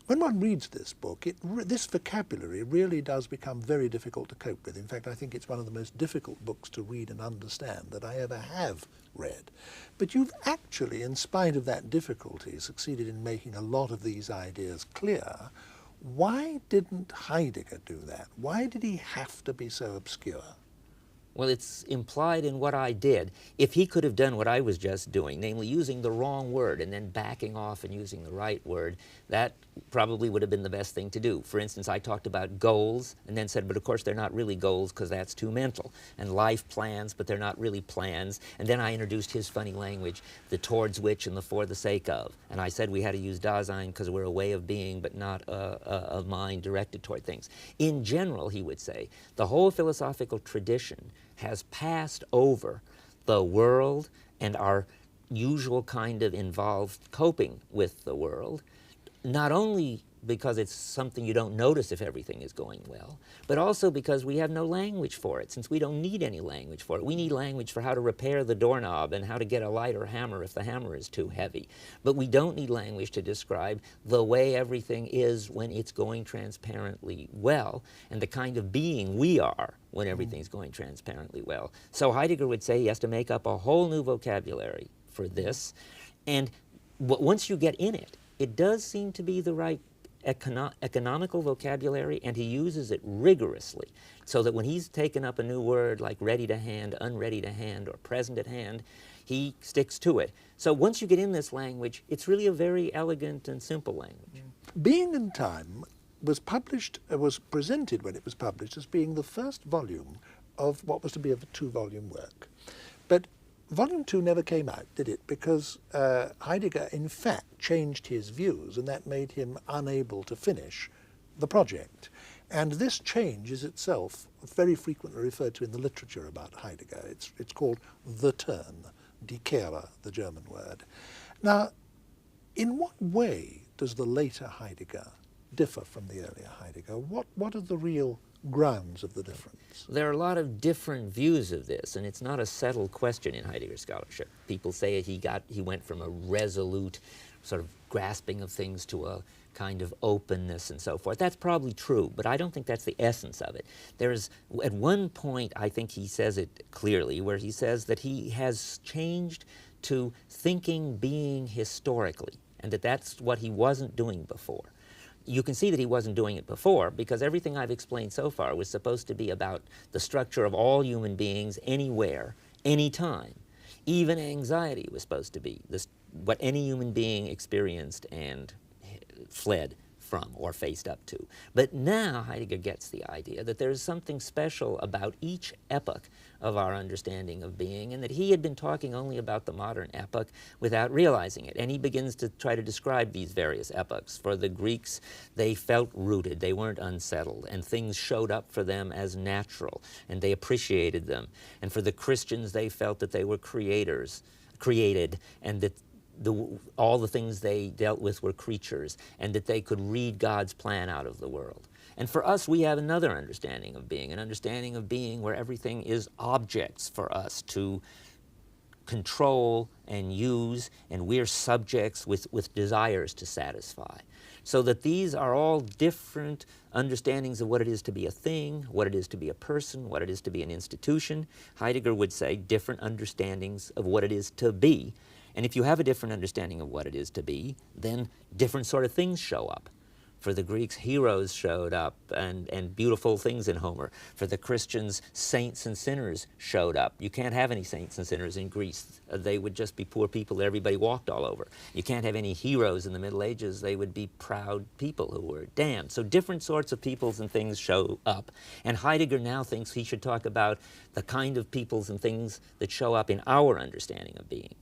when one reads this book, this vocabulary really does become very difficult to cope with. In fact, I think it's one of the most difficult books to read and understand that I ever have read. But you've actually, in spite of that difficulty, succeeded in making a lot of these ideas clear. Why didn't Heidegger do that? Why did he have to be so obscure? Well, it's implied in what I did. If he could have done what I was just doing, namely using the wrong word and then backing off and using the right word, that probably would have been the best thing to do. For instance, I talked about goals and then said, but of course they're not really goals because that's too mental. And life plans, but they're not really plans. And then I introduced his funny language, the towards which and the for the sake of. And I said we had to use Dasein because we're a way of being, but not a mind directed toward things. In general, he would say, the whole philosophical tradition has passed over the world and our usual kind of involved coping with the world, not only because it's something you don't notice if everything is going well, but also because we have no language for it, since we don't need any language for it. We need language for how to repair the doorknob and how to get a lighter hammer if the hammer is too heavy. But we don't need language to describe the way everything is when it's going transparently well, and the kind of being we are when everything's going transparently well. So Heidegger would say he has to make up a whole new vocabulary for this, and once you get in it, it does seem to be the right economical vocabulary, and he uses it rigorously, so that when he's taken up a new word like ready to hand, unready to hand, or present at hand, he sticks to it. So once you get in this language, it's really a very elegant and simple language. Being and Time was presented when it was published as being the first volume of what was to be a two-volume work. But Volume 2 never came out, did it? Because Heidegger, in fact, changed his views, and that made him unable to finish the project. And this change is itself very frequently referred to in the literature about Heidegger. It's called the turn, die Kehre, the German word. Now, in what way does the later Heidegger differ from the earlier Heidegger? What are the real grounds of the difference? There are a lot of different views of this, and it's not a settled question in Heidegger scholarship. People say he went from a resolute sort of grasping of things to a kind of openness and so forth. That's probably true, but I don't think that's the essence of it. There's, at one point, I think he says it clearly, where he says that he has changed to thinking being historically, and that's what he wasn't doing before. You can see that he wasn't doing it before, because everything I've explained so far was supposed to be about the structure of all human beings anywhere, anytime. Even anxiety was supposed to be what any human being experienced and fled from or faced up to. But now Heidegger gets the idea that there's something special about each epoch of our understanding of being, and that he had been talking only about the modern epoch without realizing it. And he begins to try to describe these various epochs. For the Greeks, they felt rooted, they weren't unsettled, and things showed up for them as natural, and they appreciated them. And for the Christians, they felt that they were created, and that all the things they dealt with were creatures, and that they could read God's plan out of the world. And for us, we have another understanding of being, an understanding of being where everything is objects for us to control and use, and we're subjects with desires to satisfy. So that these are all different understandings of what it is to be a thing, what it is to be a person, what it is to be an institution. Heidegger would say different understandings of what it is to be. And if you have a different understanding of what it is to be, then different sort of things show up. For the Greeks, heroes showed up and beautiful things in Homer. For the Christians, saints and sinners showed up. You can't have any saints and sinners in Greece. They would just be poor people that everybody walked all over. You can't have any heroes in the Middle Ages. They would be proud people who were damned. So different sorts of peoples and things show up. And Heidegger now thinks he should talk about the kind of peoples and things that show up in our understanding of being.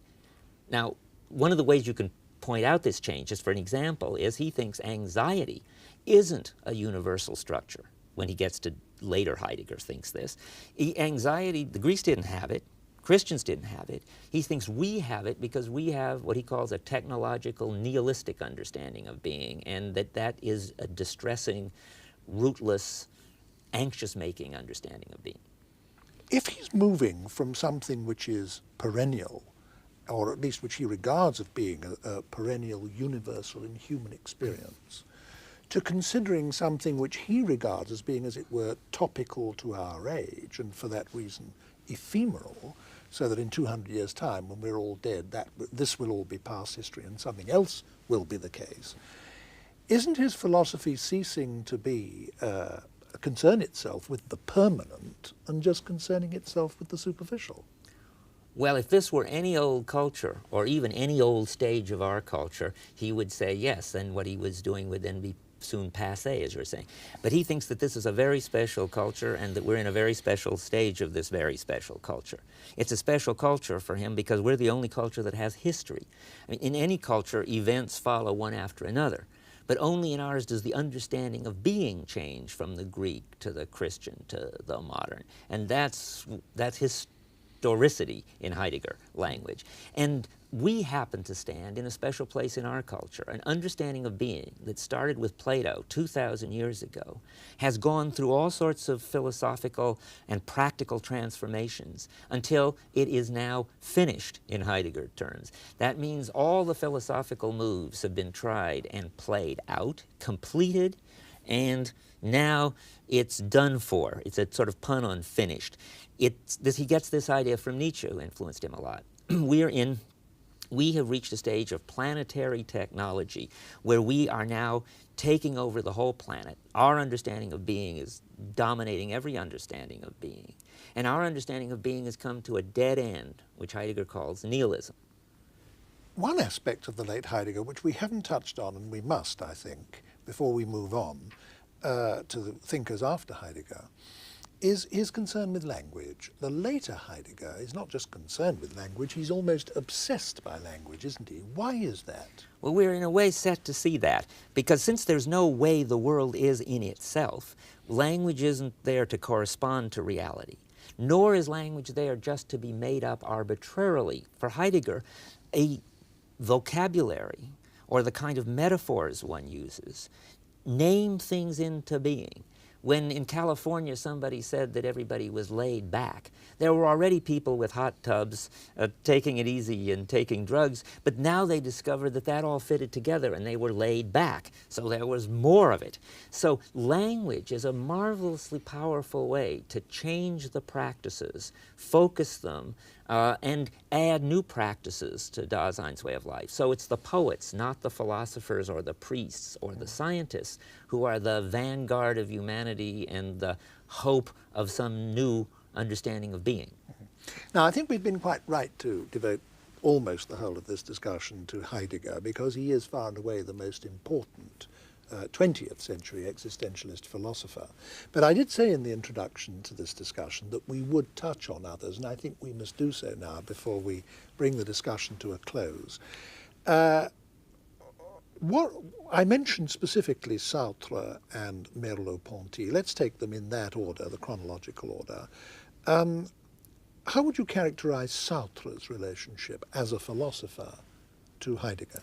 Now, one of the ways you can point out this change, just for an example, is he thinks anxiety isn't a universal structure. When he gets to later, Heidegger thinks this. Anxiety, the Greeks didn't have it. Christians didn't have it. He thinks we have it because we have what he calls a technological nihilistic understanding of being, and that is a distressing, rootless, anxious-making understanding of being. If he's moving from something which is perennial, or at least which he regards as being a perennial, universal in human experience, to considering something which he regards as being, as it were, topical to our age, and for that reason ephemeral, so that in 200 years' time, when we're all dead, this will all be past history and something else will be the case. Isn't his philosophy ceasing to be concern itself with the permanent and just concerning itself with the superficial? Well, if this were any old culture, or even any old stage of our culture, he would say yes, and what he was doing would then be soon passé, as you're saying. But he thinks that this is a very special culture and that we're in a very special stage of this very special culture. It's a special culture for him because we're the only culture that has history. I mean, in any culture, events follow one after another. But only in ours does the understanding of being change from the Greek to the Christian to the modern. And that's historicity in Heidegger language. And we happen to stand in a special place in our culture. An understanding of being that started with Plato 2,000 years ago has gone through all sorts of philosophical and practical transformations until it is now finished in Heidegger terms. That means all the philosophical moves have been tried and played out, completed, and now it's done for. It's a sort of pun on finished. He gets this idea from Nietzsche, who influenced him a lot. We have reached a stage of planetary technology where we are now taking over the whole planet. Our understanding of being is dominating every understanding of being. And our understanding of being has come to a dead end, which Heidegger calls nihilism. One aspect of the late Heidegger, which we haven't touched on, and we must, I think, before we move on to the thinkers after Heidegger, is his concern with language. The later Heidegger is not just concerned with language, he's almost obsessed by language, isn't he? Why is that? Well, we're in a way set to see that, because since there's no way the world is in itself, language isn't there to correspond to reality, nor is language there just to be made up arbitrarily. For Heidegger, a vocabulary, or the kind of metaphors one uses, name things into being. When in California somebody said that everybody was laid back, there were already people with hot tubs taking it easy and taking drugs, but now they discovered that that all fitted together and they were laid back, so there was more of it. So language is a marvelously powerful way to change the practices, focus them, and add new practices to Dasein's way of life. So it's the poets, not the philosophers or the priests or the scientists, who are the vanguard of humanity and the hope of some new understanding of being. Now, I think we've been quite right to devote almost the whole of this discussion to Heidegger, because he is far and away the most important 20th century existentialist philosopher. But I did say in the introduction to this discussion that we would touch on others, and I think we must do so now before we bring the discussion to a close. What I mentioned specifically Sartre and Merleau-Ponty. Let's take them in that order, the chronological order. How would you characterize Sartre's relationship as a philosopher to Heidegger?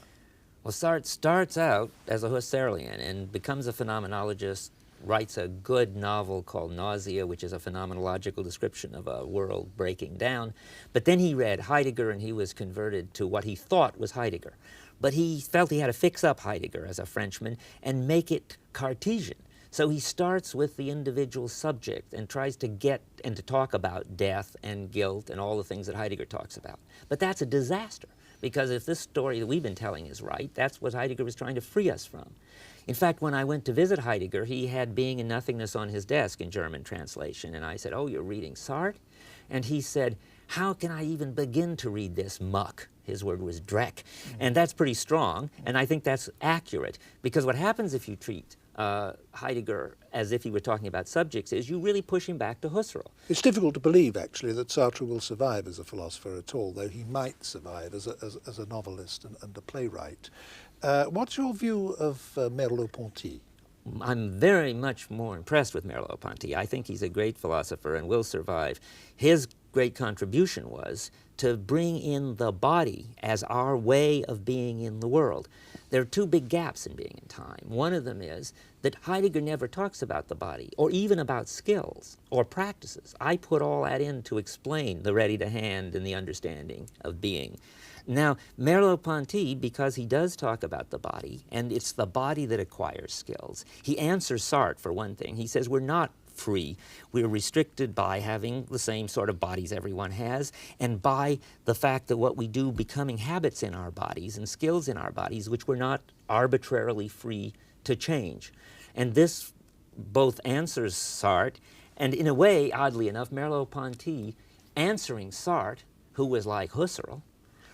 Well, Sartre starts out as a Husserlian and becomes a phenomenologist, writes a good novel called Nausea, which is a phenomenological description of a world breaking down. But then he read Heidegger and he was converted to what he thought was Heidegger. But he felt he had to fix up Heidegger as a Frenchman and make it Cartesian. So he starts with the individual subject and tries to get and to talk about death and guilt and all the things that Heidegger talks about. But that's a disaster, because if this story that we've been telling is right, that's what Heidegger was trying to free us from. In fact, when I went to visit Heidegger, he had Being and Nothingness on his desk in German translation, and I said, "Oh, you're reading Sartre?" And he said, "How can I even begin to read this muck?" His word was dreck. And that's pretty strong, and I think that's accurate, because what happens if you treat Heidegger as if he were talking about subjects is you really push him back to Husserl. It's difficult to believe, actually, that Sartre will survive as a philosopher at all, though he might survive as a novelist and a playwright. What's your view of Merleau-Ponty? I'm very much more impressed with Merleau-Ponty. I think he's a great philosopher and will survive. His great contribution was to bring in the body as our way of being in the world. There are two big gaps in Being in Time. One of them is that Heidegger never talks about the body, or even about skills or practices. I put all that in to explain the ready to hand and the understanding of being. Now, Merleau-Ponty, because he does talk about the body, and it's the body that acquires skills, he answers Sartre, for one thing. He says we're not free. We're restricted by having the same sort of bodies everyone has, and by the fact that what we do becoming habits in our bodies and skills in our bodies, which we're not arbitrarily free to change. And this both answers Sartre, and in a way, oddly enough, Merleau-Ponty, answering Sartre, who was like Husserl,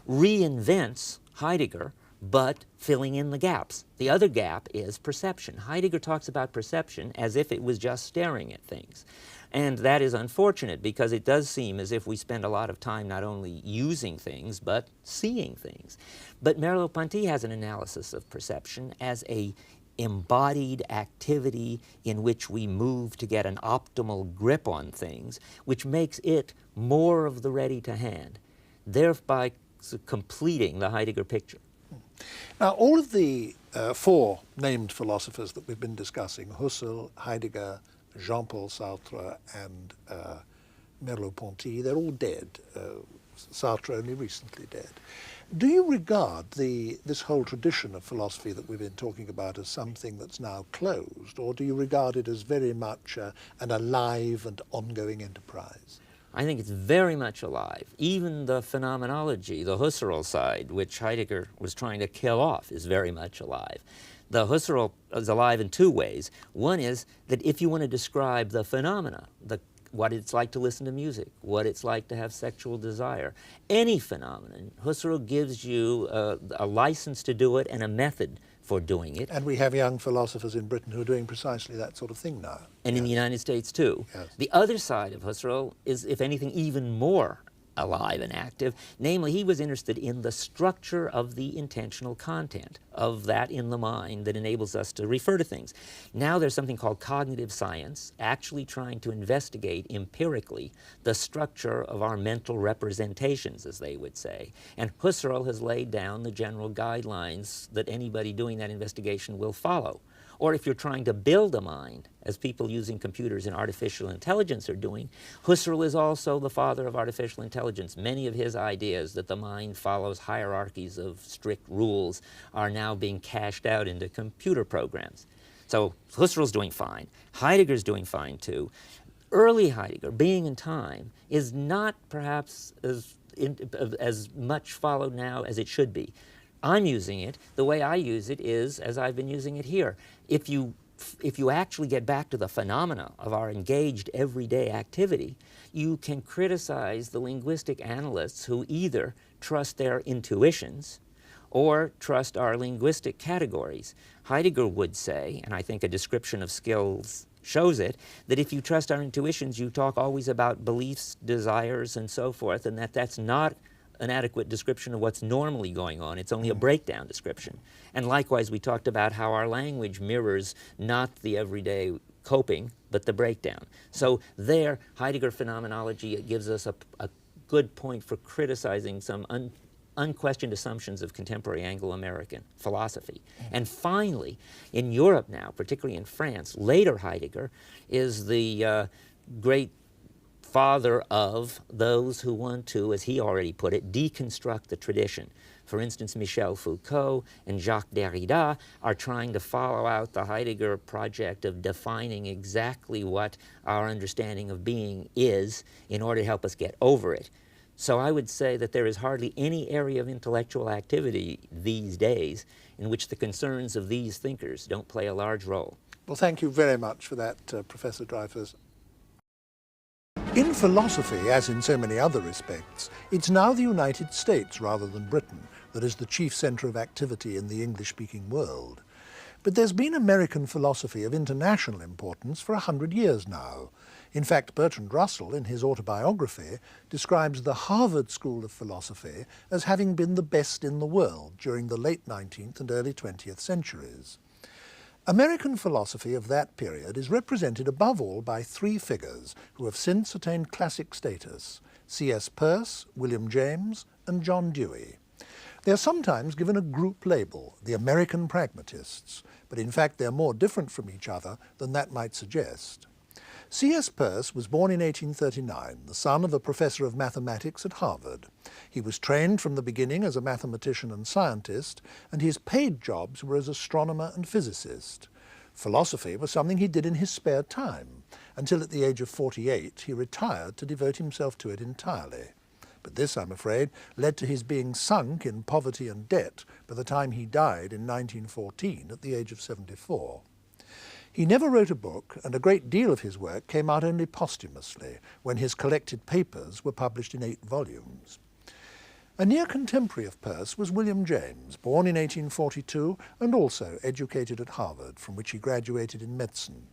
reinvents Heidegger, but filling in the gaps. The other gap is perception. Heidegger talks about perception as if it was just staring at things. And that is unfortunate, because it does seem as if we spend a lot of time not only using things, but seeing things. But Merleau-Ponty has an analysis of perception as a embodied activity in which we move to get an optimal grip on things, which makes it more of the ready to hand, thereby completing the Heidegger picture. Now, all of the four named philosophers that we've been discussing, Husserl, Heidegger, Jean-Paul Sartre, and Merleau-Ponty, they're all dead. Sartre only recently dead. Do you regard this whole tradition of philosophy that we've been talking about as something that's now closed, or do you regard it as very much an alive and ongoing enterprise? I think it's very much alive. Even the phenomenology, the Husserl side, which Heidegger was trying to kill off, is very much alive. The Husserl is alive in two ways. One is that if you want to describe the phenomena, what it's like to listen to music, what it's like to have sexual desire, any phenomenon, Husserl gives you a license to do it and a method for doing it. And we have young philosophers in Britain who are doing precisely that sort of thing now. And in the United States, too. Yes. The other side of Husserl is, if anything, even more alive and active. Namely, he was interested in the structure of the intentional content of that in the mind that enables us to refer to things. Now there's something called cognitive science, actually trying to investigate empirically the structure of our mental representations, as they would say. And Husserl has laid down the general guidelines that anybody doing that investigation will follow. Or if you're trying to build a mind, as people using computers and artificial intelligence are doing, Husserl is also the father of artificial intelligence. Many of his ideas that the mind follows hierarchies of strict rules are now being cashed out into computer programs. So Husserl's doing fine. Heidegger's doing fine, too. Early Heidegger, Being in Time, is not perhaps as much followed now as it should be. I'm using it, the way I use it is as I've been using it here. If you actually get back to the phenomena of our engaged everyday activity, you can criticize the linguistic analysts who either trust their intuitions or trust our linguistic categories. Heidegger would say, and I think a description of skills shows it, that if you trust our intuitions, you talk always about beliefs, desires, and so forth, and that's not an adequate description of what's normally going on. It's only a breakdown description. And likewise, we talked about how our language mirrors not the everyday coping, but the breakdown. So there, Heidegger phenomenology gives us a good point for criticizing some unquestioned assumptions of contemporary Anglo-American philosophy. And finally, in Europe now, particularly in France, later Heidegger is the great father of those who want to, as he already put it, deconstruct the tradition. For instance, Michel Foucault and Jacques Derrida are trying to follow out the Heidegger project of defining exactly what our understanding of being is in order to help us get over it. So I would say that there is hardly any area of intellectual activity these days in which the concerns of these thinkers don't play a large role. Well, thank you very much for that, Professor Dreyfus. In philosophy, as in so many other respects, it's now the United States rather than Britain that is the chief centre of activity in the English-speaking world. But there's been American philosophy of international importance for 100 years now. In fact, Bertrand Russell, in his autobiography, describes the Harvard School of Philosophy as having been the best in the world during the late 19th and early 20th centuries. American philosophy of that period is represented above all by three figures who have since attained classic status: C.S. Peirce, William James, and John Dewey. They are sometimes given a group label, the American pragmatists, but in fact they are more different from each other than that might suggest. C.S. Peirce was born in 1839, the son of a professor of mathematics at Harvard. He was trained from the beginning as a mathematician and scientist, and his paid jobs were as astronomer and physicist. Philosophy was something he did in his spare time, until at the age of 48 he retired to devote himself to it entirely. But this, I'm afraid, led to his being sunk in poverty and debt by the time he died in 1914 at the age of 74. He never wrote a book, and a great deal of his work came out only posthumously, when his collected papers were published in 8 volumes. A near contemporary of Peirce was William James, born in 1842 and also educated at Harvard, from which he graduated in medicine.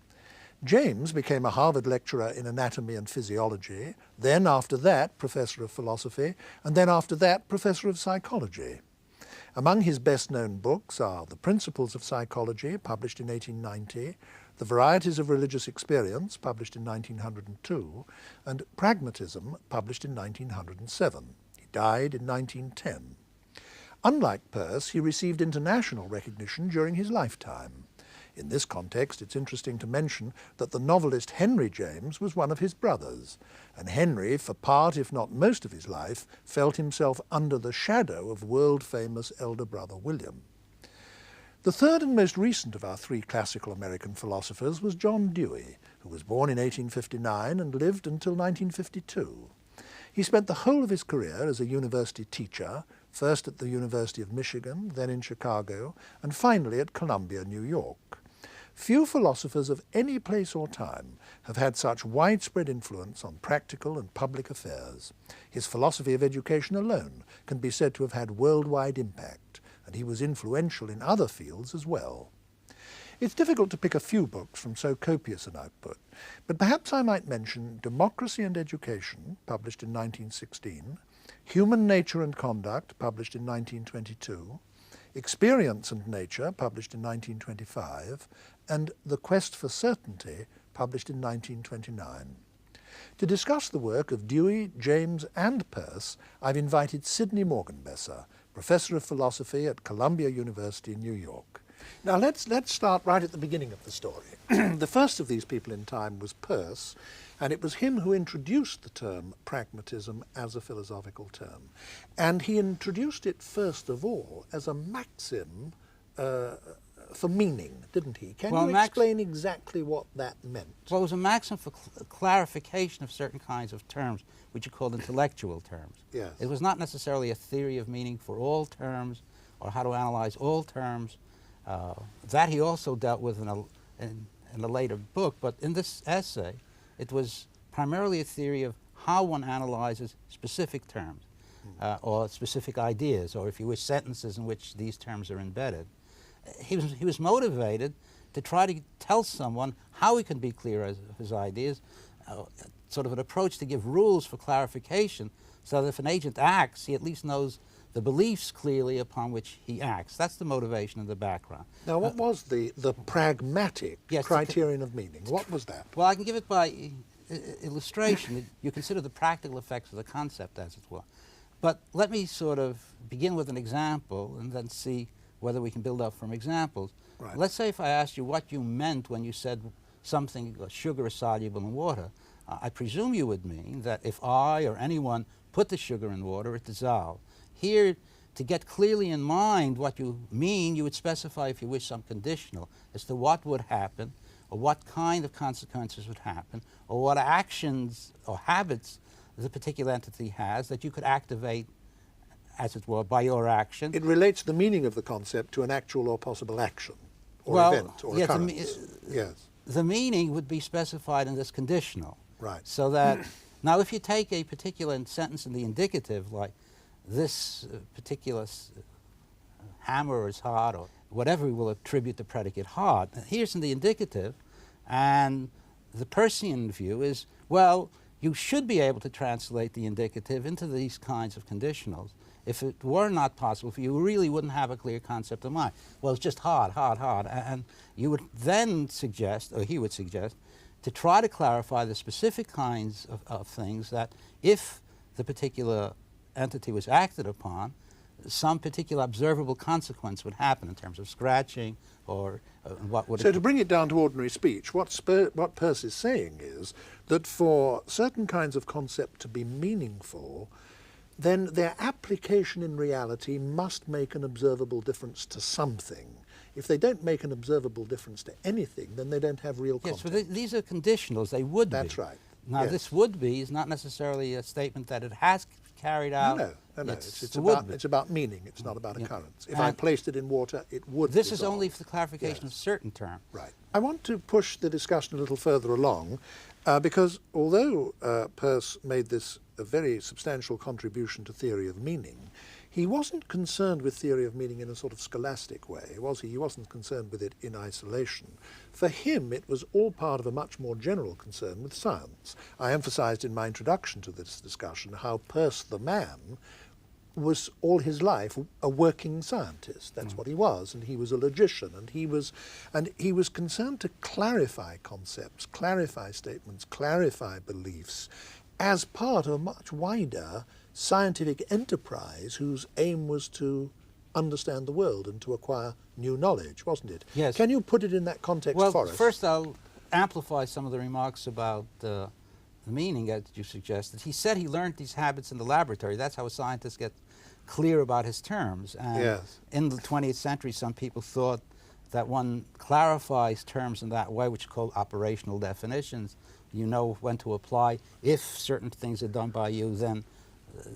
James became a Harvard lecturer in anatomy and physiology, then after that professor of philosophy, and then after that professor of psychology. Among his best-known books are The Principles of Psychology, published in 1890, The Varieties of Religious Experience, published in 1902, and Pragmatism, published in 1907. He died in 1910. Unlike Peirce, he received international recognition during his lifetime. In this context, it's interesting to mention that the novelist Henry James was one of his brothers, and Henry, for part if not most of his life, felt himself under the shadow of world-famous elder brother William. The third and most recent of our 3 classical American philosophers was John Dewey, who was born in 1859 and lived until 1952. He spent the whole of his career as a university teacher, first at the University of Michigan, then in Chicago, and finally at Columbia, New York. Few philosophers of any place or time have had such widespread influence on practical and public affairs. His philosophy of education alone can be said to have had worldwide impact, and he was influential in other fields as well. It's difficult to pick a few books from so copious an output, but perhaps I might mention Democracy and Education, published in 1916, Human Nature and Conduct, published in 1922, Experience and Nature, published in 1925, and The Quest for Certainty, published in 1929. To discuss the work of Dewey, James and Peirce, I've invited Sidney Morgenbesser, Professor of Philosophy at Columbia University in New York. Now let's start right at the beginning of the story. The first of these people in time was Peirce, and it was him who introduced the term pragmatism as a philosophical term. And he introduced it first of all as a maxim for meaning, didn't he? Can you explain exactly what that meant? Well, it was a maxim for clarification of certain kinds of terms, which are called intellectual terms. Yes. It was not necessarily a theory of meaning for all terms or how to analyze all terms. That he also dealt with in a later book, but in this essay, it was primarily a theory of how one analyzes specific terms or specific ideas, or if you wish, sentences in which these terms are embedded. He was motivated to try to tell someone how he can be clear of his ideas, sort of an approach to give rules for clarification, so that if an agent acts, he at least knows the beliefs clearly upon which he acts. That's the motivation in the background. Now, what was the pragmatic criterion of meaning? What was that? Well, I can give it by illustration. You consider the practical effects of the concept, as it were. But let me sort of begin with an example and then see whether we can build up from examples. Right. Let's say if I asked you what you meant when you said something, sugar is soluble in water, I presume you would mean that if I or anyone put the sugar in water, it dissolved. Here, to get clearly in mind what you mean, you would specify, if you wish, some conditional as to what would happen, or what kind of consequences would happen, or what actions or habits the particular entity has that you could activate, as it were, by your action. It relates the meaning of the concept to an actual or possible action, or well, event, or yes, occurrence. Yes. The meaning would be specified in this conditional. Right. So that, now if you take a particular sentence in the indicative, like this particular hammer is hard, or whatever we will attribute the predicate hard, here's in the indicative, and the Peircean view is, well, you should be able to translate the indicative into these kinds of conditionals. If it were not possible for you, you really wouldn't have a clear concept of mind. Well, it's just hard, hard, hard. And you would then suggest, or he would suggest, to try to clarify the specific kinds of things that if the particular entity was acted upon, some particular observable consequence would happen in terms of scratching or what would... So to bring it down to ordinary speech, what Peirce is saying is that for certain kinds of concept to be meaningful, then their application in reality must make an observable difference to something. If they don't make an observable difference to anything, then they don't have real content. Yes, but these are conditionals. They would be. That's right. Now, yes. This would be is not necessarily a statement that it has carried out. No. It's about meaning. It's not about occurrence. If and I placed it in water, it would This dissolve. is only for the clarification of certain terms. Right. I want to push the discussion a little further along because although Peirce made this a very substantial contribution to theory of meaning, he wasn't concerned with theory of meaning in a sort of scholastic way, was he? He wasn't concerned with it in isolation. For him, it was all part of a much more general concern with science. I emphasized in my introduction to this discussion how Peirce the man was all his life a working scientist. That's what he was, and he was a logician, and he was concerned to clarify concepts, clarify statements, clarify beliefs as part of a much wider scientific enterprise whose aim was to understand the world and to acquire new knowledge, wasn't it? Yes. Can you put it in that context for us? Well, first I'll amplify some of the remarks about the meaning that you suggested. He said he learned these habits in the laboratory. That's how a scientist gets clear about his terms. And yes. In the 20th century, some people thought that one clarifies terms in that way, which are called operational definitions. You know when to apply. If certain things are done by you, then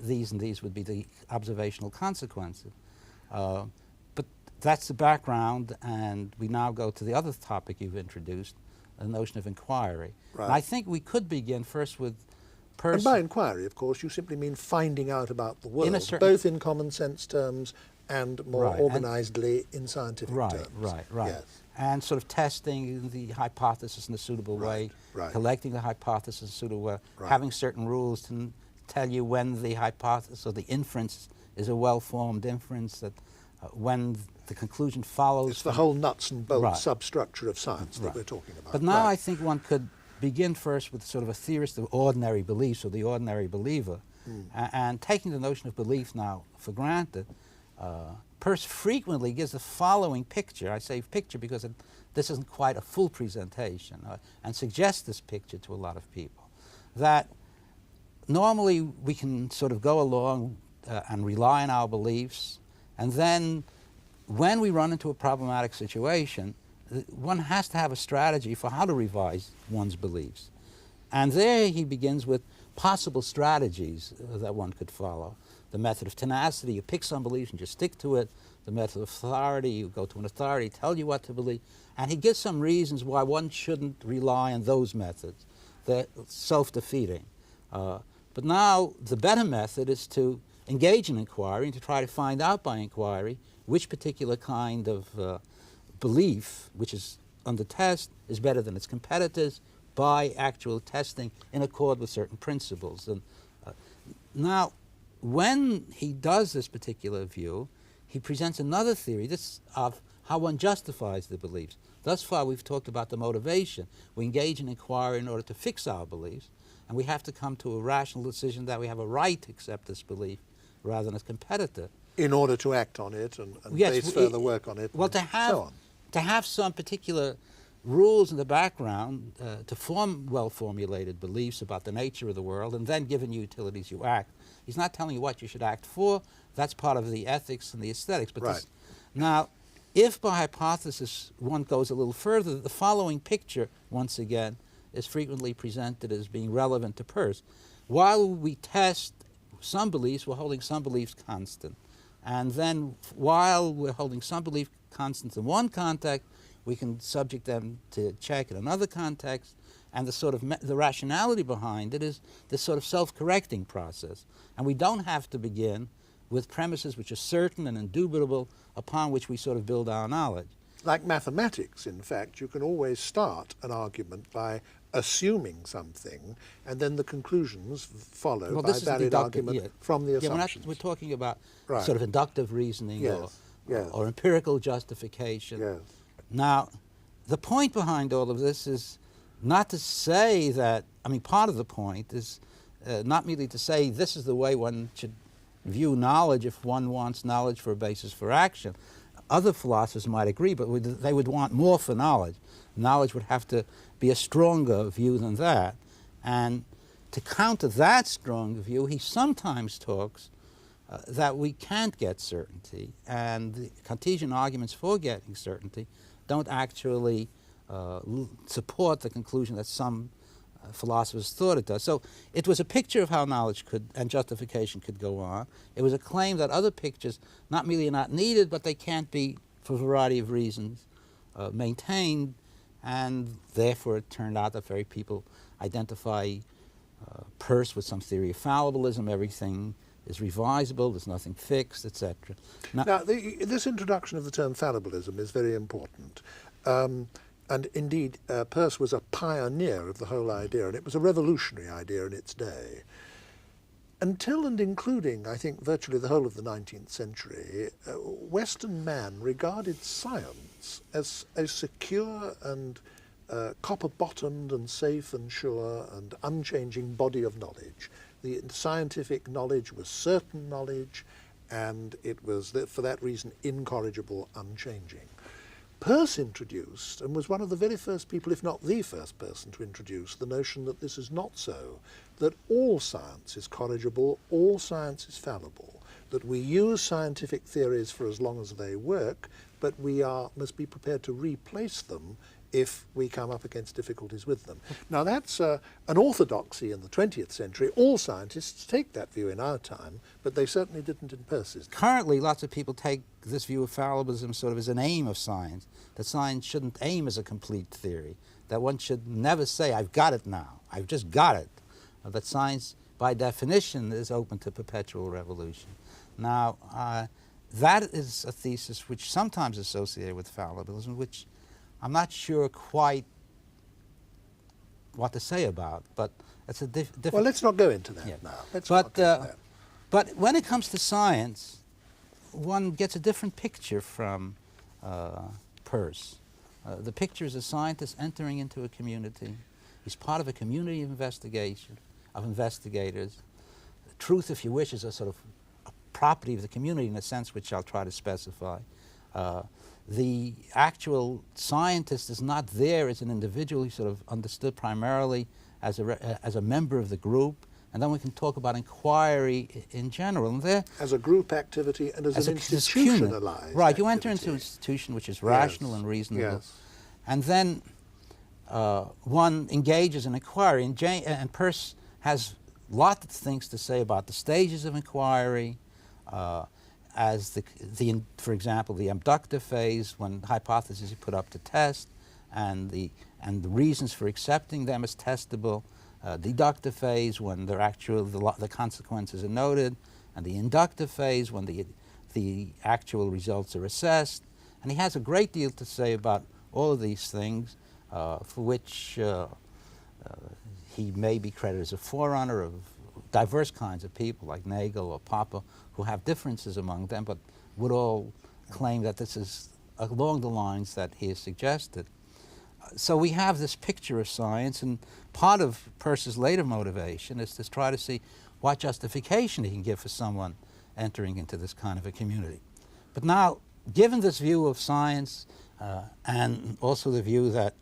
these and these would be the observational consequences. But that's the background, and we now go to the other topic you've introduced, the notion of inquiry. Right. And I think we could begin first with Peirce. And by inquiry, of course, you simply mean finding out about the world, both in common sense terms and more organizedly in scientific terms. Right. Yes. And sort of testing the hypothesis in a suitable way, collecting the hypothesis in a suitable way, having certain rules to tell you when the hypothesis or the inference is a well-formed inference, that when the conclusion follows. It's the whole nuts and bolts substructure of science that we're talking about. But now I think one could begin first with sort of a theorist of ordinary beliefs, or the ordinary believer, and taking the notion of belief now for granted. Peirce frequently gives the following picture. I say picture because this isn't quite a full presentation, and suggests this picture to a lot of people, that normally we can sort of go along and rely on our beliefs, and then when we run into a problematic situation, one has to have a strategy for how to revise one's beliefs. And there he begins with possible strategies that one could follow. The method of tenacity, you pick some beliefs and just stick to it. The method of authority, you go to an authority, tell you what to believe. And he gives some reasons why one shouldn't rely on those methods. They're self-defeating. But now the better method is to engage in inquiry and to try to find out by inquiry which particular kind of belief, which is under test, is better than its competitors by actual testing in accord with certain principles. And now, when he does this particular view, he presents another theory of how one justifies the beliefs. Thus far, we've talked about the motivation. We engage in inquiry in order to fix our beliefs, and we have to come to a rational decision that we have a right to accept this belief rather than as competitor. In order to act on it and base further work on it. Well, to have some particular rules in the background to form well-formulated beliefs about the nature of the world, and then given utilities you act. He's not telling you what you should act for. That's part of the ethics and the aesthetics. But now, if by hypothesis one goes a little further, the following picture, once again, is frequently presented as being relevant to Peirce. While we test some beliefs, we're holding some beliefs constant. And then while we're holding some belief constants in one context, we can subject them to check in another context. And the sort of the rationality behind it is this sort of self-correcting process. And we don't have to begin with premises which are certain and indubitable upon which we sort of build our knowledge. Like mathematics, in fact, you can always start an argument by assuming something, and then the conclusions follow by valid argument from the assumptions. We're talking about right. sort of inductive reasoning yes. or empirical justification. Yes. Now, the point behind all of this is not to say that, I mean, part of the point is not merely to say this is the way one should view knowledge if one wants knowledge for a basis for action. Other philosophers might agree, but they would want more for knowledge. Knowledge would have to be a stronger view than that. And to counter that stronger view, he sometimes talks that we can't get certainty, and the Cartesian arguments for getting certainty don't actually support the conclusion that some philosophers thought it does. So it was a picture of how knowledge and justification could go on. It was a claim that other pictures not merely are not needed, but they can't be, for a variety of reasons, maintained, and therefore it turned out that very people identify Peirce with some theory of fallibilism. Everything is revisable, there's nothing fixed, etc. Now this introduction of the term fallibilism is very important. And indeed, Peirce was a pioneer of the whole idea, and it was a revolutionary idea in its day. Until and including, I think, virtually the whole of the 19th century, Western man regarded science as a secure and copper-bottomed and safe and sure and unchanging body of knowledge. The scientific knowledge was certain knowledge, and it was, for that reason, incorrigible, unchanging. Peirce introduced, and was one of the very first people, if not the first person, to introduce the notion that this is not so, that all science is corrigible, all science is fallible, that we use scientific theories for as long as they work, but we must be prepared to replace them if we come up against difficulties with them. Now that's an orthodoxy in the 20th century. All scientists take that view in our time, but they certainly didn't in Peirce's. Currently, lots of people take this view of fallibilism sort of as an aim of science, that science shouldn't aim as a complete theory, that one should never say, I've got it now, I've just got it, that science, by definition, is open to perpetual revolution. Now, that is a thesis which sometimes is associated with fallibilism, which I'm not sure quite what to say about, but it's a different... Well, let's not go into that now. Let's not go into that. But when it comes to science, one gets a different picture from Peirce. The picture is a scientist entering into a community. He's part of a community of investigation, of investigators. Truth, if you wish, is a sort of a property of the community in a sense which I'll try to specify. The actual scientist is not there as an individual. He's sort of understood primarily as a member of the group. And then we can talk about inquiry in general. And there, as a group activity and as an institutionalized right, you enter into an institution which is rational and reasonable. Yes. And then one engages in inquiry. And Peirce has lots of things to say about the stages of inquiry, as for example, the inductive phase, when hypotheses are put up to test, and the reasons for accepting them as testable, deductive phase, when the consequences are noted, and the inductive phase, when the actual results are assessed. And he has a great deal to say about all of these things, for which he may be credited as a forerunner of diverse kinds of people like Nagel or Popper, who have differences among them, but would all claim that this is along the lines that he has suggested. So we have this picture of science, and part of Peirce's later motivation is to try to see what justification he can give for someone entering into this kind of a community. But now, given this view of science, and also the view that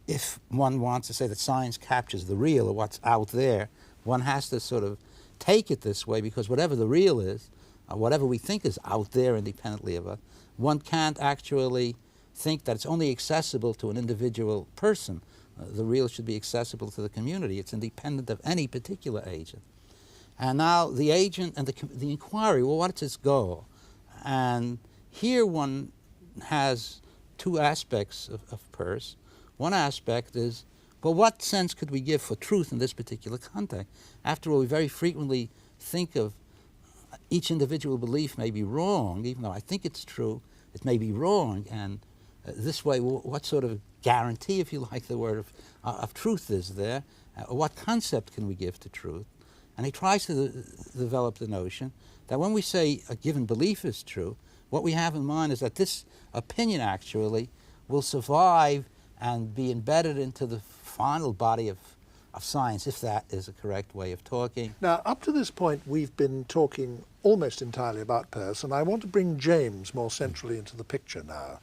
if one wants to say that science captures the real, or what's out there, one has to sort of take it this way, because whatever the real is, whatever we think is out there independently of us, one can't actually think that it's only accessible to an individual person, the real should be accessible to the community. It's independent of any particular agent. And now the agent and the inquiry, well, what's its goal? And here one has two aspects of Peirce. One aspect is, well, what sense could we give for truth in this particular context? After all, we very frequently think of each individual belief may be wrong, even though I think it's true, it may be wrong, and this way, what sort of guarantee, if you like the word, of truth is there? What concept can we give to truth? And he tries to develop the notion that when we say a given belief is true, what we have in mind is that this opinion actually will survive and be embedded into the final body of science, if that is a correct way of talking. Now, up to this point, we've been talking almost entirely about Peirce, and I want to bring James more centrally into the picture now.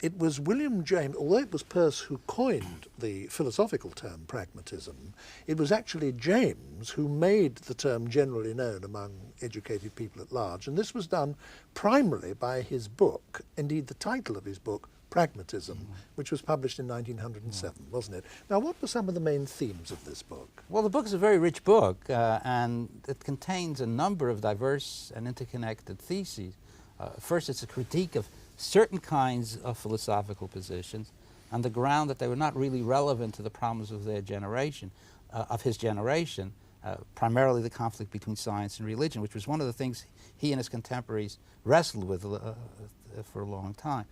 It was William James, although it was Peirce who coined the philosophical term pragmatism, it was actually James who made the term generally known among educated people at large, and this was done primarily by his book, indeed the title of his book, Pragmatism, which was published in 1907, wasn't it? Now, what were some of the main themes of this book? Well, the book is a very rich book, and it contains a number of diverse and interconnected theses. First, it's a critique of certain kinds of philosophical positions on the ground that they were not really relevant to the problems of their generation, of his generation, primarily the conflict between science and religion, which was one of the things he and his contemporaries wrestled with for a long time.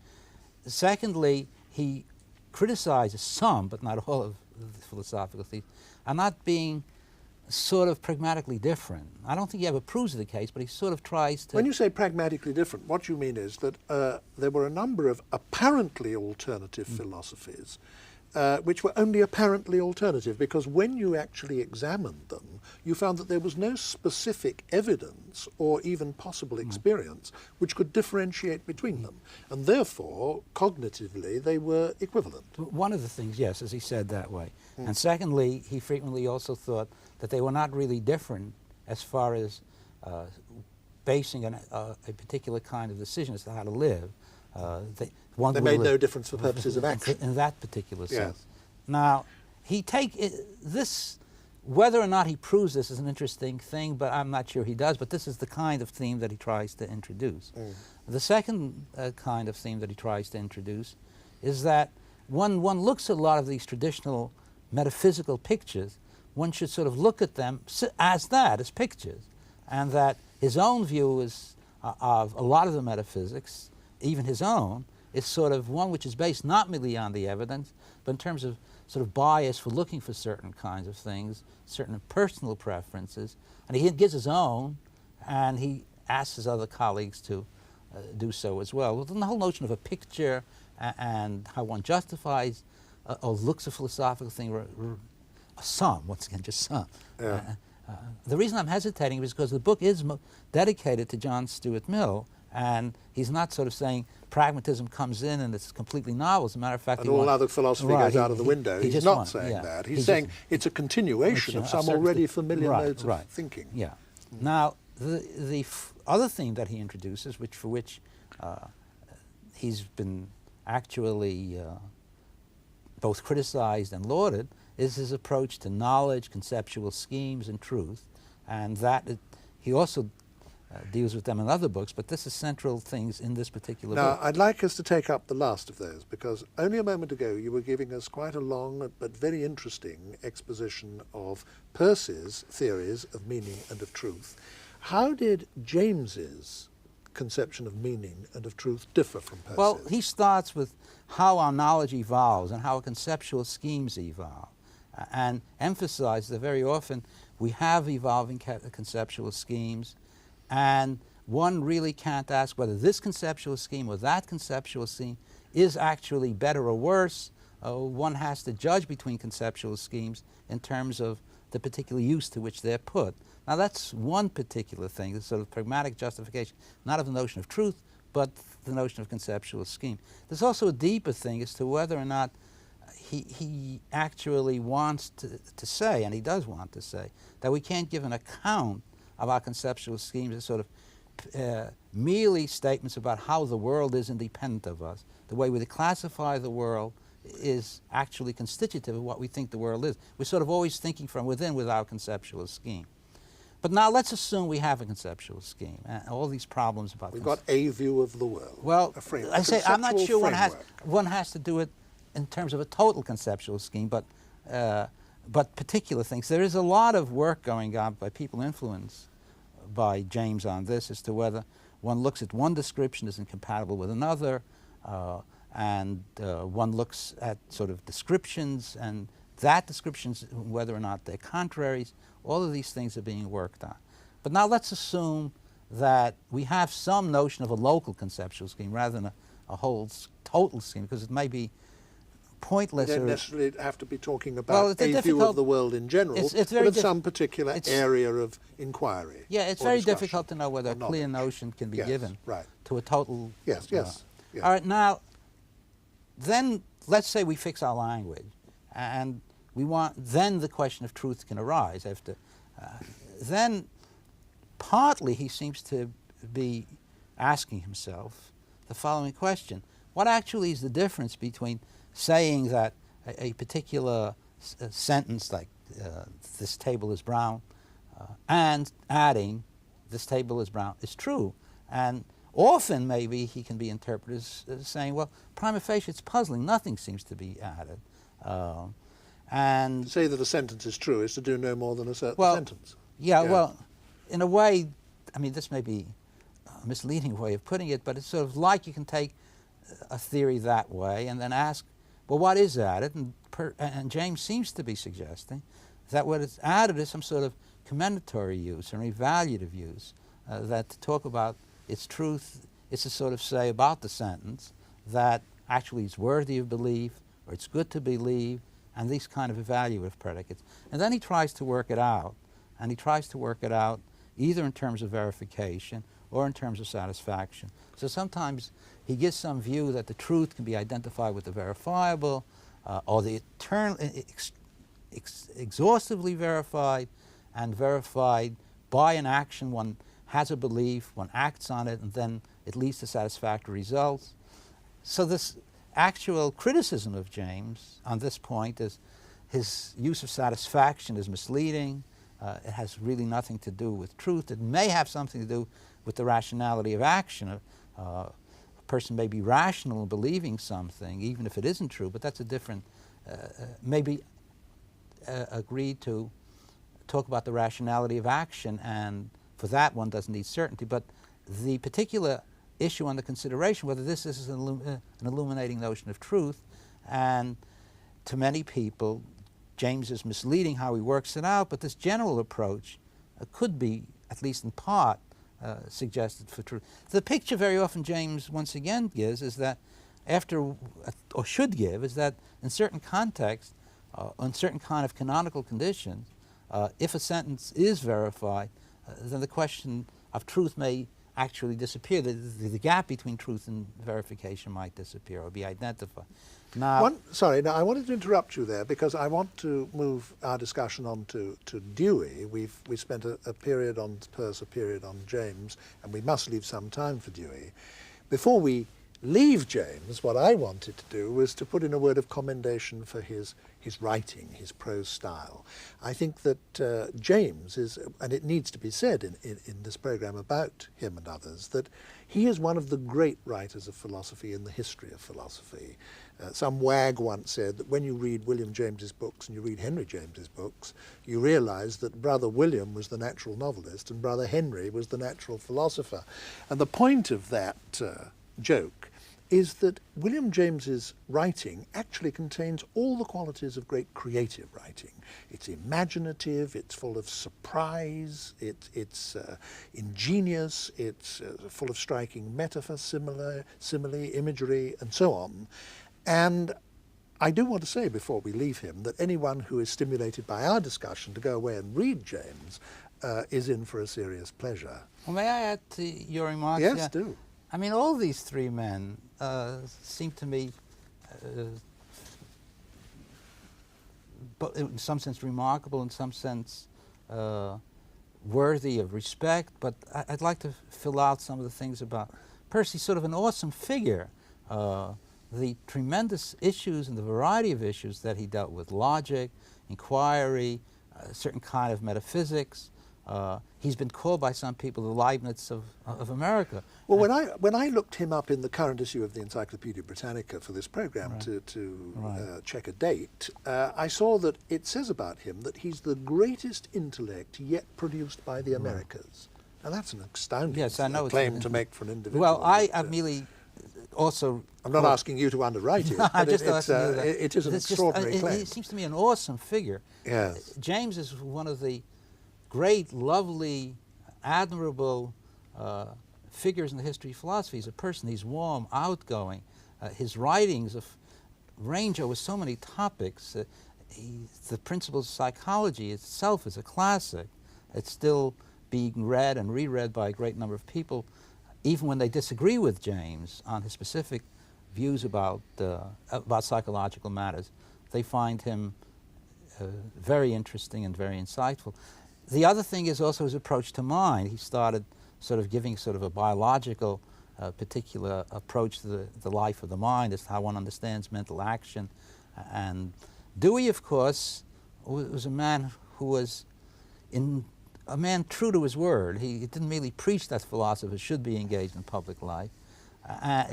Secondly, he criticizes some, but not all, of the philosophical theses, are not being sort of pragmatically different. I don't think he ever proves the case, but he sort of tries to... When you say pragmatically different, what you mean is that there were a number of apparently alternative philosophies which were only apparently alternative, because when you actually examined them, you found that there was no specific evidence or even possible experience which could differentiate between them, and therefore, cognitively, they were equivalent. One of the things, yes, as he said that way. And secondly, he frequently also thought that they were not really different as far as basing a particular kind of decision as to how to live. They made no difference for purposes of action. In that particular sense. Yes. Now, this, whether or not he proves this is an interesting thing, but I'm not sure he does, but this is the kind of theme that he tries to introduce. The second kind of theme that he tries to introduce is that one looks at a lot of these traditional metaphysical pictures, one should sort of look at them as pictures, and that his own view is, of a lot of the metaphysics, even his own, is sort of one which is based not merely on the evidence, but in terms of sort of bias for looking for certain kinds of things, certain personal preferences, and he gives his own, and he asks his other colleagues to do so as well. Well, the whole notion of a picture and how one justifies or looks a philosophical thing, some, once again, just some. Yeah. The reason I'm hesitating is because the book is dedicated to John Stuart Mill, and he's not sort of saying pragmatism comes in and it's completely novel. As a matter of fact, and all other philosophy goes out of the window. He's not saying that. He's saying it's a continuation of some already familiar modes of thinking. Yeah. Now, the other theme that he introduces, for which he's been actually both criticized and lauded, is his approach to knowledge, conceptual schemes, and truth, and that he also deals with them in other books, but this is central things in this particular book. Now, I'd like us to take up the last of those, because only a moment ago you were giving us quite a long but very interesting exposition of Peirce's theories of meaning and of truth. How did James's conception of meaning and of truth differ from Peirce's? Well, he starts with how our knowledge evolves and how conceptual schemes evolve, and emphasizes that very often we have evolving conceptual schemes, and one really can't ask whether this conceptual scheme or that conceptual scheme is actually better or worse. One has to judge between conceptual schemes in terms of the particular use to which they're put. Now, that's one particular thing, the sort of pragmatic justification, not of the notion of truth, but the notion of conceptual scheme. There's also a deeper thing as to whether or not he actually wants to say, and he does want to say, that we can't give an account of our conceptual schemes as sort of merely statements about how the world is independent of us. The way we classify the world is actually constitutive of what we think the world is. We're sort of always thinking from within with our conceptual scheme. But now let's assume we have a conceptual scheme. All these problems about... We've got a view of the world. Well, a framework, I say I'm not sure framework. one has to do it in terms of a total conceptual scheme, but particular things. There is a lot of work going on by people influenced by James on this as to whether one looks at one description as incompatible with another, and one looks at sort of descriptions, and that descriptions, whether or not they're contraries. All of these things are being worked on. But now let's assume that we have some notion of a local conceptual scheme rather than a whole total scheme, because it may be pointless. You don't necessarily have to be talking about a view of the world in general, but of some particular area of inquiry. Yeah, it's very difficult to know whether a clear notion can be given to a total... Yes. All right, now, then let's say we fix our language, and we want, then the question of truth can arise. After, then partly he seems to be asking himself the following question: what actually is the difference between saying that a particular sentence like this table is brown and adding this table is brown is true? And often maybe he can be interpreted as saying, well, prima facie it's puzzling, nothing seems to be added. And to say that a sentence is true is to do no more than a certain sentence. Yeah, well, in a way, I mean, this may be a misleading way of putting it, but it's sort of like you can take a theory that way and then ask, well, what is added? And James seems to be suggesting that what is added is some sort of commendatory use or evaluative use, that to talk about its truth is to sort of say about the sentence that actually it's worthy of belief or it's good to believe, and these kind of evaluative predicates. And then he tries to work it out, and he tries to work it out either in terms of verification or in terms of satisfaction. So sometimes he gives some view that the truth can be identified with the verifiable, or the exhaustively verified and verified by an action. One has a belief, one acts on it, and then it leads to satisfactory results. So this actual criticism of James on this point is his use of satisfaction is misleading. It has really nothing to do with truth. It may have something to do with the rationality of action. A person may be rational in believing something, even if it isn't true, but that's a different, maybe agreed to talk about the rationality of action, and for that one doesn't need certainty. But the particular issue under consideration, whether this is an illuminating notion of truth, and to many people, James is misleading how he works it out, but this general approach could be, at least in part, suggested for truth. The picture very often James once again gives is that or should give, is that in certain contexts, on certain kind of canonical conditions, if a sentence is verified, then the question of truth may actually disappear. The gap between truth and verification might disappear or be identified. Now, I wanted to interrupt you there because I want to move our discussion on to Dewey. We spent a period on Peirce, a period on James, and we must leave some time for Dewey. Before we leave James, what I wanted to do was to put in a word of commendation for his writing, his prose style. I think that James is, and it needs to be said in this program about him and others, that he is one of the great writers of philosophy in the history of philosophy. Some wag once said that when you read William James's books and you read Henry James's books, you realize that Brother William was the natural novelist and Brother Henry was the natural philosopher. And the point of that joke is that William James's writing actually contains all the qualities of great creative writing. It's imaginative, it's full of surprise, it's ingenious, it's full of striking metaphor, simile, imagery, and so on. And I do want to say before we leave him that anyone who is stimulated by our discussion to go away and read James is in for a serious pleasure. Well, may I add to your remarks? Yes, do. I mean, all these three men seem to me, but in some sense remarkable, in some sense worthy of respect. But I'd like to fill out some of the things about Peirce. He's sort of an awesome figure, the tremendous issues and the variety of issues that he dealt with, logic, inquiry, a certain kind of metaphysics. He's been called by some people the Leibniz of America. Well, when I looked him up in the current issue of the Encyclopedia Britannica for this program to check a date, I saw that it says about him that he's the greatest intellect yet produced by the Americas. And that's an astounding claim to make for an individual. Well, I merely also... I'm not asking you to underwrite it, but it is an extraordinary claim. He seems to me an awesome figure. Yes. James is one of the great, lovely, admirable figures in the history of philosophy. He's a person, he's warm, outgoing. His writings range over so many topics. The Principles of Psychology itself is a classic. It's still being read and reread by a great number of people, even when they disagree with James on his specific views about psychological matters. They find him very interesting and very insightful. The other thing is also his approach to mind. He started sort of giving sort of a biological particular approach to the life of the mind, as to how one understands mental action. And Dewey, of course, was a man who was a man true to his word. He didn't merely preach that philosophers should be engaged in public life.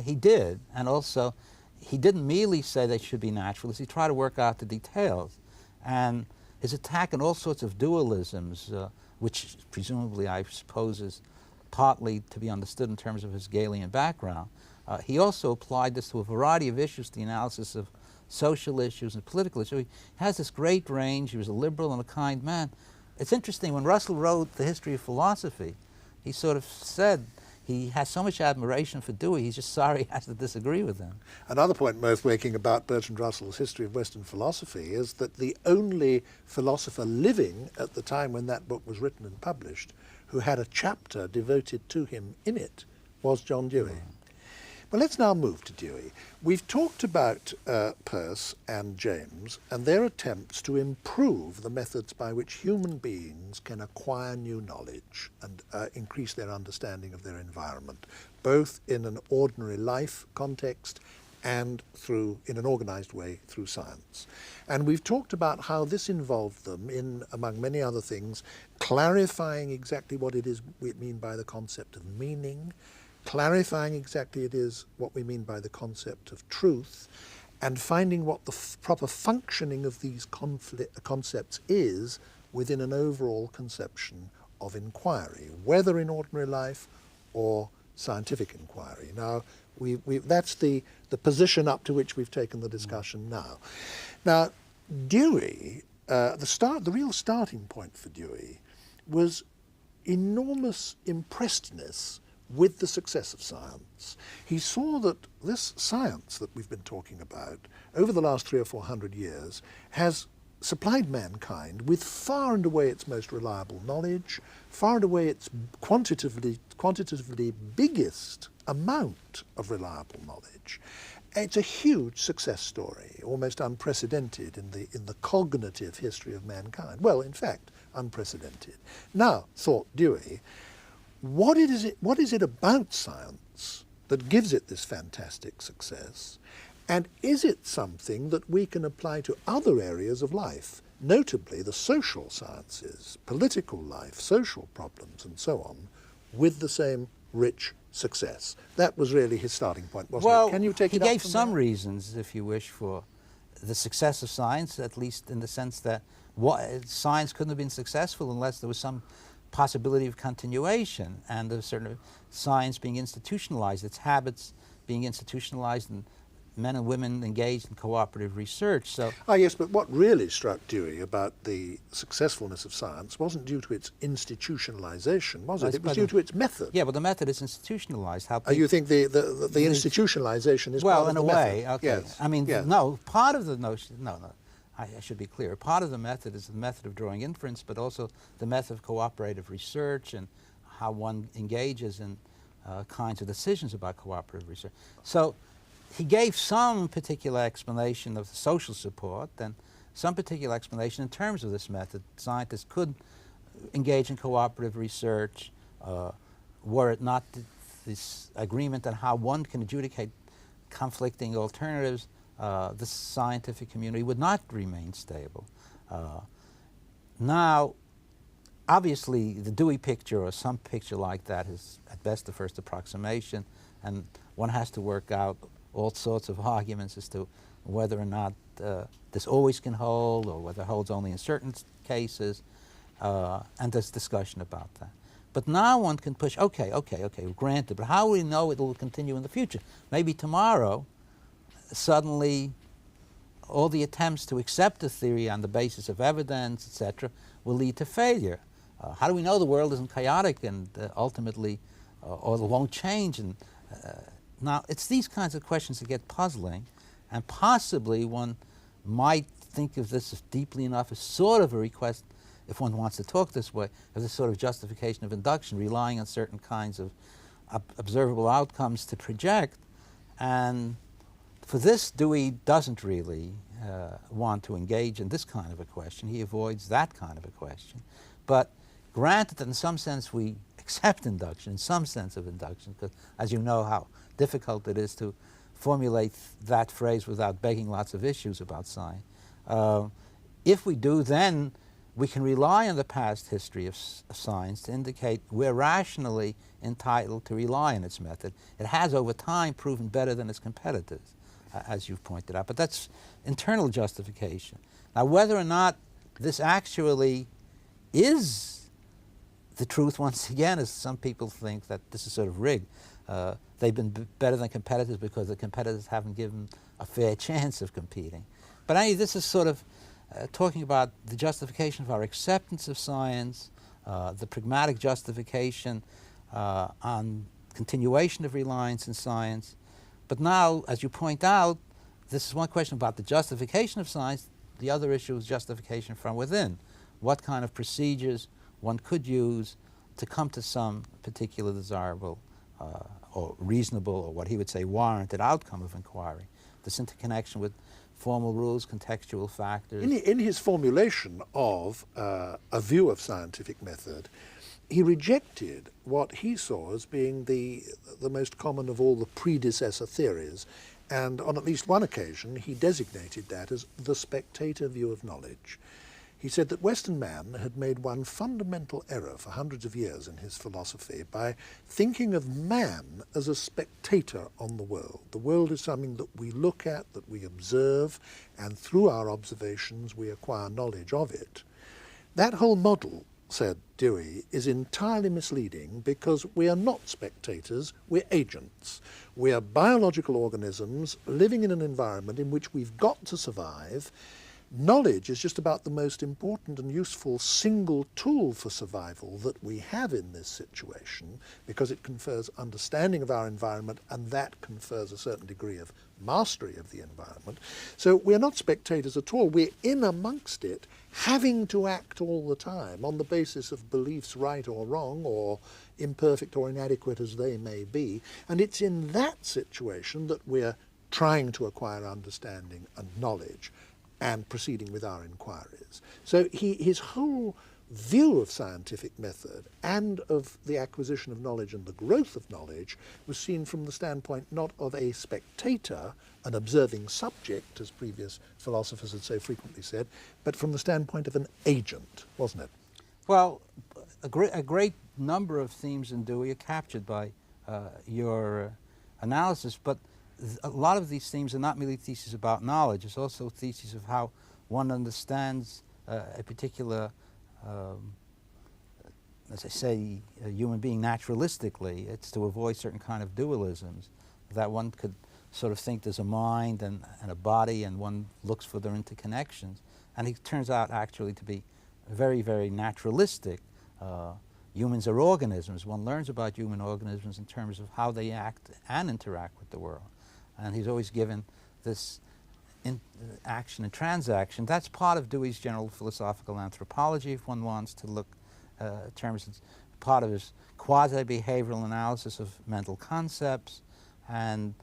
He did, and also he didn't merely say they should be naturalists. He tried to work out the details. And his attack on all sorts of dualisms, which presumably I suppose is partly to be understood in terms of his Galilean background, he also applied this to a variety of issues, the analysis of social issues and political issues. He has this great range. He was a liberal and a kind man. It's interesting, when Russell wrote The History of Philosophy, he sort of said he has so much admiration for Dewey, he's just sorry he has to disagree with him. Another point worth making about Bertrand Russell's History of Western Philosophy is that the only philosopher living at the time when that book was written and published who had a chapter devoted to him in it was John Dewey. Well, let's now move to Dewey. We've talked about Peirce and James and their attempts to improve the methods by which human beings can acquire new knowledge and increase their understanding of their environment, both in an ordinary life context and in an organized way through science. And we've talked about how this involved them in, among many other things, clarifying exactly what it is we mean by the concept of meaning, clarifying exactly what we mean by the concept of truth, and finding what the proper functioning of these concepts is within an overall conception of inquiry, whether in ordinary life or scientific inquiry. Now, that's the position up to which we've taken the discussion now. Now, Dewey, the real starting point for Dewey was enormous impressedness with the success of science. He saw that this science that we've been talking about over the last 300 or 400 years has supplied mankind with far and away its most reliable knowledge, far and away its quantitatively biggest amount of reliable knowledge. It's a huge success story, almost unprecedented in the cognitive history of mankind. Well, in fact, unprecedented. Now, thought Dewey, what is it about science that gives it this fantastic success? And is it something that we can apply to other areas of life, notably the social sciences, political life, social problems, and so on, with the same rich success? That was really his starting point, wasn't it? Can you take it up from there? He gave some reasons, if you wish, for the success of science, at least in the sense that science couldn't have been successful unless there was some possibility of continuation, and of certain science being institutionalized, its habits being institutionalized, and men and women engaged in cooperative research. So, yes, but what really struck Dewey about the successfulness of science wasn't due to its institutionalization, was it? It was due to its method. Yeah, but the method is institutionalized. You think the institutionalization is part of the method? Well, in a way, okay. Yes. I mean, yes. No, part of the notion, I should be clear. Part of the method is the method of drawing inference, but also the method of cooperative research and how one engages in kinds of decisions about cooperative research. So he gave some particular explanation of the social support and some particular explanation in terms of this method. Scientists could engage in cooperative research were it not this agreement on how one can adjudicate conflicting alternatives, the scientific community would not remain stable. Now, obviously, the Dewey picture or some picture like that is at best the first approximation, and one has to work out all sorts of arguments as to whether or not this always can hold, or whether it holds only in certain cases, and there's discussion about that. But now one can push, okay, granted, but how do we know it will continue in the future? Maybe tomorrow, suddenly, all the attempts to accept a theory on the basis of evidence, etc., will lead to failure. How do we know the world isn't chaotic and ultimately, or it won't change? And now, it's these kinds of questions that get puzzling, and possibly one might think of this as deeply enough as sort of a request, if one wants to talk this way, of this sort of justification of induction, relying on certain kinds of observable outcomes to project. And for this, Dewey doesn't really want to engage in this kind of a question. He avoids that kind of a question. But granted that in some sense we accept induction, in some sense of induction, because as you know how difficult it is to formulate that phrase without begging lots of issues about science. If we do, then we can rely on the past history of science to indicate we're rationally entitled to rely on its method. It has over time proven better than its competitors, as you've pointed out, but that's internal justification. Now, whether or not this actually is the truth, once again, as some people think that this is sort of rigged. They've been better than competitors because the competitors haven't given a fair chance of competing. But anyway, this is sort of talking about the justification of our acceptance of science, the pragmatic justification on continuation of reliance in science. But now, as you point out, this is one question about the justification of science. The other issue is justification from within. What kind of procedures one could use to come to some particular desirable or reasonable, or what he would say warranted outcome of inquiry. This interconnection with formal rules, contextual factors. In his formulation of a view of scientific method, he rejected what he saw as being the most common of all the predecessor theories, and on at least one occasion he designated that as the spectator view of knowledge. He said that Western man had made one fundamental error for hundreds of years in his philosophy by thinking of man as a spectator on the world. The world is something that we look at, that we observe, and through our observations we acquire knowledge of it. That whole model, said Dewey, is entirely misleading because we are not spectators, we're agents. We are biological organisms living in an environment in which we've got to survive. Knowledge is just about the most important and useful single tool for survival that we have in this situation, because it confers understanding of our environment, and that confers a certain degree of mastery of the environment. So we're not spectators at all. We're in amongst it, having to act all the time on the basis of beliefs right or wrong, or imperfect or inadequate as they may be. And it's in that situation that we're trying to acquire understanding and knowledge and proceeding with our inquiries. So his whole view of scientific method and of the acquisition of knowledge and the growth of knowledge was seen from the standpoint not of a spectator, an observing subject, as previous philosophers had so frequently said, but from the standpoint of an agent, wasn't it? Well, a great number of themes in Dewey are captured by your analysis, but a lot of these themes are not merely theses about knowledge. It's also theses of how one understands a particular, as I say, a human being naturalistically. It's to avoid certain kind of dualisms, that one could sort of think there's a mind and a body, and one looks for their interconnections. And he turns out actually to be very, very naturalistic. Humans are organisms. One learns about human organisms in terms of how they act and interact with the world. And he's always given this action and transaction. That's part of Dewey's general philosophical anthropology, if one wants to look in terms of part of his quasi-behavioral analysis of mental concepts, and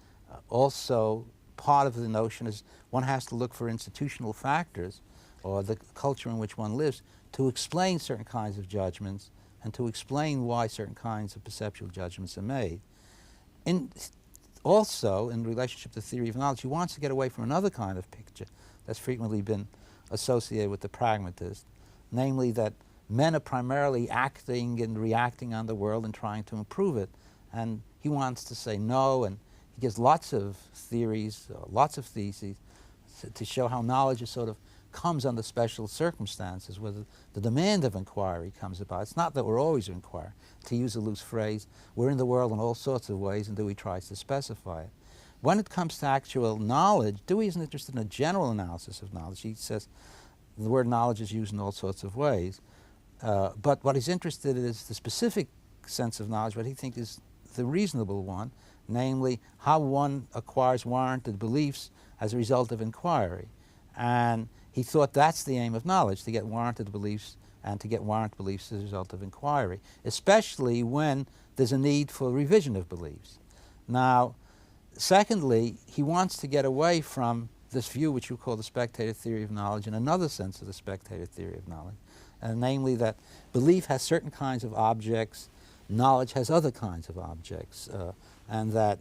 also part of the notion is one has to look for institutional factors, or the culture in which one lives, to explain certain kinds of judgments and to explain why certain kinds of perceptual judgments are made. also, in relationship to the theory of knowledge, he wants to get away from another kind of picture that's frequently been associated with the pragmatist, namely that men are primarily acting and reacting on the world and trying to improve it. And he wants to say no, and he gives lots of theories, lots of theses, to show how knowledge is sort of comes under special circumstances, where the demand of inquiry comes about. It's not that we're always inquiring. To use a loose phrase, we're in the world in all sorts of ways, and Dewey tries to specify it. When it comes to actual knowledge, Dewey isn't interested in a general analysis of knowledge. He says the word knowledge is used in all sorts of ways. But what he's interested in is the specific sense of knowledge, what he thinks is the reasonable one, namely how one acquires warranted beliefs as a result of inquiry. And he thought that's the aim of knowledge, to get warranted beliefs and to get warranted beliefs as a result of inquiry, especially when there's a need for revision of beliefs. Now, secondly, he wants to get away from this view which you call the spectator theory of knowledge, in another sense of the spectator theory of knowledge, namely that belief has certain kinds of objects, knowledge has other kinds of objects, and that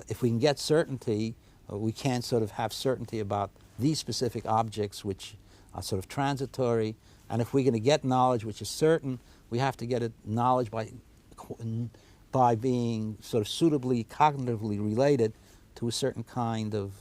if we can get certainty, we can't sort of have certainty about these specific objects which are sort of transitory, and if we're going to get knowledge which is certain, we have to get it knowledge by being sort of suitably cognitively related to a certain kind of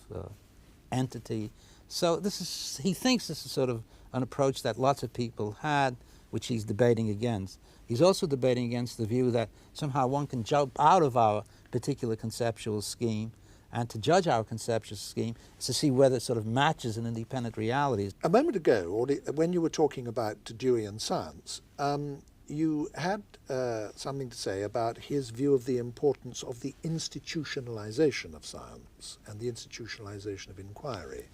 entity. So this is, he thinks this is sort of an approach that lots of people had, which he's debating against. He's also debating against the view that somehow one can jump out of our particular conceptual scheme, and to judge our conceptual scheme is to see whether it sort of matches an independent reality. A moment ago, when you were talking about Dewey and science, you had something to say about his view of the importance of the institutionalization of science and the institutionalization of inquiry.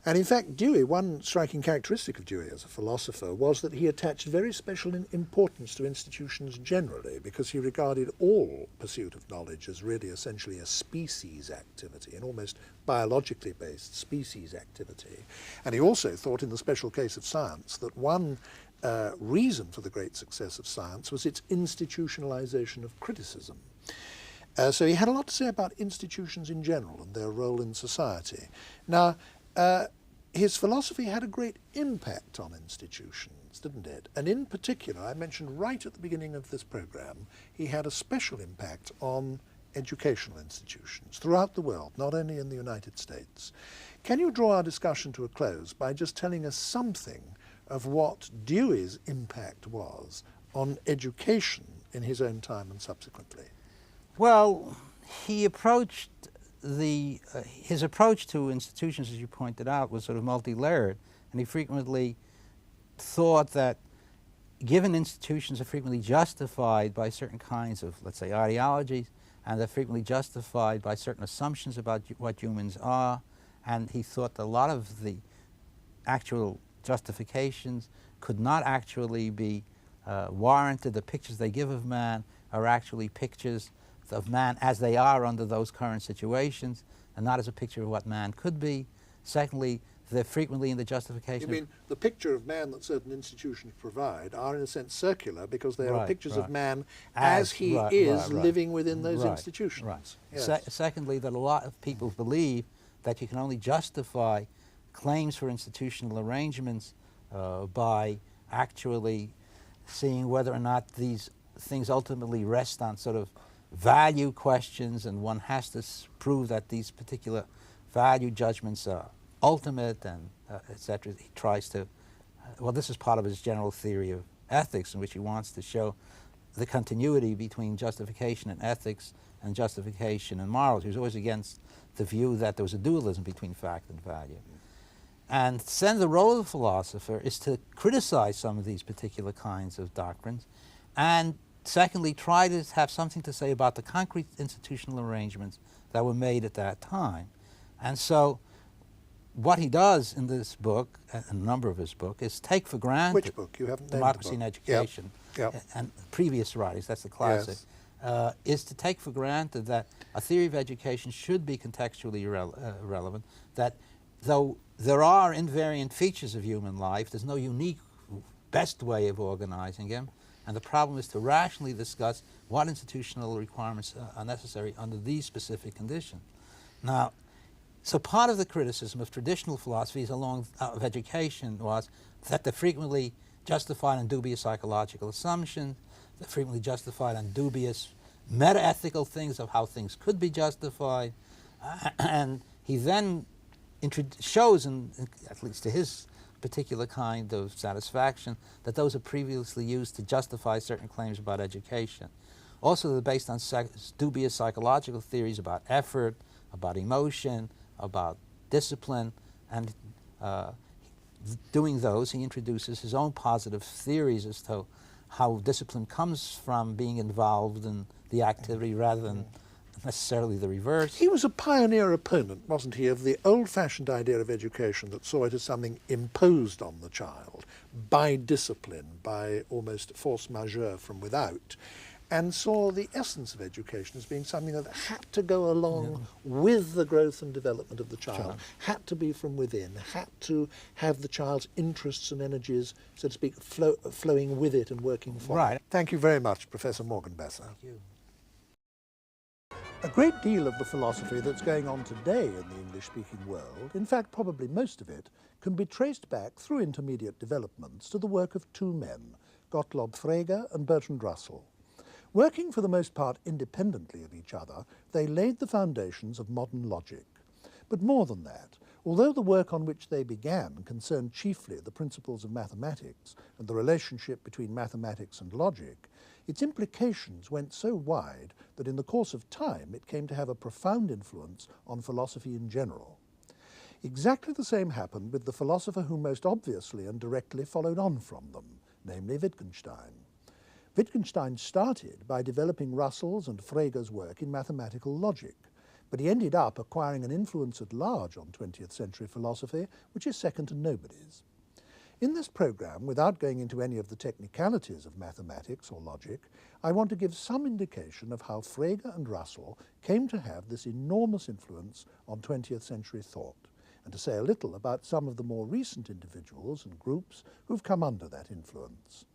And in fact, Dewey, one striking characteristic of Dewey as a philosopher was that he attached very special importance to institutions generally, because he regarded all pursuit of knowledge as really essentially a species activity, an almost biologically based species activity. And he also thought, in the special case of science, that one reason for the great success of science was its institutionalization of criticism. So he had a lot to say about institutions in general and their role in society. Now, his philosophy had a great impact on institutions, didn't it? And in particular, I mentioned right at the beginning of this program, he had a special impact on educational institutions throughout the world, not only in the United States. Can you draw our discussion to a close by just telling us something of what Dewey's impact was on education in his own time and subsequently? Well, he approached his approach to institutions, as you pointed out, was sort of multi-layered, and he frequently thought that given institutions are frequently justified by certain kinds of, let's say, ideologies, and they're frequently justified by certain assumptions about what humans are, and he thought that a lot of the actual justifications could not actually be warranted. The pictures they give of man are actually pictures of man as they are under those current situations, and not as a picture of what man could be. Secondly, they're frequently in the justification. You mean the picture of man that certain institutions provide are in a sense circular, because they are pictures of man as he is living within those institutions. Right. Yes. Secondly, that a lot of people believe that you can only justify claims for institutional arrangements by actually seeing whether or not these things ultimately rest on sort of value questions, and one has to prove that these particular value judgments are ultimate, and etc. He tries to, well, this is part of his general theory of ethics, in which he wants to show the continuity between justification and ethics and justification and morals. He was always against the view that there was a dualism between fact and value. And then the role of the philosopher is to criticize some of these particular kinds of doctrines, and secondly, try to have something to say about the concrete institutional arrangements that were made at that time. And so what he does in this book, a number of his books, is take for granted— Which book? You haven't named Democracy the book. in Education, and previous writings, that's the classic, is to take for granted that a theory of education should be contextually relevant, that though there are invariant features of human life, there's no unique best way of organizing them, And the problem is to rationally discuss what institutional requirements are necessary under these specific conditions. Now, so part of the criticism of traditional philosophies of education was that they're frequently justified on dubious psychological assumptions, they're frequently justified on dubious meta-ethical things of how things could be justified, and he then shows, at least to his particular kind of satisfaction, that those are previously used to justify certain claims about education. Also, they're based on dubious psychological theories about effort, about emotion, about discipline, and doing those, he introduces his own positive theories as to how discipline comes from being involved in the activity rather than necessarily the reverse. He was a pioneer opponent, wasn't he, of the old-fashioned idea of education that saw it as something imposed on the child by discipline, by almost force majeure from without, and saw the essence of education as being something that had to go along with the growth and development of the child, had to be from within, had to have the child's interests and energies, so to speak, flowing with it and working for it. Thank you very much, Professor Morgenbesser. Thank you. A great deal of the philosophy that's going on today in the English-speaking world, in fact probably most of it, can be traced back through intermediate developments to the work of two men, Gottlob Frege and Bertrand Russell. Working for the most part independently of each other, they laid the foundations of modern logic. But more than that, although the work on which they began concerned chiefly the principles of mathematics and the relationship between mathematics and logic, its implications went so wide that in the course of time it came to have a profound influence on philosophy in general. Exactly the same happened with the philosopher who most obviously and directly followed on from them, namely Wittgenstein. Wittgenstein started by developing Russell's and Frege's work in mathematical logic, but he ended up acquiring an influence at large on 20th century philosophy which is second to nobody's. In this programme, without going into any of the technicalities of mathematics or logic, I want to give some indication of how Frege and Russell came to have this enormous influence on 20th century thought, and to say a little about some of the more recent individuals and groups who've come under that influence.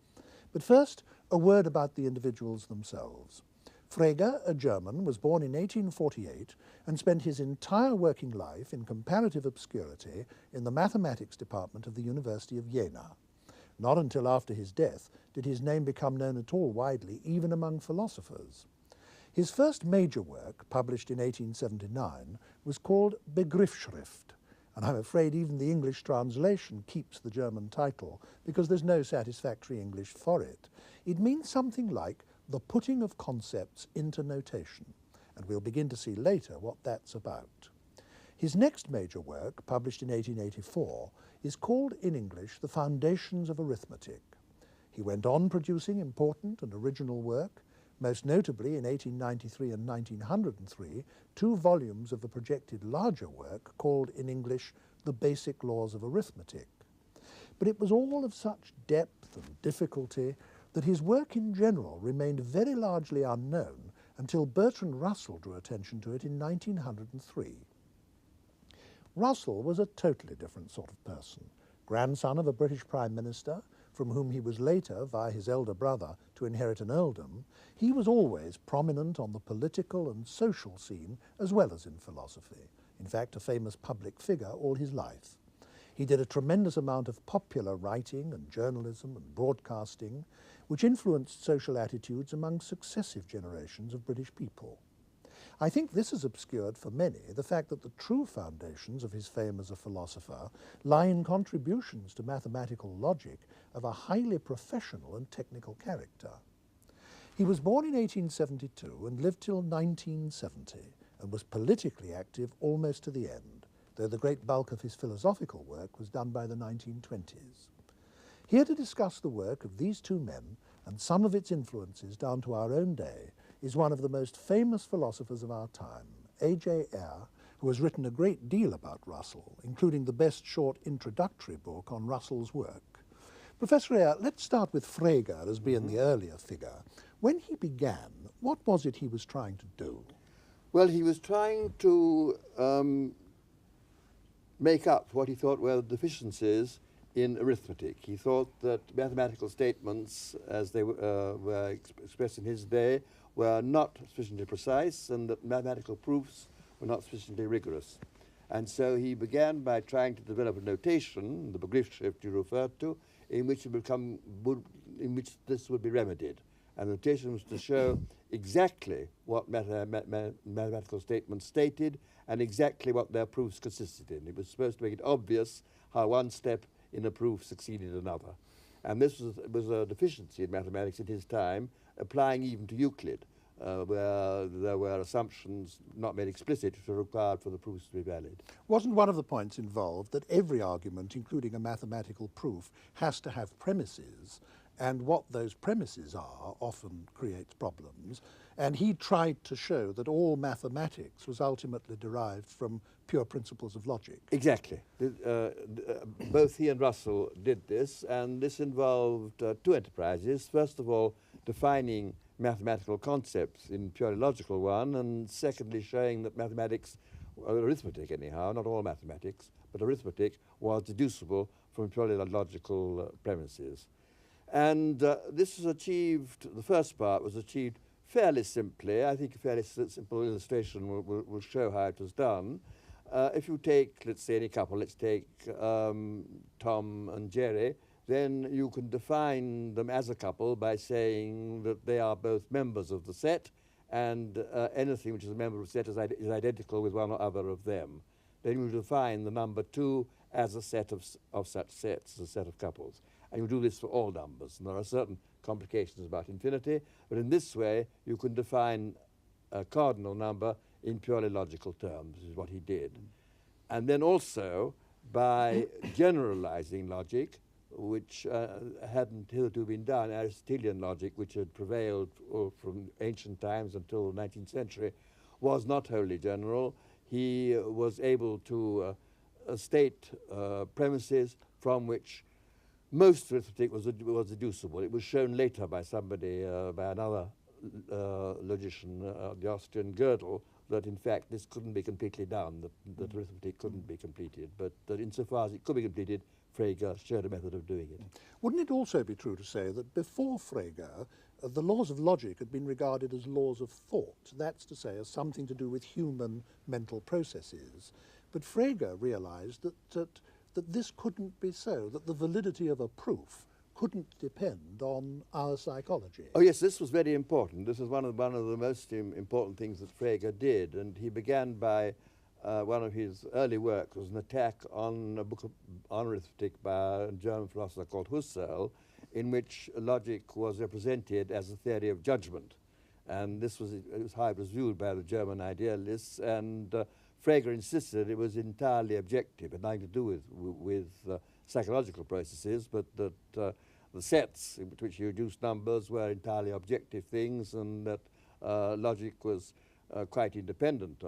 But first, a word about the individuals themselves. Frege, a German, was born in 1848 and spent his entire working life in comparative obscurity in the mathematics department of the University of Jena. Not until after his death did his name become known at all widely, even among philosophers. His first major work, published in 1879, was called Begriffsschrift, and I'm afraid even the English translation keeps the German title because there's no satisfactory English for it. It means something like the putting of concepts into notation, and we'll begin to see later what that's about. His next major work, published in 1884, is called in English The Foundations of Arithmetic. He went on producing important and original work, most notably in 1893 and 1903, 2 volumes of a projected larger work called in English The Basic Laws of Arithmetic. But it was all of such depth and difficulty that his work in general remained very largely unknown until Bertrand Russell drew attention to it in 1903. Russell was a totally different sort of person, grandson of a British Prime Minister, from whom he was later, via his elder brother, to inherit an earldom. He was always prominent on the political and social scene as well as in philosophy, in fact a famous public figure all his life. He did a tremendous amount of popular writing and journalism and broadcasting, which influenced social attitudes among successive generations of British people. I think this has obscured for many the fact that the true foundations of his fame as a philosopher lie in contributions to mathematical logic of a highly professional and technical character. He was born in 1872 and lived till 1970, and was politically active almost to the end, though the great bulk of his philosophical work was done by the 1920s. Here to discuss the work of these two men and some of its influences down to our own day is one of the most famous philosophers of our time, A.J. Ayer, who has written a great deal about Russell, including the best short introductory book on Russell's work. Professor Ayer, let's start with Frege as being the earlier figure. When he began, what was it he was trying to do? Well, he was trying to make up what he thought were the deficiencies in arithmetic. He thought that mathematical statements, as they were expressed in his day, were not sufficiently precise, and that mathematical proofs were not sufficiently rigorous. And so he began by trying to develop a notation, the Begriffsschrift you referred to, in which this would be remedied. And the notation was to show exactly what mathematical statements stated and exactly what their proofs consisted in. It was supposed to make it obvious how one step in a proof succeeded another. And this was a deficiency in mathematics in his time, applying even to Euclid, where there were assumptions not made explicit which were required for the proofs to be valid. Wasn't one of the points involved that every argument, including a mathematical proof, has to have premises, and what those premises are often creates problems, and he tried to show that all mathematics was ultimately derived from pure principles of logic. Exactly. Both he and Russell did this, and this involved two enterprises. First of all, defining mathematical concepts in purely logical one, and secondly, showing that mathematics, arithmetic anyhow, not all mathematics, but arithmetic was deducible from purely logical premises. And this was achieved, the first part was achieved fairly simply. I think a fairly simple illustration will show how it was done. If you take, let's say, any couple, let's take Tom and Jerry, then you can define them as a couple by saying that they are both members of the set, and anything which is a member of the set is identical with one or other of them. Then you define the number 2 as a set of such sets, a set of couples. And you do this for all numbers. And there are certain complications about infinity, but in this way you can define a cardinal number in purely logical terms, is what he did. And then also, by generalizing logic, which hadn't hitherto been done, Aristotelian logic, which had prevailed from ancient times until the 19th century, was not wholly general. He was able to state premises from which most arithmetic was deducible. It was shown later by somebody, by another logician, the Austrian Gödel, that in fact this couldn't be completely done, that arithmetic couldn't be completed, but that insofar as it could be completed, Frege showed a method of doing it. Wouldn't it also be true to say that before Frege, the laws of logic had been regarded as laws of thought, that's to say, as something to do with human mental processes, but Frege realized that this couldn't be so, that the validity of a proof couldn't depend on our psychology. Oh yes, this was very important. This was one of the most important things that Frege did, and he began by one of his early works was an attack on a book on arithmetic by a German philosopher called Husserl, in which logic was represented as a theory of judgment. And this was how it was viewed by the German idealists, and Frege insisted it was entirely objective, had nothing to do with psychological processes, but that the sets in which you reduced numbers were entirely objective things, and that logic was quite independent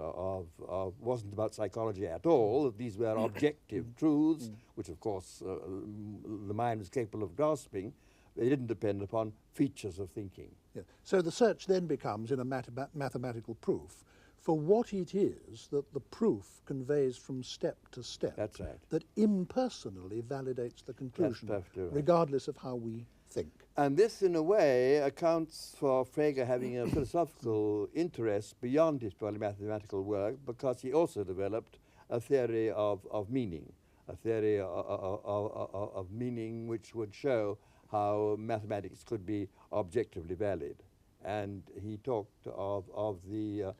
wasn't about psychology at all, that these were objective truths, which of course the mind was capable of grasping. They didn't depend upon features of thinking. Yeah. So the search then becomes, in a mathematical proof, for what it is that the proof conveys from step to step. That's right. That impersonally validates the conclusion, That's perfectly right. regardless of how we think. And this, in a way, accounts for Frege having a philosophical interest beyond his purely mathematical work, because he also developed a theory of meaning, a theory of meaning which would show how mathematics could be objectively valid. And he talked of the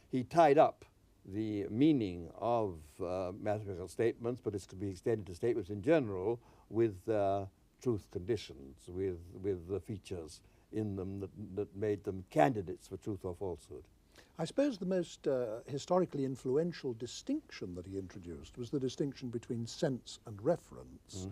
he tied up the meaning of mathematical statements, but this could be extended to statements in general, with truth conditions, with the features in them that made them candidates for truth or falsehood. I suppose the most historically influential distinction that he introduced was the distinction between sense and reference,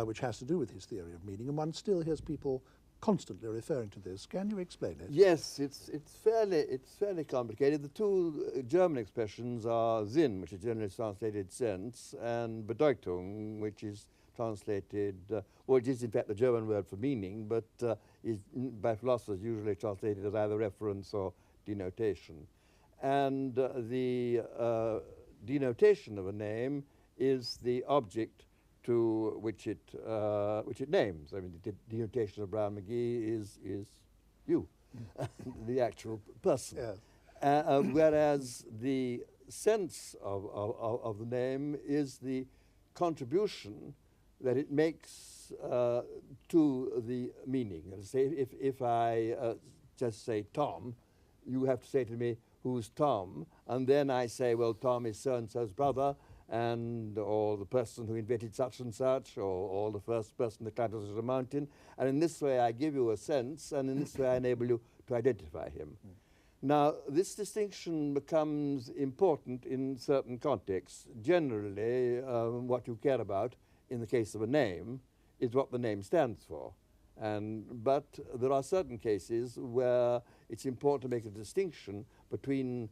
which has to do with his theory of meaning, and one still hears people constantly referring to this. Can you explain it? Yes, it's fairly complicated. The two German expressions are Sinn, which is generally translated sense, and Bedeutung, which is translated, which is in fact the German word for meaning, but is by philosophers usually translated as either reference or denotation. And the denotation of a name is the object to which it names. I mean, the denotation of Bryan Magee is you, the actual person. Yes. Whereas the sense of the name is the contribution that it makes to the meaning. Let's say if I just say Tom, you have to say to me, who's Tom? And then I say, well, Tom is so-and-so's brother, or the person who invented such and such, or the first person that climbed a mountain. And in this way, I give you a sense, and in this way, I enable you to identify him. Now, this distinction becomes important in certain contexts. Generally, what you care about in the case of a name is what the name stands for. But there are certain cases where it's important to make a distinction between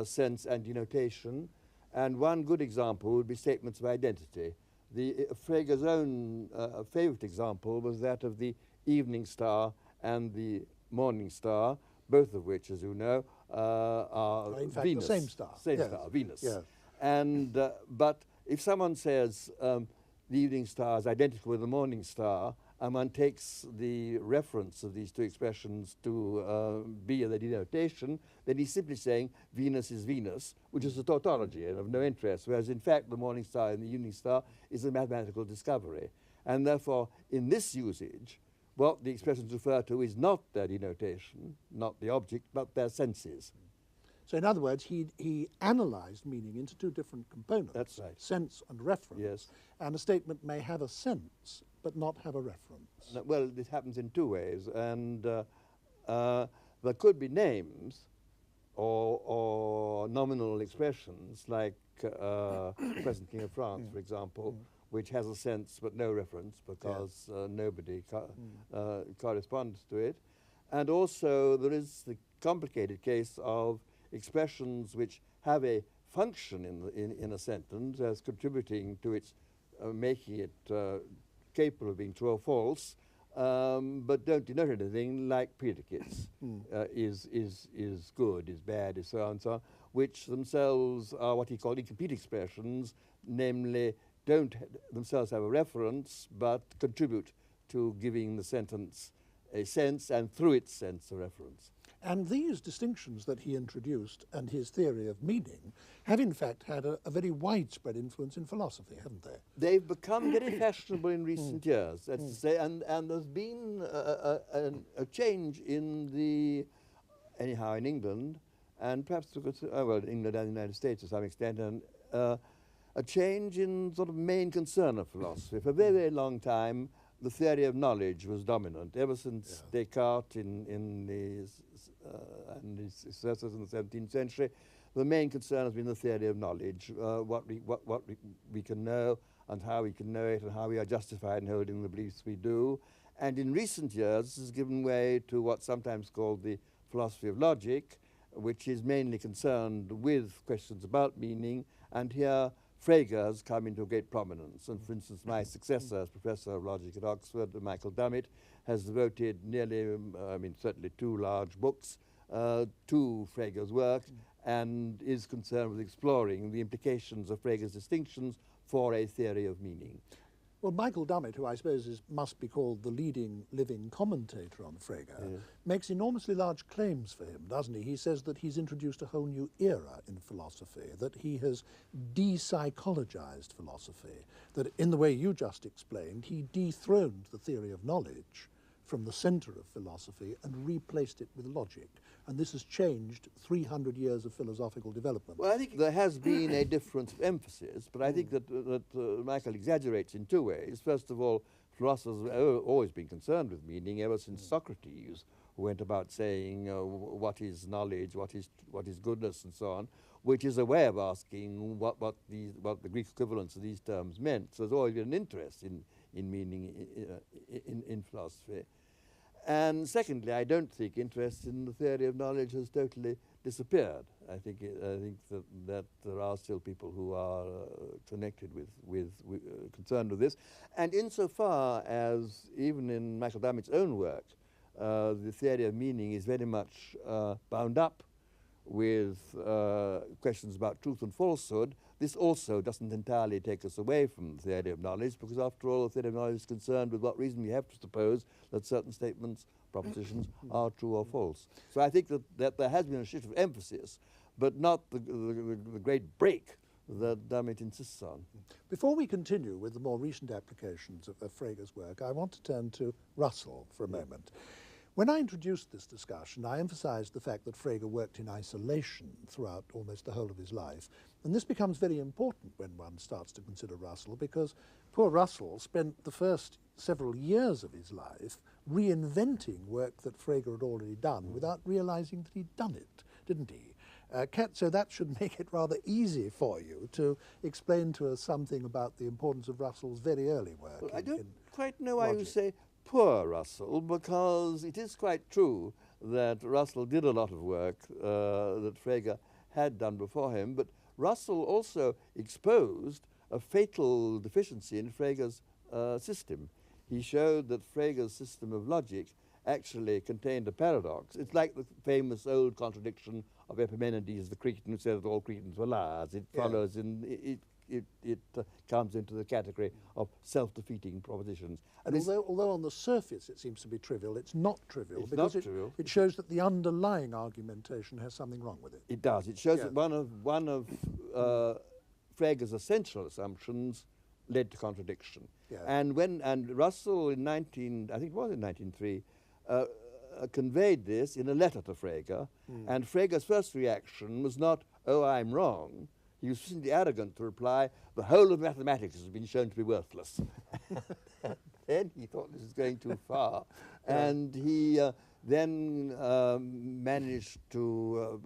sense and denotation. And one good example would be statements of identity. Frege's own favorite example was that of the evening star and the morning star, both of which, as you know, are in fact, Venus. the same star. Same Yes. star, Venus. Yes. But if someone says the evening star is identical with the morning star, and one takes the reference of these two expressions to be the denotation, then he's simply saying Venus is Venus, which is a tautology and of no interest, whereas in fact the morning star and the evening star is a mathematical discovery. And therefore, in this usage, what the expressions refer to is not their denotation, not the object, but their senses. So in other words, he analysed meaning into two different components. That's right. Sense and reference. Yes. And a statement may have a sense, but not have a reference. No, well, this happens in two ways. And there could be names or nominal expressions, like present King of France, for example, which has a sense but no reference because nobody corresponds to it. And also there is the complicated case of expressions which have a function in a sentence as contributing to its making it capable of being true or false, but don't denote anything, like predicates. Is good, is bad, is so on and so on, which themselves are what he called incomplete expressions, namely don't themselves have a reference, but contribute to giving the sentence a sense, and through its sense a reference. And these distinctions that he introduced and his theory of meaning have in fact had a very widespread influence in philosophy, haven't they? They've become very fashionable in recent years, that's to say, and there's been a change in anyhow in England, and perhaps well, England and the United States to some extent, and a change in sort of main concern of philosophy. For a very, very long time, the theory of knowledge was dominant. Ever since Descartes and his successors in the 17th century, the main concern has been the theory of knowledge, what we can know and how we can know it and how we are justified in holding the beliefs we do. And in recent years, this has given way to what's sometimes called the philosophy of logic, which is mainly concerned with questions about meaning, and here Frege has come into great prominence. And for instance, my successor as Professor of Logic at Oxford, Michael Dummett, has devoted nearly, certainly 2 large books to Frege's work, and is concerned with exploring the implications of Frege's distinctions for a theory of meaning. Well, Michael Dummett, who I suppose must be called the leading living commentator on Frege, makes enormously large claims for him, doesn't he? He says that he's introduced a whole new era in philosophy, that he has de-psychologized philosophy, that in the way you just explained, he dethroned the theory of knowledge from the center of philosophy and replaced it with logic. And this has changed 300 years of philosophical development. Well, I think there has been a difference of emphasis, but I think that Michael exaggerates in 2 ways. First of all, philosophers have always been concerned with meaning ever since Socrates, who went about saying what is knowledge, what is goodness, and so on, which is a way of asking what the Greek equivalents of these terms meant. So there's always been an interest in meaning in philosophy. And secondly, I don't think interest in the theory of knowledge has totally disappeared. I think that there are still people who are connected with concerned with this. And insofar as even in Michael Dummett's own work, the theory of meaning is very much bound up with questions about truth and falsehood, this also doesn't entirely take us away from the theory of knowledge, because after all, the theory of knowledge is concerned with what reason we have to suppose that certain statements, propositions, are true or false. So I think that there has been a shift of emphasis, but not the great break that Dummett insists on. Before we continue with the more recent applications of Frege's work, I want to turn to Russell for a moment. When I introduced this discussion, I emphasized the fact that Frege worked in isolation throughout almost the whole of his life. And this becomes very important when one starts to consider Russell, because poor Russell spent the first several years of his life reinventing work that Frege had already done without realizing that he'd done it, didn't he? So that should make it rather easy for you to explain to us something about the importance of Russell's very early work. Well, I don't quite know why you say poor Russell, because it is quite true that Russell did a lot of work that Frege had done before him, but Russell also exposed a fatal deficiency in Frege's system. He showed that Frege's system of logic actually contained a paradox. It's like the famous old contradiction of Epimenides, the Cretan, who said that all Cretans were liars. It follows in it comes into the category of self-defeating propositions. And although on the surface it seems to be trivial, it's not trivial, it's because not trivial. It shows that the underlying argumentation has something wrong with it. It does. It shows that one of Frege's essential assumptions led to contradiction. And Russell in I think it was in 1903, conveyed this in a letter to Frege, and Frege's first reaction was not, "Oh, I'm wrong." He was sufficiently arrogant to reply, "The whole of mathematics has been shown to be worthless." Then he thought this was going too far, and he then managed to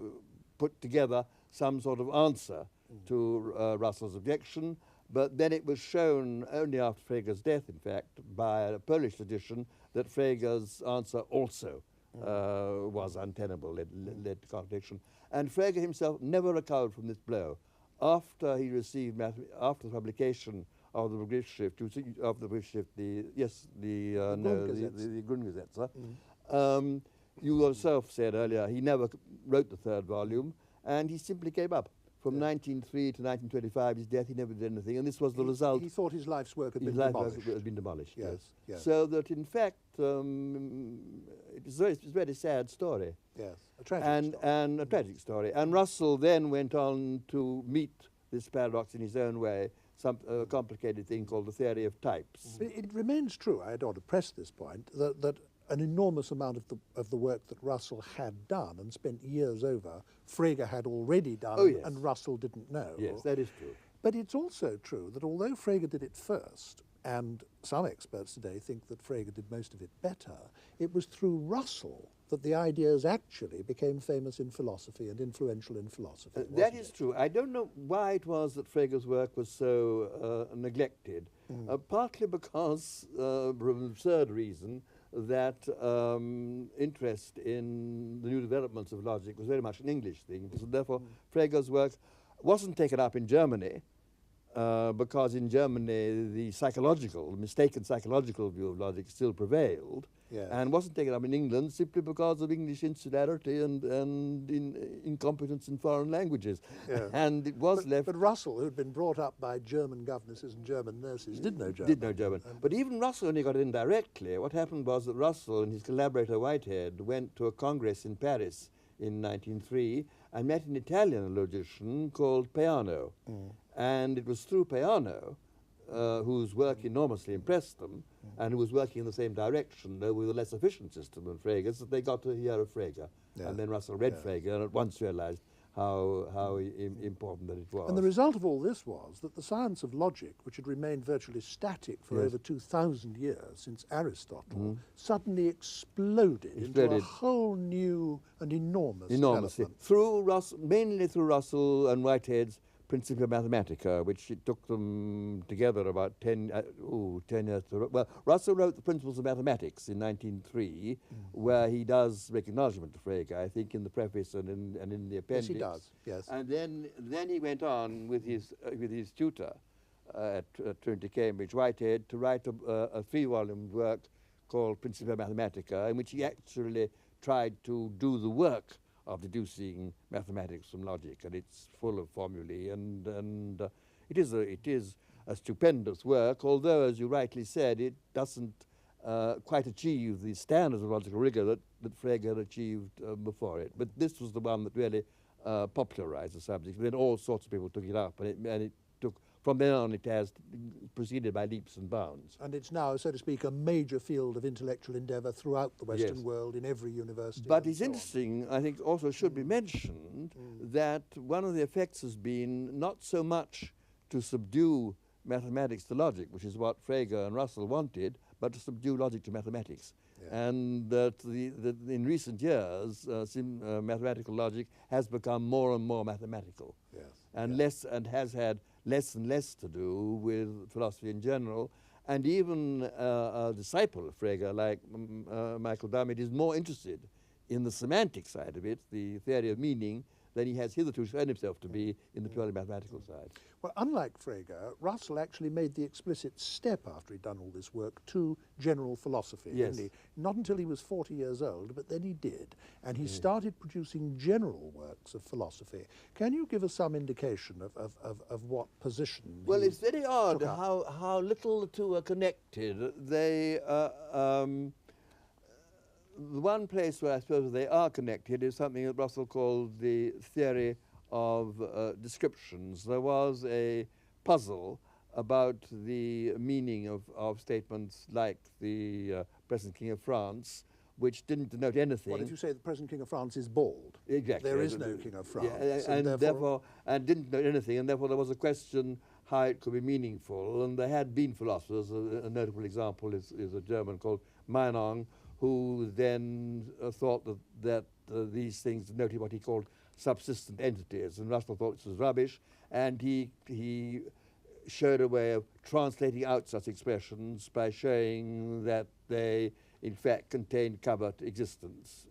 put together some sort of answer to Russell's objection, but then it was shown only after Frege's death, in fact, by a Polish edition, that Frege's answer also was untenable, led to contradiction. And Frege himself never recovered from this blow. After he received, after the publication of the Begriffsschrift, the Grundgesetze, you yourself said earlier he never wrote the third volume, and he simply gave up. From 1903 to 1925, his death, he never did anything, and this was the result. He thought his life's work had been demolished. Yes. So that, in fact, it's a very sad story. Yes, a tragic story. And a tragic story. And Russell then went on to meet this paradox in his own way, some complicated thing called the theory of types. It remains true, I don't want to press this point, that an enormous amount of the work that Russell had done and spent years over, Frege had already done, and Russell didn't know. Yes, that is true. But it's also true that although Frege did it first, and some experts today think that Frege did most of it better, it was through Russell that the ideas actually became famous in philosophy and influential in philosophy. That is true. I don't know why it was that Frege's work was so neglected, partly because, for an absurd reason, that interest in the new developments of logic was very much an English thing. So therefore, Frege's work wasn't taken up in Germany, because in Germany the mistaken psychological view of logic still prevailed, and wasn't taken up in England simply because of English insularity and incompetence in foreign languages. And it was left. But Russell, who had been brought up by German governesses and German nurses, did know German. Did know German. But even Russell only got it indirectly. What happened was that Russell and his collaborator Whitehead went to a congress in Paris in 1903 and met an Italian logician called Peano. And it was through Peano, whose work enormously impressed them, and who was working in the same direction, though with a less efficient system than Frege's, that they got to hear of Frege. And then Russell read Frege and at once realized how important that it was. And the result of all this was that the science of logic, which had remained virtually static for over 2,000 years since Aristotle, suddenly exploded into a whole new and enormous development. Mainly through Russell and Whitehead's Principia Mathematica, which it took them together about 10 years to write. Well, Russell wrote the Principles of Mathematics in 1903, where he does make acknowledgement to Frege, I think, in the preface and in the appendix. Yes, he does, yes. And then he went on with his tutor at Trinity Cambridge, Whitehead, to write a 3-volume work called Principia Mathematica, in which he actually tried to do the work of deducing mathematics from logic, and it's full of formulae, and it is a stupendous work, although, as you rightly said, it doesn't quite achieve the standards of logical rigor that Frege had achieved before it. But this was the one that really popularized the subject. Then all sorts of people took it up, and it took, from then on, it has proceeded by leaps and bounds. And it's now, so to speak, a major field of intellectual endeavour throughout the Western Yes. world, in every university. But and it's so on. interesting, I think also should be mentioned, that one of the effects has been not so much to subdue mathematics to logic, which is what Frege and Russell wanted, but to subdue logic to mathematics. Yeah. And that in recent years, mathematical logic has become more and more mathematical, Yes. and has had less and less to do with philosophy in general. And even a disciple of Frege, like Michael Dummett, is more interested in the semantic side of it, the theory of meaning, than he has hitherto shown himself to be in the purely mathematical side. Well, unlike Frege, Russell actually made the explicit step after he'd done all this work to general philosophy, Yes. didn't he? Not until he was 40 years old, but then he did. And he started producing general works of philosophy. Can you give us some indication of what position Well, he it's very odd took up? how little the two are connected. They, the one place where I suppose they are connected is something that Russell called the theory of descriptions. There was a puzzle about the meaning of statements like the present King of France, which didn't denote anything. What if you say the present King of France is bald? Exactly. There is no King of France. Yeah, and therefore, and didn't know anything, and therefore there was a question how it could be meaningful. And there had been philosophers. A notable example is a German called Meinong, who then thought that these things denoted what he called subsistent entities, and Russell thought this was rubbish, and he showed a way of translating out such expressions by showing that they in fact contained covert existence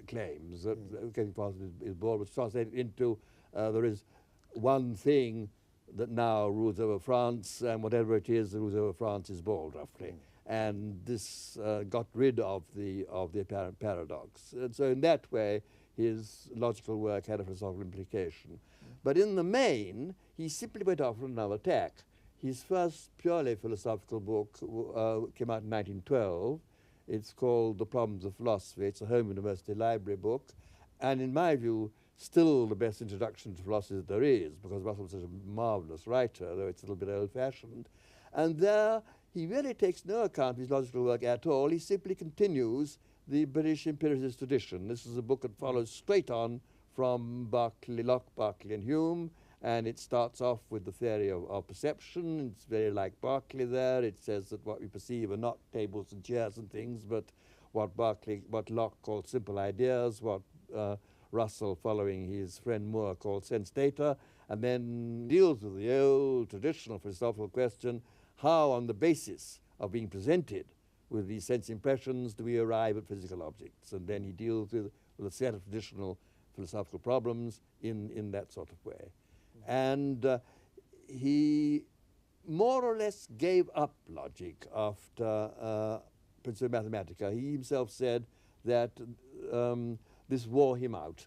claims. That King France is bald was translated into there is one thing that now rules over France, and whatever it is that rules over France is bald, roughly. And this got rid of the apparent paradox. And so in that way, his logical work had a philosophical implication. But in the main, he simply went off on another tack. His first purely philosophical book came out in 1912. It's called The Problems of Philosophy. It's a Home University Library book. And in my view, still the best introduction to philosophy that there is, because Russell was such a marvelous writer, though it's a little bit old-fashioned. And there, he really takes no account of his logical work at all. He simply continues the British empiricist tradition. This is a book that follows straight on from Berkeley, Locke, Berkeley, and Hume, and it starts off with the theory of perception. It's very like Berkeley there. It says that what we perceive are not tables and chairs and things, but what Locke called simple ideas, what Russell, following his friend Moore, called sense data, and then deals with the old traditional philosophical question, how on the basis of being presented with these sense impressions do we arrive at physical objects? And then he deals with a set of traditional philosophical problems in that sort of way. And he more or less gave up logic after Principia Mathematica. He himself said that this wore him out.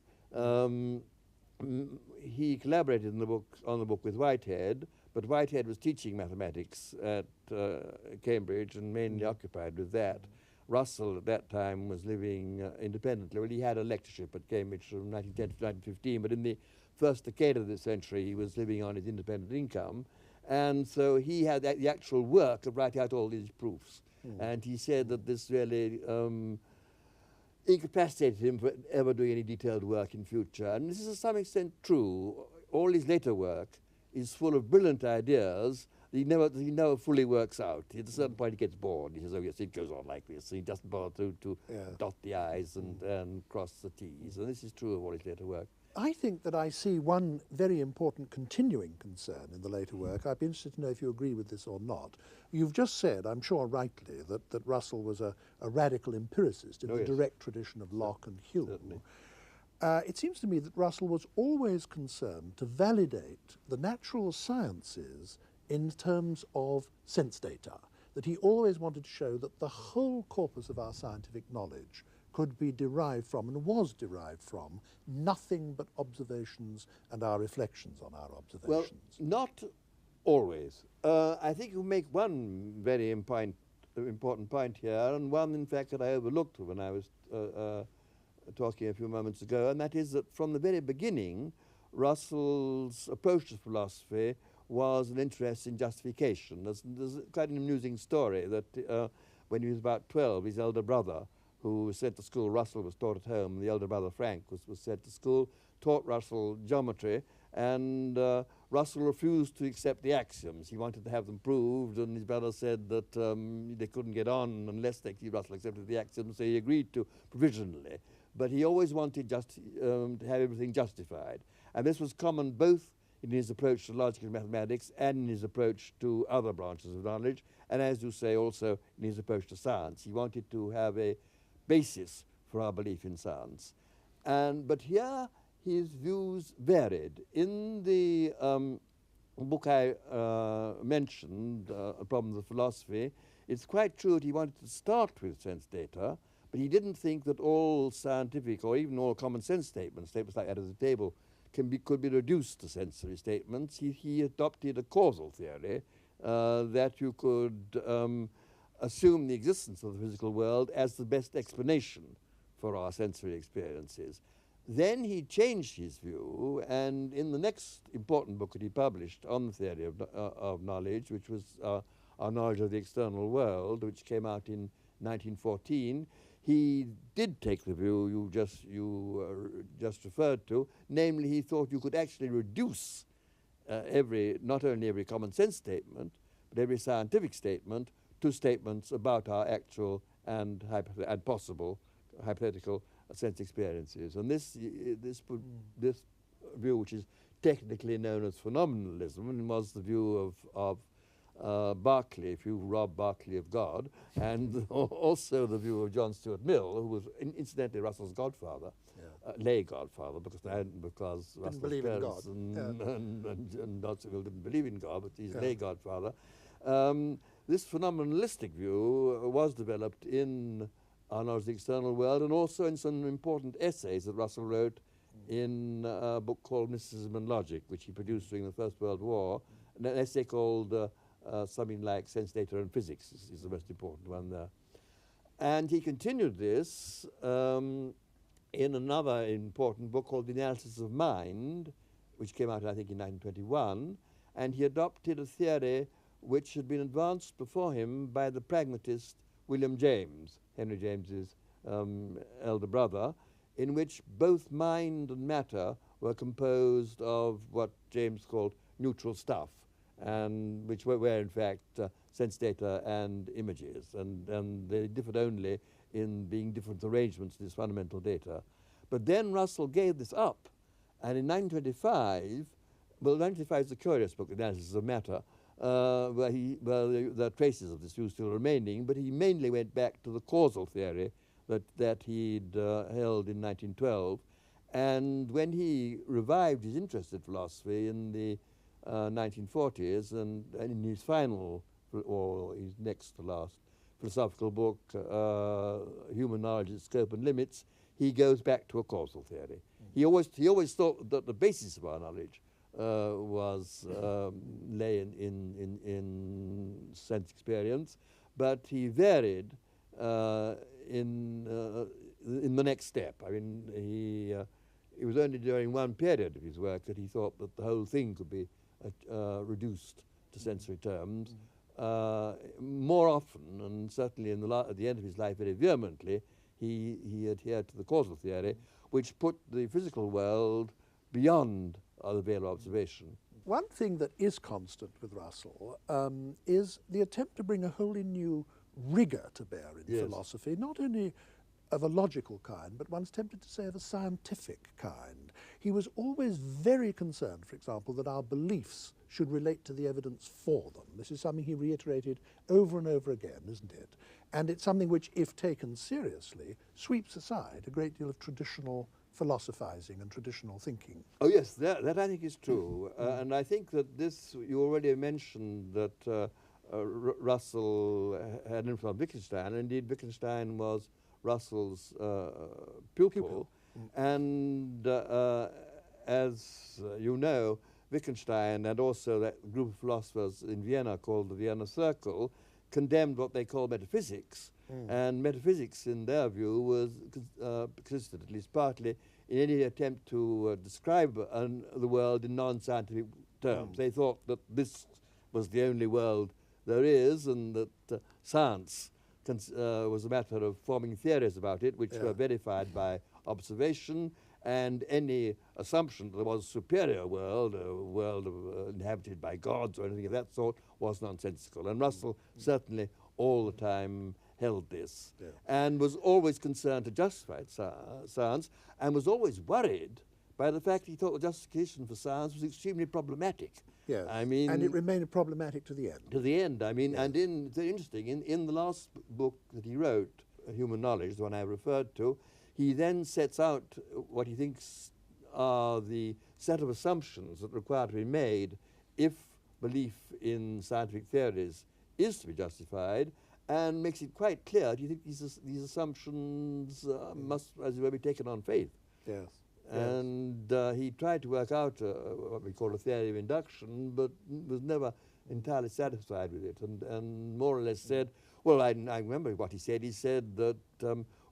He collaborated on the book with Whitehead, but Whitehead was teaching mathematics at Cambridge and mainly occupied with that. Russell at that time was living independently. Well, he had a lectureship at Cambridge from 1910 to 1915, but in the first decade of this century he was living on his independent income, and so he had the actual work of writing out all these proofs. And he said that this really incapacitated him for ever doing any detailed work in future. And this is to some extent true. All his later work is full of brilliant ideas that he never fully works out. At a certain point he gets bored. He says, oh yes, it goes on like this. And he doesn't bother to dot the I's and cross the T's. And this is true of all his later work. I think that I see one very important continuing concern in the later work. I'd be interested to know if you agree with this or not. You've just said, I'm sure rightly, that Russell was a radical empiricist in the direct tradition of Locke and Hume. It seems to me that Russell was always concerned to validate the natural sciences in terms of sense data. that he always wanted to show that the whole corpus of our scientific knowledge could be derived from, and was derived from, nothing but observations and our reflections on our observations. Well, not always. I think you make one very important point here, and one, in fact, that I overlooked when I was talking a few moments ago, and that is that from the very beginning, Russell's approach to philosophy was an interest in justification. There's quite an amusing story that when he was about 12, his elder brother, who was sent to school, Russell was taught at home, the elder brother Frank was sent to school, taught Russell geometry, and Russell refused to accept the axioms. He wanted to have them proved, and his brother said that they couldn't get on unless Russell accepted the axioms, so he agreed to provisionally. But he always wanted to have everything justified. And this was common both in his approach to logic and mathematics and in his approach to other branches of knowledge, and as you say, also in his approach to science. He wanted to have a basis for our belief in science. But here his views varied. In the book I mentioned, Problems of Philosophy, it's quite true that he wanted to start with sense data, but he didn't think that all scientific or even all common sense statements like that of the table, could be reduced to sensory statements. He adopted a causal theory that you could assume the existence of the physical world as the best explanation for our sensory experiences. Then he changed his view, and in the next important book that he published on the theory of knowledge, which was Our Knowledge of the External World, which came out in 1914, he did take the view you just referred to, namely he thought you could actually reduce not only every common sense statement, but every scientific statement to statements about our actual and possible hypothetical sense experiences. And this view, which is technically known as phenomenalism, and was the view of Berkeley, if you rob Berkeley of God, and also the view of John Stuart Mill, who was incidentally Russell's godfather, lay godfather, because Russell's parents and John Stuart Mill didn't believe in God, but he's lay godfather. This phenomenalistic view was developed in Our Knowledge of the External World, and also in some important essays that Russell wrote in a book called Mysticism and Logic, which he produced during the First World War, an essay called something like Sense Data and Physics is the most important one there. And he continued this in another important book called The Analysis of Mind, which came out, I think, in 1921, and he adopted a theory which had been advanced before him by the pragmatist William James, Henry James's elder brother, in which both mind and matter were composed of what James called neutral stuff, and which were in fact sense data and images, and they differed only in being different arrangements of these fundamental data. But then Russell gave this up, and in 1925, well, 1925 is a curious book, Analysis of Matter, where there are traces of this view still remaining, but he mainly went back to the causal theory that he'd held in 1912. And when he revived his interest in philosophy in the 1940s, and in his final, or his next to last, philosophical book, Human Knowledge, Its Scope and Limits, he goes back to a causal theory. He always thought that the basis of our knowledge lay in sense experience, but he varied in the next step. I mean, it was only during one period of his work that he thought that the whole thing could be reduced to sensory terms. More often, and certainly at the end of his life very vehemently, he adhered to the causal theory, which put the physical world beyond the veil of observation. One thing that is constant with Russell is the attempt to bring a wholly new rigour to bear in philosophy, not only of a logical kind, but one's tempted to say of a scientific kind. He was always very concerned, for example, that our beliefs should relate to the evidence for them. This is something he reiterated over and over again, isn't it? And it's something which, if taken seriously, sweeps aside a great deal of traditional philosophizing and traditional thinking. Oh yes, that I think is true. And I think that this, you already mentioned that Russell had an influence on Wittgenstein, and indeed Wittgenstein was Russell's pupil. And as you know, Wittgenstein and also that group of philosophers in Vienna called the Vienna Circle condemned what they call metaphysics. And metaphysics, in their view, was consisted, at least partly, in any attempt to describe the world in non-scientific terms. They thought that this was the only world there is, and that science was a matter of forming theories about it, which were verified by observation, and any assumption that there was a superior world, a world inhabited by gods or anything of that sort, was nonsensical. And Russell certainly all the time held this, and was always concerned to justify science, and was always worried by the fact he thought the justification for science was extremely problematic. Yes, I mean, and it remained problematic to the end. To the end, I mean, and it's very interesting, in the last book that he wrote, Human Knowledge, the one I referred to, he then sets out what he thinks are the set of assumptions that require to be made if belief in scientific theories is to be justified, and makes it quite clear. Do you think these assumptions must, as it were, be taken on faith? Yes. And he tried to work out what we call a theory of induction, but was never entirely satisfied with it, and more or less said, well, I remember what he said. He said that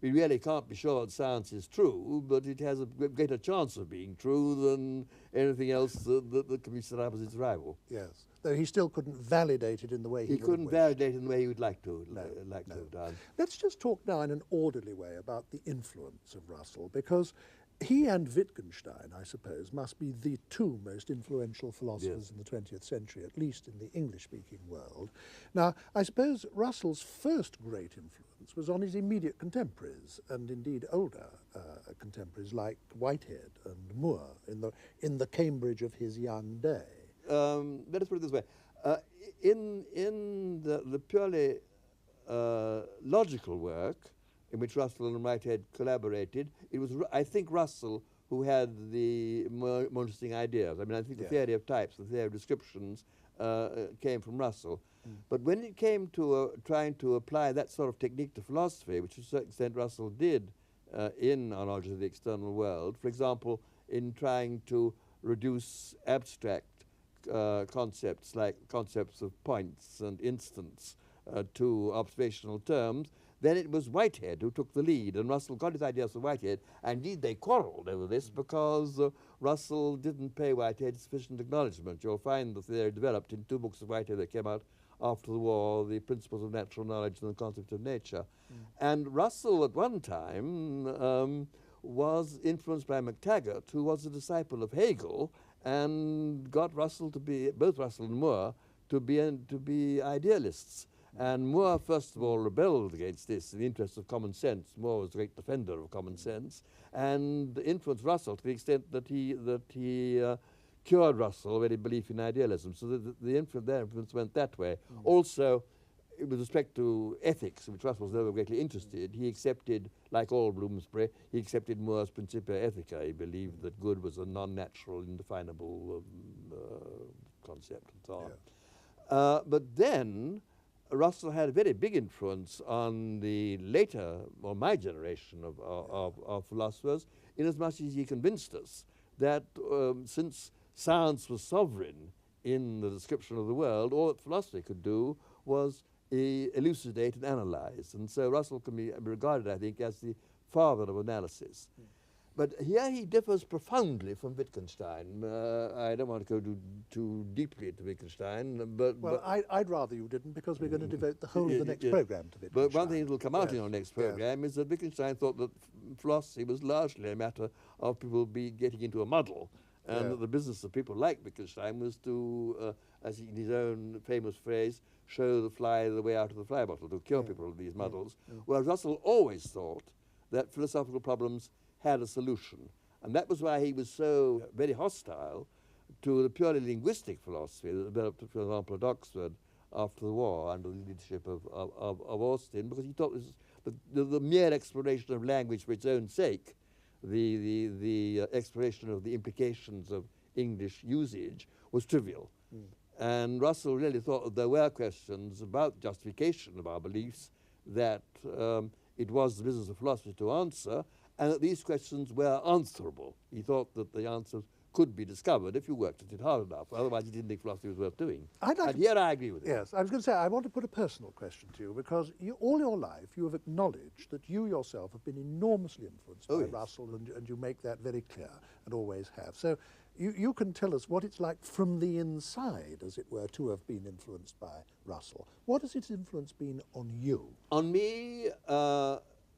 we really can't be sure that science is true, but it has a greater chance of being true than anything else that can be set up as its rival. Yes, though he still couldn't validate it in the way he would couldn't have validate it in the way he would like to, to have done. Let's just talk now in an orderly way about the influence of Russell, because he and Wittgenstein, I suppose, must be the two most influential philosophers in the 20th century, at least in the English-speaking world. Now, I suppose Russell's first great influence was on his immediate contemporaries, and indeed older contemporaries like Whitehead and Moore in the Cambridge of his young day. Let us put it this way. In the purely logical work, in which Russell and Whitehead collaborated, it was, I think, Russell who had the more interesting ideas. I mean, I think the theory of types, the theory of descriptions, came from Russell. But when it came to trying to apply that sort of technique to philosophy, which to a certain extent Russell did in Our Knowledge of the External World, for example, in trying to reduce abstract concepts like concepts of points and instants to observational terms, then it was Whitehead who took the lead, and Russell got his ideas from Whitehead, and indeed they quarrelled over this because Russell didn't pay Whitehead sufficient acknowledgement. You'll find the theory developed in two books of Whitehead that came out after the war, The Principles of Natural Knowledge and The Concept of Nature. And Russell at one time was influenced by MacTaggart, who was a disciple of Hegel, and got Russell to be, both Russell and Moore, to be idealists. And Moore, first of all, rebelled against this in the interest of common sense. Moore was a great defender of common sense, and influenced Russell to the extent that he cured Russell of any belief in idealism. So their influence went that way. Also, with respect to ethics, in which Russell was never greatly interested, he accepted, like all Bloomsbury, he accepted Moore's Principia Ethica. He believed that good was a non-natural, indefinable concept and so on. But then Russell had a very big influence on the later, or my generation of philosophers, inasmuch as he convinced us that since science was sovereign in the description of the world, all that philosophy could do was elucidate and analyze. And so Russell can be regarded, I think, as the father of analysis. But here he differs profoundly from Wittgenstein. I don't want to go too deeply into Wittgenstein, but... Well, I'd rather you didn't, because we're going to devote the whole of the next programme to Wittgenstein. But one thing that will come out in our next programme is that Wittgenstein thought that philosophy was largely a matter of people getting into a muddle, and that the business of people like Wittgenstein was to, as in his own famous phrase, show the fly the way out of the fly bottle, to cure people of these muddles. Whereas Russell always thought that philosophical problems had a solution. And that was why he was so very hostile to the purely linguistic philosophy that developed, for example, at Oxford after the war under the leadership of Austin, because he thought this, the mere exploration of language for its own sake, the exploration of the implications of English usage, was trivial. And Russell really thought that there were questions about justification of our beliefs that it was the business of philosophy to answer, and that these questions were answerable. He thought that the answers could be discovered if you worked at it hard enough. Otherwise, he didn't think philosophy was worth doing. And here I agree with him. Yes, I was going to say, I want to put a personal question to you, because all your life you have acknowledged that you yourself have been enormously influenced by Russell, and you make that very clear, and always have. So you can tell us what it's like from the inside, as it were, to have been influenced by Russell. What has its influence been on you? On me,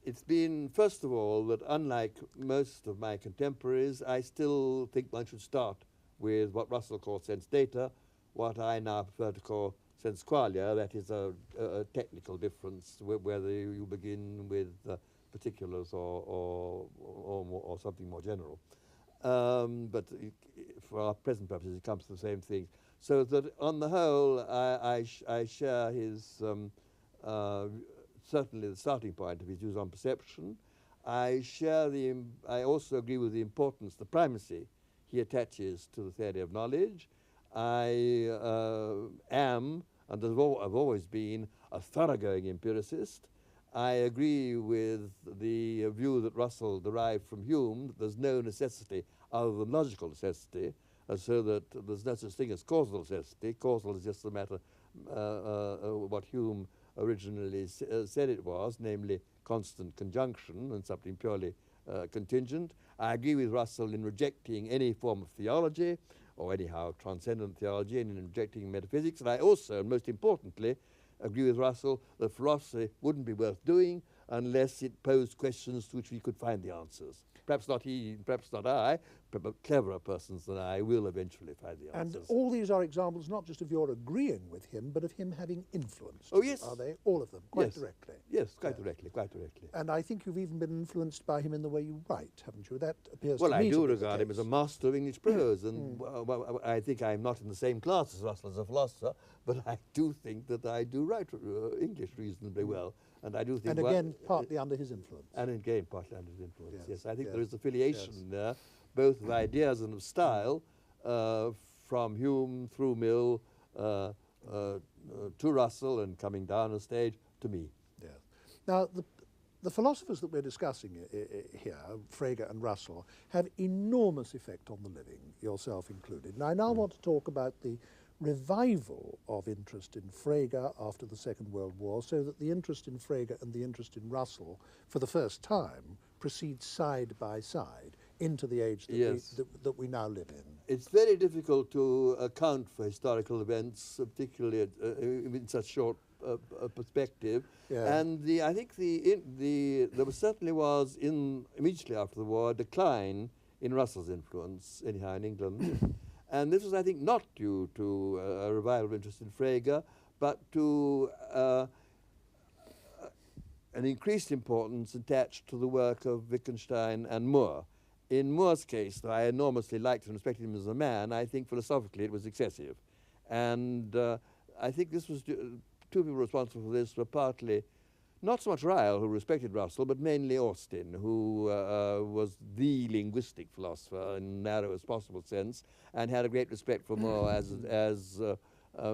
it's been, first of all, that unlike most of my contemporaries, I still think one should start with what Russell called sense data, what I now prefer to call sense qualia. That is a technical difference, whether you begin with particulars or something more general. But for our present purposes, it comes to the same thing. So that on the whole, I share his certainly the starting point of his views on perception. I also agree with the importance, the primacy he attaches to the theory of knowledge. I am, and I've always been, a thoroughgoing empiricist. I agree with the view that Russell derived from Hume, that there's no necessity other than logical necessity, so that there's no such thing as causal necessity. Causal is just a matter what Hume originally said it was, namely constant conjunction and something purely contingent. I agree with Russell in rejecting any form of theology, or anyhow transcendent theology, and in rejecting metaphysics. And I also, and most importantly, agree with Russell that philosophy wouldn't be worth doing unless it posed questions to which we could find the answers. Perhaps not he, perhaps not I, but cleverer persons than I will eventually find the answers. And all these are examples not just of your agreeing with him, but of him having influenced Oh, you, yes. are they? All of them, quite directly. Yes, quite directly, quite directly. And I think you've even been influenced by him in the way you write, haven't you? That appears Well, to I me do to be regard the him case. as a master of English prose, and I think I'm not in the same class as Russell as a philosopher, but I do think that I do write English reasonably well. And I do think... And again, partly under his influence. And again, partly under his influence, yes. I think yes, there is affiliation there, both of ideas and of style, from Hume through Mill to Russell, and coming down a stage to me. Yes. Now, the philosophers that we're discussing here, Frege and Russell, have enormous effect on the living, yourself included. And I now want to talk about the revival of interest in Frege after the Second World War, so that the interest in Frege and the interest in Russell, for the first time, proceed side by side into the age that, that we now live in. It's very difficult to account for historical events, particularly in such short perspective. Yeah. And I think there certainly was, immediately after the war, a decline in Russell's influence, anyhow, in England. And this was, I think, not due to a revival of interest in Frege, but to an increased importance attached to the work of Wittgenstein and Moore. In Moore's case, though I enormously liked and respected him as a man, I think philosophically it was excessive. And I think this was two people responsible for this were partly not so much Ryle, who respected Russell, but mainly Austin, who was the linguistic philosopher in the narrowest possible sense, and had a great respect for Moore as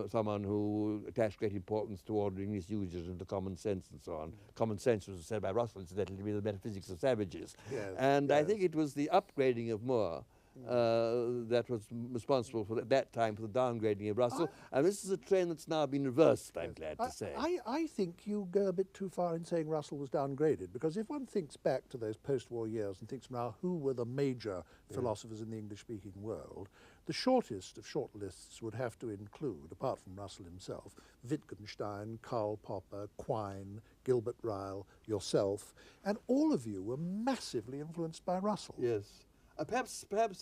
someone who attached great importance to ordering English usages and to common sense and so on. Common sense was said by Russell, incidentally, to be the metaphysics of savages. Yes, and I think it was the upgrading of Moore that was responsible for that time for the downgrading of Russell. And this is a trend that's now been reversed, I'm glad to say. I think you go a bit too far in saying Russell was downgraded, because if one thinks back to those post-war years and thinks now who were the major philosophers in the English-speaking world, the shortest of short lists would have to include, apart from Russell himself, Wittgenstein, Karl Popper, Quine, Gilbert Ryle, yourself, and all of you were massively influenced by Russell. Yes. Perhaps yes,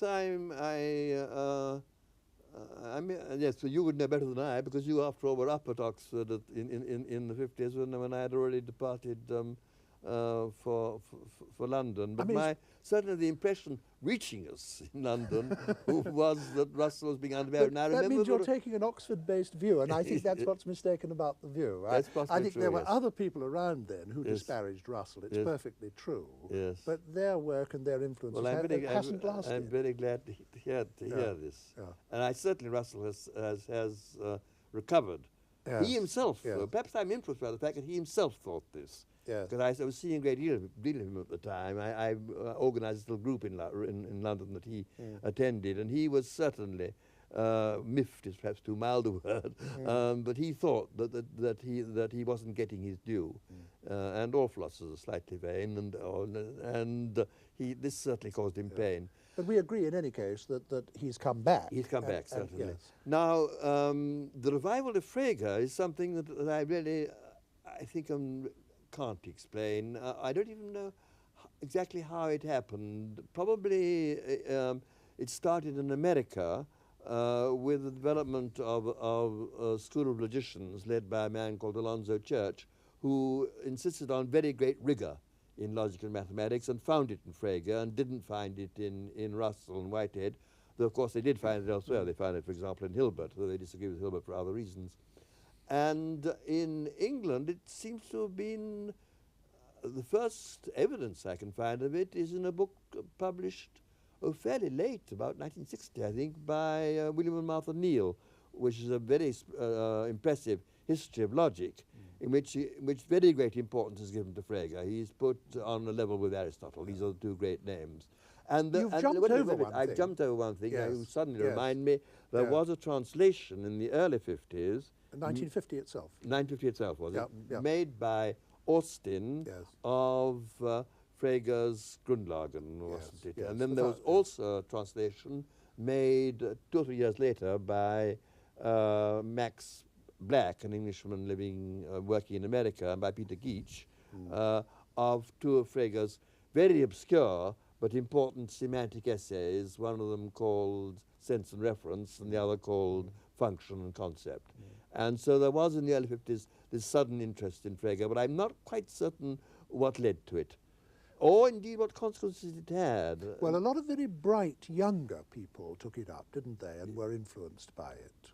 so you would know better than I, because you, after all, were up at Oxford in the 50s when I had already departed for London. But certainly the impression reaching us in London was that Russell was being unmarried. Now, that means you're taking an Oxford-based view, and I think that's what's mistaken about the view. That's possibly I think true, there were yes. other people around then who Yes. disparaged Russell. It's Yes. perfectly true. Yes. But their work and their influence hasn't lasted. I'm very glad to hear this. Yeah. And certainly Russell has recovered. Yes. He himself, Yes. perhaps I'm interested by the fact that he himself thought this. Yes. Because I was seeing a great deal of him at the time. I organised a little group in London that he attended, and he was certainly miffed is perhaps too mild a word, but he thought that he wasn't getting his due, and all philosophers are slightly vain, and this certainly caused him pain. But we agree in any case that he's come back. He's come back, certainly. Yes. Now, the revival of Frege is something that I really, I think, can't explain. I don't even know exactly how it happened. Probably it started in America with the development of a school of logicians led by a man called Alonzo Church, who insisted on very great rigor in logical mathematics and found it in Frege and didn't find it in Russell and Whitehead, though of course they did find it elsewhere. They found it, for example, in Hilbert, though they disagree with Hilbert for other reasons. And in England, it seems to have been, the first evidence I can find of it is in a book published fairly late, about 1960, I think, by William and Martha Neal, which is a very impressive history of logic, in which very great importance is given to Frege. He's put on a level with Aristotle. These are the two great names. And You've jumped over one thing. I've jumped over one thing. Yes. Now you suddenly Yes. remind me there was a translation in the early 50s. 1950 itself. 1950 itself, was it? Yep. Made by Austin of Frege's Grundlagen, wasn't it? yes. And then there was also a translation made 2 or 3 years later by Max Black, an Englishman working in America, and by Peter Geach, of two of Frege's very obscure but important semantic essays, one of them called Sense and Reference and the other called Function and Concept. And so there was in the early 50s this sudden interest in Frege, but I'm not quite certain what led to it, or indeed what consequences it had. Well, a lot of very bright younger people took it up, didn't they, and were influenced by it.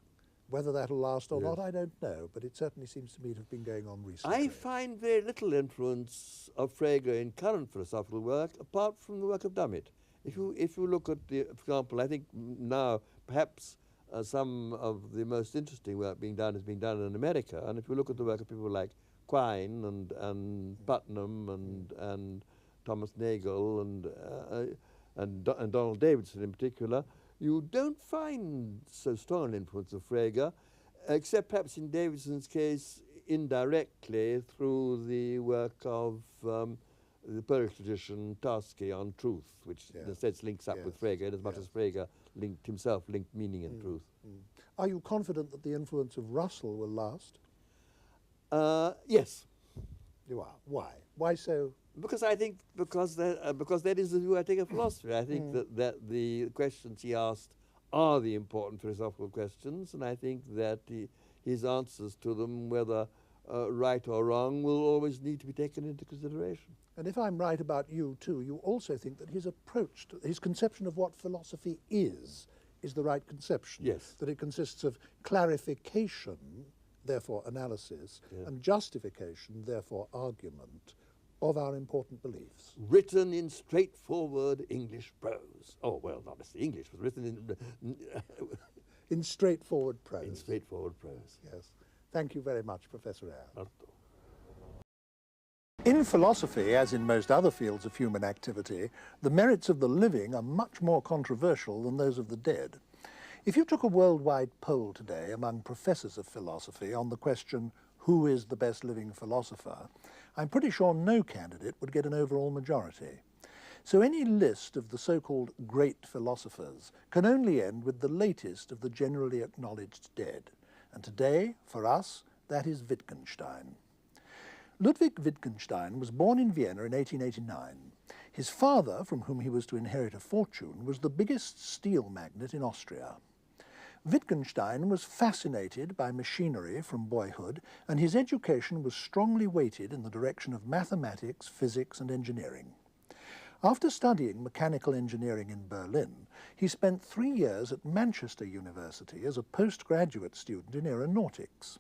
Whether that'll last or not, I don't know, but it certainly seems to me to have been going on recently. I find very little influence of Frege in current philosophical work, apart from the work of Dummett. If you look at for example, I think now perhaps some of the most interesting work being done is being done in America, and if you look at the work of people like Quine and Putnam and Thomas Nagel and Donald Davidson in particular, you don't find so strong an influence of Frege, except perhaps in Davidson's case indirectly through the work of the Polish tradition Tarski on truth, which in a sense links up with Frege as much as Frege linked meaning and truth. Are you confident that the influence of Russell will last? Yes. You are. Why? Why so? Because I think because that is the view I take of philosophy. I think that the questions he asked are the important philosophical questions, and I think that his answers to them, whether right or wrong, will always need to be taken into consideration. And if I'm right about you too, you also think that his approach to his conception of what philosophy is the right conception. Yes. That it consists of clarification, therefore analysis, and justification, therefore argument, of our important beliefs. Written in straightforward English prose. Oh, well, not necessarily English, but written in... in straightforward prose. In straightforward prose. Yes. Thank you very much, Professor Eyre. In philosophy, as in most other fields of human activity, the merits of the living are much more controversial than those of the dead. If you took a worldwide poll today among professors of philosophy on the question, who is the best living philosopher, I'm pretty sure no candidate would get an overall majority. So any list of the so-called great philosophers can only end with the latest of the generally acknowledged dead. And today, for us, that is Wittgenstein. Ludwig Wittgenstein was born in Vienna in 1889. His father, from whom he was to inherit a fortune, was the biggest steel magnate in Austria. Wittgenstein was fascinated by machinery from boyhood, and his education was strongly weighted in the direction of mathematics, physics, and engineering. After studying mechanical engineering in Berlin, he spent 3 years at Manchester University as a postgraduate student in aeronautics.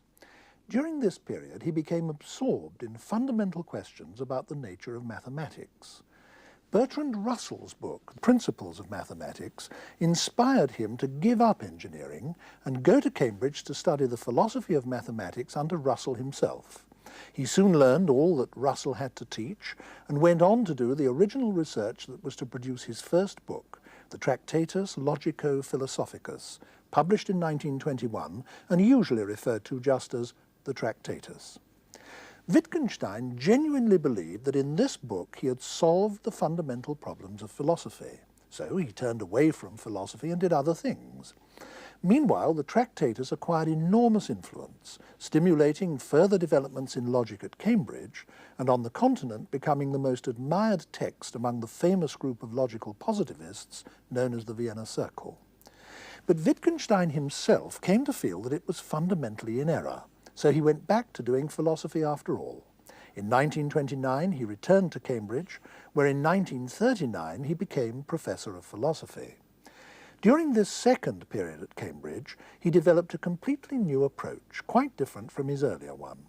During this period, he became absorbed in fundamental questions about the nature of mathematics. Bertrand Russell's book, Principles of Mathematics, inspired him to give up engineering and go to Cambridge to study the philosophy of mathematics under Russell himself. He soon learned all that Russell had to teach and went on to do the original research that was to produce his first book, the Tractatus Logico-Philosophicus, published in 1921 and usually referred to just as the Tractatus. Wittgenstein genuinely believed that in this book he had solved the fundamental problems of philosophy, so he turned away from philosophy and did other things. Meanwhile, the Tractatus acquired enormous influence, stimulating further developments in logic at Cambridge, and on the continent becoming the most admired text among the famous group of logical positivists known as the Vienna Circle. But Wittgenstein himself came to feel that it was fundamentally in error, so he went back to doing philosophy after all. In 1929 he returned to Cambridge, where in 1939 he became Professor of Philosophy. During this second period at Cambridge, he developed a completely new approach, quite different from his earlier one.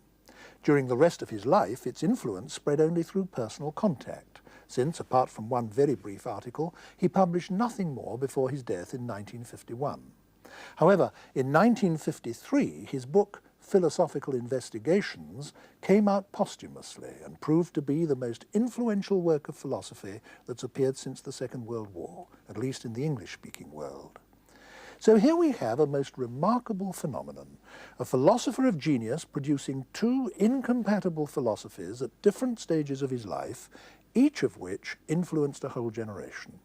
During the rest of his life, its influence spread only through personal contact, since, apart from one very brief article, he published nothing more before his death in 1951. However, in 1953, his book, Philosophical Investigations, came out posthumously and proved to be the most influential work of philosophy that's appeared since the Second World War, at least in the English-speaking world. So here we have a most remarkable phenomenon, a philosopher of genius producing two incompatible philosophies at different stages of his life, each of which influenced a whole generation.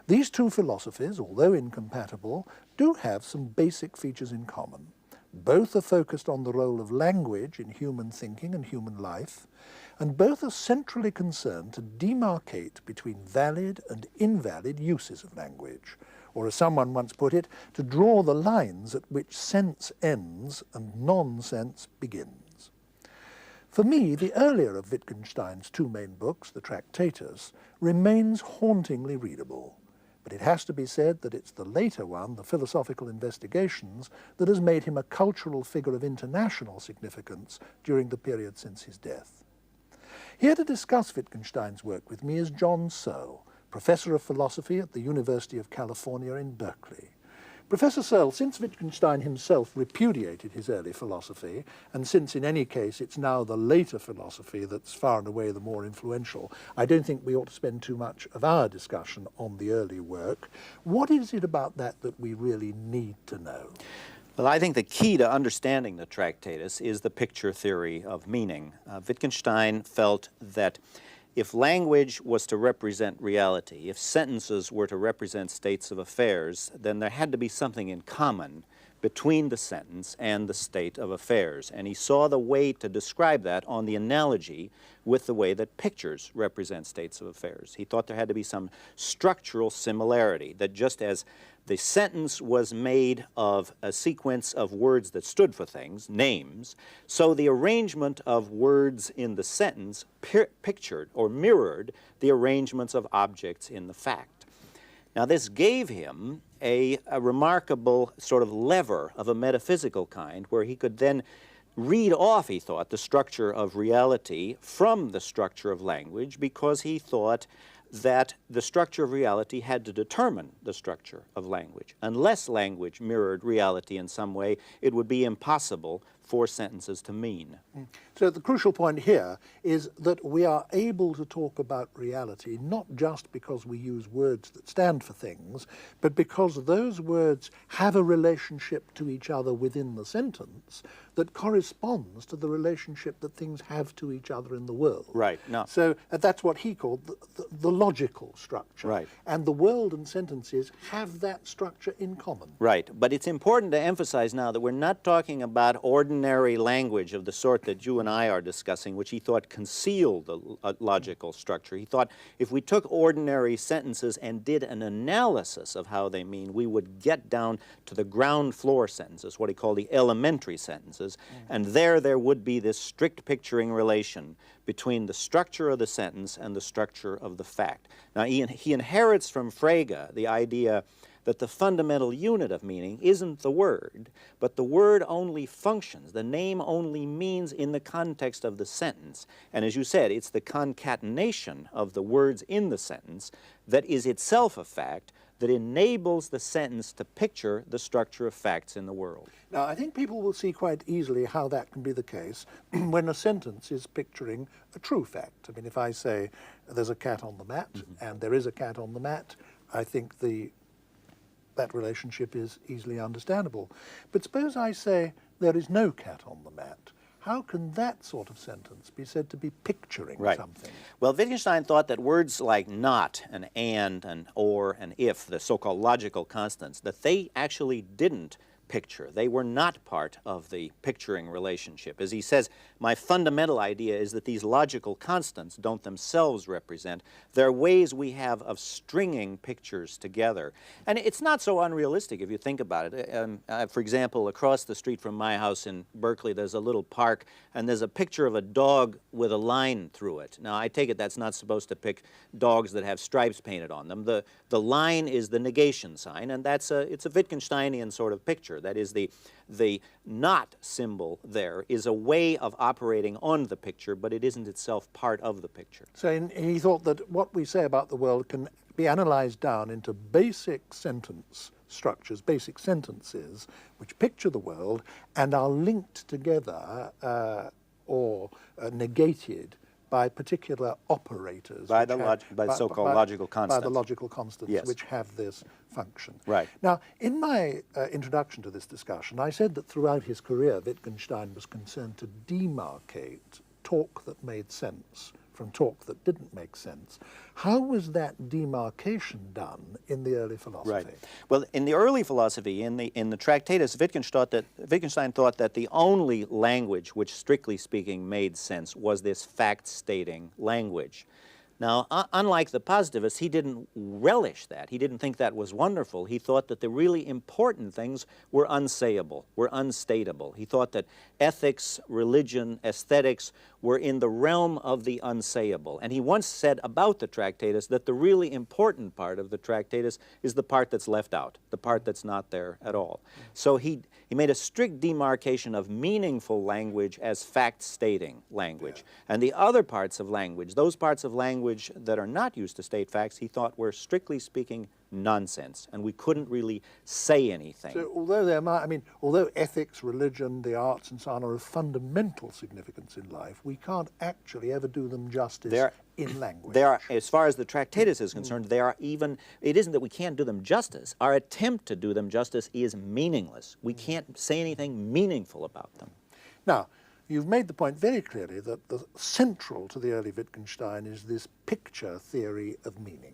These two philosophies, although incompatible, do have some basic features in common. Both are focused on the role of language in human thinking and human life, and both are centrally concerned to demarcate between valid and invalid uses of language, or as someone once put it, to draw the lines at which sense ends and nonsense begins. For me, the earlier of Wittgenstein's two main books, the Tractatus, remains hauntingly readable. But it has to be said that it's the later one, the Philosophical Investigations, that has made him a cultural figure of international significance during the period since his death. Here to discuss Wittgenstein's work with me is John Searle, Professor of Philosophy at the University of California in Berkeley. Professor Searle, since Wittgenstein himself repudiated his early philosophy, and since in any case it's now the later philosophy that's far and away the more influential, I don't think we ought to spend too much of our discussion on the early work. What is it about that that we really need to know? Well, I think the key to understanding the Tractatus is the picture theory of meaning. Wittgenstein felt that if language was to represent reality, if sentences were to represent states of affairs, then there had to be something in common between the sentence and the state of affairs. And he saw the way to describe that on the analogy with the way that pictures represent states of affairs. He thought there had to be some structural similarity, that just as the sentence was made of a sequence of words that stood for things, names, so the arrangement of words in the sentence pictured or mirrored the arrangements of objects in the fact. Now this gave him a remarkable sort of lever of a metaphysical kind where he could then read off, he thought, the structure of reality from the structure of language, because he thought that the structure of reality had to determine the structure of language. Unless language mirrored reality in some way, it would be impossible for sentences to mean. So the crucial point here is that we are able to talk about reality not just because we use words that stand for things, but because those words have a relationship to each other within the sentence that corresponds to the relationship that things have to each other in the world. Right. No. So that's what he called the logical structure. Right. And the world and sentences have that structure in common. Right. But it's important to emphasize now that we're not talking about ordinary ordinary language of the sort that you and I are discussing, which he thought concealed the logical structure. He thought if we took ordinary sentences and did an analysis of how they mean, we would get down to the ground floor sentences, what he called the elementary sentences, and there would be this strict picturing relation between the structure of the sentence and the structure of the fact. Now, he inherits from Frege the idea that the fundamental unit of meaning isn't the word, but the word only functions, the name only means in the context of the sentence. And as you said, it's the concatenation of the words in the sentence that is itself a fact that enables the sentence to picture the structure of facts in the world. Now, I think people will see quite easily how that can be the case when a sentence is picturing a true fact. I mean, if I say there's a cat on the mat, and there is a cat on the mat, I think that relationship is easily understandable. But suppose I say there is no cat on the mat. How can that sort of sentence be said to be picturing something? Well, Wittgenstein thought that words like not, and or, and if, the so-called logical constants, that they actually didn't picture. They were not part of the picturing relationship. As he says, my fundamental idea is that these logical constants don't themselves represent. They're ways we have of stringing pictures together. And it's not so unrealistic if you think about it. For example, across the street from my house in Berkeley, there's a little park, and there's a picture of a dog with a line through it. Now, I take it that's not supposed to pick dogs that have stripes painted on them. The line is the negation sign, and it's a Wittgensteinian sort of picture. That is, the not symbol there is a way of operating on the picture, but it isn't itself part of the picture. So he thought that what we say about the world can be analyzed down into basic sentence structures, basic sentences, which picture the world and are linked together or negated by particular operators. By the so-called logical constants. By the logical constants, yes, which have this function. Right. Now, in my introduction to this discussion, I said that throughout his career, Wittgenstein was concerned to demarcate talk that made sense from talk that didn't make sense. How was that demarcation done in the early philosophy? Right. Well, in the early philosophy, in the Tractatus, Wittgenstein thought that the only language which, strictly speaking, made sense was this fact-stating language. Now, unlike the positivists, he didn't relish that. He didn't think that was wonderful. He thought that the really important things were unsayable, were unstatable. He thought that ethics, religion, aesthetics were in the realm of the unsayable. And he once said about the Tractatus that the really important part of the Tractatus is the part that's left out, the part that's not there at all. So he made a strict demarcation of meaningful language as fact-stating language. And the other parts of language, those parts of language that are not used to state facts, he thought were, strictly speaking, nonsense, and we couldn't really say anything. So although ethics, religion, the arts and so on are of fundamental significance in life, we can't actually ever do them justice in language. They are, as far as the Tractatus is concerned, they are even, it isn't that we can't do them justice. Our attempt to do them justice is meaningless. We can't say anything meaningful about them. Now, you've made the point very clearly that the central to the early Wittgenstein is this picture theory of meaning.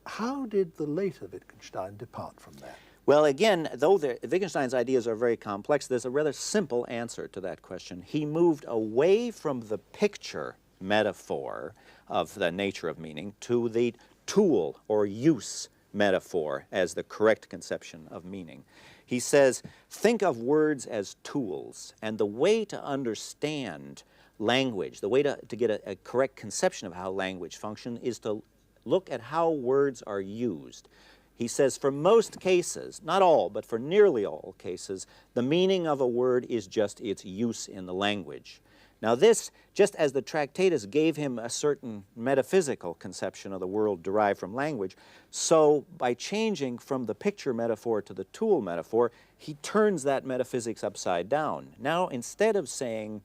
How did the later Wittgenstein depart from that? Well, again, though Wittgenstein's ideas are very complex, there's a rather simple answer to that question. He moved away from the picture metaphor of the nature of meaning to the tool or use metaphor as the correct conception of meaning. He says, think of words as tools, and the way to understand language, the way to get a correct conception of how language functions is to look at how words are used. He says for most cases, not all, but for nearly all cases, the meaning of a word is just its use in the language. Now this, just as the Tractatus gave him a certain metaphysical conception of the world derived from language, so by changing from the picture metaphor to the tool metaphor, he turns that metaphysics upside down. Now, instead of saying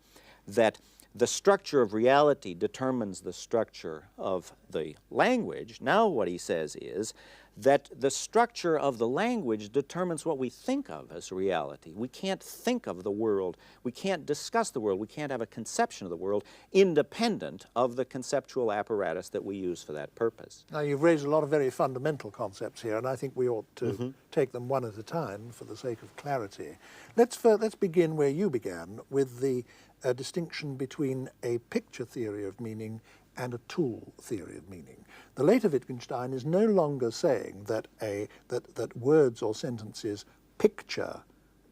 that the structure of reality determines the structure of the language. Now what he says is that the structure of the language determines what we think of as reality. We can't think of the world, we can't discuss the world, we can't have a conception of the world independent of the conceptual apparatus that we use for that purpose. Now, you've raised a lot of very fundamental concepts here, and I think we ought to take them one at a time for the sake of clarity. Let's begin where you began, with the distinction between a picture theory of meaning and a tool theory of meaning. The later Wittgenstein is no longer saying that that words or sentences picture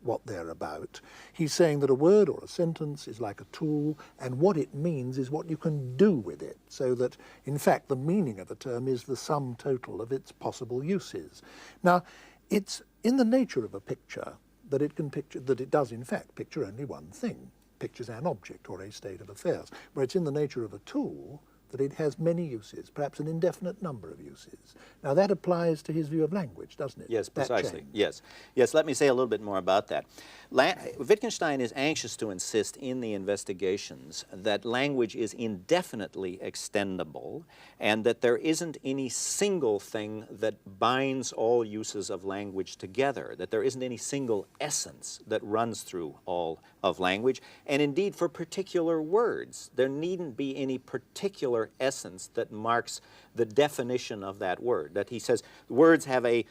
what they're about. He's saying that a word or a sentence is like a tool, and what it means is what you can do with it, so that, in fact, the meaning of a term is the sum total of its possible uses. Now, it's in the nature of a picture that it does, in fact, picture only one thing. Pictures an object or a state of affairs, where it's in the nature of a tool that it has many uses, perhaps an indefinite number of uses. Now that applies to his view of language, doesn't it? Yes, precisely. Yes. Yes, let me say a little bit more about that. Wittgenstein is anxious to insist in the investigations that language is indefinitely extendable, and that there isn't any single thing that binds all uses of language together, that there isn't any single essence that runs through all of language. And indeed, for particular words, there needn't be any particular essence that marks the definition of that word. That he says words have a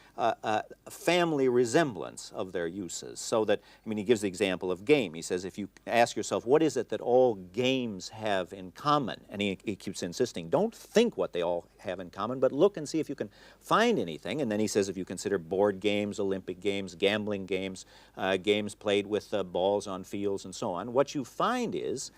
family resemblance of their uses, so that, I mean, he gives the example of game. He says, if you ask yourself, what is it that all games have in common? And he keeps insisting, don't think what they all have in common, but look and see if you can find anything. And then he says, if you consider board games, Olympic games, gambling games, games played with balls on fields and so on, what you find is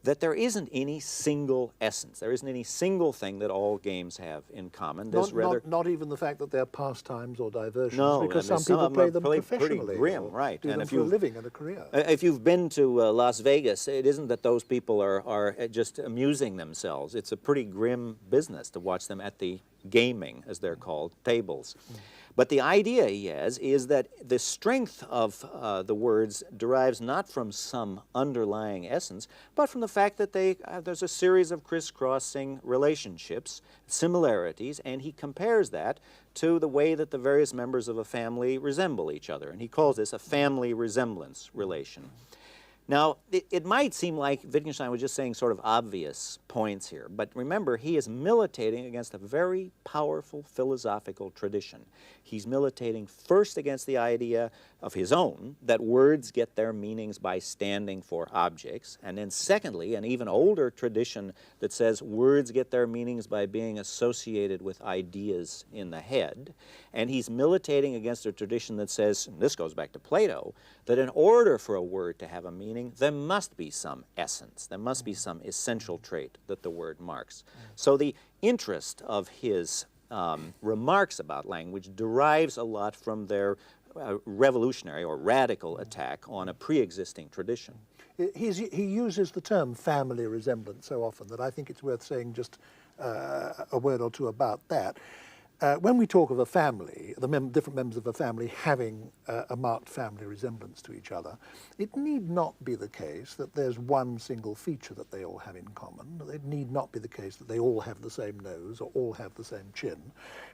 that there isn't any single essence. There isn't any single thing that all games have in common. There's not even the fact that they're pastimes or diversions, no, because some people play them professionally. Pretty grim, right? Do them for a living and a career. If you've been to Las Vegas, it isn't that those people are just amusing themselves. It's a pretty grim business to watch them at the gaming, as they're called, tables. But the idea he has is that the strength of the words derives not from some underlying essence, but from the fact that there's a series of crisscrossing relationships, similarities, and he compares that to the way that the various members of a family resemble each other. And he calls this a family resemblance relation. Now, it might seem like Wittgenstein was just saying sort of obvious points here, but remember, he is militating against a very powerful philosophical tradition. He's militating first against the idea of his own, that words get their meanings by standing for objects, and then secondly, an even older tradition that says words get their meanings by being associated with ideas in the head. And he's militating against a tradition that says, and this goes back to Plato, that in order for a word to have a meaning, there must be some essence, there must be some essential trait that the word marks. So the interest of his remarks about language derives a lot from their revolutionary or radical attack on a pre-existing tradition. He uses the term family resemblance so often that I think it's worth saying just a word or two about that. When we talk of a family, the different members of a family having a marked family resemblance to each other, it need not be the case that there's one single feature that they all have in common. It need not be the case that they all have the same nose or all have the same chin,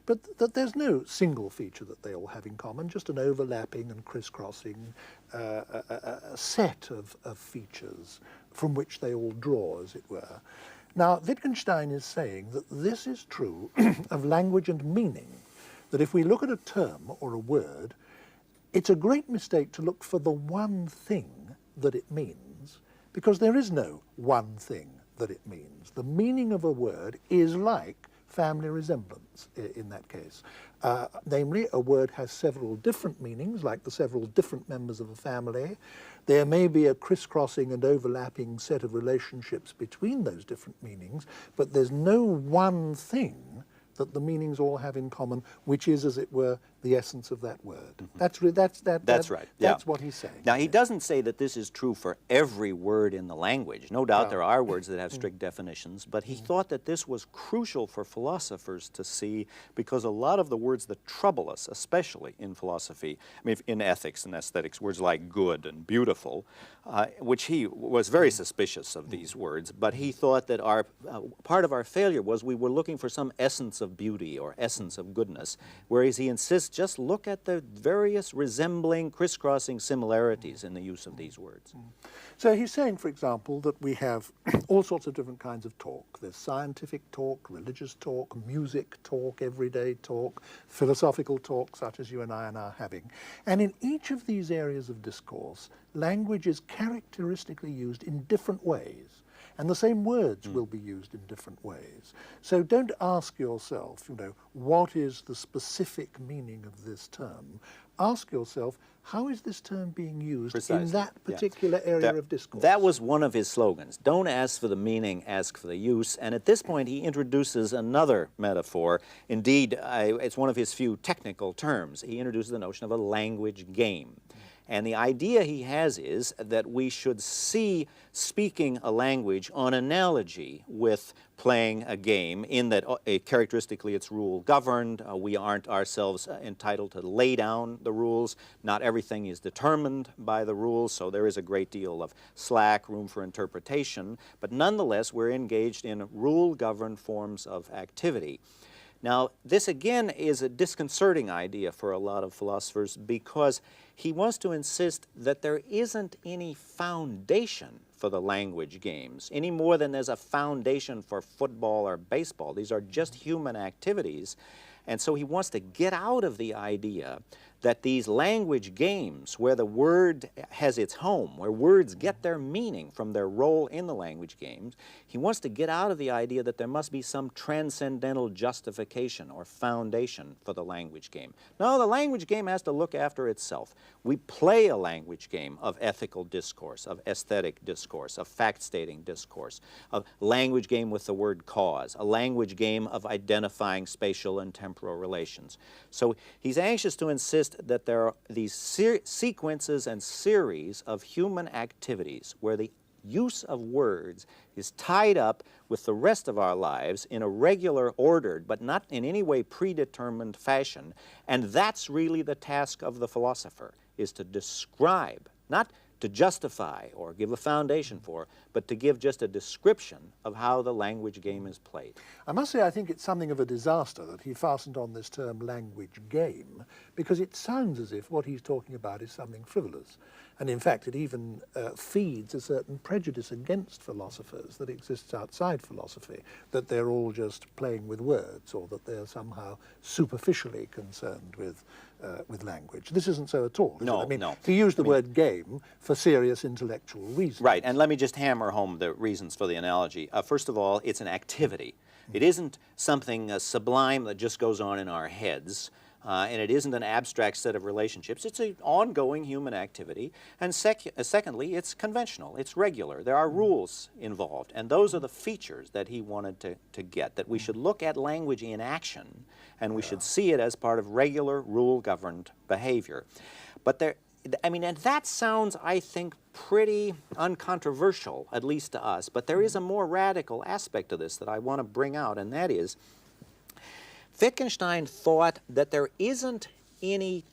but that there's no single feature that they all have in common, just an overlapping and crisscrossing a set of features from which they all draw, as it were. Now, Wittgenstein is saying that this is true of language and meaning, that if we look at a term or a word, it's a great mistake to look for the one thing that it means, because there is no one thing that it means. The meaning of a word is like family resemblance in that case. Namely, a word has several different meanings, like the several different members of a family. There may be a crisscrossing and overlapping set of relationships between those different meanings, but there's no one thing that the meanings all have in common, which is, as it were, the essence of that word. That's right. That's what he's saying. Now, he doesn't say that this is true for every word in the language. No doubt there are words that have strict definitions, but he thought that this was crucial for philosophers to see, because a lot of the words that trouble us, especially in philosophy, I mean, in ethics and aesthetics, words like good and beautiful, which he was very suspicious of these words, but he thought that part of our failure was we were looking for some essence of beauty or essence of goodness, whereas he insists just look at the various resembling, crisscrossing similarities in the use of these words. So he's saying, for example, that we have all sorts of different kinds of talk. There's scientific talk, religious talk, music talk, everyday talk, philosophical talk, such as you and I are having. And in each of these areas of discourse, language is characteristically used in different ways. And the same words will be used in different ways. So don't ask yourself, what is the specific meaning of this term? Ask yourself, how is this term being used in that particular area of discourse? That was one of his slogans. Don't ask for the meaning, ask for the use. And at this point, he introduces another metaphor. Indeed, it's one of his few technical terms. He introduces the notion of a language game. And the idea he has is that we should see speaking a language on analogy with playing a game, in that characteristically it's rule governed. We aren't ourselves entitled to lay down the rules. Not everything is determined by the rules, so there is a great deal of slack, room for interpretation. But nonetheless, we're engaged in rule-governed forms of activity. Now, this again is a disconcerting idea for a lot of philosophers, because he wants to insist that there isn't any foundation for the language games, any more than there's a foundation for football or baseball. These are just human activities. And so he wants to get out of the idea that these language games, where the word has its home, where words get their meaning from their role in the language games, he wants to get out of the idea that there must be some transcendental justification or foundation for the language game. No, the language game has to look after itself. We play a language game of ethical discourse, of aesthetic discourse, of fact-stating discourse, a language game with the word cause, a language game of identifying spatial and temporal relations. So he's anxious to insist that there are these sequences and series of human activities where the use of words is tied up with the rest of our lives in a regular, ordered, but not in any way predetermined fashion. And that's really the task of the philosopher, is to describe, not to justify or give a foundation for, but to give just a description of how the language game is played. I must say I think it's something of a disaster that he fastened on this term language game, because it sounds as if what he's talking about is something frivolous. And in fact, it even feeds a certain prejudice against philosophers that exists outside philosophy, that they're all just playing with words, or that they're somehow superficially concerned with language. This isn't so at all, is No, it? I mean, no. he used the word game for serious intellectual reasons. Right, and let me just hammer home the reasons for the analogy. First of all, it's an activity. It isn't something sublime that just goes on in our heads. And it isn't an abstract set of relationships. It's an ongoing human activity. And secondly, it's conventional. It's regular. There are rules involved. And those are the features that he wanted to get, that we should look at language in action, and we should see it as part of regular, rule-governed behavior. But and that sounds, I think, pretty uncontroversial, at least to us. But there is a more radical aspect to this that I want to bring out, and that is, Wittgenstein thought that there isn't any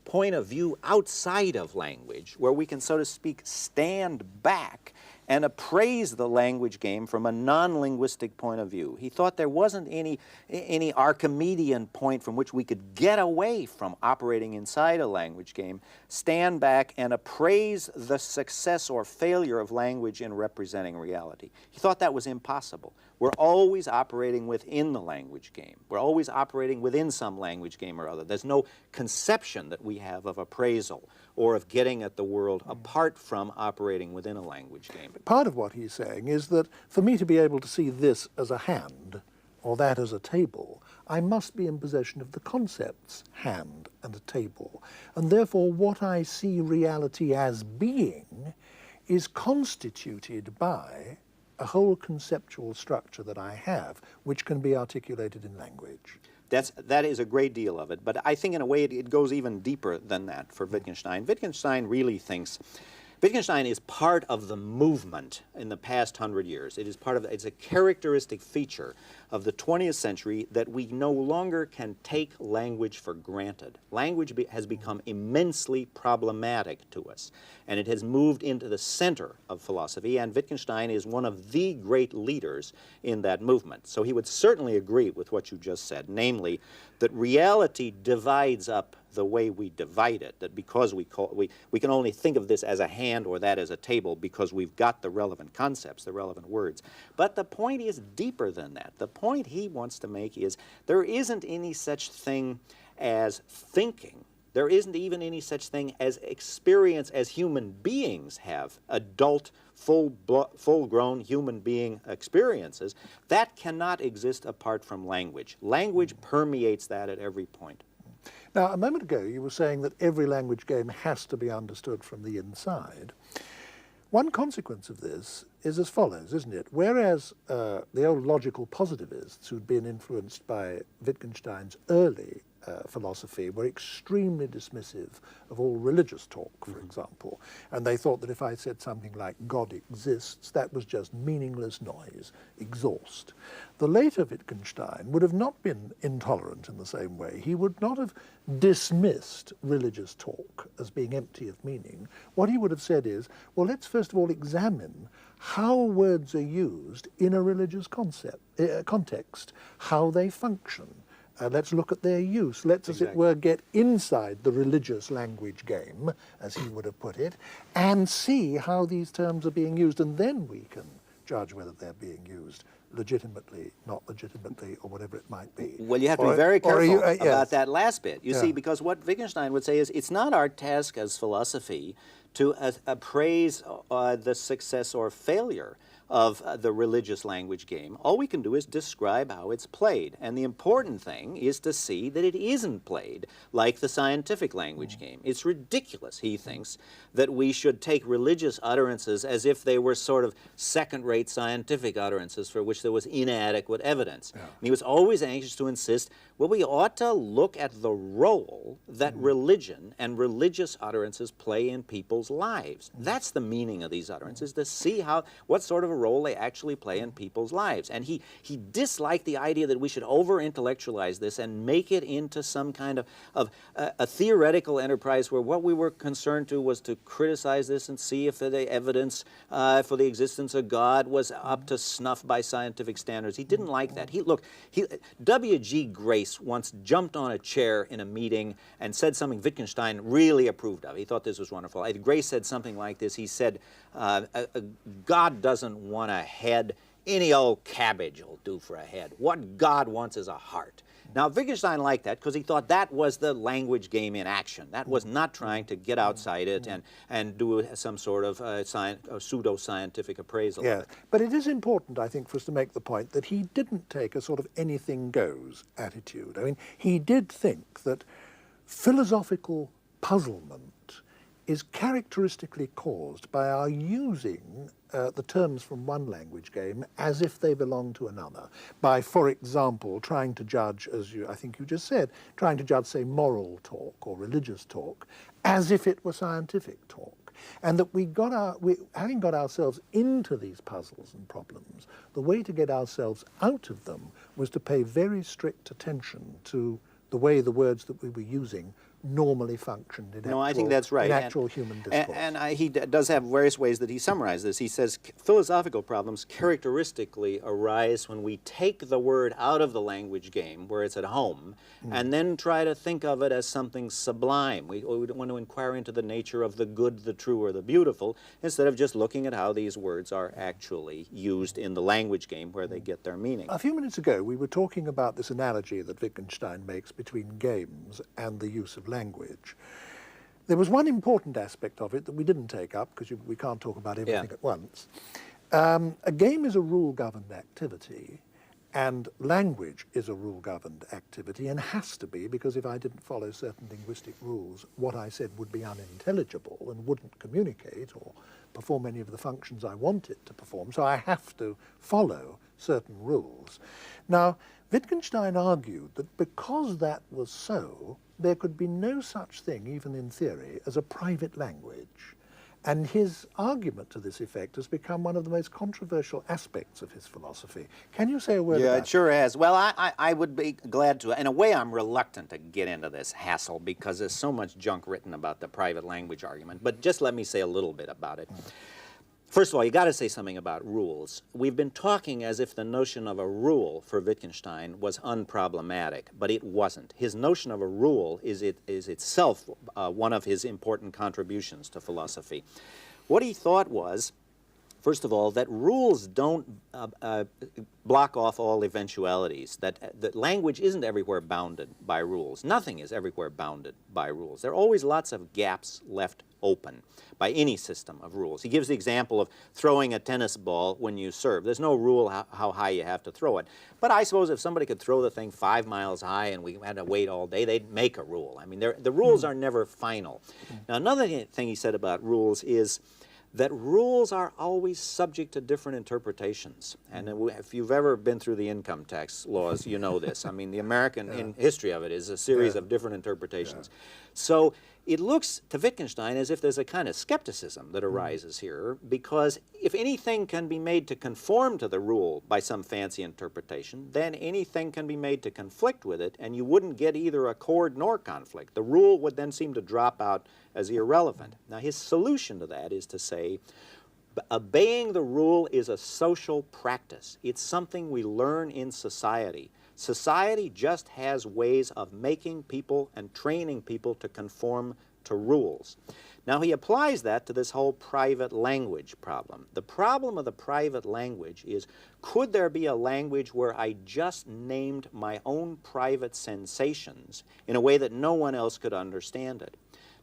point of view outside of language where we can, so to speak, stand back and appraise the language game from a non-linguistic point of view. He thought there wasn't any Archimedean point from which we could get away from operating inside a language game, stand back and appraise the success or failure of language in representing reality. He thought that was impossible. We're always operating within the language game. We're always operating within some language game or other. There's no conception that we have of appraisal or of getting at the world apart from operating within a language game. Part of what he's saying is that for me to be able to see this as a hand, or that as a table, I must be in possession of the concepts hand and a table. And therefore what I see reality as being is constituted by a whole conceptual structure that I have, which can be articulated in language. That is a great deal of it, but I think in a way it goes even deeper than that for Wittgenstein. Wittgenstein really thinks Wittgenstein is part of the movement in the past 100 years. It is part of, it's a characteristic feature of the 20th century that we no longer can take language for granted. Language has become immensely problematic to us, and it has moved into the center of philosophy, and Wittgenstein is one of the great leaders in that movement. So he would certainly agree with what you just said, namely that reality divides up the way we divide it, that because we can only think of this as a hand or that as a table because we've got the relevant concepts, the relevant words. But the point is deeper than that. The point he wants to make is there isn't any such thing as thinking. There isn't even any such thing as experience as human beings have, adult, full-grown human being experiences. That cannot exist apart from language. Language permeates that at every point. Now, a moment ago, you were saying that every language game has to be understood from the inside. One consequence of this is as follows, isn't it? Whereas the old logical positivists who'd been influenced by Wittgenstein's early philosophy were extremely dismissive of all religious talk, for example, and they thought that if I said something like God exists, that was just meaningless noise, exhaust. The later Wittgenstein would have not been intolerant in the same way. He would not have dismissed religious talk as being empty of meaning. What he would have said is, well, let's first of all examine how words are used in a religious context, how they function. Let's look at their use. Let's, as it were, get inside the religious language game, as he would have put it, and see how these terms are being used, and then we can judge whether they're being used legitimately, not legitimately, or whatever it might be. Well, you have to be very careful about that last bit. You see, because what Wittgenstein would say is it's not our task as philosophy to appraise the success or failure of the religious language game. All we can do is describe how it's played. And the important thing is to see that it isn't played like the scientific language game. It's ridiculous, he thinks, that we should take religious utterances as if they were sort of second-rate scientific utterances for which there was inadequate evidence. And he was always anxious to insist, well, we ought to look at the role that religion and religious utterances play in people's lives. That's the meaning of these utterances, to see what sort of a role they actually play in people's lives. And he disliked the idea that we should over-intellectualize this and make it into some kind of a theoretical enterprise where what we were concerned to was to criticize this and see if the evidence for the existence of God was up to snuff by scientific standards. He didn't like that. W.G. Grace once jumped on a chair in a meeting and said something Wittgenstein really approved of. He thought this was wonderful. Grace said something like this. He said, God doesn't want a head. Any old cabbage will do for a head. What God wants is a heart. Now, Wittgenstein liked that because he thought that was the language game in action. That was not trying to get outside it and do some sort of pseudo-scientific appraisal of it. But it is important, I think, for us to make the point that he didn't take a sort of anything goes attitude. I mean, he did think that philosophical puzzlement is characteristically caused by our using the terms from one language game as if they belong to another, by, for example, trying to judge, as I think you just said, trying to judge, say, moral talk or religious talk as if it were scientific talk. And that having got ourselves into these puzzles and problems, the way to get ourselves out of them was to pay very strict attention to the way the words that we were using normally functioned in I think that's right. In actual human discourse. And he does have various ways that he summarizes this. He says philosophical problems characteristically arise when we take the word out of the language game where it's at home and then try to think of it as something sublime. We want to inquire into the nature of the good, the true, or the beautiful instead of just looking at how these words are actually used in the language game where they get their meaning. A few minutes ago, we were talking about this analogy that Wittgenstein makes between games and the use of language. There was one important aspect of it that we didn't take up because we can't talk about everything at once. A game is a rule-governed activity, and language is a rule-governed activity, and has to be, because if I didn't follow certain linguistic rules, what I said would be unintelligible and wouldn't communicate or perform any of the functions I want it to perform, so I have to follow certain rules. Now, Wittgenstein argued that because that was so, there could be no such thing, even in theory, as a private language. And his argument to this effect has become one of the most controversial aspects of his philosophy. Can you say a word about Yeah, it sure has. Well, I would be glad to. In a way, I'm reluctant to get into this hassle because there's so much junk written about the private language argument. But just let me say a little bit about it. First of all, you got to say something about rules. We've been talking as if the notion of a rule for Wittgenstein was unproblematic, but it wasn't. His notion of a rule is itself one of his important contributions to philosophy. What he thought was, first of all, that rules don't block off all eventualities, that language isn't everywhere bounded by rules. Nothing is everywhere bounded by rules. There are always lots of gaps left open by any system of rules. He gives the example of throwing a tennis ball when you serve. There's no rule how high you have to throw it. But I suppose if somebody could throw the thing 5 miles high and we had to wait all day, they'd make a rule. I mean, the rules are never final. Now, another thing he said about rules is that rules are always subject to different interpretations. And if you've ever been through the income tax laws, you know this. I mean, the American history of it is a series of different interpretations. So it looks to Wittgenstein as if there's a kind of skepticism that arises here, because if anything can be made to conform to the rule by some fancy interpretation, then anything can be made to conflict with it, and you wouldn't get either accord nor conflict. The rule would then seem to drop out as irrelevant. Now, his solution to that is to say, obeying the rule is a social practice. It's something we learn in society. Society just has ways of making people and training people to conform to rules. Now, he applies that to this whole private language problem. The problem of the private language is, could there be a language where I just named my own private sensations in a way that no one else could understand it?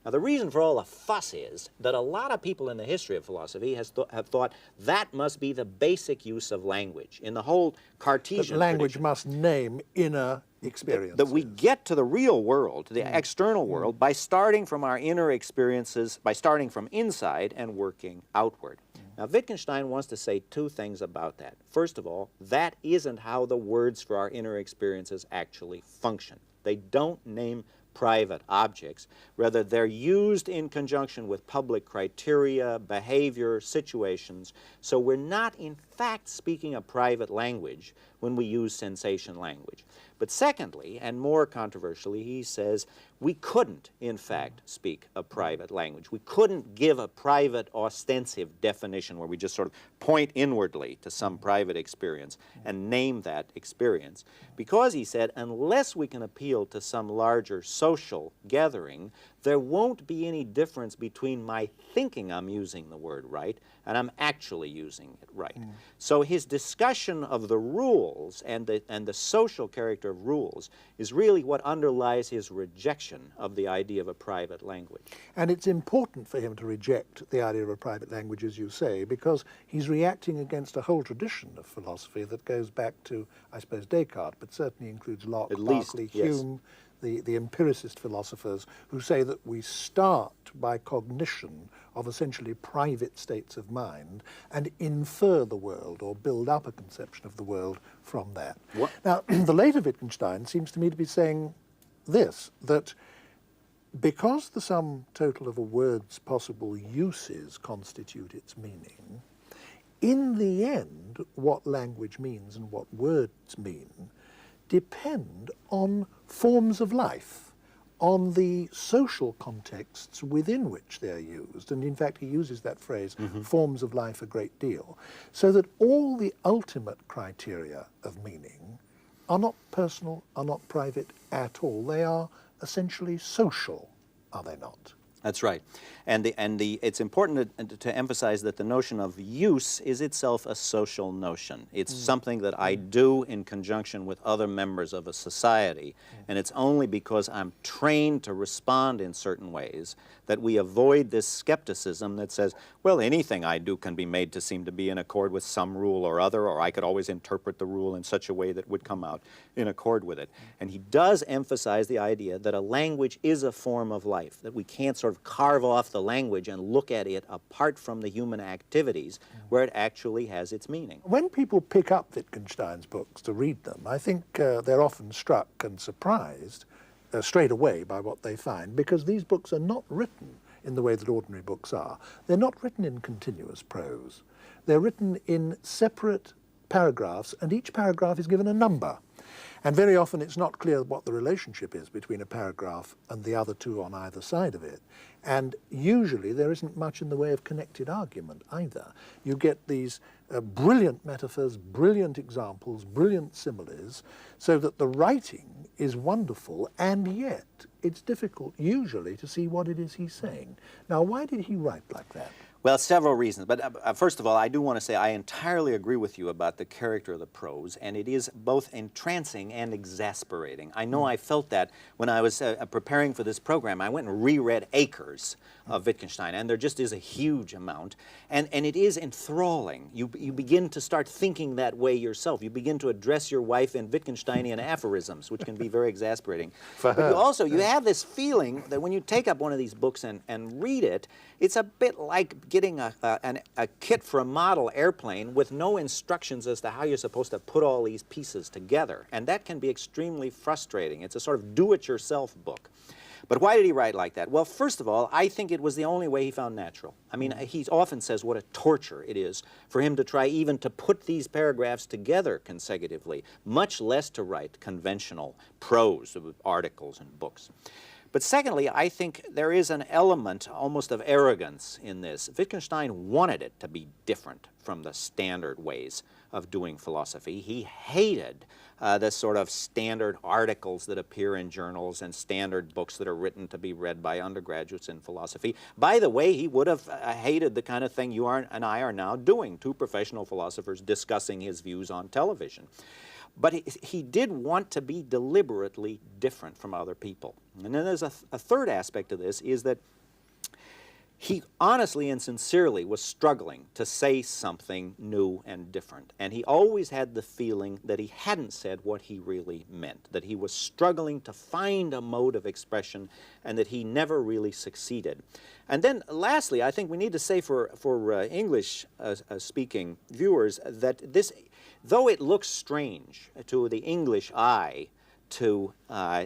Now, the reason for all the fuss is that a lot of people in the history of philosophy have thought that must be the basic use of language. In the whole Cartesian language must name inner experiences. That we get to the real world, to the external world, by starting from our inner experiences, by starting from inside and working outward. Now, Wittgenstein wants to say two things about that. First of all, that isn't how the words for our inner experiences actually function. They don't name private objects. Rather, they're used in conjunction with public criteria, behavior, situations. So we're not, in fact, speaking a private language when we use sensation language. But secondly, and more controversially, he says we couldn't, in fact, speak a private language. We couldn't give a private ostensive definition where we just sort of point inwardly to some private experience and name that experience. Because, he said, unless we can appeal to some larger social gathering, there won't be any difference between my thinking I'm using the word right and I'm actually using it right. So his discussion of the rules and the social character of rules is really what underlies his rejection of the idea of a private language. And it's important for him to reject the idea of a private language, as you say, because he's reacting against a whole tradition of philosophy that goes back to, I suppose, Descartes, but certainly includes Locke, Berkeley, Hume, the empiricist philosophers who say that we start by cognition of essentially private states of mind and infer the world or build up a conception of the world from that. Now, the later Wittgenstein seems to me to be saying this, that because the sum total of a word's possible uses constitute its meaning, in the end, what language means and what words mean depend on forms of life, on the social contexts within which they're used. And in fact, he uses that phrase, forms of life, a great deal. So that all the ultimate criteria of meaning are not personal, are not private at all. They are essentially social, are they not? That's right. And it's important to emphasize that the notion of use is itself a social notion. It's something that I do in conjunction with other members of a society, and it's only because I'm trained to respond in certain ways that we avoid this skepticism that says, well, anything I do can be made to seem to be in accord with some rule or other, or I could always interpret the rule in such a way that would come out in accord with it. And he does emphasize the idea that a language is a form of life, that we can't sort sort of carve off the language and look at it apart from the human activities where it actually has its meaning. When people pick up Wittgenstein's books to read them, I think they're often struck and surprised straight away by what they find, because these books are not written in the way that ordinary books are. They're not written in continuous prose. They're written in separate paragraphs, and each paragraph is given a number. And very often it's not clear what the relationship is between a paragraph and the other two on either side of it. And usually there isn't much in the way of connected argument either. You get these brilliant metaphors, brilliant examples, brilliant similes, so that the writing is wonderful, and yet it's difficult usually to see what it is he's saying. Now, why did he write like that? Well, several reasons. But first of all, I do want to say I entirely agree with you about the character of the prose, and it is both entrancing and exasperating. I know I felt that when I was preparing for this program. I went and reread acres of Wittgenstein, and there just is a huge amount. And it is enthralling. You begin to start thinking that way yourself. You begin to address your wife in Wittgensteinian aphorisms, which can be very exasperating. But you have this feeling that when you take up one of these books and read it, it's a bit like getting a kit for a model airplane with no instructions as to how you're supposed to put all these pieces together. And that can be extremely frustrating. It's a sort of do-it-yourself book. But why did he write like that? Well, first of all, I think it was the only way he found natural. I mean, he often says what a torture it is for him to try even to put these paragraphs together consecutively, much less to write conventional prose articles and books. But secondly, I think there is an element almost of arrogance in this. Wittgenstein wanted it to be different from the standard ways of doing philosophy. He hated the sort of standard articles that appear in journals and standard books that are written to be read by undergraduates in philosophy. By the way, he would have hated the kind of thing you and I are now doing, two professional philosophers discussing his views on television. But he did want to be deliberately different from other people. And then there's a third aspect of this, is that he honestly and sincerely was struggling to say something new and different. And he always had the feeling that he hadn't said what he really meant, that he was struggling to find a mode of expression, and that he never really succeeded. And then lastly, I think we need to say for English-speaking viewers that this, though it looks strange to the English eye to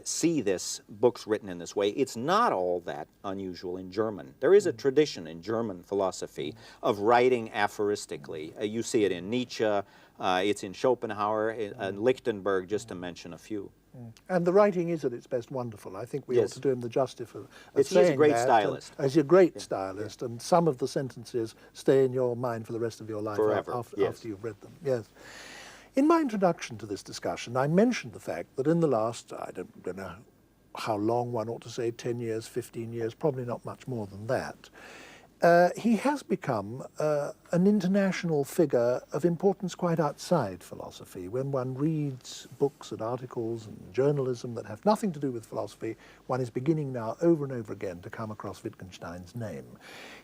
see this books written in this way, it's not all that unusual in German. There is a tradition in German philosophy of writing aphoristically. You see it in Nietzsche, it's in Schopenhauer, in Lichtenberg, just to mention a few. And the writing is at its best wonderful. I think we ought to do him the justice of he's a great stylist. He's a great stylist, and some of the sentences stay in your mind for the rest of your life after you've read them. Yes. In my introduction to this discussion, I mentioned the fact that in the last, I don't know how long one ought to say, 10 years, 15 years, probably not much more than that, he has become an international figure of importance quite outside philosophy. When one reads books and articles and journalism that have nothing to do with philosophy, one is beginning now over and over again to come across Wittgenstein's name.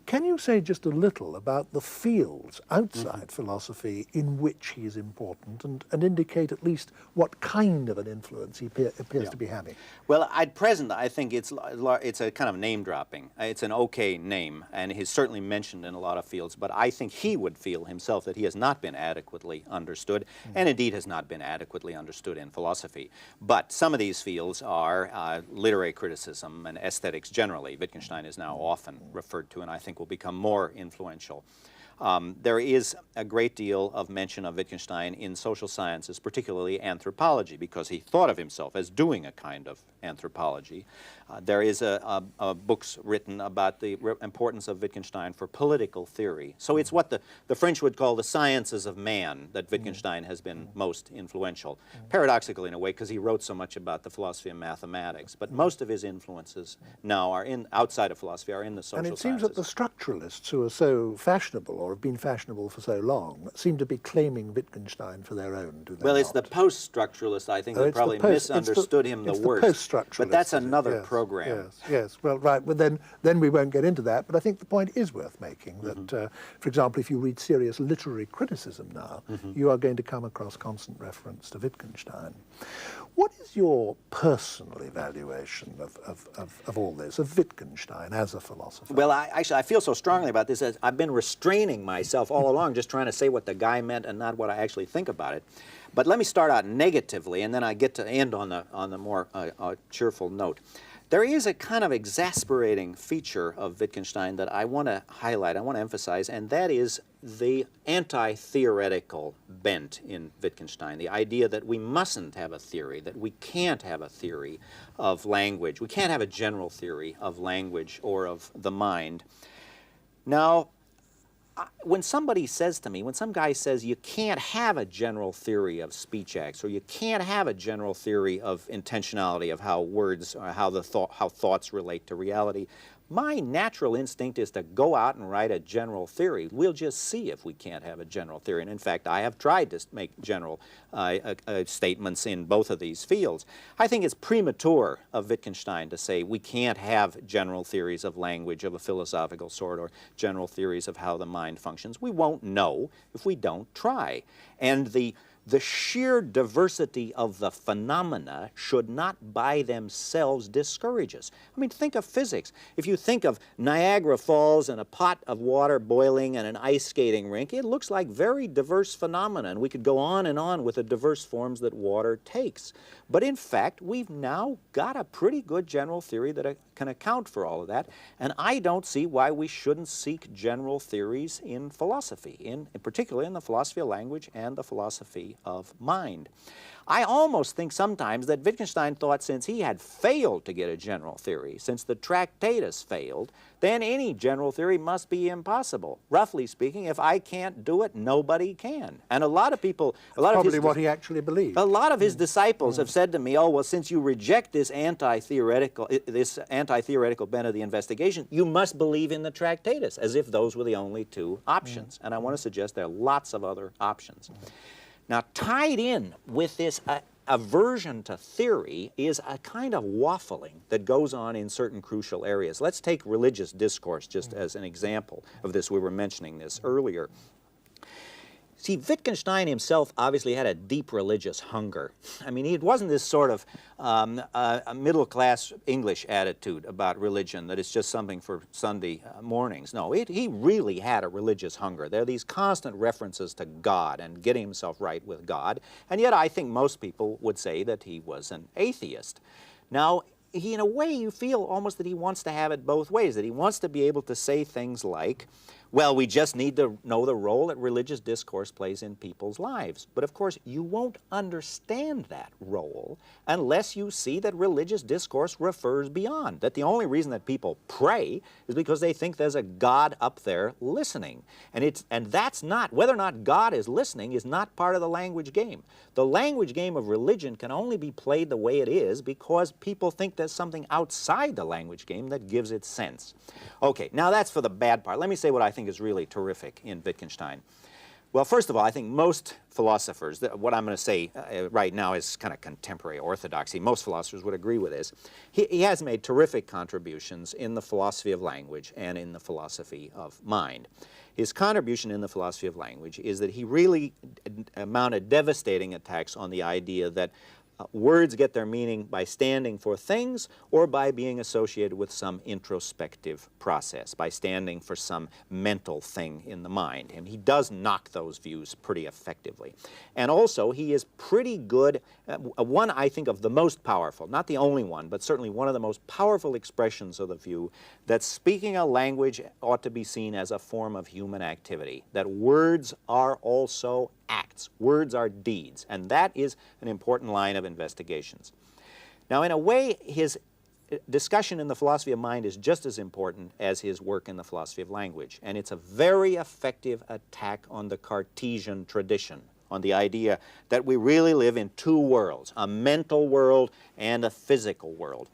Can you say just a little about the fields outside philosophy in which he is important, and indicate at least what kind of an influence he appears to be having? Well, at present, I think it's a kind of name-dropping. It's an okay name, and he's certainly mentioned in a lot of fields, but I think he would feel himself that he has not been adequately understood, and indeed has not been adequately understood in philosophy. But some of these fields are literary criticism and aesthetics generally. Wittgenstein is now often referred to, and I think will become more influential. There is a great deal of mention of Wittgenstein in social sciences, particularly anthropology, because he thought of himself as doing a kind of anthropology. There is books written about the importance of Wittgenstein for political theory. So it's what the French would call the sciences of man that Wittgenstein has been most influential. Paradoxical in a way, because he wrote so much about the philosophy of mathematics. But most of his influences now are outside of philosophy, are in the social sciences. And it seems that the structuralists who are so fashionable or have been fashionable for so long, seem to be claiming Wittgenstein for their own, do they Well, not? it's the post-structuralists, I think, that probably misunderstood him the worst. Post-structuralists, but that's is it? another Yes, program. Yes, yes. Well, right. Well, then we won't get into that. But I think the point is worth making that, for example, if you read serious literary criticism now, you are going to come across constant reference to Wittgenstein. What is your personal evaluation of all this, of Wittgenstein as a philosopher? Well, actually, I feel so strongly about this as I've been restraining myself all along, just trying to say what the guy meant and not what I actually think about it. But let me start out negatively, and then I get to end on the more cheerful note. There is a kind of exasperating feature of Wittgenstein that I want to highlight, I want to emphasize, and that is the anti-theoretical bent in Wittgenstein, the idea that we mustn't have a theory, that we can't have a theory of language, we can't have a general theory of language or of the mind. Now, when somebody says to me, when some guy says you can't have a general theory of speech acts, or you can't have a general theory of intentionality, of how words, or how thoughts relate to reality, my natural instinct is to go out and write a general theory. We'll just see if we can't have a general theory. And in fact, I have tried to make general statements in both of these fields. I think it's premature of Wittgenstein to say we can't have general theories of language of a philosophical sort or general theories of how the mind functions. We won't know if we don't try. And the sheer diversity of the phenomena should not by themselves discourage us. I mean, think of physics. If you think of Niagara Falls and a pot of water boiling and an ice skating rink, it looks like very diverse phenomena, and we could go on and on with the diverse forms that water takes. But in fact, we've now got a pretty good general theory that can account for all of that, and I don't see why we shouldn't seek general theories in philosophy, in particular in the philosophy of language and the philosophy of mind. I almost think sometimes that Wittgenstein thought since he had failed to get a general theory, since the Tractatus failed, then any general theory must be impossible. Roughly speaking, if I can't do it, nobody can. And a lot of people, probably what he actually believed. A lot of his disciples have said to me, oh, well, since you reject this anti-theoretical bent of the investigation, you must believe in the Tractatus, as if those were the only two options. And I want to suggest there are lots of other options. Now, tied in with this aversion to theory is a kind of waffling that goes on in certain crucial areas. Let's take religious discourse just as an example of this. We were mentioning this earlier. See, Wittgenstein himself obviously had a deep religious hunger. I mean, it wasn't this sort of middle-class English attitude about religion that it's just something for Sunday mornings. No, he really had a religious hunger. There are these constant references to God and getting himself right with God, and yet I think most people would say that he was an atheist. Now, in a way, you feel almost that he wants to have it both ways, that he wants to be able to say things like, well, we just need to know the role that religious discourse plays in people's lives. But of course, you won't understand that role unless you see that religious discourse refers beyond, that the only reason that people pray is because they think there's a God up there listening. And that's not, whether or not God is listening is not part of the language game. The language game of religion can only be played the way it is because people think there's something outside the language game that gives it sense. Okay, now that's for the bad part. Let me say what I think is really terrific in Wittgenstein. Well, first of all, I think most philosophers, what I'm going to say right now is kind of contemporary orthodoxy. Most philosophers would agree with this. He has made terrific contributions in the philosophy of language and in the philosophy of mind. His contribution in the philosophy of language is that he really mounted devastating attacks on the idea that words get their meaning by standing for things or by being associated with some introspective process, by standing for some mental thing in the mind. And he does knock those views pretty effectively. And also, he is pretty good, one, I think, of the most powerful, not the only one, but certainly one of the most powerful expressions of the view that speaking a language ought to be seen as a form of human activity, that words are also acts. Words are deeds, and that is an important line of investigations. Now, in a way, his discussion in the philosophy of mind is just as important as his work in the philosophy of language, and it's a very effective attack on the Cartesian tradition, on the idea that we really live in two worlds, a mental world and a physical world.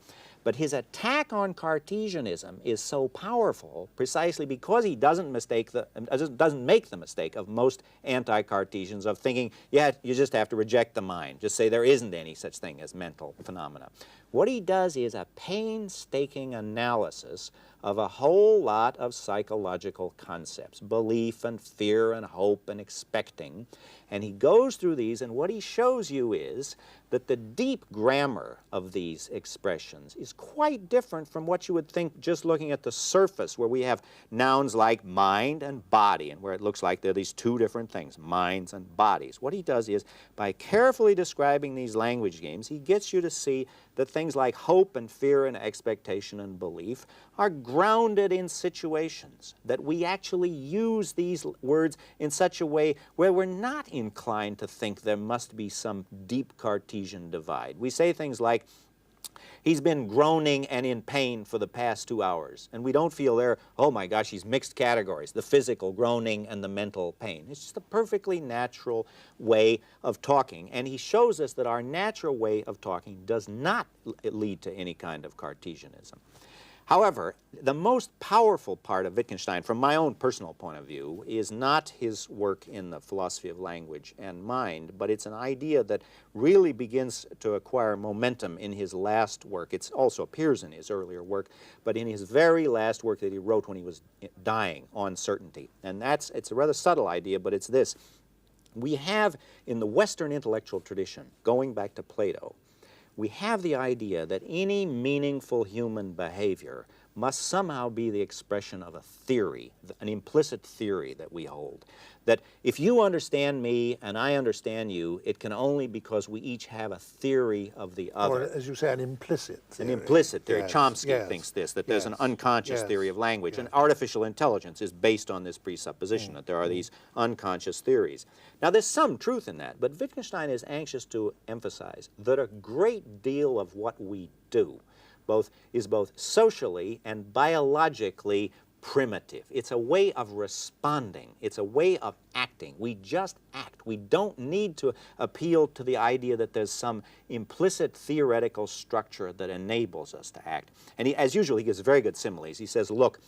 But his attack on Cartesianism is so powerful precisely because he doesn't make the mistake of most anti-Cartesians of thinking, yeah, you just have to reject the mind. Just say there isn't any such thing as mental phenomena. What he does is a painstaking analysis of a whole lot of psychological concepts, belief and fear and hope and expecting. And he goes through these, and what he shows you is that the deep grammar of these expressions is quite different from what you would think just looking at the surface, where we have nouns like mind and body, and where it looks like there are these two different things, minds and bodies. What he does is, by carefully describing these language games, he gets you to see that things like hope and fear and expectation and belief are grounded in situations, that we actually use these words in such a way where we're not inclined to think there must be some deep Cartesian divide. We say things like, he's been groaning and in pain for the past 2 hours. And we don't feel there, oh my gosh, he's mixed categories, the physical groaning and the mental pain. It's just a perfectly natural way of talking. And he shows us that our natural way of talking does not lead to any kind of Cartesianism. However, the most powerful part of Wittgenstein, from my own personal point of view, is not his work in the philosophy of language and mind, but it's an idea that really begins to acquire momentum in his last work. It also appears in his earlier work, but in his very last work that he wrote when he was dying, On Certainty. And it's a rather subtle idea, but it's this. We have, in the Western intellectual tradition, going back to Plato, we have the idea that any meaningful human behavior must somehow be the expression of a theory, an implicit theory that we hold. That if you understand me and I understand you, it can only because we each have a theory of the other. Or, as you say, an implicit theory. An implicit theory. Yes, Chomsky yes, thinks this, that there's an unconscious yes, theory of language. yes. And artificial intelligence is based on this presupposition, that there are these unconscious theories. Now, there's some truth in that, but Wittgenstein is anxious to emphasize that a great deal of what we do is both socially and biologically primitive. It's a way of responding. It's a way of acting. We just act. We don't need to appeal to the idea that there's some implicit theoretical structure that enables us to act. And as usual, he gives very good similes. He says, look,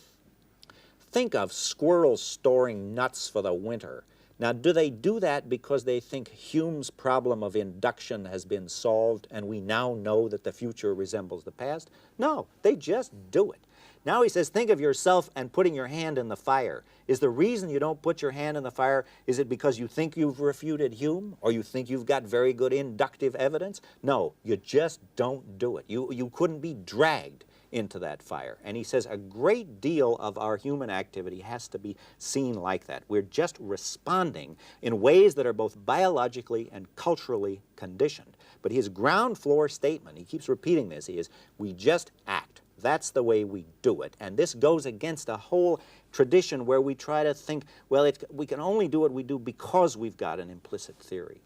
think of squirrels storing nuts for the winter. Now, do they do that because they think Hume's problem of induction has been solved and we now know that the future resembles the past? No, they just do it. Now he says, think of yourself and putting your hand in the fire. Is the reason you don't put your hand in the fire, is it because you think you've refuted Hume? Or you think you've got very good inductive evidence? No, you just don't do it. You couldn't be dragged into that fire. And he says a great deal of our human activity has to be seen like that. We're just responding in ways that are both biologically and culturally conditioned. But his ground floor statement, he keeps repeating this, is we just act. That's the way we do it. And this goes against a whole tradition where we try to think, well, we can only do what we do because we've got an implicit theory.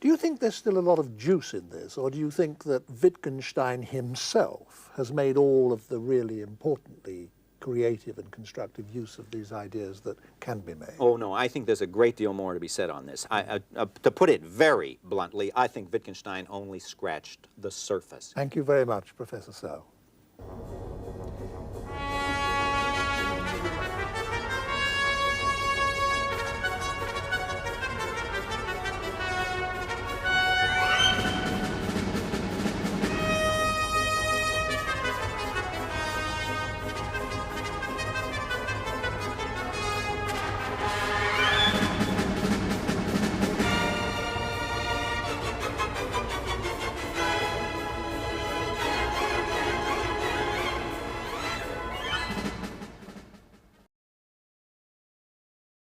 Do you think there's still a lot of juice in this, or do you think that Wittgenstein himself has made all of the really importantly creative and constructive use of these ideas that can be made? Oh, no, I think there's a great deal more to be said on this. To put it very bluntly, I think Wittgenstein only scratched the surface. Thank you very much, Professor So.